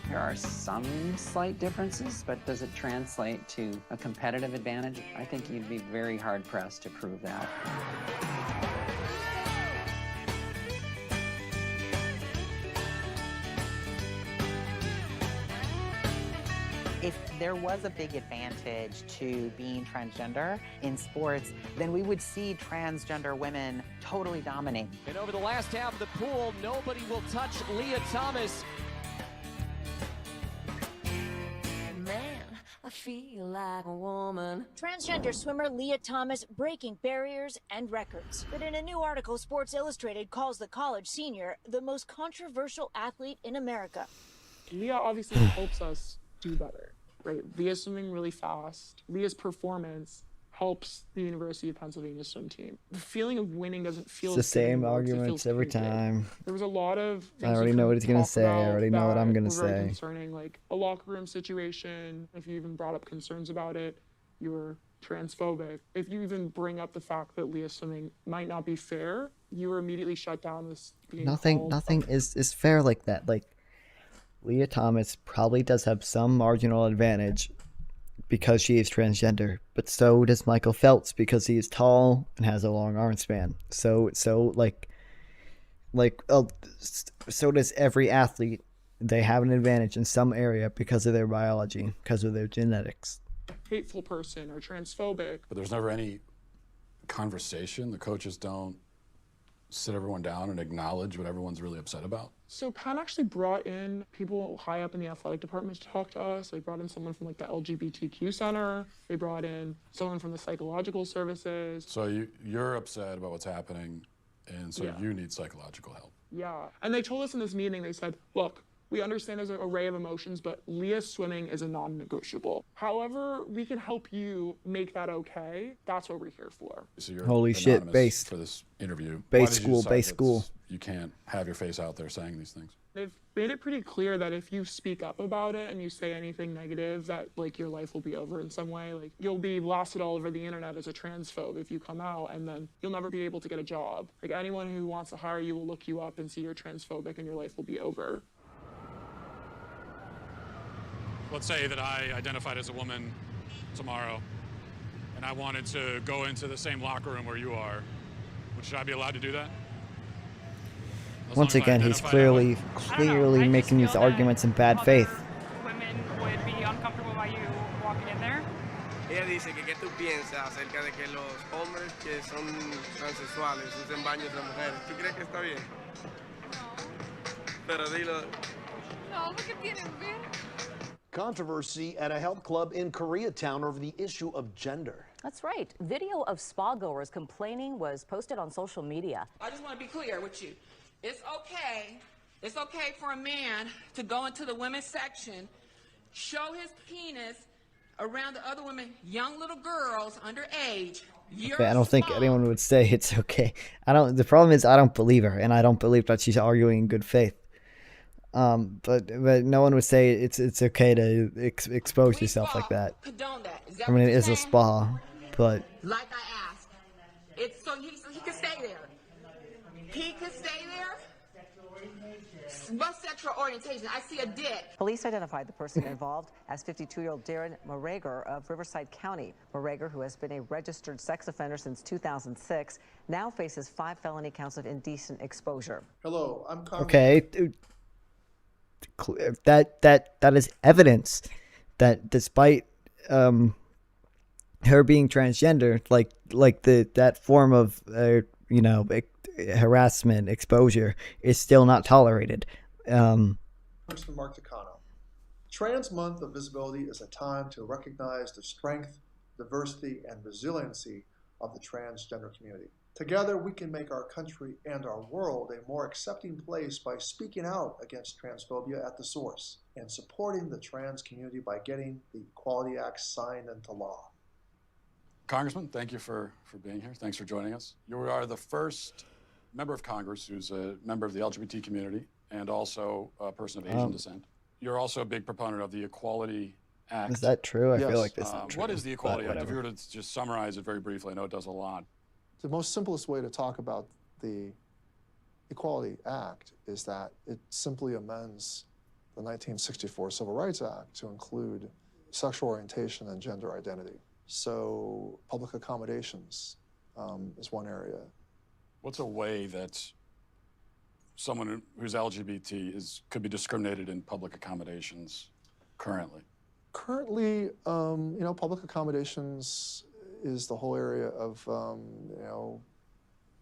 There are some slight differences, but does it translate to a competitive advantage? I think you'd be very hard-pressed to prove that. If there was a big advantage to being transgender in sports, then we would see transgender women totally dominate. And over the last half of the pool, nobody will touch Leah Thomas. Man, I feel like a woman. Transgender swimmer Leah Thomas breaking barriers and records. But in a new article, Sports Illustrated calls the college senior the most controversial athlete in America. Leah obviously helps us do better, right? Leah's swimming really fast. Leah's performance helps the University of Pennsylvania swim team. The feeling of winning doesn't feel It's the same anymore, 'cause it arguments feels every tainted. time. There was a lot of I things already we know what couldn't he's gonna talk say. I about already know what I'm that gonna were very say. concerning, like a locker room situation. If you even brought up concerns about it, you were transphobic. If you even bring up the fact that Leah's swimming might not be fair, you were immediately shut down as being Nothing is fair like that. Like, Leah Thomas probably does have some marginal advantage because she is transgender, but so does Michael Phelps because he is tall and has a long arm span. So does every athlete. They have an advantage in some area because of their biology, because of their genetics. hateful person or transphobic. But there's never any conversation. The coaches don't sit everyone down and acknowledge what everyone's really upset about. So Penn actually brought in people high up in the athletic department to talk to us. They brought in someone from like the LGBTQ center. They brought in someone from the psychological services. So you're upset about what's happening, and so Yeah. you need psychological help. Yeah. And they told us in this meeting, they said, look, We understand there's an array of emotions, but Leah swimming is a non-negotiable. However, we can help you make that okay. That's what we're here for. So you're Holy shit, anonymous base. for this interview. Base Why did you school, decide base that school. You can't have your face out there saying these things. They've made it pretty clear that if you speak up about it and you say anything negative, that like your life will be over in some way. Like you'll be blasted all over the internet as a transphobe if you come out, and then you'll never be able to get a job. Like anyone who wants to hire you will look you up and see you're transphobic and your life will be over. Let's say that I identified as a woman tomorrow and I wanted to go into the same locker room where you are. Should I be allowed to do that? Once again, he's clearly making these arguments in bad faith. Women would be uncomfortable by you walking in there. Ella dice que qué tú piensas acerca de que los hombres que son transexuales usen baños de mujeres. ¿Tú crees que está bien? No. Pero dilo. No, porque tienen bien. Controversy at a health club in Koreatown over the issue of gender. That's right. Video of spa goers complaining was posted on social media. I just want to be clear with you. It's okay for a man to go into the women's section, show his penis around the other women, young little girls underage. I don't think anyone would say it's okay. The problem is I don't believe her, and I don't believe that she's arguing in good faith. But no one would say it's okay to expose yourself like that. I mean, it is a spa, but like I asked, it's so he can stay there. He can stay there. What sexual orientation? I see a dick. Police identified the person involved as 52-year-old Darren Morager of Riverside County. Morager, who has been a registered sex offender since 2006, now faces 5 felony counts of indecent exposure. Hello, I'm Congress. okay, that is evidence that despite her being transgender, like that form of harassment, exposure is still not tolerated. Congressman Mark Takano. Trans Month of Visibility is a time to recognize the strength, diversity, and resiliency of the transgender community. Together, we can make our country and our world a more accepting place by speaking out against transphobia at the source and supporting the trans community by getting the Equality Act signed into law. Congressman, thank you for being here. Thanks for joining us. You are the first member of Congress who's a member of the LGBT community and also a person of Asian descent. You're also a big proponent of the Equality Act. Is that true? I Yes. feel like that's not true. What is the Equality Act? If you whatever. were to just summarize it very briefly, I know it does a lot. The most simplest way to talk about the Equality Act is that it simply amends the 1964 Civil Rights Act to include sexual orientation and gender identity. So public accommodations is one area. What's a way that someone who's LGBT could be discriminated in public accommodations currently? Currently, public accommodations is the whole area of,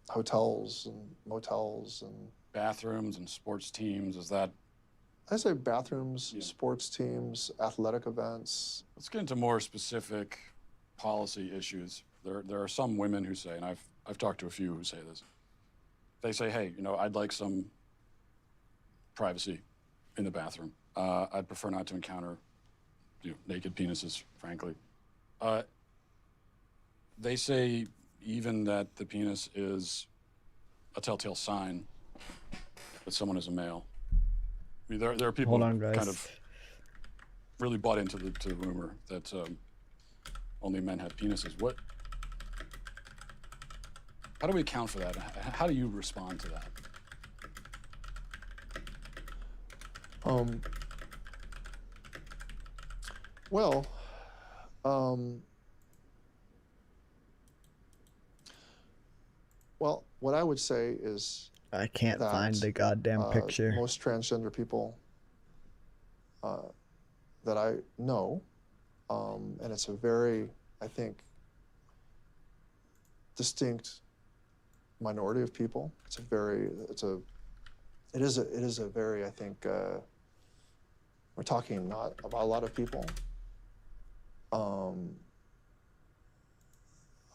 hotels and motels and bathrooms and sports teams. Is that? I say bathrooms, sports teams, athletic events. Let's get into more specific policy issues. There are some women who say, and I've talked to a few who say this. They say, hey, I'd like some privacy in the bathroom. I'd prefer not to encounter naked penises, frankly. They say even that the penis is a telltale sign that someone is a male. I mean, there are people Hold on, who guys. kind of really bought into the rumor that only men have penises. How do we account for that? How do you respond to that? Well, what I would say is I can't that, find the goddamn picture. Most transgender people that I know, and it's a very, I think, distinct minority of people. It is a very, I think, we're talking not about a lot of people.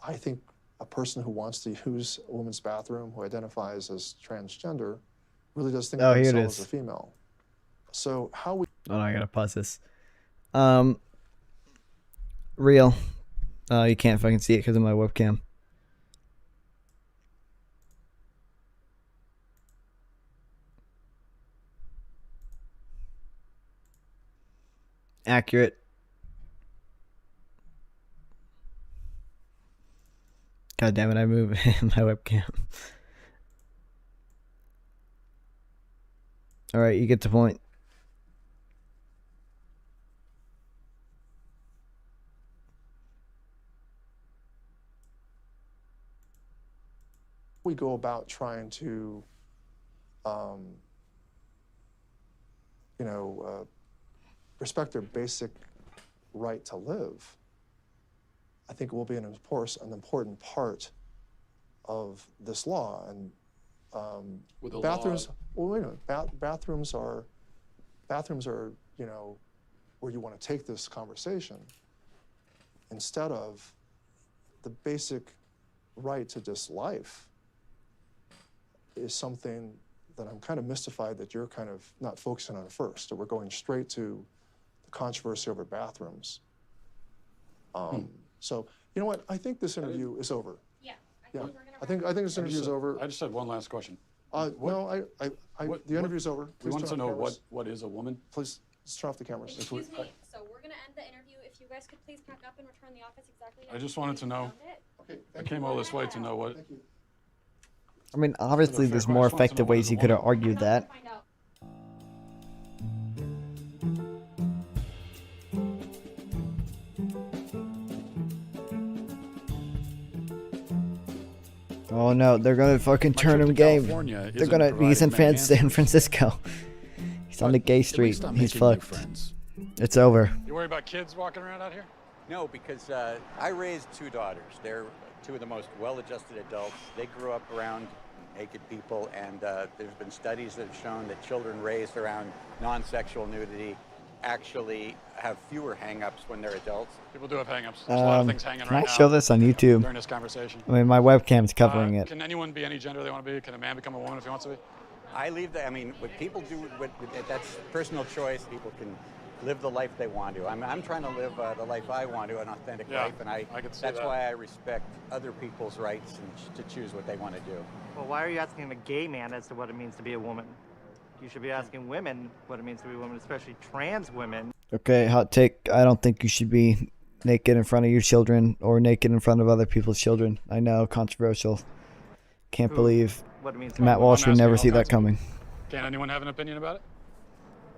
I think a person who wants to use a woman's bathroom, who identifies as transgender, really does think Oh, of here it themselves is. as a female. So how we Oh, no, I gotta pause this. Real. You can't fucking see it because of my webcam. Accurate. God damn it, I moved my webcam. Alright, you get the point. we go about trying to, respect their basic right to live, I think it will be an important part of this law. And With the bathrooms. law. Well, wait a minute. Bathrooms are, where you want to take this conversation instead of the basic right to just life is something that I'm kind of mystified that you're kind of not focusing on first, that we're going straight to the controversy over bathrooms. So, you know what? I think this interview is over. Yeah. I think this interview is over. I just had one last question. No, the interview's over. We Please wanted to turn off know the cameras. what is a woman? Please, let's turn off the cameras. Excuse me. So we're gonna end the interview. If you guys could please pack up and return the office exactly. I just wanted to know. I came all this way to know what. I mean, obviously, there's more effective ways you could have argued that. Oh no, they're gonna fucking turn him gay. California They're isn't gonna. He's in providing many San Francisco. He's on the gay street. stop He's making new fucked. friends. It's over. You worry about kids walking around out here? No, because I raised two daughters. They're two of the most well-adjusted adults. They grew up around naked people, and there's been studies that have shown that children raised around non-sexual nudity actually have fewer hang-ups when they're adults. People do have hang-ups. There's a lot of things hanging Can right I now show this on YouTube? during this conversation. I mean, my webcam's covering it. Can anyone be any gender they want to be? Can a man become a woman if he wants to be? I leave that. I mean, what people do, that's personal choice. People can live the life they want to. I'm trying to live the life I want to, an authentic life, and I can see that's that. why I respect other people's rights and to choose what they want to do. Well, why are you asking a gay man as to what it means to be a woman? You should be asking women what it means to be a woman, especially trans women. Okay, hot take. I don't think you should be naked in front of your children or naked in front of other people's children. I know, controversial. Can't believe what it means to Matt be a Walsh woman. would never all see that kinds of- coming. Can anyone have an opinion about it?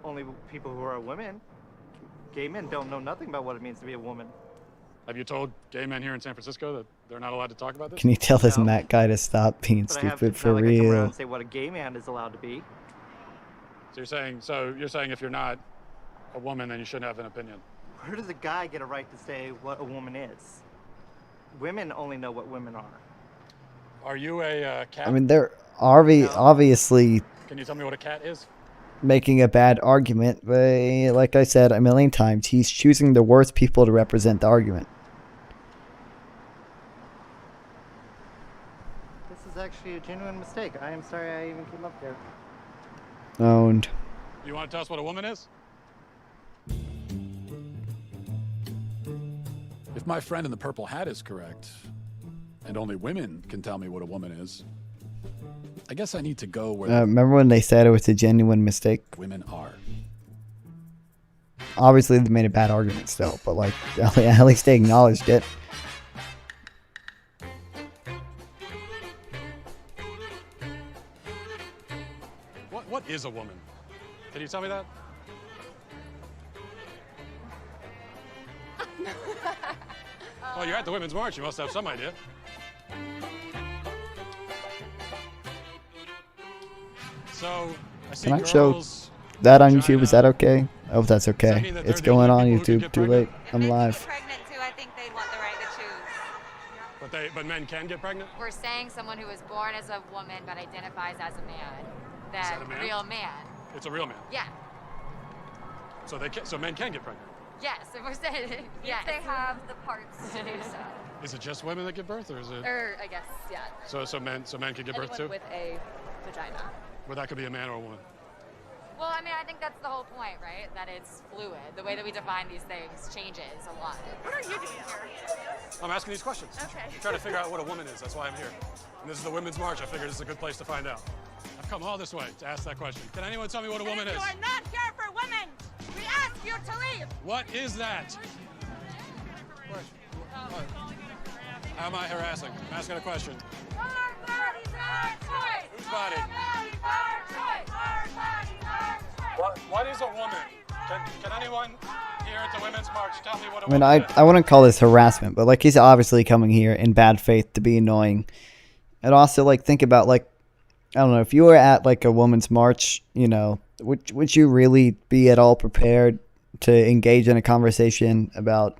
Only people who are women. Gay men don't know nothing about what it means to be a woman. Have you told gay men here in San Francisco that they're not allowed to talk about this? Can you tell this Matt guy to stop being But I have stupid to, for like, I come around real? and say what a gay man is allowed to be. So you're saying if you're not a woman, then you shouldn't have an opinion. Where does a guy get a right to say what a woman is? Women only know what women are. Are you a cat? I mean, they're obviously Can you tell me what a cat is? making a bad argument, but like I said a million times, he's choosing the worst people to represent the argument. This is actually a genuine mistake. I am sorry I even came up there. Owned. You want to tell us what a woman is? If my friend in the purple hat is correct, and only women can tell me what a woman is, I guess I need to go where Remember when they said it was a genuine mistake? women are. Obviously, they made a bad argument still, but like at least they acknowledged it. What is a woman? Can you tell me that? Well, you're at the Women's March. You must have some idea. So, I see Can I show girls. that on YouTube? Is that okay? I hope that's okay. mean that It's they're the going on only people who can YouTube. get Too late. I'm live. Pregnant too, I think they want the right to choose. But men can get pregnant? We're saying someone who was born as a woman but identifies as a man. that a man? Real man. It's a real man. Yeah. So men can get pregnant. Yes, and we're saying yes. If they have the parts to do so. Is it just women that give birth, or is it? Or I guess, yeah. So men can give birth Anyone too. with a vagina. Well, that could be a man or a woman. Well, I mean, I think that's the whole point, right? That it's fluid. The way that we define these things changes a lot. What are you doing here? I'm asking these questions. Okay. I'm trying to figure out what a woman is. That's why I'm here. And this is the Women's March. I figured this is a good place to find out. I've come all this way to ask that question. Can anyone tell me what a woman is? You are not here for women. We ask you to leave. What is that? How am I harassing? I'm asking a question. Our bodies, our choice. Whose body? Our bodies, our choice. Our bodies, our choice. What is a woman? Can anyone here at the Women's March tell me what a I mean, woman is? I wouldn't call this harassment, but like he's obviously coming here in bad faith to be annoying. And also, like, think about, like, I don't know, if you were at like a women's march, you know, would you really be at all prepared to engage in a conversation about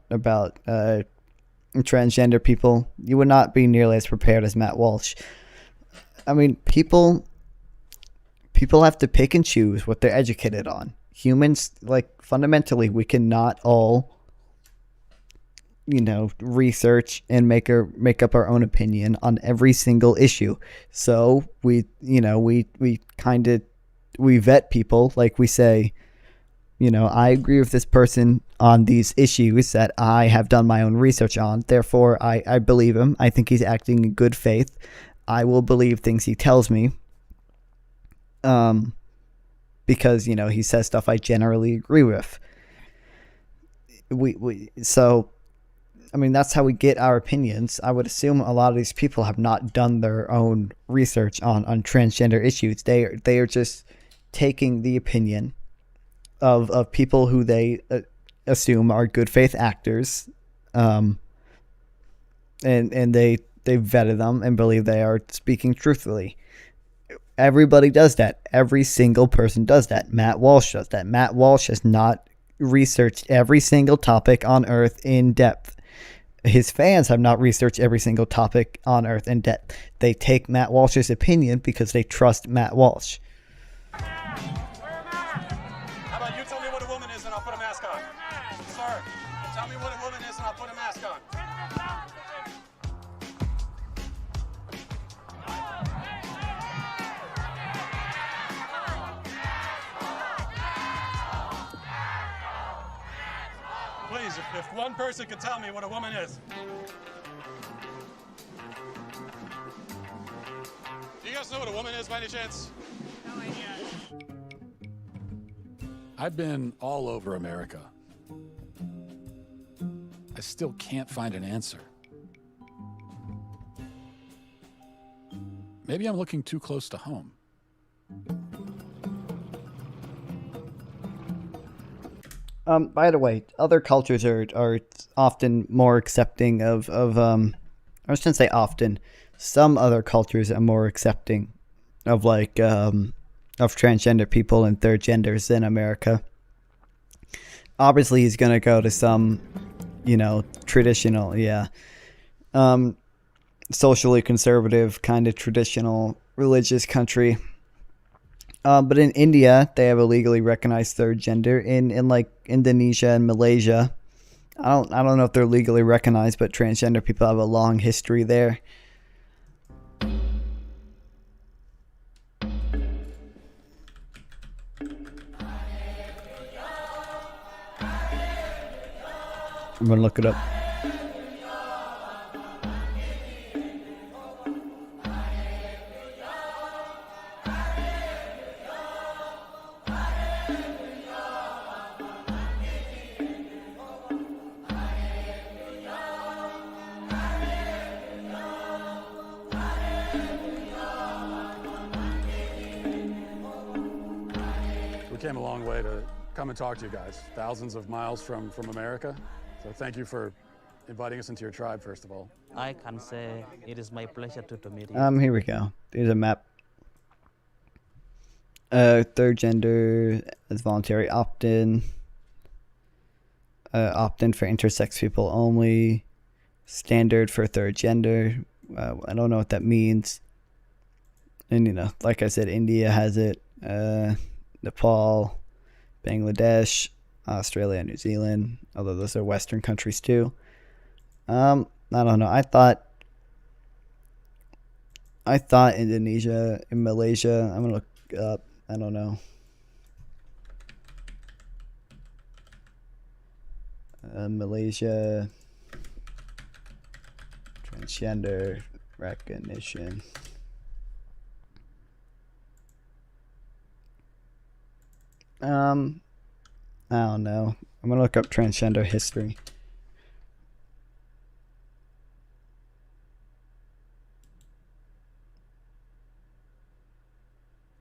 transgender people? You would not be nearly as prepared as Matt Walsh. I mean, people have to pick and choose what they're educated on. Humans, like, fundamentally, we cannot all, you know, research and make up our own opinion on every single issue. So we vet people. Like, we say, you know, I agree with this person on these issues that I have done my own research on. Therefore, I believe him. I think he's acting in good faith. I will believe things he tells me. Because, you know, he says stuff I generally agree with. So, I mean, that's how we get our opinions. I would assume a lot of these people have not done their own research on transgender issues. They are just taking the opinion of people who they assume are good faith actors, and they vetted them and believe they are speaking truthfully. Everybody does that. Every single person does that. Matt Walsh does that. Matt Walsh has not researched every single topic on Earth in depth. His fans have not researched every single topic on Earth in depth. They take Matt Walsh's opinion because they trust Matt Walsh. How about you tell me what a woman is and I'll put a mask on? Sir, tell me what a woman is and I'll put a mask on. Please, if one person could tell me what a woman is. Do you guys know what a woman is by any chance? No idea. I've been all over America. I still can't find an answer. Maybe I'm looking too close to home. By the way, other cultures are often more accepting of I shouldn't say often. Some other cultures are more accepting of like of transgender people and third genders than America. Obviously, he's gonna go to some, you know, traditional, socially conservative kind of traditional religious country. But in India, they have a legally recognized third gender. In like Indonesia and Malaysia, I don't know if they're legally recognized, but transgender people have a long history there. I'm gonna look it up. We came a long way to come and talk to you guys, thousands of miles from America. So thank you for inviting us into your tribe, first of all. I can say it is my pleasure to meet you. Here we go. There's a map. Third gender as voluntary opt-in. Opt-in for intersex people only. Standard for third gender. I don't know what that means. And, you know, like I said, India has it. Nepal, Bangladesh, Australia, New Zealand, although those are Western countries too. I don't know. I thought Indonesia and Malaysia. I'm gonna look up. I don't know. Malaysia transgender recognition. I don't know. I'm gonna look up transgender history.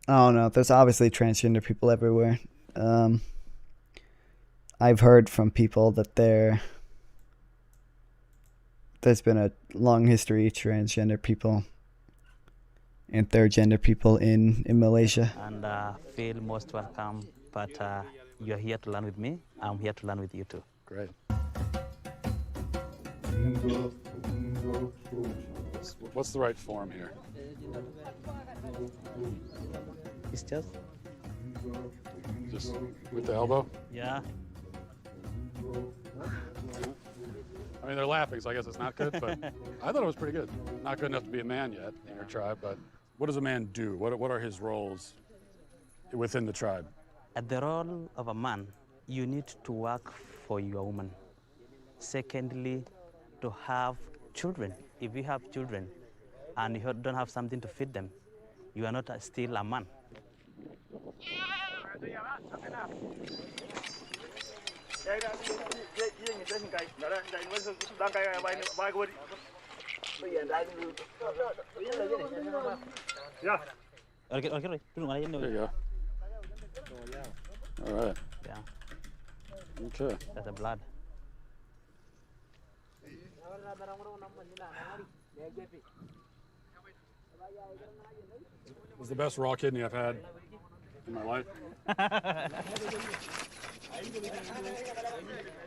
I don't know. There's obviously transgender people everywhere. I've heard from people that there's been a long history of transgender people and third gender people in Malaysia. And feel most welcome. But you're here to learn with me. I'm here to learn with you too. Great. What's the right form here? It's just with the elbow? Yeah. I mean, they're laughing, so I guess it's not good, but I thought it was pretty good. Not good enough to be a man yet in your tribe, but what does a man do? What are his roles within the tribe? At the role of a man, you need to work for your woman. Secondly, to have children. If you have children and you don't have something to feed them, you are not still a man. Okay, there you go. All right. Yeah. Okay. That's the blood. It was the best raw kidney I've had in my life.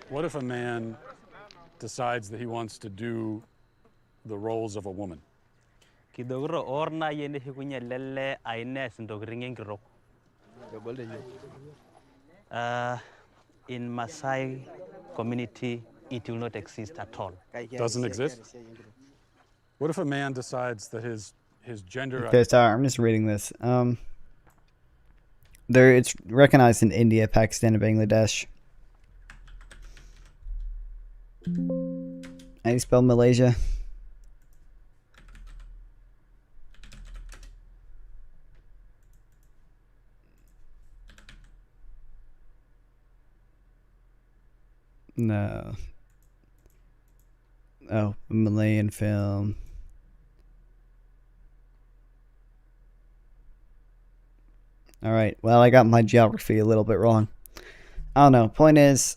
What if a man decides that he wants to do the roles of a woman? In Maasai community, it will not exist at all. Doesn't exist? What if a man decides that his gender... Okay, sorry, I'm just reading this. It's recognized in India, Pakistan, and Bangladesh. How do you spell Malaysia? No. Oh, Malayan film. All right. Well, I got my geography a little bit wrong. I don't know. Point is,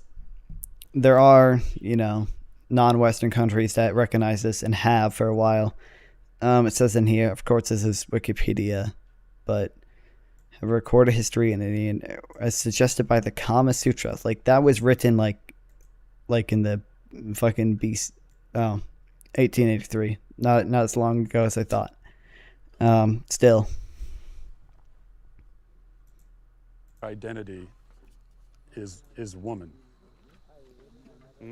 there are, non-Western countries that recognize this and have for a while. It says in here, of course, this is Wikipedia, but a recorded history in Indian, as suggested by the Kama Sutra. Like, that was written like in the fucking 1883. Not as long ago as I thought. Still. Identity is woman. A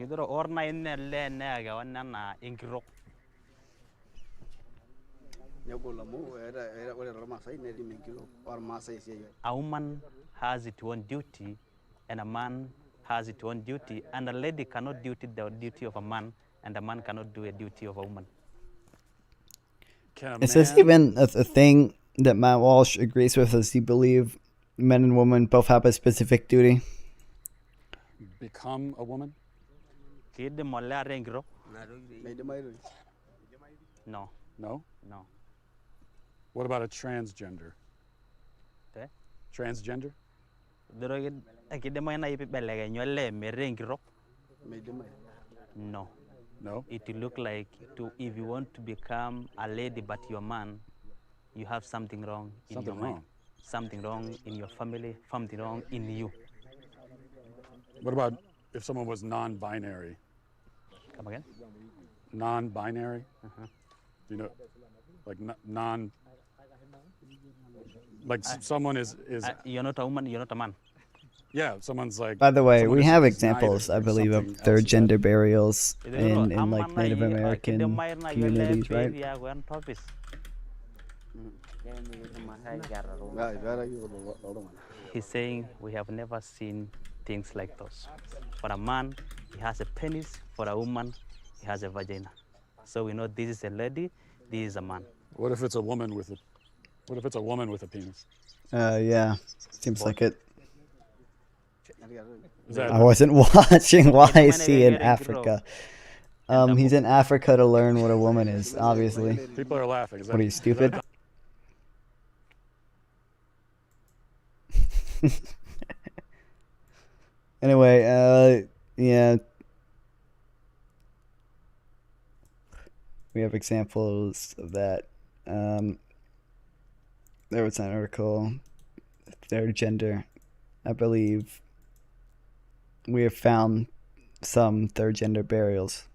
woman has its own duty, and a man has its own duty, and a lady cannot do the duty of a man, and a man cannot do a duty of a woman. Is this even a thing that Matt Walsh agrees with? Does he believe men and women both have a specific duty? Become a woman? No. No? No. What about a transgender? Transgender? No. No? It will look like if you want to become a lady but you're a man, you have something wrong in your mind. Something wrong in your family, something wrong in you. What about if someone was non-binary? Come again? Non-binary? You know, like someone is you're not a woman, you're not a man. Yeah, someone's like... By the way, we have examples, I believe, of third gender burials in like Native American communities, right? He's saying we have never seen things like those. For a man, he has a penis. For a woman, he has a vagina. So we know this is a lady, this is a man. What if it's a woman with a? What if it's a woman with a penis? Yeah, seems like it. I wasn't watching. Why is he in Africa? He's in Africa to learn what a woman is, obviously. People are laughing. What are you, stupid? Anyway, yeah. We have examples of that. There was an article, third gender. I believe we have found some third gender burials.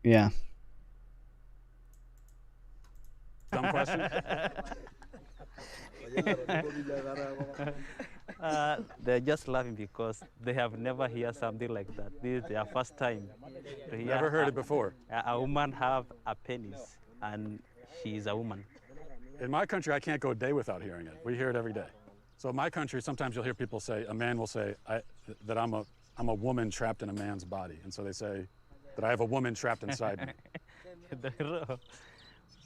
Yeah. Dumb question. They're just laughing because they have never heard something like that. This is their first time to hear. Never heard it before. A woman have a penis, and she is a woman. In my country, I can't go a day without hearing it. We hear it every day. So in my country, sometimes you'll hear people say, a man will say that I'm a woman trapped in a man's body, and so they say that I have a woman trapped inside me.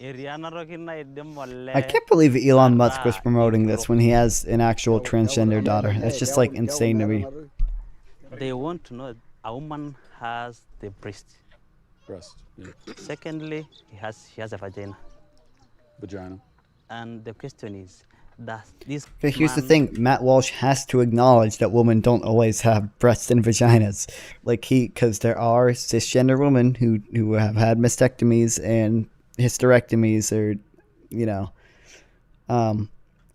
I can't believe Elon Musk was promoting this when he has an actual transgender daughter. That's just like insane to me. They want to know a woman has the breast. Yeah. Secondly, she has a vagina. Vagina. And the question is, does this But here's the thing, Matt Walsh has to acknowledge that women don't always have breasts and vaginas. Because there are cisgender women who have had mastectomies and hysterectomies, or,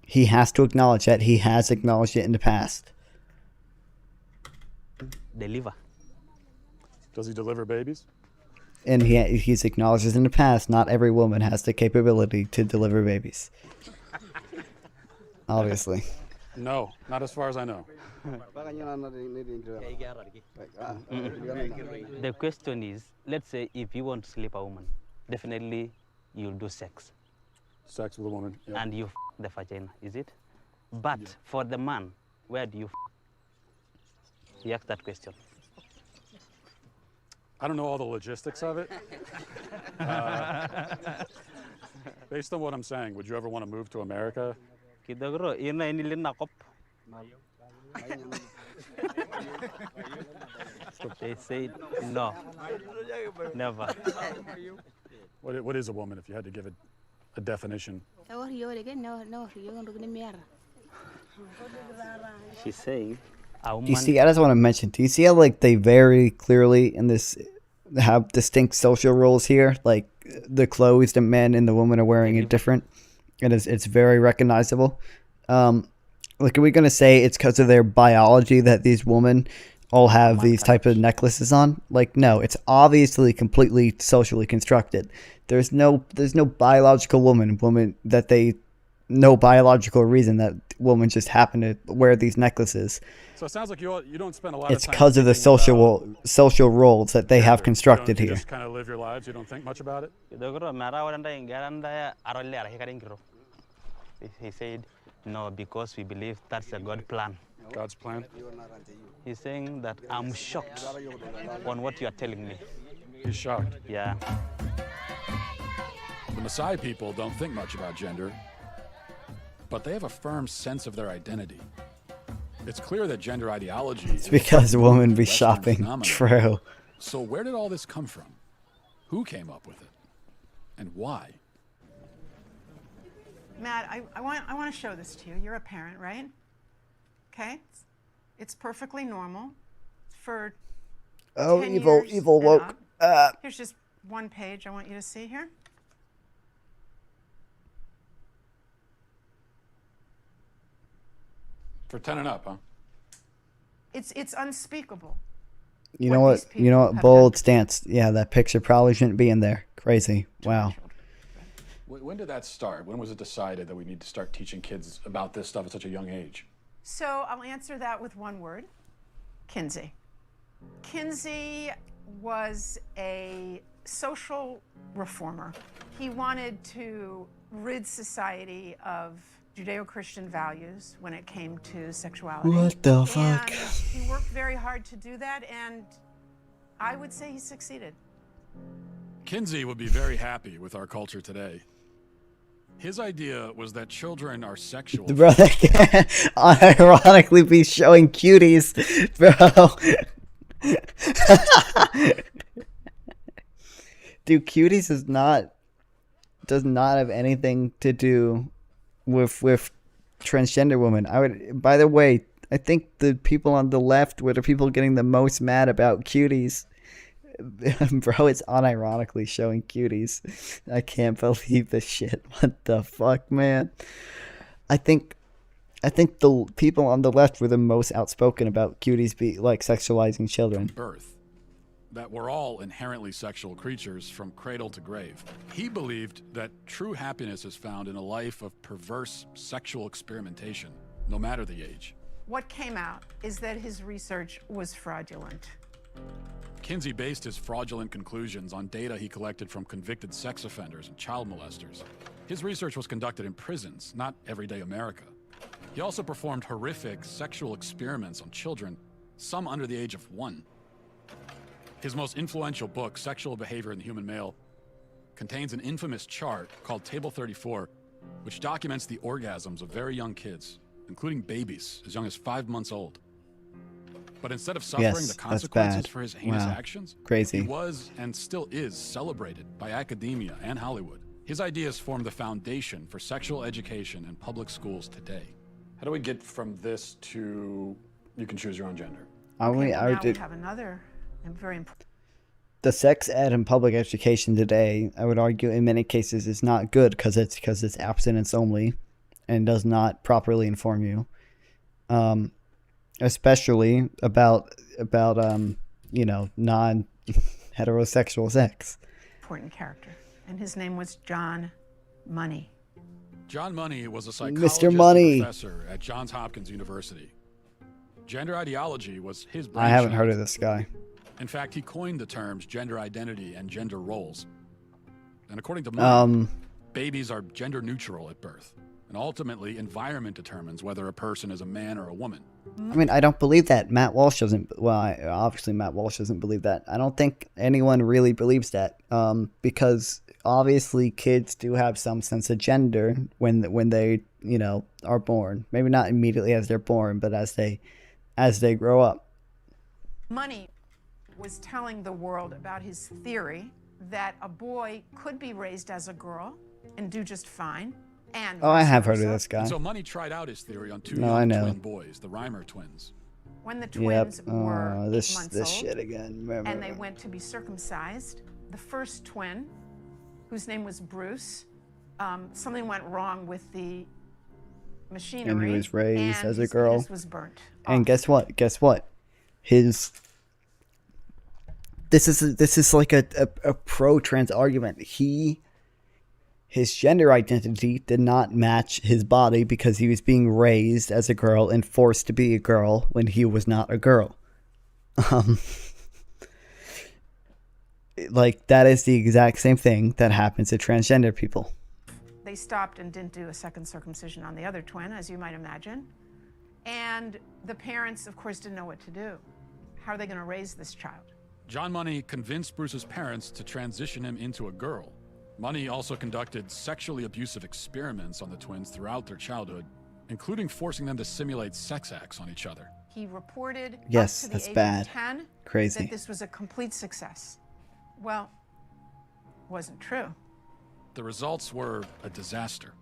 he has to acknowledge that. He has acknowledged it in the past. Deliver. Does he deliver babies? And he's acknowledged this in the past. Not every woman has the capability to deliver babies. Obviously. No, not as far as I know. The question is, let's say if you want to sleep a woman, definitely you'll do sex. Sex with a woman, yeah. And you the vagina, is it? But for the man, where do you You ask that question. I don't know all the logistics of it. Based on what I'm saying, would you ever want to move to America? They say no, never. What is a woman, if you had to give it a definition? She's saying a woman. Do you see, I just want to mention, do you see how they very clearly in this have distinct social roles here? Like the clothes the men and the women are wearing are different. It's very recognizable. Are we going to say it's because of their biology that these women all have these type of necklaces on? No, it's obviously completely socially constructed. There's no biological woman that they, no biological reason that women just happen to wear these necklaces. So it sounds like you don't spend a lot of time. It's because of the social roles that they have constructed you here. just kind of live your lives. You don't think much about it. He said, no, because we believe that's a God plan. God's plan? He's saying that I'm shocked on what you are telling me. He's shocked? Yeah. The Maasai people don't think much about gender, but they have a firm sense of their identity. It's clear that gender ideology It's because women be shopping. True. So where did all this come from? Who came up with it? And why? Matt, I want to show this to you. You're a parent, right? Okay? It's perfectly normal for 10 years evil and woke. up. Here's just one page I want you to see here. For 10 and up, huh? It's unspeakable. You know what? Bold stance. Yeah, that picture probably shouldn't be in there. Crazy. Wow. When did that start? When was it decided that we need to start teaching kids about this stuff at such a young age? So I'll answer that with one word. Kinsey. Kinsey was a social reformer. He wanted to rid society of Judeo-Christian values when it came to sexuality. What the fuck? And he worked very hard to do that, and I would say he succeeded. Kinsey would be very happy with our culture today. His idea was that children are sexual. Bro, that can't unironically be showing cuties, bro. Dude, cuties does not have anything to do with transgender women. By the way, I think the people on the left were the people getting the most mad about cuties. Bro, it's unironically showing cuties. I can't believe this shit. What the fuck, man? I think the people on the left were the most outspoken about cuties sexualizing children. Birth. That we're all inherently sexual creatures from cradle to grave. He believed that true happiness is found in a life of perverse sexual experimentation, no matter the age. What came out is that his research was fraudulent. Kinsey based his fraudulent conclusions on data he collected from convicted sex offenders and child molesters. His research was conducted in prisons, not everyday America. He also performed horrific sexual experiments on children, some under the age of 1. His most influential book, Sexual Behavior in the Human Male, contains an infamous chart called Table 34, which documents the orgasms of very young kids, including babies as young as 5 months old. But instead of suffering the consequences for his heinous actions, Crazy. he was and still is celebrated by academia and Hollywood. His ideas form the foundation for sexual education in public schools today. How do we get from this to you can choose your own gender? Now we have another very important. The sex ed in public education today, I would argue, in many cases, is not good because it's abstinence only, and does not properly inform you. Especially about non-heterosexual sex. Important character, and his name was John Money. John Money was a psychologist Mr. Money. and professor at Johns Hopkins University. Gender ideology was his I haven't heard of this guy. In fact, he coined the terms gender identity and gender roles. And according to Money, babies are gender neutral at birth. And ultimately, environment determines whether a person is a man or a woman. I mean, I don't believe that. Matt Walsh doesn't. Well, obviously, Matt Walsh doesn't believe that. I don't think anyone really believes that. Because obviously, kids do have some sense of gender when they are born. Maybe not immediately as they're born, but as they grow up. Money was telling the world about his theory that a boy could be raised as a girl and do just fine. And I have heard of this guy. And so Money tried out his theory on two I young know. twin boys, the Reimer twins. When the twins were 8 this months old, shit again. and they went to be circumcised, the first twin, whose name was Bruce, something went wrong with the machinery, And he was raised and as a his girl. penis was burnt. And guess what? This is like a pro-trans argument. His gender identity did not match his body because he was being raised as a girl and forced to be a girl when he was not a girl. Like, that is the exact same thing that happens to transgender people. They stopped and didn't do a second circumcision on the other twin, as you might imagine. And the parents, of course, didn't know what to do. How are they going to raise this child? John Money convinced Bruce's parents to transition him into a girl. Money also conducted sexually abusive experiments on the twins throughout their childhood, including forcing them to simulate sex acts on each other. He reported Yes, up to that's the age bad. of 10 Crazy. that this was a complete success. Well, wasn't true. The results were a disaster.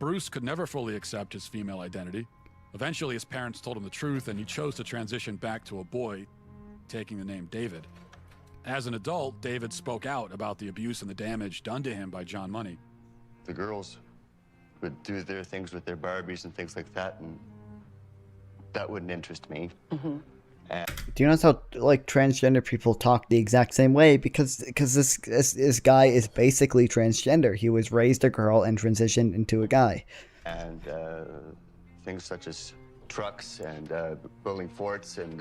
Bruce could never fully accept his female identity. Eventually, his parents told him the truth, and he chose to transition back to a boy, taking the name David. As an adult, David spoke out about the abuse and the damage done to him by John Money. The girls would do their things with their Barbies and things like that, and that wouldn't interest me. Do you notice how transgender people talk the exact same way? Because this guy is basically transgender. He was raised a girl and transitioned into a guy. And things such as trucks and building forts and,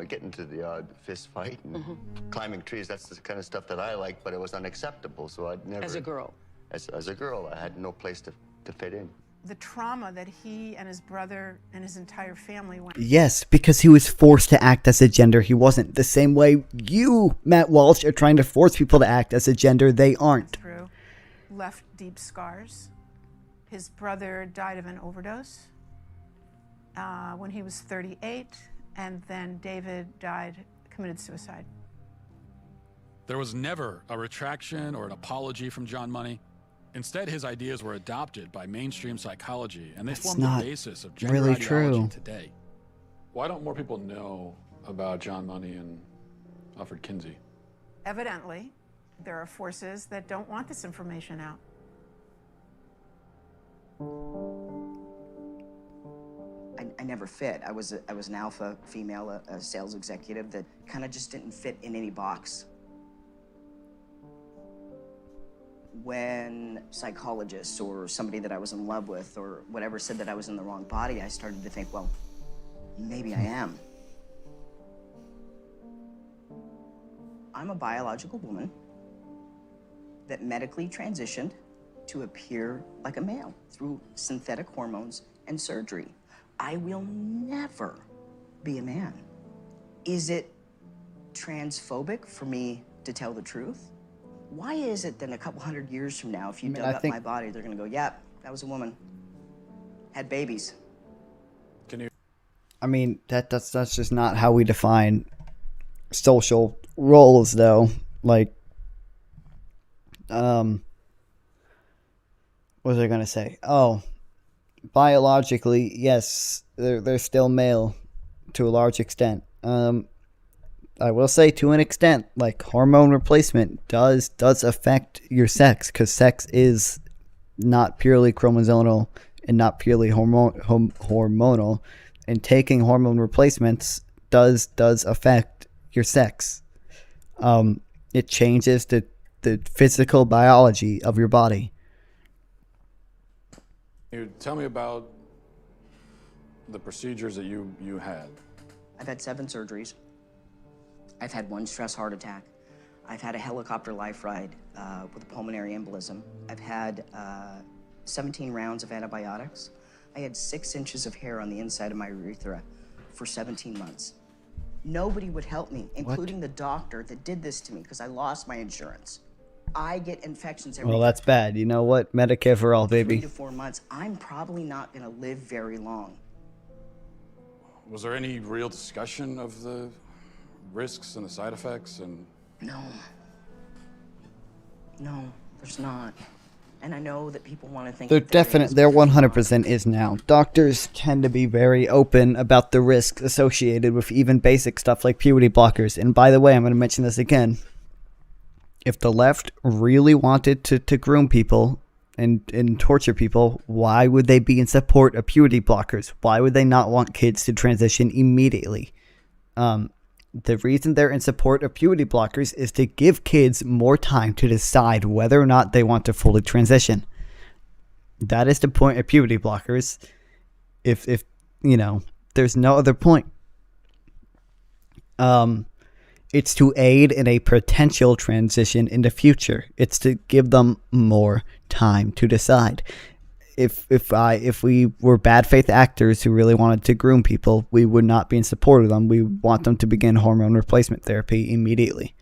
getting into the odd fist fight and climbing trees. That's the kind of stuff that I like, but it was unacceptable, so I'd never... As a girl? As a girl, I had no place to fit in. The trauma that he and his brother and his entire family went Yes, because he was forced to act as a gender he wasn't. The same way you, Matt Walsh, are trying to force people to act as a gender they aren't. through left deep scars. His brother died of an overdose when he was 38, and then David committed suicide. There was never a retraction or an apology from John Money. Instead, his ideas were adopted by mainstream psychology, and they That's form not the basis of gender really ideology true. today. Why don't more people know about John Money and Alfred Kinsey? Evidently, there are forces that don't want this information out. I never fit. I was an alpha female, a sales executive that kind of just didn't fit in any box. When psychologists or somebody that I was in love with or whatever said that I was in the wrong body, I started to think, well, maybe I am. I'm a biological woman that medically transitioned to appear like a male through synthetic hormones and surgery. I will never be a man. Is it transphobic for me to tell the truth? Why is it that in a couple hundred years from now, if you dug up my body, they're gonna go, yeah, that was a woman, had babies. I mean, that's just not how we define social roles, though. Like, what was I gonna say? Oh, biologically, yes, they're still male to a large extent. I will say to an extent, like hormone replacement does affect your sex, because sex is not purely chromosomal and not purely hormonal, and taking hormone replacements does affect your sex. It changes the physical biology of your body. You tell me about the procedures that you had. I've had 7 surgeries. I've had 1 stress heart attack. I've had a helicopter life ride with a pulmonary embolism. I've had 17 rounds of antibiotics. I had 6 inches of hair on the inside of my urethra for 17 months. Nobody would help me, including the doctor that did this to me, because I lost my insurance. I get infections every Well, that's bad. You know what? Medicare for all, 3 baby. to 4 months. I'm probably not going to live very long. Was there any real discussion of the risks and the side effects? And No, there's not. And I know that people want to think There that there definite, is, there but there's 100% is now. Doctors tend to be very open about the risks associated with even basic stuff like puberty blockers. And by the way, I'm going to mention this again. If the left really wanted to groom people and torture people, why would they be in support of puberty blockers? Why would they not want kids to transition immediately? The reason they're in support of puberty blockers is to give kids more time to decide whether or not they want to fully transition. That is the point of puberty blockers. If there's no other point. It's to aid in a potential transition in the future. It's to give them more time to decide. If we were bad faith actors who really wanted to groom people, we would not be in support of them. We want them to begin hormone replacement therapy immediately.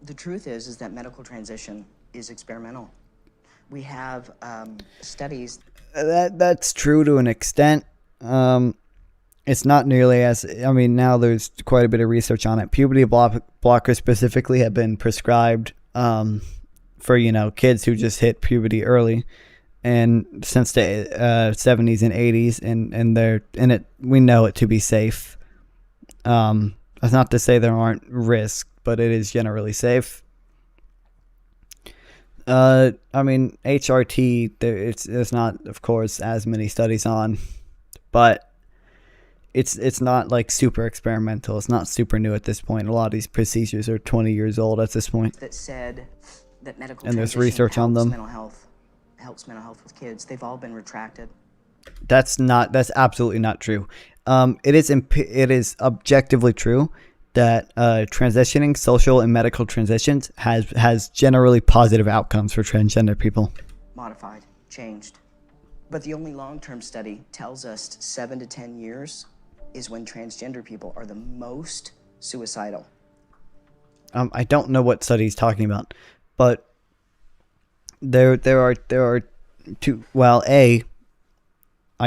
The truth is that medical transition is experimental. We have studies. That's true to an extent. It's not nearly as, now there's quite a bit of research on it. Puberty blockers specifically have been prescribed for, kids who just hit puberty early. And since the 70s and 80s, and they're in it, we know it to be safe. That's not to say there aren't risks, but it is generally safe. HRT, there's not, of course, as many studies on, but it's not like super experimental. It's not super new at this point. A lot of these procedures are 20 years old at this point. That said that medical And there's transition research on helps them. mental health with kids. They've all been retracted. That's absolutely not true. It is objectively true that transitioning, social and medical transitions has generally positive outcomes for transgender people. Modified, changed. But the only long-term study tells us 7 to 10 years is when transgender people are the most suicidal. I don't know what study he's talking about, but there are two. Well, I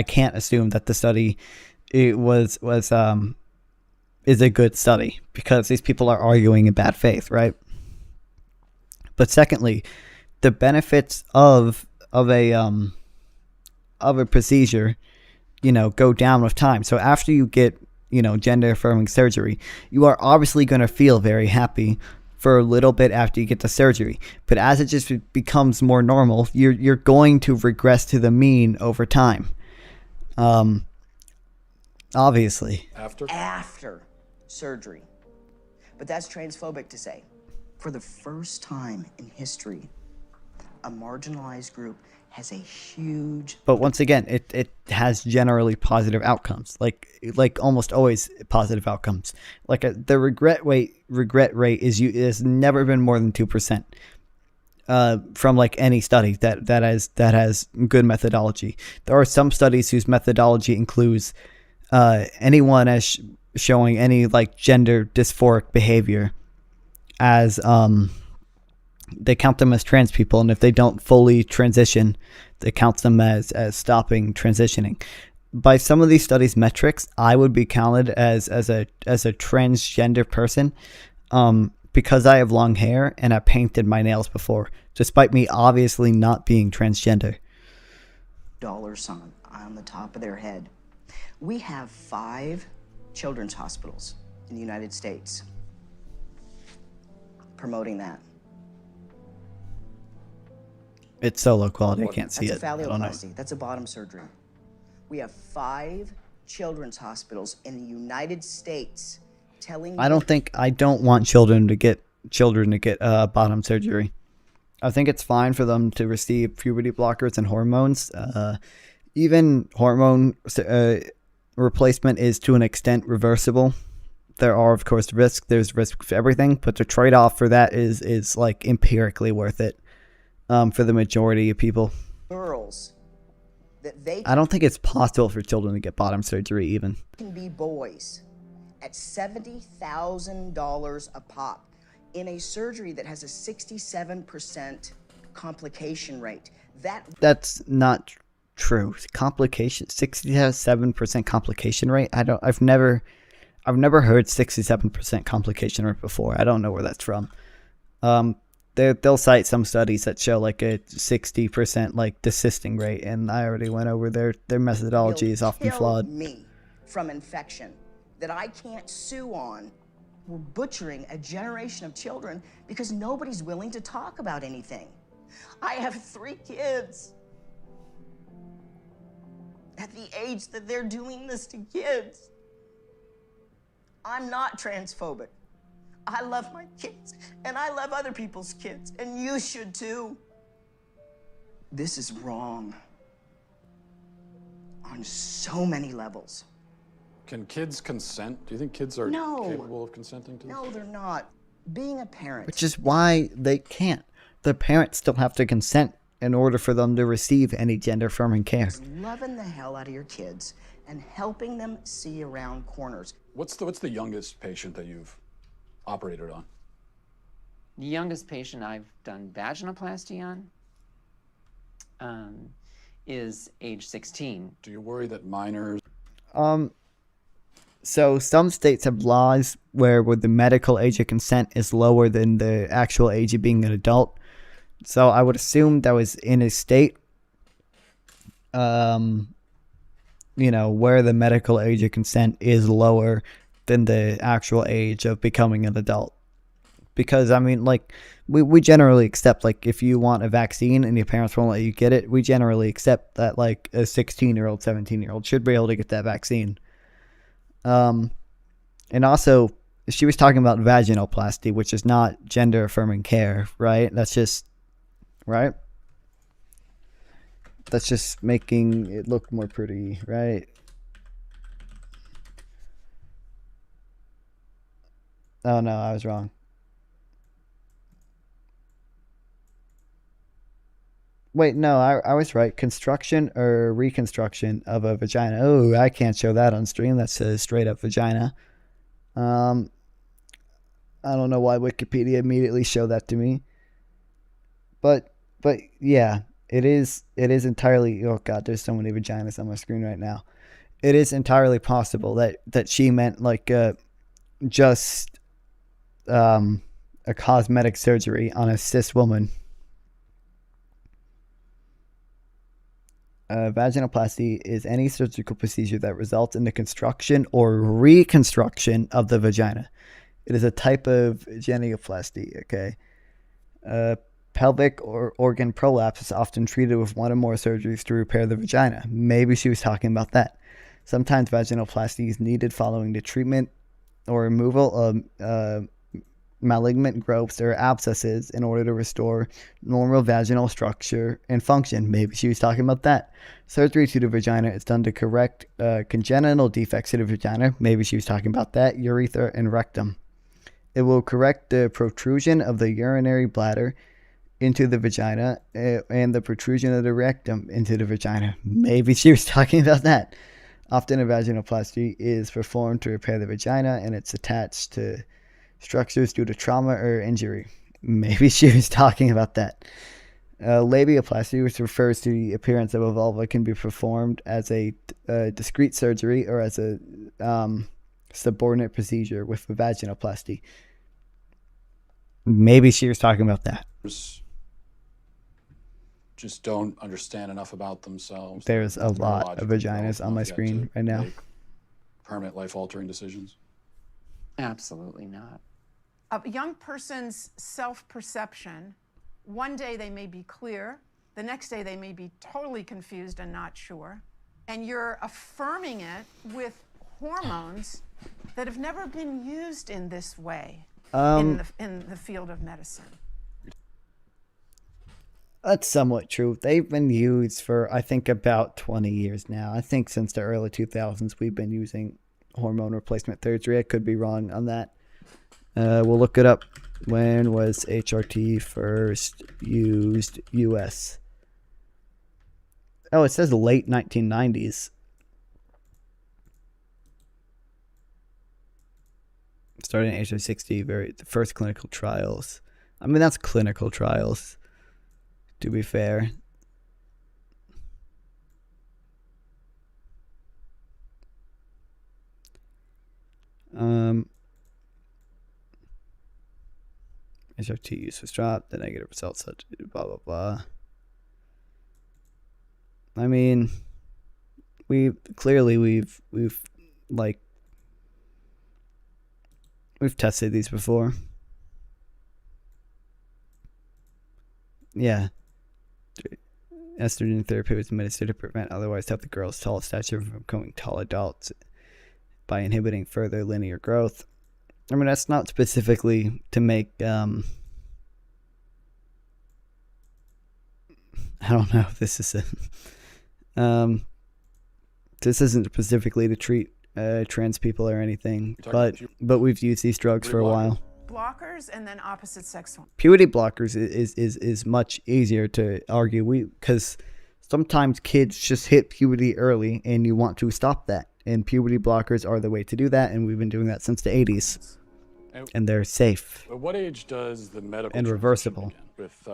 can't assume that the study is a good study because these people are arguing in bad faith, right? But secondly, the benefits of a procedure, go down with time. So after you get, gender affirming surgery, you are obviously going to feel very happy for a little bit after you get the surgery. But as it just becomes more normal, you're going to regress to the mean over time. Obviously. After surgery. But that's transphobic to say. For the first time in history, a marginalized group has a huge... But once again, it has generally positive outcomes, like almost always positive outcomes. Like the regret rate is never been more than 2%. From like any study that has good methodology. There are some studies whose methodology includes anyone as showing any like gender dysphoric behavior as they count them as trans people, and if they don't fully transition, they count them as stopping transitioning. By some of these studies' metrics, I would be counted as a transgender person, because I have long hair and I painted my nails before, despite me obviously not being transgender. $sign on the top of their head. We have 5 children's hospitals in the United States promoting that. It's so low quality, I can't see That's it. a I don't know. phalloplasty. That's a bottom surgery. We have 5 children's hospitals in the United States telling... I don't want children to get bottom surgery. I think it's fine for them to receive puberty blockers and hormones. Even hormone replacement is to an extent reversible. There are, of course, risks. There's risk for everything, but the trade-off for that is like empirically worth it for the majority of people. Girls that they I don't think it's possible for children to get bottom surgery even. can be boys at $70,000 a pop in a surgery that has a 67% complication rate. That's not true. 67% complication rate. I've never heard 67% complication rate before. I don't know where that's from. They'll cite some studies that show like a 60% like desisting rate, and I already went over their methodology is often flawed. Me from infection that I can't sue on. We're butchering a generation of children because nobody's willing to talk about anything. I have 3 kids. At the age that they're doing this to kids. I'm not transphobic. I love my kids, and I love other people's kids, and you should too. This is wrong on so many levels. Can kids consent? Do you think kids are capable of consenting to this? No, they're not. Being a parent... Which is why they can't. The parents still have to consent in order for them to receive any gender-affirming care. Loving the hell out of your kids and helping them see around corners. What's the youngest patient that you've operated on? The youngest patient I've done vaginoplasty on is age 16. Do you worry that minors... So some states have laws where the medical age of consent is lower than the actual age of being an adult. So I would assume that was in a state, where the medical age of consent is lower than the actual age of becoming an adult. Because, I mean, like, we generally accept, like, if you want a vaccine and your parents won't let you get it, we generally accept that, like, a 16-year-old, 17-year-old should be able to get that vaccine. And also, she was talking about vaginoplasty, which is not gender-affirming care, right? That's just, right? That's just making it look more pretty, right? Oh no, I was wrong. Wait, no, I was right. Construction or reconstruction of a vagina. Oh, I can't show that on stream. That's a straight up vagina. I don't know why Wikipedia immediately showed that to me. But yeah, it is entirely, oh god, there's so many vaginas on my screen right now. It is entirely possible that she meant like just a cosmetic surgery on a cis woman. Vaginoplasty is any surgical procedure that results in the construction or reconstruction of the vagina. It is a type of genioplasty, okay? Pelvic or organ prolapse is often treated with one or more surgeries to repair the vagina. Maybe she was talking about that. Sometimes vaginoplasty is needed following the treatment or removal of malignant growths or abscesses in order to restore normal vaginal structure and function. Maybe she was talking about that. Surgery to the vagina is done to correct congenital defects to the vagina. Maybe she was talking about that. Urethra and rectum. It will correct the protrusion of the urinary bladder into the vagina and the protrusion of the rectum into the vagina. Maybe she was talking about that. Often a vaginoplasty is performed to repair the vagina and it's attached to structures due to trauma or injury. Maybe she was talking about that. Labiaplasty, which refers to the appearance of a vulva, can be performed as a discrete surgery or as a subordinate procedure with vaginoplasty. Maybe she was talking about that. Just don't understand enough about themselves. There's a lot of vaginas on my screen right now. Permanent life-altering decisions? Absolutely not. A young person's self-perception, one day they may be clear, the next day they may be totally confused and not sure, and you're affirming it with hormones that have never been used in this way in the field of medicine. That's somewhat true. They've been used for, I think, about 20 years now. I think since the early 2000s we've been using hormone replacement surgery. I could be wrong on that. We'll look it up. When was HRT first used US? Oh, it says late 1990s. Starting at age of 60, the first clinical trials. I mean, that's clinical trials, to be fair. HRT use was dropped, the negative results such blah blah blah. I mean, we've tested these before. Yeah. Estrogen therapy was administered to prevent otherwise healthy girls' tall stature from becoming tall adults by inhibiting further linear growth. I mean, that's not specifically to make, I don't know if this is this isn't specifically to treat trans people or anything, but we've used these drugs for a while. Blockers and then opposite sex hormones. Puberty blockers is much easier to argue because sometimes kids just hit puberty early and you want to stop that. And puberty blockers are the way to do that, and we've been doing that since the 80s. And they're safe. At what age does the medical and reversible with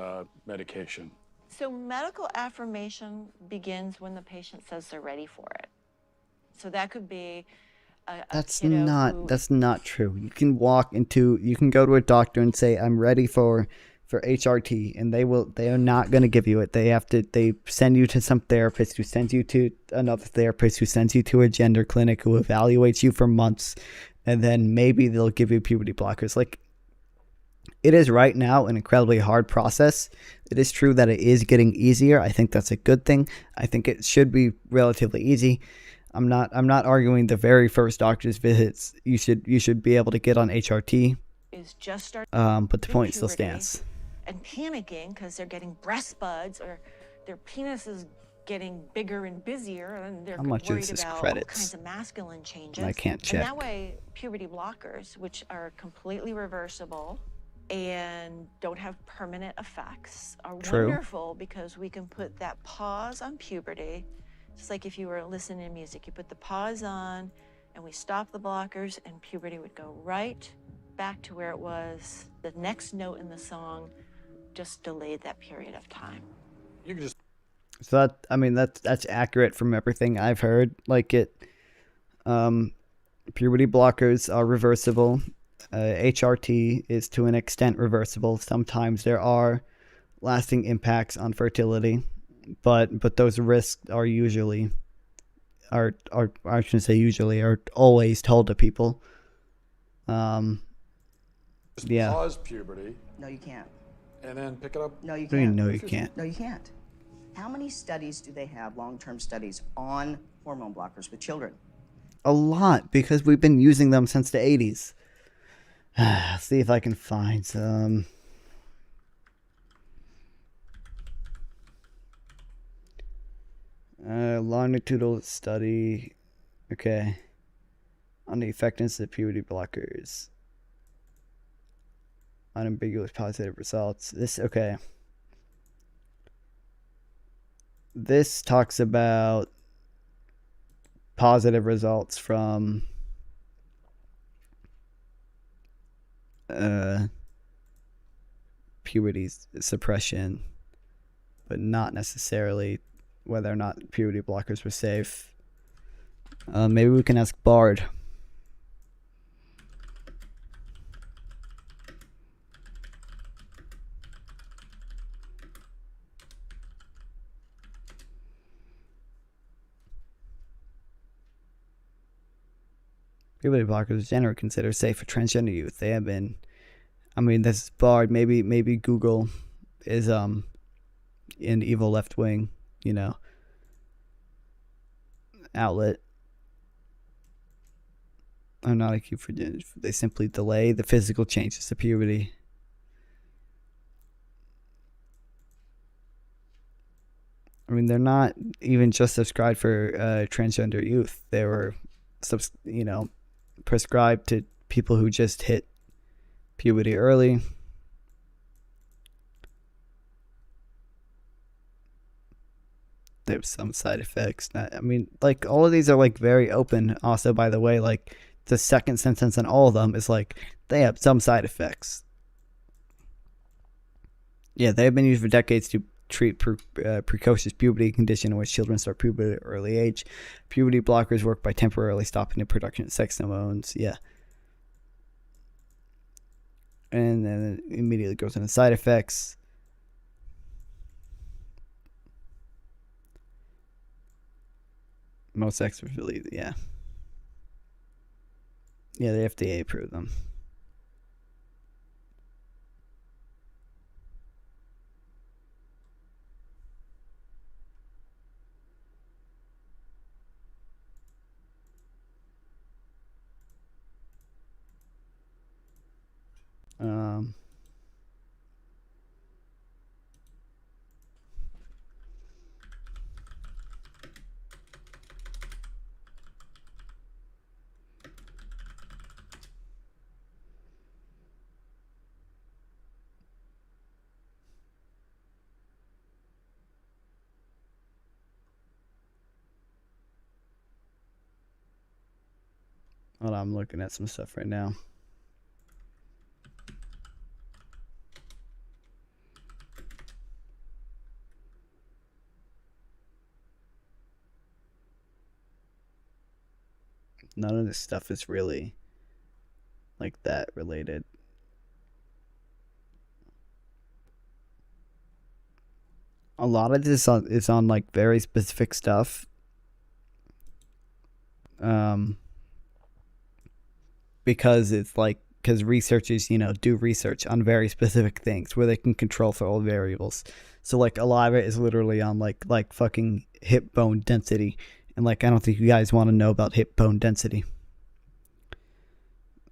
medication? So medical affirmation begins when the patient says they're ready for it. So that could be that's not true. You can go to a doctor and say, I'm ready for HRT, and they are not going to give you it. They send you to some therapist who sends you to another therapist who sends you to a gender clinic who evaluates you for months, and then maybe they'll give you puberty blockers. Like, it is right now an incredibly hard process. It is true that it is getting easier. I think that's a good thing. I think it should be relatively easy. I'm not arguing the very first doctor's visits you should be able to get on HRT. Is just starting but the point still stands. And panicking because they're getting breast buds or their penis is getting bigger and busier, and they're How much worried is this about all credits? kinds of masculine changes. I can't check. And that way, puberty blockers, which are completely reversible and don't have permanent effects, are True. wonderful because we can put that pause on puberty. Just like if you were listening to music, you put the pause on and we stop the blockers and puberty would go right back to where it was. The next note in the song just delayed that period of time. You can just. So that, I mean, that's accurate from everything I've heard. Like puberty blockers are reversible. HRT is to an extent reversible. Sometimes there are lasting impacts on fertility, but those risks are usually are I shouldn't say usually, are always told to people. Yeah. Pause puberty. No, you can't. And then pick it up. No, you What do you can't. know you can't? No, you can't. How many studies do they have, long-term studies, on hormone blockers with children? A lot, because we've been using them since the 80s. See if I can find some. Longitudinal study. Okay. On the effectiveness of puberty blockers. Unambiguous positive results. Okay. This talks about positive results from puberty suppression, but not necessarily whether or not puberty blockers were safe. Maybe we can ask Bard. Puberty blockers are generally considered safe for transgender youth. They have been. I mean, this is Bard. Maybe Google is in evil left wing, outlet. I'm not acute for. They simply delay the physical changes to puberty. I mean, they're not even just subscribed for transgender youth. They were, prescribed to people who just hit puberty early. There's some side effects. I mean, like, all of these are like very open. Also, by the way, like, the second sentence in all of them is like, they have some side effects. Yeah, they have been used for decades to treat precocious puberty, condition in which children start puberty at an early age. Puberty blockers work by temporarily stopping the production of sex hormones. Yeah. And then it immediately goes into side effects. Most experts believe, yeah. Yeah, the FDA approved them. Hold on, I'm looking at some stuff right now. None of this stuff is really like that related. A lot of this is on like very specific stuff. Because it's like, because researchers, do research on very specific things where they can control for all variables. So like a lot of it is literally on like fucking hip bone density. And like, I don't think you guys want to know about hip bone density.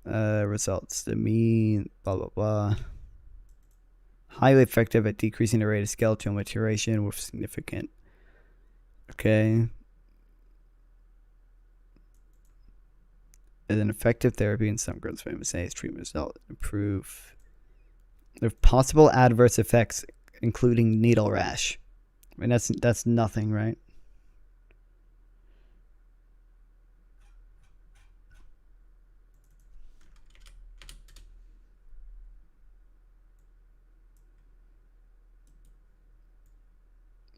Results. The mean, blah, blah, blah. Highly effective at decreasing the rate of skeletal maturation with significant Okay. As an effective therapy in some girls, famous age treatment result improve. There are possible adverse effects, including needle rash. I mean, that's nothing, right?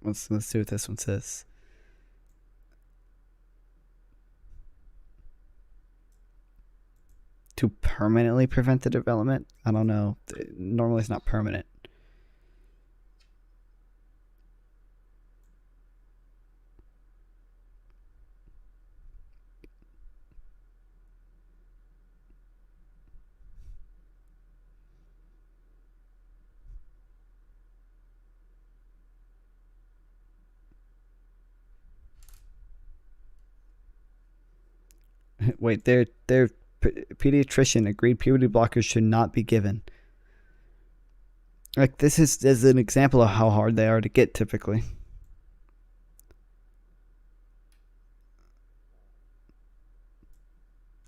Let's see what this one says. To permanently prevent the development? I don't know. Normally it's not permanent. Wait, their pediatrician agreed puberty blockers should not be given. Like, this is an example of how hard they are to get typically.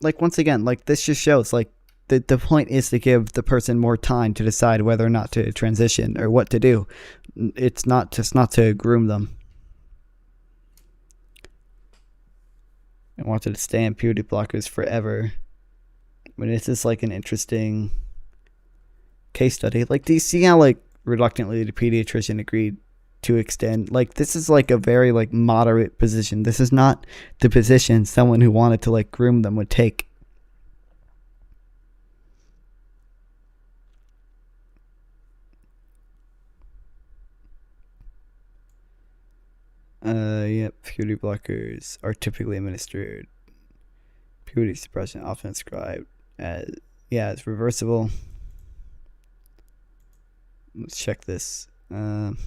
Like, once again, like, this just shows, like, the point is to give the person more time to decide whether or not to transition or what to do. It's not to groom them. I wanted to stay on puberty blockers forever. I mean, this is like an interesting case study. Like, do you see how, like, reluctantly the pediatrician agreed to extend? Like, this is like a very, like, moderate position. This is not the position someone who wanted to, like, groom them would take. Yep, puberty blockers are typically administered. Puberty suppression often described as, it's reversible. Let's check this. This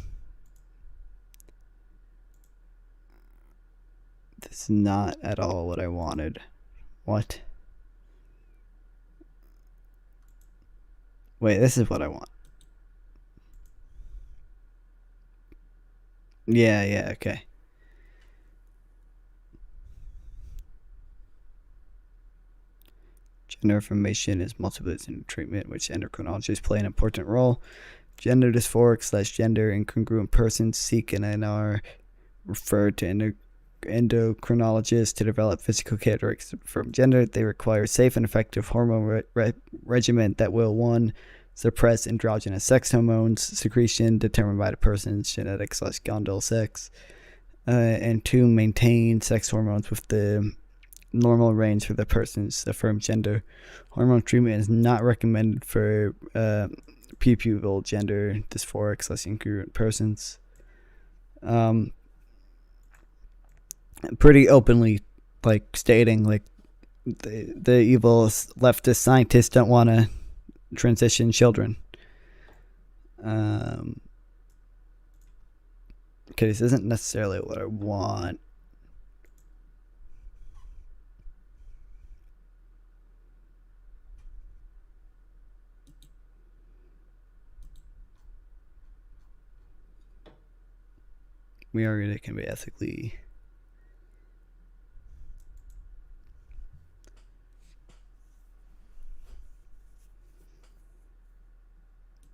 is not at all what I wanted. What? Wait, this is what I want. Yeah, okay. Gender information is multidisciplinary treatment, which endocrinologists play an important role. Gender dysphoric / gender incongruent persons seek and are referred to endocrinologists to develop physical characteristics from gender. They require safe and effective hormone regimen that will, 1, suppress androgynous sex hormones secretion determined by the person's genetics / gonadal sex, and 2, maintain sex hormones with the normal range for the person's affirmed gender. Hormone treatment is not recommended for pupil gender dysphoric / incongruent persons. Pretty openly, like, stating, like, the evil leftist scientists don't want to transition children. Okay, this isn't necessarily what I want. We argue it can be ethically.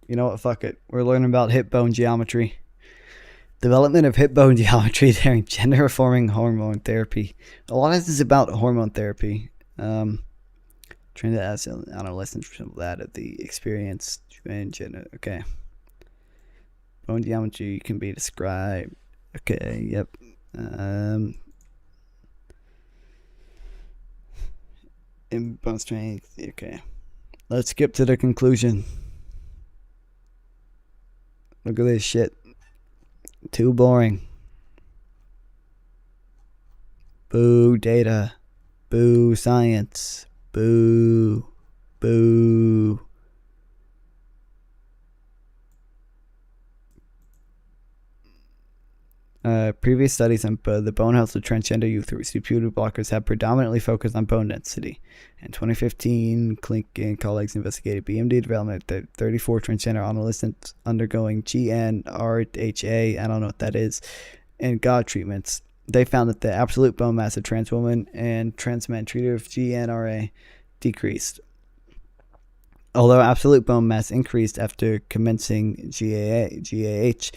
You know what? Fuck it. We're learning about hip bone geometry. Development of hip bone geometry during gender reforming hormone therapy. A lot of this is about hormone therapy. Trying to ask adolescents for some of that of the experience and gender. Okay. Bone geometry can be described. Okay, yep. In bone strength. Okay. Let's skip to the conclusion. Look at this shit. Too boring. Boo data. Boo science. Boo. Boo. Previous studies on the bone health of transgender youth who receive puberty blockers have predominantly focused on bone density. In 2015, Klink and colleagues investigated BMD development at 34 transgender adolescents undergoing GnRHA, I don't know what that is, and GOD treatments. they found that the absolute bone mass of trans women and trans men treated with GnRA decreased. Although absolute bone mass increased after commencing GAH,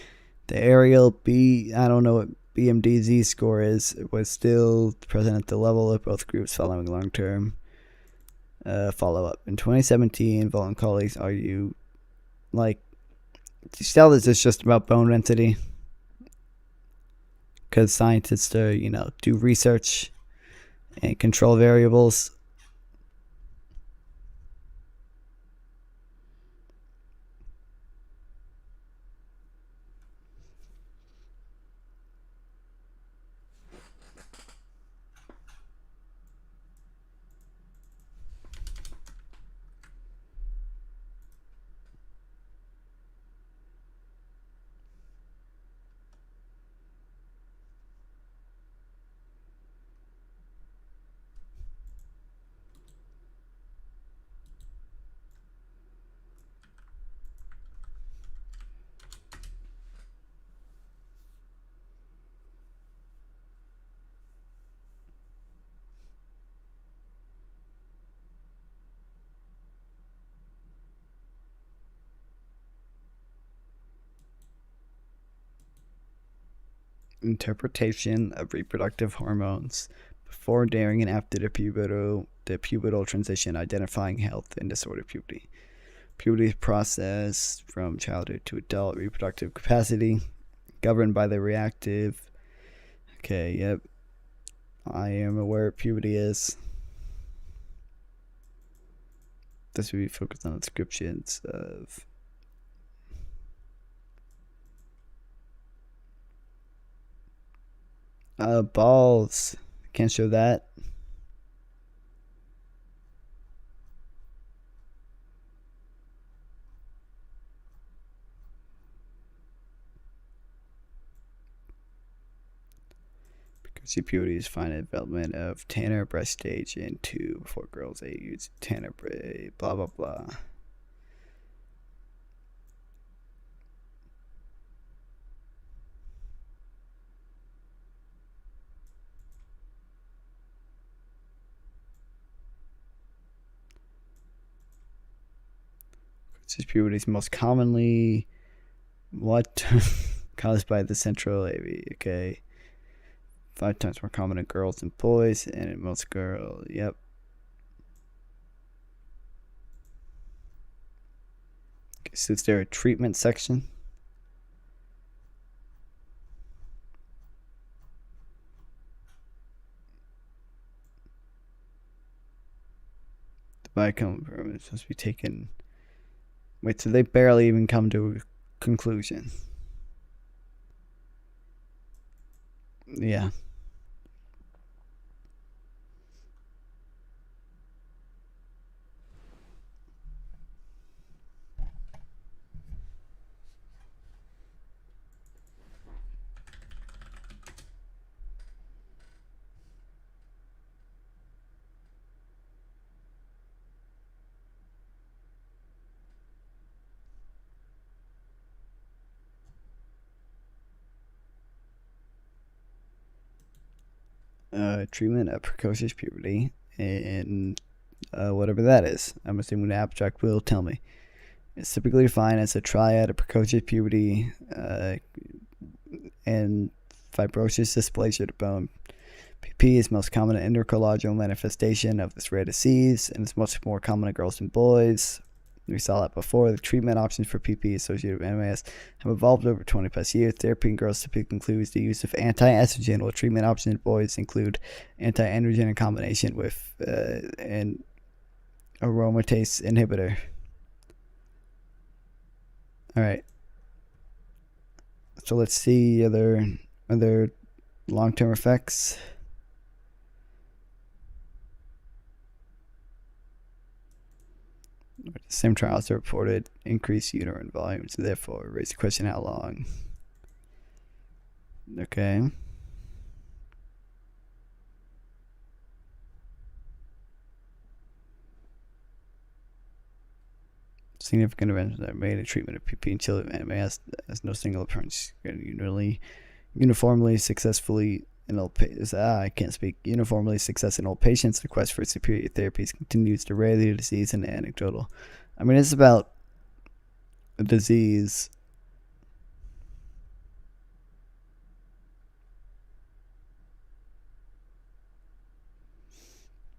the aerial I don't know what BMDZ score is, was still present at the level of both groups following long-term follow-up. In 2017, Vault and colleagues argue, like, do you tell this is just about bone density? Because scientists do research and control variables. Interpretation of reproductive hormones before, during, and after the pubertal transition, identifying health and disorder puberty. Puberty is process from childhood to adult reproductive capacity, governed by the reactive. Okay, yep. I am aware what puberty is. This will be focused on descriptions of balls. Can't show that. Because puberty is fine development of Tanner breast stage and 2 before girls age Tanner blah blah blah. Puberty is most commonly caused by the central AV. Okay, 5 times more common in girls than boys, and in most girls. Yep. Okay, so is there a treatment section? The biochemical is supposed to be taken. Wait, so they barely even come to a conclusion. Yeah. Treatment of precocious puberty and whatever that is. I'm assuming the abstract will tell me. It's typically defined as a triad of precocious puberty and fibrosis dysplasia of the bone. PP is most common endocrinological manifestation of this rare disease, and it's much more common in girls than boys. We saw that before. The treatment options for PP associated with MAS have evolved over 20 plus years. Therapy in girls typically includes the use of anti-estrogen, while treatment options in boys include anti-androgen in combination with an aromatase inhibitor. Alright. So let's see other long-term effects. The same trials have reported increased uterine volumes, therefore raise the question how long. Okay. Significant interventions are made in treatment of PP and children with MAS as no single occurrence uniformly successfully in old I can't speak. Uniformly success in old patients. The quest for superior therapies continues to rarely disease and anecdotal. I mean, it's about a disease.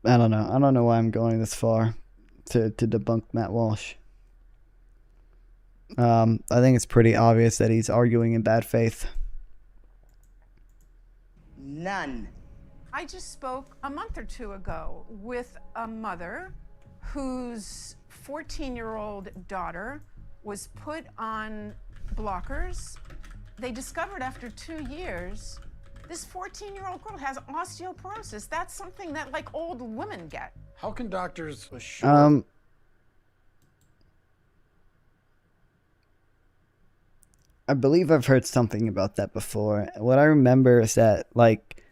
I don't know. I don't know why I'm going this far to debunk Matt Walsh. I think it's pretty obvious that he's arguing in bad faith. None. I just spoke a month or two ago with a mother whose 14-year-old daughter was put on blockers. They discovered after 2 years, this 14-year-old girl has osteoporosis. That's something that like old women get. How can doctors assure? I believe I've heard something about that before. What I remember is that, like,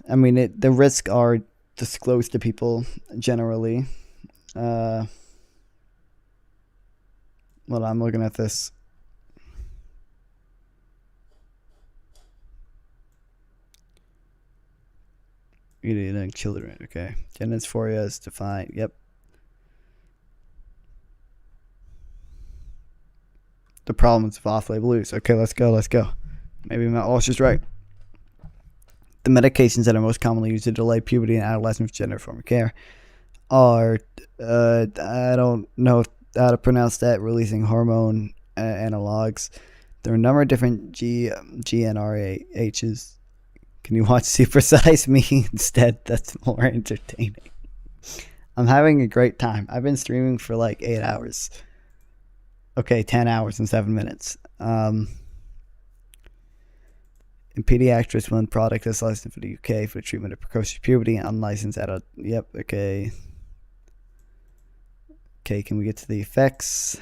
I mean, the risks are disclosed to people generally. Well, I'm looking at this. Eating children, okay. Gender dysphoria is defined. Yep. The problems of off-label use. Okay, let's go. Maybe Matt Walsh is right. The medications that are most commonly used to delay puberty in adolescents with gender-informed care are, I don't know how to pronounce that, releasing hormone analogs. There are a number of different GnRHs. Can you watch Super Size Me instead? That's more entertaining. I'm having a great time. I've been streaming for like 8 hours. Okay, 10 hours and 7 minutes. In pediatrics, one product is licensed for the UK for the treatment of precocious puberty and unlicensed adult. Yep, okay. Okay, can we get to the effects?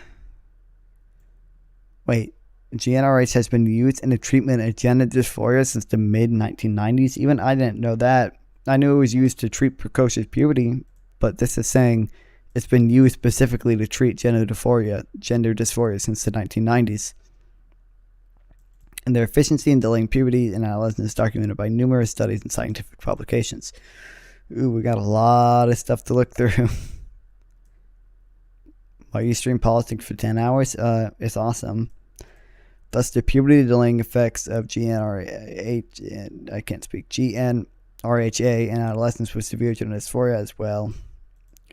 Wait, GnRH has been used in the treatment of gender dysphoria since the mid-1990s. Even I didn't know that. I knew it was used to treat precocious puberty, but this is saying it's been used specifically to treat gender dysphoria since the 1990s. And their efficiency in delaying puberty in adolescents is documented by numerous studies and scientific publications. Ooh, we got a lot of stuff to look through. Why you stream politics for 10 hours? It's awesome. Thus, the puberty delaying effects of GnRHA in adolescents with severe gender dysphoria as well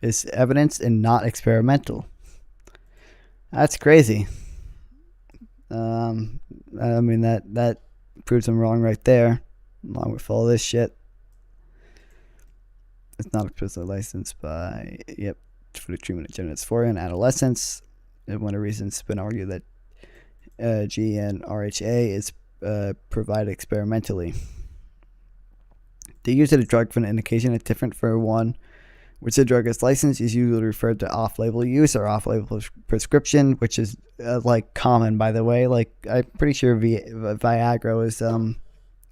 is evidence and not experimental. That's crazy. I mean, that proves I'm wrong right there, along with all this shit. It's not explicitly licensed by, for the treatment of gender dysphoria in adolescents. One of the reasons it's been argued that GnRHA is provided experimentally. The use of the drug for an indication is different for one which the drug is licensed is usually referred to off-label use or off-label prescription, which is like common, by the way. Like, I'm pretty sure Viagra was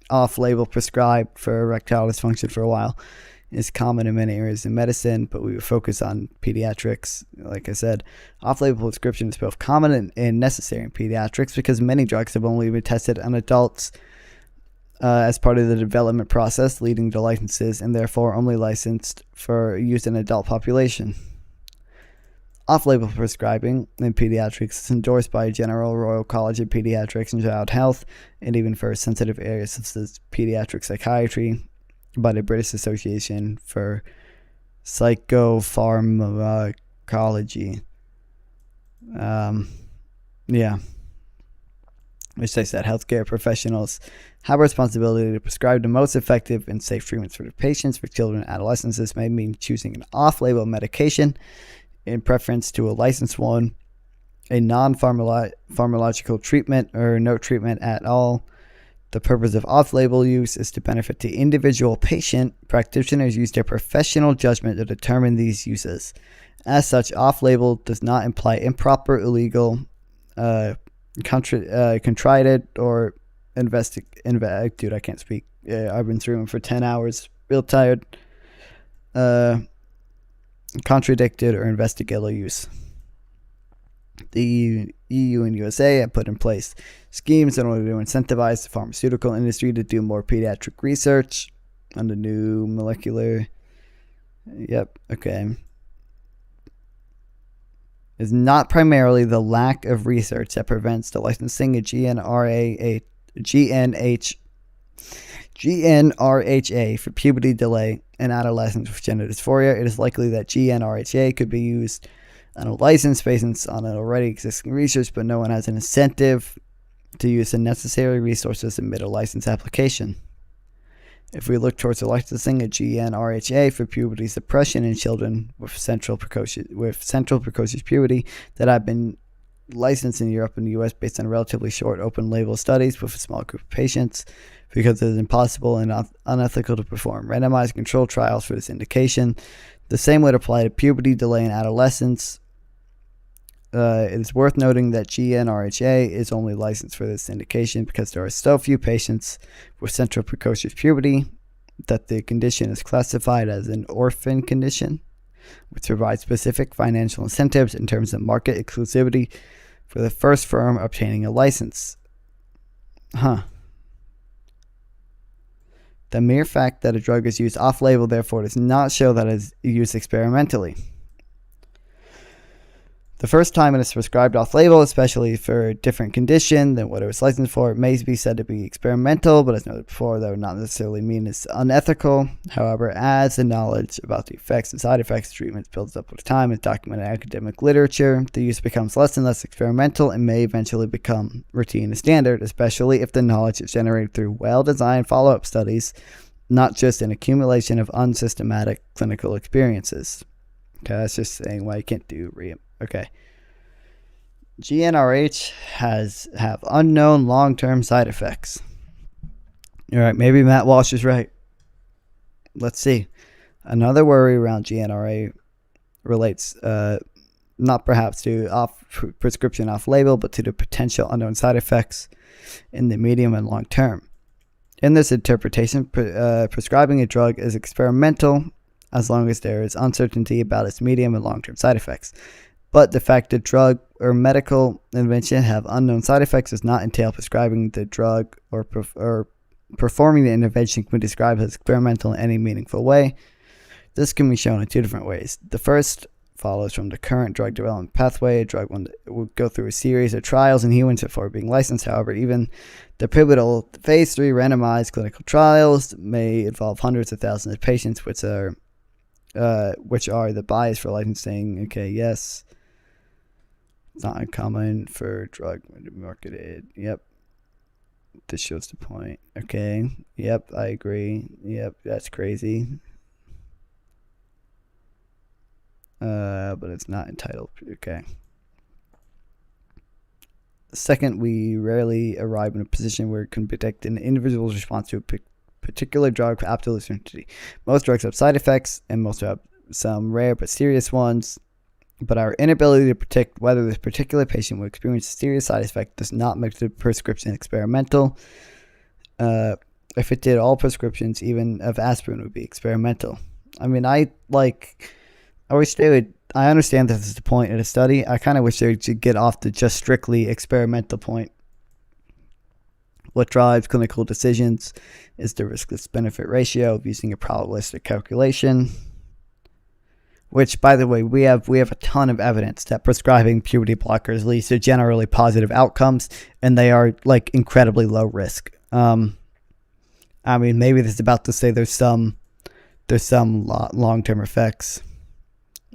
off-label prescribed for erectile dysfunction for a while. It's common in many areas in medicine, but we would focus on pediatrics. Like I said, off-label prescription is both common and necessary in pediatrics because many drugs have only been tested on adults as part of the development process, leading to licenses, and therefore only licensed for use in adult population. Off-label prescribing in pediatrics is endorsed by General Royal College of Pediatrics and Child Health, and even for sensitive areas such as pediatric psychiatry, by the British Association for Psychopharmacology. Which states that healthcare professionals have a responsibility to prescribe the most effective and safe treatments for their patients. For children and adolescents, this may mean choosing an off-label medication in preference to a licensed one, a non-pharmacological treatment, or no treatment at all. The purpose of off-label use is to benefit the individual patient. Practitioners use their professional judgment to determine these uses. As such, off-label does not imply improper, illegal, contrived, or dude, I can't speak. I've been streaming for 10 hours, real tired. Contradicted or investigative use. The EU and USA have put in place schemes in order to incentivize the pharmaceutical industry to do more pediatric research on the new molecular. Yep, okay. It's not primarily the lack of research that prevents the licensing of GnRHA for puberty delay in adolescents with gender dysphoria. It is likely that GnRHA could be used on a license based on an already existing research, but no one has an incentive to use the necessary resources to submit a license application. If we look towards the licensing of GnRHA for puberty suppression in children with central precocious puberty that have been licensed in Europe and the US based on relatively short open-label studies with a small group of patients, because it is impossible and unethical to perform randomized controlled trials for this indication. The same would apply to puberty delay in adolescents. It is worth noting that GnRHA is only licensed for this indication because there are so few patients with central precocious puberty that the condition is classified as an orphan condition, which provides specific financial incentives in terms of market exclusivity for the first firm obtaining a license. The mere fact that a drug is used off-label, therefore, does not show that it is used experimentally. The first time it is prescribed off-label, especially for a different condition than what it was licensed for, it may be said to be experimental, but as noted before, that would not necessarily mean it's unethical. However, as the knowledge about the effects and side effects of treatments builds up with time and documented academic literature, the use becomes less and less experimental and may eventually become routine and standard, especially if the knowledge is generated through well-designed follow-up studies, not just an accumulation of unsystematic clinical experiences. Okay, that's just saying why you can't do Okay. GnRH have unknown long-term side effects. All right, maybe Matt Walsh is right. Let's see. Another worry around GnRH relates not perhaps to prescription off-label, but to the potential unknown side effects in the medium and long term. In this interpretation, prescribing a drug is experimental as long as there is uncertainty about its medium and long-term side effects. But the fact that drug or medical intervention have unknown side effects does not entail prescribing the drug or performing the intervention can be described as experimental in any meaningful way. This can be shown in two different ways. The first follows from the current drug development pathway. A drug will go through a series of trials in humans before being licensed. However, even the pivotal phase 3 randomized clinical trials may involve hundreds of thousands of patients, which are the bias for licensing. Okay, yes. It's not uncommon for drug marketed. Yep. This shows the point. Okay. Yep, I agree. Yep, that's crazy. But it's not entitled. Okay. Second, we rarely arrive in a position where it can predict an individual's response to a particular drug with absolute certainty. Most drugs have side effects, and most have some rare but serious ones. But our inability to predict whether this particular patient will experience a serious side effect does not make the prescription experimental. If it did, all prescriptions, even of aspirin, would be experimental. I mean, I wish they would. I understand that this is the point of the study. I kind of wish they would get off the just strictly experimental point. What drives clinical decisions is the risk-benefit ratio of using a probabilistic calculation. Which, by the way, we have a ton of evidence that prescribing puberty blockers leads to generally positive outcomes, and they are incredibly low risk. I mean, maybe this is about to say there's some long-term effects.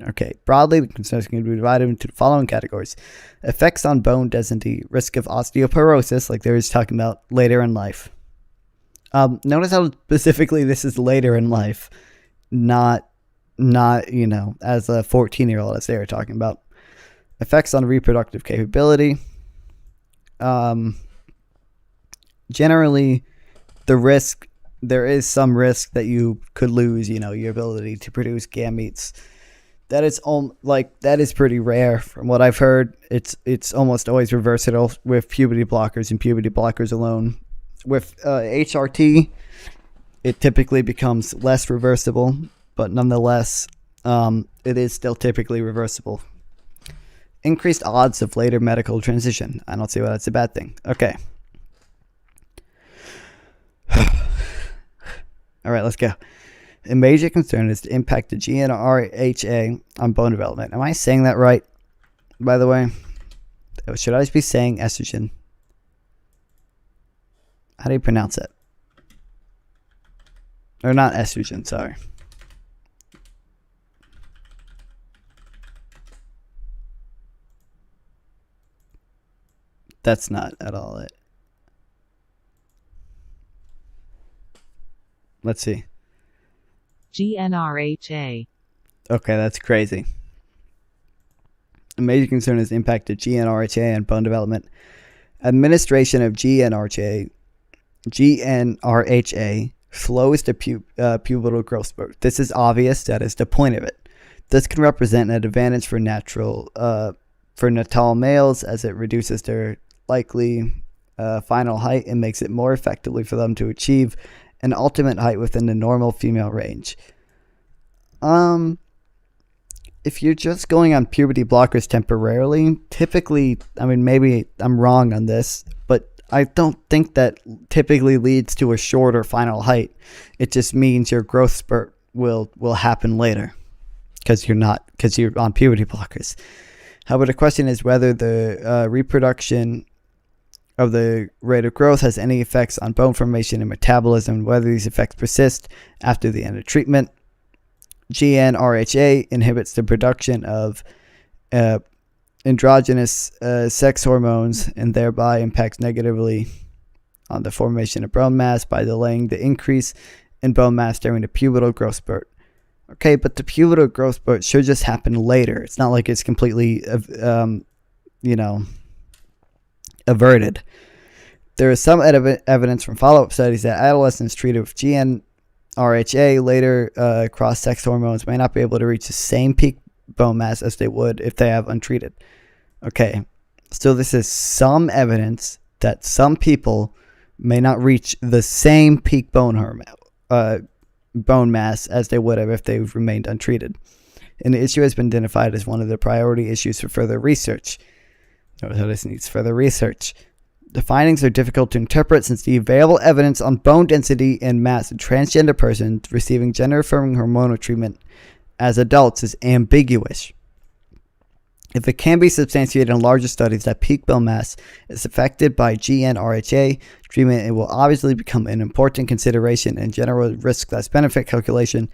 Okay, broadly, the concerns can be divided into the following categories: effects on bone density, risk of osteoporosis, like they were just talking about later in life. Notice how specifically this is later in life, not as a 14-year-old as they were talking about. Effects on reproductive capability. Generally, there is some risk that you could lose, your ability to produce gametes. That is pretty rare from what I've heard. It's almost always reversible with puberty blockers and puberty blockers alone. With HRT, it typically becomes less reversible, but nonetheless, it is still typically reversible. increased odds of later medical transition. I don't see why that's a bad thing. Okay. All right, let's go. A major concern is the impact of GnRHA on bone development. Am I saying that right, by the way? Should I just be saying estrogen? How do you pronounce it? Or not estrogen, sorry. That's not at all it. Let's see. GnRHA. Okay, that's crazy. A major concern is the impact of GnRHA on bone development. Administration of GnRHA slows the pubertal growth spurt. This is obvious. That is the point of it. This can represent an advantage for natal males, as it reduces their likely final height and makes it more effectively for them to achieve an ultimate height within the normal female range. If you're just going on puberty blockers temporarily, typically, I mean, maybe I'm wrong on this, but I don't think that typically leads to a shorter final height. It just means your growth spurt will happen later because you're on puberty blockers. However, the question is whether the reproduction of the rate of growth has any effects on bone formation and metabolism, and whether these effects persist after the end of treatment. GnRHA inhibits the production of androgynous sex hormones and thereby impacts negatively on the formation of bone mass by delaying the increase in bone mass during the pubertal growth spurt. Okay, but the pubertal growth spurt should just happen later. It's not like it's completely, averted. There is some evidence from follow-up studies that adolescents treated with GnRHA later cross-sex hormones may not be able to reach the same peak bone mass as they would if they have untreated. Okay, so this is some evidence that some people may not reach the same peak bone mass as they would have if they remained untreated. And the issue has been identified as one of the priority issues for further research. Notice how this needs further research. The findings are difficult to interpret since the available evidence on bone density and mass in transgender persons receiving gender-affirming hormonal treatment as adults is ambiguous. If it can be substantiated in larger studies that peak bone mass is affected by GnRHA treatment, it will obviously become an important consideration in general risk-benefit calculation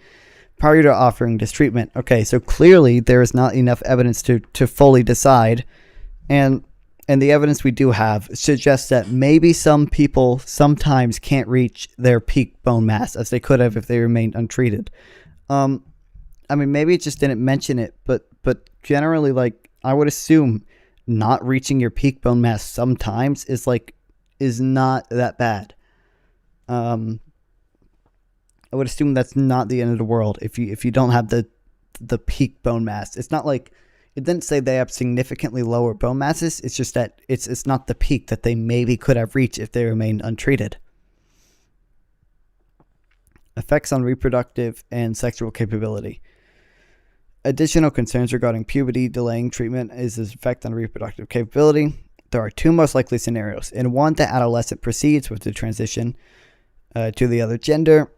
prior to offering this treatment. Okay, so clearly there is not enough evidence to fully decide, and the evidence we do have suggests that maybe some people sometimes can't reach their peak bone mass as they could have if they remained untreated. I mean, maybe it just didn't mention it, but generally, like, I would assume not reaching your peak bone mass sometimes is not that bad. I would assume that's not the end of the world if you don't have the peak bone mass. It's not like it didn't say they have significantly lower bone masses. It's just that it's not the peak that they maybe could have reached if they remained untreated. Effects on reproductive and sexual capability. Additional concerns regarding puberty delaying treatment is its effect on reproductive capability. There are two most likely scenarios. In one, the adolescent proceeds with the transition to the other gender,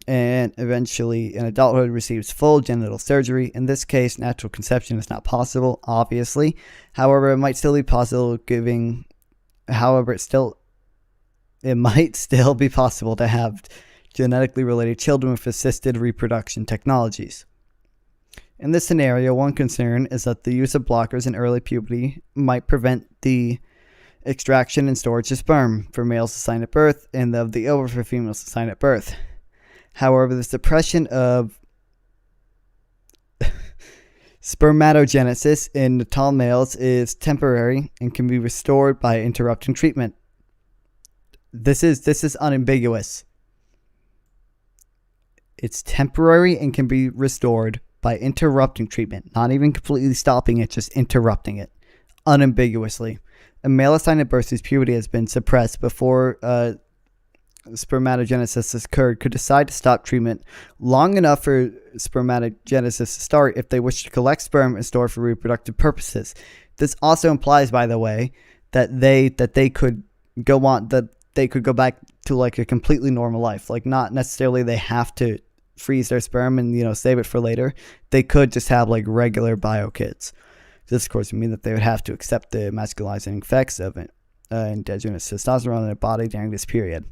and eventually in adulthood receives full genital surgery. In this case, natural conception is not possible, obviously. However, it might still be possible it might still be possible to have genetically related children with assisted reproduction technologies. In this scenario, one concern is that the use of blockers in early puberty might prevent the extraction and storage of sperm for males assigned at birth and of the ovum for females assigned at birth. However, the suppression of spermatogenesis in natal males is temporary and can be restored by interrupting treatment. This is unambiguous. It's temporary and can be restored by interrupting treatment, not even completely stopping it, just interrupting it unambiguously. A male assigned at birth whose puberty has been suppressed before spermatogenesis has occurred could decide to stop treatment long enough for spermatogenesis to start if they wish to collect sperm and store for reproductive purposes. This also implies, by the way, that they could go back to like a completely normal life. Like, not necessarily they have to freeze their sperm and, you know, save it for later. They could just have like regular bio kids. This, of course, would mean that they would have to accept the masculizing effects of endogenous testosterone in their body during this period.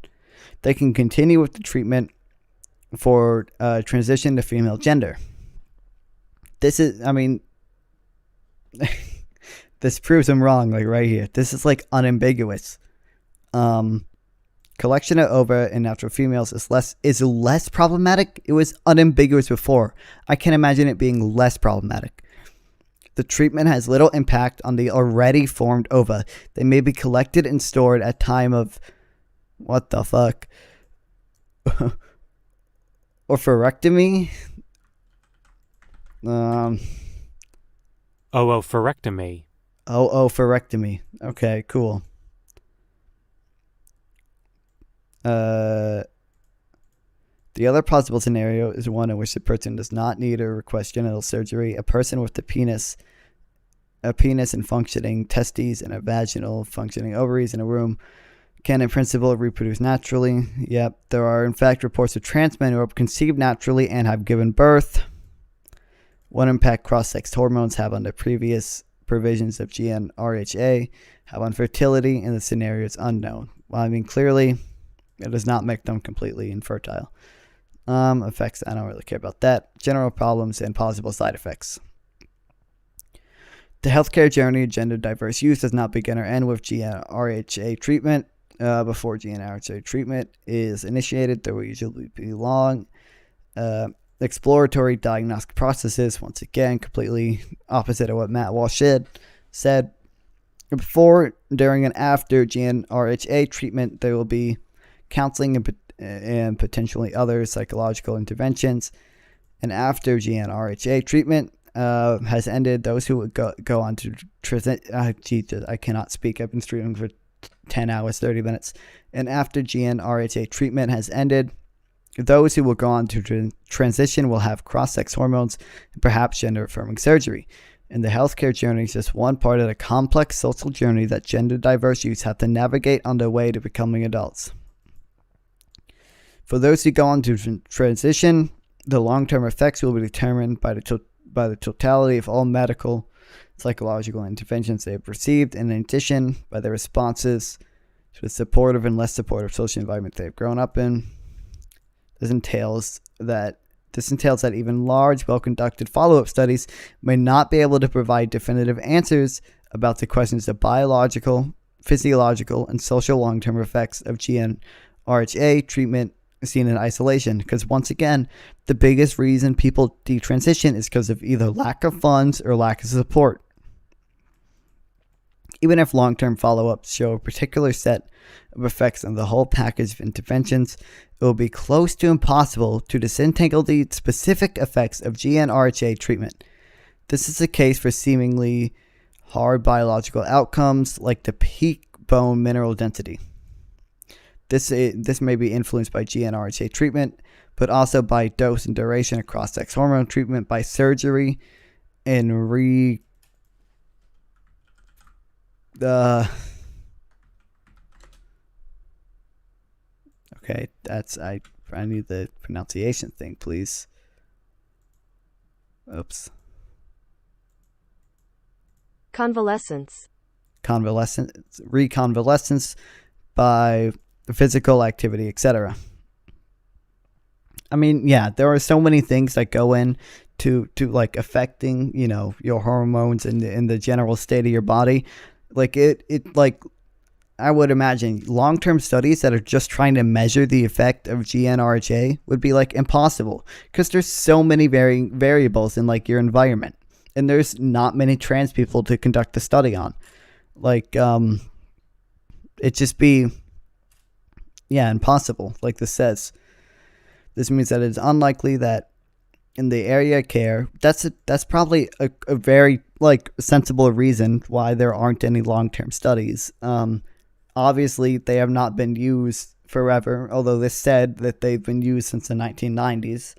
They can continue with the treatment for transition to female gender. This is, I mean, this proves I'm wrong, like right here. This is like unambiguous. Collection of ova in natural females is less problematic. It was unambiguous before. I can imagine it being less problematic. The treatment has little impact on the already formed ova. They may be collected and stored at time of what the fuck? Oophorectomy? Oophorectomy. Oophorectomy. Okay, cool. The other possible scenario is one in which the person does not need or request genital surgery. A person with a penis and functioning testes and a vaginal functioning ovaries in a room can in principle reproduce naturally. Yep, there are in fact reports of trans men who have conceived naturally and have given birth. What impact cross-sex hormones have on the previous provisions of GnRHA have on fertility in the scenario is unknown. Well, I mean, clearly it does not make them completely infertile. Effects, I don't really care about that. General problems and possible side effects. The healthcare journey of gender diverse use does not begin or end with GnRHA treatment. Before GnRHA treatment is initiated, there will usually be long exploratory diagnostic processes. Once again, completely opposite of what Matt Walsh said. Before, during, and after GnRHA treatment, there will be counseling and potentially other psychological interventions. And after GnRHA treatment has ended, those who would go on to Jesus, I cannot speak. I've been streaming for 10 hours, 30 minutes. And after GnRHA treatment has ended, those who will go on to transition will have cross-sex hormones and perhaps gender-affirming surgery. And the healthcare journey is just one part of the complex social journey that gender-diverse youths have to navigate on their way to becoming adults. For those who go on to transition, the long-term effects will be determined by the totality of all medical, psychological interventions they have received, and in addition, by their responses to the supportive and less supportive social environment they have grown up in. This entails that even large, well-conducted follow-up studies may not be able to provide definitive answers about the questions of biological, physiological, and social long-term effects of GnRHA treatment seen in isolation. Because once again, the biggest reason people detransition is because of either lack of funds or lack of support. Even if long-term follow-ups show a particular set of effects on the whole package of interventions, it will be close to impossible to disentangle the specific effects of GnRHA treatment. This is the case for seemingly hard biological outcomes like the peak bone mineral density. This may be influenced by GnRHA treatment, but also by dose and duration of cross-sex hormone treatment, by surgery, and okay, I need the pronunciation thing, please. Oops. Convalescence. Reconvalescence by physical activity, etc. I mean, yeah, there are so many things that go in to like affecting, you know, your hormones and the general state of your body. Like I would imagine long-term studies that are just trying to measure the effect of GnRHA would be like impossible because there's so many varying variables in like your environment, and there's not many trans people to conduct the study on. Like, it just be, impossible. Like this says, this means that it's unlikely that in the area of care, that's probably a very like sensible reason why there aren't any long-term studies. Obviously, they have not been used forever, although this said that they've been used since the 1990s.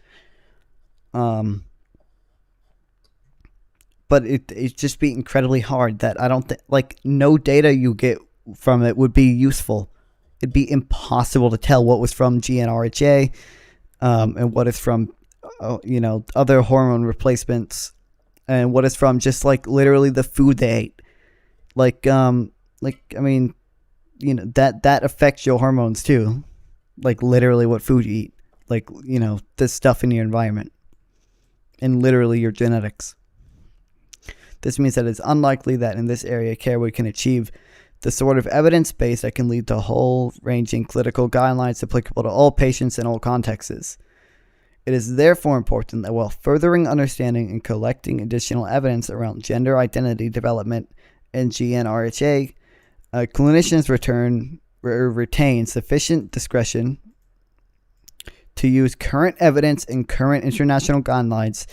But but it'd just be incredibly hard. That I don't think, like, no data you get from it would be useful. It'd be impossible to tell what was from GnRHA and what is from, other hormone replacements, and what is from just like literally the food they ate. That affects your hormones too. Like literally what food you eat. Like, the stuff in your environment. And literally your genetics. This means that it's unlikely that in this area care we can achieve the sort of evidence base that can lead to whole-ranging clinical guidelines applicable to all patients in all contexts. It is therefore important that while furthering understanding and collecting additional evidence around gender identity development and GnRHA, clinicians retain sufficient discretion to use current evidence and current international guidelines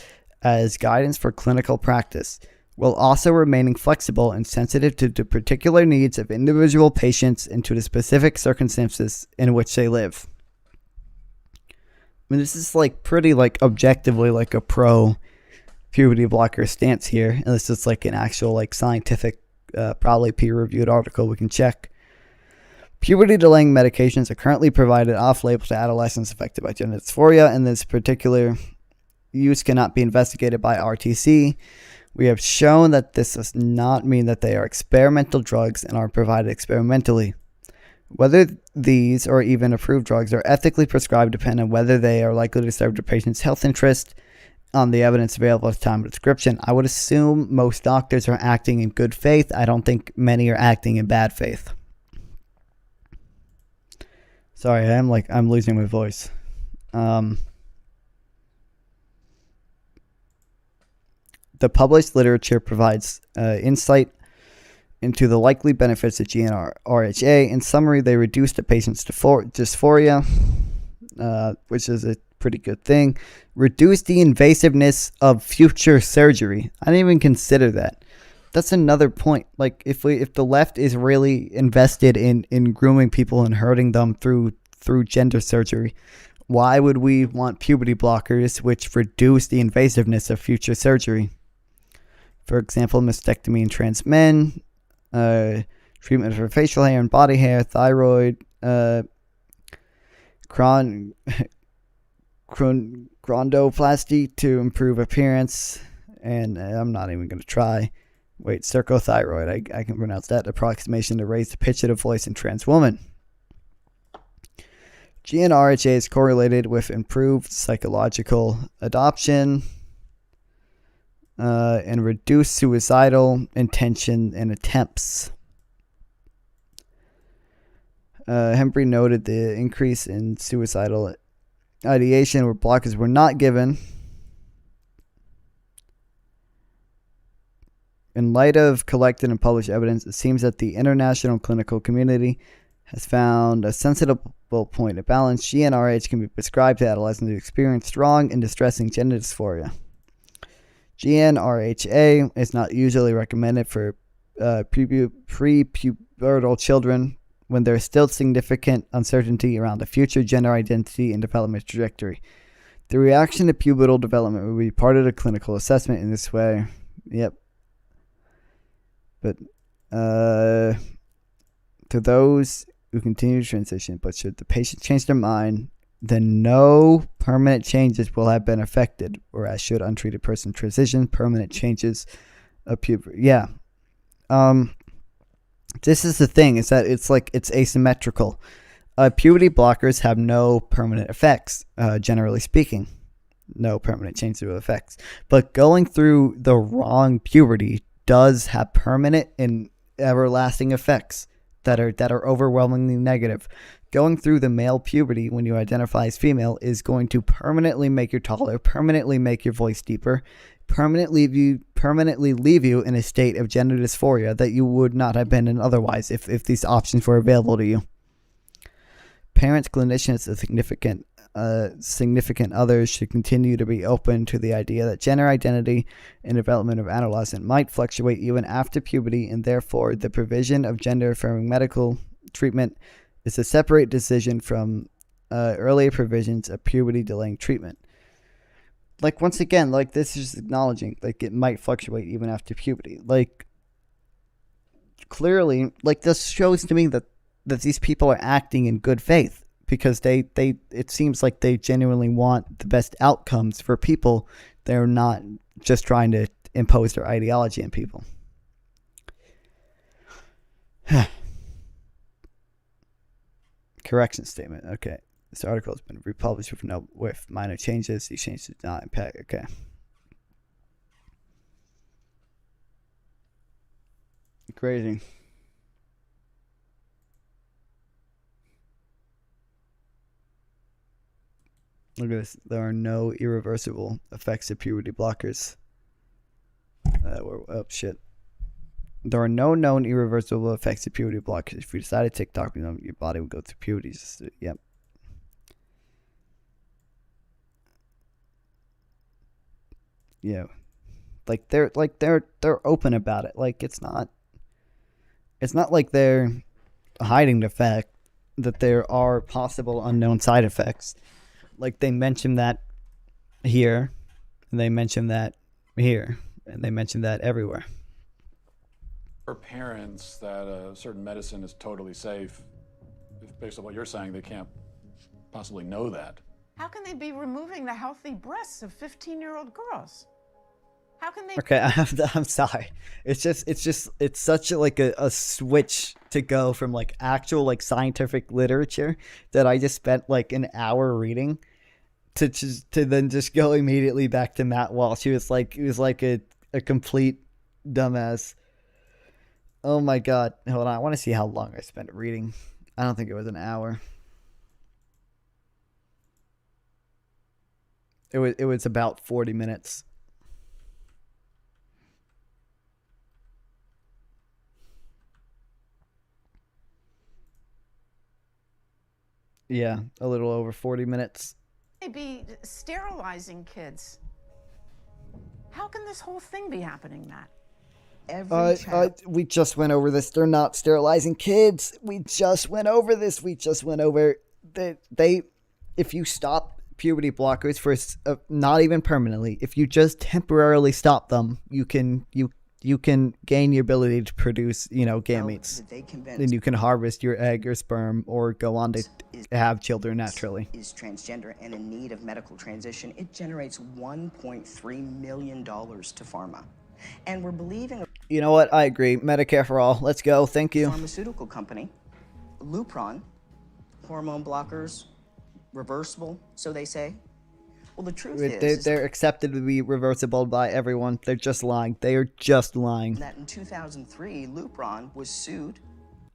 as guidance for clinical practice, while also remaining flexible and sensitive to the particular needs of individual patients and to the specific circumstances in which they live. I mean, this is like pretty like objectively like a pro puberty blocker stance here, and this is like an actual like scientific, probably peer-reviewed article we can check. Puberty delaying medications are currently provided off-label to adolescents affected by gender dysphoria, and this particular use cannot be investigated by RTC. We have shown that this does not mean that they are experimental drugs and are provided experimentally. Whether these or even approved drugs are ethically prescribed depend on whether they are likely to serve the patient's health interest on the evidence available at the time of prescription. I would assume most doctors are acting in good faith. I don't think many are acting in bad faith. Sorry, I'm losing my voice. The published literature provides insight into the likely benefits of GnRHA. In summary, they reduce the patient's dysphoria, which is a pretty good thing. Reduce the invasiveness of future surgery. I didn't even consider that. That's another point. Like, if the left is really invested in grooming people and hurting them through gender surgery, why would we want puberty blockers which reduce the invasiveness of future surgery? For example, mastectomy in trans men, treatment for facial hair and body hair, thyroid, chondroplasty to improve appearance, and I'm not even going to try. Wait, circothyroid, I can pronounce that, approximation to raise the pitch of the voice in trans woman. GnRHA is correlated with improved psychological adoption and reduced suicidal intention and attempts. Hembry noted the increase in suicidal ideation where blockers were not given. In light of collected and published evidence, it seems that the international clinical community has found a sensible point of balance. GnRH can be prescribed to adolescents who experience strong and distressing gender dysphoria. GnRHA is not usually recommended for pre-pubertal children when there is still significant uncertainty around the future gender identity and development trajectory. The reaction to pubertal development will be part of the clinical assessment in this way. Yep. But to those who continue to transition, but should the patient change their mind, then no permanent changes will have been affected, whereas should untreated person transition, permanent changes of puberty. Yeah. This is the thing, is that it's asymmetrical. Puberty blockers have no permanent effects, generally speaking. No permanent changes of effects. But going through the wrong puberty does have permanent and everlasting effects that are overwhelmingly negative. Going through the male puberty when you identify as female is going to permanently make you taller, permanently make your voice deeper, permanently leave you in a state of gender dysphoria that you would not have been in otherwise if these options were available to you. Parents, clinicians, and significant others should continue to be open to the idea that gender identity and development of adolescent might fluctuate even after puberty, and therefore the provision of gender-affirming medical treatment is a separate decision from earlier provisions of puberty-delaying treatment. like once again, like this is acknowledging like it might fluctuate even after puberty. Like clearly, like this shows to me that these people are acting in good faith because they it seems like they genuinely want the best outcomes for people. They're not just trying to impose their ideology on people. Correction statement. Okay. This article has been republished with minor changes. These changes did not impact. Okay. Crazy. Look at this. There are no irreversible effects of puberty blockers. Oh, shit. There are no known irreversible effects of puberty blockers. If you decide to take them, your body will go through puberty. Yep. Yeah. They're open about it. Like it's not like they're hiding the fact that there are possible unknown side effects. Like they mention that here, and they mention that here, and they mention that everywhere. For parents that a certain medicine is totally safe, based on what you're saying, they can't possibly know that. How can they be removing the healthy breasts of 15-year-old girls? How can they? Okay, I'm sorry. It's such a switch to go from like actual like scientific literature that I just spent like an hour reading to then just go immediately back to Matt Walsh. He was like a complete dumbass. Oh my god. Hold on, I want to see how long I spent reading. I don't think it was an hour. It was about 40 minutes. Yeah, a little over 40 minutes. They be sterilizing kids. How can this whole thing be happening, Matt? We just went over this. They're not sterilizing kids. We just went over this. We just went over they if you stop puberty blockers for not even permanently, if you just temporarily stop them, you can gain your ability to produce, gametes. Then you can harvest your egg or sperm or go on to have children naturally. Is transgender and in need of medical transition. It generates $1.3 million to pharma. And we're believing... You know what? I agree. Medicare for all. Let's go. Thank you. Pharmaceutical company, Lupron, hormone blockers, reversible, so they say. Well, the truth is... They're accepted to be reversible by everyone. They're just lying. They are just lying. That in 2003, Lupron was sued.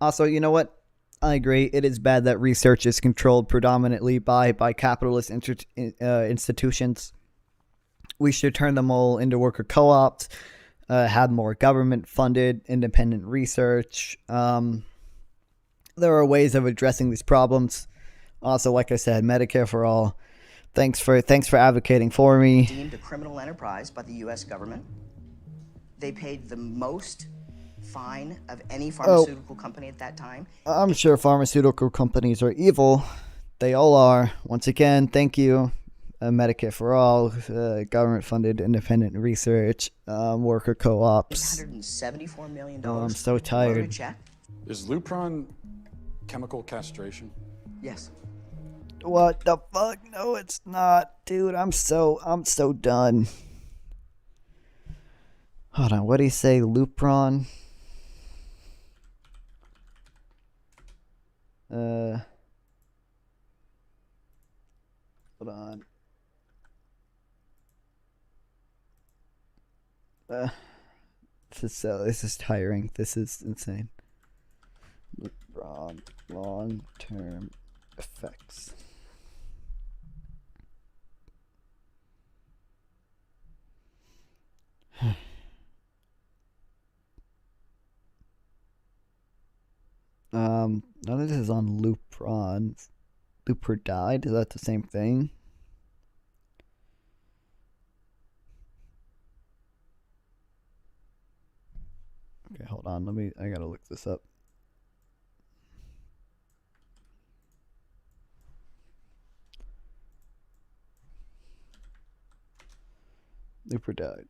Also, you know what? I agree. It is bad that research is controlled predominantly by capitalist institutions. We should turn them all into worker co-ops, have more government-funded independent research. There are ways of addressing these problems. Also, like I said, Medicare for all. Thanks for advocating for me. Deemed a criminal enterprise by the U.S. government. They paid the most fine of any pharmaceutical company at that time. I'm sure pharmaceutical companies are evil. They all are. Once again, thank you. Medicare for all, government-funded independent research, worker co-ops. $174 million. Oh, I'm so tired. Is Lupron chemical castration? Yes. What the fuck? No, it's not, dude. I'm so done. Hold on. What do you say, Lupron? Hold on. This is tiring. This is insane. Lupron long-term effects. None of this is on Lupron. Looper died? Is that the same thing? Okay, hold on. I gotta look this up. Lupron,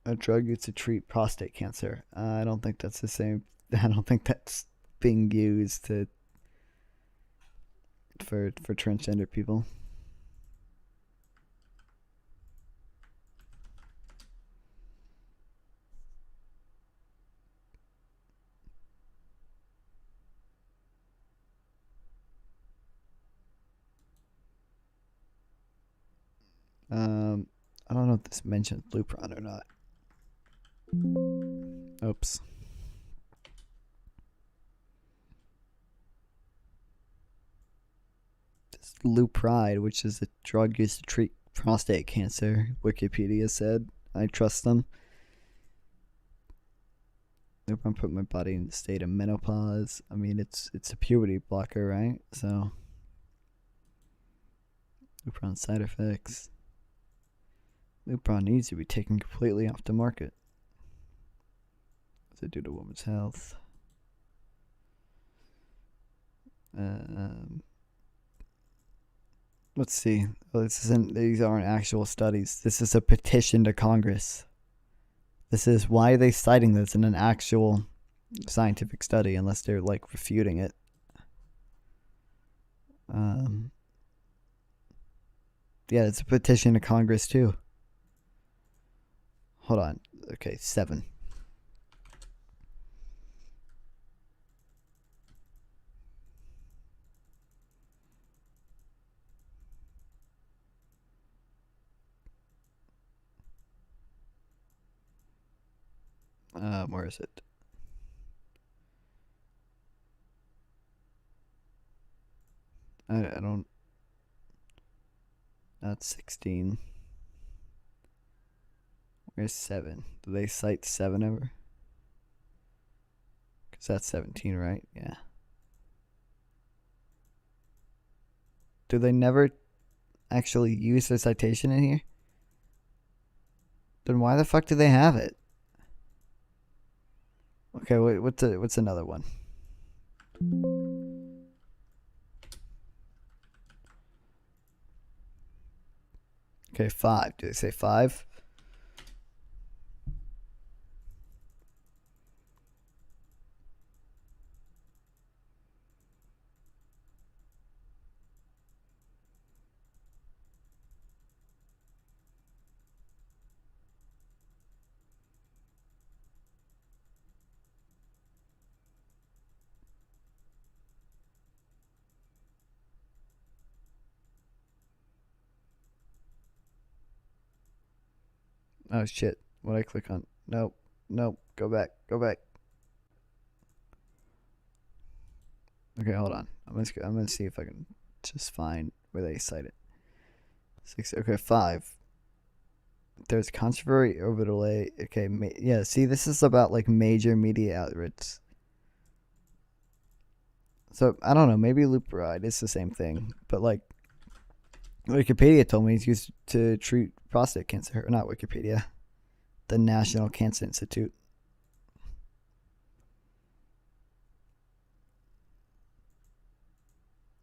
a drug used to treat prostate cancer. I don't think that's the same. I don't think that's being used for transgender people. I don't know if this mentions Lupron or not. Oops. This Lupride, which is a drug used to treat prostate cancer, Wikipedia said. I trust them. Lupron put my body in a state of menopause. I mean, it's a puberty blocker, right? So, Lupron side effects. Lupron needs to be taken completely off the market. What's it do to women's health? Let's see. Oh, these aren't actual studies. This is a petition to Congress. This is why are they citing this in an actual scientific study unless they're like refuting it. Yeah, it's a petition to Congress too. Hold on. Okay, 7. Where is it? I don't. That's 16. Where's 7? Do they cite 7 ever? Because that's 17, right? Yeah. Do they never actually use the citation in here? Then why the fuck do they have it? Okay, wait, what's another one? Okay, 5. Do they say 5? Oh shit. What I click on? Nope. Nope. Go back. Go back. Okay, hold on. I'm gonna see if I can just find where they cite it. 6. Okay, 5. There's controversy over delay. Okay, yeah. See, this is about like major media outlets. So I don't know. Maybe Lupron is the same thing, but like Wikipedia told me it's used to treat prostate cancer. Or not Wikipedia. The National Cancer Institute.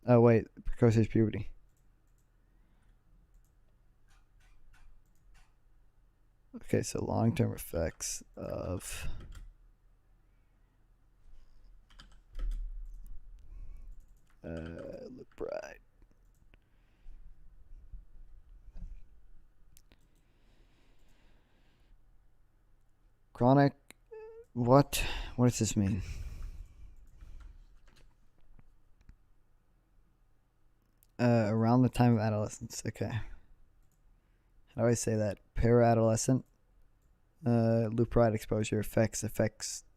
Oh wait, precocious puberty. Okay, so long-term effects of Lupron. Chronic. What does this mean? Around the time of adolescence. Okay. How do I say that? Para-adolescent. Lupron exposure affects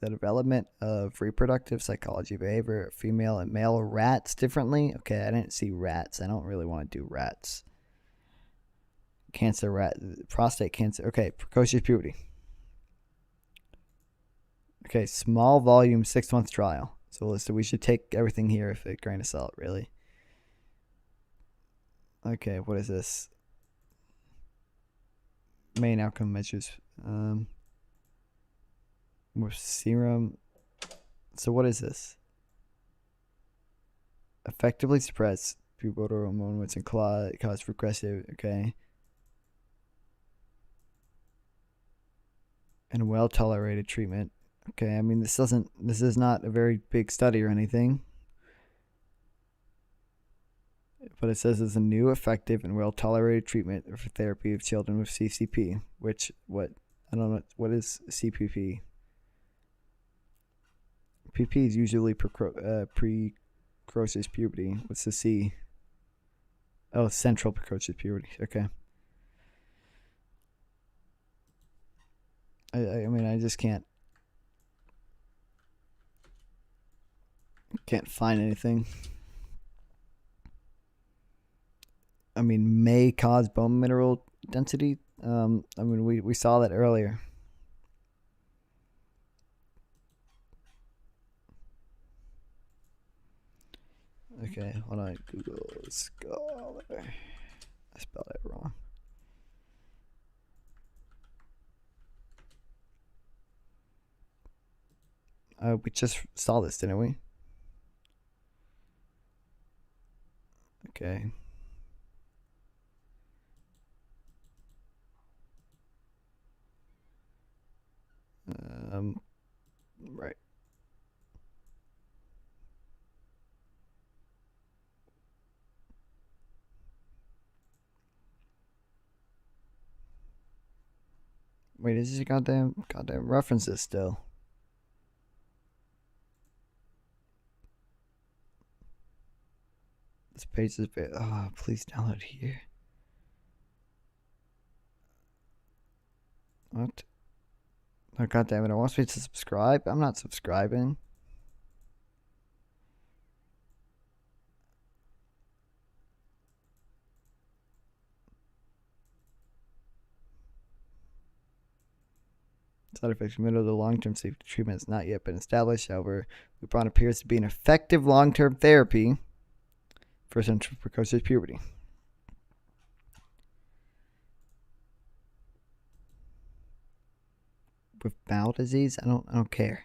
the development of reproductive psychology behavior of female and male rats differently. Okay, I didn't see rats. I don't really want to do rats. Cancer rat. Prostate cancer. Okay, precocious puberty. Okay, small volume 6-month trial. So we should take everything here with a grain of salt, really. Okay, what is this? Main outcome measures. More serum. So what is this? Effectively suppress pubertal hormone which cause regressive. Okay. and well-tolerated treatment. Okay, I mean, this is not a very big study or anything. But it says it's a new, effective, and well-tolerated treatment for therapy of children with CCP. I don't know, what is CPP? PP is usually precocious puberty. What's the C? Oh, central precocious puberty. Okay. I mean, I just can't find anything. I mean, may cause bone mineral density. I mean, we saw that earlier. Okay, hold on. Google Scholar. I spelled it wrong. We just saw this, didn't we? Okay. Right. Wait, this is goddamn references still. This page is very, oh, please download here. What? Oh, goddammit, it wants me to subscribe? I'm not subscribing. Side effects middle of the long-term safety treatment has not yet been established. However, Lupron appears to be an effective long-term therapy for central precocious puberty. With bowel disease, I don't care.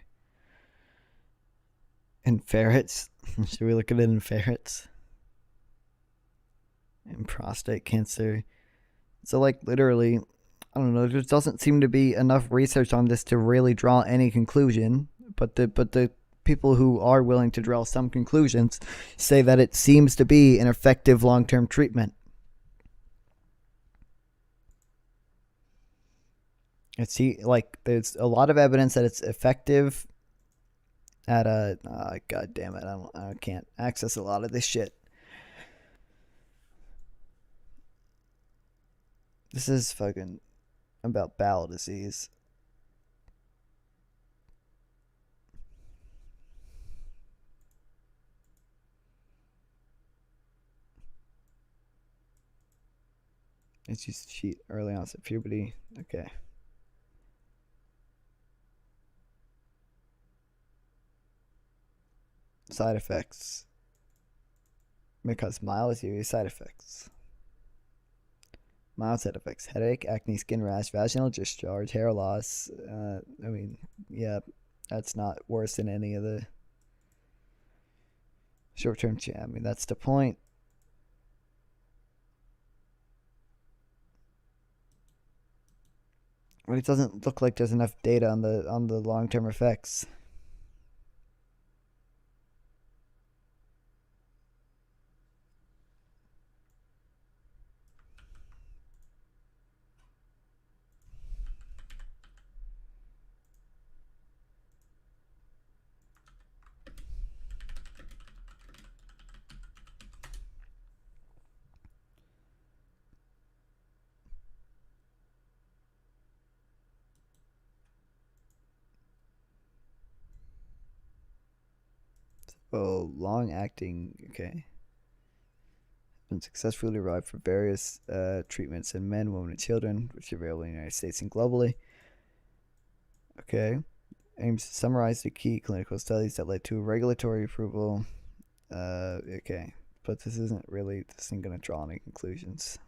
In ferrets, should we look at it in ferrets? And prostate cancer. So, like, literally, I don't know. There doesn't seem to be enough research on this to really draw any conclusion. But the people who are willing to draw some conclusions say that it seems to be an effective long-term treatment. There's a lot of evidence that it's effective at a god damn it, I can't access a lot of this shit. This is fucking about bowel disease. It's just cheat early onset puberty. Okay. Side effects. May cause mild serious side effects. Mild side effects: headache, acne, skin rash, vaginal discharge, hair loss. I mean, yeah, that's not worse than any of the short-term I mean, that's the point. But it doesn't look like there's enough data on the long-term effects. Oh, long-acting, okay. Been successfully derived for various treatments in men, women, and children, which are available in the United States and globally. Okay. Aims to summarize the key clinical studies that led to regulatory approval. Okay. But this isn't going to draw any conclusions.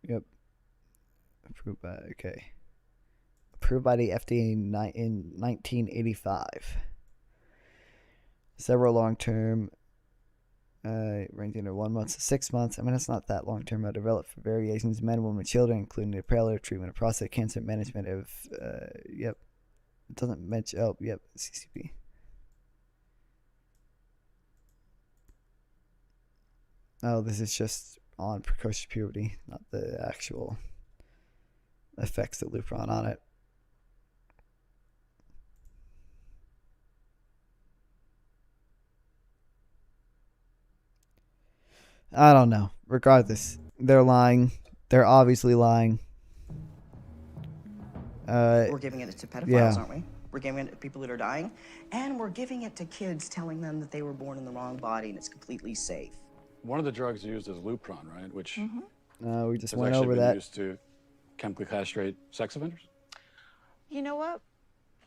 Yep. Approved by approved by the FDA in 1985. Several long-term, ranging to 1 month to 6 months. I mean, it's not that long-term. Are developed for variations in men, women, and children, including the palliative treatment of prostate cancer, management of, yep. It doesn't mention, oh, yep, CCP. Oh, this is just on precocious puberty, not the actual effects that Lupron on it. I don't know. Regardless, they're lying. They're obviously lying. We're giving it to pedophiles, yeah. aren't we? We're giving it to people that are dying, and we're giving it to kids, telling them that they were born in the wrong body and it's completely safe. One of the drugs used is Lupron, right? Which we just has went actually over been that. used to chemically castrate sex offenders. You know what?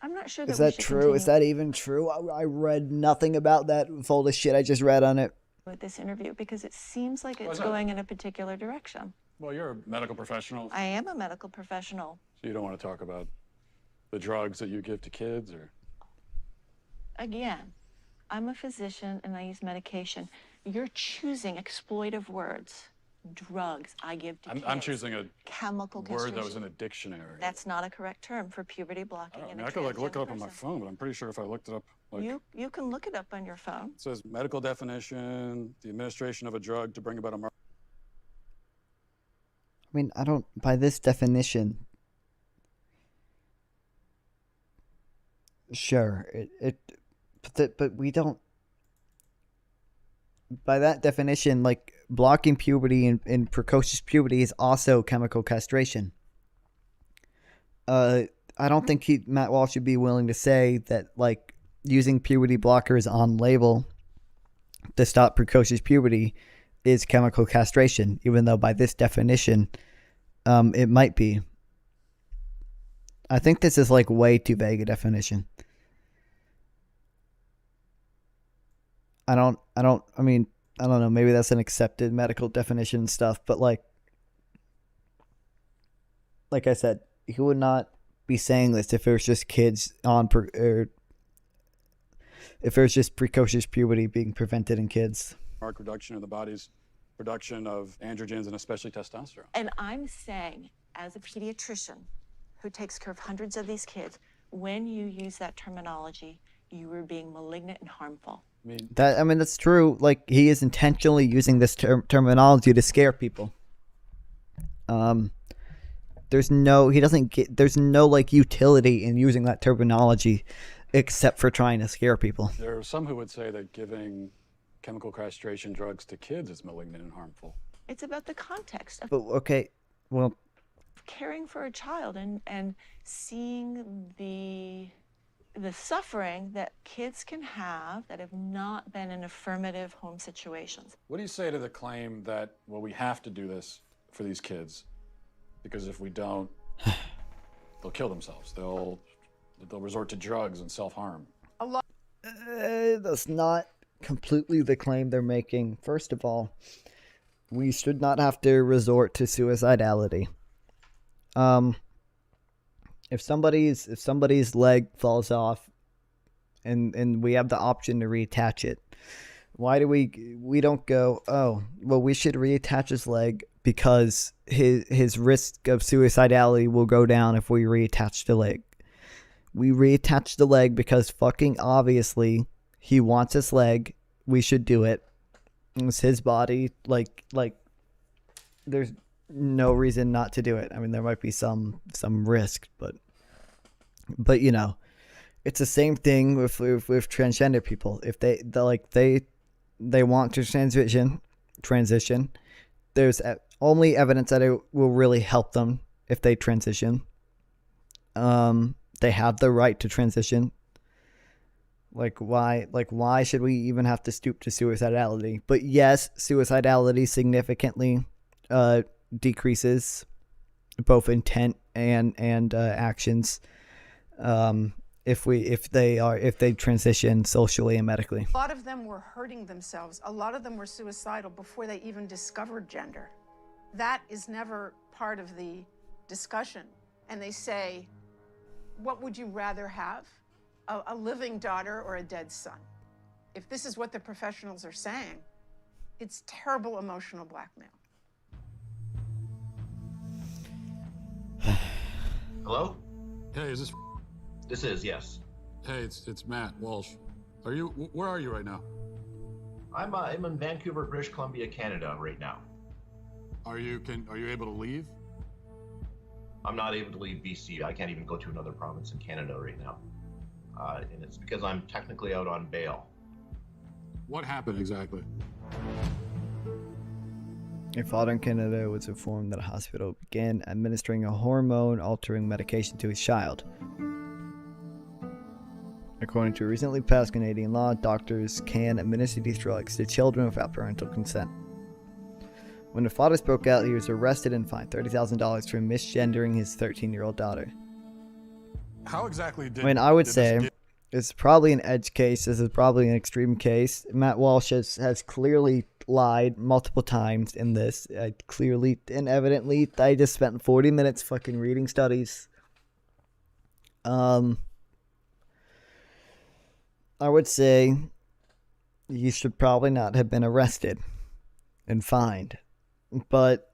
I'm not sure that Is we that should true? continue Is that even true? I read nothing about that fold of shit I just read on it. with this interview because it seems like Why it's is that? going in a particular direction. Well, you're a medical professional, I am a medical professional. so you don't want to talk about the drugs that you give to kids, or Again, I'm a physician and I use medication. You're choosing exploitive words. Drugs I give to kids. I'm choosing a chemical word that was castration. in a dictionary. That's not a correct term for puberty blocking I in mean, a I could like look it transgender up on my person. phone, but I'm pretty sure if I looked it up, like You can look it up on your phone. it says medical definition, the administration of a drug to bring about a I mean, I don't, by this definition, sure, but we don't, by that definition, like, blocking puberty and precocious puberty is also chemical castration. I don't think Matt Walsh should be willing to say that, like, using puberty blockers on label to stop precocious puberty is chemical castration, even though by this definition, it might be. I think this is like way too vague a definition. I don't know, maybe that's an accepted medical definition and stuff, but like I said, he would not be saying this if it was just kids on, or if it was just precocious puberty being prevented in kids. marked reduction in the body's production of androgens and especially testosterone. And I'm saying, as a pediatrician who takes care of hundreds of these kids, when you use that terminology, you are being malignant and harmful. That's true. Like, he is intentionally using this terminology to scare people. There's no like utility in using that terminology except for trying to scare people. There are some who would say that giving chemical castration drugs to kids is malignant and harmful. It's about the context of But okay, well, caring for a child and seeing the suffering that kids can have that have not been in affirmative home situations. What do you say to the claim that, well, we have to do this for these kids because if we don't, they'll kill themselves. They'll resort to drugs and self-harm. That's not completely the claim they're making. First of all, we should not have to resort to suicidality. If somebody's leg falls off and we have the option to reattach it, why do we don't go, oh, well, we should reattach his leg because his risk of suicidality will go down if we reattach the leg. We reattach the leg because fucking obviously he wants his leg. We should do it. It's his body. Like there's no reason not to do it. I mean, there might be some risk, but you know, it's the same thing with transgender people. If they want to transition, there's only evidence that it will really help them if they transition. They have the right to transition. Why should we even have to stoop to suicidality? But yes, suicidality significantly decreases both intent and actions if they transition socially and medically. A lot of them were hurting themselves. A lot of them were suicidal before they even discovered gender. That is never part of the discussion. And they say, what would you rather have? A living daughter or a dead son? If this is what the professionals are saying, it's terrible emotional blackmail. Hello? Hey, is this? This is, yes. Hey, it's Matt Walsh. Where are you right now? I'm in Vancouver, British Columbia, Canada right now. Are you able to leave? I'm not able to leave BC. I can't even go to another province in Canada right now. And it's because I'm technically out on bail. What happened exactly? A father in Canada was informed that a hospital began administering a hormone-altering medication to his child. According to a recently passed Canadian law, doctors can administer these drugs to children without parental consent. When the father spoke out, he was arrested and fined $30,000 for misgendering his 13-year-old daughter. How exactly did? I mean, I would say it's probably an edge case. This is probably an extreme case. Matt Walsh has clearly lied multiple times in this. Clearly and evidently, I just spent 40 minutes fucking reading studies. I would say you should probably not have been arrested and fined. But,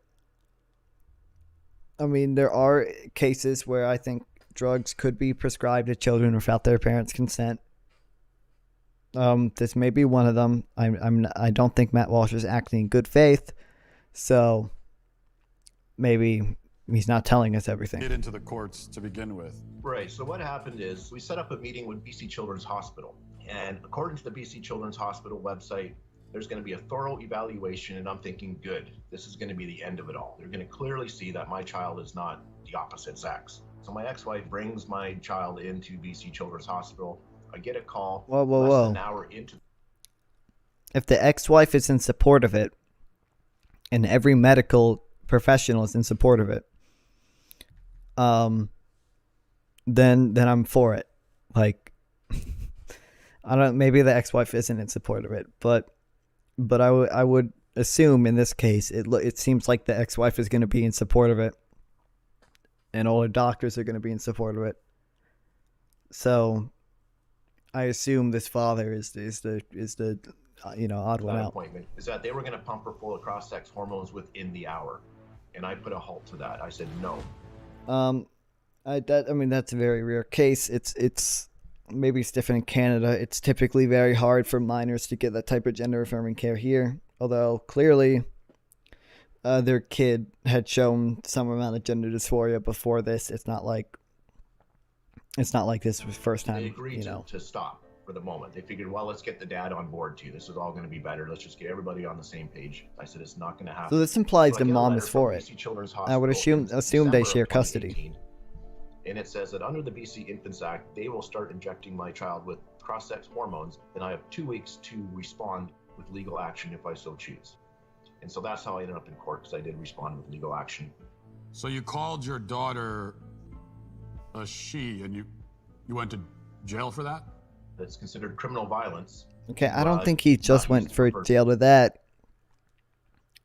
I mean, there are cases where I think drugs could be prescribed to children without their parents' consent. This may be one of them. I don't think Matt Walsh is acting in good faith, so maybe he's not telling us everything. Get into the courts to begin with. Right, so what happened is we set up a meeting with BC Children's Hospital. And according to the BC Children's Hospital website, there's going to be a thorough evaluation, and I'm thinking, good, this is going to be the end of it all. They're going to clearly see that my child is not the opposite sex. So my ex-wife brings my child into BC Children's Hospital. I get a call less than an hour into. If the ex-wife is in support of it, and every medical professional is in support of it, then I'm for it. Like, I don't. Maybe the ex-wife isn't in support of it, but I would assume in this case it seems like the ex-wife is going to be in support of it, and all the doctors are going to be in support of it. So, I assume this father is the odd one out. Appointment is that they were going to pump her full of cross-sex hormones within the hour, and I put a halt to that. I said no. I mean that's a very rare case. It's maybe it's different in Canada. It's typically very hard for minors to get that type of gender affirming care here. Although clearly, their kid had shown some amount of gender dysphoria before this. It's not like this was first time. They agreed to stop for the moment. They figured, well, let's get the dad on board too. This is all going to be better. Let's just get everybody on the same page. I said it's not going to happen. So this implies the I get a mom letter is for from it. BC Children's I would Hospital assume in they December share of custody. 2018. And it says that under the BC Infants Act, they will start injecting my child with cross-sex hormones, and I have 2 weeks to respond with legal action if I so choose. And so that's how I ended up in court, because I did respond with legal action. So you called your daughter a she, and you went to jail for that? That's considered criminal violence. Okay, I don't think he just went for jail to that.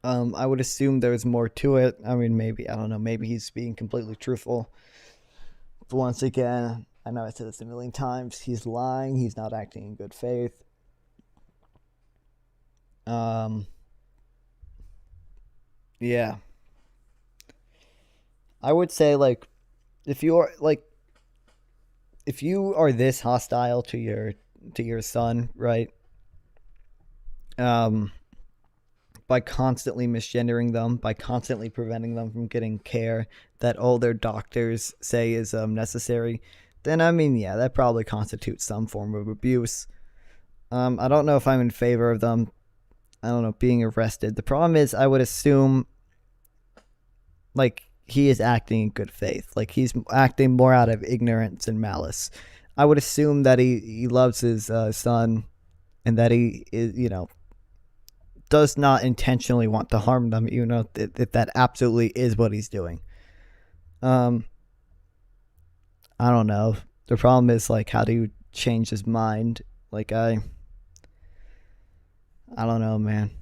I would assume there's more to it. I mean, maybe, I don't know, maybe he's being completely truthful. But once again, I know I said this a million times, he's lying, he's not acting in good faith. Yeah. I would say, like, if you are this hostile to your son, right? By constantly misgendering them, by constantly preventing them from getting care that all their doctors say is necessary, then I mean, yeah, that probably constitutes some form of abuse. I don't know if I'm in favor of them, I don't know, being arrested. The problem is, I would assume, like, he is acting in good faith. Like, he's acting more out of ignorance and malice. I would assume that he loves his son, and that he is, does not intentionally want to harm them, that absolutely is what he's doing. I don't know. The problem is, like, how do you change his mind? Like, I don't know, man.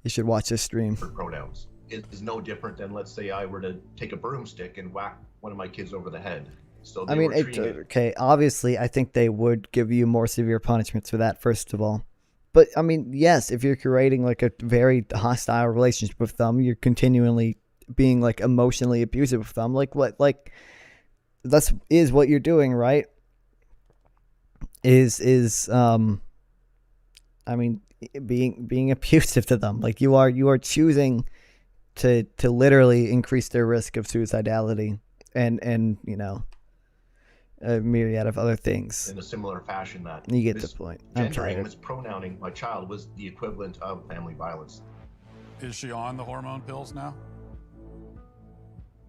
You should watch this stream. Pronouns is no different than, let's say I were to take a broomstick and whack one of my kids over the head. So I mean, okay, obviously, I think they would give you more severe punishments for that, first of all. But, I mean, yes, if you're creating, like, a very hostile relationship with them, you're continually being, like, emotionally abusive with them. Like, what, like, is what you're doing, right? I mean, being abusive to them. Like, you are choosing to literally increase their risk of suicidality and you know, a myriad of other things. In a similar fashion that You get the point. I'm gendering, tired. mispronouncing my child was the equivalent of family violence. Is she on the hormone pills now?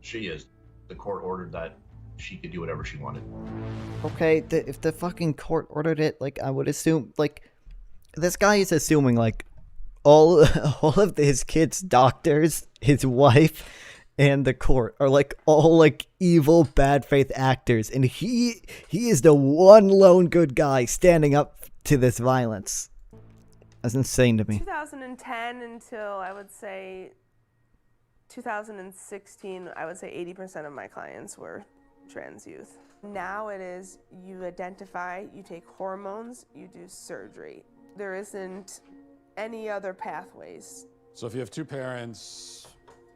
She is. The court ordered that she could do whatever she wanted. Okay, if the fucking court ordered it, like, I would assume, like, this guy is assuming, like, all of his kids' doctors, his wife, and the court are, like, all, like, evil, bad faith actors, and he is the one lone good guy standing up to this violence. That's insane to me. 2010 until, I would say, 2016, I would say 80% of my clients were trans youth. Now it is, you identify, you take hormones, you do surgery. There isn't any other pathways. So if you have two parents,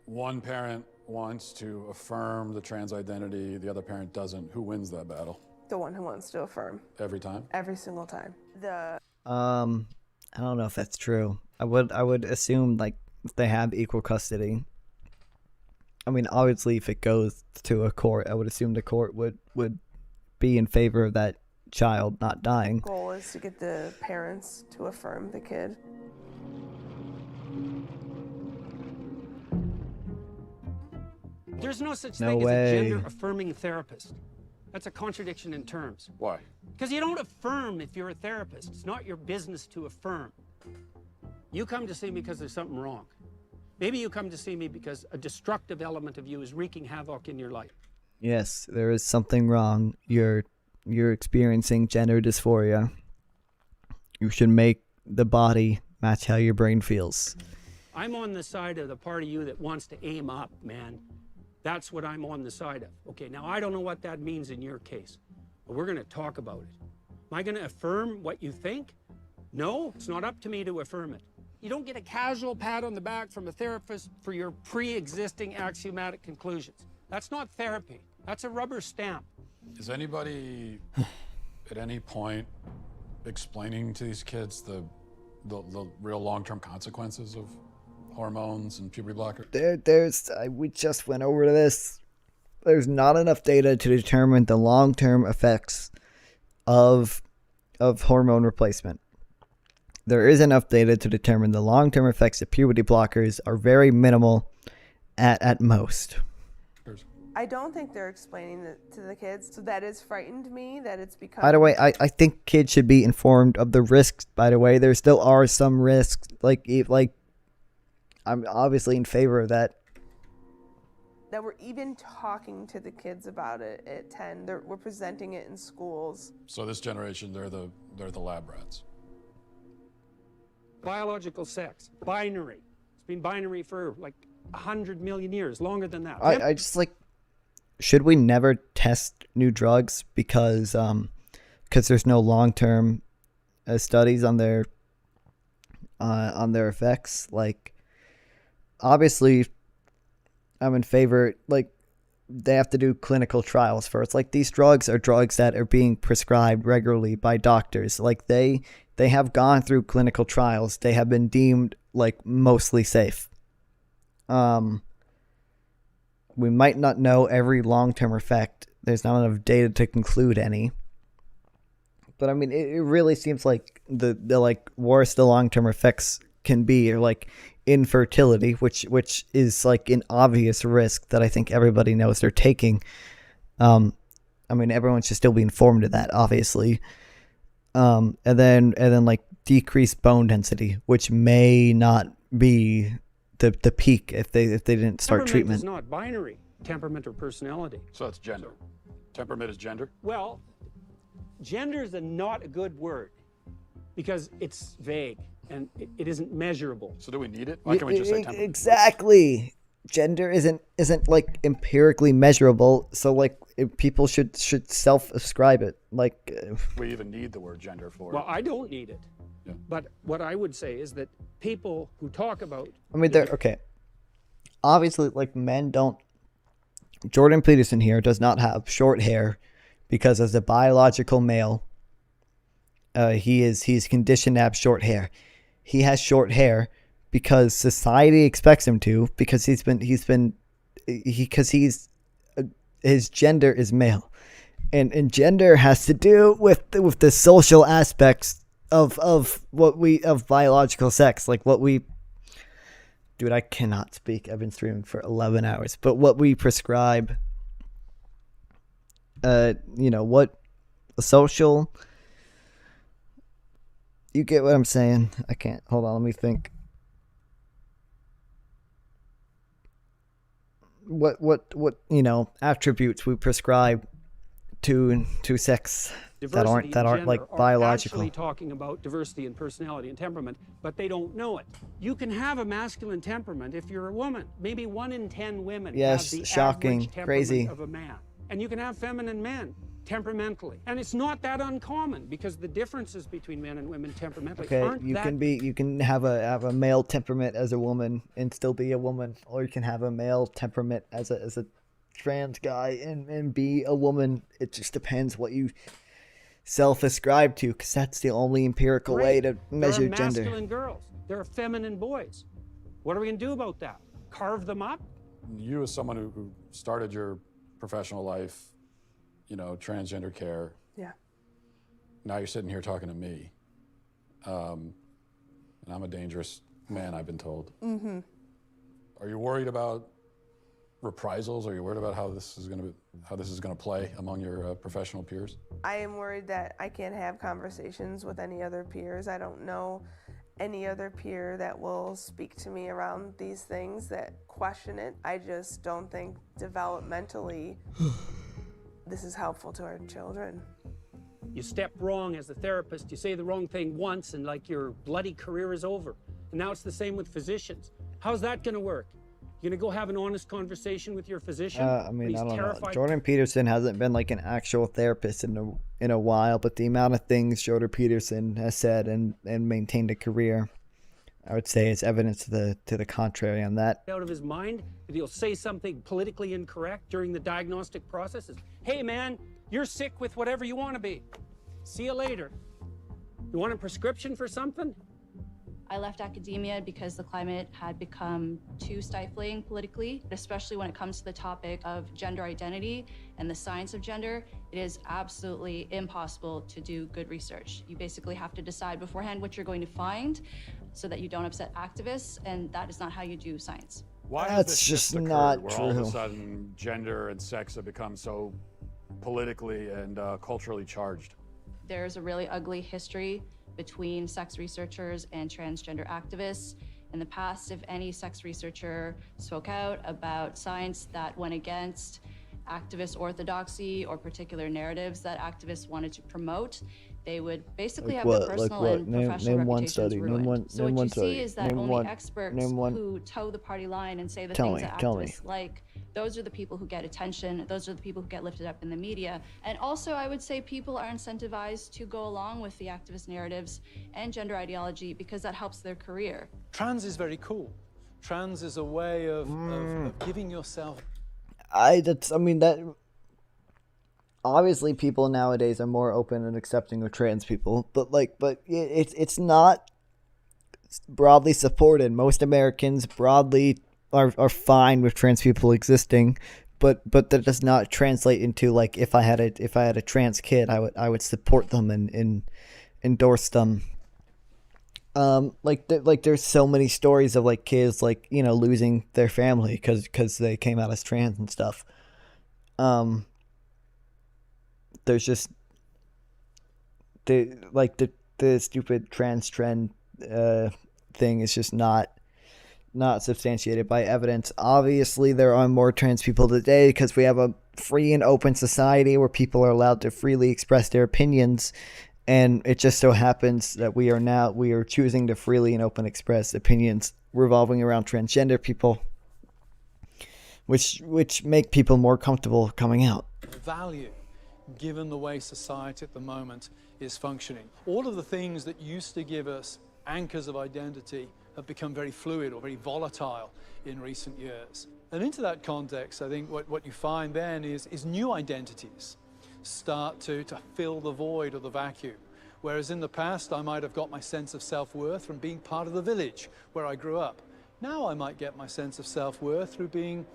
one parent wants to affirm the trans identity, the other parent doesn't, who wins that battle? The one who wants to affirm. Every time? Every single time. I don't know if that's true. I would assume, like, if they have equal custody. I mean, obviously, if it goes to a court, I would assume the court would be in favor of that child not dying. The goal is to get the parents to affirm the kid. There's no such No thing way. as a gender-affirming therapist. That's a contradiction in terms. Why? Because you don't affirm if you're a therapist. It's not your business to affirm. You come to see me because there's something wrong. Maybe you come to see me because a destructive element of you is wreaking havoc in your life. Yes, there is something wrong. You're experiencing gender dysphoria. You should make the body match how your brain feels. I'm on the side of the part of you that wants to aim up, man. That's what I'm on the side of. Okay, now I don't know what that means in your case, but we're going to talk about it. Am I going to affirm what you think? No, it's not up to me to affirm it. You don't get a casual pat on the back from a therapist for your pre-existing axiomatic conclusions. That's not therapy. That's a rubber stamp. Is anybody at any point explaining to these kids the real long-term consequences of hormones and puberty blockers? We just went over this. There's not enough data to determine the long-term effects of hormone replacement. There is enough data to determine the long-term effects of puberty blockers are very minimal at most. I don't think they're explaining it to the kids, so that has frightened me that it's become... By the way, I think kids should be informed of the risks, by the way. There still are some risks. Like I'm obviously in favor of that. That we're even talking to the kids about it at 10. We're presenting it in schools. So this generation, they're the lab rats. Biological sex, binary. It's been binary for like 100 million years, longer than that. I just like, should we never test new drugs because there's no long-term studies on their effects? Like, obviously, I'm in favor. Like, they have to do clinical trials first. Like, these drugs are drugs that are being prescribed regularly by doctors. Like, they have gone through clinical trials. They have been deemed, like, mostly safe. We might not know every long-term effect. There's not enough data to conclude any. But I mean, it really seems like the like worst the long-term effects can be are like infertility, which is like an obvious risk that I think everybody knows they're taking. I mean, everyone should still be informed of that, obviously. And then like decreased bone density, which may not be the peak if they didn't start treatment. Temperament is not binary, temperament or personality. So it's gender. Temperament is gender? Well, gender is not a good word because it's vague and it isn't measurable. So do we need it? Why can't we just say temperament? Exactly. gender isn't like empirically measurable, so like people should self-ascribe it. Like We even need the word gender for it. Well, I don't need it. Yeah. But what I would say is that people who talk about... I mean, they're okay. Obviously, like men don't. Jordan Peterson here does not have short hair because as a biological male, he's conditioned to have short hair. He has short hair because society expects him to, because his gender is male, and gender has to do with the social aspects of biological sex, like what we. Dude, I cannot speak. I've been streaming for 11 hours. But what we prescribe, what social... You get what I'm saying? I can't. Hold on, let me think. What attributes we prescribe to sex that aren't like biological. Actually talking about diversity in personality and temperament, but they don't know it. You can have a masculine temperament if you're a woman. Maybe 1 in 10 women Yes, have the shocking, average temperament crazy. of a man. And you can have feminine men temperamentally. And it's not that uncommon because the differences between men and women temperamentally Okay, aren't you that can have a male temperament as a woman and still be a woman, or you can have a male temperament as a trans guy and be a woman. It just depends what you self-ascribe to, because that's the only empirical way to measure there are gender. masculine girls. There are feminine boys. What are we going to do about that? Carve them up? You, as someone who started your professional life, transgender care. Yeah. Now you're sitting here talking to me. And I'm a dangerous man, I've been told. Mm-hmm. Are you worried about reprisals? Are you worried about how this is going to play among your professional peers? I am worried that I can't have conversations with any other peers. I don't know any other peer that will speak to me around these things that question it. I just don't think developmentally this is helpful to our children. You step wrong as a therapist, you say the wrong thing once and like your bloody career is over. And now it's the same with physicians. How's that going to work? You going to go have an honest conversation with your physician? I mean, He's I don't know. terrified. Jordan Peterson hasn't been like an actual therapist in a while, but the amount of things Jordan Peterson has said and maintained a career, I would say, is evidence to the contrary on that. Out of his mind that he'll say something politically incorrect during the diagnostic process. Hey man, you're sick with whatever you want to be. See you later. You want a prescription for something? I left academia because the climate had become too stifling politically, especially when it comes to the topic of gender identity and the science of gender. It is absolutely impossible to do good research. You basically have to decide beforehand what you're going to find so that you don't upset activists, and that is not how you do science. Why has That's this just shift not occurred where all of a true. sudden gender and sex have become so politically and culturally charged? There's a really ugly history between sex researchers and transgender activists. In the past, if any sex researcher spoke out about science that went against activist orthodoxy or particular narratives that activists wanted to promote, they would basically Like have what? their Like personal what? and Name professional one reputations study. ruined. Name one. So Name what one you study. see is that Name only one. experts Name one. who toe the party line and say the Tell things me, that tell me. activists like, those are the people who get attention. Those are the people who get lifted up in the media. And also, I would say people are incentivized to go along with the activist narratives and gender ideology because that helps their career. Trans is very cool. Trans is a way of giving yourself. That obviously people nowadays are more open and accepting of trans people, but it's not broadly supported. Most Americans broadly are fine with trans people existing, but that does not translate into like if I had a trans kid, I would support them and endorse them. There's so many stories of like kids losing their family because they came out as trans and stuff. There's just the stupid trans trend thing is just not substantiated by evidence. Obviously, there are more trans people today because we have a free and open society where people are allowed to freely express their opinions, and it just so happens that we are choosing to freely and open express opinions revolving around transgender people. which make people more comfortable coming out. value given the way society at the moment is functioning. All of the things that used to give us anchors of identity have become very fluid or very volatile in recent years. And into that context, I think what you find then is new identities start to fill the void or the vacuum. Whereas in the past, I might have got my sense of self-worth from being part of the village where I grew up. Now I might get my sense of self-worth through being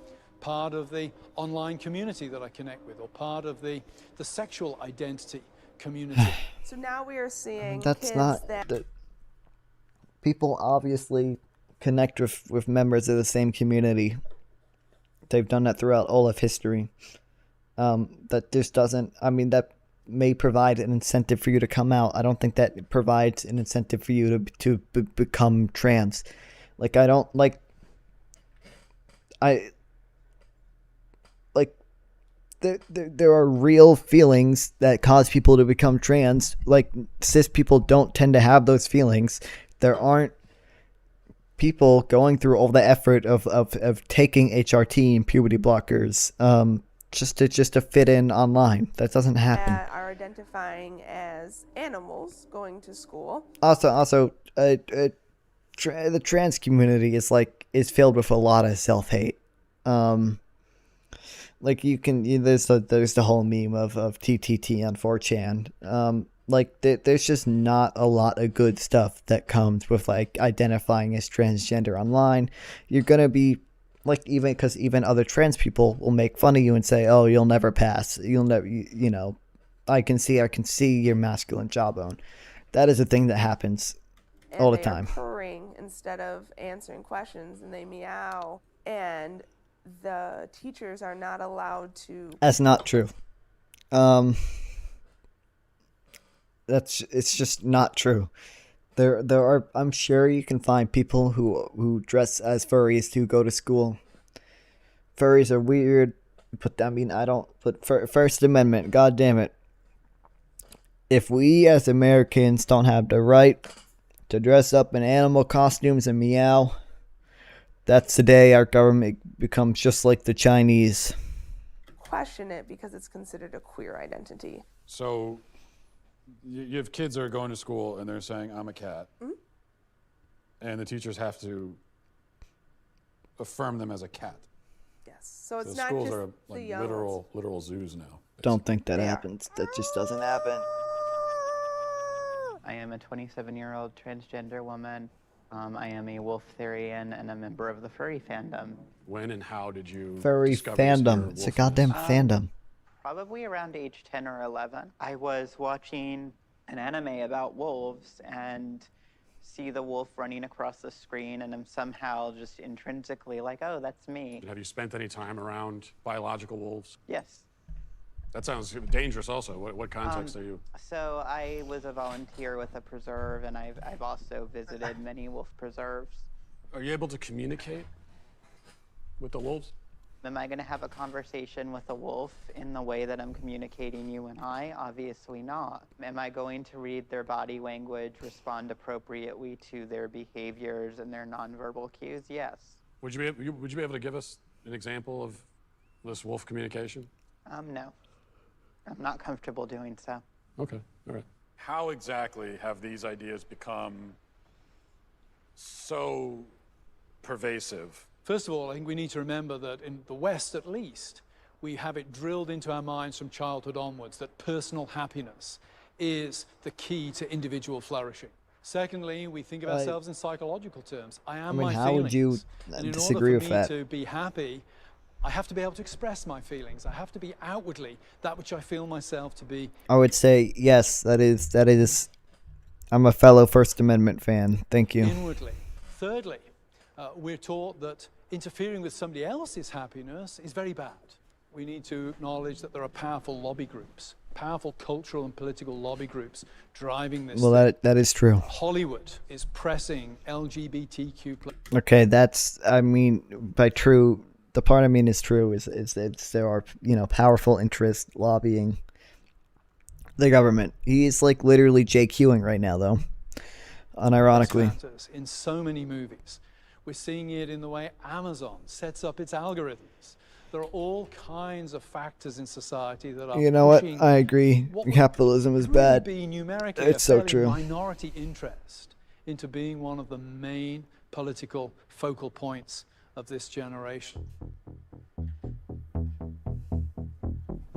part of the online community that I connect with, or part of the sexual identity community. So now we are seeing That's kids not that the people obviously connect with members of the same community. They've done that throughout all of history. That just doesn't, I mean, that may provide an incentive for you to come out. I don't think that provides an incentive for you to become trans. Like, I don't, like, there are real feelings that cause people to become trans. Like, cis people don't tend to have those feelings. There aren't people going through all the effort of taking HRT and puberty blockers just to fit in online. That doesn't happen. are identifying as animals going to school. Also, the trans community is filled with a lot of self-hate. Like, there's the whole meme of TTT on 4chan. There's just not a lot of good stuff that comes with like identifying as transgender online. You're gonna be like, even other trans people will make fun of you and say, "Oh, you'll never pass. You'll never, you know, I can see your masculine jawbone." That is a thing that happens all the time. They are purring instead of answering questions, and they meow, and the teachers are not allowed to. That's not true. It's just not true. There are, I'm sure you can find people who dress as furries to go to school. Furries are weird, but I mean, First Amendment, God damn it. If we as Americans don't have the right to dress up in animal costumes and meow, that's the day our government becomes just like the Chinese. Question it because it's considered a queer identity. So you have kids that are going to school and they're saying, "I'm a cat." Mm-hmm. And the teachers have to affirm them as a cat. Yes. So it's the not schools just are like the literal zoos now. Don't think that happens. That just doesn't happen. I am a 27-year-old transgender woman. I am a wolf-therian and a member of the furry fandom. When and how did you Furry discover your fandom. It's a goddamn fandom. Probably around age 10 or 11. I was watching an anime about wolves and see the wolf running across the screen, and I'm somehow just intrinsically like, oh, that's me. Have you spent any time around biological wolves? Yes. That sounds dangerous also. What context are you? So I was a volunteer with a preserve, and I've also visited many wolf preserves. Are you able to communicate with the wolves? Am I going to have a conversation with a wolf in the way that I'm communicating you and I? Obviously not. Am I going to read their body language, respond appropriately to their behaviors and their nonverbal cues? Yes. Would you be able to give us an example of this wolf communication? No. I'm not comfortable doing so. Okay, all right. How exactly have these ideas become so pervasive? First of all, I think we need to remember that in the West, at least, we have it drilled into our minds from childhood onwards that personal happiness is the key to individual flourishing. Secondly, we think of ourselves in psychological terms. I am my how feelings. would you disagree with that? And in order for me to be happy, I have to be able to express my feelings. I have to be outwardly that which I feel myself to be. I would say yes. That is. I'm a fellow First Amendment fan. Thank you. Inwardly. Thirdly, we're taught that interfering with somebody else's happiness is very bad. We need to acknowledge that there are powerful lobby groups, powerful cultural and political lobby groups driving this. Well, that is true. Hollywood is pressing LGBTQ+. Okay, I mean, by true, the part I mean is true is that there are, powerful interests lobbying the government. He's like literally JQing right now, though, unironically. In so many movies, We're seeing it in the way Amazon sets up its algorithms. There are all kinds of factors in society that are You know what? pushing I agree. what Capitalism is would really bad. be numerically It's a so fairly true. minority interest into being one of the main political focal points of this generation.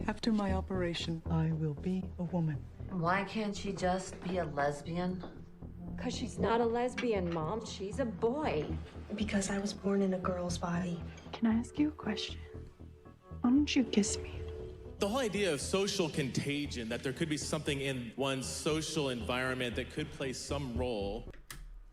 After my operation, I will be a woman. Why can't she just be a lesbian? Because she's not a lesbian, Mom. She's a boy. Because I was born in a girl's body. Can I ask you a question? Why don't you kiss me? The whole idea of social contagion, that there could be something in one's social environment that could play some role.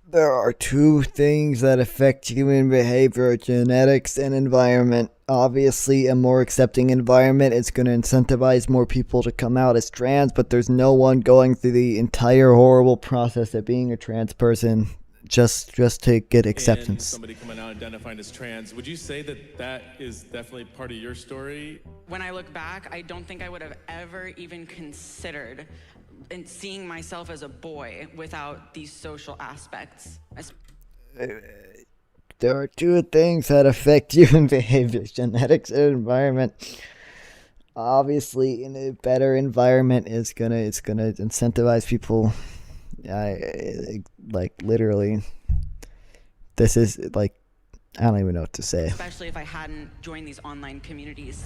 There are two things that affect human behavior: genetics and environment. Obviously, a more accepting environment is going to incentivize more people to come out as trans, but there's no one going through the entire horrible process of being a trans person just to get acceptance. And somebody coming out identifying as trans, would you say that that is definitely part of your story? When I look back, I don't think I would have ever even considered in seeing myself as a boy without these social aspects. There are two things that affect human behavior: genetics and environment. Obviously, in a better environment, it's gonna incentivize people. Like literally, this is like, I don't even know what to say. Especially if I hadn't joined these online communities.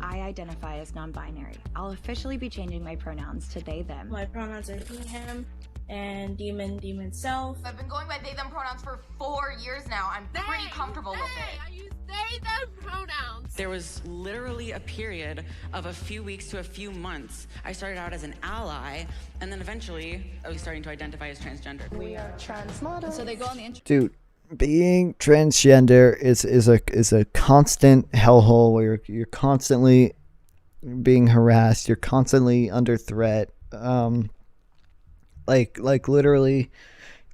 I identify as non-binary. I'll officially be changing my pronouns to they, them. My pronouns are he, him, and demon, self. I've been going by they, them pronouns for 4 years now. I'm pretty comfortable with it. I use they, them pronouns. There was literally a period of a few weeks to a few months. I started out as an ally, and then eventually I was starting to identify as transgender. We are trans models. So they go on the internet. Dude, being transgender is a constant hellhole where you're constantly being harassed, you're constantly under threat. Like literally,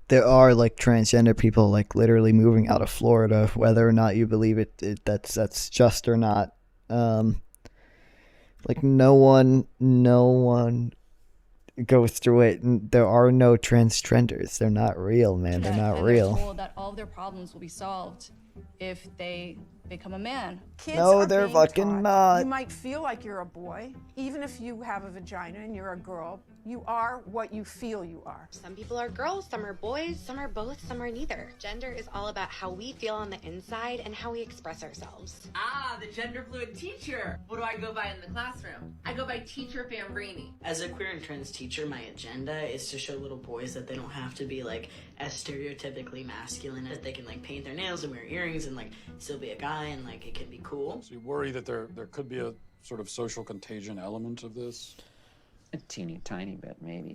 there are like transgender people like literally moving out of Florida, whether or not you believe that's just or not. Like no one goes through it, and there are no transgenders. They're not real, man. They're not real. Told that all of their problems will be solved if they become a man. Kids No, are they're being fucking taught. not. You might feel like you're a boy, even if you have a vagina and you're a girl. You are what you feel you are. Some people are girls, some are boys, some are both, some are neither. Gender is all about how we feel on the inside and how we express ourselves. Ah, the gender fluid teacher. What do I go by in the classroom? I go by Teacher Fambrini. As a queer and trans teacher, my agenda is to show little boys that they don't have to be like as stereotypically masculine, that they can like paint their nails and wear earrings and like still be a guy, and like it can be cool. So you worry that there could be a sort of social contagion element of this? A teeny tiny bit, maybe.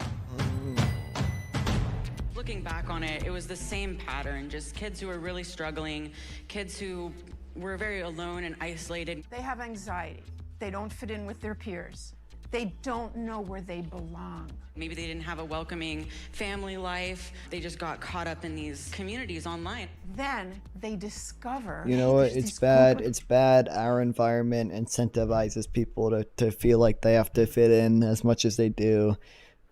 Looking back on it, it was the same pattern, just kids who were really struggling, kids who were very alone and isolated. They have anxiety. They don't fit in with their peers. They don't know where they belong. Maybe they didn't have a welcoming family life. They just got caught up in these communities online. Then they discover. You know what? It's bad. It's bad. Our environment incentivizes people to feel like they have to fit in as much as they do,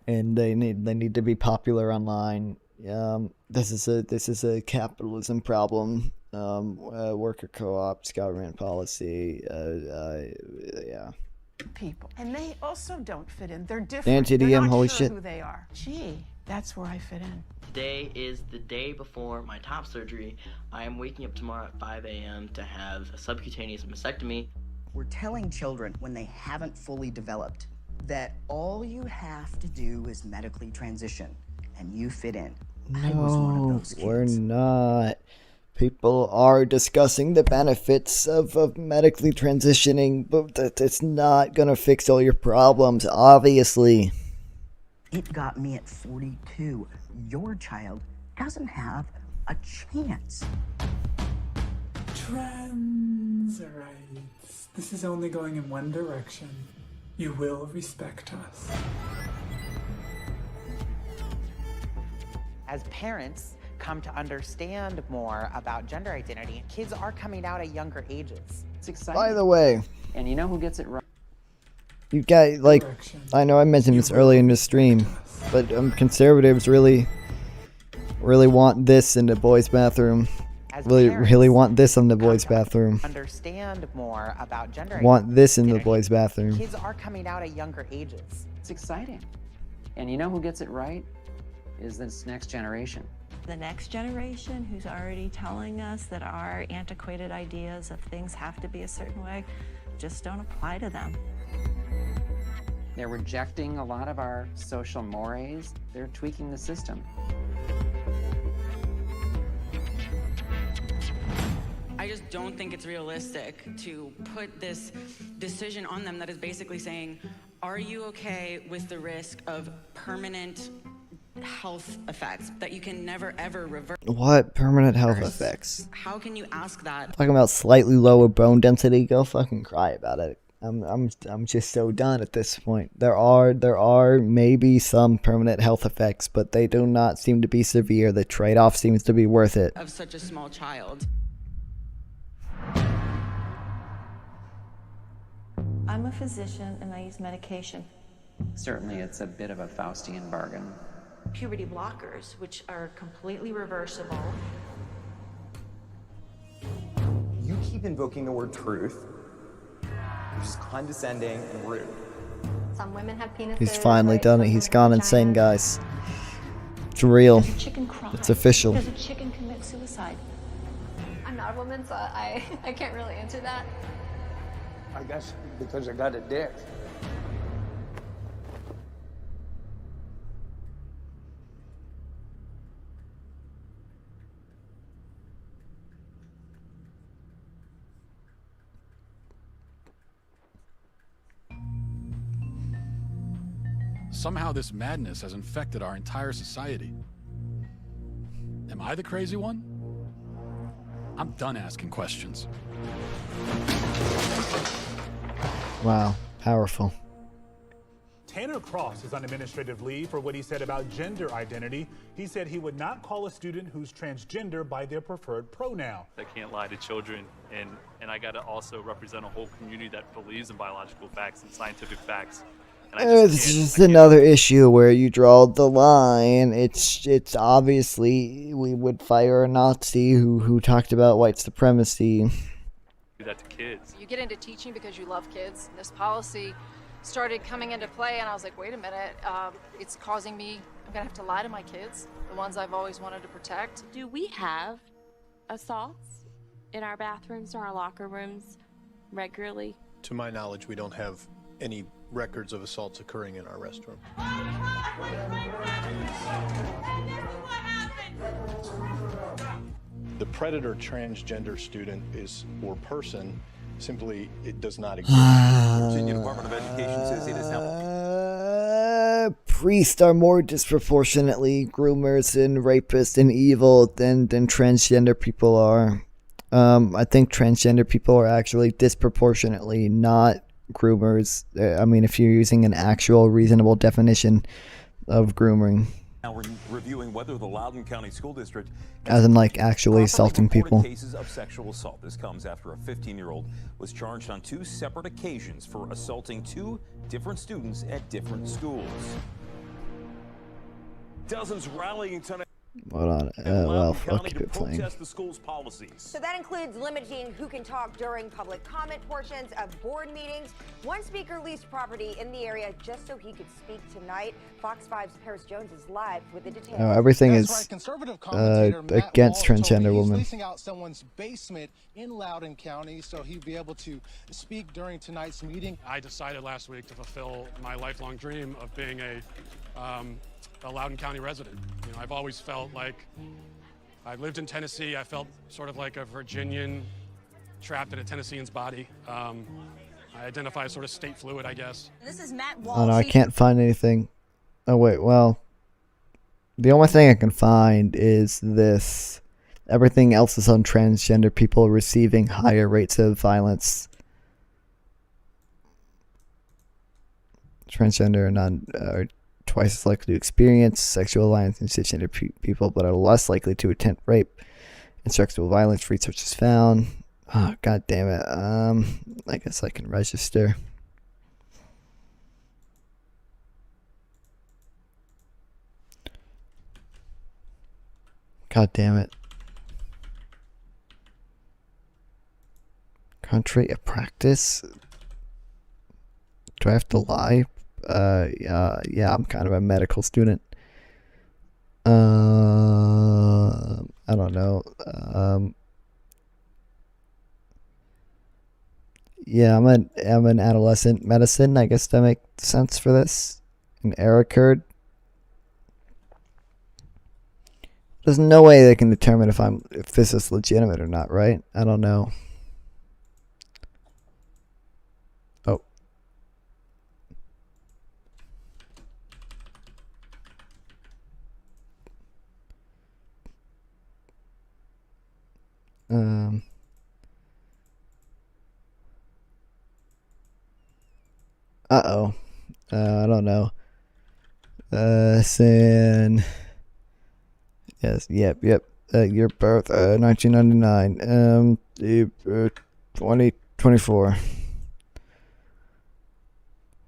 and they need to be popular online. This is a capitalism problem. Worker co-ops, government policy. Yeah. People, and they also don't fit in. They're different. Anti-DM, They're not holy sure shit. who they are. Gee, that's where I fit in. Today is the day before my top surgery. I am waking up tomorrow at 5 a.m. to have a subcutaneous mastectomy. We're telling children when they haven't fully developed that all you have to do is medically transition and you fit in. I was one of No, those kids. we're not. People are discussing the benefits of medically transitioning, but it's not gonna fix all your problems, obviously. It got me at 42. Your child doesn't have a chance. Trans rights. This is only going in one direction. You will respect us. As parents come to understand more about gender identity, kids are coming out at younger ages. It's exciting. By the way, and you know who gets it right? you guys, like, I know I mentioned this early in the stream, but conservatives really Really want this in the boys' bathroom. As Really, parents, really want this in the boys' bathroom. understand more about gender Want this in the identity. boys' bathroom. Kids are coming out at younger ages. It's exciting. And you know who gets it right? Is this next generation. The next generation who's already telling us that our antiquated ideas of things have to be a certain way just don't apply to them. They're rejecting a lot of our social mores. They're tweaking the system. I just don't think it's realistic to put this decision on them that is basically saying, are you okay with the risk of permanent health effects that you can never ever reverse? What permanent health effects? How can you ask that? Talking about slightly lower bone density. Go fucking cry about it. I'm just so done at this point. There are maybe some permanent health effects, but they do not seem to be severe. The trade-off seems to be worth it. Of such a small child. I'm a physician and I use medication. Certainly, it's a bit of a Faustian bargain. Puberty blockers, which are completely reversible. You keep invoking the word truth, which is condescending and rude. Some women have penises. He's finally done it. He's gone insane, guys. It's real. It's official. Does a chicken commit suicide? I'm not a woman, so I can't really answer that. I guess because I got a dick. Somehow this madness has infected our entire society. Am I the crazy one? I'm done asking questions. Wow, powerful. Tanner Cross is on administrative leave for what he said about gender identity. He said he would not call a student who's transgender by their preferred pronoun. I can't lie to children, and I got to also represent a whole community that believes in biological facts and scientific facts. It's just another issue where you draw the line. It's obviously we would fire a Nazi who talked about white supremacy. Do that to kids. You get into teaching because you love kids. This policy started coming into play, and I was like, wait a minute, it's causing me, I'm gonna have to lie to my kids, the ones I've always wanted to protect. Do we have assaults in our bathrooms or our locker rooms regularly? To my knowledge, we don't have any records of assaults occurring in our restroom. The predator transgender student or person simply it does not exist. Virginia Department of Education says it is now. Priests are more disproportionately groomers and rapists and evil than transgender people are. I think transgender people are actually disproportionately not groomers. I mean, if you're using an actual reasonable definition of grooming. Now we're reviewing whether the Loudoun County School District As in, like, actually assaulting people. Cases of sexual assault. This comes after a 15-year-old was charged on 2 separate occasions for assaulting 2 different students at different schools. Dozens rallying tonight. Hold on. Well, fuck, keep it playing. The school's policies. So that includes limiting who can talk during public comment portions of board meetings. One speaker leased property in the area just so he could speak tonight. Fox 5's Paris Jones is live with the details. Everything is against transgender women. Leasing out someone's basement in Loudoun County so he'd be able to speak during tonight's meeting. I decided last week to fulfill my lifelong dream of being a Loudoun County resident. You know, I've always felt like I lived in Tennessee. I felt sort of like a Virginian trapped in a Tennessean's body. I identify as sort of state fluid, I guess. This is Matt Oh no, I can't find anything. Oh wait, well, the only thing I can find is this. Everything else is on transgender people receiving higher rates of violence. Transgender are twice as likely to experience sexual alliance and cisgender people, but are less likely to attempt rape and sexual violence. Research is found. Oh, god damn it. I guess I can register. God damn it. Contrary of practice? Do I have to lie? Yeah, I'm kind of a medical student. I don't know. Yeah, I'm an adolescent medicine. I guess that makes sense for this. An error occurred. There's no way they can determine if this is legitimate or not, right? I don't know. Oh. Uh-oh. I don't know. Saying... Yes, yep. Your birth, 1999. 2024.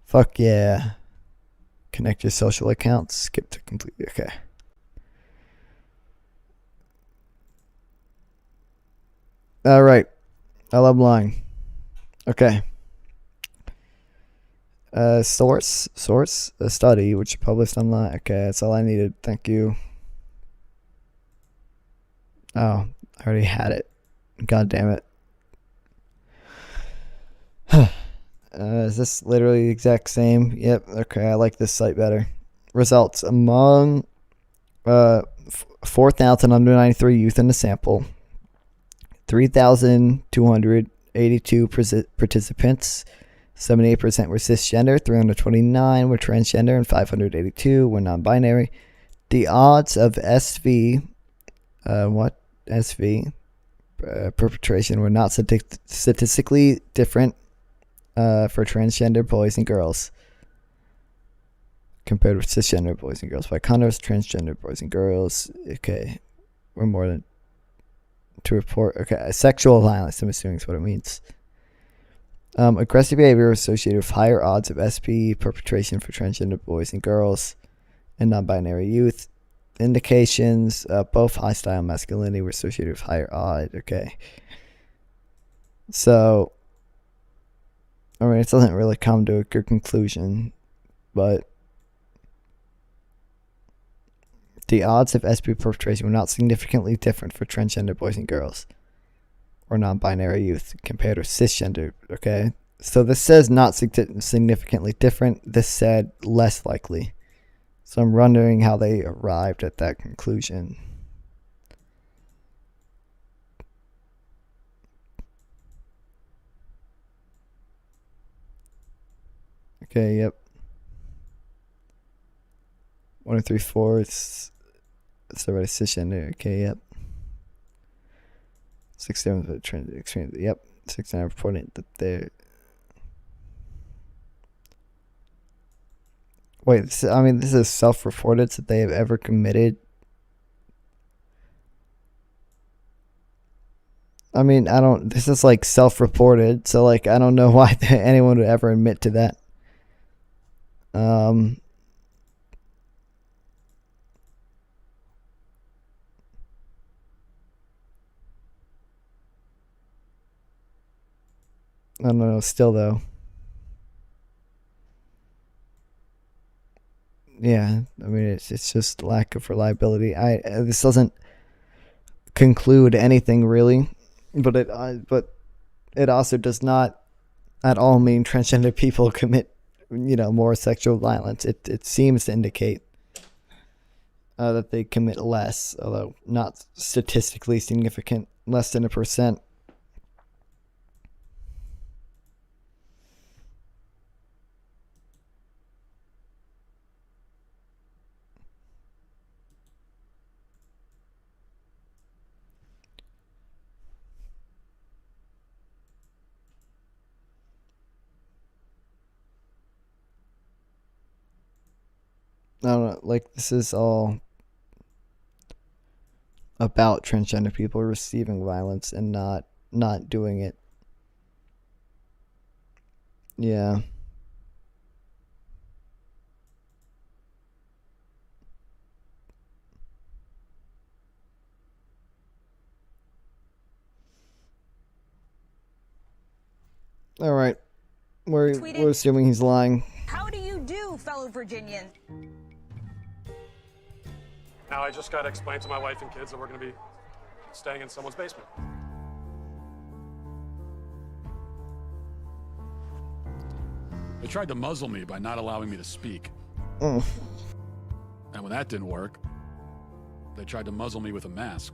Fuck yeah. Connect your social accounts. Skip to completely. Okay. Alright. I love lying. Okay. Source, a study which published online. Okay, that's all I needed. Thank you. Oh, I already had it. God damn it. Is this literally the exact same? Yep. Okay, I like this site better. Results. Among 4,193 youth in the sample, 3,282 participants, 78% were cisgender, 329 were transgender, and 582 were non-binary. The odds of SV perpetration were not statistically different for transgender boys and girls compared with cisgender boys and girls. By contrast, transgender boys and girls, okay, were more than to report. Okay, sexual violence, I'm assuming is what it means. Aggressive behavior associated with higher odds of SP perpetration for transgender boys and girls and non-binary youth. Indications, both high-style masculinity were associated with higher odds. Okay. So, I mean, it doesn't really come to a good conclusion, but the odds of SP perpetration were not significantly different for transgender boys and girls or non-binary youth compared with cisgender. Okay, so this says not significantly different. This said less likely. So I'm wondering how they arrived at that conclusion. Okay, yep. 1 and 3/4. It's already cisgender. Okay, yep. 6/7 for trans extreme. Yep. 6/9 reporting that they're. Wait, this is self-reported that they have ever committed. I mean, this is like self-reported, so like I don't know why anyone would ever admit to that. I don't know, still though. Yeah, I mean, it's just lack of reliability. This doesn't conclude anything really, but it also does not at all mean transgender people commit, more sexual violence. It seems to indicate that they commit less, although not statistically significant, less than 1%. I don't know, like this is all about transgender people receiving violence and not doing it. Yeah. All right. We're assuming he's lying. How do you do, fellow Virginians? Now I just got to explain to my wife and kids that we're going to be staying in someone's basement. They tried to muzzle me by not allowing me to speak. Mm. And when that didn't work, they tried to muzzle me with a mask.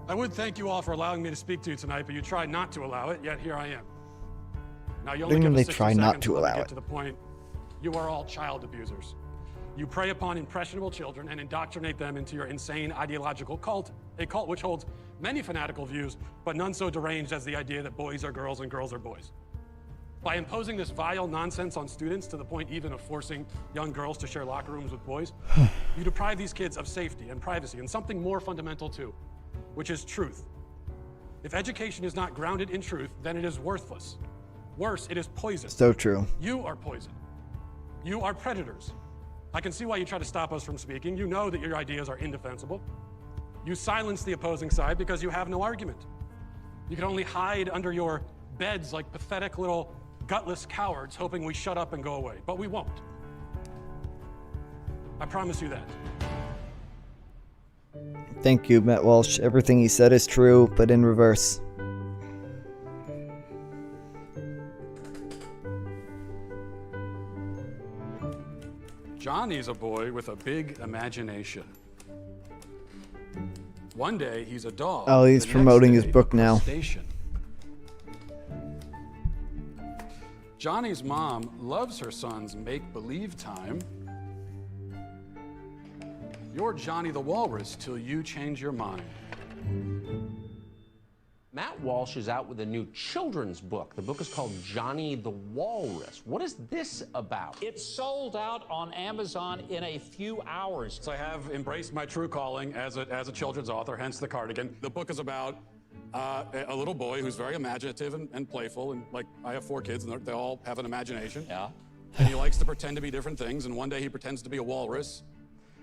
I would thank you all for allowing me to speak to you tonight, but you tried not to allow it, yet here I am. Now you only They get 60 try not seconds to let me allow get it. to the point. You are all child abusers. You prey upon impressionable children and indoctrinate them into your insane ideological cult, a cult which holds many fanatical views, but none so deranged as the idea that boys are girls and girls are boys. By imposing this vile nonsense on students to the point even of forcing young girls to share locker rooms with boys, you deprive these kids of safety and privacy and something more fundamental too, which is truth. If education is not grounded in truth, then it is worthless. Worse, it is poison. So true. You are poison. You are predators. I can see why you try to stop us from speaking. You know that your ideas are indefensible. You silence the opposing side because you have no argument. You can only hide under your beds like pathetic little gutless cowards hoping we shut up and go away, but we won't. I promise you that. Thank you, Matt Walsh. Everything he said is true, but in reverse. Johnny's a boy with a big imagination. One day he's a dog. Oh, he's the promoting next his day, book a now. crustacean. Johnny's mom loves her son's make-believe time. You're Johnny the Walrus till you change your mind. Matt Walsh is out with a new children's book. The book is called Johnny the Walrus. What is this about? It sold out on Amazon in a few hours. So I have embraced my true calling as a children's author, hence the cardigan. The book is about a little boy who's very imaginative and playful, and like I have 4 kids, and they all have an imagination. Yeah. And he likes to pretend to be different things, and one day he pretends to be a walrus.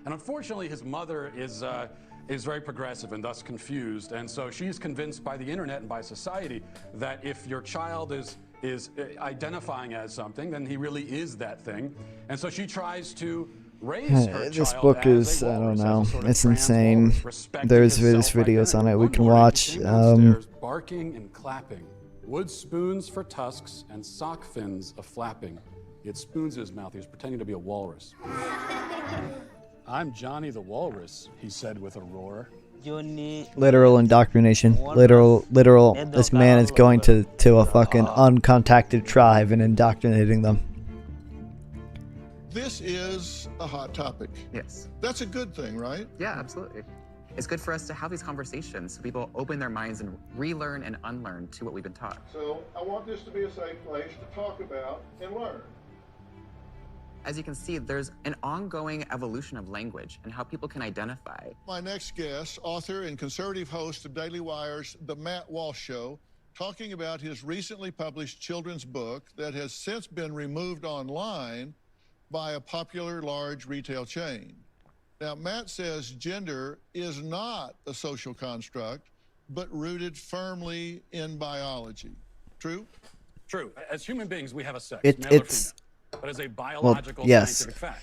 And unfortunately, his mother is very progressive and thus confused, and so she's convinced by the internet and by society that if your child is identifying as something, then he really is that thing. And so she tries to raise her This child book as is, a I don't walrus, know, as a sort of it's trans insane. walrus, respecting There's his videos on it we One can morning, watch. he came downstairs barking and clapping, wood spoons for tusks and sock fins a flapping. He had spoons in his mouth. He was pretending to be a walrus. I'm Johnny the Walrus, he said with a roar. Literal indoctrination. Literal. This man is going to a fucking uncontacted tribe and indoctrinating them. This is a hot topic. Yes. That's a good thing, right? Yeah, absolutely. It's good for us to have these conversations so people open their minds and relearn and unlearn to what we've been taught. So I want this to be a safe place to talk about and learn. As you can see, there's an ongoing evolution of language and how people can identify. My next guest, author and conservative host of Daily Wire's The Matt Walsh Show, talking about his recently published children's book that has since been removed online by a popular large retail chain. Now, Matt says gender is not a social construct, but rooted firmly in biology. True? True. As human beings, we have a sex, It's- male or it's- female. But as a biological yes. scientific fact.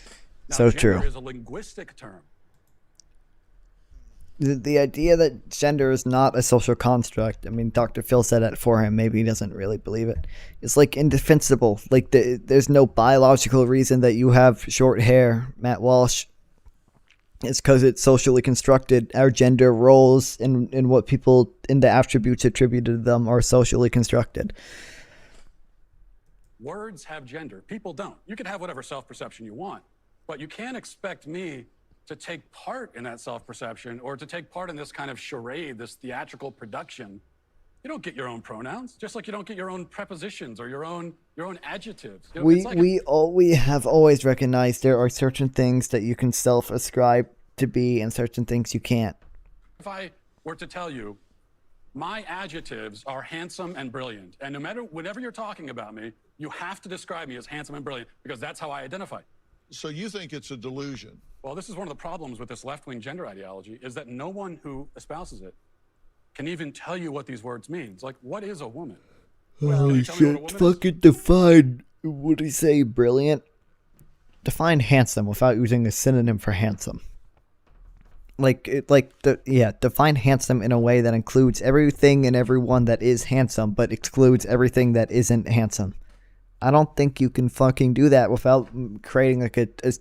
Now, So gender true. is a linguistic term. The idea that gender is not a social construct, I mean, Dr. Phil said it for him, maybe he doesn't really believe it. It's like indefensible. Like there's no biological reason that you have short hair, Matt Walsh. It's because it's socially constructed. Our gender roles and what people in the attributes attributed to them are socially constructed. Words have gender. People don't. You can have whatever self-perception you want, but you can't expect me to take part in that self-perception or to take part in this kind of charade, this theatrical production. You don't get your own pronouns, just like you don't get your own prepositions or your own adjectives. You know, it's like We have always recognized there are certain things that you can self-ascribe to be and certain things you can't. if I were to tell you, my adjectives are handsome and brilliant, and no matter whenever you're talking about me, you have to describe me as handsome and brilliant because that's how I identify. So you think it's a delusion? Well, this is one of the problems with this left-wing gender ideology is that no one who espouses it can even tell you what these words mean. Like, what is a woman? Holy shit. Fucking define, what do you say, brilliant? Define handsome without using a synonym for handsome. Define handsome in a way that includes everything and everyone that is handsome, but excludes everything that isn't handsome. I don't think you can fucking do that without creating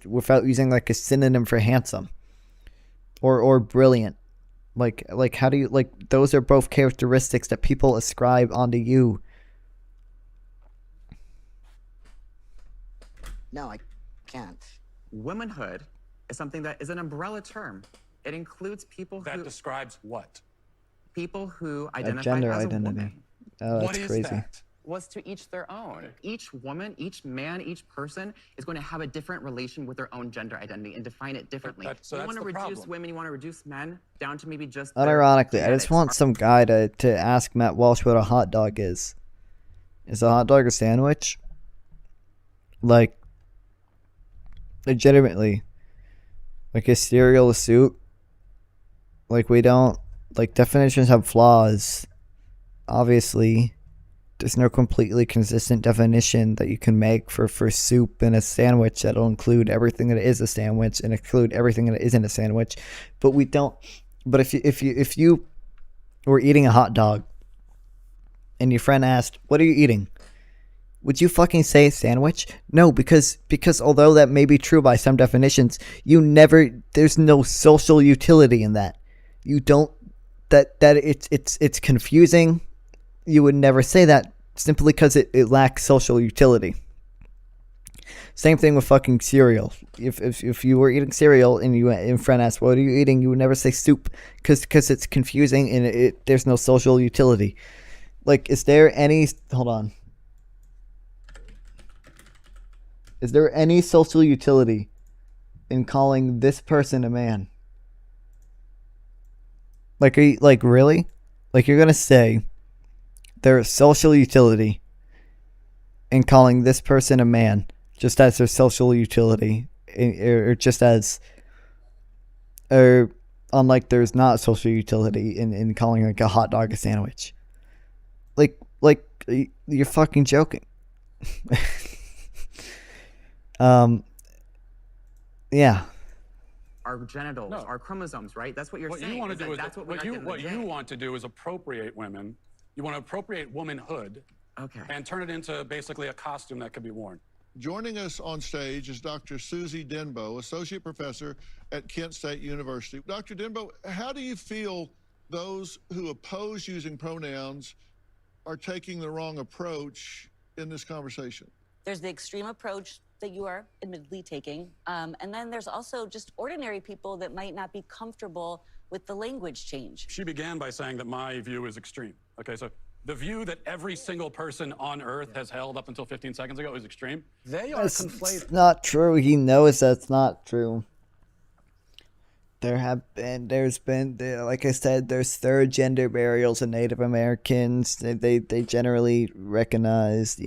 without using like a synonym for handsome. Or brilliant. Like how do you, like, those are both characteristics that people ascribe onto you. No, I can't. Womanhood is something that is an umbrella term. It includes people that describes what? People who A identify gender as identity. a woman. Oh, that's crazy. Was to each their own. Each woman, each man, each person is going to have a different relation with their own gender identity and define it differently. So you that's want to the reduce problem. women, you want to reduce men down to maybe just their Unironically, I just genetics. want some guy to ask Matt Walsh what a hot dog is. Is a hot dog a sandwich? Like, legitimately. Like, is cereal a soup? Like, we don't, like, definitions have flaws. Obviously, there's no completely consistent definition that you can make for soup and a sandwich that'll include everything that is a sandwich and exclude everything that isn't a sandwich. But we don't. But if you were eating a hot dog and your friend asked, "What are you eating?" Would you fucking say sandwich? No, because although that may be true by some definitions, there's no social utility in that. You don't, it's confusing. You would never say that simply because it lacks social utility. Same thing with fucking cereal. If you were eating cereal and your friend asked, "What are you eating?" you would never say soup because it's confusing and there's no social utility. Like, is there any social utility in calling this person a man? Like, are you, like, really? Like, you're gonna say there's social utility in calling this person a man, just as there's social utility, or just as, or unlike there's not social utility in calling like a hot dog a sandwich. Like you're fucking joking. Yeah. Our genitals, our chromosomes, right? That's what you're saying. You want to do is that's what what you want to do is appropriate women. You want to appropriate womanhood, and turn it into basically a costume that could be worn. Joining us on stage is Dr. Susie Denbo, Associate Professor at Kent State University. Dr. Denbo, how do you feel those who oppose using pronouns are taking the wrong approach in this conversation? There's the extreme approach that you are admittedly taking. And then there's also just ordinary people that might not be comfortable with the language change. She began by saying that my view is extreme. Okay, so the view that every single person on Earth has held up until 15 seconds ago is extreme. They are conflated. It's not true. He knows that's not true. There's been, like I said, there's third gender burials in Native Americans. They generally recognize,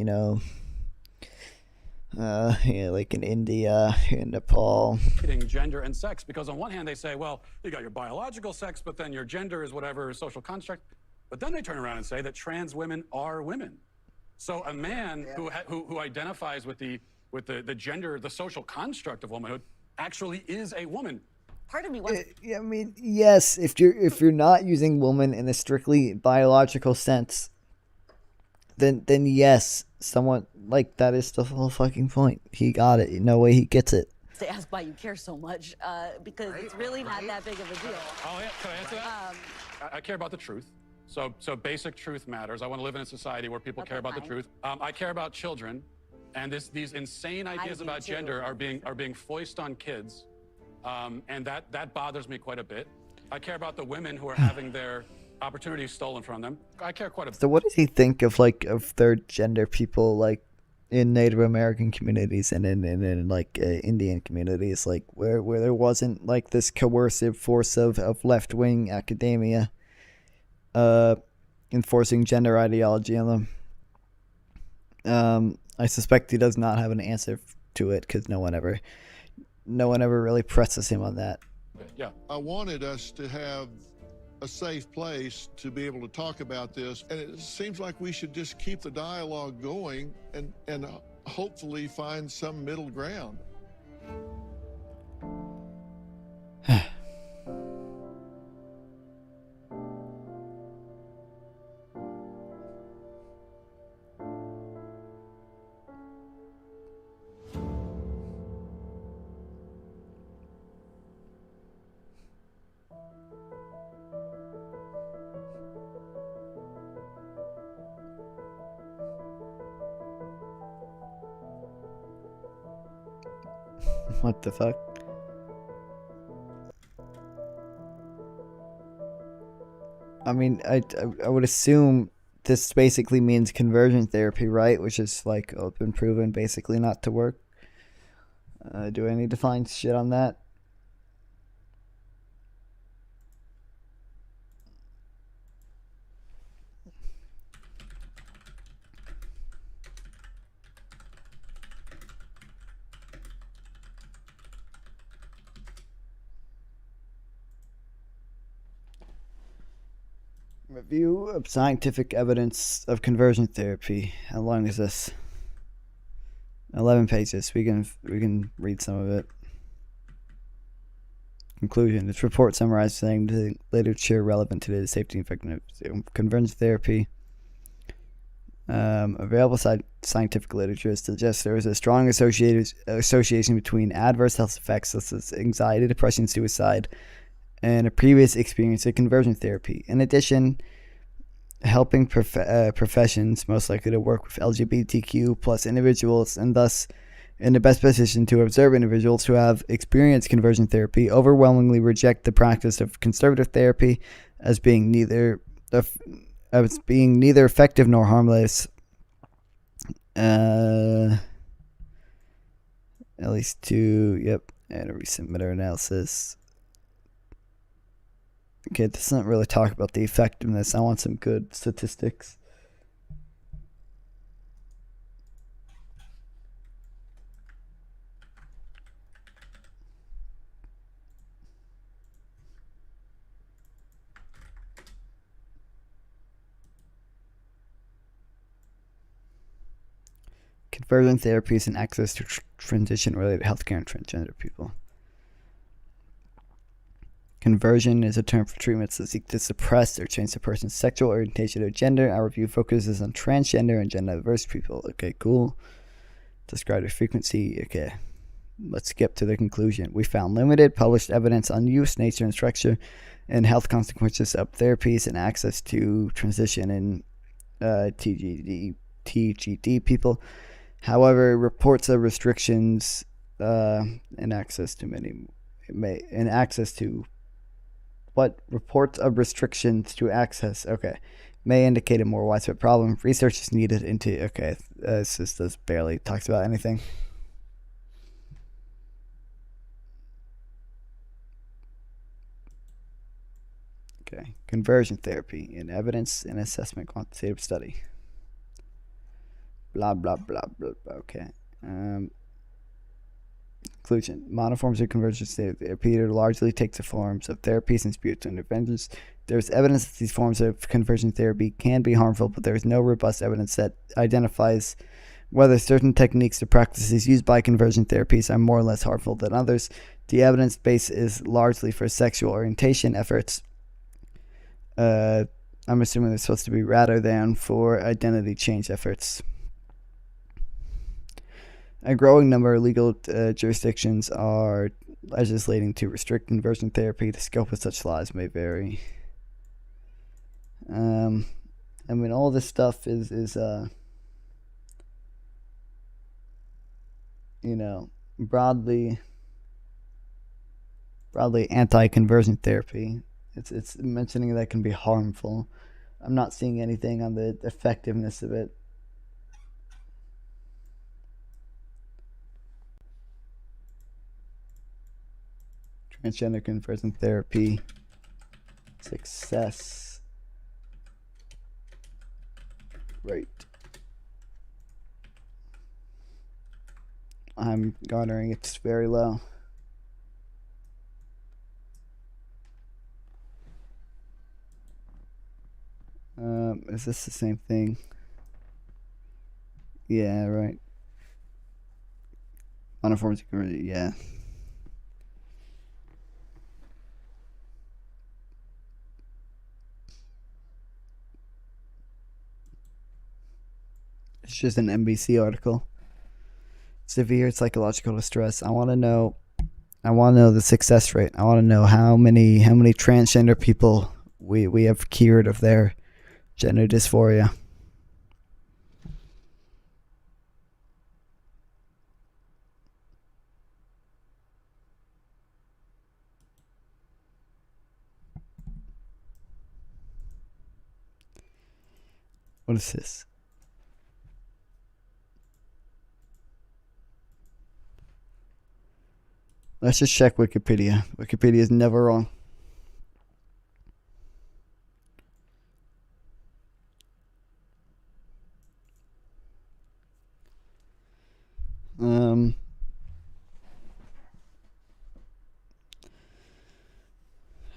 like in India, in Nepal. Gender and sex, because on one hand they say, well, you got your biological sex, but then your gender is whatever social construct. But then they turn around and say that trans women are women. So a man who identifies with the gender, the social construct of womanhood, actually is a woman. Part of me wants. I mean, yes, if you're not using woman in a strictly biological sense, then yes, someone like that is the whole fucking point. He got it. No way he gets it. To ask why you care so much, because it's really not that big of a deal. Oh yeah, can I answer that? I care about the truth. So basic truth matters. I want to live in a society where people care about the truth. I care about children, and these insane ideas about gender are being foisted on kids, and that bothers me quite a bit. I care about the women who are having their opportunities stolen from them. I care quite a bit. So what does he think of third gender people, like in Native American communities and in Indian communities, like where there wasn't like this coercive force of left-wing academia enforcing gender ideology on them? I suspect he does not have an answer to it because no one ever really presses him on that. Yeah. I wanted us to have a safe place to be able to talk about this. And it seems like we should just keep the dialogue going and hopefully find some middle ground. What the fuck? I mean, I would assume this basically means conversion therapy, right? Which is like been proven basically not to work. Do I need to find shit on that? Review of scientific evidence of conversion therapy. How long is this? 11 pages. We can read some of it. Conclusion. This report summarizes the literature relevant to the safety and effectiveness of conversion therapy. Available scientific literature suggests there is a strong association between adverse health effects such as anxiety, depression, suicide, and a previous experience of conversion therapy. In addition, helping professions most likely to work with LGBTQ plus individuals and thus in the best position to observe individuals who have experienced conversion therapy overwhelmingly reject the practice of conservative therapy as being neither effective nor harmless. At least two, and a recent meta-analysis. Okay, this doesn't really talk about the effectiveness. I want some good statistics. Conversion therapies and access to transition-related healthcare and transgender people. Conversion is a term for treatments that seek to suppress or change a person's sexual orientation or gender. Our review focuses on transgender and gender-diverse people. Okay, cool. Describe the frequency. Okay, let's skip to the conclusion. We found limited published evidence on use, nature, and structure, and health consequences of therapies and access to transition in TGD people. However, reports of restrictions and access to reports of restrictions to access, may indicate a more widespread problem. Research is needed into, this barely talks about anything. Okay, conversion therapy in evidence and assessment quantitative study. Blah, blah, blah, blah, blah. Okay. Conclusion. Modern forms of conversion therapy largely take the forms of therapies and spiritual interventions. There is evidence that these forms of conversion therapy can be harmful, but there is no robust evidence that identifies whether certain techniques or practices used by conversion therapies are more or less harmful than others. The evidence base is largely for sexual orientation efforts. I'm assuming they're supposed to be rather than for identity change efforts. A growing number of legal jurisdictions are legislating to restrict conversion therapy. The scope of such laws may vary. I mean, all this stuff is broadly anti-conversion therapy. It's mentioning that can be harmful. I'm not seeing anything on the effectiveness of it. Transgender conversion therapy success rate. I'm garnering it's very low. Is this the same thing? Yeah, right. Uniform security, yeah. It's just an NBC article. Severe psychological distress. I want to know the success rate. I want to know how many transgender people we have cured of their gender dysphoria. What is this? Let's just check Wikipedia. Wikipedia is never wrong.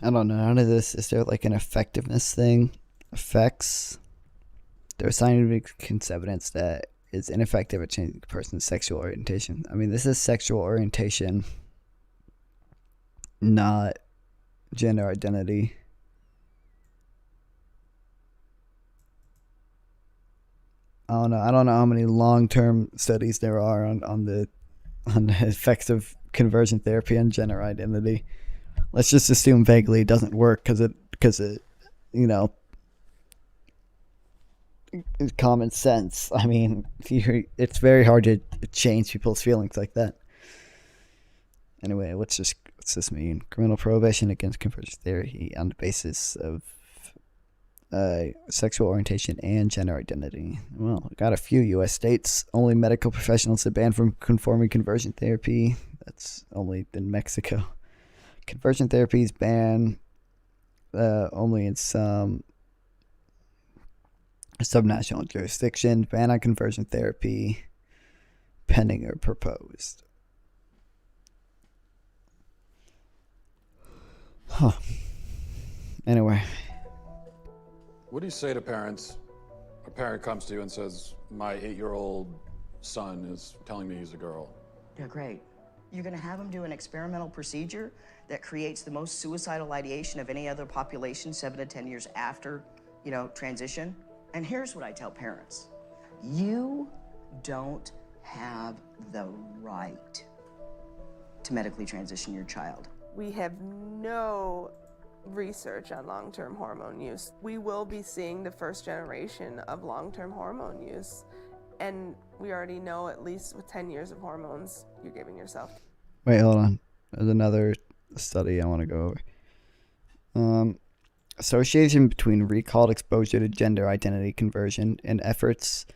I don't know. None of this. Is there like an effectiveness thing? Effects? There is scientific evidence that it's ineffective at changing a person's sexual orientation. I mean, this is sexual orientation, not gender identity. I don't know. I don't know how many long-term studies there are on the effects of conversion therapy on gender identity. Let's just assume vaguely it doesn't work because it, you know, common sense. I mean, it's very hard to change people's feelings like that. Anyway, what's this mean? Criminal prohibition against conversion therapy on the basis of sexual orientation and gender identity. Well, got a few U.S. states. Only medical professionals are banned from conforming conversion therapy. That's only in Mexico. Conversion therapy is banned only in some subnational jurisdictions. Ban on conversion therapy pending or proposed. Huh. Anyway. What do you say to parents? A parent comes to you and says, my 8-year-old son is telling me he's a girl. Yeah, great. You're going to have him do an experimental procedure that creates the most suicidal ideation of any other population 7 to 10 years after, transition. And here's what I tell parents. You don't have the right to medically transition your child. We have no research on long-term hormone use. We will be seeing the first generation of long-term hormone use. And we already know, at least with 10 years of hormones, you're giving yourself. Wait, hold on. There's another study I want to go over. Association between recalled exposure to gender identity conversion and efforts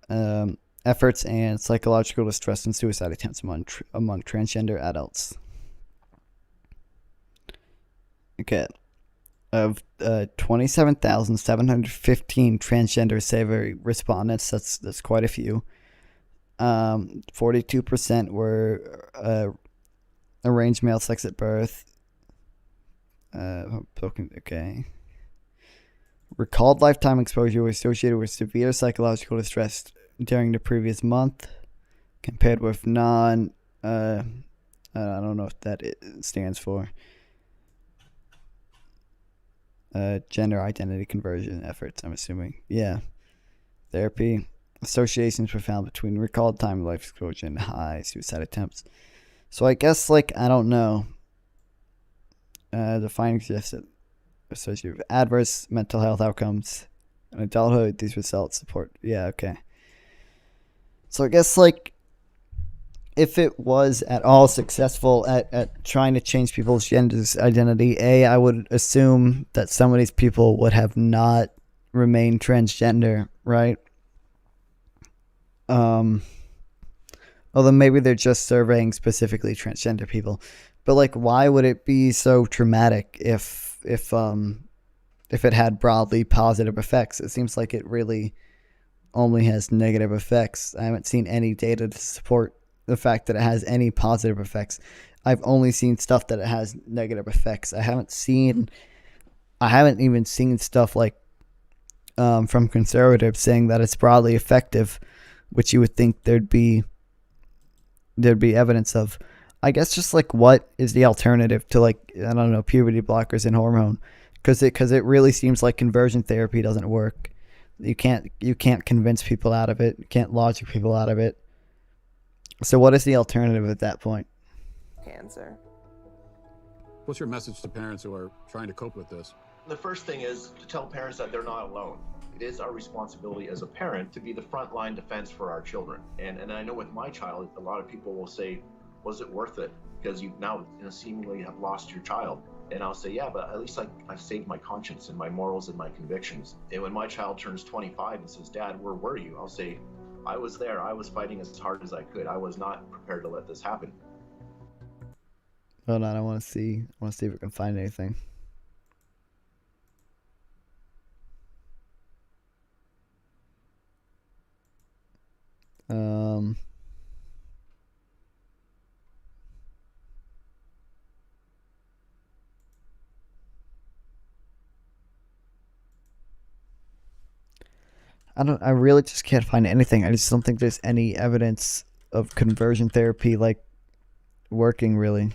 and psychological distress and suicide attempts among transgender adults. Okay. Of 27,715 transgender survey respondents, that's quite a few. 42% were arranged male sex at birth. Okay. Recalled lifetime exposure was associated with severe psychological distress during the previous month, compared with I don't know if that stands for. Gender identity conversion efforts, I'm assuming. Yeah. Therapy. Associations were found between recalled time of life exposure and high suicide attempts. So I guess, I don't know. The findings suggested associated with adverse mental health outcomes in adulthood. These results support. Yeah, okay. So I guess, if it was at all successful at trying to change people's gender's identity, I would assume that some of these people would have not remained transgender, right? Although maybe they're just surveying specifically transgender people. But why would it be so traumatic if it had broadly positive effects? It seems like it really only has negative effects. I haven't seen any data to support the fact that it has any positive effects. I've only seen stuff that it has negative effects. I haven't even seen stuff like from conservatives saying that it's broadly effective, which you would think there'd be evidence of. I guess just like what is the alternative to, like, I don't know, puberty blockers and hormone? Because it really seems like conversion therapy doesn't work. You can't convince people out of it. You can't logic people out of it. So what is the alternative at that point? Cancer. What's your message to parents who are trying to cope with this? The first thing is to tell parents that they're not alone. It is our responsibility as a parent to be the frontline defense for our children. And I know with my child, a lot of people will say, was it worth it? Because you now seemingly have lost your child. And I'll say, yeah, but at least I've saved my conscience and my morals and my convictions. And when my child turns 25 and says, Dad, where were you? I'll say, I was there. I was fighting as hard as I could. I was not prepared to let this happen. Hold on, I want to see if we can find anything. I really just can't find anything. I just don't think there's any evidence of conversion therapy like working really.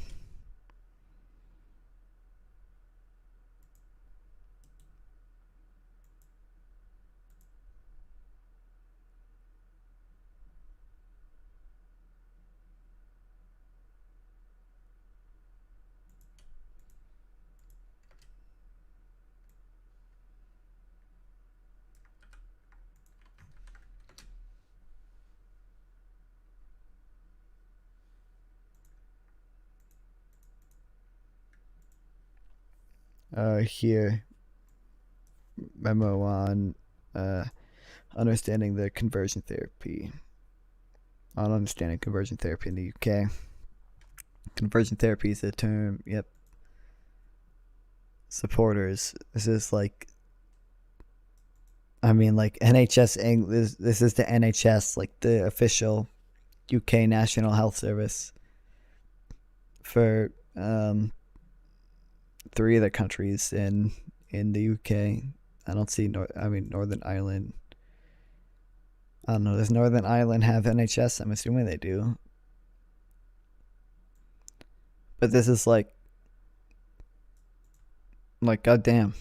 Here, memo on understanding conversion therapy in the UK. Conversion therapy is a term. Yep. Supporters. This is like, I mean, like NHS. This is the NHS, like the official UK National Health Service for 3 other countries in the UK. I don't see Northern Ireland. I don't know. Does Northern Ireland have NHS? I'm assuming they do. But this is like goddamn.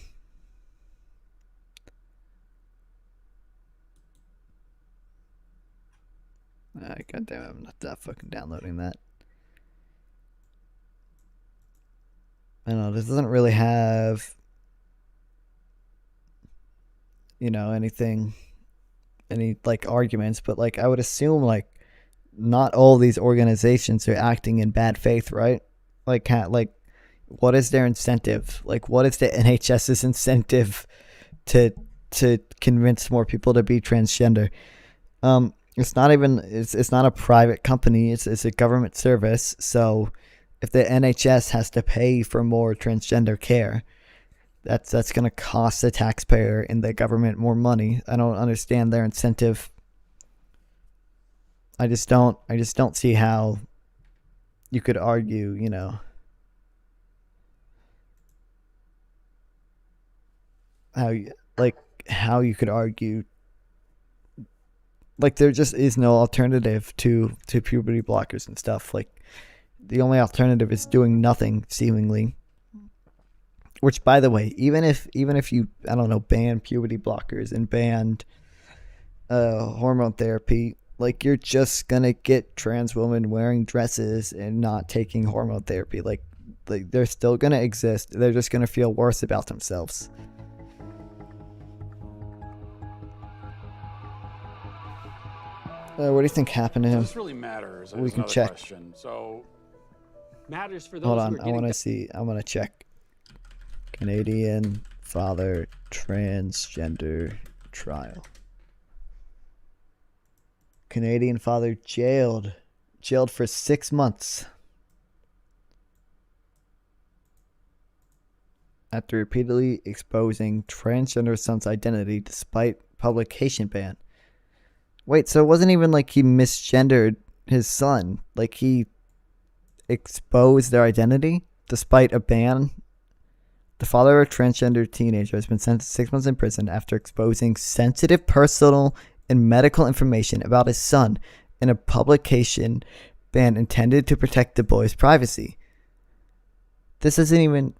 Goddamn, I'm not fucking downloading that. I don't know, this doesn't really have, any like arguments, but like I would assume like not all these organizations are acting in bad faith, right? Like what is their incentive? Like what is the NHS's incentive to convince more people to be transgender? It's not a private company, it's a government service, so if the NHS has to pay for more transgender care, that's going to cost the taxpayer and the government more money. I don't understand their incentive. I just don't see how you could argue, how you could argue like there just is no alternative to puberty blockers and stuff. Like the only alternative is doing nothing, seemingly. Which, by the way, even if you, I don't know, ban puberty blockers and banned hormone therapy, like you're just gonna get trans women wearing dresses and not taking hormone therapy. Like they're still gonna exist. They're just gonna feel worse about themselves. What do you think happened to him? Does this really matters? We can check. Question. So matters for those. Hold on, I want to see. I want to check. Canadian father transgender trial. Canadian father jailed for 6 months after repeatedly exposing transgender son's identity despite publication ban. Wait, so it wasn't even like he misgendered his son. Like he exposed their identity despite a ban The father of a transgender teenager has been sentenced to 6 months in prison after exposing sensitive personal and medical information about his son in a publication ban intended to protect the boy's privacy. This isn't even,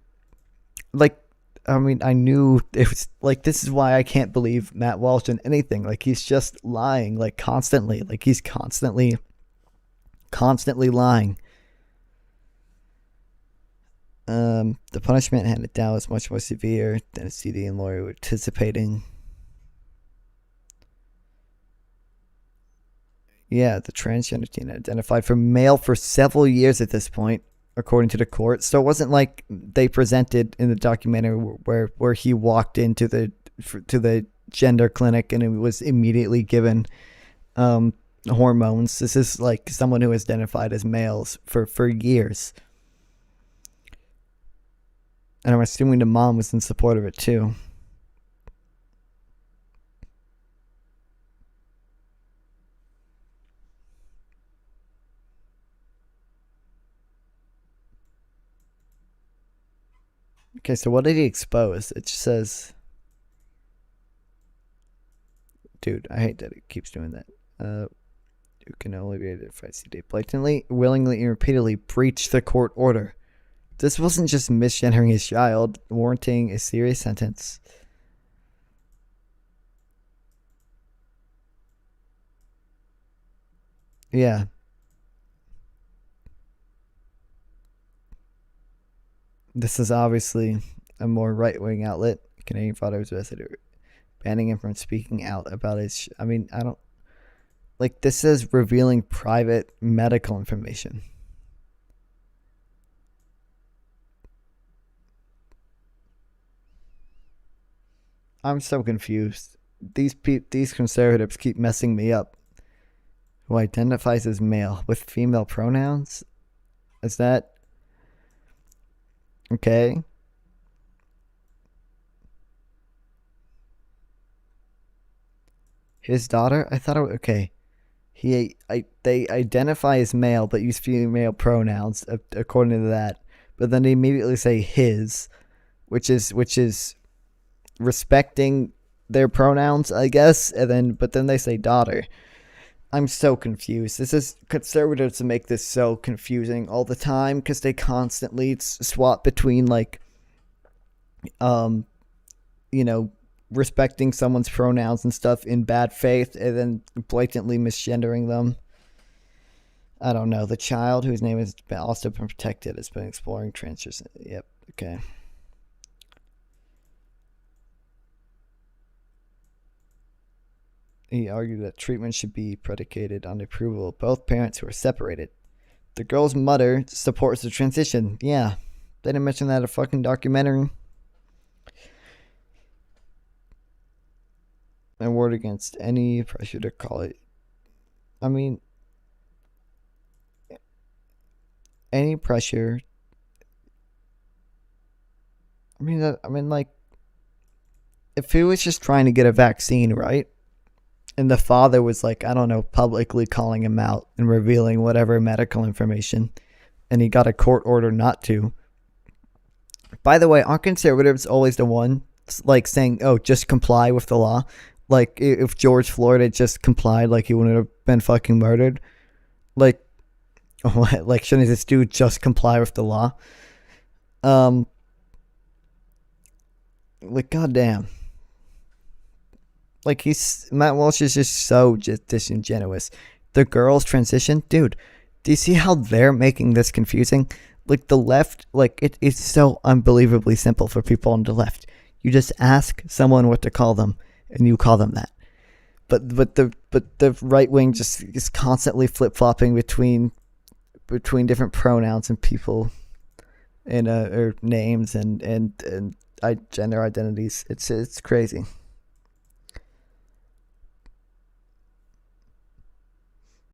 like, I mean, I knew it was, like, this is why I can't believe Matt Walsh in anything. Like, he's just lying, like, constantly. Like, he's constantly lying. The punishment handed down was much more severe than a CD and lawyer were anticipating. Yeah, the transgender teen identified for male for several years at this point, according to the court. So it wasn't like they presented in the documentary where he walked into the gender clinic and it was immediately given hormones. This is like someone who is identified as males for years. And I'm assuming the mom was in support of it too. Okay, so what did he expose? It just says... Dude, I hate that it keeps doing that. You can only be identified as CD. Blatantly, willingly, and repeatedly breached the court order. This wasn't just misgendering his child, warranting a serious sentence. Yeah. This is obviously a more right-wing outlet. Canadian father was arrested, banning him from speaking out about his... I mean, I don't... Like, this is revealing private medical information. I'm so confused. These conservatives keep messing me up. Who identifies as male with female pronouns? Is that... Okay. His daughter? I thought it was... Okay. They identify as male but use female pronouns according to that. But then they immediately say his, which is respecting their pronouns, I guess, but then they say daughter. I'm so confused. This is conservatives to make this so confusing all the time because they constantly swap between, like, respecting someone's pronouns and stuff in bad faith and then blatantly misgendering them. I don't know. The child, whose name has also been protected, has been exploring transgender. Yep. Okay. He argued that treatment should be predicated on the approval of both parents who are separated. The girl's mother supports the transition. Yeah. They didn't mention that in a fucking documentary. And ward against any pressure to call it. I mean, any pressure. I mean, like, if he was just trying to get a vaccine, right? And the father was, like, I don't know, publicly calling him out and revealing whatever medical information, and he got a court order not to. By the way, aren't conservatives always the one, like, saying, oh, just comply with the law? Like, if George Floyd had just complied, like, he wouldn't have been fucking murdered. Like, what? Like, shouldn't this dude just comply with the law? Like, goddamn. Like, Matt Walsh is just so disingenuous. The girls transition, dude, do you see how they're making this confusing? Like, the left, like, it's so unbelievably simple for people on the left. You just ask someone what to call them, and you call them that. But the right wing just is constantly flip-flopping between different pronouns and people and or names and gender identities. It's crazy.